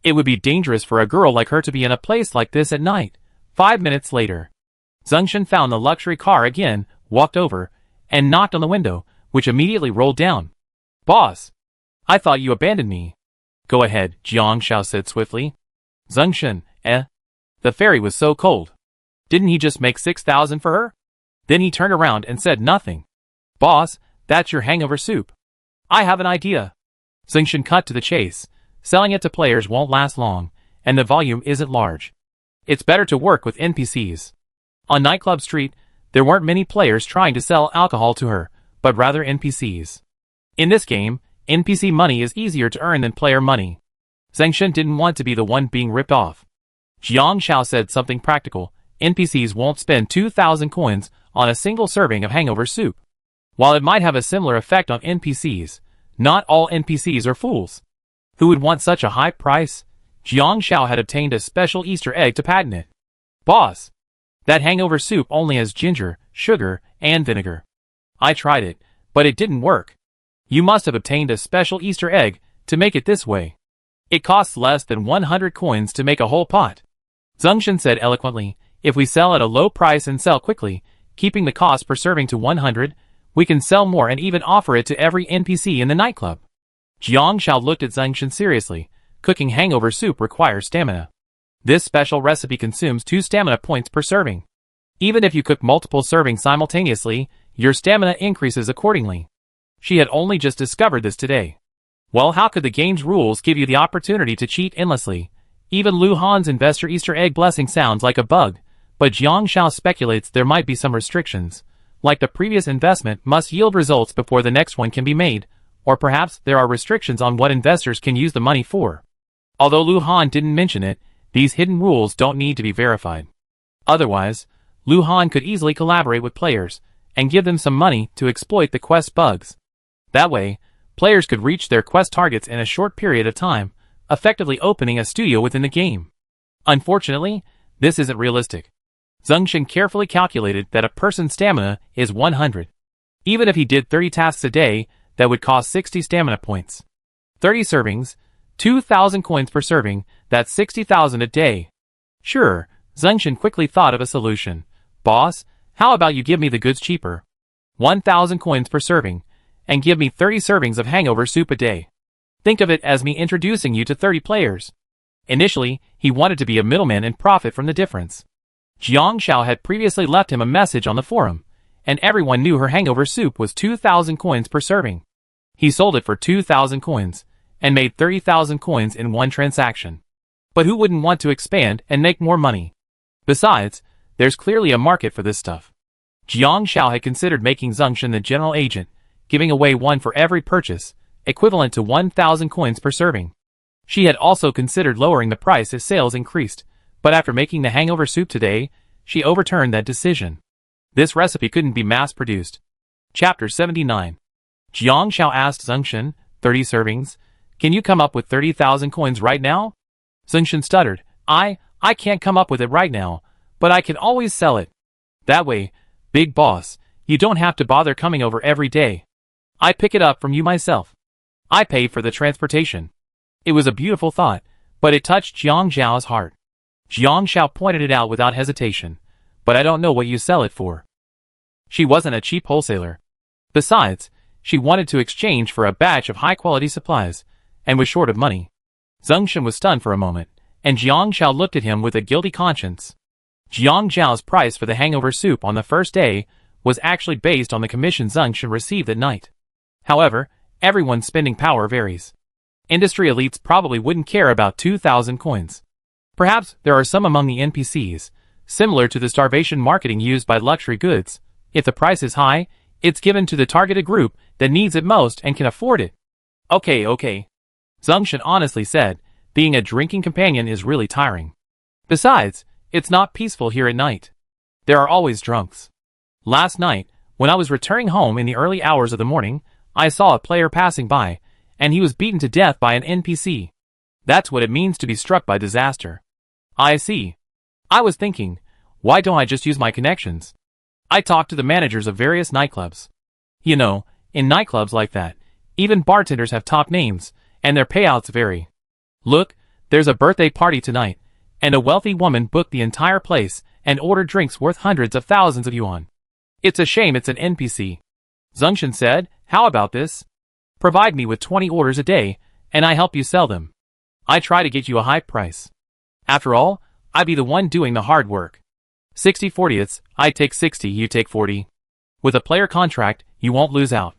It would be dangerous for a girl like her to be in a place like this at night. 5 minutes later, Zungshan found the luxury car again, walked over, and knocked on the window, which immediately rolled down. Boss! I thought you abandoned me. Go ahead, Jiang Xiao said swiftly. Zungshan, The fairy was so cold. Didn't he just make 6,000 for her? Then he turned around and said nothing. Boss, that's your hangover soup. I have an idea. Zungshan cut to the chase. Selling it to players won't last long, and the volume isn't large. It's better to work with NPCs. On Nightclub Street, there weren't many players trying to sell alcohol to her, but rather NPCs. In this game, NPC money is easier to earn than player money. Zungshan didn't want to be the one being ripped off. Jiang Xiao said something practical. NPCs won't spend 2,000 coins on a single serving of hangover soup. While it might have a similar effect on NPCs, not all NPCs are fools. Who would want such a high price? Jiang Xiao had obtained a special Easter egg to patent it. Boss! That hangover soup only has ginger, sugar, and vinegar. I tried it, but it didn't work. You must have obtained a special Easter egg to make it this way. It costs less than 100 coins to make a whole pot. Zungshan said eloquently, if we sell at a low price and sell quickly, keeping the cost per serving to 100, we can sell more and even offer it to every NPC in the nightclub. Jiang Xiao looked at Zungshan seriously. Cooking hangover soup requires stamina. This special recipe consumes 2 stamina points per serving. Even if you cook multiple servings simultaneously, your stamina increases accordingly. She had only just discovered this today. Well, how could the game's rules give you the opportunity to cheat endlessly? Even Lu Han's investor Easter egg blessing sounds like a bug, but Jiang Xiao speculates there might be some restrictions. Like the previous investment must yield results before the next one can be made, or perhaps there are restrictions on what investors can use the money for. Although Lu Han didn't mention it, these hidden rules don't need to be verified. Otherwise, Lu Han could easily collaborate with players and give them some money to exploit the quest bugs. That way, players could reach their quest targets in a short period of time, effectively opening a studio within the game. Unfortunately, this isn't realistic. Zungshan carefully calculated that a person's stamina is 100. Even if he did 30 tasks a day, that would cost 60 stamina points. 30 servings, 2,000 coins per serving, that's 60,000 a day. Sure, Zungshan quickly thought of a solution. Boss, how about you give me the goods cheaper? 1,000 coins per serving, and give me 30 servings of hangover soup a day. Think of it as me introducing you to 30 players. Initially, he wanted to be a middleman and profit from the difference. Jiang Xiao had previously left him a message on the forum, and everyone knew her hangover soup was 2,000 coins per serving. He sold it for 2,000 coins, and made 30,000 coins in one transaction. But who wouldn't want to expand and make more money? Besides, there's clearly a market for this stuff. Jiang Xiao had considered making Zungshan the general agent, giving away one for every purchase, equivalent to 1,000 coins per serving. She had also considered lowering the price if sales increased, but after making the hangover soup today, she overturned that decision. This recipe couldn't be mass-produced. Chapter 79. Jiang Xiao asked Zhengshan, 30 servings. Can you come up with 30,000 coins right now? Zhengshan stuttered. I can't come up with it right now, but I can always sell it. That way, big boss, you don't have to bother coming over every day. I pick it up from you myself. I pay for the transportation. It was a beautiful thought, but it touched Jiang Xiao's heart. Jiang Xiao pointed it out without hesitation. But I don't know what you sell it for. She wasn't a cheap wholesaler. Besides, she wanted to exchange for a batch of high-quality supplies, and was short of money. Zhengshan was stunned for a moment, and Jiang Xiao looked at him with a guilty conscience. Jiang Xiao's price for the hangover soup on the first day was actually based on the commission Zhengshan received at night. However, everyone's spending power varies. Industry elites probably wouldn't care about 2,000 coins. Perhaps there are some among the NPCs, similar to the starvation marketing used by luxury goods. If the price is high, it's given to the targeted group that needs it most and can afford it. Okay. Zhengshan honestly said, being a drinking companion is really tiring. Besides, it's not peaceful here at night. There are always drunks. Last night, when I was returning home in the early hours of the morning, I saw a player passing by, and he was beaten to death by an NPC. That's what it means to be struck by disaster. I see. I was thinking, why don't I just use my connections? I talked to the managers of various nightclubs. You know, in nightclubs like that, even bartenders have top names, and their payouts vary. Look, there's a birthday party tonight, and a wealthy woman booked the entire place and ordered drinks worth hundreds of thousands of yuan. It's a shame it's an NPC. Zhengshan said, how about this? Provide me with 20 orders a day, and I help you sell them. I try to get you a high price. After all, I be the one doing the hard work. 60/40ths, I take 60, you take 40. With a player contract, you won't lose out.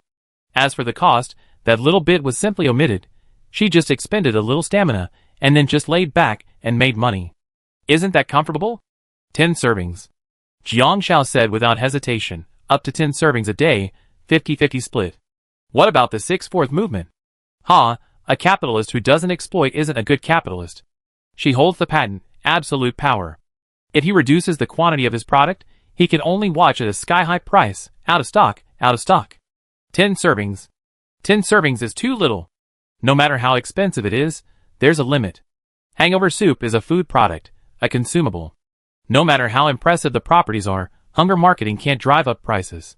As for the cost, that little bit was simply omitted. She just expended a little stamina, and then just laid back and made money. Isn't that comfortable? 10 servings. Jiang Xiao said without hesitation, up to 10 servings a day, 50-50 split. What about the 6/4 movement? A capitalist who doesn't exploit isn't a good capitalist. She holds the patent, absolute power. If he reduces the quantity of his product, he can only watch at a sky-high price, out of stock. 10 servings. 10 servings is too little. No matter how expensive it is, there's a limit. Hangover soup is a food product, a consumable. No matter how impressive the properties are, hunger marketing can't drive up prices.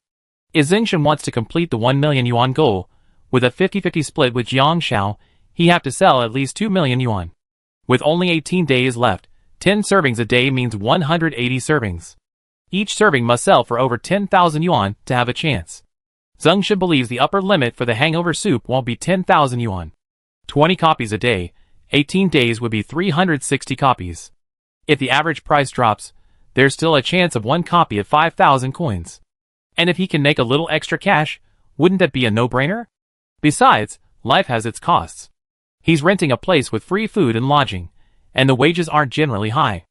If Zhengshan wants to complete the 1 million yuan goal, with a 50-50 split with Jiang Xiao, he have to sell at least 2 million yuan. With only 18 days left, 10 servings a day means 180 servings. Each serving must sell for over 10,000 yuan to have a chance. Zhengshan believes the upper limit for the hangover soup won't be 10,000 yuan. 20 copies a day, 18 days would be 360 copies. If the average price drops, there's still a chance of one copy at 5,000 coins. And if he can make a little extra cash, wouldn't that be a no-brainer? Besides, life has its costs. He's renting a place with free food and lodging, and the wages aren't generally high.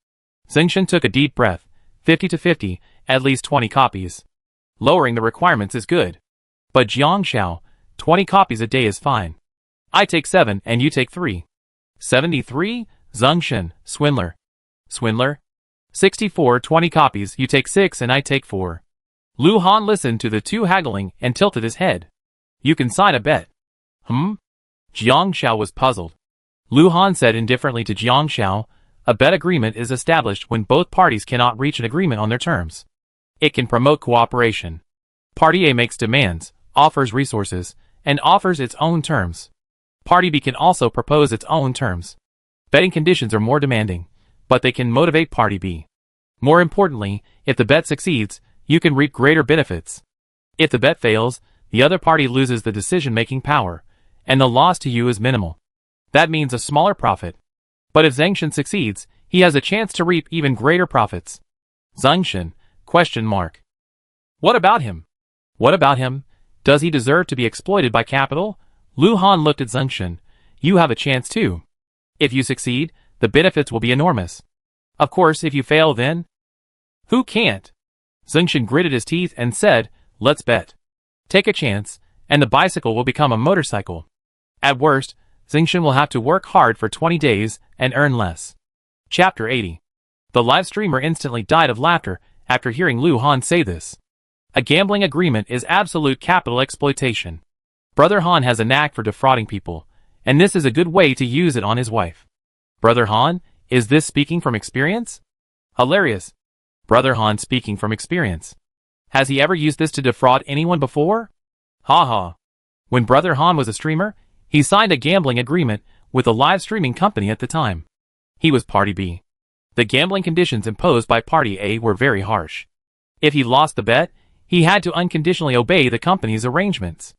Zhengshan took a deep breath. 50-50, at least 20 copies. Lowering the requirements is good. But Jiang Xiao, 20 copies a day is fine. I take 7 and you take 3. 73, Zhengshan, swindler. 64, 20 copies, you take 6 and I take 4. Lu Han listened to the two haggling and tilted his head. You can sign a bet. Jiang Xiao was puzzled. Lu Han said indifferently to Jiang Xiao, a bet agreement is established when both parties cannot reach an agreement on their terms. It can promote cooperation. Party A makes demands, offers resources, and offers its own terms. Party B can also propose its own terms. Betting conditions are more demanding, but they can motivate Party B. More importantly, if the bet succeeds, you can reap greater benefits. If the bet fails, the other party loses the decision-making power, and the loss to you is minimal. That means a smaller profit. But if Zhengshan succeeds, he has a chance to reap even greater profits. Zhengshan? What about him? What about him? Does he deserve to be exploited by capital? Lu Han looked at Zhengshan. You have a chance too. If you succeed, the benefits will be enormous. Of course, if you fail then? Who can't? Zhengshan gritted his teeth and said, let's bet. Take a chance, and the bicycle will become a motorcycle. At worst, Zhengshan will have to work hard for 20 days and earn less. Chapter 80. The live streamer instantly died of laughter after hearing Lu Han say this. A gambling agreement is absolute capital exploitation. Brother Han has a knack for defrauding people, and this is a good way to use it on his wife. Brother Han, is this speaking from experience? Hilarious. Brother Han speaking from experience. Has he ever used this to defraud anyone before? Ha ha. When Brother Han was a streamer, he signed a gambling agreement with a live streaming company at the time. He was Party B. The gambling conditions imposed by Party A were very harsh. If he lost the bet, he had to unconditionally obey the company's arrangements.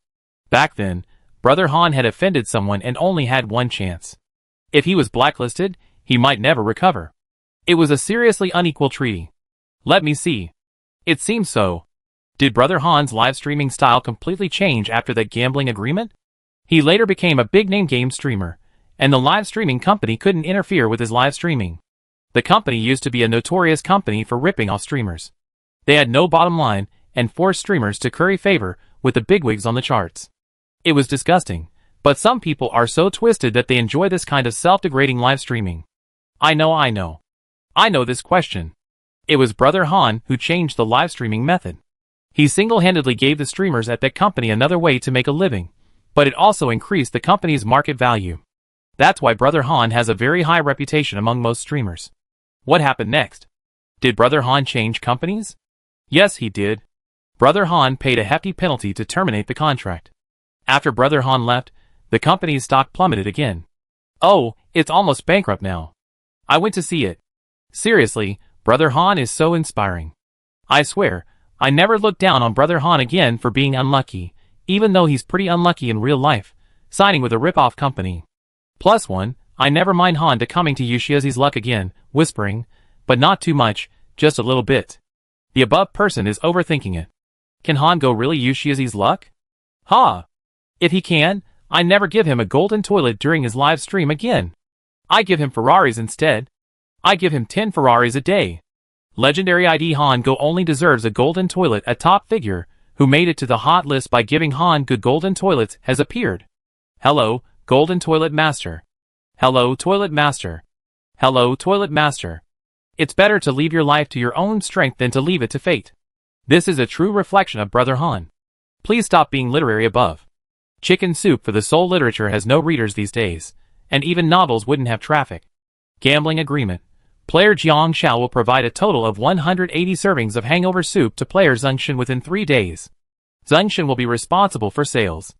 Back then, Brother Han had offended someone and only had one chance. If he was blacklisted, he might never recover. It was a seriously unequal treaty. Let me see. It seems so. Did Brother Han's live streaming style completely change after that gambling agreement? He later became a big-name game streamer, and the live streaming company couldn't interfere with his live streaming. The company used to be a notorious company for ripping off streamers. They had no bottom line and forced streamers to curry favor with the bigwigs on the charts. It was disgusting, but some people are so twisted that they enjoy this kind of self-degrading live streaming. I know this question. It was Brother Han who changed the live streaming method. He single-handedly gave the streamers at that company another way to make a living, but it also increased the company's market value. That's why Brother Han has a very high reputation among most streamers. What happened next? Did Brother Han change companies? Yes, he did. Brother Han paid a hefty penalty to terminate the contract. After Brother Han left, the company's stock plummeted again. Oh, it's almost bankrupt now. I went to see it. Seriously, Brother Han is so inspiring. I swear, I never looked down on Brother Han again for being unlucky, even though he's pretty unlucky in real life, signing with a rip-off company. Plus one, I never mind Han to coming to Yushiazi's luck again, whispering, but not too much, just a little bit. The above person is overthinking it. Can Han go really Yushiazi's luck? Ha! If he can, I never give him a golden toilet during his live stream again. I give him Ferraris instead. I give him 10 Ferraris a day. Legendary ID Han Go only deserves a golden toilet. A top figure, who made it to the hot list by giving Han good golden toilets, has appeared. Hello, Golden Toilet Master. Hello, Toilet Master. Hello, Toilet Master. It's better to leave your life to your own strength than to leave it to fate. This is a true reflection of Brother Han. Please stop being literary above. Chicken Soup for the Soul literature has no readers these days, and even novels wouldn't have traffic. Gambling agreement. Player Jiang Xiao will provide a total of 180 servings of hangover soup to player Zhengshan within 3 days. Zhengshan will be responsible for sales.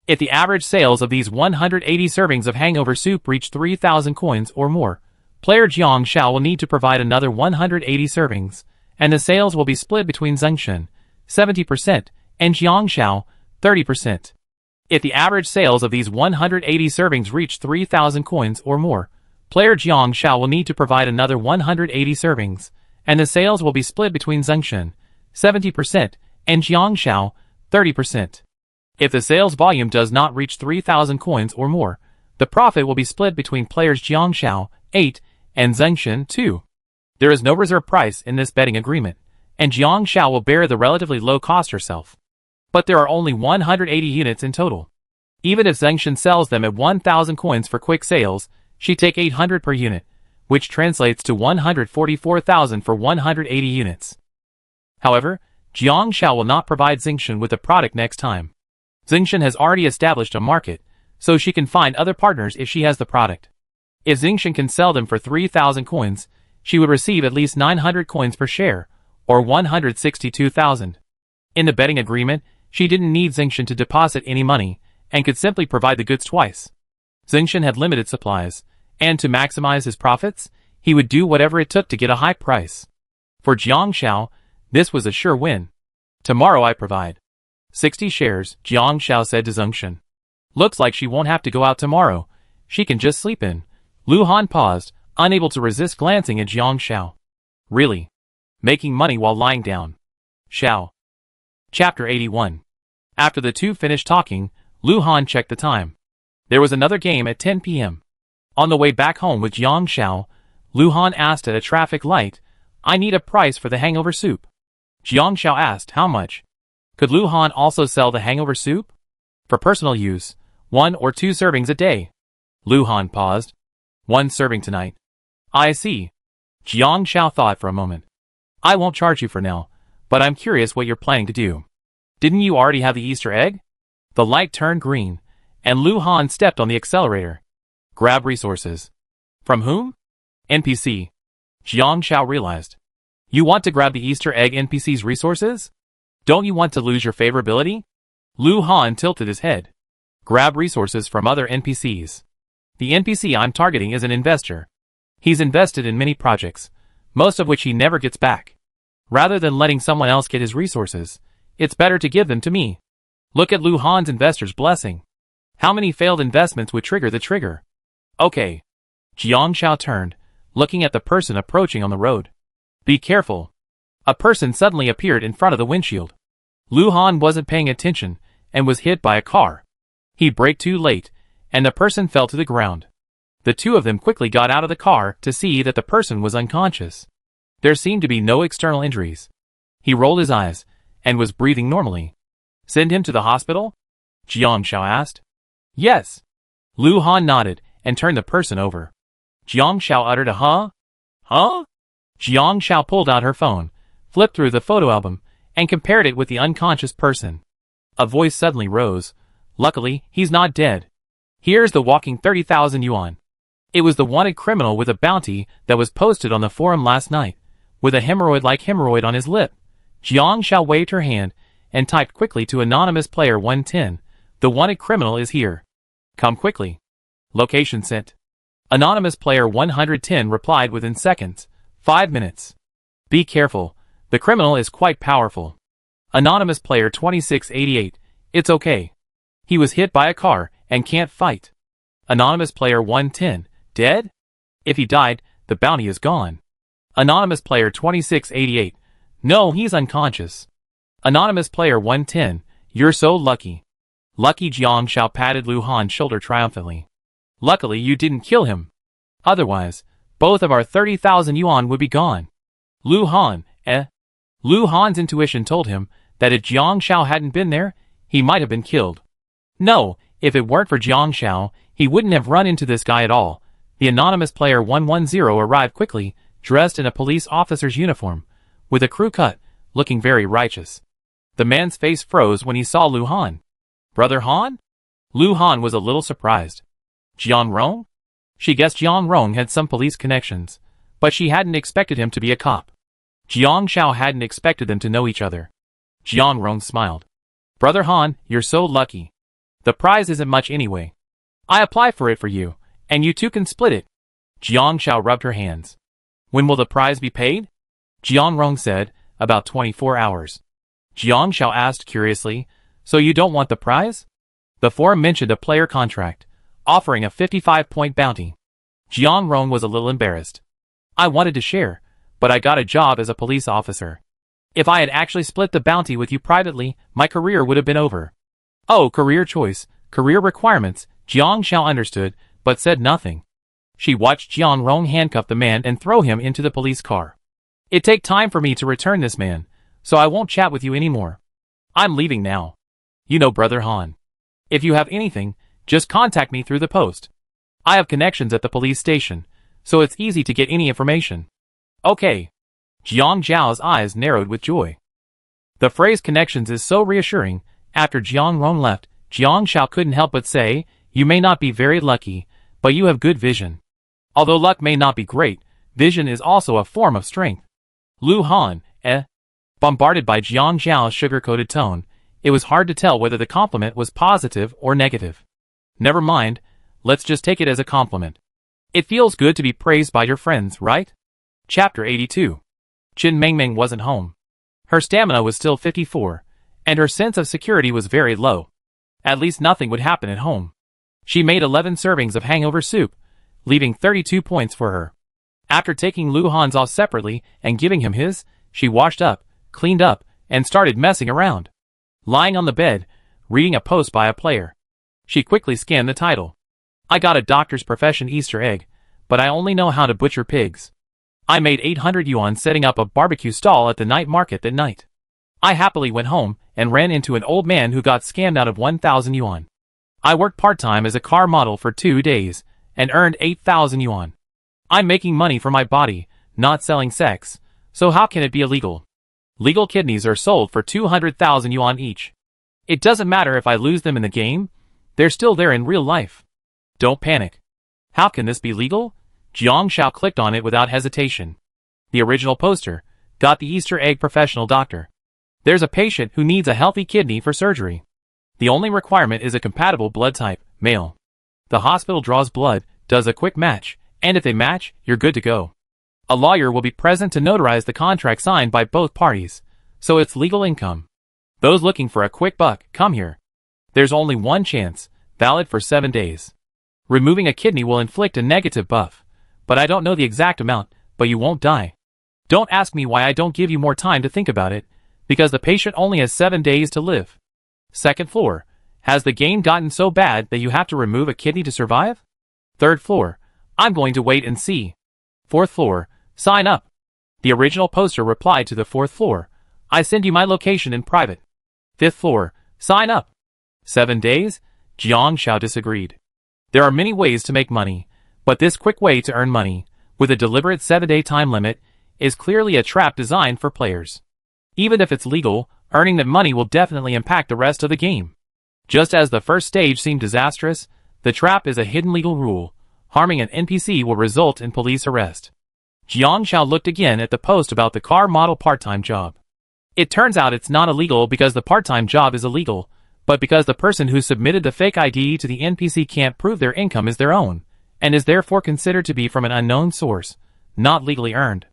If the average sales of these 180 servings of hangover soup reach 3,000 coins or more, player Jiang Xiao will need to provide another 180 servings, and the sales will be split between Zhengshan, 70%, and Jiang Xiao, 30%. If the average sales of these 180 servings reach 3,000 coins or more, player Jiang Xiao will need to provide another 180 servings, and the sales will be split between Zhengshan, 70%, and Jiang Xiao, 30%. If the sales volume does not reach 3,000 coins or more, the profit will be split between players Jiang Xiao, 8, and Zhengshan, 2. There is no reserve price in this betting agreement, and Jiang Xiao will bear the relatively low cost herself. But there are only 180 units in total. Even if Zhengshan sells them at 1,000 coins for quick sales, she take 800 per unit, which translates to 144,000 for 180 units. However, Jiang Xiao will not provide Zhengshan with the product next time. Zhengshan has already established a market, so she can find other partners if she has the product. If Zhengshan can sell them for 3,000 coins, she would receive at least 900 coins per share, or 162,000. In the betting agreement, she didn't need Zhengshan to deposit any money, and could simply provide the goods twice. Zhengshan had limited supplies, and to maximize his profits, he would do whatever it took to get a high price. For Jiang Xiao, this was a sure win. Tomorrow I provide 60 shares, Jiang Xiao said to Zhengshan. Looks like she won't have to go out tomorrow, she can just sleep in. Lu Han paused, unable to resist glancing at Jiang Xiao. Really? Making money while lying down. Xiao. Chapter 81. After the two finished talking, Lu Han checked the time. There was another game at 10 p.m. On the way back home with Jiang Xiao, Lu Han asked at a traffic light, I need a price for the hangover soup. Jiang Xiao asked how much. Could Lu Han also sell the hangover soup? For personal use, 1 or 2 servings a day. Lu Han paused. 1 serving tonight. I see. Jiang Xiao thought for a moment. I won't charge you for now, but I'm curious what you're planning to do. Didn't you already have the Easter egg? The light turned green, and Lu Han stepped on the accelerator. Grab resources. From whom? NPC. Jiang Xiao realized. You want to grab the Easter egg NPC's resources? Don't you want to lose your favorability? Lu Han tilted his head. Grab resources from other NPCs. The NPC I'm targeting is an investor. He's invested in many projects, most of which he never gets back. Rather than letting someone else get his resources, it's better to give them to me. Look at Lu Han's investor's blessing. How many failed investments would trigger the trigger? Okay. Jiang Xiao turned, looking at the person approaching on the road. Be careful. A person suddenly appeared in front of the windshield. Lu Han wasn't paying attention and was hit by a car. He braked too late, and the person fell to the ground. The two of them quickly got out of the car to see that the person was unconscious. There seemed to be no external injuries. He rolled his eyes and was breathing normally. Send him to the hospital? Jiang Xiao asked. Yes. Lu Han nodded and turned the person over. Jiang Xiao uttered a huh? Huh? Jiang Xiao pulled out her phone, flipped through the photo album, and compared it with the unconscious person. A voice suddenly rose. Luckily, he's not dead. Here's the walking 30,000 yuan. It was the wanted criminal with a bounty that was posted on the forum last night, with a hemorrhoid-like hemorrhoid on his lip. Jiang Xiao waved her hand and typed quickly to Anonymous Player 110. The wanted criminal is here. Come quickly. Location sent. Anonymous Player 110 replied within seconds. 5 minutes. Be careful. The criminal is quite powerful. Anonymous Player 2688. It's okay. He was hit by a car and can't fight. Anonymous Player 110. Dead? If he died, the bounty is gone. Anonymous Player 2688. No, he's unconscious. Anonymous Player 110. You're so lucky. Lucky. Jiang Xiao patted Lu Han's shoulder triumphantly. Luckily you didn't kill him. Otherwise, both of our 30,000 yuan would be gone. Lu Han, Lu Han's intuition told him that if Jiang Xiao hadn't been there, he might have been killed. No, if it weren't for Jiang Xiao, he wouldn't have run into this guy at all. The Anonymous Player 110 arrived quickly, dressed in a police officer's uniform, with a crew cut, looking very righteous. The man's face froze when he saw Lu Han. Brother Han? Lu Han was a little surprised. Jiang Rong? She guessed Jiang Rong had some police connections, but she hadn't expected him to be a cop. Jiang Xiao hadn't expected them to know each other. Jiang Rong smiled. Brother Han, you're so lucky. The prize isn't much anyway. I apply for it for you, and you two can split it. Jiang Xiao rubbed her hands. When will the prize be paid? Jiang Rong said, about 24 hours. Jiang Xiao asked curiously, so you don't want the prize? The forum mentioned a player contract, offering a 55-point bounty. Jiang Rong was a little embarrassed. I wanted to share, but I got a job as a police officer. If I had actually split the bounty with you privately, my career would have been over. Oh, career choice, career requirements, Jiang Xiao understood, but said nothing. She watched Jiang Rong handcuff the man and throw him into the police car. It take time for me to return this man, so I won't chat with you anymore. I'm leaving now. You know Brother Han. If you have anything, just contact me through the post. I have connections at the police station, so it's easy to get any information. Okay. Jiang Zhao's eyes narrowed with joy. The phrase connections is so reassuring. After Jiang Rong left, Jiang Xiao couldn't help but say, you may not be very lucky, but you have good vision. Although luck may not be great, vision is also a form of strength. Lu Han, Bombarded by Jiang Zhao's sugar-coated tone, it was hard to tell whether the compliment was positive or negative. Never mind, let's just take it as a compliment. It feels good to be praised by your friends, right? Chapter 82. Qin Mengmeng wasn't home. Her stamina was still 54, and her sense of security was very low. At least nothing would happen at home. She made 11 servings of hangover soup, leaving 32 points for her. After taking Lu Han's off separately and giving him his, she washed up, cleaned up, and started messing around. Lying on the bed, reading a post by a player. She quickly scanned the title. I got a doctor's profession Easter egg, but I only know how to butcher pigs. I made 800 yuan setting up a barbecue stall at the night market that night. I happily went home and ran into an old man who got scammed out of 1,000 yuan. I worked part-time as a car model for 2 days and earned 8,000 yuan. I'm making money for my body, not selling sex, so how can it be illegal? Legal kidneys are sold for 200,000 yuan each. It doesn't matter if I lose them in the game, they're still there in real life. Don't panic. How can this be legal? Jiang Shao clicked on it without hesitation. The original poster, got the Easter egg professional doctor. There's a patient who needs a healthy kidney for surgery. The only requirement is a compatible blood type, male. The hospital draws blood, does a quick match, and if they match, you're good to go. A lawyer will be present to notarize the contract signed by both parties, so it's legal income. Those looking for a quick buck, come here. There's only one chance, valid for 7 days. Removing a kidney will inflict a negative buff, but I don't know the exact amount, but you won't die. Don't ask me why I don't give you more time to think about it, because the patient only has 7 days to live. Second floor, has the game gotten so bad that you have to remove a kidney to survive? Third floor, I'm going to wait and see. Fourth floor, sign up. The original poster replied to the fourth floor, I send you my location in private. Fifth floor, sign up. 7 days? Jiang Shao disagreed. There are many ways to make money, but this quick way to earn money, with a deliberate 7-day time limit, is clearly a trap designed for players. Even if it's legal, earning that money will definitely impact the rest of the game. Just as the first stage seemed disastrous, the trap is a hidden legal rule. Harming an NPC will result in police arrest. Jiang Shao looked again at the post about the car model part-time job. It turns out it's not illegal because the part-time job is illegal, but because the person who submitted the fake ID to the NPC can't prove their income is their own, and is therefore considered to be from an unknown source, not legally earned.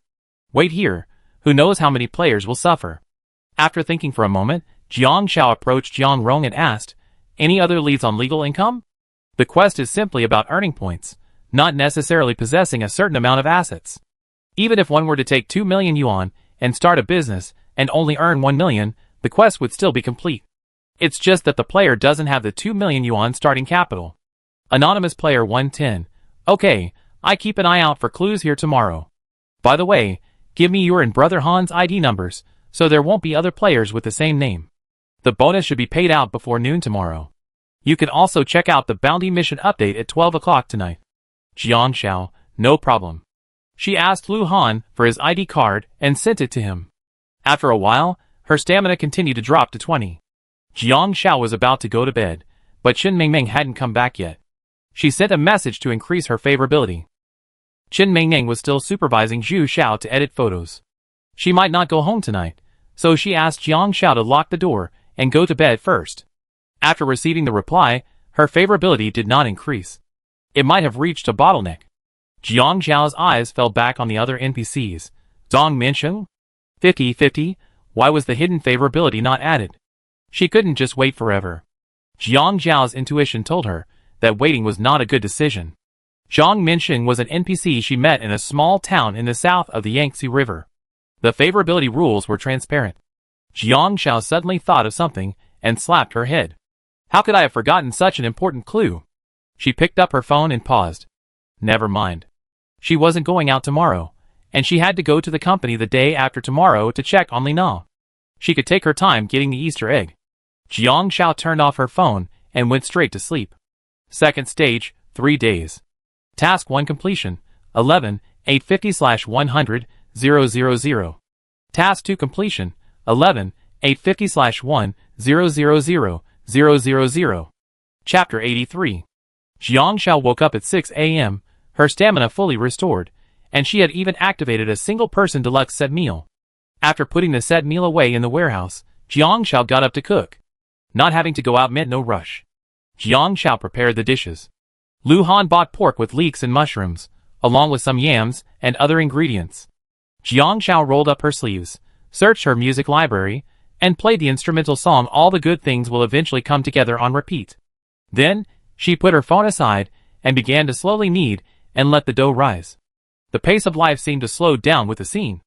Wait here, who knows how many players will suffer? After thinking for a moment, Jiang Shao approached Jiang Rong and asked, any other leads on legal income? The quest is simply about earning points, not necessarily possessing a certain amount of assets. Even if one were to take 2 million yuan and start a business and only earn 1 million, the quest would still be complete. It's just that the player doesn't have the 2 million yuan starting capital. Anonymous Player 110. Okay, I keep an eye out for clues here tomorrow. By the way, give me your and Brother Han's ID numbers, so there won't be other players with the same name. The bonus should be paid out before noon tomorrow. You can also check out the bounty mission update at 12 o'clock tonight. Jiang Shao, no problem. She asked Lu Han for his ID card and sent it to him. After a while, her stamina continued to drop to 20. Jiang Shao was about to go to bed, but Qin Mingming hadn't come back yet. She sent a message to increase her favorability. Qin Mingming was still supervising Zhu Xiao to edit photos. She might not go home tonight, so she asked Jiang Shao to lock the door and go to bed first. After receiving the reply, her favorability did not increase. It might have reached a bottleneck. Jiang Xiao's eyes fell back on the other NPCs. Dong Minsheng? 50-50, why was the hidden favorability not added? She couldn't just wait forever. Jiang Xiao's intuition told her that waiting was not a good decision. Zhang Minsheng was an NPC she met in a small town in the south of the Yangtze River. The favorability rules were transparent. Jiang Shao suddenly thought of something and slapped her head. How could I have forgotten such an important clue? She picked up her phone and paused. Never mind. She wasn't going out tomorrow, and she had to go to the company the day after tomorrow to check on Lina. She could take her time getting the Easter egg. Jiang Shao turned off her phone and went straight to sleep. Second stage, 3 days. Task 1 completion, 11, 850/100, 000. Task 2 completion, 11, 850/100, 000. Chapter 83. Jiang Shao woke up at 6 a.m., her stamina fully restored, and she had even activated a single-person deluxe set meal. After putting the set meal away in the warehouse, Jiang Shao got up to cook. Not having to go out meant no rush. Jiang Shao prepared the dishes. Lu Han bought pork with leeks and mushrooms, along with some yams and other ingredients. Jiang Shao rolled up her sleeves, searched her music library, and played the instrumental song All the Good Things Will Eventually Come Together on repeat. Then, she put her phone aside and began to slowly knead and let the dough rise. The pace of life seemed to slow down with the scene.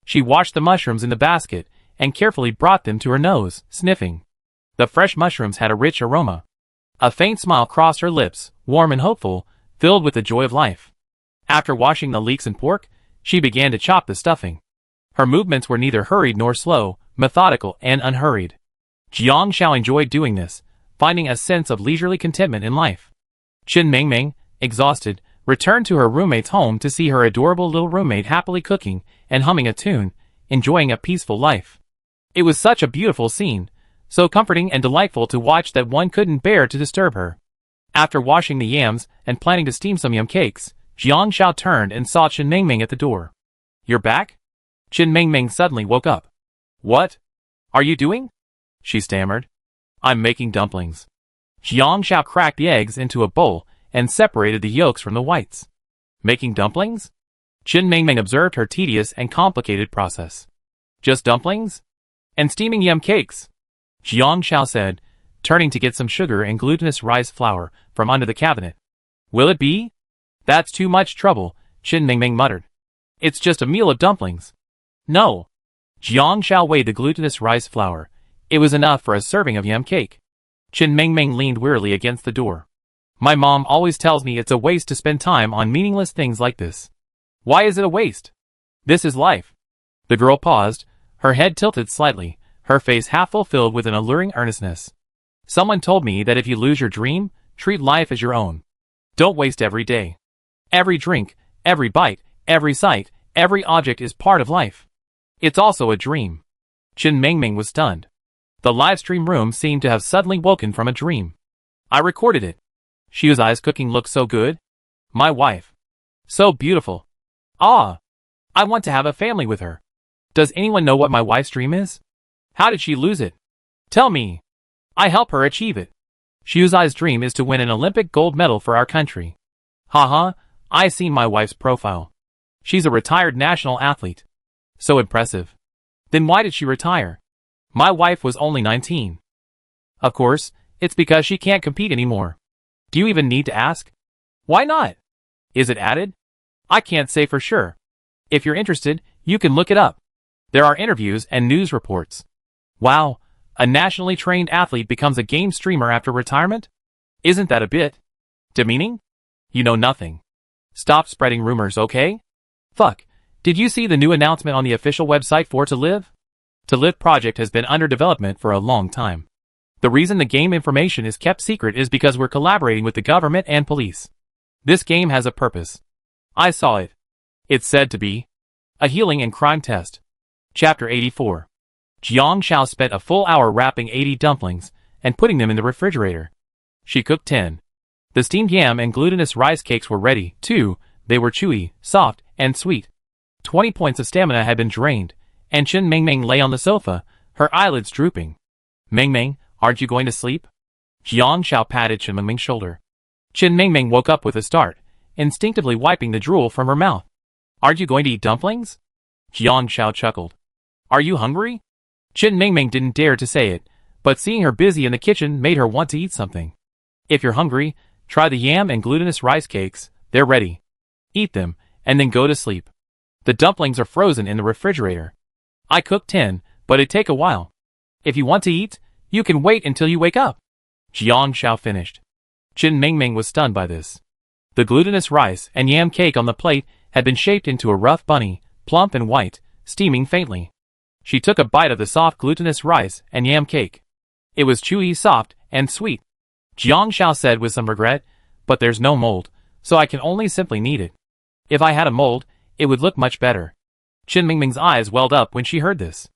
She washed the mushrooms in the basket and carefully brought them to her nose, sniffing. The fresh mushrooms had a rich aroma. A faint smile crossed her lips, warm and hopeful, filled with the joy of life. After washing the leeks and pork, she began to chop the stuffing. Her movements were neither hurried nor slow, methodical and unhurried. Jiang Shao enjoyed doing this, finding a sense of leisurely contentment in life. Qin Mingming, exhausted, returned to her roommate's home to see her adorable little roommate happily cooking and humming a tune enjoying a peaceful life. It was such a beautiful scene, so comforting and delightful to watch that one couldn't bear to disturb her. After washing the yams and planning to steam some yam cakes, Jiang Xiao turned and saw Chen Mingming at the door. "You're back?" Chen Mingming suddenly woke up. "What are you doing?" she stammered. "I'm making dumplings." Jiang Xiao cracked the eggs into a bowl and separated the yolks from the whites. "Making dumplings?" Chen Mingming observed her tedious and complicated process. "Just dumplings? And steaming yam cakes?" Jiang Xiao said, turning to get some sugar and glutinous rice flour from under the cabinet. "Will it be?" "That's too much trouble," Chen Mingming muttered. "It's just a meal of dumplings." "No." Jiang Xiao weighed the glutinous rice flour. It was enough for a serving of yam cake. Chen Mingming leaned wearily against the door. "My mom always tells me it's a waste to spend time on meaningless things like this." "Why is it a waste? This is life." The girl paused, her head tilted slightly, her face half fulfilled with an alluring earnestness. "Someone told me that if you lose your dream, treat life as your own. Don't waste every day. Every drink, every bite, every sight, every object is part of life. It's also a dream." Chen Mingming was stunned. The live stream room seemed to have suddenly woken from a dream. "I recorded it. She eyes cooking looked so good. My wife. So beautiful. Ah! I want to have a family with her. Does anyone know what my wife's dream is? How did she lose it? Tell me. I help her achieve it. Xiuzai's dream is to win an Olympic gold medal for our country. Haha, I seen my wife's profile. She's a retired national athlete. So impressive. Then why did she retire? My wife was only 19. Of course, it's because she can't compete anymore. Do you even need to ask? Why not? Is it added? I can't say for sure. If you're interested, you can look it up. There are interviews and news reports. Wow, a nationally trained athlete becomes a game streamer after retirement? Isn't that a bit demeaning? You know nothing. Stop spreading rumors, okay? Fuck, did you see the new announcement on the official website for To Live? To Live project has been under development for a long time. The reason the game information is kept secret is because we're collaborating with the government and police. This game has a purpose. I saw it. It's said to be a healing and crime test. Chapter 84. Jiang Xiao spent a full hour wrapping 80 dumplings and putting them in the refrigerator. She cooked 10. The steamed yam and glutinous rice cakes were ready, too. They were chewy, soft, and sweet. 20 points of stamina had been drained, and Chen Mingming lay on the sofa, her eyelids drooping. Mingming, aren't you going to sleep? Jiang Xiao patted Chen Mingming's shoulder. Chen Mingming woke up with a start, instinctively wiping the drool from her mouth. Aren't you going to eat dumplings? Jiang Xiao chuckled. Are you hungry? Chen Mingming didn't dare to say it, but seeing her busy in the kitchen made her want to eat something. If you're hungry, try the yam and glutinous rice cakes, they're ready. Eat them, and then go to sleep. The dumplings are frozen in the refrigerator. I cooked 10, but it'd take a while. If you want to eat, you can wait until you wake up. Jiang Xiao finished. Chen Mingming was stunned by this. The glutinous rice and yam cake on the plate had been shaped into a rough bunny, plump and white, steaming faintly. She took a bite of the soft glutinous rice and yam cake. It was chewy, soft, and sweet. Jiang Xiao said with some regret, but there's no mold, so I can only simply knead it. If I had a mold, it would look much better. Chen Mingming's eyes welled up when she heard this.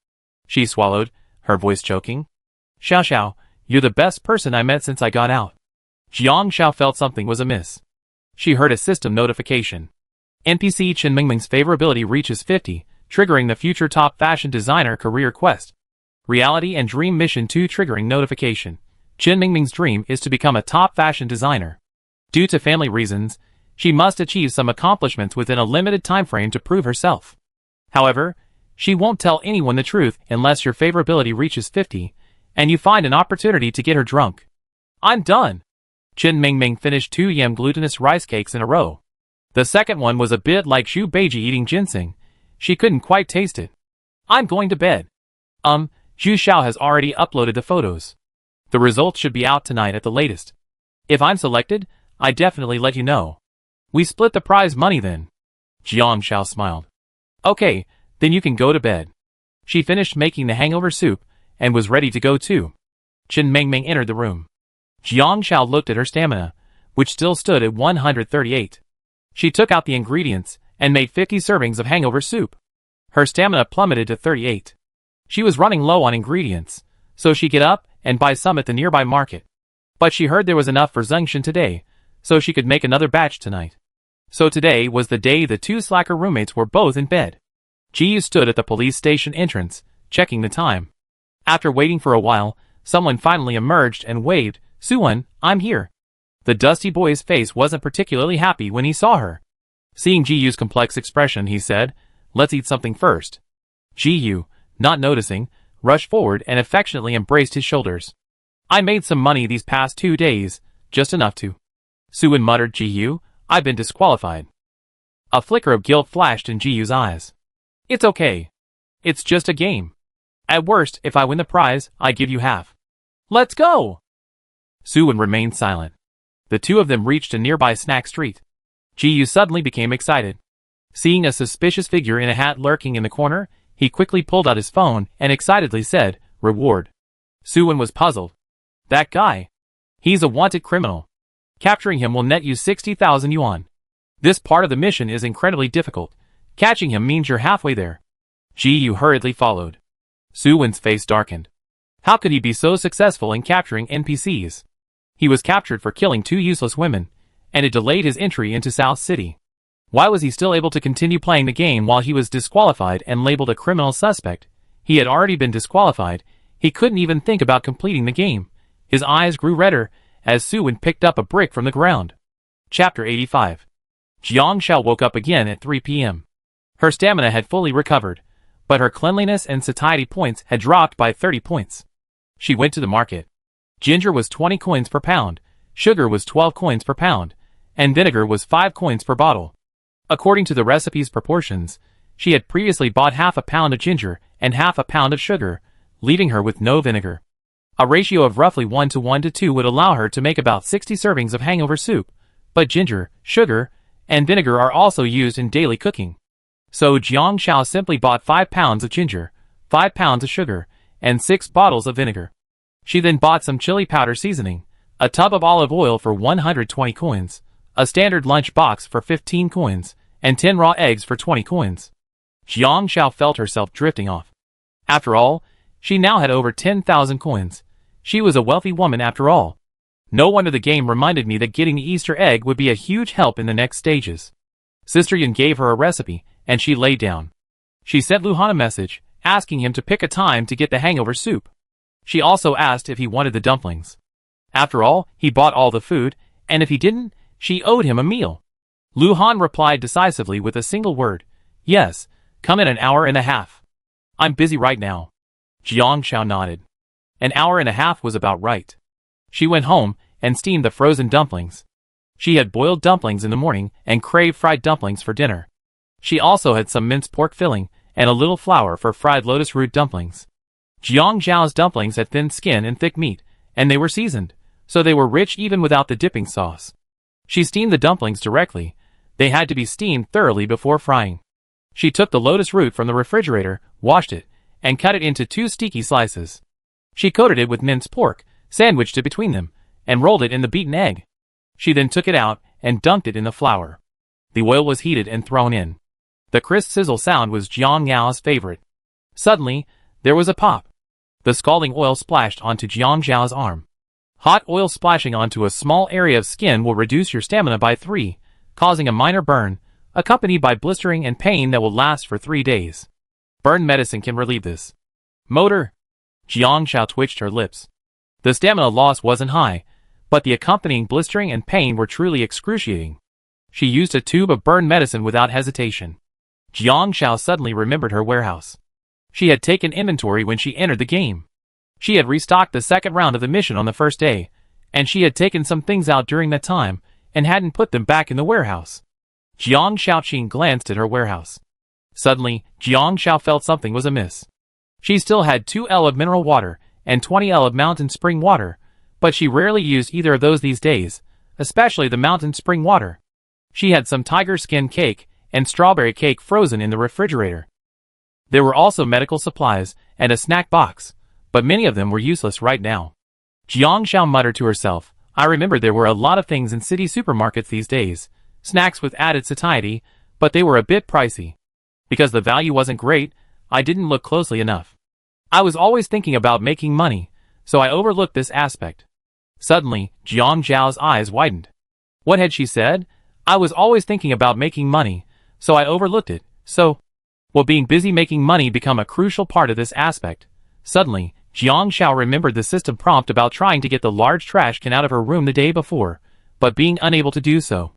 She swallowed, her voice choking. Xiao Xiao, you're the best person I met since I got out. Jiang Xiao felt something was amiss. She heard a system notification. NPC Chen Mingming's favorability reaches 50, triggering the future top fashion designer career quest. Reality and Dream Mission 2 triggering notification. Chen Mingming's dream is to become a top fashion designer. Due to family reasons, she must achieve some accomplishments within a limited time frame to prove herself. However, she won't tell anyone the truth unless your favorability reaches 50, and you find an opportunity to get her drunk. I'm done. Chen Mingming finished 2 yam glutinous rice cakes in a row. The second one was a bit like Xu Beiji eating ginseng. She couldn't quite taste it. I'm going to bed. Zhu Xiao has already uploaded the photos. The results should be out tonight at the latest. If I'm selected, I definitely let you know. We split the prize money then. Jiang Xiao smiled. Okay, then you can go to bed. She finished making the hangover soup, and was ready to go too. Chen Mingming entered the room. Jiang Xiao looked at her stamina, which still stood at 138. She took out the ingredients, and made 50 servings of hangover soup. Her stamina plummeted to 38. She was running low on ingredients, so she get up and buy some at the nearby market. But she heard there was enough for Zungshan today, so she could make another batch tonight. So today was the day the two slacker roommates were both in bed. Jiyu stood at the police station entrance, checking the time. After waiting for a while, someone finally emerged and waved, "Suwon, I'm here." The dusty boy's face wasn't particularly happy when he saw her. Seeing Jiyu's complex expression, he said, "Let's eat something first." Jiyu, not noticing, rushed forward and affectionately embraced his shoulders. "I made some money these past 2 days, just enough to." Suwon muttered, "Jiyu, I've been disqualified." A flicker of guilt flashed in Jiyu's eyes. "It's okay. It's just a game. At worst, if I win the prize, I give you half. Let's go!" Suwon remained silent. The two of them reached a nearby snack street. Jiyu suddenly became excited. Seeing a suspicious figure in a hat lurking in the corner, he quickly pulled out his phone and excitedly said, "Reward." Suwon was puzzled. "That guy. He's a wanted criminal. Capturing him will net you 60,000 yuan. This part of the mission is incredibly difficult. Catching him means you're halfway there." Jiyu hurriedly followed. Suwon's face darkened. How could he be so successful in capturing NPCs? He was captured for killing 2 useless women, and it delayed his entry into South City. Why was he still able to continue playing the game while he was disqualified and labeled a criminal suspect? He had already been disqualified. He couldn't even think about completing the game. His eyes grew redder as Suwon picked up a brick from the ground. Chapter 85. Jiang Xiao woke up again at 3 p.m. Her stamina had fully recovered, but her cleanliness and satiety points had dropped by 30 points. She went to the market. Ginger was 20 coins per pound, sugar was 12 coins per pound, and vinegar was 5 coins per bottle. According to the recipe's proportions, she had previously bought half a pound of ginger and half a pound of sugar, leaving her with no vinegar. A ratio of roughly 1 to 1 to 2 would allow her to make about 60 servings of hangover soup, but ginger, sugar, and vinegar are also used in daily cooking. So Jiang Xiao simply bought 5 pounds of ginger, 5 pounds of sugar, and 6 bottles of vinegar. She then bought some chili powder seasoning, a tub of olive oil for 120 coins, a standard lunch box for 15 coins, and 10 raw eggs for 20 coins. Jiang Xiao felt herself drifting off. After all, she now had over 10,000 coins. She was a wealthy woman after all. No wonder the game reminded me that getting the Easter egg would be a huge help in the next stages. Sister Yin gave her a recipe, and she lay down. She sent Luhan a message, asking him to pick a time to get the hangover soup. She also asked if he wanted the dumplings. After all, he bought all the food, and if he didn't, she owed him a meal. Luhan replied decisively with a single word, "Yes, come in an hour and a half. I'm busy right now." Jiang Xiao nodded. An hour and a half was about right. She went home and steamed the frozen dumplings. She had boiled dumplings in the morning and craved fried dumplings for dinner. She also had some minced pork filling and a little flour for fried lotus root dumplings. Jiang Xiao's dumplings had thin skin and thick meat, and they were seasoned, so they were rich even without the dipping sauce. She steamed the dumplings directly. They had to be steamed thoroughly before frying. She took the lotus root from the refrigerator, washed it, and cut it into 2 sticky slices. She coated it with minced pork, sandwiched it between them, and rolled it in the beaten egg. She then took it out and dunked it in the flour. The oil was heated and thrown in. The crisp sizzle sound was Jiang Yao's favorite. Suddenly, there was a pop. The scalding oil splashed onto Jiang Zhao's arm. Hot oil splashing onto a small area of skin will reduce your stamina by 3, causing a minor burn, accompanied by blistering and pain that will last for 3 days. Burn medicine can relieve this. Motor. Jiang Xiao twitched her lips. The stamina loss wasn't high, but the accompanying blistering and pain were truly excruciating. She used a tube of burn medicine without hesitation. Jiang Xiao suddenly remembered her warehouse. She had taken inventory when she entered the game. She had restocked the second round of the mission on the first day, and she had taken some things out during that time and hadn't put them back in the warehouse. Jiang Xiaoqing glanced at her warehouse. Suddenly, Jiang Xiao felt something was amiss. She still had 2 L of mineral water and 20 L of mountain spring water, but she rarely used either of those these days, especially the mountain spring water. She had some tiger skin cake and strawberry cake frozen in the refrigerator. There were also medical supplies and a snack box, but many of them were useless right now. Jiang Xiao muttered to herself, "I remember there were a lot of things in city supermarkets these days, snacks with added satiety, but they were a bit pricey. Because the value wasn't great, I didn't look closely enough. I was always thinking about making money, so I overlooked this aspect. Suddenly, Jiang Zhao's eyes widened. What had she said? I was always thinking about making money, so I overlooked it. So, will being busy making money become a crucial part of this aspect? Suddenly, Jiang Zhao remembered the system prompt about trying to get the large trash can out of her room the day before, but being unable to do so.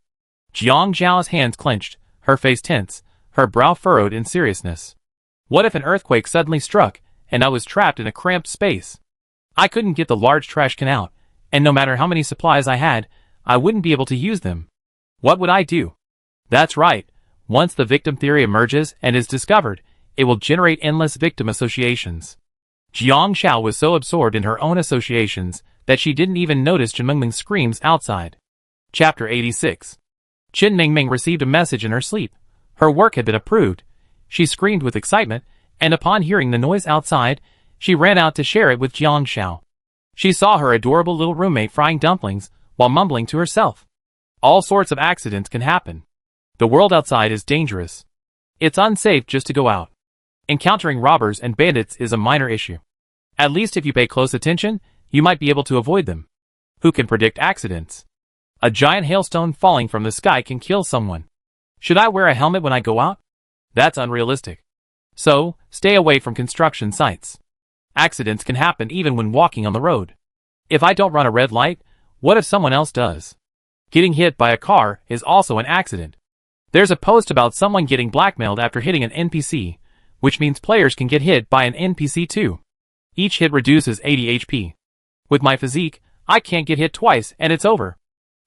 Jiang Zhao's hands clenched, her face tense, her brow furrowed in seriousness. What if an earthquake suddenly struck, and I was trapped in a cramped space? I couldn't get the large trash can out, and no matter how many supplies I had, I wouldn't be able to use them. What would I do? That's right. Once the victim theory emerges and is discovered, it will generate endless victim associations. Jiang Zhao was so absorbed in her own associations that she didn't even notice Chen Mingming's screams outside. Chapter 86. Chen Mingming received a message in her sleep. Her work had been approved. She screamed with excitement, and upon hearing the noise outside, she ran out to share it with Jiang Zhao. She saw her adorable little roommate frying dumplings while mumbling to herself. All sorts of accidents can happen. The world outside is dangerous. It's unsafe just to go out. Encountering robbers and bandits is a minor issue. At least if you pay close attention, you might be able to avoid them. Who can predict accidents? A giant hailstone falling from the sky can kill someone. Should I wear a helmet when I go out? That's unrealistic. So, stay away from construction sites. Accidents can happen even when walking on the road. If I don't run a red light, what if someone else does? Getting hit by a car is also an accident. There's a post about someone getting blackmailed after hitting an NPC, which means players can get hit by an NPC too. Each hit reduces 80 HP. With my physique, I can't get hit twice and it's over.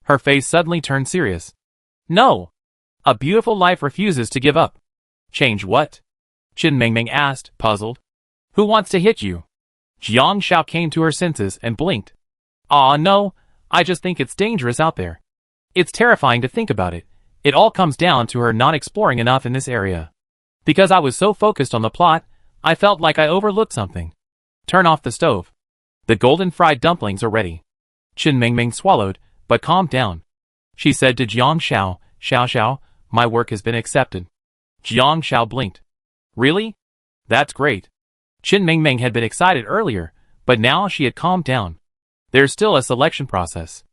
Her face suddenly turned serious. No! A beautiful life refuses to give up. Change what? Chen Mingming asked, puzzled. Who wants to hit you? Jiang Zhao came to her senses and blinked. Aw no, I just think it's dangerous out there. It's terrifying to think about it. It all comes down to her not exploring enough in this area. Because I was so focused on the plot, I felt like I overlooked something. Turn off the stove. The golden fried dumplings are ready. Chen Mingming swallowed, but calmed down. She said to Jiang Zhao, Xiao, my work has been accepted. Jiang Zhao blinked. Really? That's great. Chen Mingming had been excited earlier, but now she had calmed down. There's still a selection process.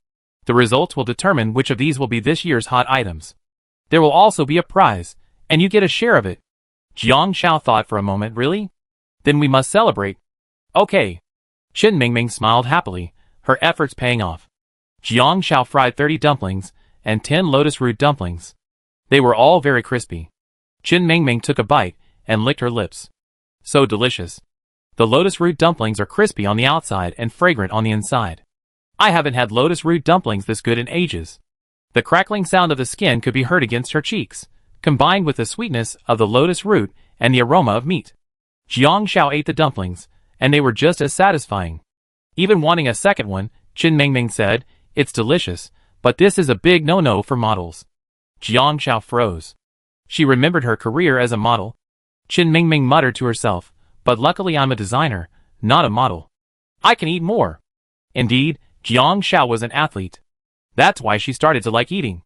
The results will determine which of these will be this year's hot items. There will also be a prize, and you get a share of it. Jiang Zhao thought for a moment. Really? Then we must celebrate. Okay. Chen Mingming smiled happily, her efforts paying off. Jiang Zhao fried 30 dumplings and 10 lotus root dumplings. They were all very crispy. Chen Mingming took a bite and licked her lips. So delicious. The lotus root dumplings are crispy on the outside and fragrant on the inside. I haven't had lotus root dumplings this good in ages. The crackling sound of the skin could be heard against her cheeks, combined with the sweetness of the lotus root and the aroma of meat. Jiang Zhao ate the dumplings, and they were just as satisfying. Even wanting a second one, Chen Mingming said, it's delicious, but this is a big no-no for models. Jiang Zhao froze. She remembered her career as a model. Chen Mingming muttered to herself, but luckily I'm a designer, not a model. I can eat more. Indeed, Jiang Zhao was an athlete. That's why she started to like eating.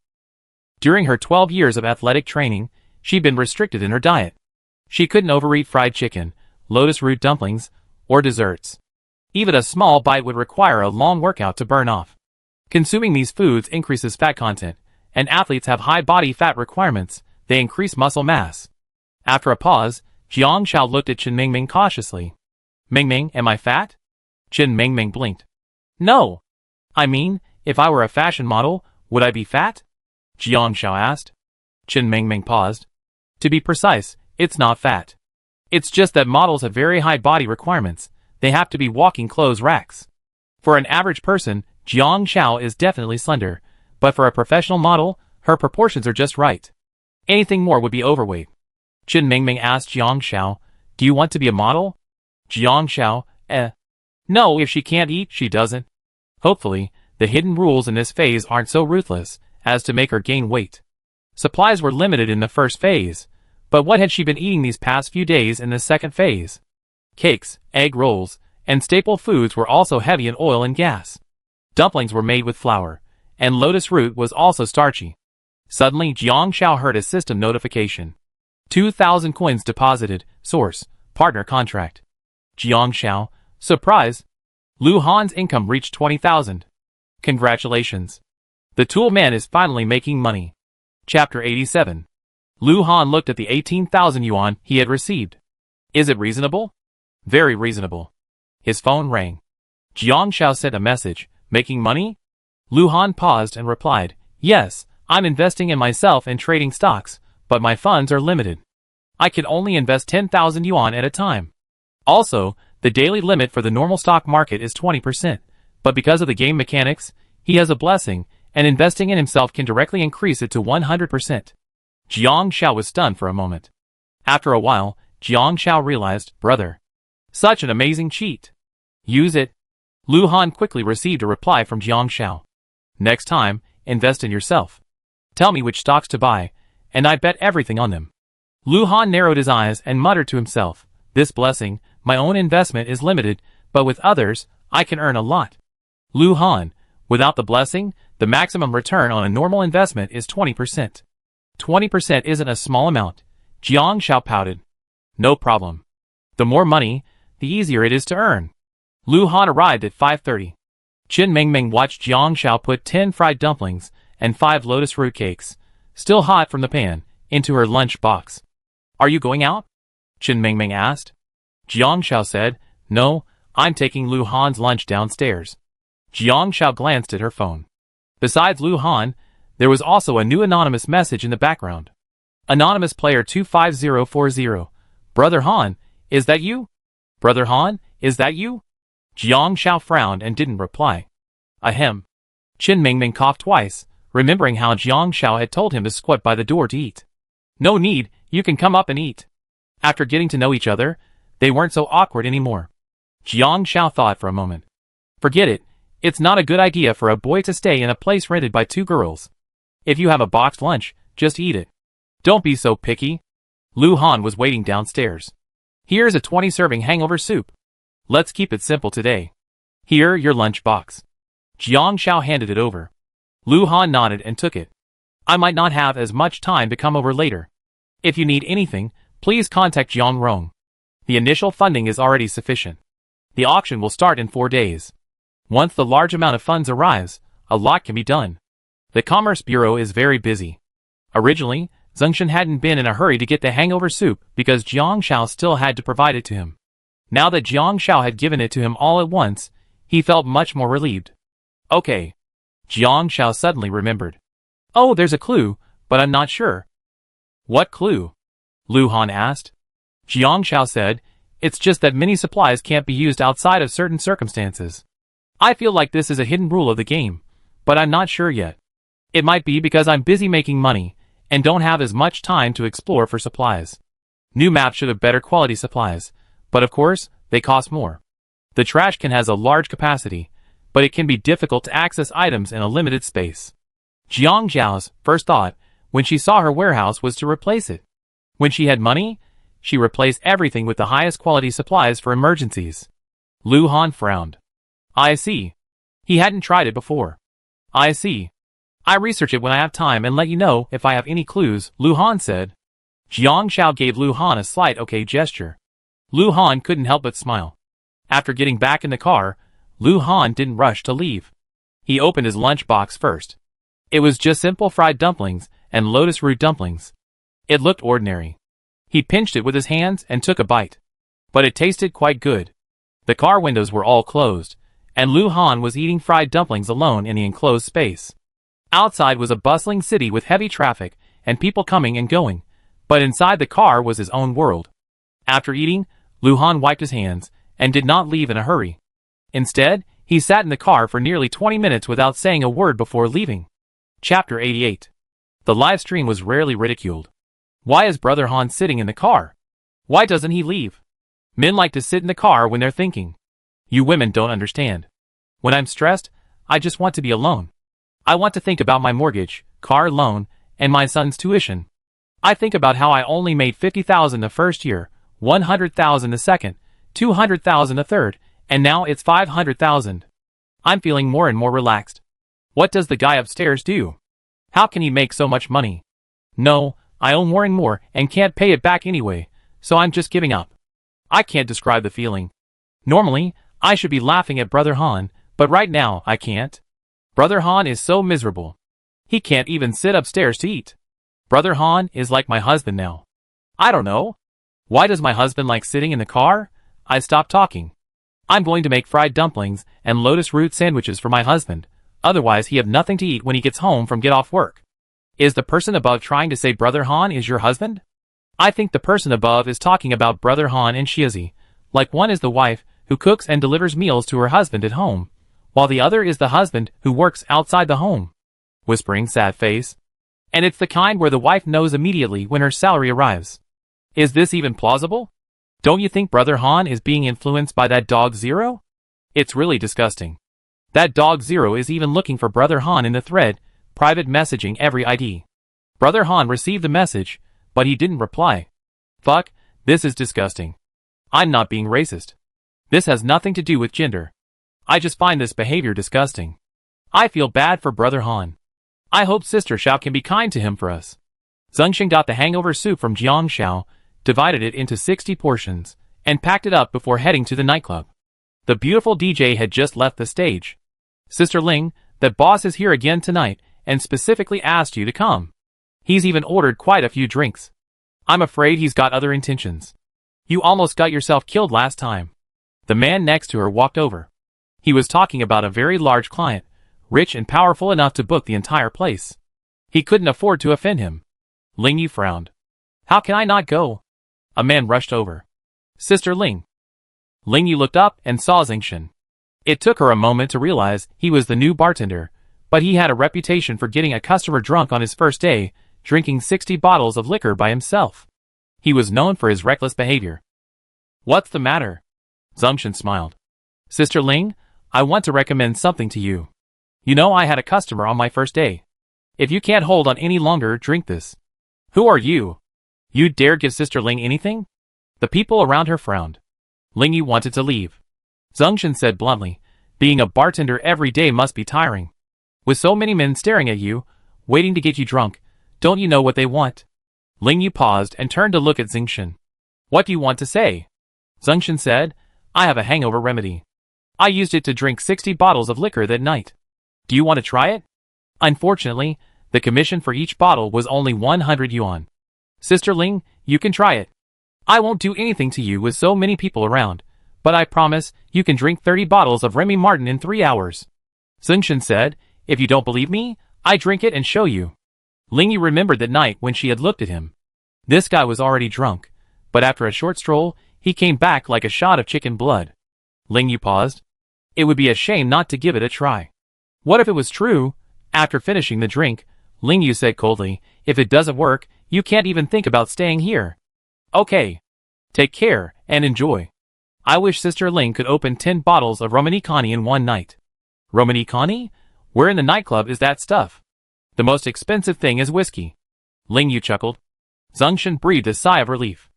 During her 12 years of athletic training, she'd been restricted in her diet. She couldn't overeat fried chicken, lotus root dumplings, or desserts. Even a small bite would require a long workout to burn off. Consuming these foods increases fat content, and athletes have high body fat requirements. They increase muscle mass. After a pause, Jiang Zhao looked at Chen Mingming cautiously. Mingming, am I fat? Chen Mingming blinked. No. I mean, if I were a fashion model, would I be fat? Jiang Zhao asked. Chen Mingming paused. To be precise, it's not fat. It's just that models have very high body requirements. They have to be walking clothes racks. For an average person, Jiang Zhao is definitely slender, but for a professional model, her proportions are just right. Anything more would be overweight. Chen Mingming asked Jiang Zhao, do you want to be a model? Jiang Zhao, No, if she can't eat, she doesn't. Hopefully, the hidden rules in this phase aren't so ruthless as to make her gain weight. Supplies were limited in the first phase, but what had she been eating these past few days in the second phase? Cakes, egg rolls, and staple foods were also heavy in oil and gas. Dumplings were made with flour, and lotus root was also starchy. Suddenly, Jiang Zhao heard a system notification. 2,000 coins deposited. Source, partner contract. Jiang Xiao, surprise. Lu Han's income reached 20,000. Congratulations. The tool man is finally making money. Chapter 87. Lu Han looked at the 18,000 yuan he had received. Is it reasonable? Very reasonable. His phone rang. Jiang Xiao sent a message, making money? Lu Han paused and replied, yes, I'm investing in myself and trading stocks, but my funds are limited. I can only invest 10,000 yuan at a time. Also, the daily limit for the normal stock market is 20%, but because of the game mechanics, he has a blessing, and investing in himself can directly increase it to 100%. Jiang Xiao was stunned for a moment. After a while, Jiang Xiao realized, brother. Such an amazing cheat. Use it. Lu Han quickly received a reply from Jiang Xiao. Next time, invest in yourself. Tell me which stocks to buy, and I bet everything on them. Lu Han narrowed his eyes and muttered to himself, this blessing, my own investment is limited, but with others, I can earn a lot. Lu Han, without the blessing, the maximum return on a normal investment is 20%. 20% isn't a small amount. Jiang Xiao pouted. No problem. The more money, the easier it is to earn. Lu Han arrived at 5:30. Qin Mingming watched Jiang Xiao put 10 fried dumplings and 5 lotus root cakes, still hot from the pan, into her lunch box. Are you going out? Qin Mingming asked. Jiang Xiao said, no, I'm taking Lu Han's lunch downstairs. Jiang Xiao glanced at her phone. Besides Lu Han, there was also a new anonymous message in the background. Anonymous player 25040. Brother Han, is that you? Brother Han, is that you? Jiang Xiao frowned and didn't reply. Ahem. Qin Mingming coughed twice, remembering how Jiang Xiao had told him to squat by the door to eat. No need, you can come up and eat. After getting to know each other, they weren't so awkward anymore. Jiang Xiao thought for a moment. Forget it, it's not a good idea for a boy to stay in a place rented by 2 girls. If you have a boxed lunch, just eat it. Don't be so picky. Lu Han was waiting downstairs. Here's a 20-serving hangover soup. Let's keep it simple today. Here, your lunch box. Jiang Xiao handed it over. Lu Han nodded and took it. I might not have as much time to come over later. If you need anything, please contact Jiang Rong. The initial funding is already sufficient. The auction will start in 4 days. Once the large amount of funds arrives, a lot can be done. The Commerce Bureau is very busy. Originally, Zhengshan hadn't been in a hurry to get the hangover soup because Jiang Xiao still had to provide it to him. Now that Jiang Xiao had given it to him all at once, he felt much more relieved. Okay. Jiang Xiao suddenly remembered. Oh, there's a clue, but I'm not sure. What clue? Lu Han asked. Jiang Xiao said, it's just that many supplies can't be used outside of certain circumstances. I feel like this is a hidden rule of the game, but I'm not sure yet. It might be because I'm busy making money, and don't have as much time to explore for supplies. New maps should have better quality supplies, but of course, they cost more. The trash can has a large capacity, but it can be difficult to access items in a limited space. Jiang Xiao's first thought, when she saw her warehouse, was to replace it. When she had money, she replaced everything with the highest quality supplies for emergencies. Lu Han frowned. I see. He hadn't tried it before. I see. I research it when I have time and let you know if I have any clues, Lu Han said. Jiang Xiao gave Lu Han a slight okay gesture. Lu Han couldn't help but smile. After getting back in the car, Lu Han didn't rush to leave. He opened his lunchbox first. It was just simple fried dumplings and lotus root dumplings. It looked ordinary. He pinched it with his hands and took a bite. But it tasted quite good. The car windows were all closed, and Lu Han was eating fried dumplings alone in the enclosed space. Outside was a bustling city with heavy traffic and people coming and going, but inside the car was his own world. After eating, Lu Han wiped his hands and did not leave in a hurry. Instead, he sat in the car for nearly 20 minutes without saying a word before leaving. Chapter 88. The live stream was rarely ridiculed. Why is Brother Han sitting in the car? Why doesn't he leave? Men like to sit in the car when they're thinking. You women don't understand. When I'm stressed, I just want to be alone. I want to think about my mortgage, car loan, and my son's tuition. I think about how I only made 50,000 the first year, 100,000 the second, 200,000 the third, and now it's 500,000. I'm feeling more and more relaxed. What does the guy upstairs do? How can he make so much money? No, I owe more and more and can't pay it back anyway, so I'm just giving up. I can't describe the feeling. Normally, I should be laughing at Brother Han, but right now I can't. Brother Han is so miserable. He can't even sit upstairs to eat. Brother Han is like my husband now. I don't know. Why does my husband like sitting in the car? I stopped talking. I'm going to make fried dumplings and lotus root sandwiches for my husband, otherwise he have nothing to eat when he gets home from get off work. Is the person above trying to say Brother Han is your husband? I think the person above is talking about Brother Han and Shiazi, like one is the wife who cooks and delivers meals to her husband at home, while the other is the husband who works outside the home. Whispering sad face. And it's the kind where the wife knows immediately when her salary arrives. Is this even plausible? Don't you think Brother Han is being influenced by that dog Zero? It's really disgusting. That dog Zero is even looking for Brother Han in the thread, private messaging every ID. Brother Han received the message, but he didn't reply. Fuck, this is disgusting. I'm not being racist. This has nothing to do with gender. I just find this behavior disgusting. I feel bad for Brother Han. I hope Sister Xiao can be kind to him for us. Zhengxin got the hangover soup from Jiang Xiao, divided it into 60 portions, and packed it up before heading to the nightclub. The beautiful DJ had just left the stage. Sister Ling, that boss is here again tonight, and specifically asked you to come. He's even ordered quite a few drinks. I'm afraid he's got other intentions. You almost got yourself killed last time. The man next to her walked over. He was talking about a very large client, rich and powerful enough to book the entire place. He couldn't afford to offend him. Ling Yu frowned. How can I not go? A man rushed over. Sister Ling. Ling Yu looked up and saw Zhengxin. It took her a moment to realize he was the new bartender, but he had a reputation for getting a customer drunk on his first day, drinking 60 bottles of liquor by himself. He was known for his reckless behavior. What's the matter? Zhengxin smiled. Sister Ling, I want to recommend something to you. You know I had a customer on my first day. If you can't hold on any longer, drink this. Who are you? You dare give Sister Ling anything? The people around her frowned. Ling Yu wanted to leave. Zhengxin said bluntly, being a bartender every day must be tiring. With so many men staring at you, waiting to get you drunk, don't you know what they want? Ling Yu paused and turned to look at Zhengxin. What do you want to say? Zhengxin said, I have a hangover remedy. I used it to drink 60 bottles of liquor that night. Do you want to try it? Unfortunately, the commission for each bottle was only 100 yuan. Sister Ling, you can try it. I won't do anything to you with so many people around, but I promise you can drink 30 bottles of Remy Martin in 3 hours. Zhengxin said, if you don't believe me, I drink it and show you. Ling Yu remembered that night when she had looked at him. This guy was already drunk, but after a short stroll, he came back like a shot of chicken blood. Ling Yu paused. It would be a shame not to give it a try. What if it was true? After finishing the drink, Ling Yu said coldly, if it doesn't work, you can't even think about staying here. Okay. Take care, and enjoy. I wish Sister Ling could open 10 bottles of Romanikani in one night. Romanikani? Where in the nightclub is that stuff? The most expensive thing is whiskey. Ling Yu chuckled. Zhengxin breathed a sigh of relief.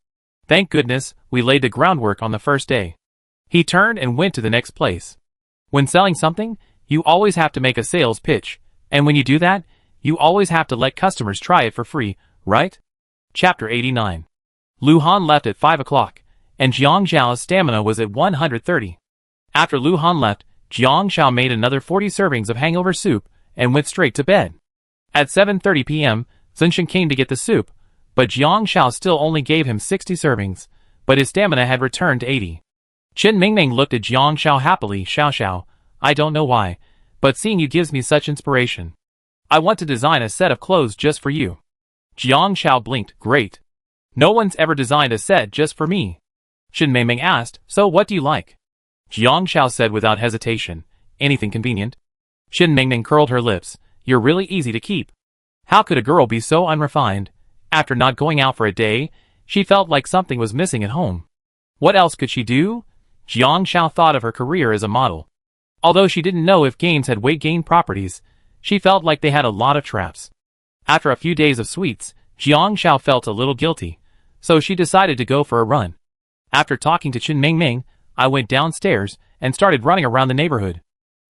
Thank goodness, we laid the groundwork on the first day. He turned and went to the next place. When selling something, you always have to make a sales pitch, and when you do that, you always have to let customers try it for free, right? Chapter 89. Lu Han left at 5 o'clock, and Jiang Zhao's stamina was at 130. After Lu Han left, Jiang Zhao made another 40 servings of hangover soup and went straight to bed. At 7:30 p.m., Zhengxin came to get the soup, but Jiang Zhao still only gave him 60 servings, but his stamina had returned to 80. Chen Mingming looked at Jiang Zhao happily. Xiao, I don't know why, but seeing you gives me such inspiration. I want to design a set of clothes just for you. Jiang Zhao blinked. Great. No one's ever designed a set just for me. Chen Mingming asked, so what do you like? Jiang Zhao said without hesitation, anything convenient. Chen Mingming curled her lips. You're really easy to keep. How could a girl be so unrefined? After not going out for a day, she felt like something was missing at home. What else could she do? Jiang Zhao thought of her career as a model. Although she didn't know if gains had weight gain properties, she felt like they had a lot of traps. After a few days of sweets, Jiang Zhao felt a little guilty, so she decided to go for a run. After talking to Chen Mingming, I went downstairs and started running around the neighborhood.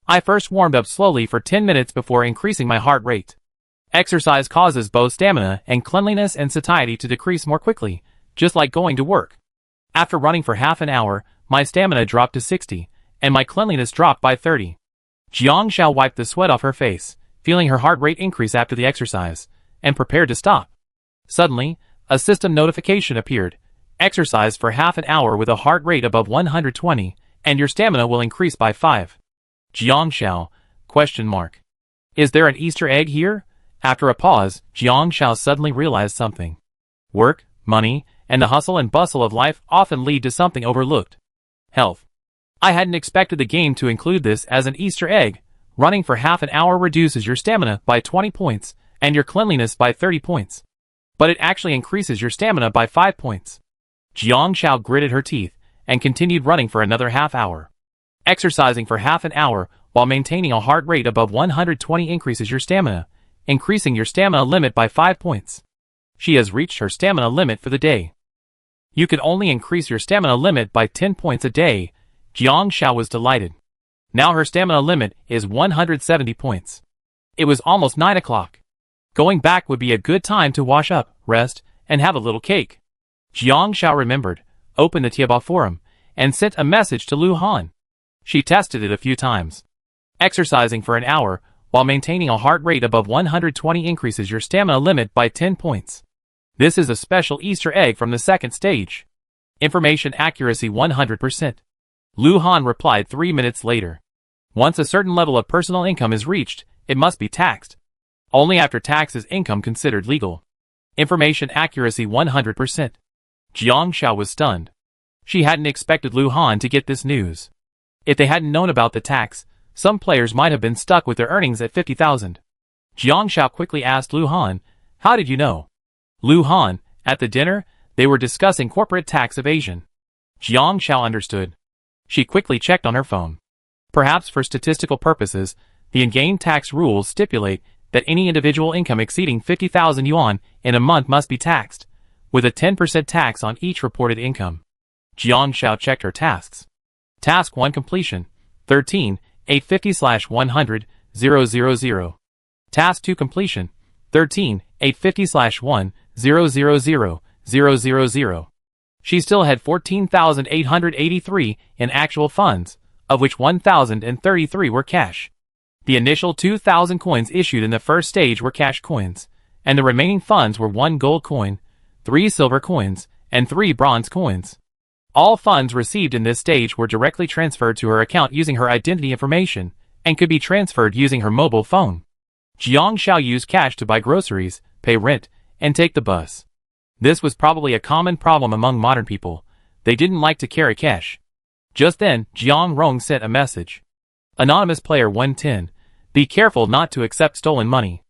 I first warmed up slowly for 10 minutes before increasing my heart rate. Exercise causes both stamina and cleanliness and satiety to decrease more quickly, just like going to work. After running for half an hour, my stamina dropped to 60, and my cleanliness dropped by 30. Jiang Xiao wiped the sweat off her face, feeling her heart rate increase after the exercise, and prepared to stop. Suddenly, a system notification appeared. Exercise for half an hour with a heart rate above 120, and your stamina will increase by 5. Jiang Xiao, ? Is there an Easter egg here? After a pause, Jiang Xiao suddenly realized something. Work, money, and the hustle and bustle of life often lead to something overlooked. Health. I hadn't expected the game to include this as an Easter egg. Running for half an hour reduces your stamina by 20 points, and your cleanliness by 30 points. But it actually increases your stamina by 5 points. Jiang Xiao gritted her teeth, and continued running for another half hour. Exercising for half an hour, while maintaining a heart rate above 120 increases your stamina, increasing your stamina limit by 5 points. She has reached her stamina limit for the day. You can only increase your stamina limit by 10 points a day. Jiang Xiao was delighted. Now her stamina limit is 170 points. It was almost 9 o'clock. Going back would be a good time to wash up, rest, and have a little cake. Jiang Xiao remembered, opened the Tieba forum, and sent a message to Lu Han. She tested it a few times. Exercising for an hour, while maintaining a heart rate above 120 increases your stamina limit by 10 points. This is a special Easter egg from the second stage. Information accuracy 100%. Lu Han replied 3 minutes later. Once a certain level of personal income is reached, it must be taxed. Only after tax is income considered legal. Information accuracy 100%. Jiang Xiao was stunned. She hadn't expected Lu Han to get this news. If they hadn't known about the tax, some players might have been stuck with their earnings at 50,000. Jiang Xiao quickly asked Lu Han, "How did you know?" Lu Han, at the dinner, they were discussing corporate tax evasion. Jiang Xiao understood. She quickly checked on her phone. Perhaps for statistical purposes, the in-game tax rules stipulate that any individual income exceeding 50,000 yuan in a month must be taxed, with a 10% tax on each reported income. Jiang Xiao checked her tasks. Task 1 completion, 13, 850/100,000. Task 2 completion, 13, 850/100,000. She still had 14,883 in actual funds, of which 1,033 were cash. The initial 2,000 coins issued in the first stage were cash coins, and the remaining funds were 1 gold coin, 3 silver coins, and 3 bronze coins. All funds received in this stage were directly transferred to her account using her identity information, and could be transferred using her mobile phone. Jiang Xiao used cash to buy groceries, pay rent, and take the bus. This was probably a common problem among modern people. They didn't like to carry cash. Just then, Jiang Rong sent a message. Anonymous player 110. Be careful not to accept stolen money.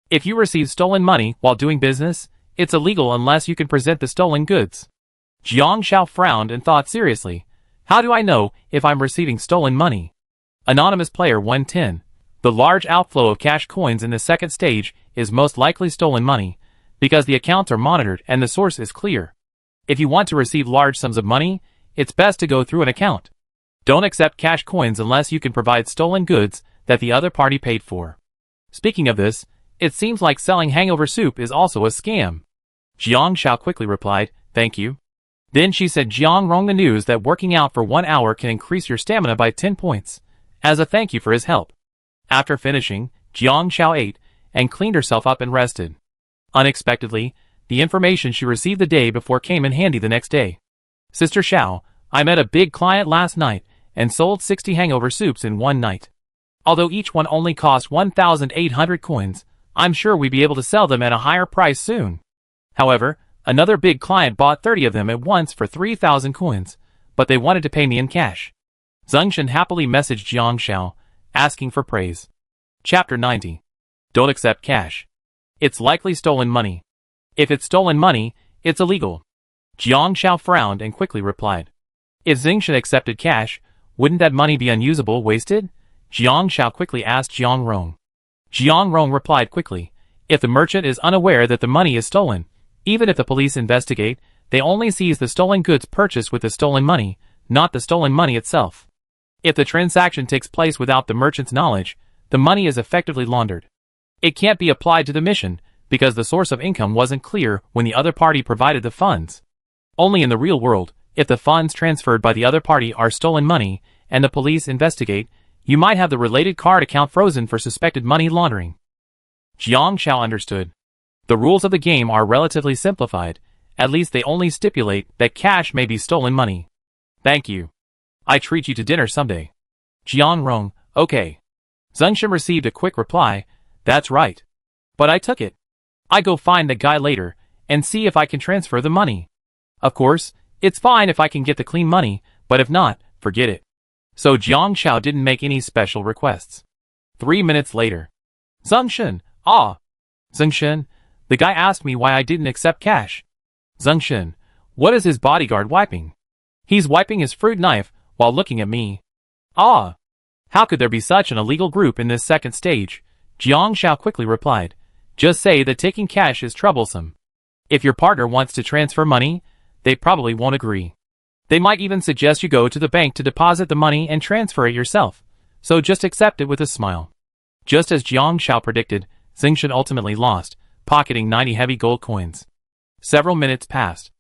If you receive stolen money while doing business, it's illegal unless you can present the stolen goods. Jiang Xiao frowned and thought seriously. How do I know if I'm receiving stolen money? Anonymous player 110. The large outflow of cash coins in the second stage is most likely stolen money, because the accounts are monitored and the source is clear. If you want to receive large sums of money, it's best to go through an account. Don't accept cash coins unless you can provide stolen goods that the other party paid for. Speaking of this, it seems like selling hangover soup is also a scam. Jiang Xiao quickly replied, "Thank you." Then she said Jiang Rong the news that working out for 1 hour can increase your stamina by 10 points, as a thank you for his help. After finishing, Jiang Xiao ate, and cleaned herself up and rested. Unexpectedly, the information she received the day before came in handy the next day. Sister Xiao, I met a big client last night, and sold 60 hangover soups in one night. Although each one only cost 1,800 coins, I'm sure we'd be able to sell them at a higher price soon. However, another big client bought 30 of them at once for 3,000 coins, but they wanted to pay me in cash. Zhengshan happily messaged Jiang Xiao, asking for praise. Chapter 90. Don't accept cash. It's likely stolen money. If it's stolen money, it's illegal. Jiang Xiao frowned and quickly replied. If Zhengshan accepted cash, wouldn't that money be unusable, wasted? Jiang Xiao quickly asked Jiang Rong. Jiang Rong replied quickly. If the merchant is unaware that the money is stolen, even if the police investigate, they only seize the stolen goods purchased with the stolen money, not the stolen money itself. If the transaction takes place without the merchant's knowledge, the money is effectively laundered. It can't be applied to the mission, because the source of income wasn't clear when the other party provided the funds. Only in the real world, if the funds transferred by the other party are stolen money, and the police investigate, you might have the related card account frozen for suspected money laundering. Jiang Xiao understood. The rules of the game are relatively simplified, at least they only stipulate that cash may be stolen money. Thank you. I treat you to dinner someday. Jiang Rong, okay. Zhengshan received a quick reply, that's right. But I took it. I go find the guy later, and see if I can transfer the money. Of course, it's fine if I can get the clean money, but if not, forget it. So Jiang Xiao didn't make any special requests. 3 minutes later. Zhengshan, Zhengshan, the guy asked me why I didn't accept cash. Zhengshan, what is his bodyguard wiping? He's wiping his fruit knife while looking at me. How could there be such an illegal group in this second stage? Jiang Xiao quickly replied. Just say that taking cash is troublesome. If your partner wants to transfer money, they probably won't agree. They might even suggest you go to the bank to deposit the money and transfer it yourself, so just accept it with a smile. Just as Jiang Xiao predicted, Zhengshan ultimately lost, pocketing 90 heavy gold coins. Several minutes passed.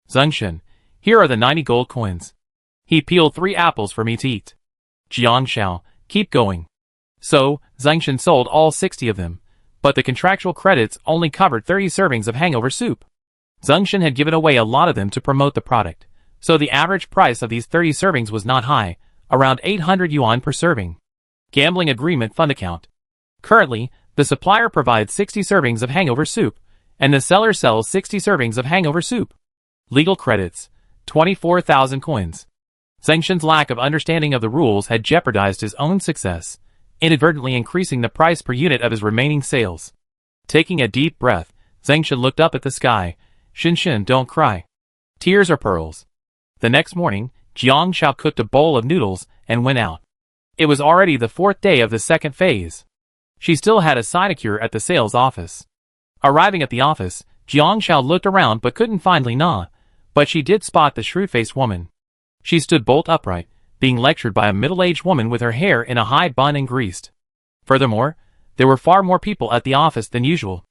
Zhengshan, here are the 90 gold coins. He peeled 3 apples for me to eat. Jiang Xiao, keep going. So, Zhengshan sold all 60 of them, but the contractual credits only covered 30 servings of hangover soup. Zhengshan had given away a lot of them to promote the product, so the average price of these 30 servings was not high, around 800 yuan per serving. Gambling agreement fund account. Currently, the supplier provides 60 servings of hangover soup, and the seller sells 60 servings of hangover soup. Legal credits, 24,000 coins. Zhengshan's lack of understanding of the rules had jeopardized his own success, inadvertently increasing the price per unit of his remaining sales. Taking a deep breath, Zhengshan looked up at the sky. Shinshin, don't cry. Tears are pearls. The next morning, Jiang Xiao cooked a bowl of noodles and went out. It was already the 4th day of the second phase. She still had a sinecure at the sales office. Arriving at the office, Jiang Xiao looked around but couldn't find Li Na, but she did spot the shrewd-faced woman. She stood bolt upright, being lectured by a middle-aged woman with her hair in a high bun and greased. Furthermore, there were far more people at the office than usual.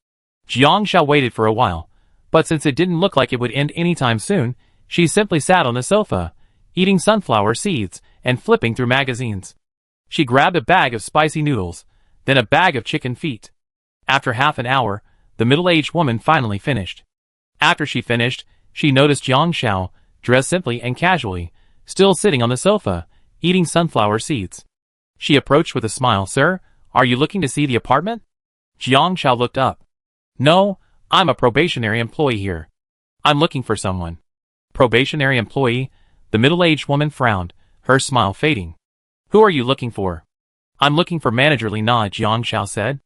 Jiang Xiao waited for a while, but since it didn't look like it would end anytime soon, she simply sat on the sofa, eating sunflower seeds and flipping through magazines. She grabbed a bag of spicy noodles, then a bag of chicken feet. After half an hour, the middle-aged woman finally finished. After she finished, she noticed Jiang Xiao, dressed simply and casually, still sitting on the sofa, eating sunflower seeds. She approached with a smile. Sir, are you looking to see the apartment? Jiang Xiao looked up. No, I'm a probationary employee here. I'm looking for someone. Probationary employee? The middle-aged woman frowned, her smile fading. Who are you looking for? I'm looking for Manager Li Na, Jiang Xiao said.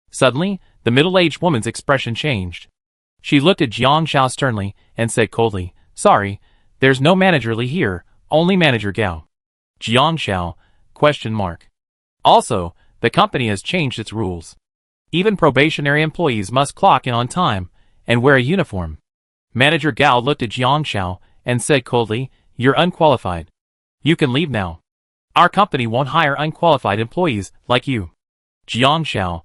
Suddenly, the middle-aged woman's expression changed. She looked at Jiang Xiao sternly and said coldly, Sorry, there's no Manager Li here, only Manager Gao. Jiang Xiao, ? Also, the company has changed its rules. Even probationary employees must clock in on time and wear a uniform. Manager Gao looked at Jiang Xiao and said coldly, You're unqualified. You can leave now. Our company won't hire unqualified employees like you. Jiang Xiao, ?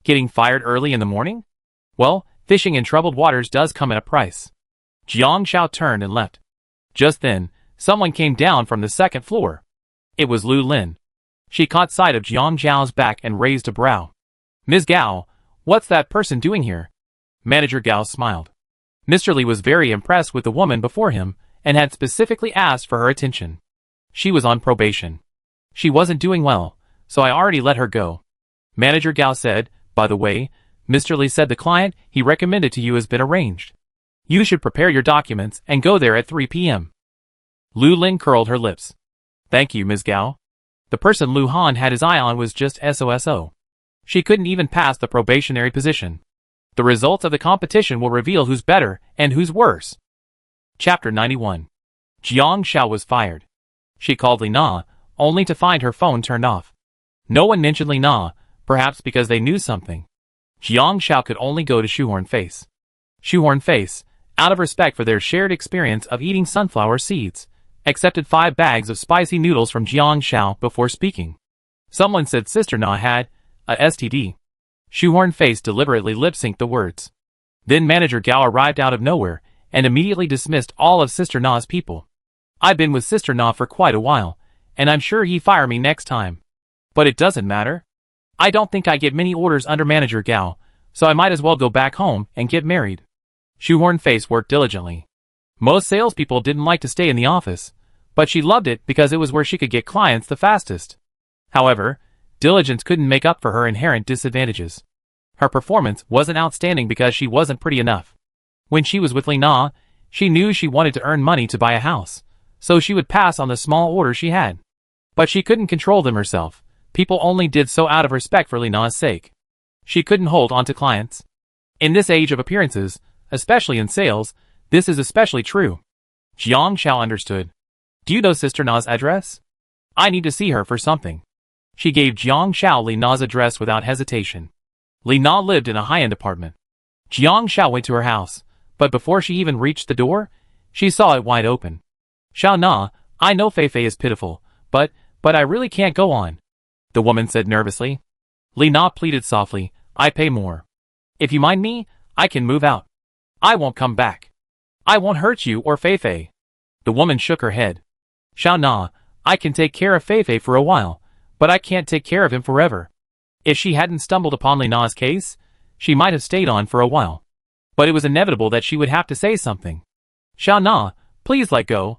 Getting fired early in the morning? Well, fishing in troubled waters does come at a price. Jiang Xiao turned and left. Just then, someone came down from the 2nd floor. It was Lu Lin. She caught sight of Jiang Xiao's back and raised a brow. Ms. Gao, what's that person doing here? Manager Gao smiled. Mr. Li was very impressed with the woman before him and had specifically asked for her attention. She was on probation. She wasn't doing well, so I already let her go. Manager Gao said, By the way, Mr. Li said the client he recommended to you has been arranged. You should prepare your documents and go there at 3 p.m. Lu Lin curled her lips. Thank you, Ms. Gao. The person Lu Han had his eye on was just SOSO. She couldn't even pass the probationary position. The results of the competition will reveal who's better and who's worse. Chapter 91. Jiang Xiao was fired. She called Li Na, only to find her phone turned off. No one mentioned Li Na, perhaps because they knew something. Jiang Xiao could only go to Shoehorn Face. Shoehorn Face, out of respect for their shared experience of eating sunflower seeds, accepted 5 bags of spicy noodles from Jiang Xiao before speaking. Someone said Sister Na had a STD. Shoehorn Face deliberately lip-synced the words. Then Manager Gao arrived out of nowhere and immediately dismissed all of Sister Na's people. I've been with Sister Na for quite a while, and I'm sure he'd fire me next time. But it doesn't matter. I don't think I get many orders under Manager Gao, so I might as well go back home and get married. Shoehorn Face worked diligently. Most salespeople didn't like to stay in the office, but she loved it because it was where she could get clients the fastest. However, diligence couldn't make up for her inherent disadvantages. Her performance wasn't outstanding because she wasn't pretty enough. When she was with Li Na, she knew she wanted to earn money to buy a house, so she would pass on the small orders she had. But she couldn't control them herself. People only did so out of respect for Li Na's sake. She couldn't hold on to clients. In this age of appearances, especially in sales, this is especially true. Jiang Xiao understood. Do you know Sister Na's address? I need to see her for something. She gave Jiang Xiao Li Na's address without hesitation. Li Na lived in a high-end apartment. Jiang Xiao went to her house, but before she even reached the door, she saw it wide open. Xiao Na, I know Fei Fei is pitiful, but I really can't go on, the woman said nervously. Li Na pleaded softly, I pay more. If you mind me, I can move out. I won't come back. I won't hurt you or Fei Fei. The woman shook her head. Xiao Na, I can take care of Fei Fei for a while, but I can't take care of him forever. If she hadn't stumbled upon Li Na's case, she might have stayed on for a while. But it was inevitable that she would have to say something. Xiao Na, please let go.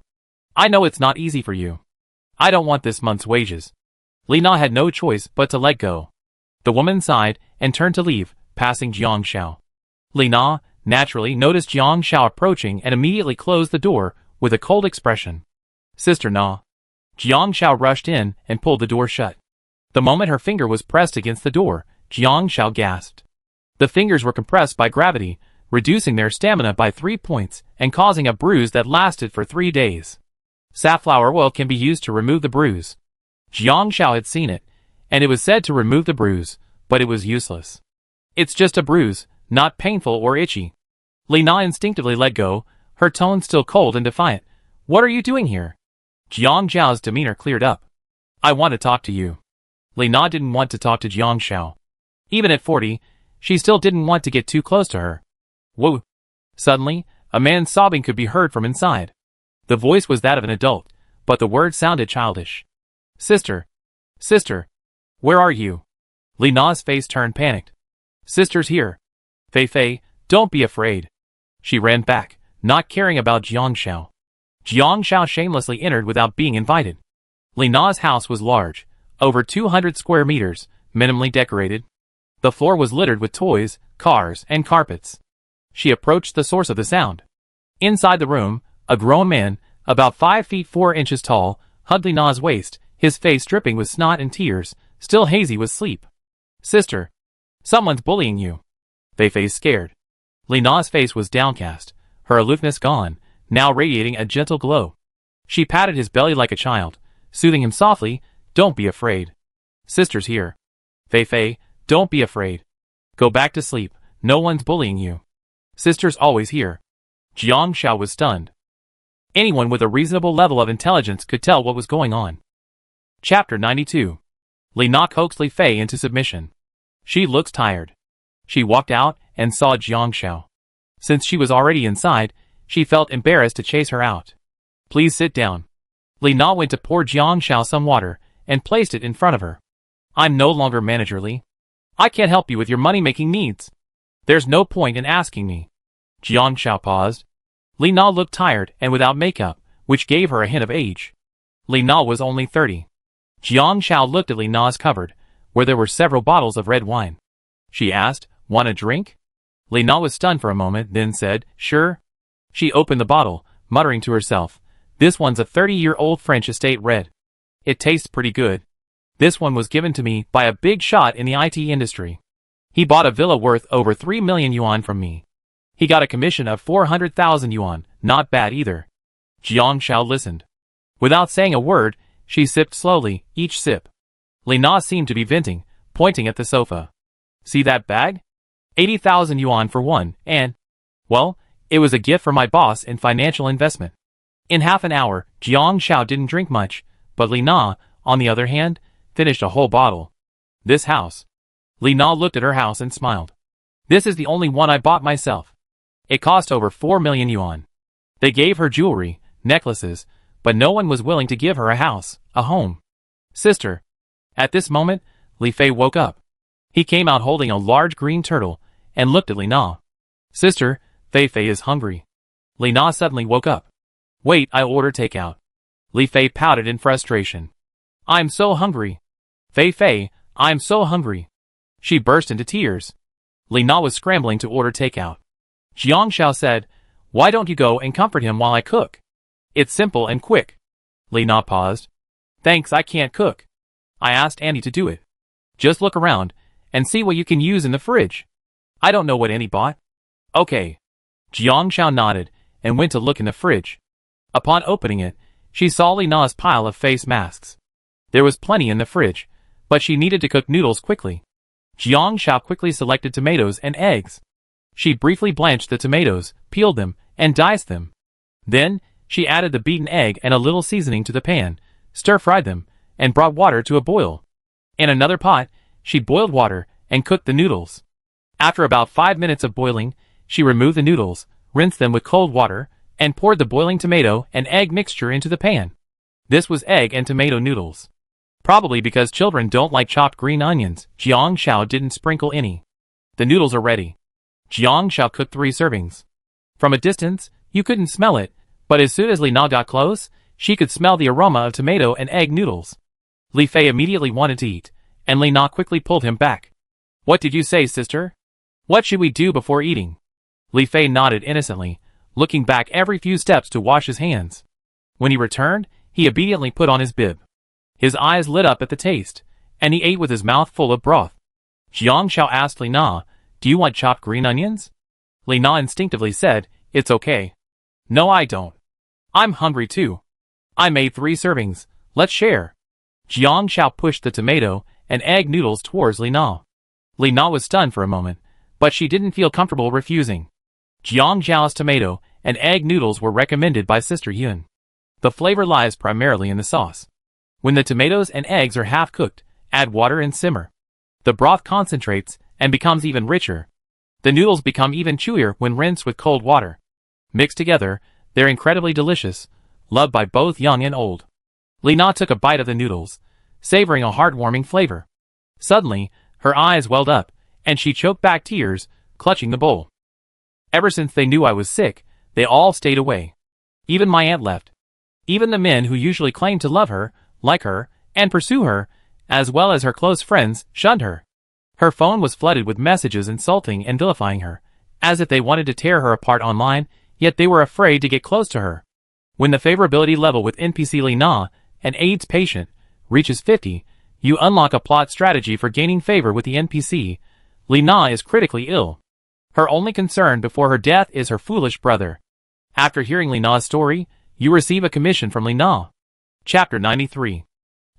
I know it's not easy for you. I don't want this month's wages. Li Na had no choice but to let go. The woman sighed and turned to leave, passing Jiang Xiao. Li Na, naturally, noticed Jiang Xiao approaching and immediately closed the door with a cold expression. Sister Na. Jiang Xiao rushed in and pulled the door shut. The moment her finger was pressed against the door, Jiang Xiao gasped. The fingers were compressed by gravity, reducing their stamina by 3 points and causing a bruise that lasted for 3 days. Safflower oil can be used to remove the bruise. Jiang Xiao had seen it, and it was said to remove the bruise, but it was useless. It's just a bruise, not painful or itchy. Li Na instinctively let go, her tone still cold and defiant. What are you doing here? Jiang Xiao's demeanor cleared up. I want to talk to you. Li Na didn't want to talk to Jiang Xiao. Even at 40, she still didn't want to get too close to her. Whoa! Suddenly, a man's sobbing could be heard from inside. The voice was that of an adult, but the words sounded childish. Sister! Sister! Where are you? Li Na's face turned panicked. Sister's here. Fei Fei, don't be afraid. She ran back, not caring about Jiang Xiao. Jiang Xiao shamelessly entered without being invited. Li Na's house was large, over 200 square meters, minimally decorated. The floor was littered with toys, cars, and carpets. She approached the source of the sound. Inside the room, a grown man, about 5 feet 4 inches tall, hugged Li Na's waist, his face dripping with snot and tears, still hazy with sleep. Sister! Someone's bullying you. Fei Fei's scared. Li Na's face was downcast, her aloofness gone, now radiating a gentle glow. She patted his belly like a child, soothing him softly, Don't be afraid. Sister's here. Fei Fei, don't be afraid. Go back to sleep, no one's bullying you. Sister's always here. Jiang Xiao was stunned. Anyone with a reasonable level of intelligence could tell what was going on. Chapter 92. Li Na coaxed Li Fei into submission. She looked tired. She walked out and saw Jiang Xiao. Since she was already inside, she felt embarrassed to chase her out. Please sit down. Li Na went to pour Jiang Xiao some water and placed it in front of her. I'm no longer Manager Li. I can't help you with your money-making needs. There's no point in asking me. Jiang Xiao paused. Li Na looked tired and without makeup, which gave her a hint of age. Li Na was only 30. Jiang Xiao looked at Li Na's cupboard, where there were several bottles of red wine. She asked, Want a drink? Li Na was stunned for a moment, then said, Sure. She opened the bottle, muttering to herself, This one's a 30-year-old French estate red. It tastes pretty good. This one was given to me by a big shot in the IT industry. He bought a villa worth over 3 million yuan from me. He got a commission of 400,000 yuan, not bad either. Jiang Xiao listened. Without saying a word, she sipped slowly, each sip. Li Na seemed to be venting, pointing at the sofa. See that bag? 80,000 yuan for one, and, well, it was a gift from my boss in financial investment. In half an hour, Jiang Xiao didn't drink much, but Li Na, on the other hand, finished a whole bottle. This house. Li Na looked at her house and smiled. This is the only one I bought myself. It cost over 4 million yuan. They gave her jewelry, necklaces, but no one was willing to give her a house, a home. Sister. At this moment, Li Fei woke up. He came out holding a large green turtle and looked at Li Na. Sister, Fei Fei is hungry. Li Na suddenly woke up. Wait, I'll order takeout. Li Fei pouted in frustration. I'm so hungry. Fei Fei, I'm so hungry. She burst into tears. Li Na was scrambling to order takeout. Jiang Xiao said, why don't you go and comfort him while I cook? It's simple and quick. Li Na paused. Thanks, I can't cook. I asked Andy to do it. Just look around and see what you can use in the fridge. I don't know what Andy bought. Okay. Jiang Xiao nodded and went to look in the fridge. Upon opening it, she saw Li Na's pile of face masks. There was plenty in the fridge, but she needed to cook noodles quickly. Jiang Xiao quickly selected tomatoes and eggs. She briefly blanched the tomatoes, peeled them, and diced them. Then, she added the beaten egg and a little seasoning to the pan, stir-fried them, and brought water to a boil. In another pot, she boiled water and cooked the noodles. After about 5 minutes of boiling, she removed the noodles, rinsed them with cold water, and poured the boiling tomato and egg mixture into the pan. This was egg and tomato noodles. Probably because children don't like chopped green onions, Jiang Xiao didn't sprinkle any. The noodles are ready. Jiang Xiao cooked 3 servings. From a distance, you couldn't smell it, but as soon as Li Na got close, she could smell the aroma of tomato and egg noodles. Li Fei immediately wanted to eat, and Li Na quickly pulled him back. What did you say, sister? What should we do before eating? Li Fei nodded innocently, looking back every few steps to wash his hands. When he returned, he obediently put on his bib. His eyes lit up at the taste, and he ate with his mouth full of broth. Jiang Xiao asked Li Na, do you want chopped green onions? Li Na instinctively said, it's okay. No, I don't. I'm hungry too. I made 3 servings, let's share. Jiang Xiao pushed the tomato and egg noodles towards Li Na. Li Na was stunned for a moment, but she didn't feel comfortable refusing. Jiang Xiao's tomato and egg noodles were recommended by Sister Yun. The flavor lies primarily in the sauce. When the tomatoes and eggs are half cooked, add water and simmer. The broth concentrates and becomes even richer. The noodles become even chewier when rinsed with cold water. Mixed together, they're incredibly delicious, loved by both young and old. Li Na took a bite of the noodles, savoring a heartwarming flavor. Suddenly, her eyes welled up, and she choked back tears, clutching the bowl. Ever since they knew I was sick, they all stayed away. Even my aunt left. Even the men who usually claim to love her, like her, and pursue her, as well as her close friends, shunned her. Her phone was flooded with messages insulting and vilifying her, as if they wanted to tear her apart online, yet they were afraid to get close to her. When the favorability level with NPC Li Na, an AIDS patient, reaches 50, you unlock a plot strategy for gaining favor with the NPC. Li Na is critically ill. Her only concern before her death is her foolish brother. After hearing Li Na's story, you receive a commission from Li Na. Chapter 93.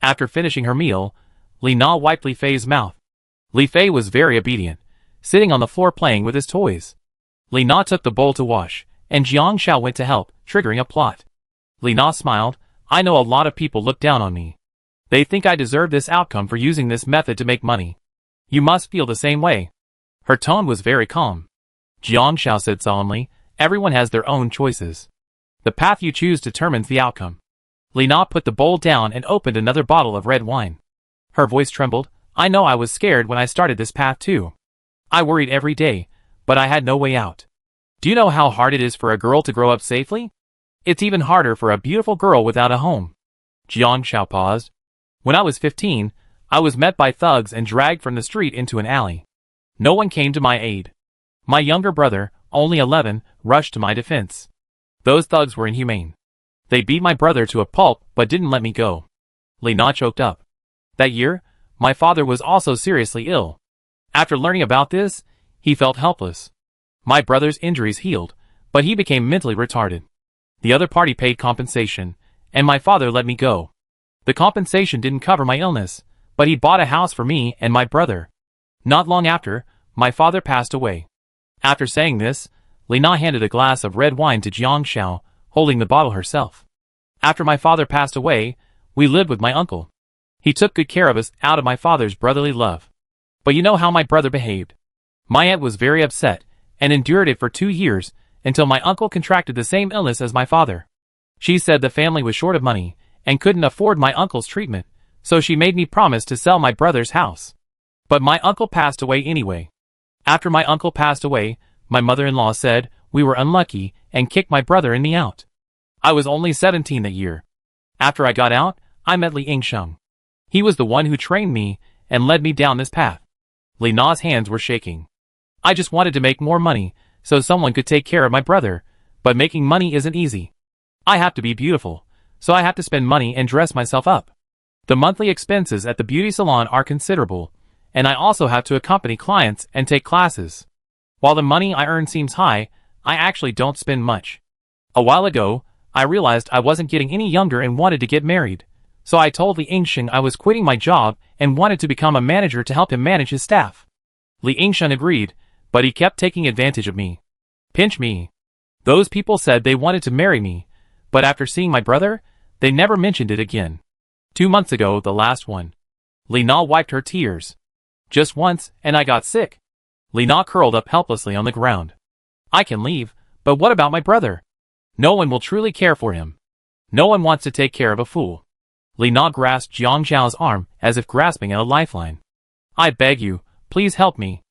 After finishing her meal, Li Na wiped Li Fei's mouth. Li Fei was very obedient, sitting on the floor playing with his toys. Li Na took the bowl to wash, and Jiang Xiao went to help, triggering a plot. Li Na smiled, I know a lot of people look down on me. They think I deserve this outcome for using this method to make money. You must feel the same way. Her tone was very calm. Jiang Xiao said solemnly, everyone has their own choices. The path you choose determines the outcome. Li Na put the bowl down and opened another bottle of red wine. Her voice trembled, I know I was scared when I started this path too. I worried every day, but I had no way out. Do you know how hard it is for a girl to grow up safely? It's even harder for a beautiful girl without a home. Jiang Xiao paused. When I was 15, I was met by thugs and dragged from the street into an alley. No one came to my aid. My younger brother, only 11, rushed to my defense. Those thugs were inhumane. They beat my brother to a pulp but didn't let me go. Li Na choked up. That year, my father was also seriously ill. After learning about this, he felt helpless. My brother's injuries healed, but he became mentally retarded. The other party paid compensation, and my father let me go. The compensation didn't cover my illness, but he bought a house for me and my brother. Not long after, my father passed away. After saying this, Li Na handed a glass of red wine to Jiang Xiao, holding the bottle herself. After my father passed away, we lived with my uncle. He took good care of us out of my father's brotherly love. But you know how my brother behaved. My aunt was very upset, and endured it for 2 years, until my uncle contracted the same illness as my father. She said the family was short of money, and couldn't afford my uncle's treatment, so she made me promise to sell my brother's house. But my uncle passed away anyway. After my uncle passed away, my mother-in-law said we were unlucky and kicked my brother and me out. I was only 17 that year. After I got out, I met Li Yingsheng. He was the one who trained me and led me down this path. Li Na's hands were shaking. I just wanted to make more money, so someone could take care of my brother, but making money isn't easy. I have to be beautiful, so I have to spend money and dress myself up. The monthly expenses at the beauty salon are considerable, and I also have to accompany clients and take classes. While the money I earn seems high, I actually don't spend much. A while ago, I realized I wasn't getting any younger and wanted to get married, so I told Li Yingsheng I was quitting my job and wanted to become a manager to help him manage his staff. Li Yingsheng agreed, but he kept taking advantage of me. Pinch me. Those people said they wanted to marry me, but after seeing my brother, they never mentioned it again. 2 months ago, the last one. Li Na wiped her tears. Just once, and I got sick. Li Na curled up helplessly on the ground. I can leave, but what about my brother? No one will truly care for him. No one wants to take care of a fool. Li Na grasped Jiang Zhao's arm as if grasping at a lifeline. I beg you, please help me.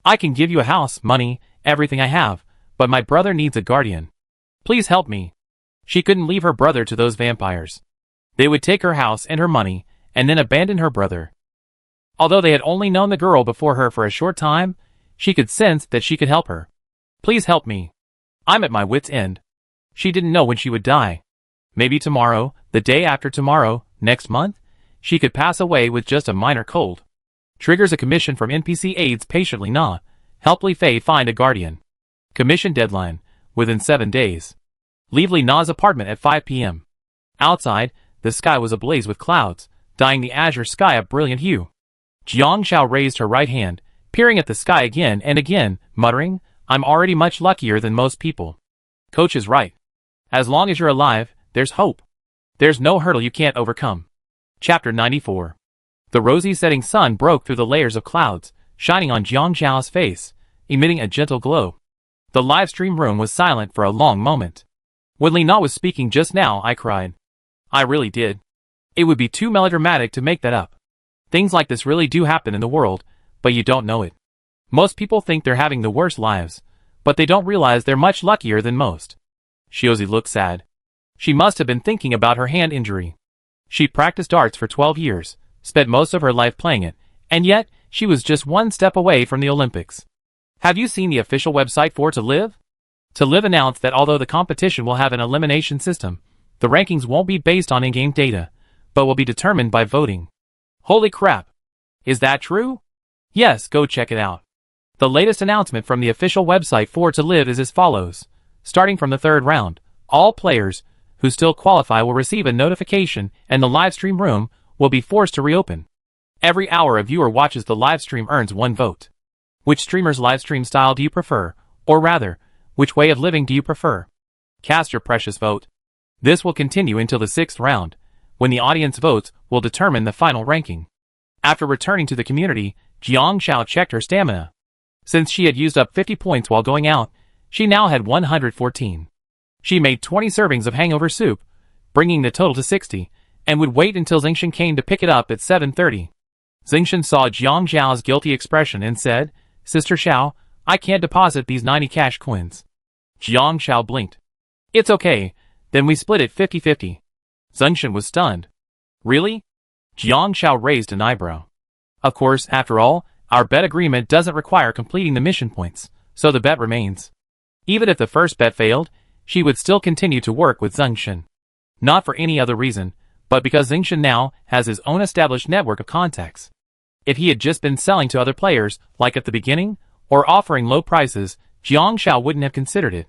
I can give you a house, money, everything I have, but my brother needs a guardian. Please help me. She couldn't leave her brother to those vampires. They would take her house and her money, and then abandon her brother. Although they had only known the girl before her for a short time, she could sense that she could help her. Please help me. I'm at my wit's end. She didn't know when she would die. Maybe tomorrow, the day after tomorrow, next month, she could pass away with just a minor cold. Triggers a commission from NPC aides patiently Li. Help Li Fei find a guardian. Commission deadline, within 7 days. Leave Li Na's apartment at 5 p.m. Outside, the sky was ablaze with clouds, dyeing the azure sky a brilliant hue. Jiang Zhao raised her right hand, peering at the sky again and again, muttering, I'm already much luckier than most people. Coach is right. As long as you're alive, there's hope. There's no hurdle you can't overcome. Chapter 94. The rosy setting sun broke through the layers of clouds, shining on Jiang Zhao's face, emitting a gentle glow. The live stream room was silent for a long moment. When Li Na was speaking just now, I cried. I really did. It would be too melodramatic to make that up. Things like this really do happen in the world, but you don't know it. Most people think they're having the worst lives, but they don't realize they're much luckier than most. Shiozi looked sad. She must have been thinking about her hand injury. She practiced arts for 12 years, spent most of her life playing it, and yet, she was just one step away from the Olympics. Have you seen the official website for To Live? To Live announced that although the competition will have an elimination system, the rankings won't be based on in-game data, but will be determined by voting. Holy crap! Is that true? Yes, go check it out. The latest announcement from the official website for To Live is as follows. Starting from the 3rd round, all players who still qualify will receive a notification and the livestream room will be forced to reopen. Every hour a viewer watches the livestream earns 1 vote. Which streamer's livestream style do you prefer? Or rather, which way of living do you prefer? Cast your precious vote. This will continue until the 6th round, when the audience votes will determine the final ranking. After returning to the community, Jiang Zhao checked her stamina. Since she had used up 50 points while going out, she now had 114. She made 20 servings of hangover soup, bringing the total to 60, and would wait until Zingshen came to pick it up at 7:30. Zingshen saw Jiang Zhao's guilty expression and said, Sister Xiao, I can't deposit these 90 cash coins. Jiang Zhao blinked. It's okay, then we split it 50-50. Zingshen was stunned. Really? Jiang Zhao raised an eyebrow. Of course, after all, our bet agreement doesn't require completing the mission points, so the bet remains. Even if the first bet failed, she would still continue to work with Zingshen. Not for any other reason, but because Zingshen now has his own established network of contacts. If he had just been selling to other players, like at the beginning, or offering low prices, Jiang Zhao wouldn't have considered it.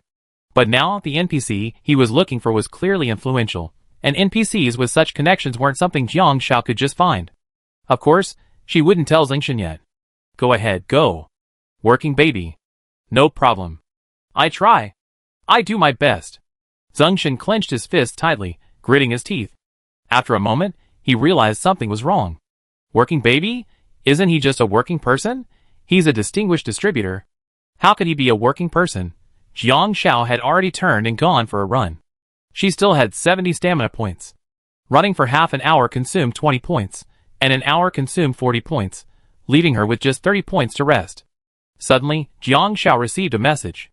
But now, the NPC he was looking for was clearly influential, and NPCs with such connections weren't something Jiang Zhao could just find. Of course, she wouldn't tell Zingshen yet. Go ahead, go. Working baby. No problem. I try. I do my best. Zingshen clenched his fist tightly, gritting his teeth. After a moment, he realized something was wrong. Working baby? Isn't he just a working person? He's a distinguished distributor. How could he be a working person? Jiang Xiao had already turned and gone for a run. She still had 70 stamina points. Running for half an hour consumed 20 points, and an hour consumed 40 points, leaving her with just 30 points to rest. Suddenly, Jiang Xiao received a message.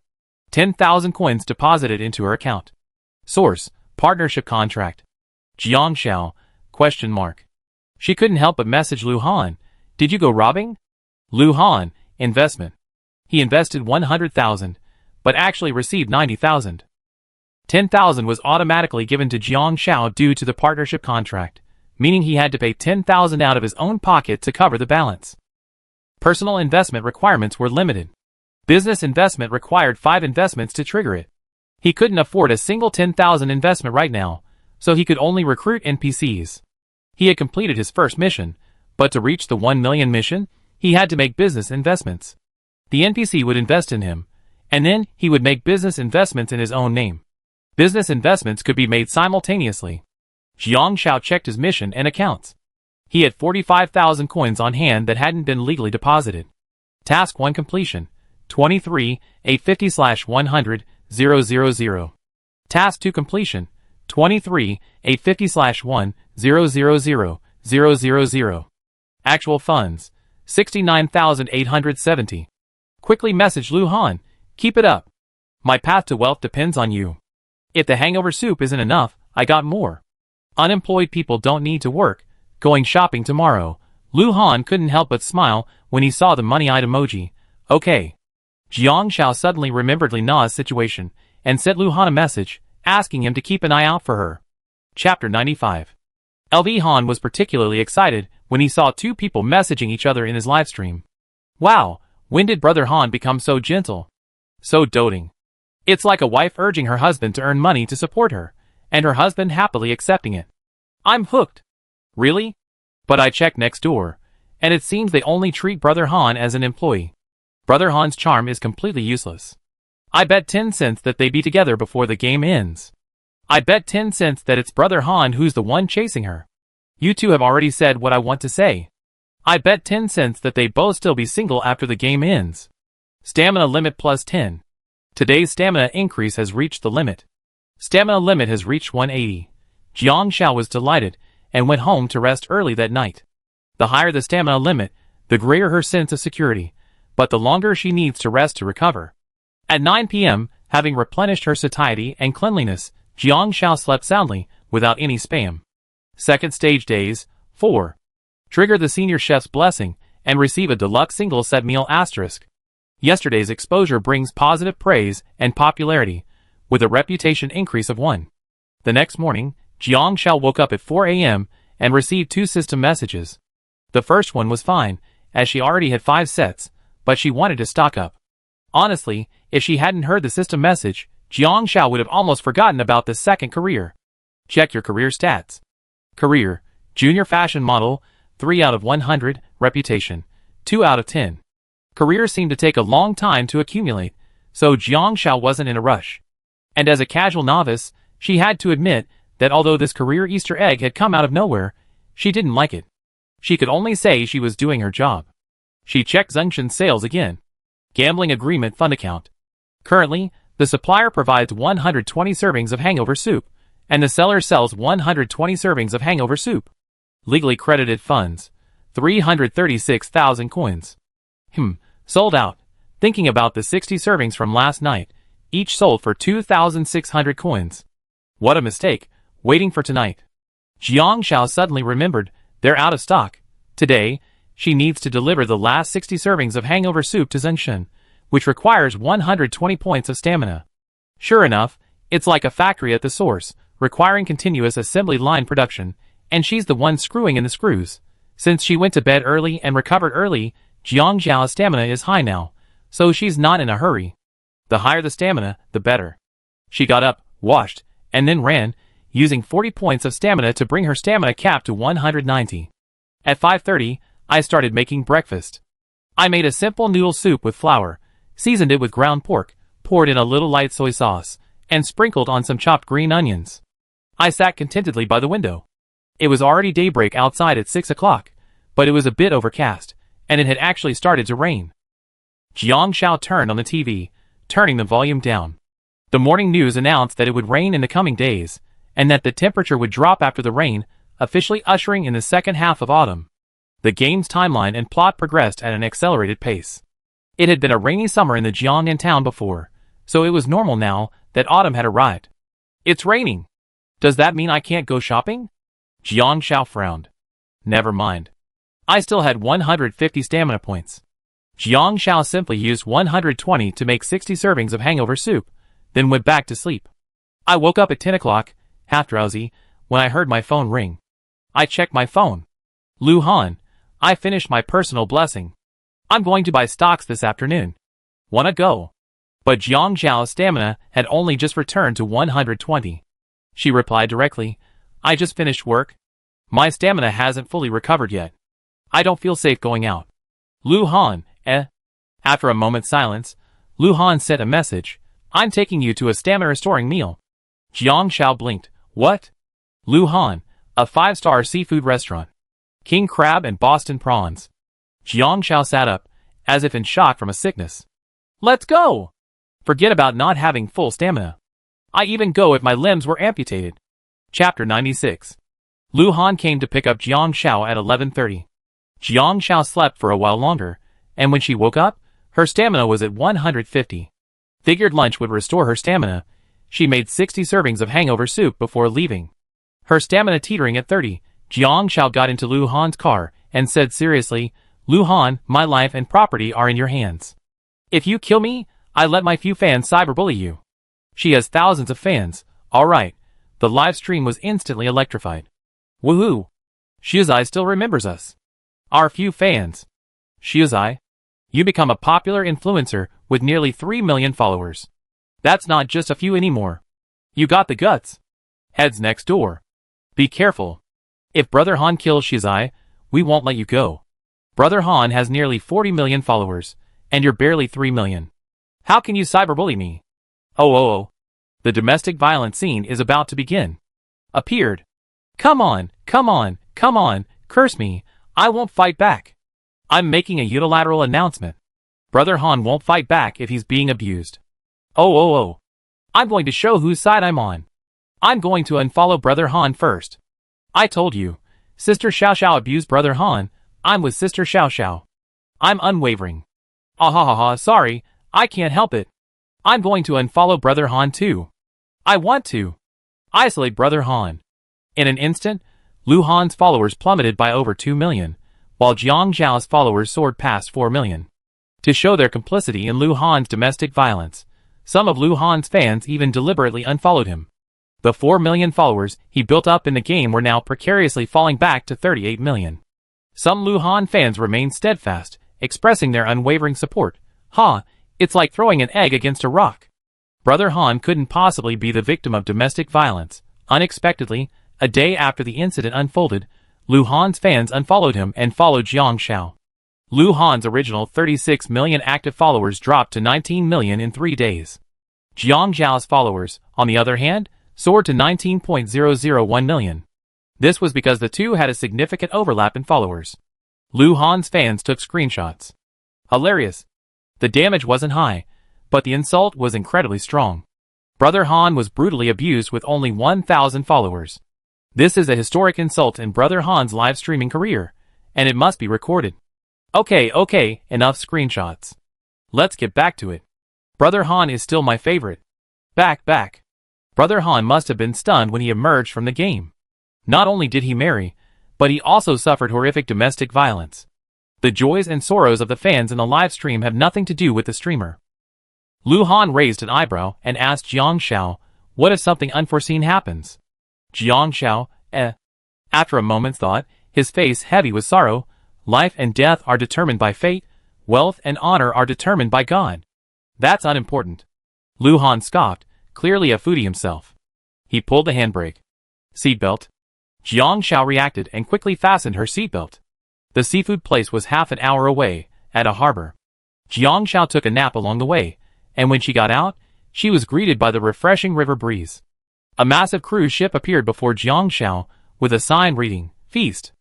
10,000 coins deposited into her account. Source: partnership contract. Jiang Xiao, ? She couldn't help but message Lu Han. Did you go robbing? Lu Han, investment. He invested 100,000, but actually received 90,000. 10,000 was automatically given to Jiang Xiao due to the partnership contract, meaning he had to pay 10,000 out of his own pocket to cover the balance. Personal investment requirements were limited. Business investment required 5 investments to trigger it. He couldn't afford a single 10,000 investment right now, so he could only recruit NPCs. He had completed his first mission, but to reach the 1 million mission, he had to make business investments. The NPC would invest in him, and then he would make business investments in his own name. Business investments could be made simultaneously. Jiang Xiao checked his mission and accounts. He had 45,000 coins on hand that hadn't been legally deposited. Task 1 completion. 23, 850/100, 000. Task 2 completion. 23, 850/1, 000. Actual funds. 69,870. Quickly message Lu Han. Keep it up. My path to wealth depends on you. If the hangover soup isn't enough, I got more. Unemployed people don't need to work. Going shopping tomorrow. Lu Han couldn't help but smile when he saw the money eyed emoji. Okay. Jiang Xiao suddenly remembered Li Na's situation and sent Lu Han a message, asking him to keep an eye out for her. Chapter 95. LV Han was particularly excited when he saw 2 people messaging each other in his livestream. Wow, when did Brother Han become so gentle? So doting. It's like a wife urging her husband to earn money to support her, and her husband happily accepting it. I'm hooked. Really? But I checked next door, and it seems they only treat Brother Han as an employee. Brother Han's charm is completely useless. I bet 10 cents that they be together before the game ends. I bet 10 cents that it's Brother Han who's the one chasing her. You two have already said what I want to say. I bet 10 cents that they both still be single after the game ends. Stamina limit plus 10. Today's stamina increase has reached the limit. Stamina limit has reached 180. Jiang Xiao was delighted and went home to rest early that night. The higher the stamina limit, the greater her sense of security, but the longer she needs to rest to recover. At 9 p.m., having replenished her satiety and cleanliness, Jiang Xiao slept soundly, without any spam. Second stage days, 4. Trigger the senior chef's blessing, and receive a deluxe single set meal asterisk. Yesterday's exposure brings positive praise and popularity, with a reputation increase of 1. The next morning, Jiang Xiao woke up at 4 a.m. and received 2 system messages. The first one was fine, as she already had 5 sets, but she wanted to stock up. Honestly, if she hadn't heard the system message, Jiang Xiao would have almost forgotten about the second career. Check your career stats. Career, Junior Fashion Model, 3 out of 100, Reputation, 2 out of 10. Career seemed to take a long time to accumulate, so Jiang Xiao wasn't in a rush. And as a casual novice, she had to admit that although this career Easter egg had come out of nowhere, she didn't like it. She could only say she was doing her job. She checked Zhengshan's sales again. Gambling Agreement Fund Account. Currently, the supplier provides 120 servings of hangover soup, and the seller sells 120 servings of hangover soup. Legally credited funds. 336,000 coins. Sold out. Thinking about the 60 servings from last night, each sold for 2,600 coins. What a mistake, waiting for tonight. Jiang Xiao suddenly remembered, they're out of stock. Today, she needs to deliver the last 60 servings of hangover soup to Zhengshan, which requires 120 points of stamina. Sure enough, it's like a factory at the source, requiring continuous assembly line production, and she's the one screwing in the screws. Since she went to bed early and recovered early, Jiang Xiao's stamina is high now, so she's not in a hurry. The higher the stamina, the better. She got up, washed, and then ran, using 40 points of stamina to bring her stamina cap to 190. At 5:30, I started making breakfast. I made a simple noodle soup with flour, seasoned it with ground pork, poured in a little light soy sauce, and sprinkled on some chopped green onions. I sat contentedly by the window. It was already daybreak outside at 6 o'clock, but it was a bit overcast, and it had actually started to rain. Jiang Shao turned on the TV, turning the volume down. The morning news announced that it would rain in the coming days, and that the temperature would drop after the rain, officially ushering in the second half of autumn. The game's timeline and plot progressed at an accelerated pace. It had been a rainy summer in the Jiangnan town before, so it was normal now that autumn had arrived. It's raining. Does that mean I can't go shopping? Jiang Shao frowned. Never mind. I still had 150 stamina points. Jiang Shao simply used 120 to make 60 servings of hangover soup, then went back to sleep. I woke up at 10 o'clock, half drowsy, when I heard my phone ring. I checked my phone. Lu Han, I finished my personal blessing. I'm going to buy stocks this afternoon. Wanna go? But Jiang Zhao's stamina had only just returned to 120. She replied directly, I just finished work. My stamina hasn't fully recovered yet. I don't feel safe going out. Lu Han, After a moment's silence, Lu Han sent a message, I'm taking you to a stamina-restoring meal. Jiang Shao blinked. What? Lu Han, a 5-star seafood restaurant. King crab and Boston prawns. Jiang Shao sat up, as if in shock from a sickness. Let's go! Forget about not having full stamina. I even go if my limbs were amputated. Chapter 96. Lu Han came to pick up Jiang Shao at 11:30. Jiang Shao slept for a while longer, and when she woke up, her stamina was at 150. Figured lunch would restore her stamina. She made 60 servings of hangover soup before leaving. Her stamina teetering at 30, Jiang Shao got into Lu Han's car and said seriously, Lu Han, my life and property are in your hands. If you kill me, I let my few fans cyberbully you. She has thousands of fans. Alright. The live stream was instantly electrified. Woohoo! Shizai still remembers us. Our few fans. Shizai, you become a popular influencer with nearly 3 million followers. That's not just a few anymore. You got the guts. Heads next door. Be careful. If Brother Han kills Shizai, we won't let you go. Brother Han has nearly 40 million followers, and you're barely 3 million. How can you cyberbully me? Oh. The domestic violence scene is about to begin. Appeared. Come on, curse me, I won't fight back. I'm making a unilateral announcement. Brother Han won't fight back if he's being abused. Oh. I'm going to show whose side I'm on. I'm going to unfollow Brother Han first. I told you, Sister Xiao Xiao abused Brother Han, I'm with Sister Xiao Xiao. I'm unwavering. Sorry, I can't help it. I'm going to unfollow Brother Han too. I want to. Isolate Brother Han. In an instant, Lu Han's followers plummeted by over 2 million, while Jiang Zhao's followers soared past 4 million. To show their complicity in Lu Han's domestic violence, some of Lu Han's fans even deliberately unfollowed him. The 4 million followers he built up in the game were now precariously falling back to 38 million. Some Lu Han fans remained steadfast, expressing their unwavering support. It's like throwing an egg against a rock. Brother Han couldn't possibly be the victim of domestic violence. Unexpectedly, a day after the incident unfolded, Lu Han's fans unfollowed him and followed Jiang Shao. Lu Han's original 36 million active followers dropped to 19 million in 3 days. Jiang Zhao's followers, on the other hand, soared to 19.001 million. This was because the two had a significant overlap in followers. Lu Han's fans took screenshots. Hilarious. The damage wasn't high, but the insult was incredibly strong. Brother Han was brutally abused with only 1,000 followers. This is a historic insult in Brother Han's live streaming career, and it must be recorded. Okay, enough screenshots. Let's get back to it. Brother Han is still my favorite. Back. Brother Han must have been stunned when he emerged from the game. Not only did he marry, but he also suffered horrific domestic violence. The joys and sorrows of the fans in the live stream have nothing to do with the streamer. Lu Han raised an eyebrow and asked Jiang Shao, what if something unforeseen happens? Jiang Shao, After a moment's thought, his face heavy with sorrow, life and death are determined by fate, wealth and honor are determined by God. That's unimportant. Lu Han scoffed, clearly a foodie himself. He pulled the handbrake. Seatbelt. Jiang Shao reacted and quickly fastened her seatbelt. The seafood place was half an hour away, at a harbor. Jiang Shao took a nap along the way, and when she got out, she was greeted by the refreshing river breeze. A massive cruise ship appeared before Jiang Shao, with a sign reading, Feast.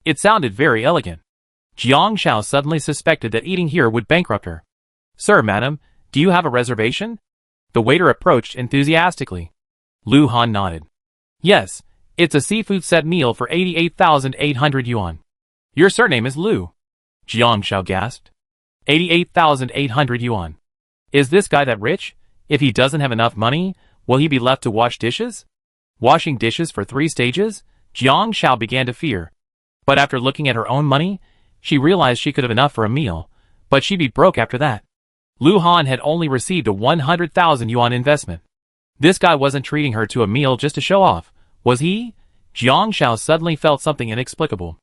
It sounded very elegant. Jiang Shao suddenly suspected that eating here would bankrupt her. Sir, madam, do you have a reservation? The waiter approached enthusiastically. Lu Han nodded. Yes, it's a seafood set meal for 88,800 yuan. Your surname is Lu. Jiang Shao gasped. 88,800 yuan. Is this guy that rich? If he doesn't have enough money, will he be left to wash dishes? Washing dishes for 3 stages? Jiang Shao began to fear. But after looking at her own money, she realized she could have enough for a meal, but she'd be broke after that. Lu Han had only received a 100,000 yuan investment. This guy wasn't treating her to a meal just to show off, was he? Jiang Shao suddenly felt something inexplicable.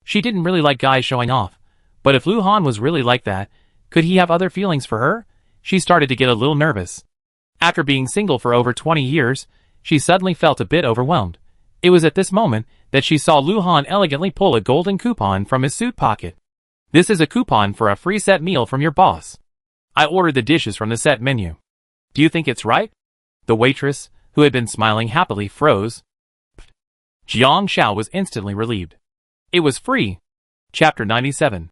She didn't really like guys showing off, but if Lu Han was really like that, could he have other feelings for her? She started to get a little nervous. After being single for over 20 years, she suddenly felt a bit overwhelmed. It was at this moment that she saw Lu Han elegantly pull a golden coupon from his suit pocket. This is a coupon for a free set meal from your boss. I ordered the dishes from the set menu. Do you think it's right? The waitress, who had been smiling happily, froze. Jiang Shao was instantly relieved. It was free. Chapter 97.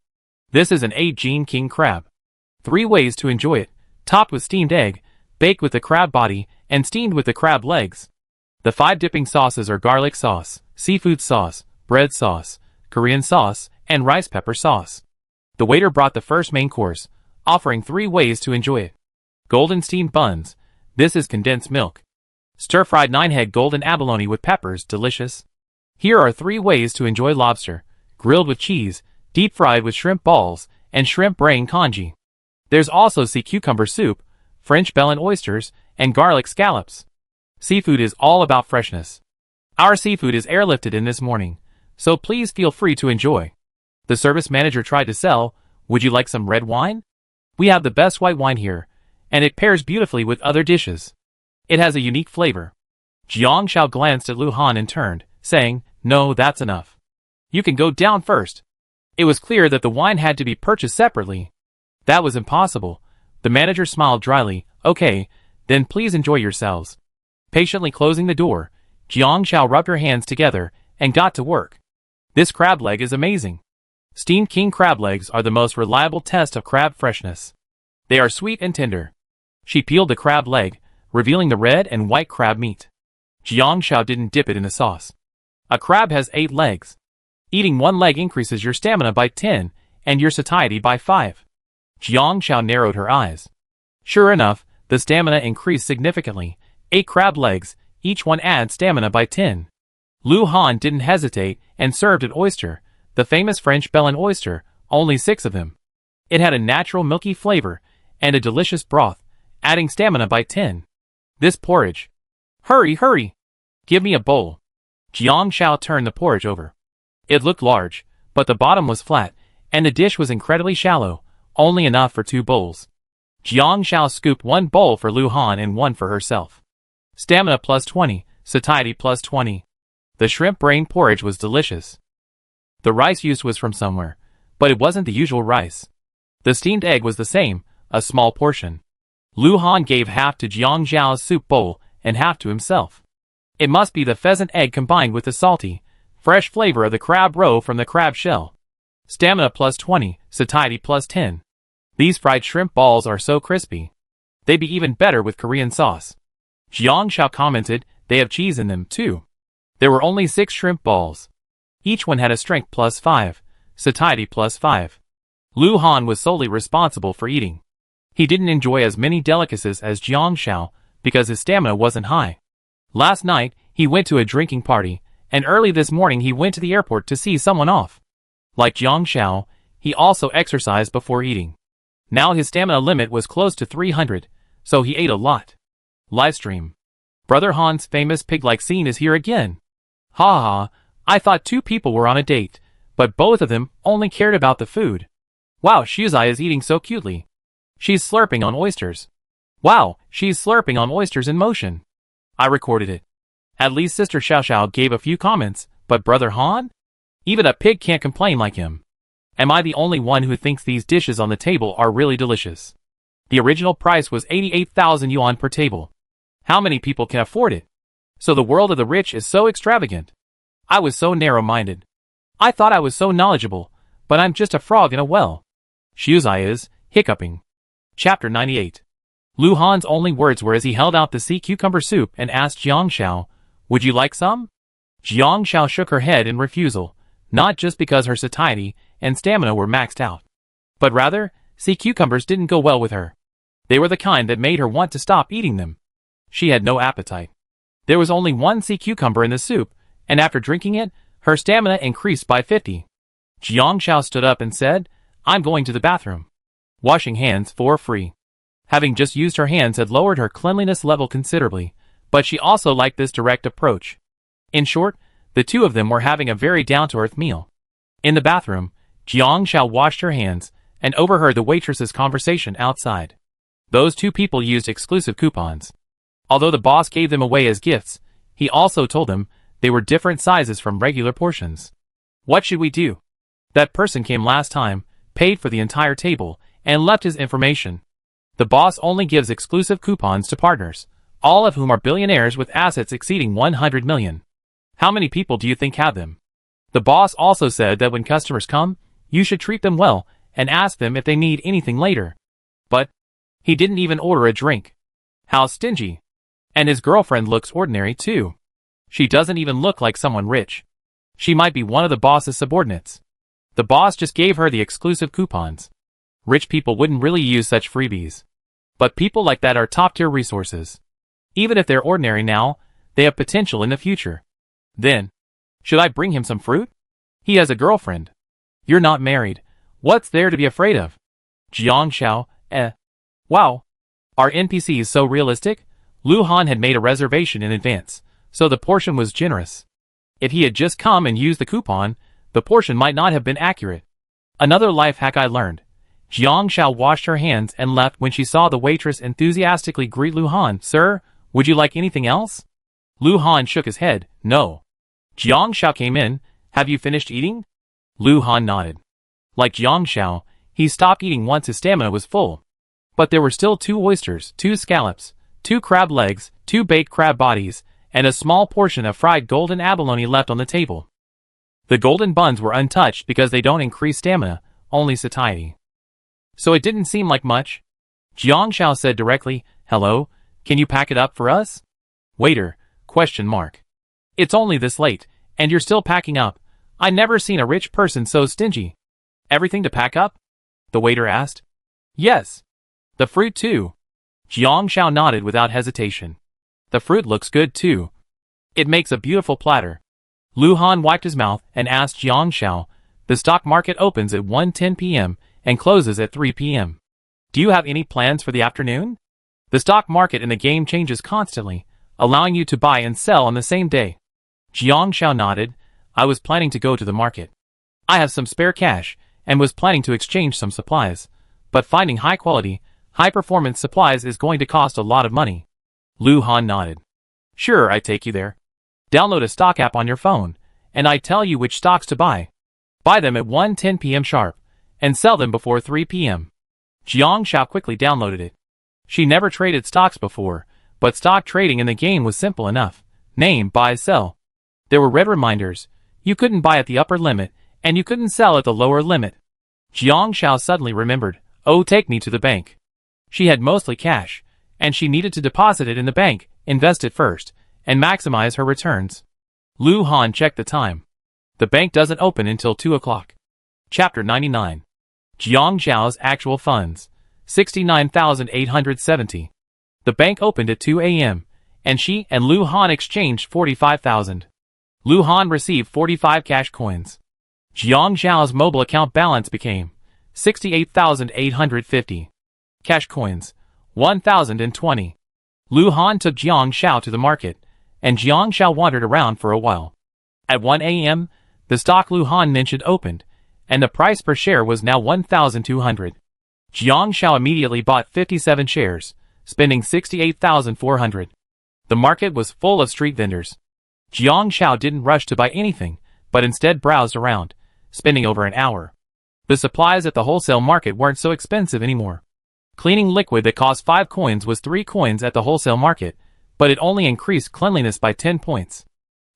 This is an 8-gene king crab. 3 ways to enjoy it: topped with steamed egg, baked with the crab body, and steamed with the crab legs. The 5 dipping sauces are garlic sauce, seafood sauce, bread sauce, Korean sauce, and rice pepper sauce. The waiter brought the first main course, offering 3 ways to enjoy it. Golden steamed buns. This is condensed milk. Stir-fried 9-head golden abalone with peppers, delicious. Here are 3 ways to enjoy lobster: grilled with cheese, deep-fried with shrimp balls, and shrimp brain congee. There's also sea cucumber soup, French bell and oysters, and garlic scallops. Seafood is all about freshness. Our seafood is airlifted in this morning, so please feel free to enjoy. The service manager tried to sell, would you like some red wine? We have the best white wine here, and it pairs beautifully with other dishes. It has a unique flavor. Jiang Shao glanced at Lu Han and turned, saying, no, that's enough. You can go down first. It was clear that the wine had to be purchased separately. That was impossible. The manager smiled dryly. Okay, then please enjoy yourselves. Patiently closing the door, Jiang Shao rubbed her hands together and got to work. This crab leg is amazing. Steamed king crab legs are the most reliable test of crab freshness. They are sweet and tender. She peeled the crab leg, revealing the red and white crab meat. Jiang Shao didn't dip it in the sauce. A crab has 8 legs. Eating 1 leg increases your stamina by 10 and your satiety by 5. Jiang Shao narrowed her eyes. Sure enough, the stamina increased significantly. 8 crab legs, each one adds stamina by 10. Lu Han didn't hesitate and served an oyster, the famous French bell and oyster, only 6 of them. It had a natural milky flavor and a delicious broth, adding stamina by 10. This porridge. Hurry, hurry! Give me a bowl. Jiang Shao turned the porridge over. It looked large, but the bottom was flat, and the dish was incredibly shallow, only enough for 2 bowls. Jiang Shao scooped 1 bowl for Lu Han and 1 for herself. Stamina plus 20, satiety plus 20. The shrimp brain porridge was delicious. The rice used was from somewhere, but it wasn't the usual rice. The steamed egg was the same, a small portion. Lu Han gave half to Jiang Shao's soup bowl and half to himself. It must be the pheasant egg combined with the salty, fresh flavor of the crab roe from the crab shell. Stamina plus 20, satiety plus 10. These fried shrimp balls are so crispy. They'd be even better with Korean sauce. Jiang Shao commented, they have cheese in them too. There were only 6 shrimp balls. Each one had a strength plus 5, satiety plus 5. Lu Han was solely responsible for eating. He didn't enjoy as many delicacies as Jiang Shao because his stamina wasn't high. Last night, he went to a drinking party, and early this morning he went to the airport to see someone off. Like Jiang Shao, he also exercised before eating. Now his stamina limit was close to 300, so he ate a lot. Livestream. Brother Han's famous pig-like scene is here again. Ha ha, I thought 2 people were on a date, but both of them only cared about the food. Wow, Shuzai is eating so cutely. She's slurping on oysters. Wow, she's slurping on oysters in motion. I recorded it. At least Sister Xiao Xiao gave a few comments, but Brother Han? Even a pig can't complain like him. Am I the only one who thinks these dishes on the table are really delicious? The original price was 88,000 yuan per table. How many people can afford it? So the world of the rich is so extravagant. I was so narrow-minded. I thought I was so knowledgeable, but I'm just a frog in a well. Shuzai is, hiccuping. Chapter 98. Lu Han's only words were as he held out the sea cucumber soup and asked Jiang Xiao, "Would you like some?" Jiang Xiao shook her head in refusal, not just because her satiety and stamina were maxed out, but rather, sea cucumbers didn't go well with her. They were the kind that made her want to stop eating them. She had no appetite. There was only one sea cucumber in the soup, and after drinking it, her stamina increased by 50. Jiang Xiao stood up and said, "I'm going to the bathroom." Washing hands for free. Having just used her hands had lowered her cleanliness level considerably, but she also liked this direct approach. In short, the two of them were having a very down-to-earth meal. In the bathroom, Jiang Xiao washed her hands and overheard the waitress's conversation outside. Those two people used exclusive coupons. Although the boss gave them away as gifts, he also told them they were different sizes from regular portions. What should we do? That person came last time, paid for the entire table, and left his information. The boss only gives exclusive coupons to partners, all of whom are billionaires with assets exceeding 100 million. How many people do you think have them? The boss also said that when customers come, you should treat them well and ask them if they need anything later. But he didn't even order a drink. How stingy. And his girlfriend looks ordinary too. She doesn't even look like someone rich. She might be one of the boss's subordinates. The boss just gave her the exclusive coupons. Rich people wouldn't really use such freebies. But people like that are top-tier resources. Even if they're ordinary now, they have potential in the future. Then, should I bring him some fruit? He has a girlfriend. You're not married. What's there to be afraid of? Jiang Xiao, Wow. Are NPCs so realistic? Lu Han had made a reservation in advance, so the portion was generous. If he had just come and used the coupon, the portion might not have been accurate. Another life hack I learned. Jiang Xiao washed her hands and left when she saw the waitress enthusiastically greet Lu Han. "Sir, would you like anything else?" Lu Han shook his head. "No." Jiang Xiao came in. "Have you finished eating?" Lu Han nodded. Like Jiang Xiao, he stopped eating once his stamina was full. But there were still 2 oysters, 2 scallops, 2 crab legs, 2 baked crab bodies, and a small portion of fried golden abalone left on the table. The golden buns were untouched because they don't increase stamina, only satiety. So it didn't seem like much. Jiang Xiao said directly, "Hello, can you pack it up for us?" Waiter, ? It's only this late, and you're still packing up. I never seen a rich person so stingy. Everything to pack up? The waiter asked. Yes. The fruit too. Jiang Xiao nodded without hesitation. The fruit looks good too. It makes a beautiful platter. Lu Han wiped his mouth and asked Jiang Xiao, "The stock market opens at 1:10 p.m. and closes at 3 p.m. Do you have any plans for the afternoon?" The stock market in the game changes constantly, allowing you to buy and sell on the same day. Jiang Xiao nodded. "I was planning to go to the market. I have some spare cash and was planning to exchange some supplies, but finding high-quality, high-performance supplies is going to cost a lot of money." Lu Han nodded. "Sure, I take you there. Download a stock app on your phone, and I tell you which stocks to buy. Buy them at 1:10 p.m. sharp, and sell them before 3 p.m. Jiang Xiao quickly downloaded it. She never traded stocks before, but stock trading in the game was simple enough. Name, buy, sell. There were red reminders. You couldn't buy at the upper limit, and you couldn't sell at the lower limit. Jiang Xiao suddenly remembered, "Oh, take me to the bank." She had mostly cash, and she needed to deposit it in the bank, invest it first, and maximize her returns. Lu Han checked the time. The bank doesn't open until 2 o'clock. Chapter 99. Jiang Xiao's actual funds, 69,870. The bank opened at 2 a.m., and she and Lu Han exchanged 45,000. Lu Han received 45 cash coins. Jiang Xiao's mobile account balance became 68,850. Cash coins, 1,020. Lu Han took Jiang Xiao to the market, and Jiang Xiao wandered around for a while. At 1 a.m., the stock Lu Han mentioned opened, and the price per share was now 1,200. Jiang Xiao immediately bought 57 shares, spending 68,400. The market was full of street vendors. Jiang Xiao didn't rush to buy anything, but instead browsed around, spending over an hour. The supplies at the wholesale market weren't so expensive anymore. Cleaning liquid that cost 5 coins was 3 coins at the wholesale market, but it only increased cleanliness by 10 points.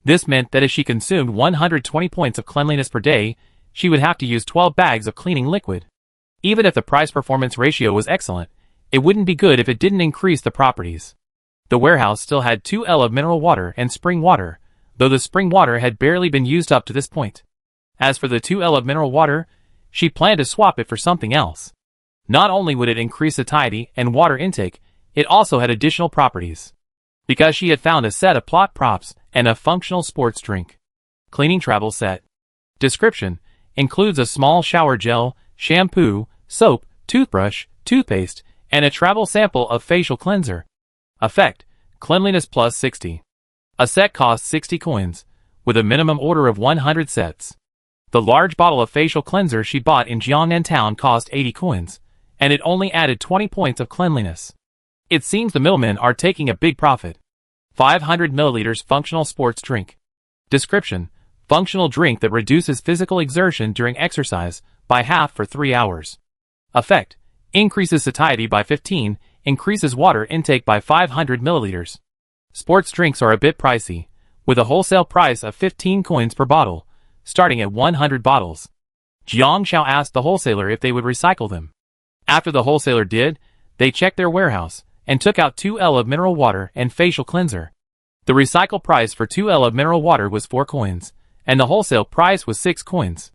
This meant that if she consumed 120 points of cleanliness per day, she would have to use 12 bags of cleaning liquid. Even if the price-performance ratio was excellent, it wouldn't be good if it didn't increase the properties. The warehouse still had 2L of mineral water and spring water, though the spring water had barely been used up to this point. As for the 2L of mineral water, she planned to swap it for something else. Not only would it increase satiety and water intake, it also had additional properties. Because she had found a set of plot props and a functional sports drink. Cleaning travel set. Description: includes a small shower gel, shampoo, soap, toothbrush, toothpaste, and a travel sample of facial cleanser. Effect: cleanliness plus 60. A set costs 60 coins, with a minimum order of 100 sets. The large bottle of facial cleanser she bought in Jiangnan town cost 80 coins, and it only added 20 points of cleanliness. It seems the middlemen are taking a big profit. 500 milliliters functional sports drink. Description: functional drink that reduces physical exertion during exercise by half for 3 hours. Effect: increases satiety by 15, increases water intake by 500 milliliters. Sports drinks are a bit pricey, with a wholesale price of 15 coins per bottle, starting at 100 bottles. Jiang Xiao asked the wholesaler if they would recycle them. After the wholesaler did, they checked their warehouse and took out 2L of mineral water and facial cleanser. The recycle price for 2L of mineral water was 4 coins, and the wholesale price was 6 coins.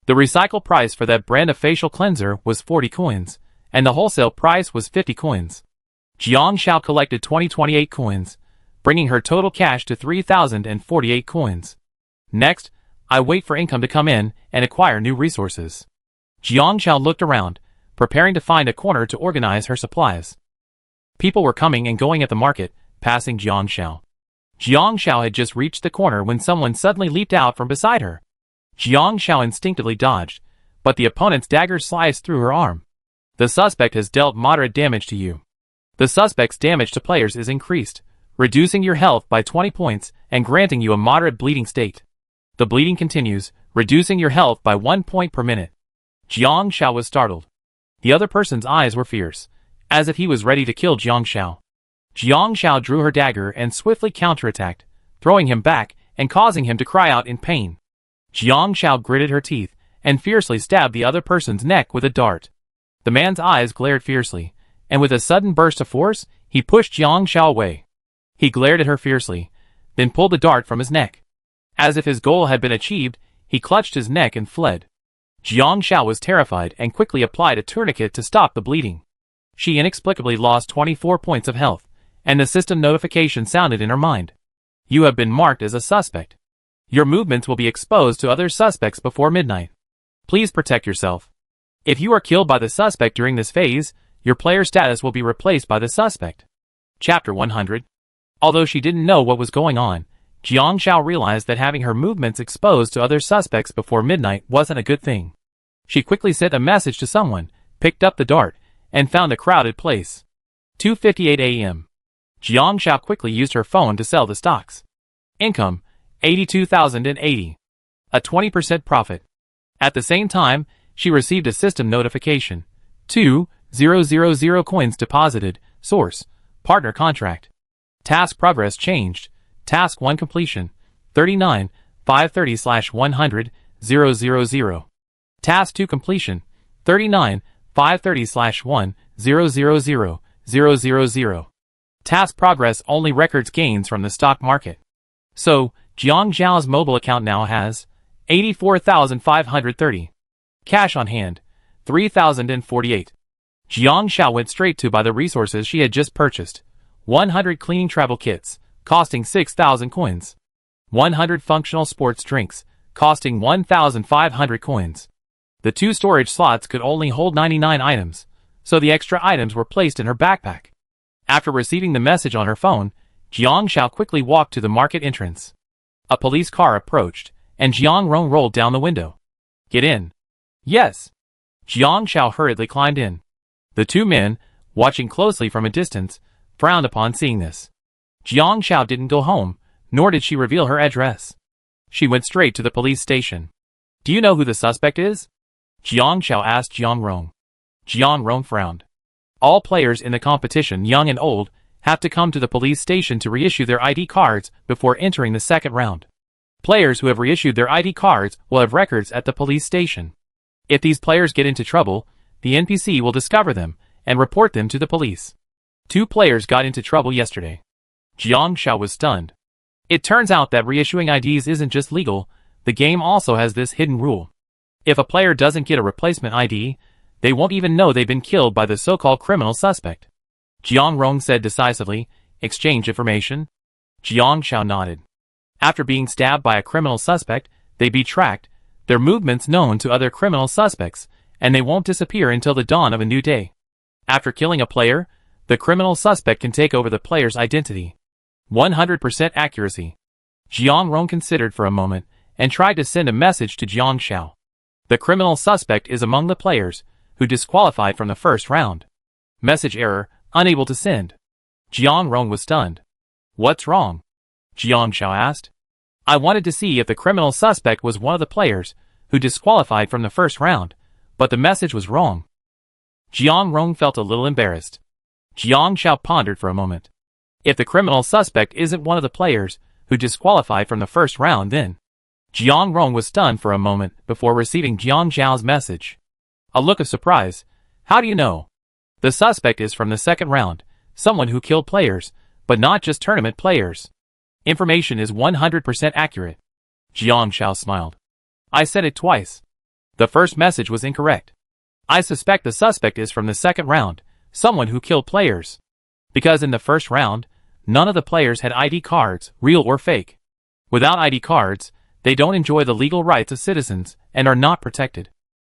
The recycle price for that brand of facial cleanser was 40 coins, and the wholesale price was 50 coins. Jiang Xiao collected 28 coins, bringing her total cash to 3,048 coins. Next, I wait for income to come in and acquire new resources. Jiang Xiao looked around, preparing to find a corner to organize her supplies. People were coming and going at the market, passing Jiang Xiao. Jiang Xiao had just reached the corner when someone suddenly leaped out from beside her. Jiang Xiao instinctively dodged, but the opponent's dagger sliced through her arm. The suspect has dealt moderate damage to you. The suspect's damage to players is increased, reducing your health by 20 points and granting you a moderate bleeding state. The bleeding continues, reducing your health by 1 point per minute. Jiang Xiao was startled. The other person's eyes were fierce, as if he was ready to kill Jiang Xiao. Jiang Xiao drew her dagger and swiftly counterattacked, throwing him back and causing him to cry out in pain. Jiang Xiao gritted her teeth and fiercely stabbed the other person's neck with a dart. The man's eyes glared fiercely, and with a sudden burst of force, he pushed Jiang Xiao away. He glared at her fiercely, then pulled the dart from his neck. As if his goal had been achieved, he clutched his neck and fled. Jiang Xiao was terrified and quickly applied a tourniquet to stop the bleeding. She inexplicably lost 24 points of health, and the system notification sounded in her mind. You have been marked as a suspect. Your movements will be exposed to other suspects before midnight. Please protect yourself. If you are killed by the suspect during this phase, your player status will be replaced by the suspect. Chapter 100. Although she didn't know what was going on, Jiang Xiao realized that having her movements exposed to other suspects before midnight wasn't a good thing. She quickly sent a message to someone, picked up the dart, and found a crowded place. 2:58 a.m. Jiang Xiao quickly used her phone to sell the stocks. Income, 82,080. A 20% profit. At the same time, she received a system notification. 2,000 coins deposited. Source, partner contract. Task progress changed. Task 1 completion. 39, 530/100, 000. Task 2 completion. 39, 530/1, 000. Task progress only records gains from the stock market. So, Jiang Xiao's mobile account now has 84,530. Cash on hand, 3,048. Jiang Xiao went straight to buy the resources she had just purchased. 100 cleaning travel kits, costing 6,000 coins. 100 functional sports drinks, costing 1,500 coins. The 2 storage slots could only hold 99 items, so the extra items were placed in her backpack. After receiving the message on her phone, Jiang Xiao quickly walked to the market entrance. A police car approached, and Jiang Rong rolled down the window. Get in. Yes. Jiang Xiao hurriedly climbed in. The 2 men, watching closely from a distance, frowned upon seeing this. Jiang Xiao didn't go home, nor did she reveal her address. She went straight to the police station. Do you know who the suspect is? Jiang Xiao asked Jiang Rong. Jiang Rong frowned. All players in the competition, young and old, have to come to the police station to reissue their ID cards before entering the second round. Players who have reissued their ID cards will have records at the police station. If these players get into trouble, the NPC will discover them and report them to the police. 2 players got into trouble yesterday. Jiang Xiao was stunned. It turns out that reissuing IDs isn't just legal, the game also has this hidden rule. If a player doesn't get a replacement ID, they won't even know they've been killed by the so-called criminal suspect. Jiang Rong said decisively, "Exchange information." Jiang Xiao nodded. After being stabbed by a criminal suspect, they be tracked, their movements known to other criminal suspects, and they won't disappear until the dawn of a new day. After killing a player, the criminal suspect can take over the player's identity. 100% accuracy. Jiang Rong considered for a moment and tried to send a message to Jiang Xiao. The criminal suspect is among the players who disqualified from the first round. Message error, unable to send. Jiang Rong was stunned. What's wrong? Jiang Xiao asked. I wanted to see if the criminal suspect was one of the players who disqualified from the first round, but the message was wrong. Jiang Rong felt a little embarrassed. Jiang Xiao pondered for a moment. If the criminal suspect isn't one of the players who disqualified from the first round, then Jiang Rong was stunned for a moment before receiving Jiang Xiao's message. A look of surprise. How do you know? The suspect is from the second round, someone who killed players, but not just tournament players. Information is 100% accurate. Jiang Xiao smiled. I said it twice. The first message was incorrect. I suspect the suspect is from the second round, someone who killed players. Because in the first round, none of the players had ID cards, real or fake. Without ID cards, they don't enjoy the legal rights of citizens and are not protected.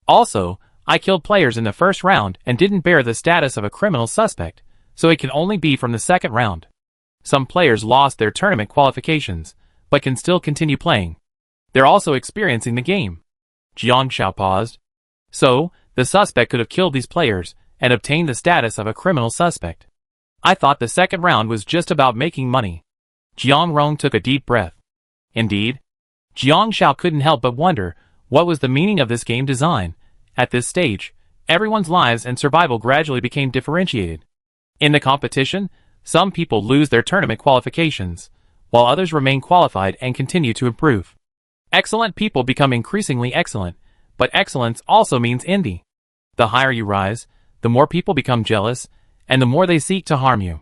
Also, I killed players in the first round and didn't bear the status of a criminal suspect, so it can only be from the second round. Some players lost their tournament qualifications, but can still continue playing. They're also experiencing the game. Jiang Xiao paused. So, the suspect could have killed these players and obtained the status of a criminal suspect. I thought the second round was just about making money. Jiang Rong took a deep breath. Indeed. Jiang Xiao couldn't help but wonder what was the meaning of this game design. At this stage, everyone's lives and survival gradually became differentiated. In the competition, some people lose their tournament qualifications, while others remain qualified and continue to improve. Excellent people become increasingly excellent, but excellence also means envy. The higher you rise, the more people become jealous, and the more they seek to harm you.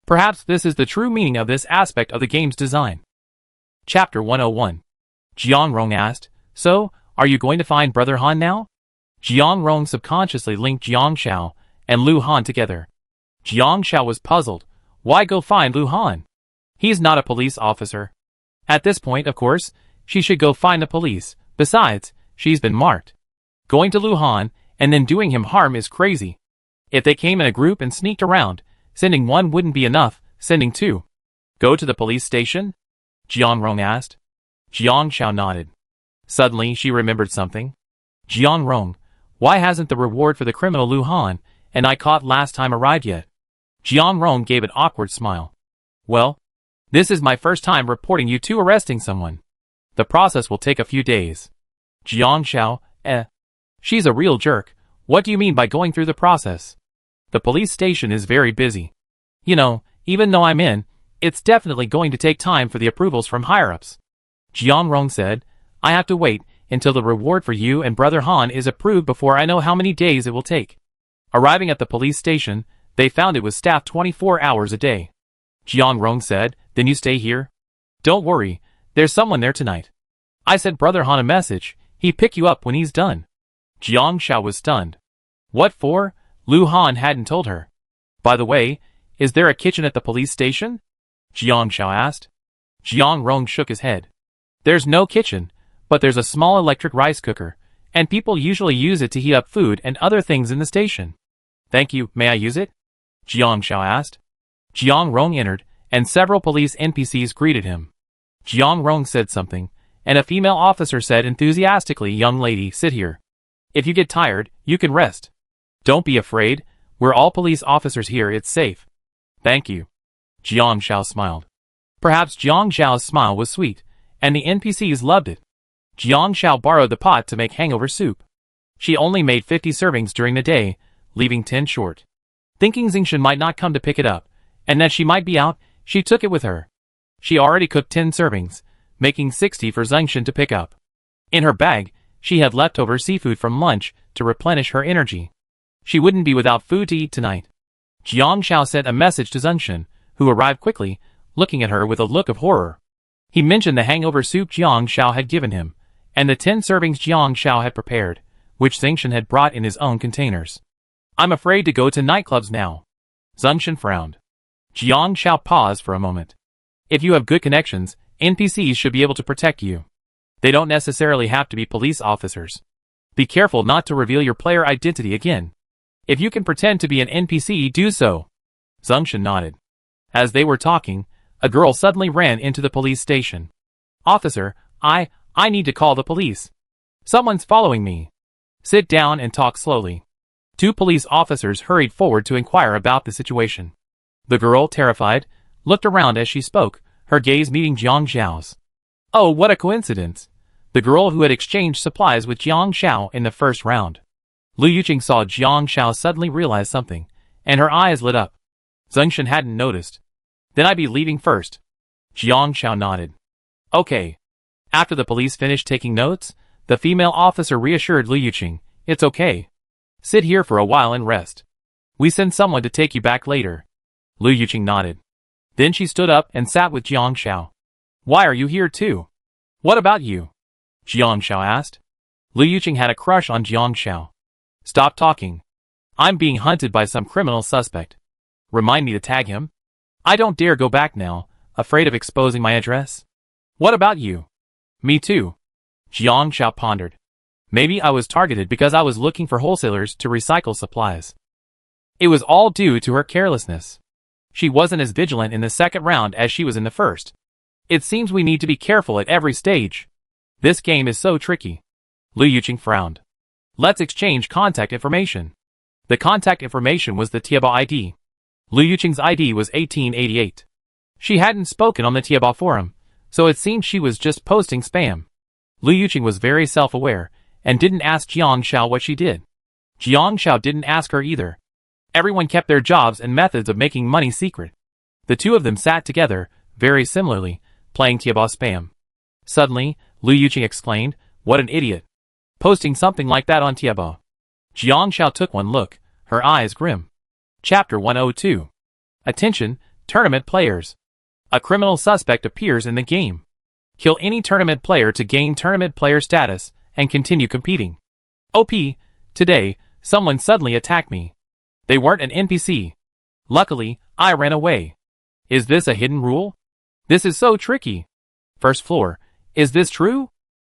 Perhaps this is the true meaning of this aspect of the game's design. Chapter 101. Jiang Rong asked, So, are you going to find Brother Han now? Jiang Rong subconsciously linked Jiang Xiao and Lu Han together. Jiang Xiao was puzzled. Why go find Lu Han? He's not a police officer. At this point, of course, she should go find the police. Besides, she's been marked. Going to Lu Han and then doing him harm is crazy. If they came in a group and sneaked around, sending one wouldn't be enough, sending 2. Go to the police station? Jiang Rong asked. Jiang Xiao nodded. Suddenly, she remembered something. Jiang Rong, why hasn't the reward for the criminal Lu Han and I caught last time arrived yet? Jiang Rong gave an awkward smile. Well, this is my first time reporting you 2 arresting someone. The process will take a few days. Jiang Xiao, She's a real jerk. What do you mean by going through the process? The police station is very busy. You know, even though I'm in, it's definitely going to take time for the approvals from higher-ups. Jiang Rong said, I have to wait until the reward for you and Brother Han is approved before I know how many days it will take. Arriving at the police station, they found it was staffed 24 hours a day. Jiang Rong said, Then you stay here? Don't worry, there's someone there tonight. I sent Brother Han a message, he'll pick you up when he's done. Jiang Xiao was stunned. What for? Lu Han hadn't told her. By the way, is there a kitchen at the police station? Jiang Xiao asked. Jiang Rong shook his head. There's no kitchen, but there's a small electric rice cooker, and people usually use it to heat up food and other things in the station. Thank you, may I use it? Jiang Xiao asked. Jiang Rong entered, and several police NPCs greeted him. Jiang Rong said something, and a female officer said enthusiastically, Young lady, sit here. If you get tired, you can rest. Don't be afraid, we're all police officers here, it's safe. Thank you. Jiang Xiao smiled. Perhaps Jiang Xiao's smile was sweet, and the NPCs loved it. Jiang Xiao borrowed the pot to make hangover soup. She only made 50 servings during the day, leaving 10 short. Thinking Xingshan might not come to pick it up, and that she might be out, she took it with her. She already cooked 10 servings, making 60 for Zungshan to pick up. In her bag, she had leftover seafood from lunch to replenish her energy. She wouldn't be without food to eat tonight. Jiang Xiao sent a message to Zungshan, who arrived quickly, looking at her with a look of horror. He mentioned the hangover soup Jiang Xiao had given him, and the 10 servings Jiang Xiao had prepared, which Zungshan had brought in his own containers. I'm afraid to go to nightclubs now. Zungshan frowned. Jiang Xiao paused for a moment. If you have good connections, NPCs should be able to protect you. They don't necessarily have to be police officers. Be careful not to reveal your player identity again. If you can pretend to be an NPC, do so. Zungshan nodded. As they were talking, a girl suddenly ran into the police station. Officer, I need to call the police. Someone's following me. Sit down and talk slowly. 2 police officers hurried forward to inquire about the situation. The girl, terrified, looked around as she spoke, her gaze meeting Jiang Xiao's. Oh, what a coincidence. The girl who had exchanged supplies with Jiang Xiao in the first round. Lu Yuqing saw Jiang Xiao suddenly realize something, and her eyes lit up. Zungshan hadn't noticed. Then I'd be leaving first. Jiang Xiao nodded. Okay. After the police finished taking notes, the female officer reassured Lu Yuqing, it's okay. Sit here for a while and rest. We send someone to take you back later. Lu Yuqing nodded. Then she stood up and sat with Jiang Xiao. Why are you here too? What about you? Jiang Xiao asked. Lu Yuqing had a crush on Jiang Xiao. Stop talking. I'm being hunted by some criminal suspect. Remind me to tag him. I don't dare go back now, afraid of exposing my address. What about you? Me too. Jiang Xiao pondered. Maybe I was targeted because I was looking for wholesalers to recycle supplies. It was all due to her carelessness. She wasn't as vigilant in the second round as she was in the first. It seems we need to be careful at every stage. This game is so tricky. Lu Yuqing frowned. Let's exchange contact information. The contact information was the Tieba ID. Lu Yuqing's ID was 1888. She hadn't spoken on the Tieba forum, so it seemed she was just posting spam. Lu Yuqing was very self-aware, and didn't ask Jiang Xiao what she did. Jiang Xiao didn't ask her either. Everyone kept their jobs and methods of making money secret. The 2 of them sat together, very similarly, playing Tieba spam. Suddenly, Lu Yuqing exclaimed, what an idiot. Posting something like that on Tieba. Jiang Xiao took one look, her eyes grim. Chapter 102. Attention, tournament players. A criminal suspect appears in the game. Kill any tournament player to gain tournament player status and continue competing. OP, today, someone suddenly attacked me. They weren't an NPC. Luckily, I ran away. Is this a hidden rule? This is so tricky. First floor, is this true?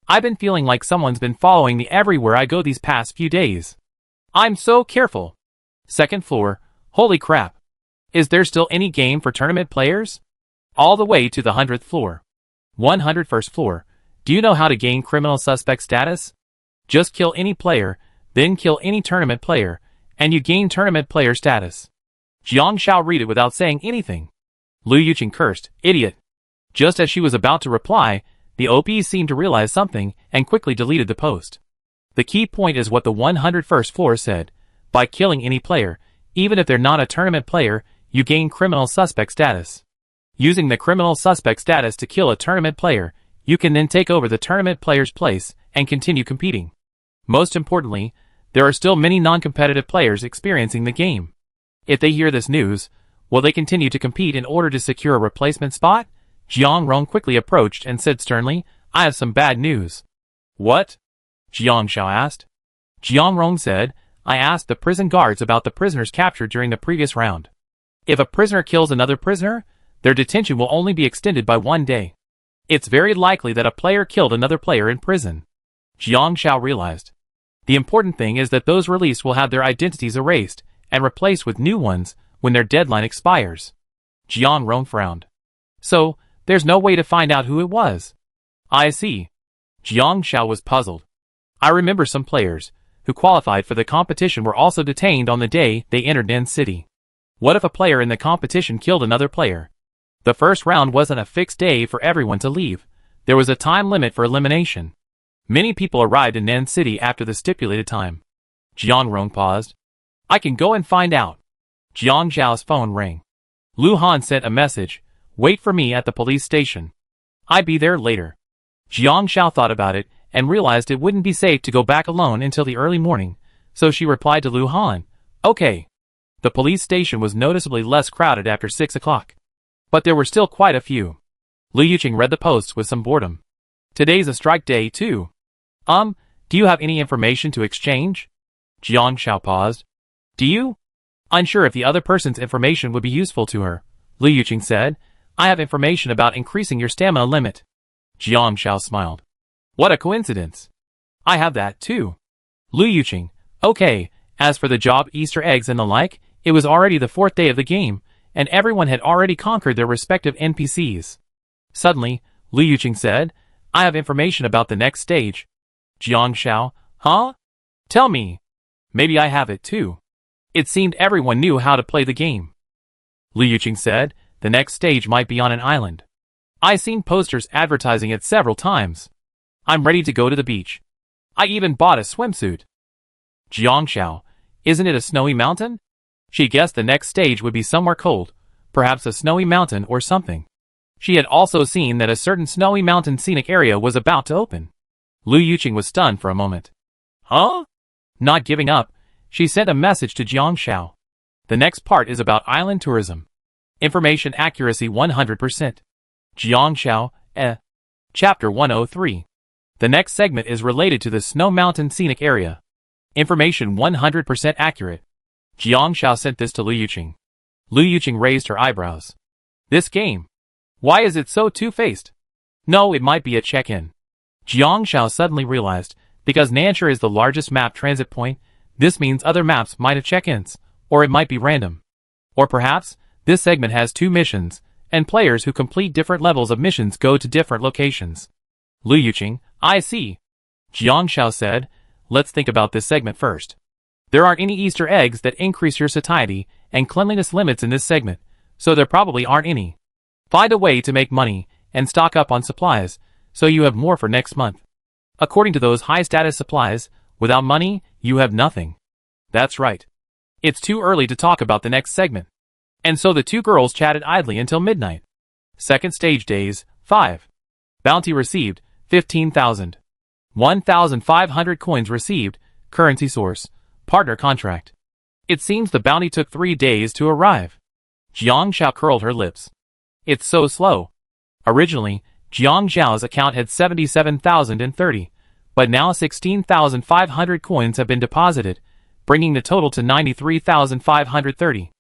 I've been feeling like someone's been following me everywhere I go these past few days. I'm so careful. Second floor, holy crap. Is there still any game for tournament players? All the way to the 100th floor. 101st floor, do you know how to gain criminal suspect status? Just kill any player, then kill any tournament player, and you gain tournament player status. Jiang Xiao read it without saying anything. Lu Yuqing cursed, idiot. Just as she was about to reply, the OP seemed to realize something and quickly deleted the post. The key point is what the 101st floor said. By killing any player, even if they're not a tournament player, you gain criminal suspect status. Using the criminal suspect status to kill a tournament player, you can then take over the tournament player's place and continue competing. Most importantly, there are still many non-competitive players experiencing the game. If they hear this news, will they continue to compete in order to secure a replacement spot? Jiang Rong quickly approached and said sternly, I have some bad news. What? Jiang Xiao asked. Jiang Rong said, I asked the prison guards about the prisoners captured during the previous round. If a prisoner kills another prisoner, their detention will only be extended by 1 day. It's very likely that a player killed another player in prison. Jiang Xiao realized. The important thing is that those released will have their identities erased and replaced with new ones when their deadline expires. Jiang Rong frowned. So, there's no way to find out who it was. I see. Jiang Xiao was puzzled. I remember some players who qualified for the competition were also detained on the day they entered Nen City. What if a player in the competition killed another player? The first round wasn't a fixed day for everyone to leave. There was a time limit for elimination. Many people arrived in Nen City after the stipulated time. Jiang Rong paused. I can go and find out. Jiang Zhao's phone rang. Lu Han sent a message. Wait for me at the police station. I'd be there later. Jiang Xiao thought about it and realized it wouldn't be safe to go back alone until the early morning, so she replied to Lu Han, "Okay." The police station was noticeably less crowded after 6 o'clock. But there were still quite a few. Lu Yuqing read the posts with some boredom. Today's a strike day, too. Do you have any information to exchange? Jiang Xiao paused. Do you? Unsure if the other person's information would be useful to her, Lu Yuqing said. I have information about increasing your stamina limit. Jiang Xiao smiled. What a coincidence. I have that, too. Lu Yuqing. Okay, as for the job Easter eggs and the like, it was already the 4th day of the game, and everyone had already conquered their respective NPCs. Suddenly, Lu Yuqing said, I have information about the next stage. Jiang Xiao, huh? Tell me. Maybe I have it too. It seemed everyone knew how to play the game. Lu Yuqing said, the next stage might be on an island. I seen posters advertising it several times. I'm ready to go to the beach. I even bought a swimsuit. Jiang Xiao, isn't it a snowy mountain? She guessed the next stage would be somewhere cold, perhaps a snowy mountain or something. She had also seen that a certain snowy mountain scenic area was about to open. Lu Yuqing was stunned for a moment. Huh? Not giving up, she sent a message to Jiang Xiao. The next part is about island tourism. Information accuracy 100%. Jiang Xiao, Chapter 103. The next segment is related to the snow mountain scenic area. Information 100% accurate. Jiang Xiao sent this to Lu Yuqing. Lu Yuqing raised her eyebrows. This game. Why is it so two-faced? No, it might be a check-in. Jiang Xiao suddenly realized, because Nanshire is the largest map transit point, this means other maps might have check-ins, or it might be random. Or perhaps, this segment has 2 missions, and players who complete different levels of missions go to different locations. Lu Yuqing, I see. Jiang Xiao said, let's think about this segment first. There aren't any Easter eggs that increase your satiety and cleanliness limits in this segment, so there probably aren't any. Find a way to make money and stock up on supplies, so you have more for next month. According to those high-status supplies, without money, you have nothing. That's right. It's too early to talk about the next segment. And so the 2 girls chatted idly until midnight. Second stage days, 5. Bounty received, 15,000. 1,500 coins received, currency source, partner contract. It seems the bounty took 3 days to arrive. Jiang Xiao curled her lips. It's so slow. Originally, Jiang Xiao's account had 77,030, but now 16,500 coins have been deposited, bringing the total to 93,530.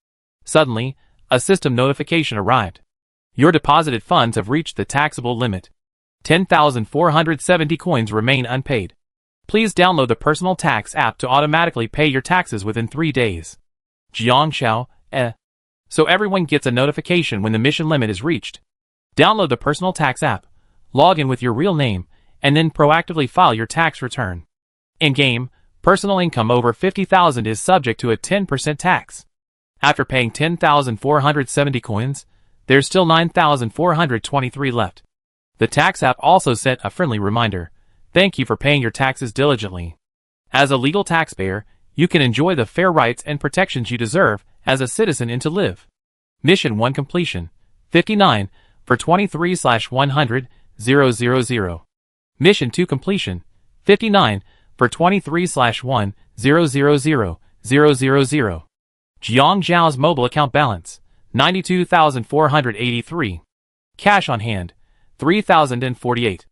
Suddenly, a system notification arrived. Your deposited funds have reached the taxable limit. 10,470 coins remain unpaid. Please download the personal tax app to automatically pay your taxes within 3 days. Jiang Xiao, So everyone gets a notification when the mission limit is reached. Download the personal tax app, log in with your real name, and then proactively file your tax return. In-game, personal income over 50,000 is subject to a 10% tax. After paying 10,470 coins, there's still 9,423 left. The tax app also sent a friendly reminder. Thank you for paying your taxes diligently. As a legal taxpayer, you can enjoy the fair rights and protections you deserve as a citizen and to live. Mission 1 completion. 59 for 23/100,000. Mission 2 completion. 59 for 23/100,000. Jiang Zhao's mobile account balance, 92,483. Cash on hand, 3,048.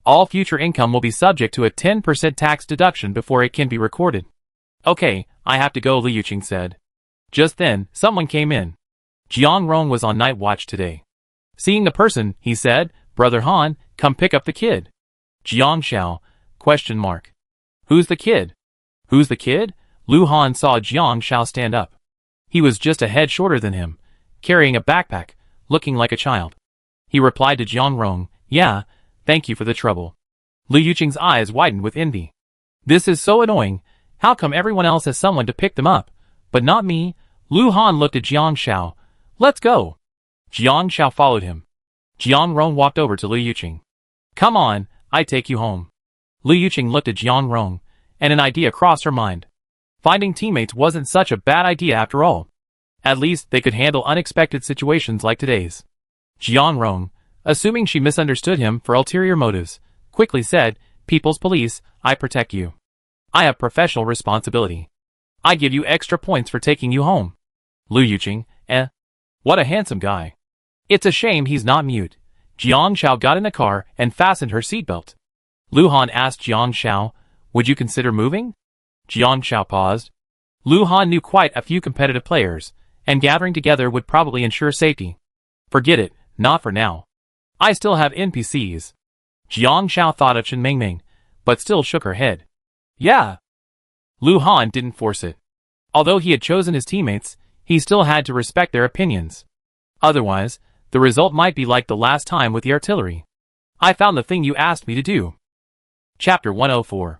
All future income will be subject to a 10% tax deduction before it can be recorded. Okay, I have to go, Lu Yuqing said. Just then, someone came in. Jiang Rong was on night watch today. Seeing the person, he said, Brother Han, come pick up the kid. Jiang Xiao, ? Who's the kid? Who's the kid? Lu Han saw Jiang Xiao stand up. He was just a head shorter than him, carrying a backpack, looking like a child. He replied to Jiang Rong, yeah, thank you for the trouble. Lu Yuqing's eyes widened with envy. This is so annoying. How come everyone else has someone to pick them up, but not me? Lu Han looked at Jiang Xiao. Let's go. Jiang Xiao followed him. Jiang Rong walked over to Lu Yuqing. Come on, I take you home. Lu Yuqing looked at Jiang Rong, and an idea crossed her mind. Finding teammates wasn't such a bad idea after all. At least they could handle unexpected situations like today's. Jiang Rong, assuming she misunderstood him for ulterior motives, quickly said, "People's police, I protect you. I have professional responsibility. I give you extra points for taking you home." Lu Yuqing, what a handsome guy. It's a shame he's not mute. Jiang Shao got in a car and fastened her seatbelt. Lu Han asked Jiang Shao, "Would you consider moving?" Jiang Shao paused. Lu Han knew quite a few competitive players, and gathering together would probably ensure safety. "Forget it, not for now. I still have NPCs." Jiang Shao thought of Chen Mingming, but still shook her head. "Yeah." Lu Han didn't force it. Although he had chosen his teammates, he still had to respect their opinions. Otherwise, the result might be like the last time with the artillery. "I found the thing you asked me to do." Chapter 104.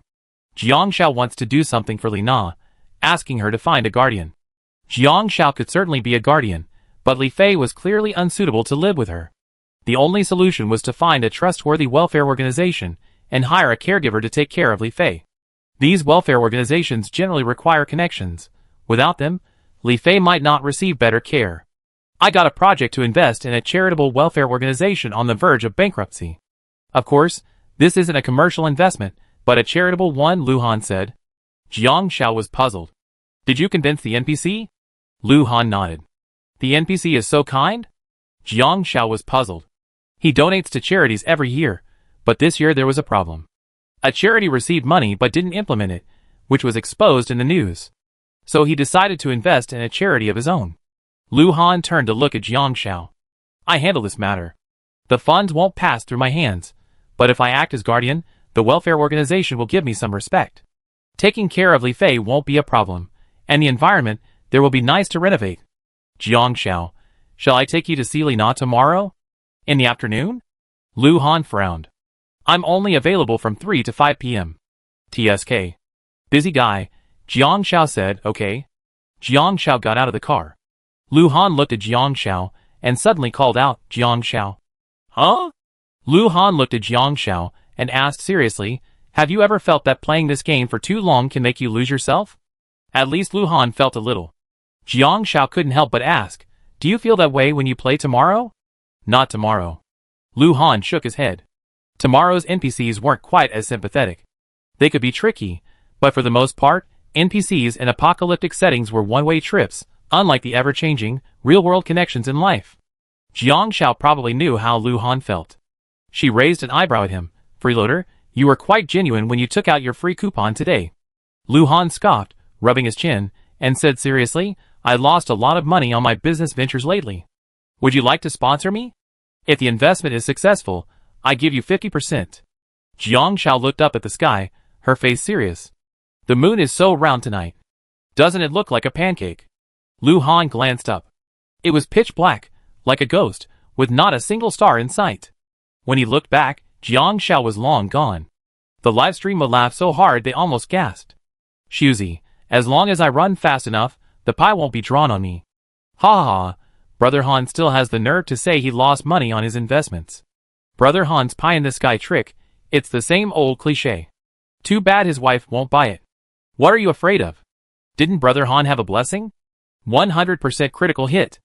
Jiang Shao wants to do something for Li Na, asking her to find a guardian. Jiang Shao could certainly be a guardian, but Li Fei was clearly unsuitable to live with her. The only solution was to find a trustworthy welfare organization and hire a caregiver to take care of Li Fei. These welfare organizations generally require connections. Without them, Li Fei might not receive better care. "I got a project to invest in a charitable welfare organization on the verge of bankruptcy. Of course, this isn't a commercial investment, but a charitable one," Lu Han said. Jiang Shao was puzzled. "Did you convince the NPC?" Lu Han nodded. "The NPC is so kind?" Jiang Shao was puzzled. "He donates to charities every year, but this year there was a problem. A charity received money but didn't implement it, which was exposed in the news. So he decided to invest in a charity of his own." Lu Han turned to look at Jiang Shao. "I handle this matter. The funds won't pass through my hands, but if I act as guardian, the welfare organization will give me some respect. Taking care of Li Fei won't be a problem, and the environment there will be nice to renovate." Jiang Shao, "Shall I take you to see Li Na tomorrow? In the afternoon?" Lu Han frowned. "I'm only available from 3 to 5 p.m. TSK. Busy guy," Jiang Shao said. "Okay." Jiang Shao got out of the car. Lu Han looked at Jiang Shao and suddenly called out, "Jiang Shao." "Huh?" Lu Han looked at Jiang Shao and asked seriously, "Have you ever felt that playing this game for too long can make you lose yourself?" At least Lu Han felt a little. Jiang Shao couldn't help but ask, "Do you feel that way when you play tomorrow?" "Not tomorrow." Lu Han shook his head. Tomorrow's NPCs weren't quite as sympathetic. They could be tricky, but for the most part, NPCs in apocalyptic settings were one-way trips, unlike the ever-changing, real-world connections in life. Jiang Shao probably knew how Lu Han felt. She raised an eyebrow at him. "Freeloader, you were quite genuine when you took out your free coupon today." Lu Han scoffed, rubbing his chin, and said seriously, "I lost a lot of money on my business ventures lately. Would you like to sponsor me? If the investment is successful, I give you 50%. Jiang Shao looked up at the sky, her face serious. "The moon is so round tonight. Doesn't it look like a pancake?" Lu Han glanced up. It was pitch black, like a ghost, with not a single star in sight. When he looked back, Jiang Shao was long gone. The live stream would laugh so hard they almost gasped. "Shuzi, as long as I run fast enough, the pie won't be drawn on me." Ha ha ha, Brother Han still has the nerve to say he lost money on his investments. Brother Han's pie-in-the-sky trick, it's the same old cliché. Too bad his wife won't buy it. What are you afraid of? Didn't Brother Han have a blessing? 100% critical hit.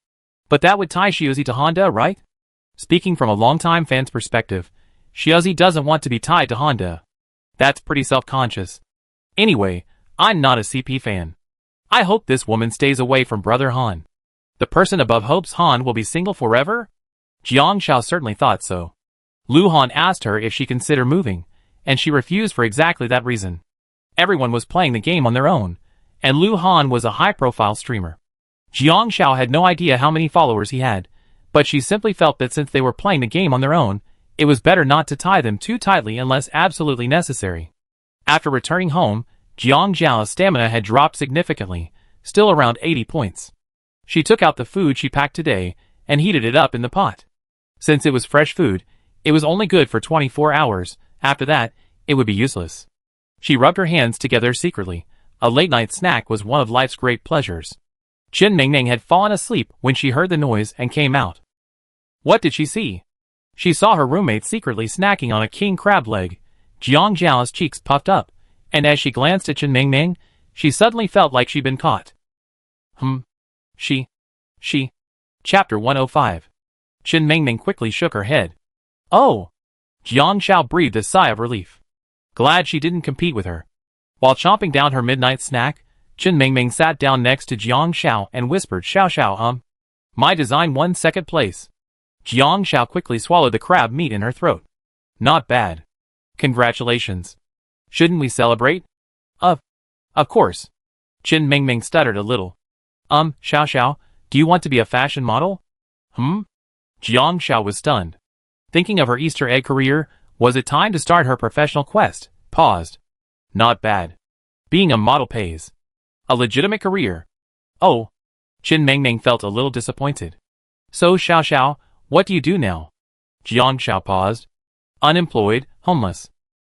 But that would tie Shiuzi to Honda, right? Speaking from a longtime fan's perspective, Shiuzi doesn't want to be tied to Honda. That's pretty self-conscious. Anyway, I'm not a CP fan. I hope this woman stays away from Brother Han. The person above hopes Han will be single forever? Jiang Shao certainly thought so. Lu Han asked her if she considered moving, and she refused for exactly that reason. Everyone was playing the game on their own, and Lu Han was a high-profile streamer. Jiang Shao had no idea how many followers he had, but she simply felt that since they were playing the game on their own, it was better not to tie them too tightly unless absolutely necessary. After returning home, Jiang Zhao's stamina had dropped significantly, still around 80 points. She took out the food she packed today and heated it up in the pot. Since it was fresh food, it was only good for 24 hours. After that, it would be useless. She rubbed her hands together secretly. A late-night snack was one of life's great pleasures. Chen Mingming had fallen asleep when she heard the noise and came out. What did she see? She saw her roommate secretly snacking on a king crab leg. Jiang Zhao's cheeks puffed up, and as she glanced at Chen Mingming, she suddenly felt like she'd been caught. She. Chapter 105. Chen Mingming quickly shook her head. Oh! Jiang Xiao breathed a sigh of relief. Glad she didn't compete with her. While chomping down her midnight snack, Chen Mingming sat down next to Jiang Xiao and whispered, Xiao Xiao, my design won second place. Jiang Xiao quickly swallowed the crab meat in her throat. Not bad. Congratulations. Shouldn't we celebrate? Of course. Chen Mingming stuttered a little. Xiao Xiao, do you want to be a fashion model? Jiang Xiao was stunned. Thinking of her Easter egg career, was it time to start her professional quest? Paused. Not bad. Being a model pays. A legitimate career. Oh. Chen Mingming felt a little disappointed. So Xiao Xiao, what do you do now? Jiang Xiao paused. Unemployed, homeless.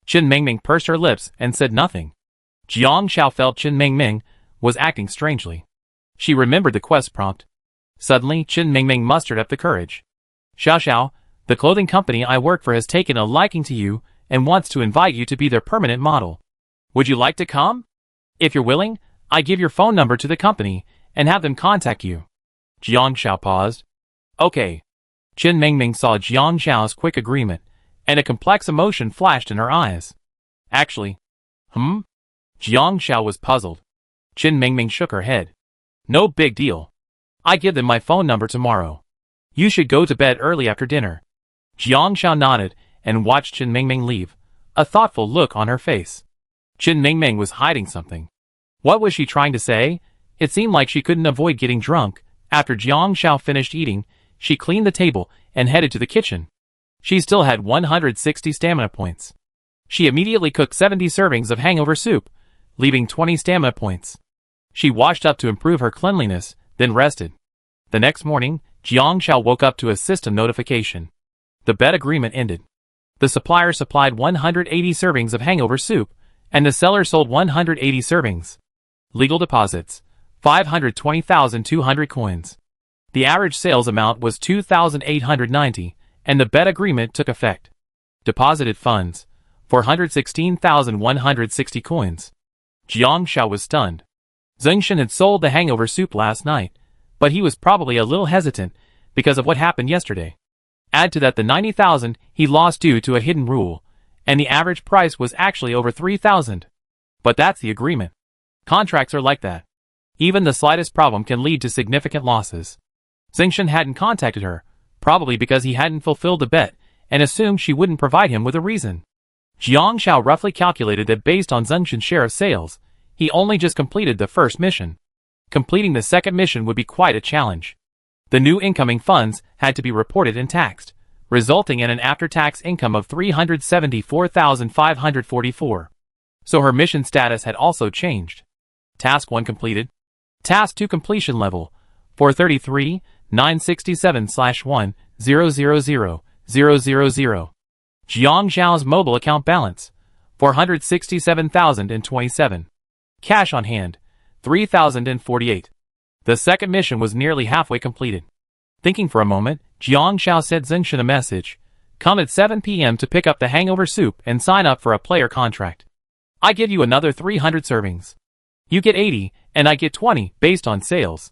Chen Mingming pursed her lips and said nothing. Jiang Xiao felt Chen Mingming was acting strangely. She remembered the quest prompt. Suddenly, Chen Mingming mustered up the courage. Xiao Xiao, the clothing company I work for has taken a liking to you and wants to invite you to be their permanent model. Would you like to come? If you're willing, I give your phone number to the company and have them contact you. Jiang Xiao paused. Okay. Chen Mingming saw Jiang Xiao's quick agreement, and a complex emotion flashed in her eyes. Actually. Jiang Xiao was puzzled. Chen Mingming shook her head. No big deal. I give them my phone number tomorrow. You should go to bed early after dinner. Jiang Xiao nodded and watched Chen Mingming leave, a thoughtful look on her face. Chen Mingming was hiding something. What was she trying to say? It seemed like she couldn't avoid getting drunk. After Jiang Xiao finished eating, she cleaned the table and headed to the kitchen. She still had 160 stamina points. She immediately cooked 70 servings of hangover soup, leaving 20 stamina points. She washed up to improve her cleanliness, then rested. The next morning, Jiang Xiao woke up to a system notification. The bet agreement ended. The supplier supplied 180 servings of hangover soup, and the seller sold 180 servings. Legal deposits: 520,200 coins. The average sales amount was 2,890, and the bet agreement took effect. Deposited funds: 416,160 coins. Jiang Xiao was stunned. Zhengshan had sold the hangover soup last night, but he was probably a little hesitant because of what happened yesterday. Add to that the 90,000 he lost due to a hidden rule, and the average price was actually over 3,000. But that's the agreement. Contracts are like that. Even the slightest problem can lead to significant losses. Zhengshan hadn't contacted her, probably because he hadn't fulfilled the bet, and assumed she wouldn't provide him with a reason. Jiang Xiao roughly calculated that based on Zhengshan's share of sales, he only just completed the first mission. Completing the second mission would be quite a challenge. The new incoming funds had to be reported and taxed, resulting in an after-tax income of 374,544. So her mission status had also changed. Task 1 completed. Task 2 completion level: 433, 967/1, 000, 000. Jiang Xiao's mobile account balance: 467,027. Cash on hand: 3,048. The second mission was nearly halfway completed. Thinking for a moment, Jiang Xiao sent Zhengshan a message. Come at 7 p.m. to pick up the hangover soup and sign up for a player contract. I give you another 300 servings. You get 80, and I get 20 based on sales.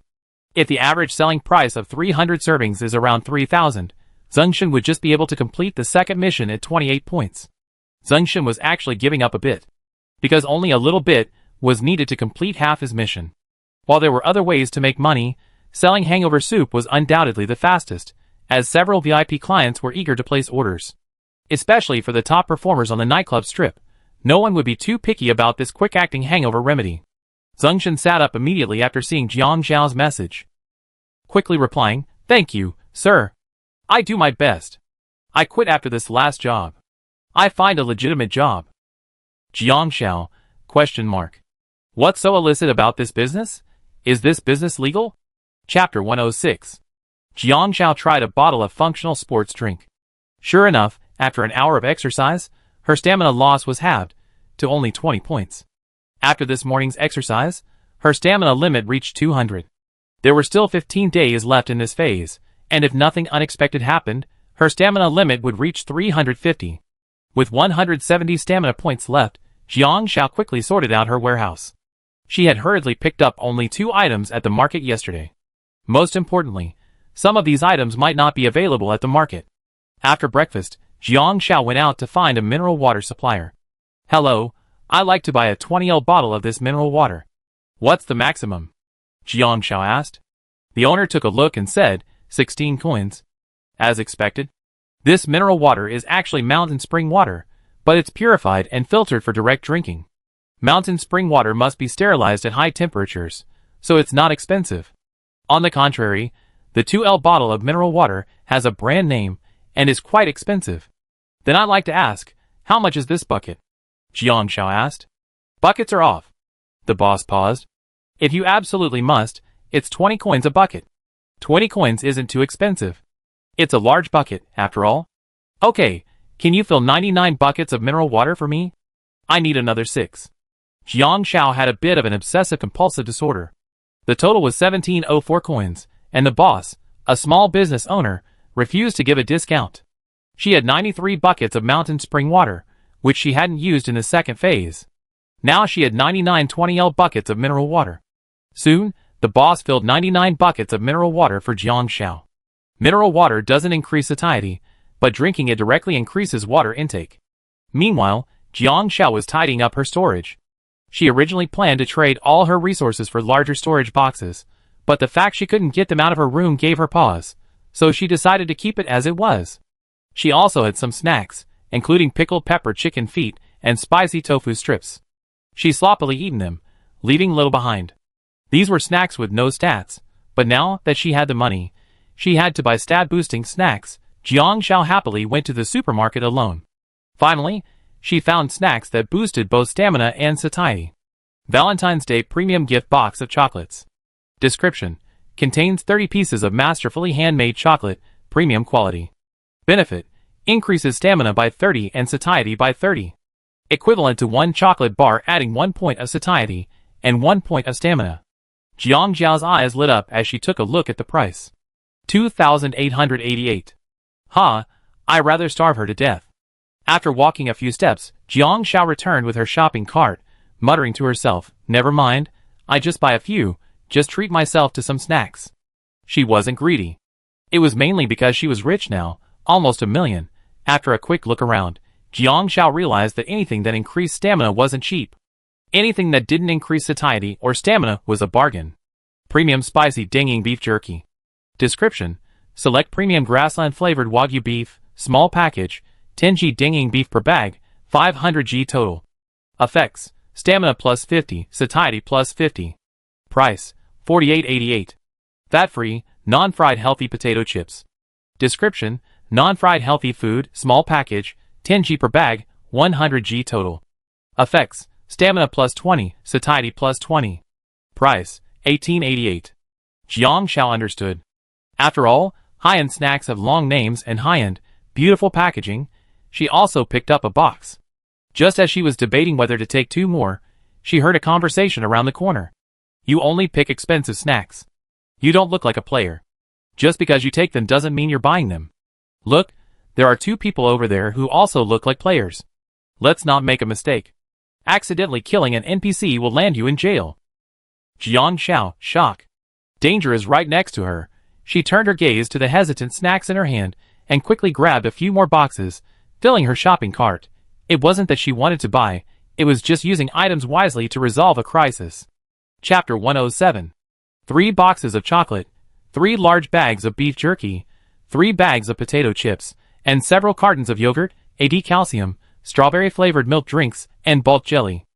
If the average selling price of 300 servings is around 3,000, Zhengshan would just be able to complete the second mission at 28 points. Zhengshan was actually giving up a bit, because only a little bit was needed to complete half his mission. While there were other ways to make money, selling hangover soup was undoubtedly the fastest, as several VIP clients were eager to place orders. Especially for the top performers on the nightclub strip, no one would be too picky about this quick-acting hangover remedy. Zhengshan sat up immediately after seeing Jiang Xiao's message, quickly replying, "Thank you, sir. I do my best. I quit after this last job. I find a legitimate job." Jiang Xiao, ? What's so illicit about this business? Is this business legal? Chapter 106. Jiang Xiao tried a bottle of functional sports drink. Sure enough, after an hour of exercise, her stamina loss was halved to only 20 points. After this morning's exercise, her stamina limit reached 200. There were still 15 days left in this phase, and if nothing unexpected happened, her stamina limit would reach 350. With 170 stamina points left, Jiang Xiao quickly sorted out her warehouse. She had hurriedly picked up only 2 items at the market yesterday. Most importantly, some of these items might not be available at the market. After breakfast, Jiang Xiao went out to find a mineral water supplier. Hello, I'd like to buy a 20 L bottle of this mineral water. What's the maximum? Jiang Xiao asked. The owner took a look and said, 16 coins. As expected. This mineral water is actually mountain spring water, but it's purified and filtered for direct drinking. Mountain spring water must be sterilized at high temperatures, so it's not expensive. On the contrary, the 2L bottle of mineral water has a brand name and is quite expensive. Then I'd like to ask, how much is this bucket? Jiang Xiao asked. Buckets are off. The boss paused. If you absolutely must, it's 20 coins a bucket. 20 coins isn't too expensive. It's a large bucket, after all. Okay, can you fill 99 buckets of mineral water for me? I need another 6. Jiang Xiao had a bit of an obsessive-compulsive disorder. The total was 1704 coins, and the boss, a small business owner, refused to give a discount. She had 93 buckets of mountain spring water, which she hadn't used in the second phase. Now she had 99 20L buckets of mineral water. Soon, the boss filled 99 buckets of mineral water for Jiang Xiao. Mineral water doesn't increase satiety, but drinking it directly increases water intake. Meanwhile, Jiang Xiao was tidying up her storage. She originally planned to trade all her resources for larger storage boxes, but the fact she couldn't get them out of her room gave her pause, so she decided to keep it as it was. She also had some snacks, including pickled pepper chicken feet and spicy tofu strips. She sloppily eaten them, leaving little behind. These were snacks with no stats, but now that she had the money, she had to buy stat-boosting snacks. Jiang Xiao happily went to the supermarket alone. Finally, she found snacks that boosted both stamina and satiety. Valentine's Day Premium Gift Box of Chocolates. Description: contains 30 pieces of masterfully handmade chocolate, premium quality. Benefit: increases stamina by 30 and satiety by 30. Equivalent to 1 chocolate bar, adding 1 point of satiety and 1 point of stamina. Jiang Xiao's eyes lit up as she took a look at the price. 2,888. Ha, I'd rather starve her to death. After walking a few steps, Jiang Xiao returned with her shopping cart, muttering to herself, never mind, I just buy a few, just treat myself to some snacks. She wasn't greedy. It was mainly because she was rich now, almost $1 million. After a quick look around, Jiang Xiao realized that anything that increased stamina wasn't cheap. Anything that didn't increase satiety or stamina was a bargain. Premium Spicy Dinging Beef Jerky. Description: select premium grassland-flavored Wagyu beef, small package, 10g dinging beef per bag, 500g total. Effects: stamina plus 50, satiety plus 50. Price: $48.88. Fat-free, non-fried healthy potato chips. Description: non-fried healthy food, small package, 10g per bag, 100g total. Effects: stamina plus 20, satiety plus 20. Price: $18.88. Jiang Xiao understood. After all, high-end snacks have long names and high-end, beautiful packaging. She also picked up a box. Just as she was debating whether to take 2 more, she heard a conversation around the corner. You only pick expensive snacks. You don't look like a player. Just because you take them doesn't mean you're buying them. Look, there are 2 people over there who also look like players. Let's not make a mistake. Accidentally killing an NPC will land you in jail. Jiang Xiao, shock. Danger is right next to her. She turned her gaze to the hesitant snacks in her hand and quickly grabbed a few more boxes, filling her shopping cart. It wasn't that she wanted to buy, it was just using items wisely to resolve a crisis. Chapter 107. 3 boxes of chocolate, 3 large bags of beef jerky, 3 bags of potato chips, and several cartons of yogurt, AD calcium, strawberry-flavored milk drinks, and bulk jelly.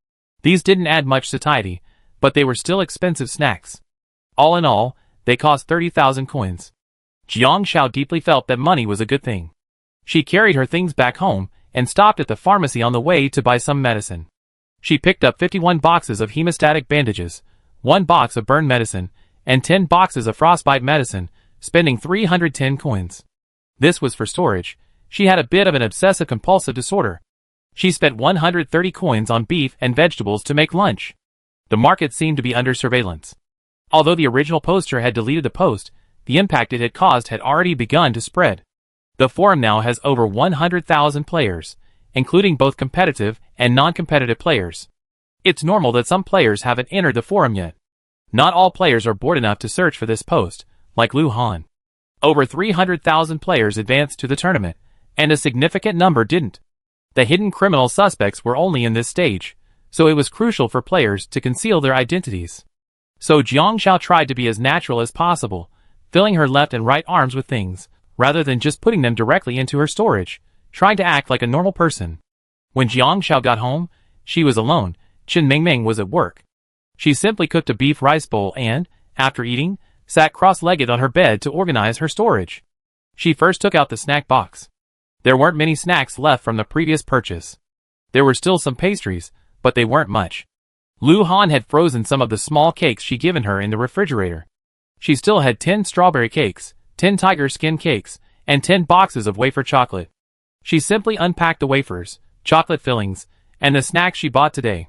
These didn't add much satiety, but they were still expensive snacks. All in all, they cost 30,000 coins. Jiang Xiao deeply felt that money was a good thing. She carried her things back home and stopped at the pharmacy on the way to buy some medicine. She picked up 51 boxes of hemostatic bandages, 1 box of burn medicine, and 10 boxes of frostbite medicine, spending 310 coins. This was for storage. She had a bit of an obsessive-compulsive disorder. She spent 130 coins on beef and vegetables to make lunch. The market seemed to be under surveillance. Although the original poster had deleted the post, the impact it had caused had already begun to spread. The forum now has over 100,000 players, including both competitive and non-competitive players. It's normal that some players haven't entered the forum yet. Not all players are bored enough to search for this post, like Lu Han. Over 300,000 players advanced to the tournament, and a significant number didn't. The hidden criminal suspects were only in this stage, so it was crucial for players to conceal their identities. So Jiang Xiao tried to be as natural as possible, filling her left and right arms with things, rather than just putting them directly into her storage, trying to act like a normal person. When Jiang Xiao got home, she was alone. Chen Mingming was at work. She simply cooked a beef rice bowl and, after eating, sat cross-legged on her bed to organize her storage. She first took out the snack box. There weren't many snacks left from the previous purchase. There were still some pastries, but they weren't much. Lu Han had frozen some of the small cakes she'd given her in the refrigerator. She still had 10 strawberry cakes, 10 tiger skin cakes, and 10 boxes of wafer chocolate. She simply unpacked the wafers, chocolate fillings, and the snacks she bought today.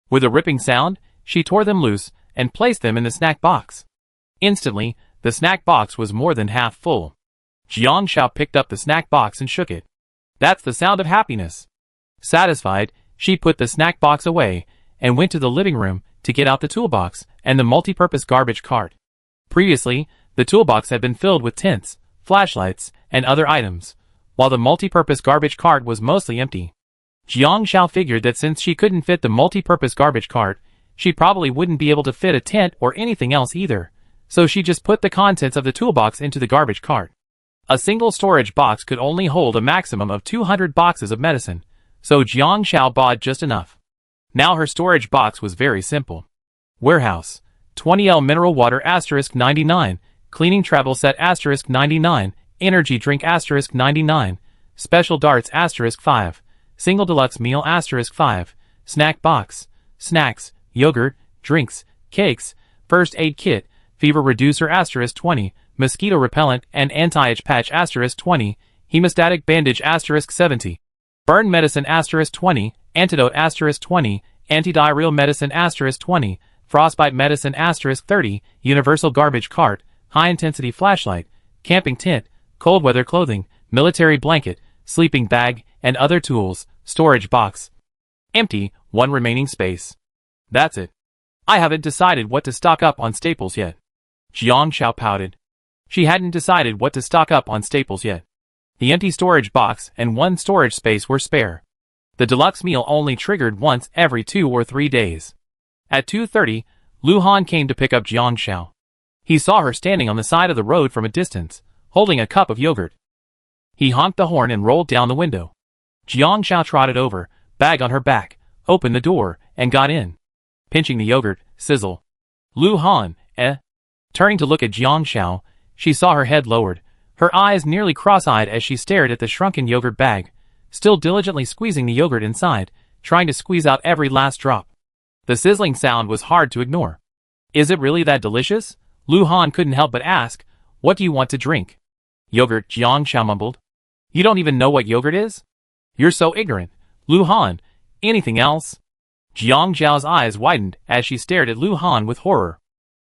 With a ripping sound, she tore them loose and placed them in the snack box. Instantly, the snack box was more than half full. Jiang Xiao picked up the snack box and shook it. That's the sound of happiness. Satisfied, she put the snack box away and went to the living room to get out the toolbox and the multi-purpose garbage cart. Previously, the toolbox had been filled with tents, flashlights, and other items, while the multi-purpose garbage cart was mostly empty. Jiang Xiao figured that since she couldn't fit the multi-purpose garbage cart, she probably wouldn't be able to fit a tent or anything else either, so she just put the contents of the toolbox into the garbage cart. A single storage box could only hold a maximum of 200 boxes of medicine, so Jiang Xiao bought just enough. Now her storage box was very simple. Warehouse, 20L mineral water *99, cleaning travel set *99, energy drink *99, special darts *5, single deluxe meal *5, snack box, snacks, yogurt, drinks, cakes, first aid kit, fever reducer *20, mosquito repellent and anti-itch patch *20, hemostatic bandage *70, burn medicine *20, antidote *20, antidiarrheal medicine *20, frostbite medicine *30, universal garbage cart, high-intensity flashlight, camping tent, cold weather clothing, military blanket, sleeping bag, and other tools, storage box. Empty, one remaining space. That's it. I haven't decided what to stock up on staples yet. Jiang Xiao pouted. She hadn't decided what to stock up on staples yet. The empty storage box and one storage space were spare. The deluxe meal only triggered once every 2 or 3 days. At 2:30, Lu Han came to pick up Jiang Xiao. He saw her standing on the side of the road from a distance, holding a cup of yogurt. He honked the horn and rolled down the window. Jiang Xiao trotted over, bag on her back, opened the door, and got in. Pinching the yogurt, sizzle. Lu Han, Turning to look at Jiang Xiao, she saw her head lowered, her eyes nearly cross-eyed as she stared at the shrunken yogurt bag, still diligently squeezing the yogurt inside, trying to squeeze out every last drop. The sizzling sound was hard to ignore. Is it really that delicious? Lu Han couldn't help but ask. What do you want to drink? Yogurt, Jiang Xiao mumbled. You don't even know what yogurt is? You're so ignorant. Lu Han, anything else? Jiang Xiao's eyes widened as she stared at Lu Han with horror.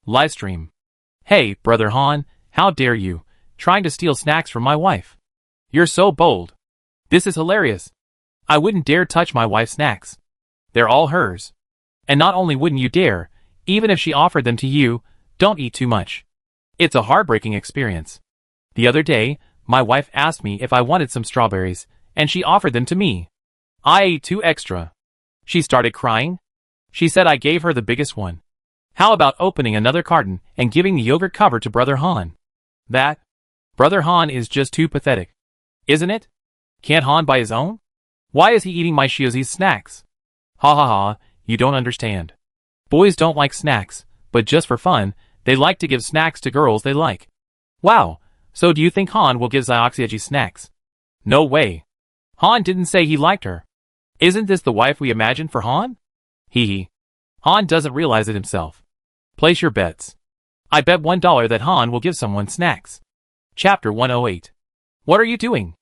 Livestream. Hey, Brother Han, how dare you, trying to steal snacks from my wife. You're so bold. This is hilarious. I wouldn't dare touch my wife's snacks. They're all hers. And not only wouldn't you dare, even if she offered them to you, don't eat too much. It's a heartbreaking experience. The other day, my wife asked me if I wanted some strawberries, and she offered them to me. I ate 2 extra. She started crying. She said I gave her the biggest one. How about opening another carton and giving the yogurt cover to Brother Han? That? Brother Han is just too pathetic. Isn't it? Can't Han buy his own? Why is he eating my Shiozi's snacks? Ha ha ha, you don't understand. Boys don't like snacks, but just for fun, they like to give snacks to girls they like. Wow, so do you think Han will give Xiaoxieji snacks? No way. Han didn't say he liked her. Isn't this the wife we imagined for Han? Hee hee. Han doesn't realize it himself. Place your bets. I bet $1 that Han will give someone snacks. Chapter 108. What are you doing?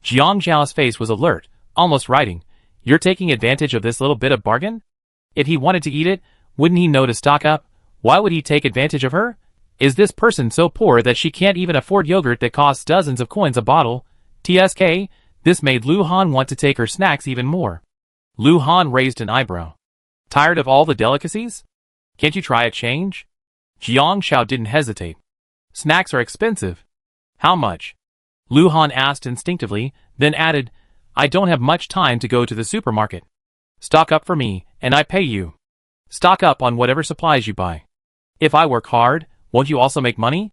Jiang Xiao's face was alert, almost writing. You're taking advantage of this little bit of bargain? If he wanted to eat it, wouldn't he know to stock up? Why would he take advantage of her? Is this person so poor that she can't even afford yogurt that costs dozens of coins a bottle? TSK, this made Lu Han want to take her snacks even more. Lu Han raised an eyebrow. Tired of all the delicacies? Can't you try a change? Jiang Xiao didn't hesitate. Snacks are expensive. How much? Lu Han asked instinctively, then added, I don't have much time to go to the supermarket. Stock up for me, and I pay you. Stock up on whatever supplies you buy. If I work hard, won't you also make money?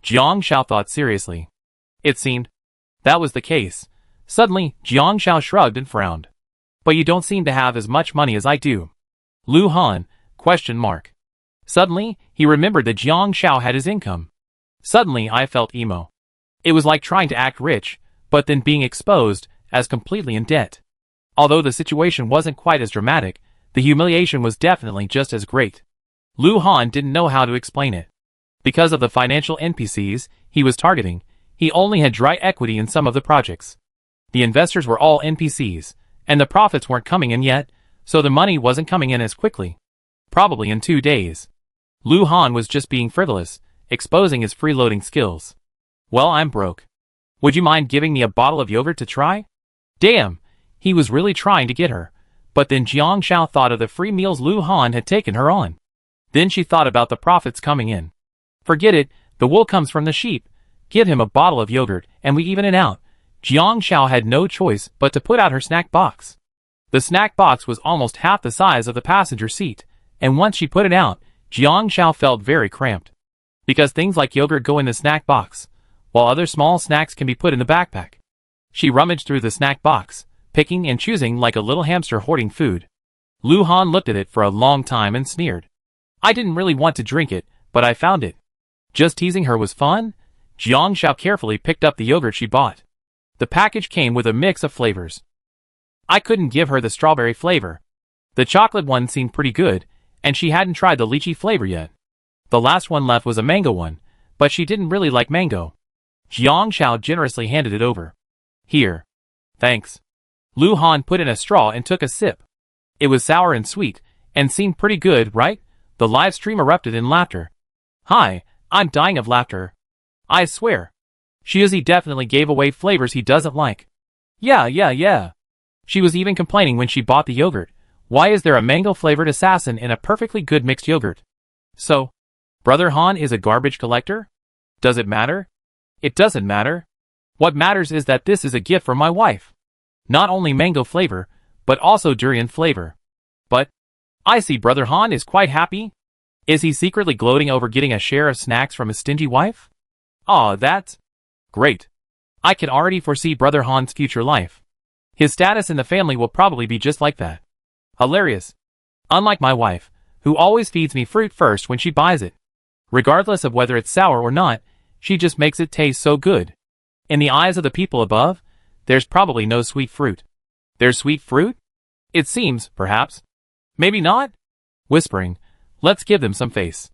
Jiang Shao thought seriously. It seemed that was the case. Suddenly, Jiang Shao shrugged and frowned. But you don't seem to have as much money as I do. Lu Han, ? Suddenly, he remembered that Jiang Shao had his income. Suddenly, I felt emo. It was like trying to act rich, but then being exposed as completely in debt. Although the situation wasn't quite as dramatic, the humiliation was definitely just as great. Lu Han didn't know how to explain it. Because of the financial NPCs he was targeting, he only had dry equity in some of the projects. The investors were all NPCs, and the profits weren't coming in yet, so the money wasn't coming in as quickly. Probably in 2 days. Lu Han was just being frivolous, exposing his freeloading skills. Well, I'm broke. Would you mind giving me a bottle of yogurt to try? Damn, he was really trying to get her. But then Jiang Shao thought of the free meals Lu Han had taken her on. Then she thought about the profits coming in. Forget it, the wool comes from the sheep. Give him a bottle of yogurt, and we even it out. Jiang Shao had no choice but to put out her snack box. The snack box was almost half the size of the passenger seat, and once she put it out, Jiang Shao felt very cramped. Because things like yogurt go in the snack box, while other small snacks can be put in the backpack. She rummaged through the snack box, picking and choosing like a little hamster hoarding food. Lu Han looked at it for a long time and sneered. I didn't really want to drink it, but I found it. Just teasing her was fun? Jiang Shao carefully picked up the yogurt she bought. The package came with a mix of flavors. I couldn't give her the strawberry flavor. The chocolate one seemed pretty good, and she hadn't tried the lychee flavor yet. The last one left was a mango one, but she didn't really like mango. Jiang Shao generously handed it over. Here. Thanks. Lu Han put in a straw and took a sip. It was sour and sweet, and seemed pretty good, right? The live stream erupted in laughter. Hi, I'm dying of laughter. I swear. Shiuzi definitely gave away flavors he doesn't like. Yeah. She was even complaining when she bought the yogurt. Why is there a mango-flavored assassin in a perfectly good mixed yogurt? So, Brother Han is a garbage collector? Does it matter? It doesn't matter. What matters is that this is a gift from my wife. Not only mango flavor, but also durian flavor. But, I see Brother Han is quite happy. Is he secretly gloating over getting a share of snacks from his stingy wife? Aw, that's great. I can already foresee Brother Han's future life. His status in the family will probably be just like that. Hilarious. Unlike my wife, who always feeds me fruit first when she buys it. Regardless of whether it's sour or not, she just makes it taste so good. In the eyes of the people above, there's probably no sweet fruit. There's sweet fruit? It seems, perhaps. Maybe not? Whispering, let's give them some face.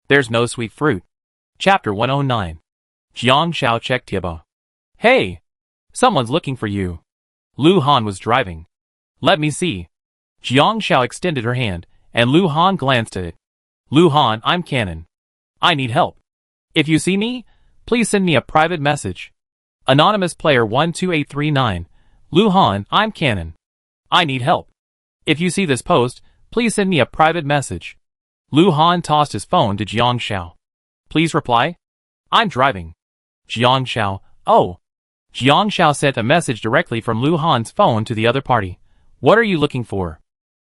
There's no sweet fruit. Chapter 109. Jiang Shao checked Tieba. Hey! Someone's looking for you. Lu Han was driving. Let me see. Jiang Shao extended her hand, and Lu Han glanced at it. Lu Han, I'm Canon. I need help. If you see me, please send me a private message. Anonymous Player 12839. Lu Han, I'm Canon. I need help. If you see this post, please send me a private message. Lu Han tossed his phone to Jiang Shao. Please reply. I'm driving. Jiang Shao, oh. Jiang Shao sent a message directly from Lu Han's phone to the other party. What are you looking for?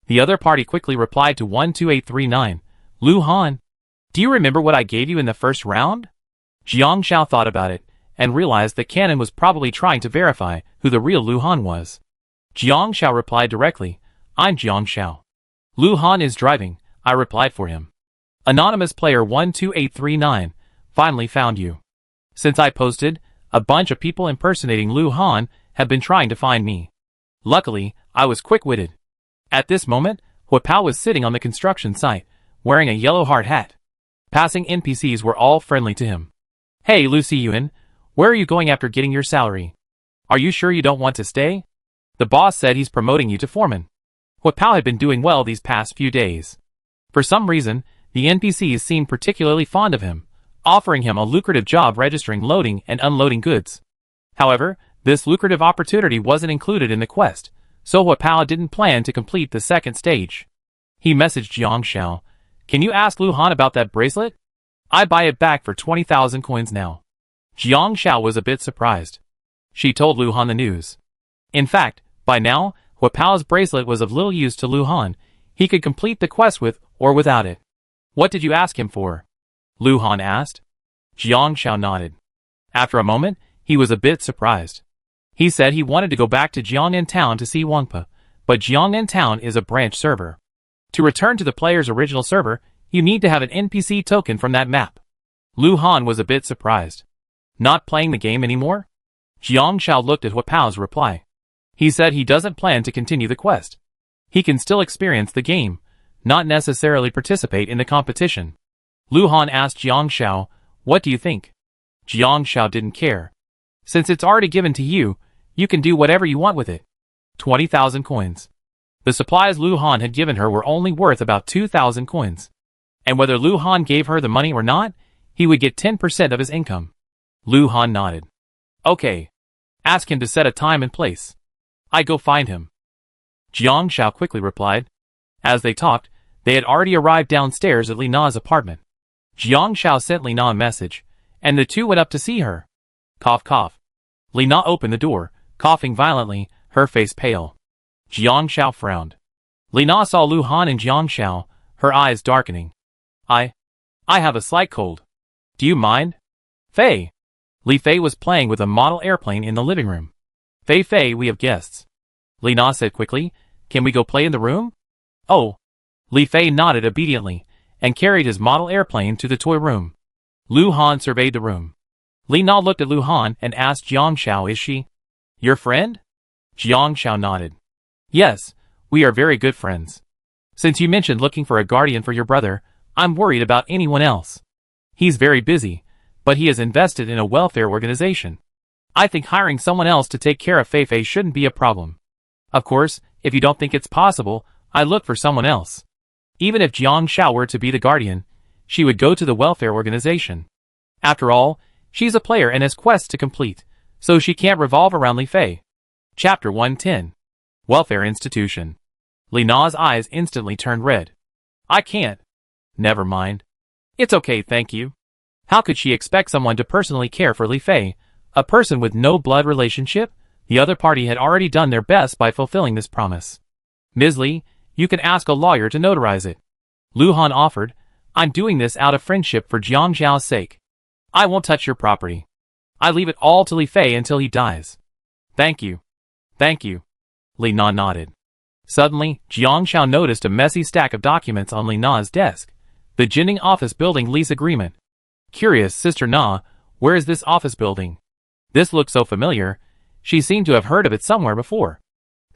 The other party quickly replied to 12839. Lu Han, do you remember what I gave you in the first round? Jiang Shao thought about it, and realized that Canon was probably trying to verify who the real Lu Han was. Jiang Shao replied directly, I'm Jiang Shao. Lu Han is driving, I replied for him. Anonymous Player 12839, finally found you. Since I posted, a bunch of people impersonating Lu Han have been trying to find me. Luckily, I was quick-witted. At this moment, Huapao was sitting on the construction site, wearing a yellow hard hat. Passing NPCs were all friendly to him. Hey Lu Siyuan, where are you going after getting your salary? Are you sure you don't want to stay? The boss said he's promoting you to foreman. Huapao had been doing well these past few days. For some reason, the NPCs seemed particularly fond of him, offering him a lucrative job registering loading and unloading goods. However, this lucrative opportunity wasn't included in the quest, so Huapao didn't plan to complete the second stage. He messaged Jiang Shao, can you ask Lu Han about that bracelet? I buy it back for 20,000 coins now. Jiang Shao was a bit surprised. She told Lu Han the news. In fact, by now, Hua Pao's bracelet was of little use to Lu Han. He could complete the quest with or without it. What did you ask him for? Lu Han asked. Jiang Shao nodded. After a moment, he was a bit surprised. He said he wanted to go back to Jiangnan Town to see Wangpa, but Jiangnan Town is a branch server. To return to the player's original server, you need to have an NPC token from that map. Lu Han was a bit surprised. Not playing the game anymore? Jiang Shao looked at Hua Pao's reply. He said he doesn't plan to continue the quest. He can still experience the game, not necessarily participate in the competition. Lu Han asked Jiang Shao, "What do you think?" Jiang Shao didn't care. Since it's already given to you, you can do whatever you want with it. 20,000 coins. The supplies Lu Han had given her were only worth about 2,000 coins. And whether Lu Han gave her the money or not, he would get 10% of his income. Lu Han nodded. Okay. Ask him to set a time and place. I go find him. Jiang Shao quickly replied. As they talked, they had already arrived downstairs at Li Na's apartment. Jiang Shao sent Li Na a message, and the two went up to see her. Cough cough. Li Na opened the door, coughing violently, her face pale. Jiang Shao frowned. Li Na saw Lu Han and Jiang Shao, her eyes darkening. I have a slight cold. Do you mind? Fei. Li Fei was playing with a model airplane in the living room. Fei, we have guests. Li Na said quickly, can we go play in the room? Oh. Li Fei nodded obediently, and carried his model airplane to the toy room. Lu Han surveyed the room. Li Na looked at Lu Han and asked Jiang Shao, is she your friend? Jiang Shao nodded. Yes, we are very good friends. Since you mentioned looking for a guardian for your brother, I'm worried about anyone else. He's very busy, but he is invested in a welfare organization. I think hiring someone else to take care of Fei shouldn't be a problem. Of course, if you don't think it's possible, I look for someone else. Even if Jiang Shao were to be the guardian, she would go to the welfare organization. After all, she's a player and has quests to complete, so she can't revolve around Li Fei. Chapter 110. Welfare Institution. Li Na's eyes instantly turned red. I can't. Never mind. It's okay, thank you. How could she expect someone to personally care for Li Fei, a person with no blood relationship? The other party had already done their best by fulfilling this promise. Ms. Li, you can ask a lawyer to notarize it. Lu Han offered. I'm doing this out of friendship for Jiang Zhao's sake. I won't touch your property. I leave it all to Li Fei until he dies. Thank you. Thank you. Li Na nodded. Suddenly, Jiang Shao noticed a messy stack of documents on Li Na's desk. The Jinning office building lease agreement. Curious, Sister Na, where is this office building? This looked so familiar. She seemed to have heard of it somewhere before.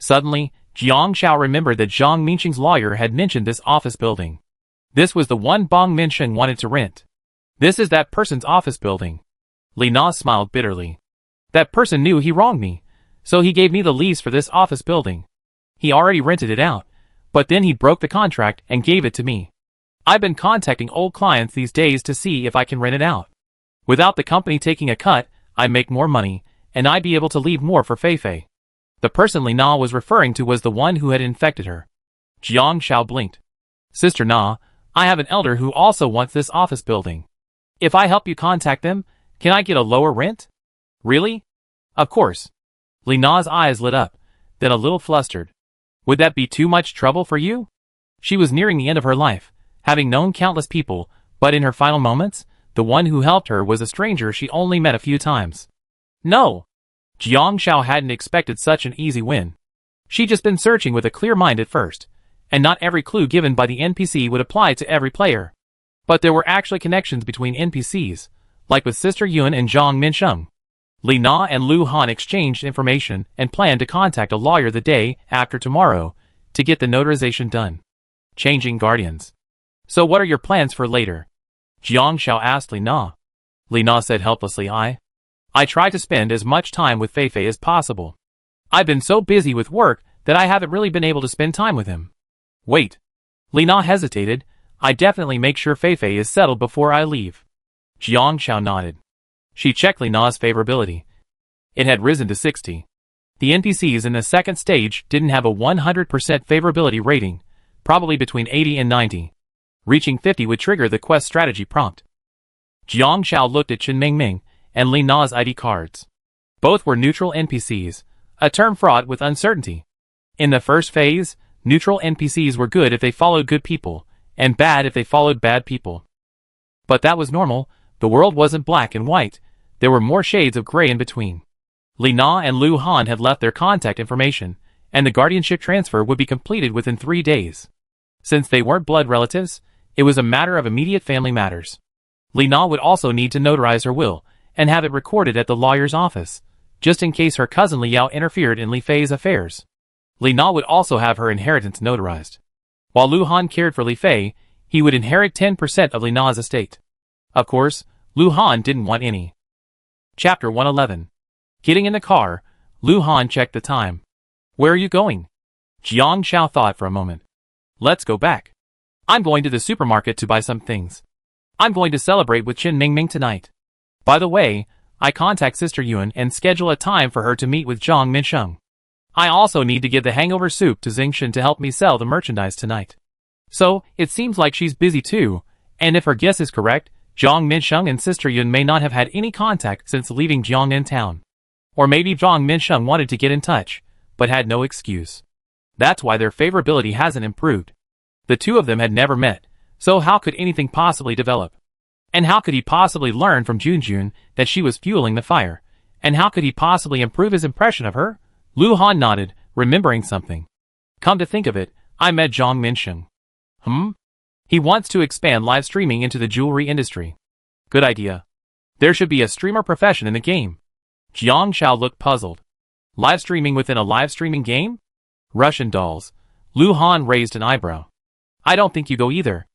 Suddenly, Jiang Shao remembered that Zhang Minxing's lawyer had mentioned this office building. This was the one Bong Minxing wanted to rent. This is that person's office building. Li Na smiled bitterly. That person knew he wronged me, so he gave me the lease for this office building. He already rented it out, but then he broke the contract and gave it to me. I've been contacting old clients these days to see if I can rent it out. Without the company taking a cut, I'd make more money, and I'd be able to leave more for Fei. The person Li Na was referring to was the one who had infected her. Jiang Shao blinked. Sister Na, I have an elder who also wants this office building. If I help you contact them, can I get a lower rent? Really? Of course. Li Na's eyes lit up, then a little flustered. Would that be too much trouble for you? She was nearing the end of her life, having known countless people, but in her final moments, the one who helped her was a stranger she only met a few times. No! Jiang Shao hadn't expected such an easy win. She'd just been searching with a clear mind at first, and not every clue given by the NPC would apply to every player. But there were actually connections between NPCs, like with Sister Yuan and Zhang Minsheng. Li Na and Lu Han exchanged information and planned to contact a lawyer the day after tomorrow to get the notarization done. Changing guardians. So what are your plans for later? Jiang Shao asked Li Na. Li Na said helplessly, I try to spend as much time with Fei as possible. I've been so busy with work that I haven't really been able to spend time with him. Wait. Li Na hesitated. I definitely make sure Fei is settled before I leave. Jiang Shao nodded. She checked Li Na's favorability. It had risen to 60. The NPCs in the second stage didn't have a 100% favorability rating, probably between 80 and 90. Reaching 50 would trigger the quest strategy prompt. Jiang Shao looked at Chen Mingming and Li Na's ID cards. Both were neutral NPCs, a term fraught with uncertainty. In the first phase, neutral NPCs were good if they followed good people, and bad if they followed bad people. But that was normal. The world wasn't black and white. There were more shades of gray in between. Li Na and Lu Han had left their contact information, and the guardianship transfer would be completed within 3 days. Since they weren't blood relatives, it was a matter of immediate family matters. Li Na would also need to notarize her will, and have it recorded at the lawyer's office, just in case her cousin Li Yao interfered in Li Fei's affairs. Li Na would also have her inheritance notarized. While Lu Han cared for Li Fei, he would inherit 10% of Li Na's estate. Of course, Lu Han didn't want any. Chapter 111. Getting in the car, Lu Han checked the time. Where are you going? Jiang Xiao thought for a moment. Let's go back. I'm going to the supermarket to buy some things. I'm going to celebrate with Qin Mingming tonight. By the way, I contact Sister Yuan and schedule a time for her to meet with Zhang Minsheng. I also need to give the hangover soup to Xingxin to help me sell the merchandise tonight. So, it seems like she's busy too, and if her guess is correct, Zhang Minsheng and Sister Yuan may not have had any contact since leaving Jiangnan town. Or maybe Zhang Minsheng wanted to get in touch, but had no excuse. That's why their favorability hasn't improved. The two of them had never met, so how could anything possibly develop? And how could he possibly learn from Junjun that she was fueling the fire? And how could he possibly improve his impression of her? Lu Han nodded, remembering something. Come to think of it, I met Zhang Minsheng. He wants to expand live streaming into the jewelry industry. Good idea. There should be a streamer profession in the game. Jiang Xiao looked puzzled. Live streaming within a live streaming game? Russian dolls. Lu Han raised an eyebrow. I don't think you go either.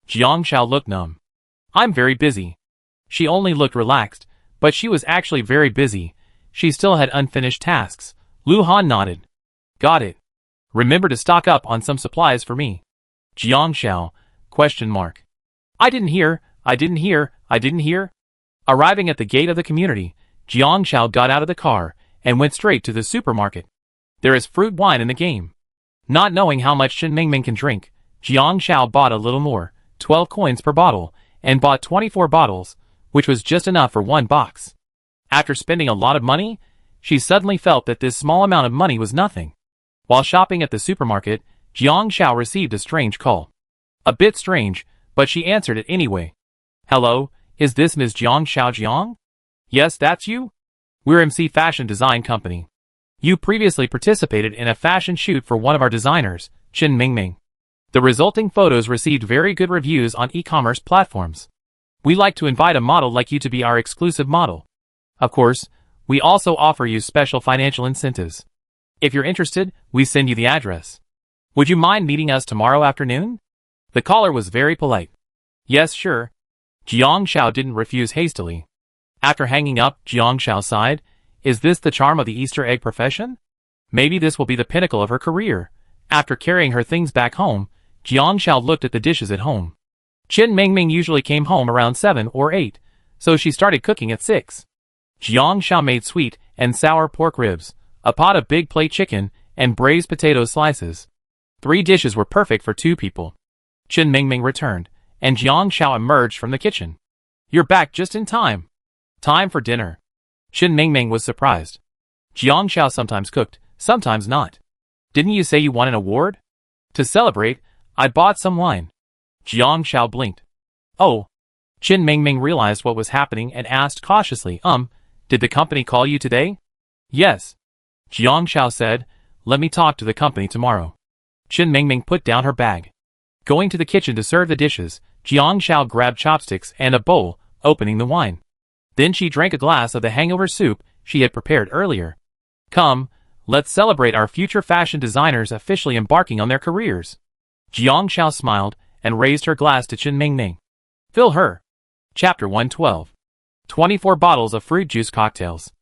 Jiang Xiao looked numb. I'm very busy. She only looked relaxed, but she was actually very busy. She still had unfinished tasks. Lu Han nodded. Got it. Remember to stock up on some supplies for me. Jiang Xiao, ? I didn't hear. Arriving at the gate of the community, Jiang Xiao got out of the car and went straight to the supermarket. There is fruit wine in the game. Not knowing how much Qin Mingming can drink, Jiang Xiao bought a little more, 12 coins per bottle, and bought 24 bottles, which was just enough for one box. After spending a lot of money, she suddenly felt that this small amount of money was nothing. While shopping at the supermarket, Jiang Xiao received a strange call. A bit strange, but she answered it anyway. Hello, is this Ms. Jiang Xiaojiang? Yes, that's you? We're MC Fashion Design Company. You previously participated in a fashion shoot for one of our designers, Qin Mingming. The resulting photos received very good reviews on e-commerce platforms. We like to invite a model like you to be our exclusive model. Of course, we also offer you special financial incentives. If you're interested, we send you the address. Would you mind meeting us tomorrow afternoon? The caller was very polite. Yes, sure. Jiang Xiao didn't refuse hastily. After hanging up, Jiang Xiao sighed. Is this the charm of the Easter egg profession? Maybe this will be the pinnacle of her career. After carrying her things back home, Jiang Xiao looked at the dishes at home. Qin Mingming usually came home around 7 or 8, so she started cooking at 6. Jiang Xiao made sweet and sour pork ribs, a pot of big plate chicken, and braised potato slices. 3 dishes were perfect for 2 people. Qin Mingming returned, and Jiang Xiao emerged from the kitchen. You're back just in time. Time for dinner. Qin Mingming was surprised. Jiang Xiao sometimes cooked, sometimes not. Didn't you say you won an award? To celebrate, I bought some wine. Jiang Xiao blinked. Oh. Qin Mingming realized what was happening and asked cautiously, did the company call you today? Yes. Jiang Xiao said, let me talk to the company tomorrow. Qin Mingming put down her bag. Going to the kitchen to serve the dishes, Jiang Xiao grabbed chopsticks and a bowl, opening the wine. Then she drank a glass of the hangover soup she had prepared earlier. Come, let's celebrate our future fashion designers officially embarking on their careers. Jiang Xiao smiled and raised her glass to Qin Mingming. Fill her. Chapter 112. 24 bottles of fruit juice cocktails.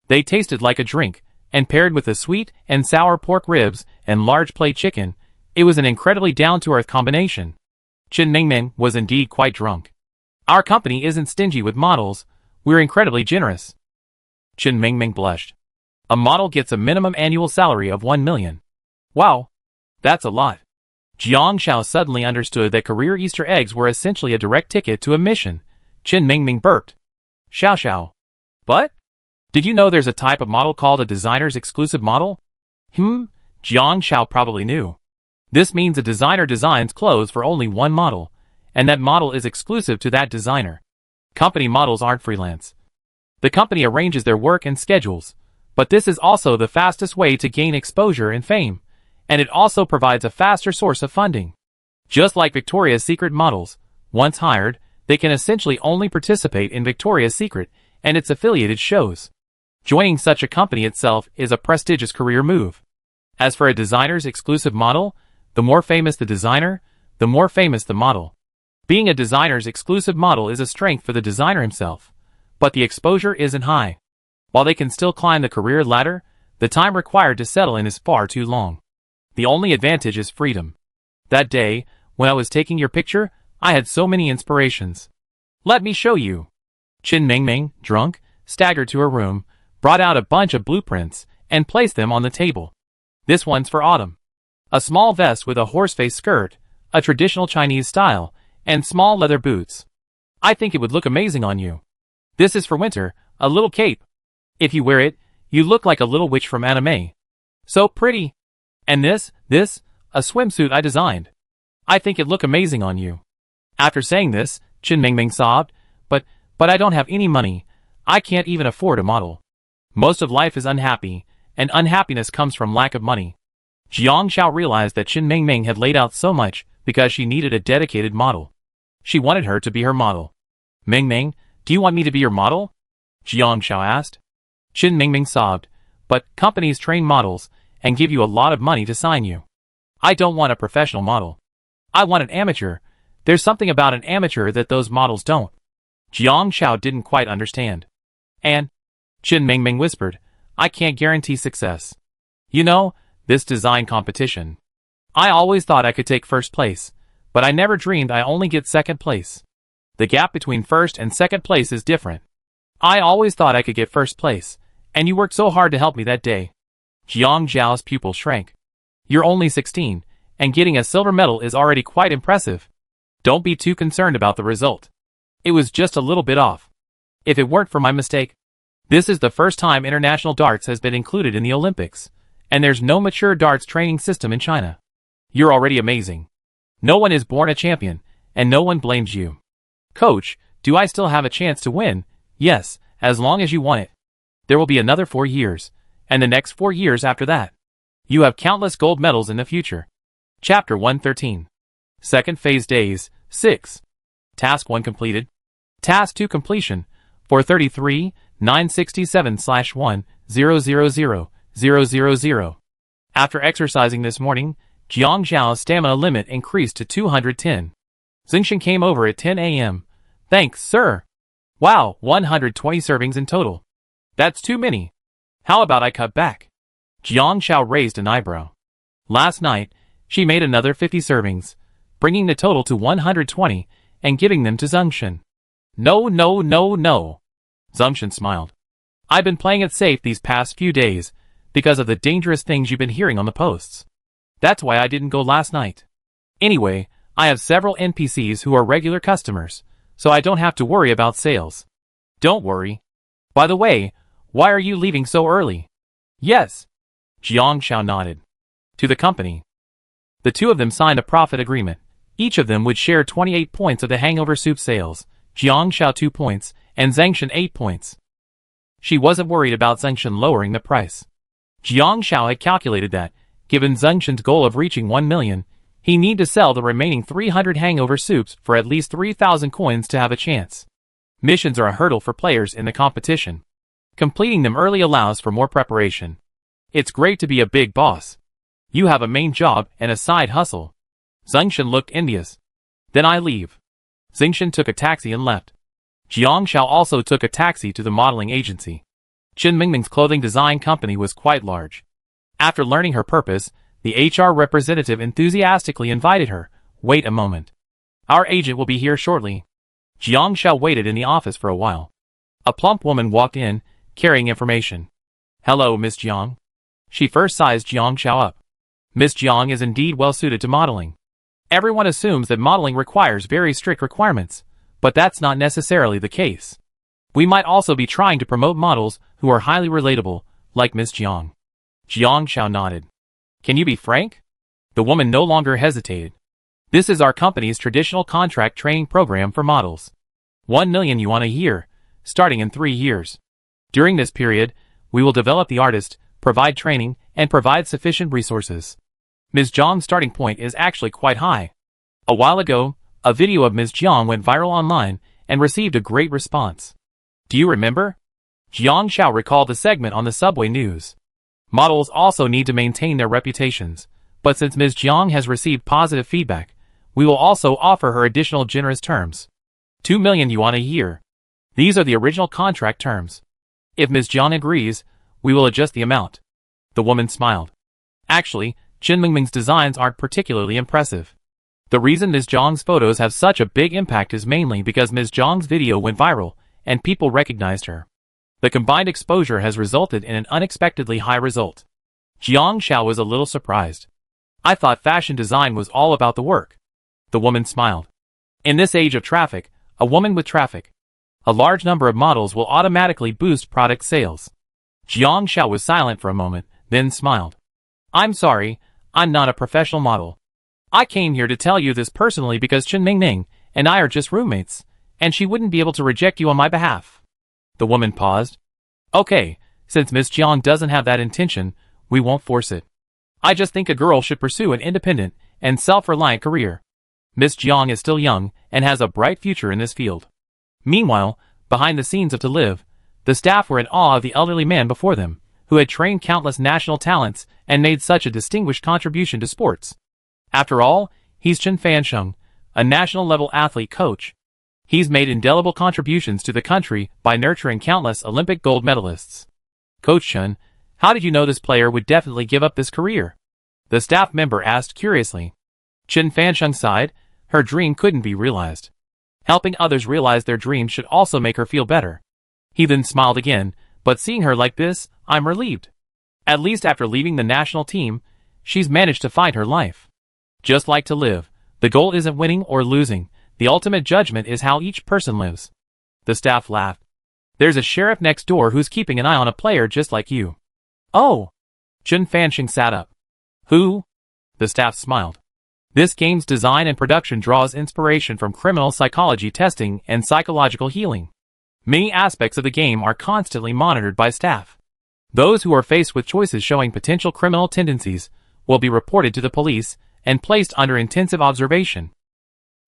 They tasted like a drink, and paired with the sweet and sour pork ribs and large plate chicken, it was an incredibly down-to-earth combination. Qin Mingming was indeed quite drunk. Our company isn't stingy with models, we're incredibly generous. Qin Mingming blushed. A model gets a minimum annual salary of 1 million. Wow. That's a lot. Jiang Xiao suddenly understood that career Easter eggs were essentially a direct ticket to a mission. Qin Mingming burped. Xiao Xiao. But? Did you know there's a type of model called a designer's exclusive model? Jiang Xiao probably knew. This means a designer designs clothes for only one model, and that model is exclusive to that designer. Company models aren't freelance. The company arranges their work and schedules, but this is also the fastest way to gain exposure and fame, and it also provides a faster source of funding. Just like Victoria's Secret models, once hired, they can essentially only participate in Victoria's Secret and its affiliated shows. Joining such a company itself is a prestigious career move. As for a designer's exclusive model, the more famous the designer, the more famous the model. Being a designer's exclusive model is a strength for the designer himself, but the exposure isn't high. While they can still climb the career ladder, the time required to settle in is far too long. The only advantage is freedom. That day, when I was taking your picture, I had so many inspirations. Let me show you. Qin Mingming, drunk, staggered to her room, brought out a bunch of blueprints, and placed them on the table. This one's for autumn. A small vest with a horseface skirt, a traditional Chinese style, and small leather boots. I think it would look amazing on you. This is for winter, a little cape. If you wear it, you look like a little witch from anime. So pretty. And this, a swimsuit I designed. I think it'd look amazing on you. After saying this, Qin Mingming sobbed, but I don't have any money. I can't even afford a model. Most of life is unhappy, and unhappiness comes from lack of money. Jiang Xiao realized that Qin Mingming had laid out so much because she needed a dedicated model. She wanted her to be her model. Mingming, do you want me to be your model? Jiang Xiao asked. Qin Mingming sobbed, but companies train models and give you a lot of money to sign you. I don't want a professional model. I want an amateur. There's something about an amateur that those models don't. Jiang Xiao didn't quite understand. And Qin Mingming whispered, I can't guarantee success. You know, this design competition. I always thought I could take first place, but I never dreamed I only get second place. The gap between first and second place is different. I always thought I could get first place, and you worked so hard to help me that day. Jiang Xiao's pupil shrank. You're only 16, and getting a silver medal is already quite impressive. Don't be too concerned about the result. It was just a little bit off. If it weren't for my mistake. This is the first time international darts has been included in the Olympics, and there's no mature darts training system in China. You're already amazing. No one is born a champion, and no one blames you. Coach, do I still have a chance to win? Yes, as long as you want it. There will be another 4 years, and the next 4 years after that. You have countless gold medals in the future. Chapter 113. Second Phase Days, 6. Task 1 completed. Task 2 completion, 433, 967/1000000. After exercising this morning, Jiang Xiao's stamina limit increased to 210. Zingshan came over at 10 a.m. Thanks, sir. Wow, 120 servings in total. That's too many. How about I cut back? Jiang Xiao raised an eyebrow. Last night, she made another 50 servings, bringing the total to 120 and giving them to Zingshan. No. Zingshan smiled. I've been playing it safe these past few days because of the dangerous things you've been hearing on the posts. That's why I didn't go last night. Anyway, I have several NPCs who are regular customers, so I don't have to worry about sales. Don't worry. By the way, why are you leaving so early? Yes. Jiang Xiao nodded. To the company. The two of them signed a profit agreement. Each of them would share 28 points of the hangover soup sales, Jiang Xiao 2 points, and Zingshan 8 points. She wasn't worried about Zingshan lowering the price. Jiang Xiao had calculated that, given Zingshan's goal of reaching 1 million, he need to sell the remaining 300 hangover soups for at least 3,000 coins to have a chance. Missions are a hurdle for players in the competition. Completing them early allows for more preparation. It's great to be a big boss. You have a main job and a side hustle. Zingshan looked envious. Then I leave. Zingshan took a taxi and left. Jiang Xiao also took a taxi to the modeling agency. Qin Mingming's clothing design company was quite large. After learning her purpose, the HR representative enthusiastically invited her. Wait a moment. Our agent will be here shortly. Jiang Xiao waited in the office for a while. A plump woman walked in, carrying information. Hello, Miss Jiang. She first sized Jiang Xiao up. Miss Jiang is indeed well suited to modeling. Everyone assumes that modeling requires very strict requirements, but that's not necessarily the case. We might also be trying to promote models who are highly relatable, like Miss Jiang. Jiang Xiao nodded. Can you be frank? The woman no longer hesitated. This is our company's traditional contract training program for models. 1 million yuan a year, starting in 3 years. During this period, we will develop the artist, provide training, and provide sufficient resources. Ms. Jiang's starting point is actually quite high. A while ago, a video of Ms. Jiang went viral online and received a great response. Do you remember? Jiang Xiao recalled the segment on the subway news. Models also need to maintain their reputations, but since Ms. Jiang has received positive feedback, we will also offer her additional generous terms. 2 million yuan a year. These are the original contract terms. If Ms. Jiang agrees, we will adjust the amount. The woman smiled. Actually, Chen Mingming's designs aren't particularly impressive. The reason Ms. Jiang's photos have such a big impact is mainly because Ms. Jiang's video went viral, and people recognized her. The combined exposure has resulted in an unexpectedly high result. Jiang Xiao was a little surprised. I thought fashion design was all about the work. The woman smiled. In this age of traffic, a woman with traffic, a large number of models will automatically boost product sales. Jiang Xiao was silent for a moment, then smiled. I'm sorry, I'm not a professional model. I came here to tell you this personally because Chen Mingming and I are just roommates, and she wouldn't be able to reject you on my behalf. The woman paused. Okay, since Miss Jiang doesn't have that intention, we won't force it. I just think a girl should pursue an independent and self-reliant career. Miss Jiang is still young and has a bright future in this field. Meanwhile, behind the scenes of To Live, the staff were in awe of the elderly man before them, who had trained countless national talents and made such a distinguished contribution to sports. After all, he's Chen Fansheng, a national-level athlete coach. He's made indelible contributions to the country by nurturing countless Olympic gold medalists. Coach Chen, how did you know this player would definitely give up this career? The staff member asked curiously. Chen Fansheng sighed. Her dream couldn't be realized. Helping others realize their dreams should also make her feel better. He then smiled again, but seeing her like this, I'm relieved. At least after leaving the national team, she's managed to find her life. Just like To Live, the goal isn't winning or losing. The ultimate judgment is how each person lives. The staff laughed. There's a sheriff next door who's keeping an eye on a player just like you. Oh! Chen Fansheng sat up. Who? The staff smiled. This game's design and production draws inspiration from criminal psychology testing and psychological healing. Many aspects of the game are constantly monitored by staff. Those who are faced with choices showing potential criminal tendencies will be reported to the police and placed under intensive observation.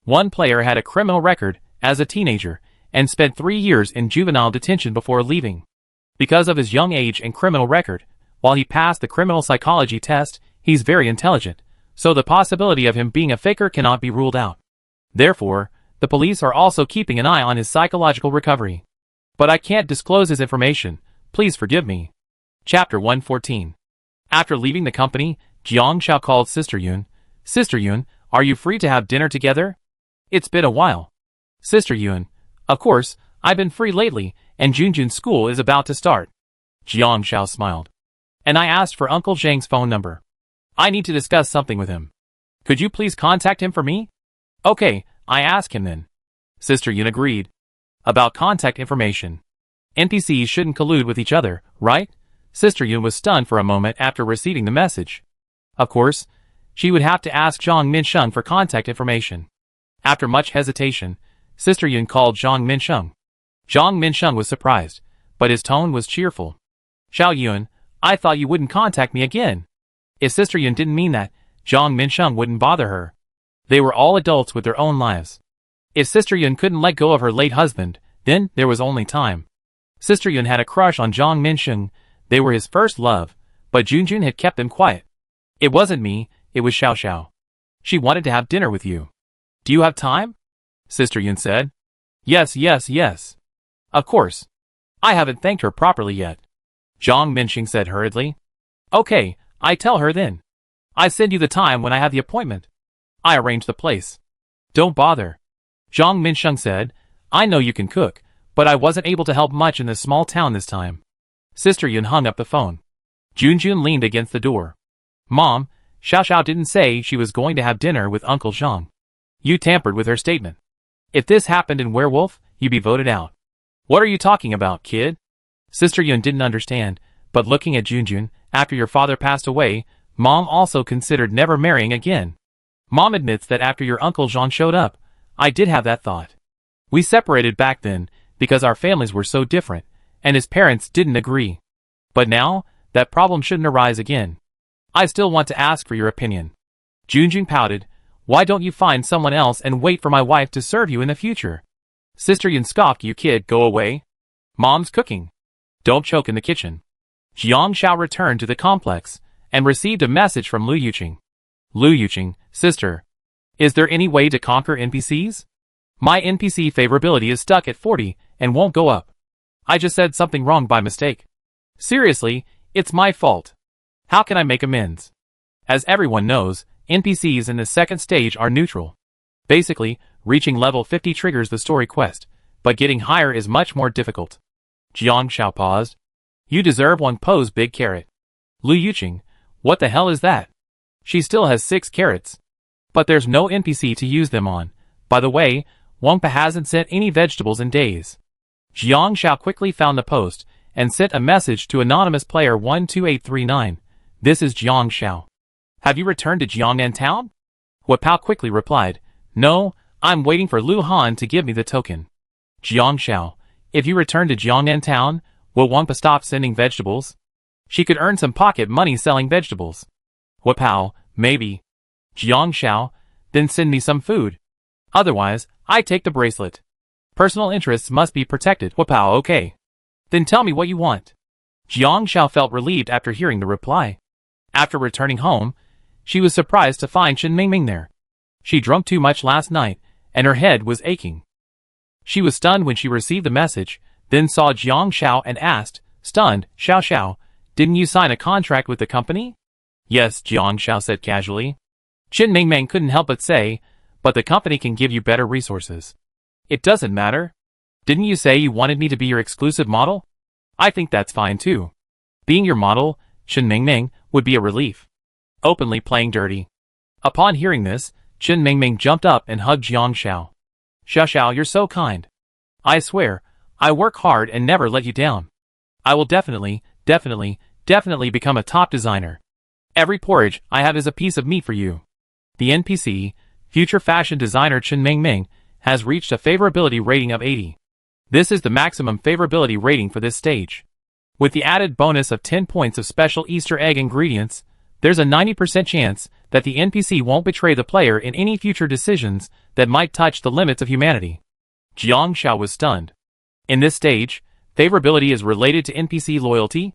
One player had a criminal record as a teenager and spent 3 years in juvenile detention before leaving. Because of his young age and criminal record, while he passed the criminal psychology test, he's very intelligent, so the possibility of him being a faker cannot be ruled out. Therefore, the police are also keeping an eye on his psychological recovery. But I can't disclose his information, please forgive me. Chapter 114. After leaving the company, Jiang Xiao called Sister Yun. Sister Yun, are you free to have dinner together? It's been a while. Sister Yun, of course, I've been free lately, and Junjun's school is about to start. Jiang Xiao smiled. And I asked for Uncle Zhang's phone number. I need to discuss something with him. Could you please contact him for me? Okay, I ask him then. Sister Yun agreed. About contact information. NPCs shouldn't collude with each other, right? Sister Yun was stunned for a moment after receiving the message. Of course, she would have to ask Zhang Minsheng for contact information. After much hesitation, Sister Yun called Zhang Minsheng. Zhang Minsheng was surprised, but his tone was cheerful. Xiao Yun, I thought you wouldn't contact me again. If Sister Yun didn't mean that, Zhang Minsheng wouldn't bother her. They were all adults with their own lives. If Sister Yun couldn't let go of her late husband, then there was only time. Sister Yun had a crush on Zhang Minsheng. They were his first love, but Junjun had kept them quiet. It wasn't me, it was Xiao Xiao. She wanted to have dinner with you. Do you have time? Sister Yun said. Yes. Of course. I haven't thanked her properly yet. Zhang Minsheng said hurriedly. Okay, I tell her then. I send you the time when I have the appointment. I arrange the place. Don't bother. Zhang Minsheng said, I know you can cook, but I wasn't able to help much in this small town this time. Sister Yun hung up the phone. Junjun leaned against the door. Mom, Xiao Xiao didn't say she was going to have dinner with Uncle Zhang. You tampered with her statement. If this happened in Werewolf, you'd be voted out. What are you talking about, kid? Sister Yun didn't understand, but looking at Junjun, after your father passed away, Mom also considered never marrying again. Mom admits that after your Uncle Jean showed up, I did have that thought. We separated back then because our families were so different, and his parents didn't agree. But now, that problem shouldn't arise again. I still want to ask for your opinion. Junjun pouted. Why don't you find someone else and wait for my wife to serve you in the future? Sister Yun scoffed. You kid, go away. Mom's cooking. Don't choke in the kitchen. Jiang Xiao returned to the complex and received a message from Lu Yuqing. Lu Yuqing, sister. Is there any way to conquer NPCs? My NPC favorability is stuck at 40 and won't go up. I just said something wrong by mistake. Seriously, it's my fault. How can I make amends? As everyone knows, NPCs in the second stage are neutral. Basically, reaching level 50 triggers the story quest, but getting higher is much more difficult. Jiang Xiao paused. You deserve one. Pose big carrot. Lu Yuqing, what the hell is that? She still has 6 carrots. But there's no NPC to use them on. By the way, Wangpa hasn't sent any vegetables in days. Jiang Xiao quickly found the post and sent a message to anonymous player 12839. This is Jiang Xiao. Have you returned to Jiangnan town? Hua Pao quickly replied. No, I'm waiting for Lu Han to give me the token. Jiang Xiao, if you return to Jiangnan town, will Wangpa stop sending vegetables? She could earn some pocket money selling vegetables. Hua Pao, maybe. Jiang Xiao, then send me some food. Otherwise, I take the bracelet. Personal interests must be protected. Hua Pao, okay. Then tell me what you want. Jiang Xiao felt relieved after hearing the reply. After returning home, she was surprised to find Chen Mingming there. She drank too much last night, and her head was aching. She was stunned when she received the message, then saw Jiang Xiao and asked, stunned, Xiao Xiao, didn't you sign a contract with the company? Yes, Jiang Xiao said casually. Chen Mingming couldn't help but say, but the company can give you better resources. It doesn't matter. Didn't you say you wanted me to be your exclusive model? I think that's fine too. Being your model, Chen Mingming, would be a relief. Openly playing dirty. Upon hearing this, Chen Mingming jumped up and hugged Jiang Xiao. Xiao Xiao, you're so kind. I swear, I work hard and never let you down. I will definitely become a top designer. Every porridge I have is a piece of meat for you. The NPC, future fashion designer Chen Mingming, has reached a favorability rating of 80. This is the maximum favorability rating for this stage. With the added bonus of 10 points of special Easter egg ingredients, there's a 90% chance that the NPC won't betray the player in any future decisions that might touch the limits of humanity. Jiang Xiao was stunned. In this stage, favorability is related to NPC loyalty?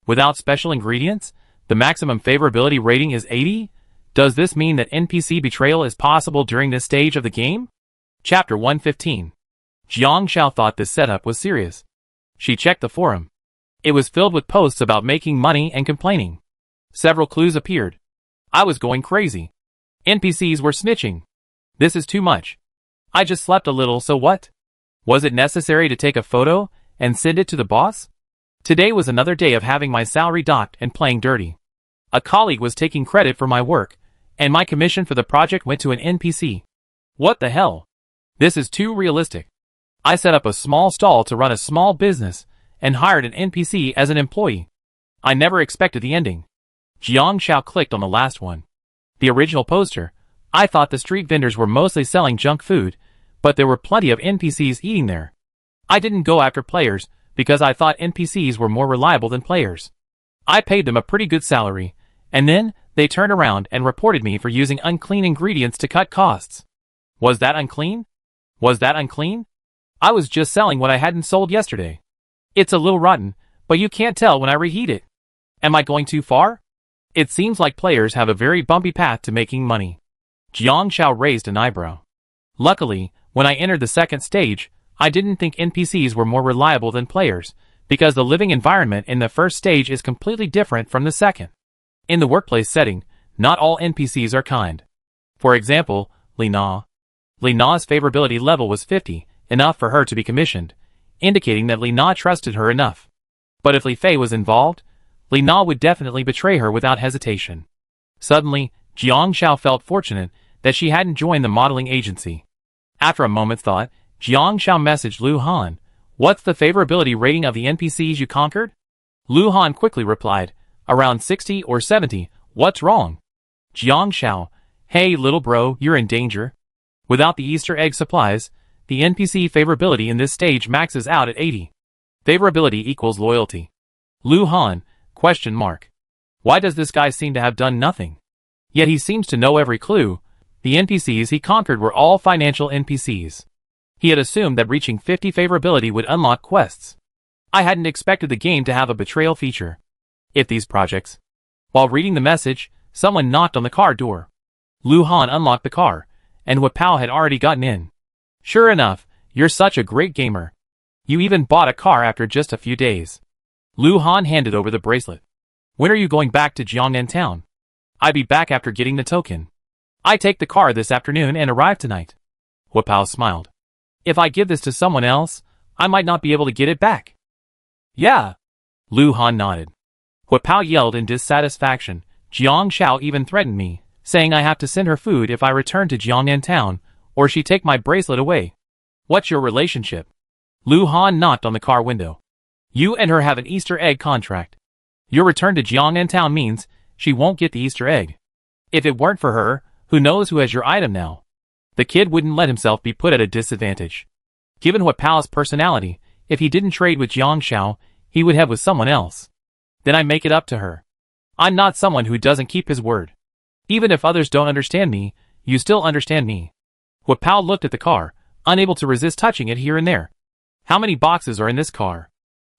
Without special ingredients, the maximum favorability rating is 80? Does this mean that NPC betrayal is possible during this stage of the game? Chapter 115. Jiang Xiao thought this setup was serious. She checked the forum. It was filled with posts about making money and complaining. Several clues appeared. I was going crazy. NPCs were snitching. This is too much. I just slept a little, so what? Was it necessary to take a photo and send it to the boss? Today was another day of having my salary docked and playing dirty. A colleague was taking credit for my work, and my commission for the project went to an NPC. What the hell? This is too realistic. I set up a small stall to run a small business and hired an NPC as an employee. I never expected the ending. Jiang Xiao clicked on the last one. The original poster. I thought the street vendors were mostly selling junk food, but there were plenty of NPCs eating there. I didn't go after players because I thought NPCs were more reliable than players. I paid them a pretty good salary, and then they turned around and reported me for using unclean ingredients to cut costs. Was that unclean? Was that unclean? I was just selling what I hadn't sold yesterday. It's a little rotten, but you can't tell when I reheat it. Am I going too far? It seems like players have a very bumpy path to making money. Jiang Xiao raised an eyebrow. Luckily, when I entered the second stage, I didn't think NPCs were more reliable than players, because the living environment in the first stage is completely different from the second. In the workplace setting, not all NPCs are kind. For example, Li Na. Li Na's favorability level was 50, enough for her to be commissioned, indicating that Li Na trusted her enough. But if Li Fei was involved, Li Na would definitely betray her without hesitation. Suddenly, Jiang Xiao felt fortunate that she hadn't joined the modeling agency. After a moment's thought, Jiang Xiao messaged Lu Han, What's the favorability rating of the NPCs you conquered? Lu Han quickly replied, around 60 or 70, what's wrong? Jiang Xiao, hey little bro, you're in danger. Without the Easter egg supplies, the NPC favorability in this stage maxes out at 80. Favorability equals loyalty. Lu Han, question mark. Why does this guy seem to have done nothing? Yet he seems to know every clue. The NPCs he conquered were all financial NPCs. He had assumed that reaching 50 favorability would unlock quests. I hadn't expected the game to have a betrayal feature. If these projects. While reading the message, someone knocked on the car door. Lu Han unlocked the car, and Hua Pao had already gotten in. Sure enough, you're such a great gamer. You even bought a car after just a few days. Lu Han handed over the bracelet. When are you going back to Jiangnan town? I'll be back after getting the token. I take the car this afternoon and arrive tonight. Hua Pao smiled. If I give this to someone else, I might not be able to get it back. Yeah. Lu Han nodded. Hua Pao yelled in dissatisfaction. Jiang Xiao even threatened me, saying I have to send her food if I return to Jiangnan town, or she take my bracelet away. What's your relationship? Lu Han knocked on the car window. You and her have an Easter egg contract. Your return to Jiangnan town means she won't get the Easter egg. If it weren't for her, who knows who has your item now? The kid wouldn't let himself be put at a disadvantage. Given Hua Pao's personality, if he didn't trade with Jiang Xiao, he would have with someone else. Then I make it up to her. I'm not someone who doesn't keep his word. Even if others don't understand me, you still understand me. Hua Pao looked at the car, unable to resist touching it here and there. How many boxes are in this car?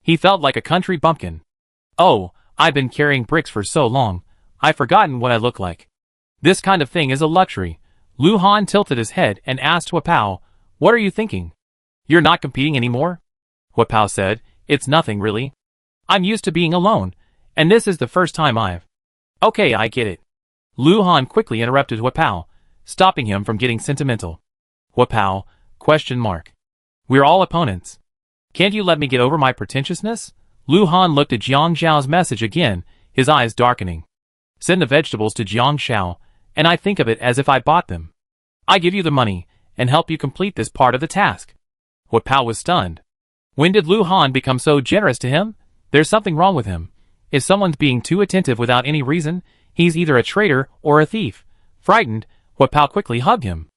He felt like a country bumpkin. Oh, I've been carrying bricks for so long, I've forgotten what I look like. This kind of thing is a luxury. Lu Han tilted his head and asked Hua Pao, what are you thinking? You're not competing anymore? Hua Pao said, it's nothing really. I'm used to being alone, and this is the first time I've... Okay, I get it. Lu Han quickly interrupted Hua Pao, stopping him from getting sentimental. Hua Pao, question mark. We're all opponents. Can't you let me get over my pretentiousness? Lu Han looked at Jiang Xiao's message again, his eyes darkening. Send the vegetables to Jiang Xiao, and I think of it as if I bought them. I give you the money, and help you complete this part of the task. Hua Pao was stunned. When did Lu Han become so generous to him? There's something wrong with him. If someone's being too attentive without any reason, he's either a traitor or a thief. Frightened, Hua Pao quickly hugged him.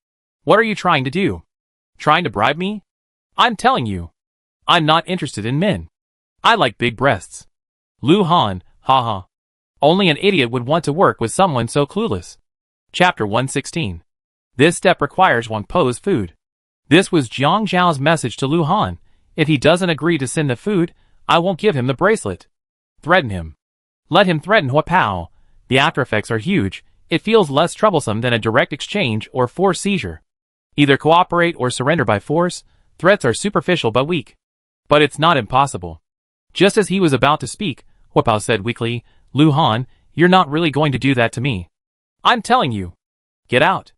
What are you trying to do? Trying to bribe me? I'm telling you. I'm not interested in men. I like big breasts. Lu Han, haha. Only an idiot would want to work with someone so clueless. Chapter 116. This step requires Wang Po's food. This was Jiang Zhao's message to Lu Han. If he doesn't agree to send the food, I won't give him the bracelet. Threaten him. Let him threaten Hua Pao. The after effects are huge. It feels less troublesome than a direct exchange or forced seizure. Either cooperate or surrender by force. Threats are superficial but weak. But it's not impossible. Just as he was about to speak, Hua Pao said weakly, Lu Han, you're not really going to do that to me. I'm telling you. Get out.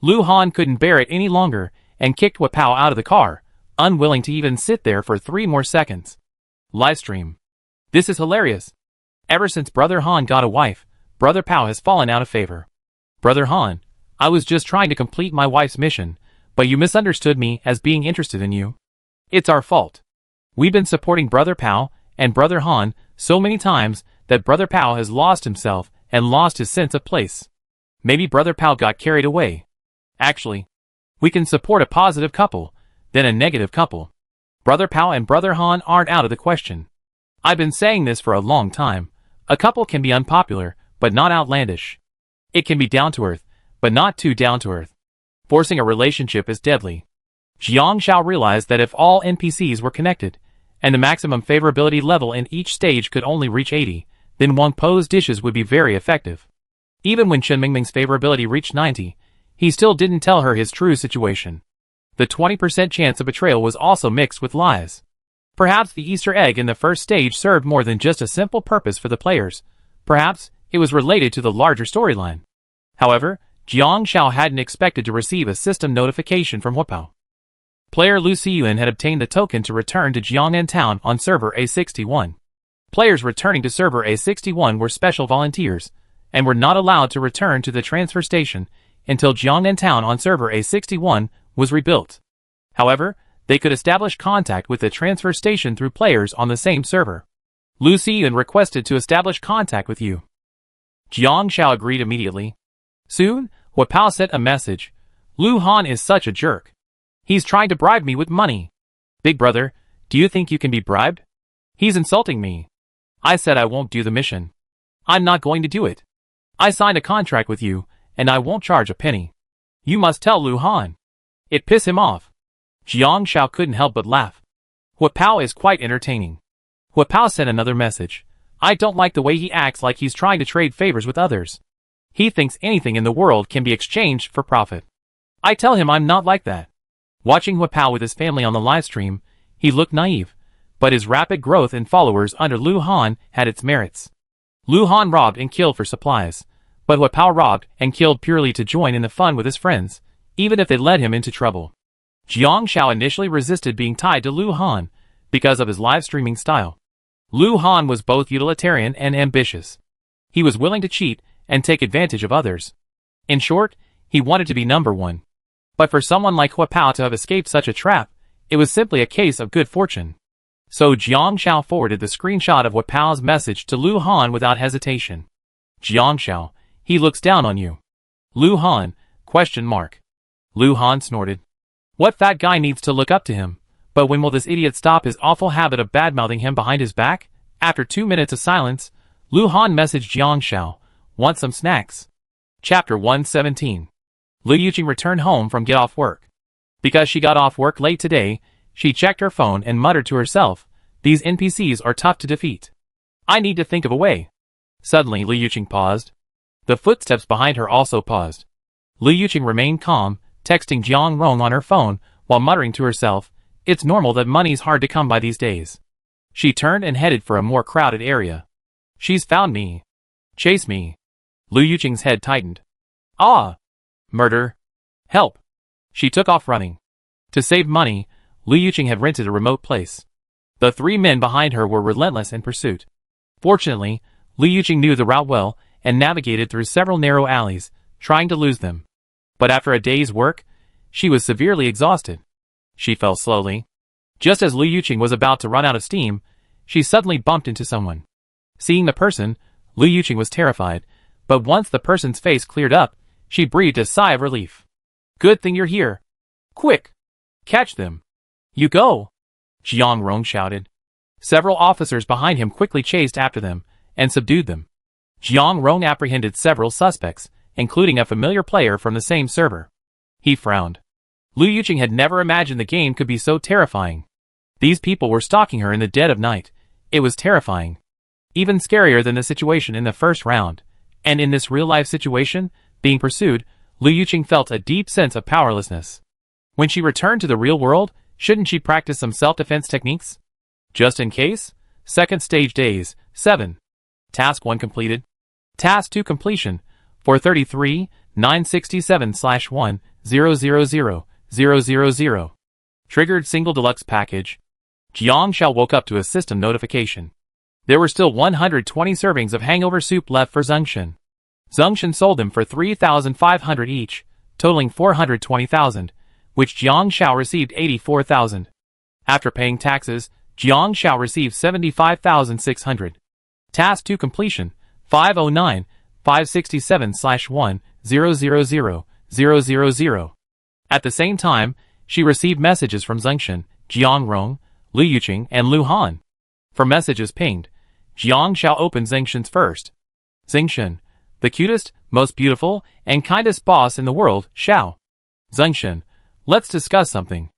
Lu Han couldn't bear it any longer, and kicked Hua Pao out of the car, unwilling to even sit there for 3 more seconds. Livestream. This is hilarious. Ever since Brother Han got a wife, Brother Pao has fallen out of favor. Brother Han, I was just trying to complete my wife's mission, but you misunderstood me as being interested in you. It's our fault. We've been supporting Brother Pao and Brother Han so many times that Brother Pao has lost himself and lost his sense of place. Maybe Brother Pao got carried away. Actually, we can support a positive couple, then a negative couple. Brother Pao and Brother Han aren't out of the question. I've been saying this for a long time. A couple can be unpopular, but not outlandish. It can be down to earth, but not too down to earth. Forcing a relationship is deadly. Jiang Xiao realized that if all NPCs were connected, and the maximum favorability level in each stage could only reach 80, then Wang Po's dishes would be very effective. Even when Chen Mingming's favorability reached 90, he still didn't tell her his true situation. The 20% chance of betrayal was also mixed with lies. Perhaps the Easter egg in the first stage served more than just a simple purpose for the players. Perhaps it was related to the larger storyline. However, Jiang Xiao hadn't expected to receive a system notification from Hua Pao. Player Lu Xiyuan had obtained the token to return to Jiangnan Town on server A61. Players returning to server A61 were special volunteers, and were not allowed to return to the transfer station until Jiangnan Town on server A61 was rebuilt. However, They could establish contact with the transfer station through players on the same server. Lu Xiyun requested to establish contact with you. Jiang Xiao agreed immediately. Soon, Hua Pao sent a message. Lu Han is such a jerk. He's trying to bribe me with money. Big brother, do you think you can be bribed? He's insulting me. I said I won't do the mission. I'm not going to do it. I signed a contract with you, and I won't charge a penny. You must tell Lu Han. It pissed him off. Jiang Xiao couldn't help but laugh. Hua Pao is quite entertaining. Hua Pao sent another message. I don't like the way he acts like he's trying to trade favors with others. He thinks anything in the world can be exchanged for profit. I tell him I'm not like that. Watching Hua Pao with his family on the livestream, he looked naive, but his rapid growth in followers under Lu Han had its merits. Lu Han robbed and killed for supplies, but Hua Pao robbed and killed purely to join in the fun with his friends, even if it led him into trouble. Jiang Xiao initially resisted being tied to Lu Han because of his live streaming style. Lu Han was both utilitarian and ambitious. He was willing to cheat and take advantage of others. In short, he wanted to be number one. But for someone like Hua Pao to have escaped such a trap, it was simply a case of good fortune. So Jiang Xiao forwarded the screenshot of Hua Pao's message to Lu Han without hesitation. Jiang Xiao, he looks down on you. Lu Han, ? Lu Han snorted. What fat guy needs to look up to him? But when will this idiot stop his awful habit of badmouthing him behind his back? After 2 minutes of silence, Lu Han messaged Jiang Xiao. Want some snacks? Chapter 117. Lu Yuqing returned home from get off work. Because she got off work late today, she checked her phone and muttered to herself, these NPCs are tough to defeat. I need to think of a way. Suddenly Lu Yuqing paused. The footsteps behind her also paused. Lu Yuqing remained calm, texting Jiang Rong on her phone while muttering to herself, it's normal that money's hard to come by these days. She turned and headed for a more crowded area. She's found me. Chase me. Lu Yuqing's head tightened. Ah! Murder. Help. She took off running. To save money, Lu Yuqing had rented a remote place. The 3 men behind her were relentless in pursuit. Fortunately, Lu Yuqing knew the route well and navigated through several narrow alleys, trying to lose them. But after a day's work, she was severely exhausted. She fell slowly. Just as Lu Yuqing was about to run out of steam, she suddenly bumped into someone. Seeing the person, Lu Yuqing was terrified, but once the person's face cleared up, she breathed a sigh of relief. Good thing you're here. Quick! Catch them! You go! Jiang Rong shouted. Several officers behind him quickly chased after them and subdued them. Jiang Rong apprehended several suspects, including a familiar player from the same server. He frowned. Lu Yuqing had never imagined the game could be so terrifying. These people were stalking her in the dead of night. It was terrifying. Even scarier than the situation in the first round. And in this real-life situation, being pursued, Lu Yuqing felt a deep sense of powerlessness. When she returned to the real world, shouldn't she practice some self-defense techniques? Just in case? Second stage days, 7. Task 1 completed. Task 2 completion, 433, 967/1, 000. Triggered single deluxe package. Jiang Xiao woke up to a system notification. There were still 120 servings of hangover soup left for Zhengshan. Zhengshan sold them for 3,500 each, totaling 420,000, which Jiang Xiao received 84,000. After paying taxes, Jiang Xiao received 75,600. Task 2 completion, 509, 567/1, 000. At the same time, she received messages from Zhengshan, Jiang Rong, Lu Yuqing, and Lu Han. For messages pinged, Jiang Xiao opened Zhengshan's first. Zhengshan, the cutest, most beautiful, and kindest boss in the world, Xiao. Zhengshan, let's discuss something.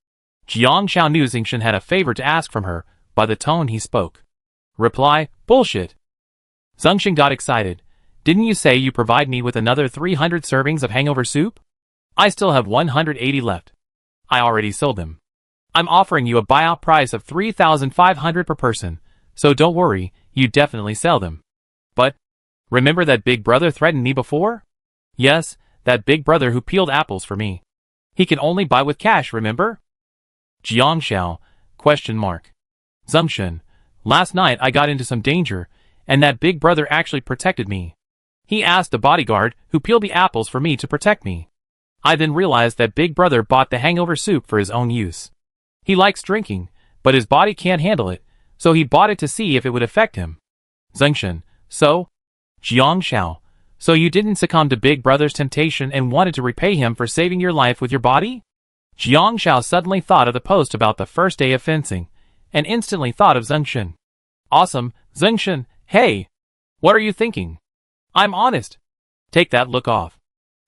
Jiang Xiao knew Zhengshan had a favor to ask from her by the tone he spoke. Reply, bullshit. Zhengshan got excited. Didn't you say you provide me with another 300 servings of hangover soup? I still have 180 left. I already sold them. I'm offering you a buyout price of 3,500 per person, so don't worry, you definitely sell them. But, remember that big brother threatened me before? Yes, that big brother who peeled apples for me. He can only buy with cash, remember? Jiang Xiao, ? Zhengshan, last night I got into some danger, and that big brother actually protected me. He asked the bodyguard who peeled the apples for me to protect me. I then realized that big brother bought the hangover soup for his own use. He likes drinking, but his body can't handle it, so he bought it to see if it would affect him. Zengxin, so? Jiang Xiao, so you didn't succumb to Big Brother's temptation and wanted to repay him for saving your life with your body? Jiang Xiao suddenly thought of the post about the first day of fencing, and instantly thought of Zengxin. Awesome, Zengxin, hey! What are you thinking? I'm honest. Take that look off.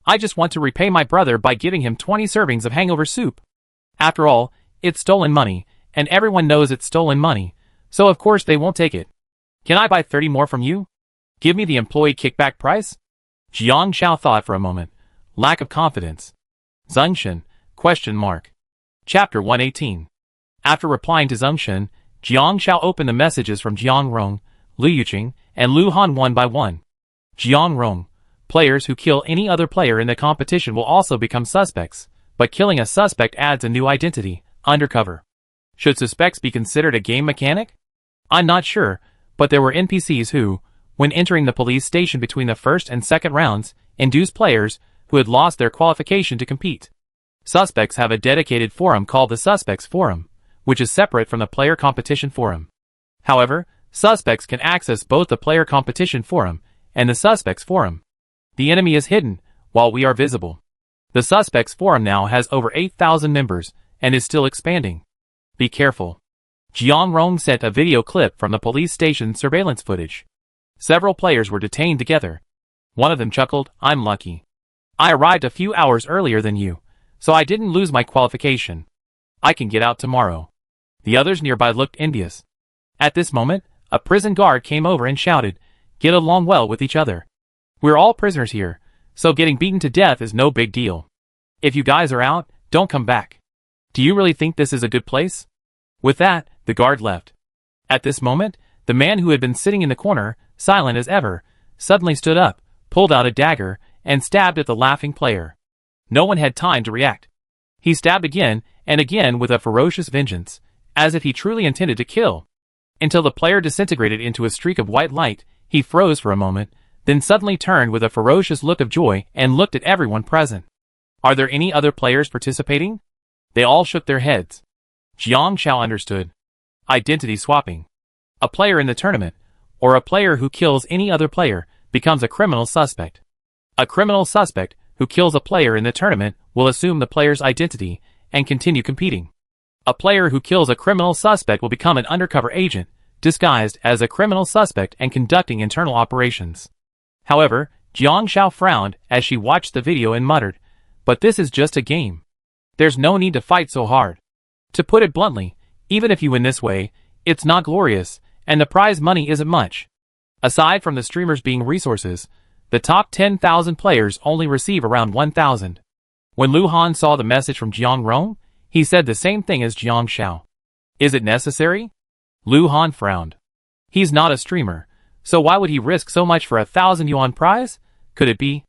I just want to repay my brother by giving him 20 servings of hangover soup. After all, it's stolen money, and everyone knows it's stolen money, so of course they won't take it. Can I buy 30 more from you? Give me the employee kickback price? Jiang Xiao thought for a moment. Lack of confidence. Zengxin, ? Chapter 118. After replying to Zengxin, Jiang Xiao opened the messages from Jiang Rong, Liu Yuqing, and Lu Han one by one. Jiang Rong. Players who kill any other player in the competition will also become suspects, but killing a suspect adds a new identity, undercover. Should suspects be considered a game mechanic? I'm not sure, but there were NPCs who, when entering the police station between the first and second rounds, induced players who had lost their qualification to compete. Suspects have a dedicated forum called the Suspects Forum, which is separate from the Player Competition Forum. However, suspects can access both the Player Competition Forum and the Suspects Forum. The enemy is hidden, while we are visible. The Suspects Forum now has over 8,000 members, and is still expanding. Be careful. Jiang Rong sent a video clip from the police station surveillance footage. Several players were detained together. One of them chuckled, I'm lucky. I arrived a few hours earlier than you, so I didn't lose my qualification. I can get out tomorrow. The others nearby looked envious. At this moment, a prison guard came over and shouted, Get along well with each other. We're all prisoners here, so getting beaten to death is no big deal. If you guys are out, don't come back. Do you really think this is a good place? With that, the guard left. At this moment, the man who had been sitting in the corner, silent as ever, suddenly stood up, pulled out a dagger, and stabbed at the laughing player. No one had time to react. He stabbed again and again with a ferocious vengeance, as if he truly intended to kill. Until the player disintegrated into a streak of white light, he froze for a moment, then suddenly turned with a ferocious look of joy and looked at everyone present. Are there any other players participating? They all shook their heads. Jiang Xiao understood. Identity swapping. A player in the tournament, or a player who kills any other player, becomes a criminal suspect. A criminal suspect who kills a player in the tournament will assume the player's identity and continue competing. A player who kills a criminal suspect will become an undercover agent, disguised as a criminal suspect and conducting internal operations. However, Jiang Xiao frowned as she watched the video and muttered, But this is just a game. There's no need to fight so hard. To put it bluntly, even if you win this way, it's not glorious, and the prize money isn't much. Aside from the streamers being resources, the top 10,000 players only receive around 1,000. When Lu Han saw the message from Jiang Rong, he said the same thing as Jiang Xiao. Is it necessary? Lu Han frowned. He's not a streamer, so why would he risk so much for 1,000 yuan prize? Could it be?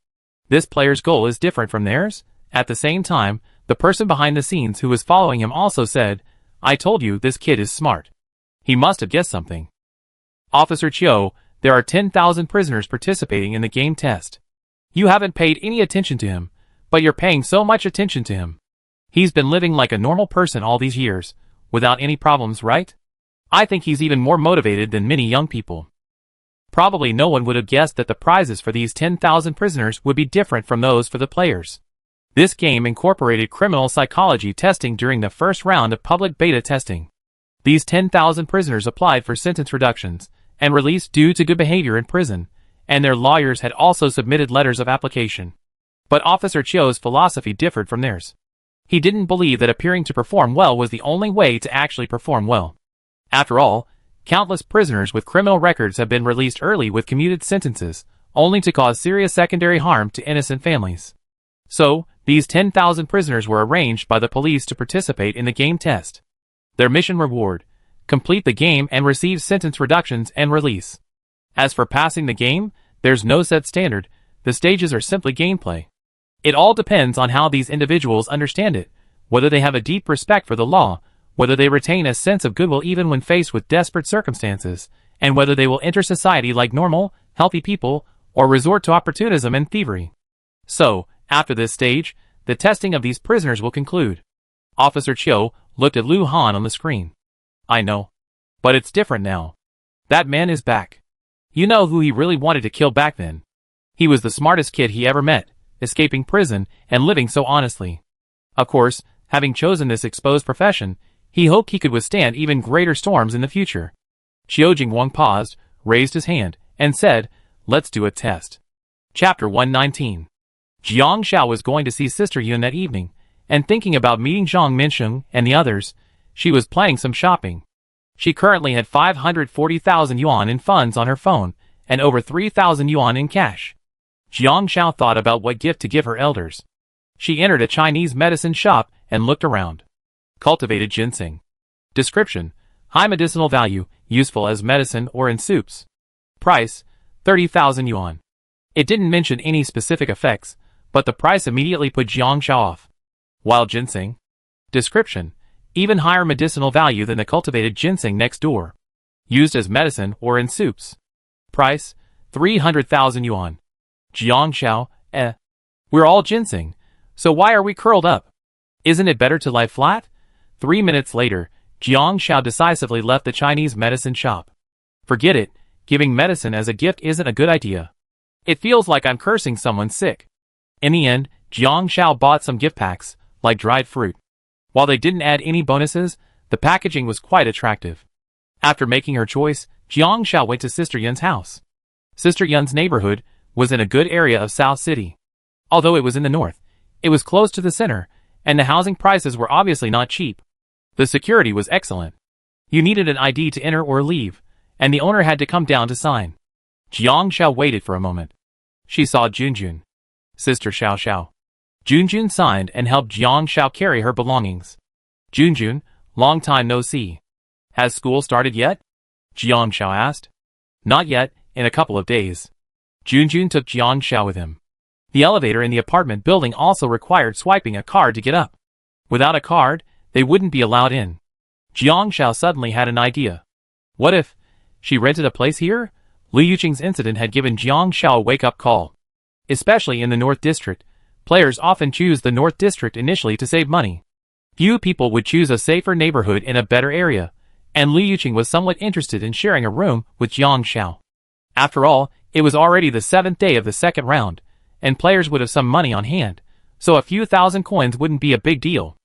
This player's goal is different from theirs? At the same time, the person behind the scenes who was following him also said, I told you this kid is smart. He must have guessed something. Officer Chiu, there are 10,000 prisoners participating in the game test. You haven't paid any attention to him, but you're paying so much attention to him. He's been living like a normal person all these years, without any problems, right? I think he's even more motivated than many young people. Probably no one would have guessed that the prizes for these 10,000 prisoners would be different from those for the players. This game incorporated criminal psychology testing during the first round of public beta testing. These 10,000 prisoners applied for sentence reductions and released due to good behavior in prison, and their lawyers had also submitted letters of application. But Officer Chiu's philosophy differed from theirs. He didn't believe that appearing to perform well was the only way to actually perform well. After all, countless prisoners with criminal records have been released early with commuted sentences, only to cause serious secondary harm to innocent families. So, these 10,000 prisoners were arranged by the police to participate in the game test. Their mission reward: complete the game and receive sentence reductions and release. As for passing the game, there's no set standard, the stages are simply gameplay. It all depends on how these individuals understand it, whether they have a deep respect for the law, whether they retain a sense of goodwill even when faced with desperate circumstances, and whether they will enter society like normal, healthy people, or resort to opportunism and thievery. So, after this stage, the testing of these prisoners will conclude. Officer Chiu looked at Lu Han on the screen. I know. But it's different now. That man is back. You know who he really wanted to kill back then. He was the smartest kid he ever met, escaping prison and living so honestly. Of course, having chosen this exposed profession, he hoped he could withstand even greater storms in the future. Chiu Jingwang paused, raised his hand, and said, "Let's do a test." Chapter 119. Jiang Xiao was going to see Sister Yun that evening, and thinking about meeting Zhang Minsheng and the others, she was planning some shopping. She currently had 540,000 yuan in funds on her phone, and over 3,000 yuan in cash. Jiang Xiao thought about what gift to give her elders. She entered a Chinese medicine shop and looked around. Cultivated ginseng. Description: high medicinal value, useful as medicine or in soups. Price: 30,000 yuan. It didn't mention any specific effects, but the price immediately put Jiang Xiao off. Wild ginseng. Description: even higher medicinal value than the cultivated ginseng next door. Used as medicine or in soups. Price: 300,000 yuan. Jiang Xiao, we're all ginseng, so why are we curled up? Isn't it better to lie flat? 3 minutes later, Jiang Xiao decisively left the Chinese medicine shop. Forget it, giving medicine as a gift isn't a good idea. It feels like I'm cursing someone sick. In the end, Jiang Xiao bought some gift packs, like dried fruit. While they didn't add any bonuses, the packaging was quite attractive. After making her choice, Jiang Xiao went to Sister Yun's house. Sister Yun's neighborhood was in a good area of South City. Although it was in the north, it was close to the center, and the housing prices were obviously not cheap. The security was excellent. You needed an ID to enter or leave, and the owner had to come down to sign. Jiang Xiao waited for a moment. She saw Junjun. Sister Xiao Xiao. Junjun signed and helped Jiang Xiao carry her belongings. Junjun, long time no see. Has school started yet? Jiang Xiao asked. Not yet, in a couple of days. Junjun took Jiang Xiao with him. The elevator in the apartment building also required swiping a card to get up. Without a card, they wouldn't be allowed in. Jiang Xiao suddenly had an idea. What if she rented a place here? Liu Yuqing's incident had given Jiang Xiao a wake-up call. Especially in the North District, players often choose the North District initially to save money. Few people would choose a safer neighborhood in a better area, and Liu Yuqing was somewhat interested in sharing a room with Jiang Xiao. After all, it was already the 7th day of the second round, and players would have some money on hand, so a few thousand coins wouldn't be a big deal.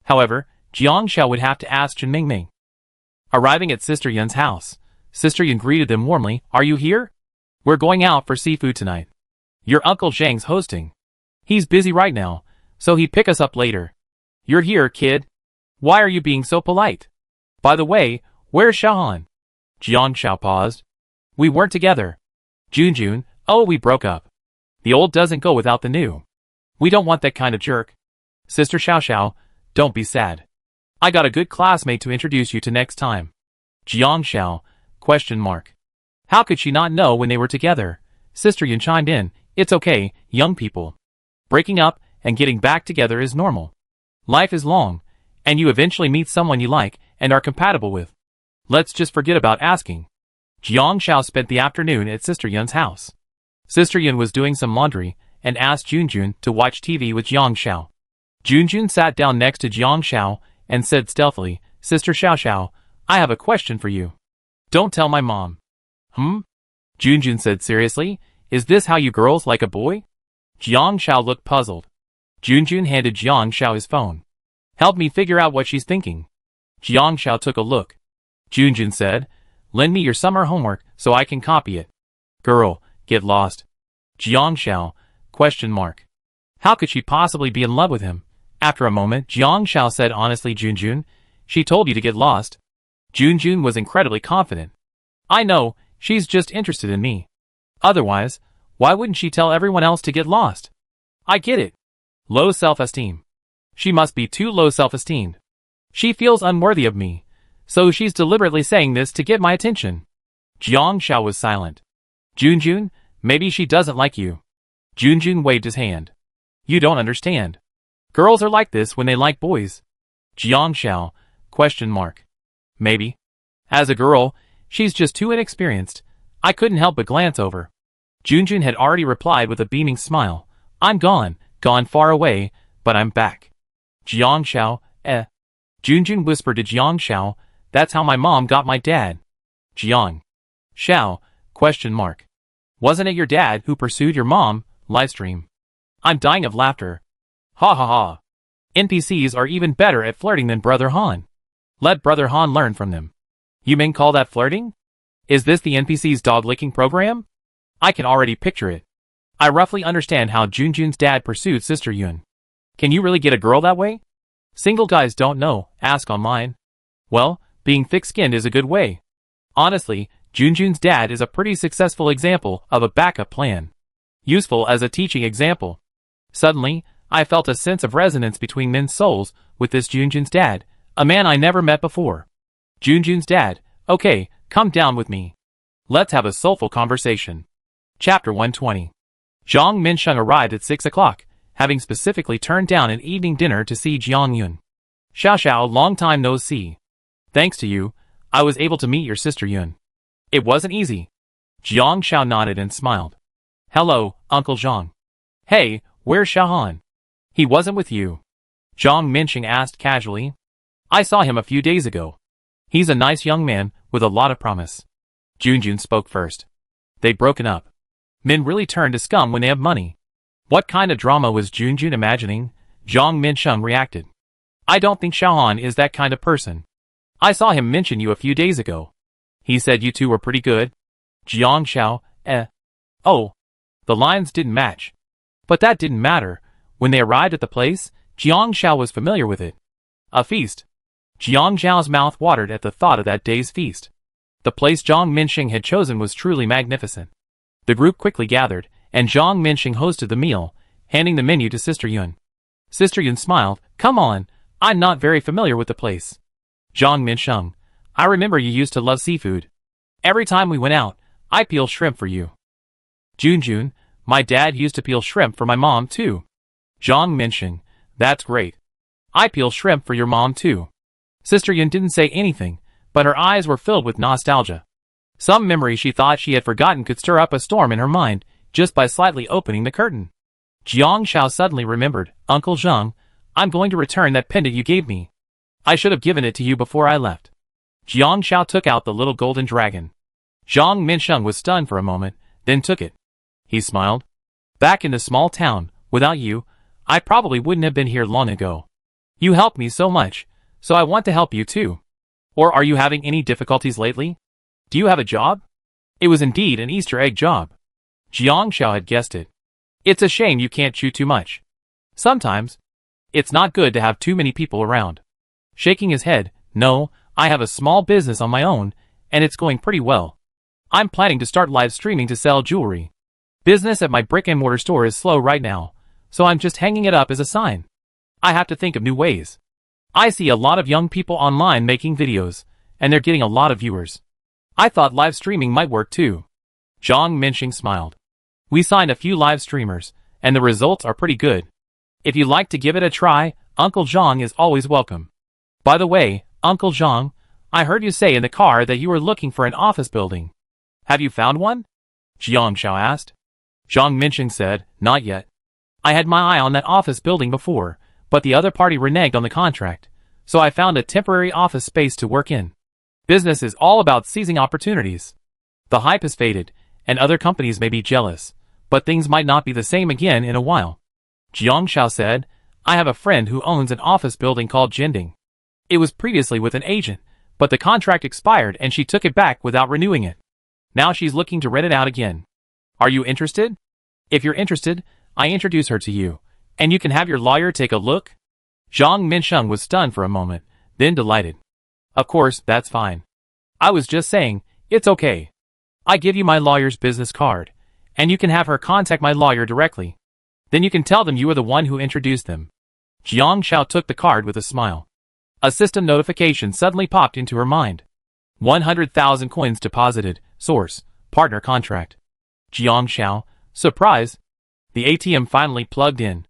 However, Jiang Xiao would have to ask Chen Mingming. Arriving at Sister Yun's house, Sister Yun greeted them warmly. Are you here? We're going out for seafood tonight. Your Uncle Zhang's hosting. He's busy right now, so he'd pick us up later. You're here, kid. Why are you being so polite? By the way, where's Xiaohan? Jiang Xiao paused. We weren't together. Junjun, oh, we broke up. The old doesn't go without the new. We don't want that kind of jerk. Sister Xiao Xiao, don't be sad. I got a good classmate to introduce you to next time. Jiang Xiao, question mark. How could she not know when they were together? Sister Yun chimed in. It's okay, young people. Breaking up and getting back together is normal. Life is long, and you eventually meet someone you like and are compatible with. Let's just forget about asking. Jiang Xiao spent the afternoon at Sister Yun's house. Sister Yun was doing some laundry and asked Junjun to watch TV with Jiang Xiao. Junjun sat down next to Jiang Xiao and said stealthily, Sister Xiao Xiao, I have a question for you. Don't tell my mom. Junjun said seriously, is this how you girls like a boy? Jiang Xiao looked puzzled. Junjun handed Jiang Xiao his phone. Help me figure out what she's thinking. Jiang Xiao took a look. Junjun said, lend me your summer homework so I can copy it. Girl, get lost. Jiang Xiao, question mark. How could she possibly be in love with him? After a moment, Jiang Xiao said honestly, Junjun, she told you to get lost. Junjun was incredibly confident. I know, she's just interested in me. Otherwise, why wouldn't she tell everyone else to get lost? I get it. Low self-esteem. She must be too low self-esteemed. She feels unworthy of me, so she's deliberately saying this to get my attention. Jiang Xiao was silent. Junjun, maybe she doesn't like you. Junjun waved his hand. You don't understand. Girls are like this when they like boys. Jiang Xiao, question mark. Maybe. As a girl, she's just too inexperienced. I couldn't help but glance over. Junjun had already replied with a beaming smile. I'm gone far away, but I'm back. Jiang Xiao, Junjun whispered to Jiang Xiao, that's how my mom got my dad. Jiang Xiao, question mark. Wasn't it your dad who pursued your mom, livestream? I'm dying of laughter. Ha ha ha. NPCs are even better at flirting than Brother Han. Let Brother Han learn from them. You mean call that flirting? Is this the NPC's dog-licking program? I can already picture it. I roughly understand how Junjun's dad pursued Sister Yun. Can you really get a girl that way? Single guys don't know, ask online. Well, being thick-skinned is a good way. Honestly, Junjun's dad is a pretty successful example of a backup plan. Useful as a teaching example. Suddenly, I felt a sense of resonance between men's souls with this Junjun's dad, a man I never met before. Junjun's dad, okay, come down with me. Let's have a soulful conversation. Chapter 120. Zhang Minsheng arrived at 6 o'clock, having specifically turned down an evening dinner to see Jiang Yun. Xiao Xiao, long time no see. Thanks to you, I was able to meet your sister Yun. It wasn't easy. Jiang Xiao nodded and smiled. Hello, Uncle Zhang. Hey, where's Xiaohan? He wasn't with you? Zhang Minsheng asked casually. I saw him a few days ago. He's a nice young man with a lot of promise. Junjun spoke first. They'd broken up. Men really turn to scum when they have money. What kind of drama was Junjun imagining? Zhang Minsheng reacted. I don't think Xiaohan is that kind of person. I saw him mention you a few days ago. He said you two were pretty good. Jiang Xiao, Oh. The lines didn't match. But that didn't matter. When they arrived at the place, Jiang Xiao was familiar with it. A feast. Jiang Xiao's mouth watered at the thought of that day's feast. The place Zhang Minsheng had chosen was truly magnificent. The group quickly gathered, and Zhang Minsheng hosted the meal, handing the menu to Sister Yun. Sister Yun smiled. Come on, I'm not very familiar with the place. Zhang Minsheng, I remember you used to love seafood. Every time we went out, I peel shrimp for you. Junjun, my dad used to peel shrimp for my mom too. Zhang Minsheng, that's great. I peel shrimp for your mom too. Sister Yun didn't say anything, but her eyes were filled with nostalgia. Some memory she thought she had forgotten could stir up a storm in her mind, just by slightly opening the curtain. Jiang Xiao suddenly remembered, Uncle Zhang, I'm going to return that pendant you gave me. I should have given it to you before I left. Jiang Xiao took out the little golden dragon. Zhang Minsheng was stunned for a moment, then took it. He smiled. Back in the small town, without you, I probably wouldn't have been here long ago. You helped me so much, so I want to help you too. Or are you having any difficulties lately? Do you have a job? It was indeed an Easter egg job. Jiang Xiao had guessed it. It's a shame you can't chew too much. Sometimes, it's not good to have too many people around. Shaking his head, no, I have a small business on my own, and it's going pretty well. I'm planning to start live streaming to sell jewelry. Business at my brick-and-mortar store is slow right now, so I'm just hanging it up as a sign. I have to think of new ways. I see a lot of young people online making videos, and they're getting a lot of viewers. I thought live streaming might work too. Zhang Minsheng smiled. We signed a few live streamers, and the results are pretty good. If you'd like to give it a try, Uncle Zhang is always welcome. By the way, Uncle Zhang, I heard you say in the car that you were looking for an office building. Have you found one? Jiang Xiao asked. Zhang Minsheng said, not yet. I had my eye on that office building before, but the other party reneged on the contract, so I found a temporary office space to work in. Business is all about seizing opportunities. The hype has faded, and other companies may be jealous, but things might not be the same again in a while. Jiang Xiao said, I have a friend who owns an office building called Jinding. It was previously with an agent, but the contract expired and she took it back without renewing it. Now she's looking to rent it out again. Are you interested? If you're interested, I introduce her to you, and you can have your lawyer take a look. Zhang Minsheng was stunned for a moment, then delighted. Of course, that's fine. I was just saying, it's okay. I give you my lawyer's business card, and you can have her contact my lawyer directly. Then you can tell them you were the one who introduced them. Jiang Xiao took the card with a smile. A system notification suddenly popped into her mind. 100,000 coins deposited, source, partner contract. Jiang Xiao, surprise. The ATM finally plugged in.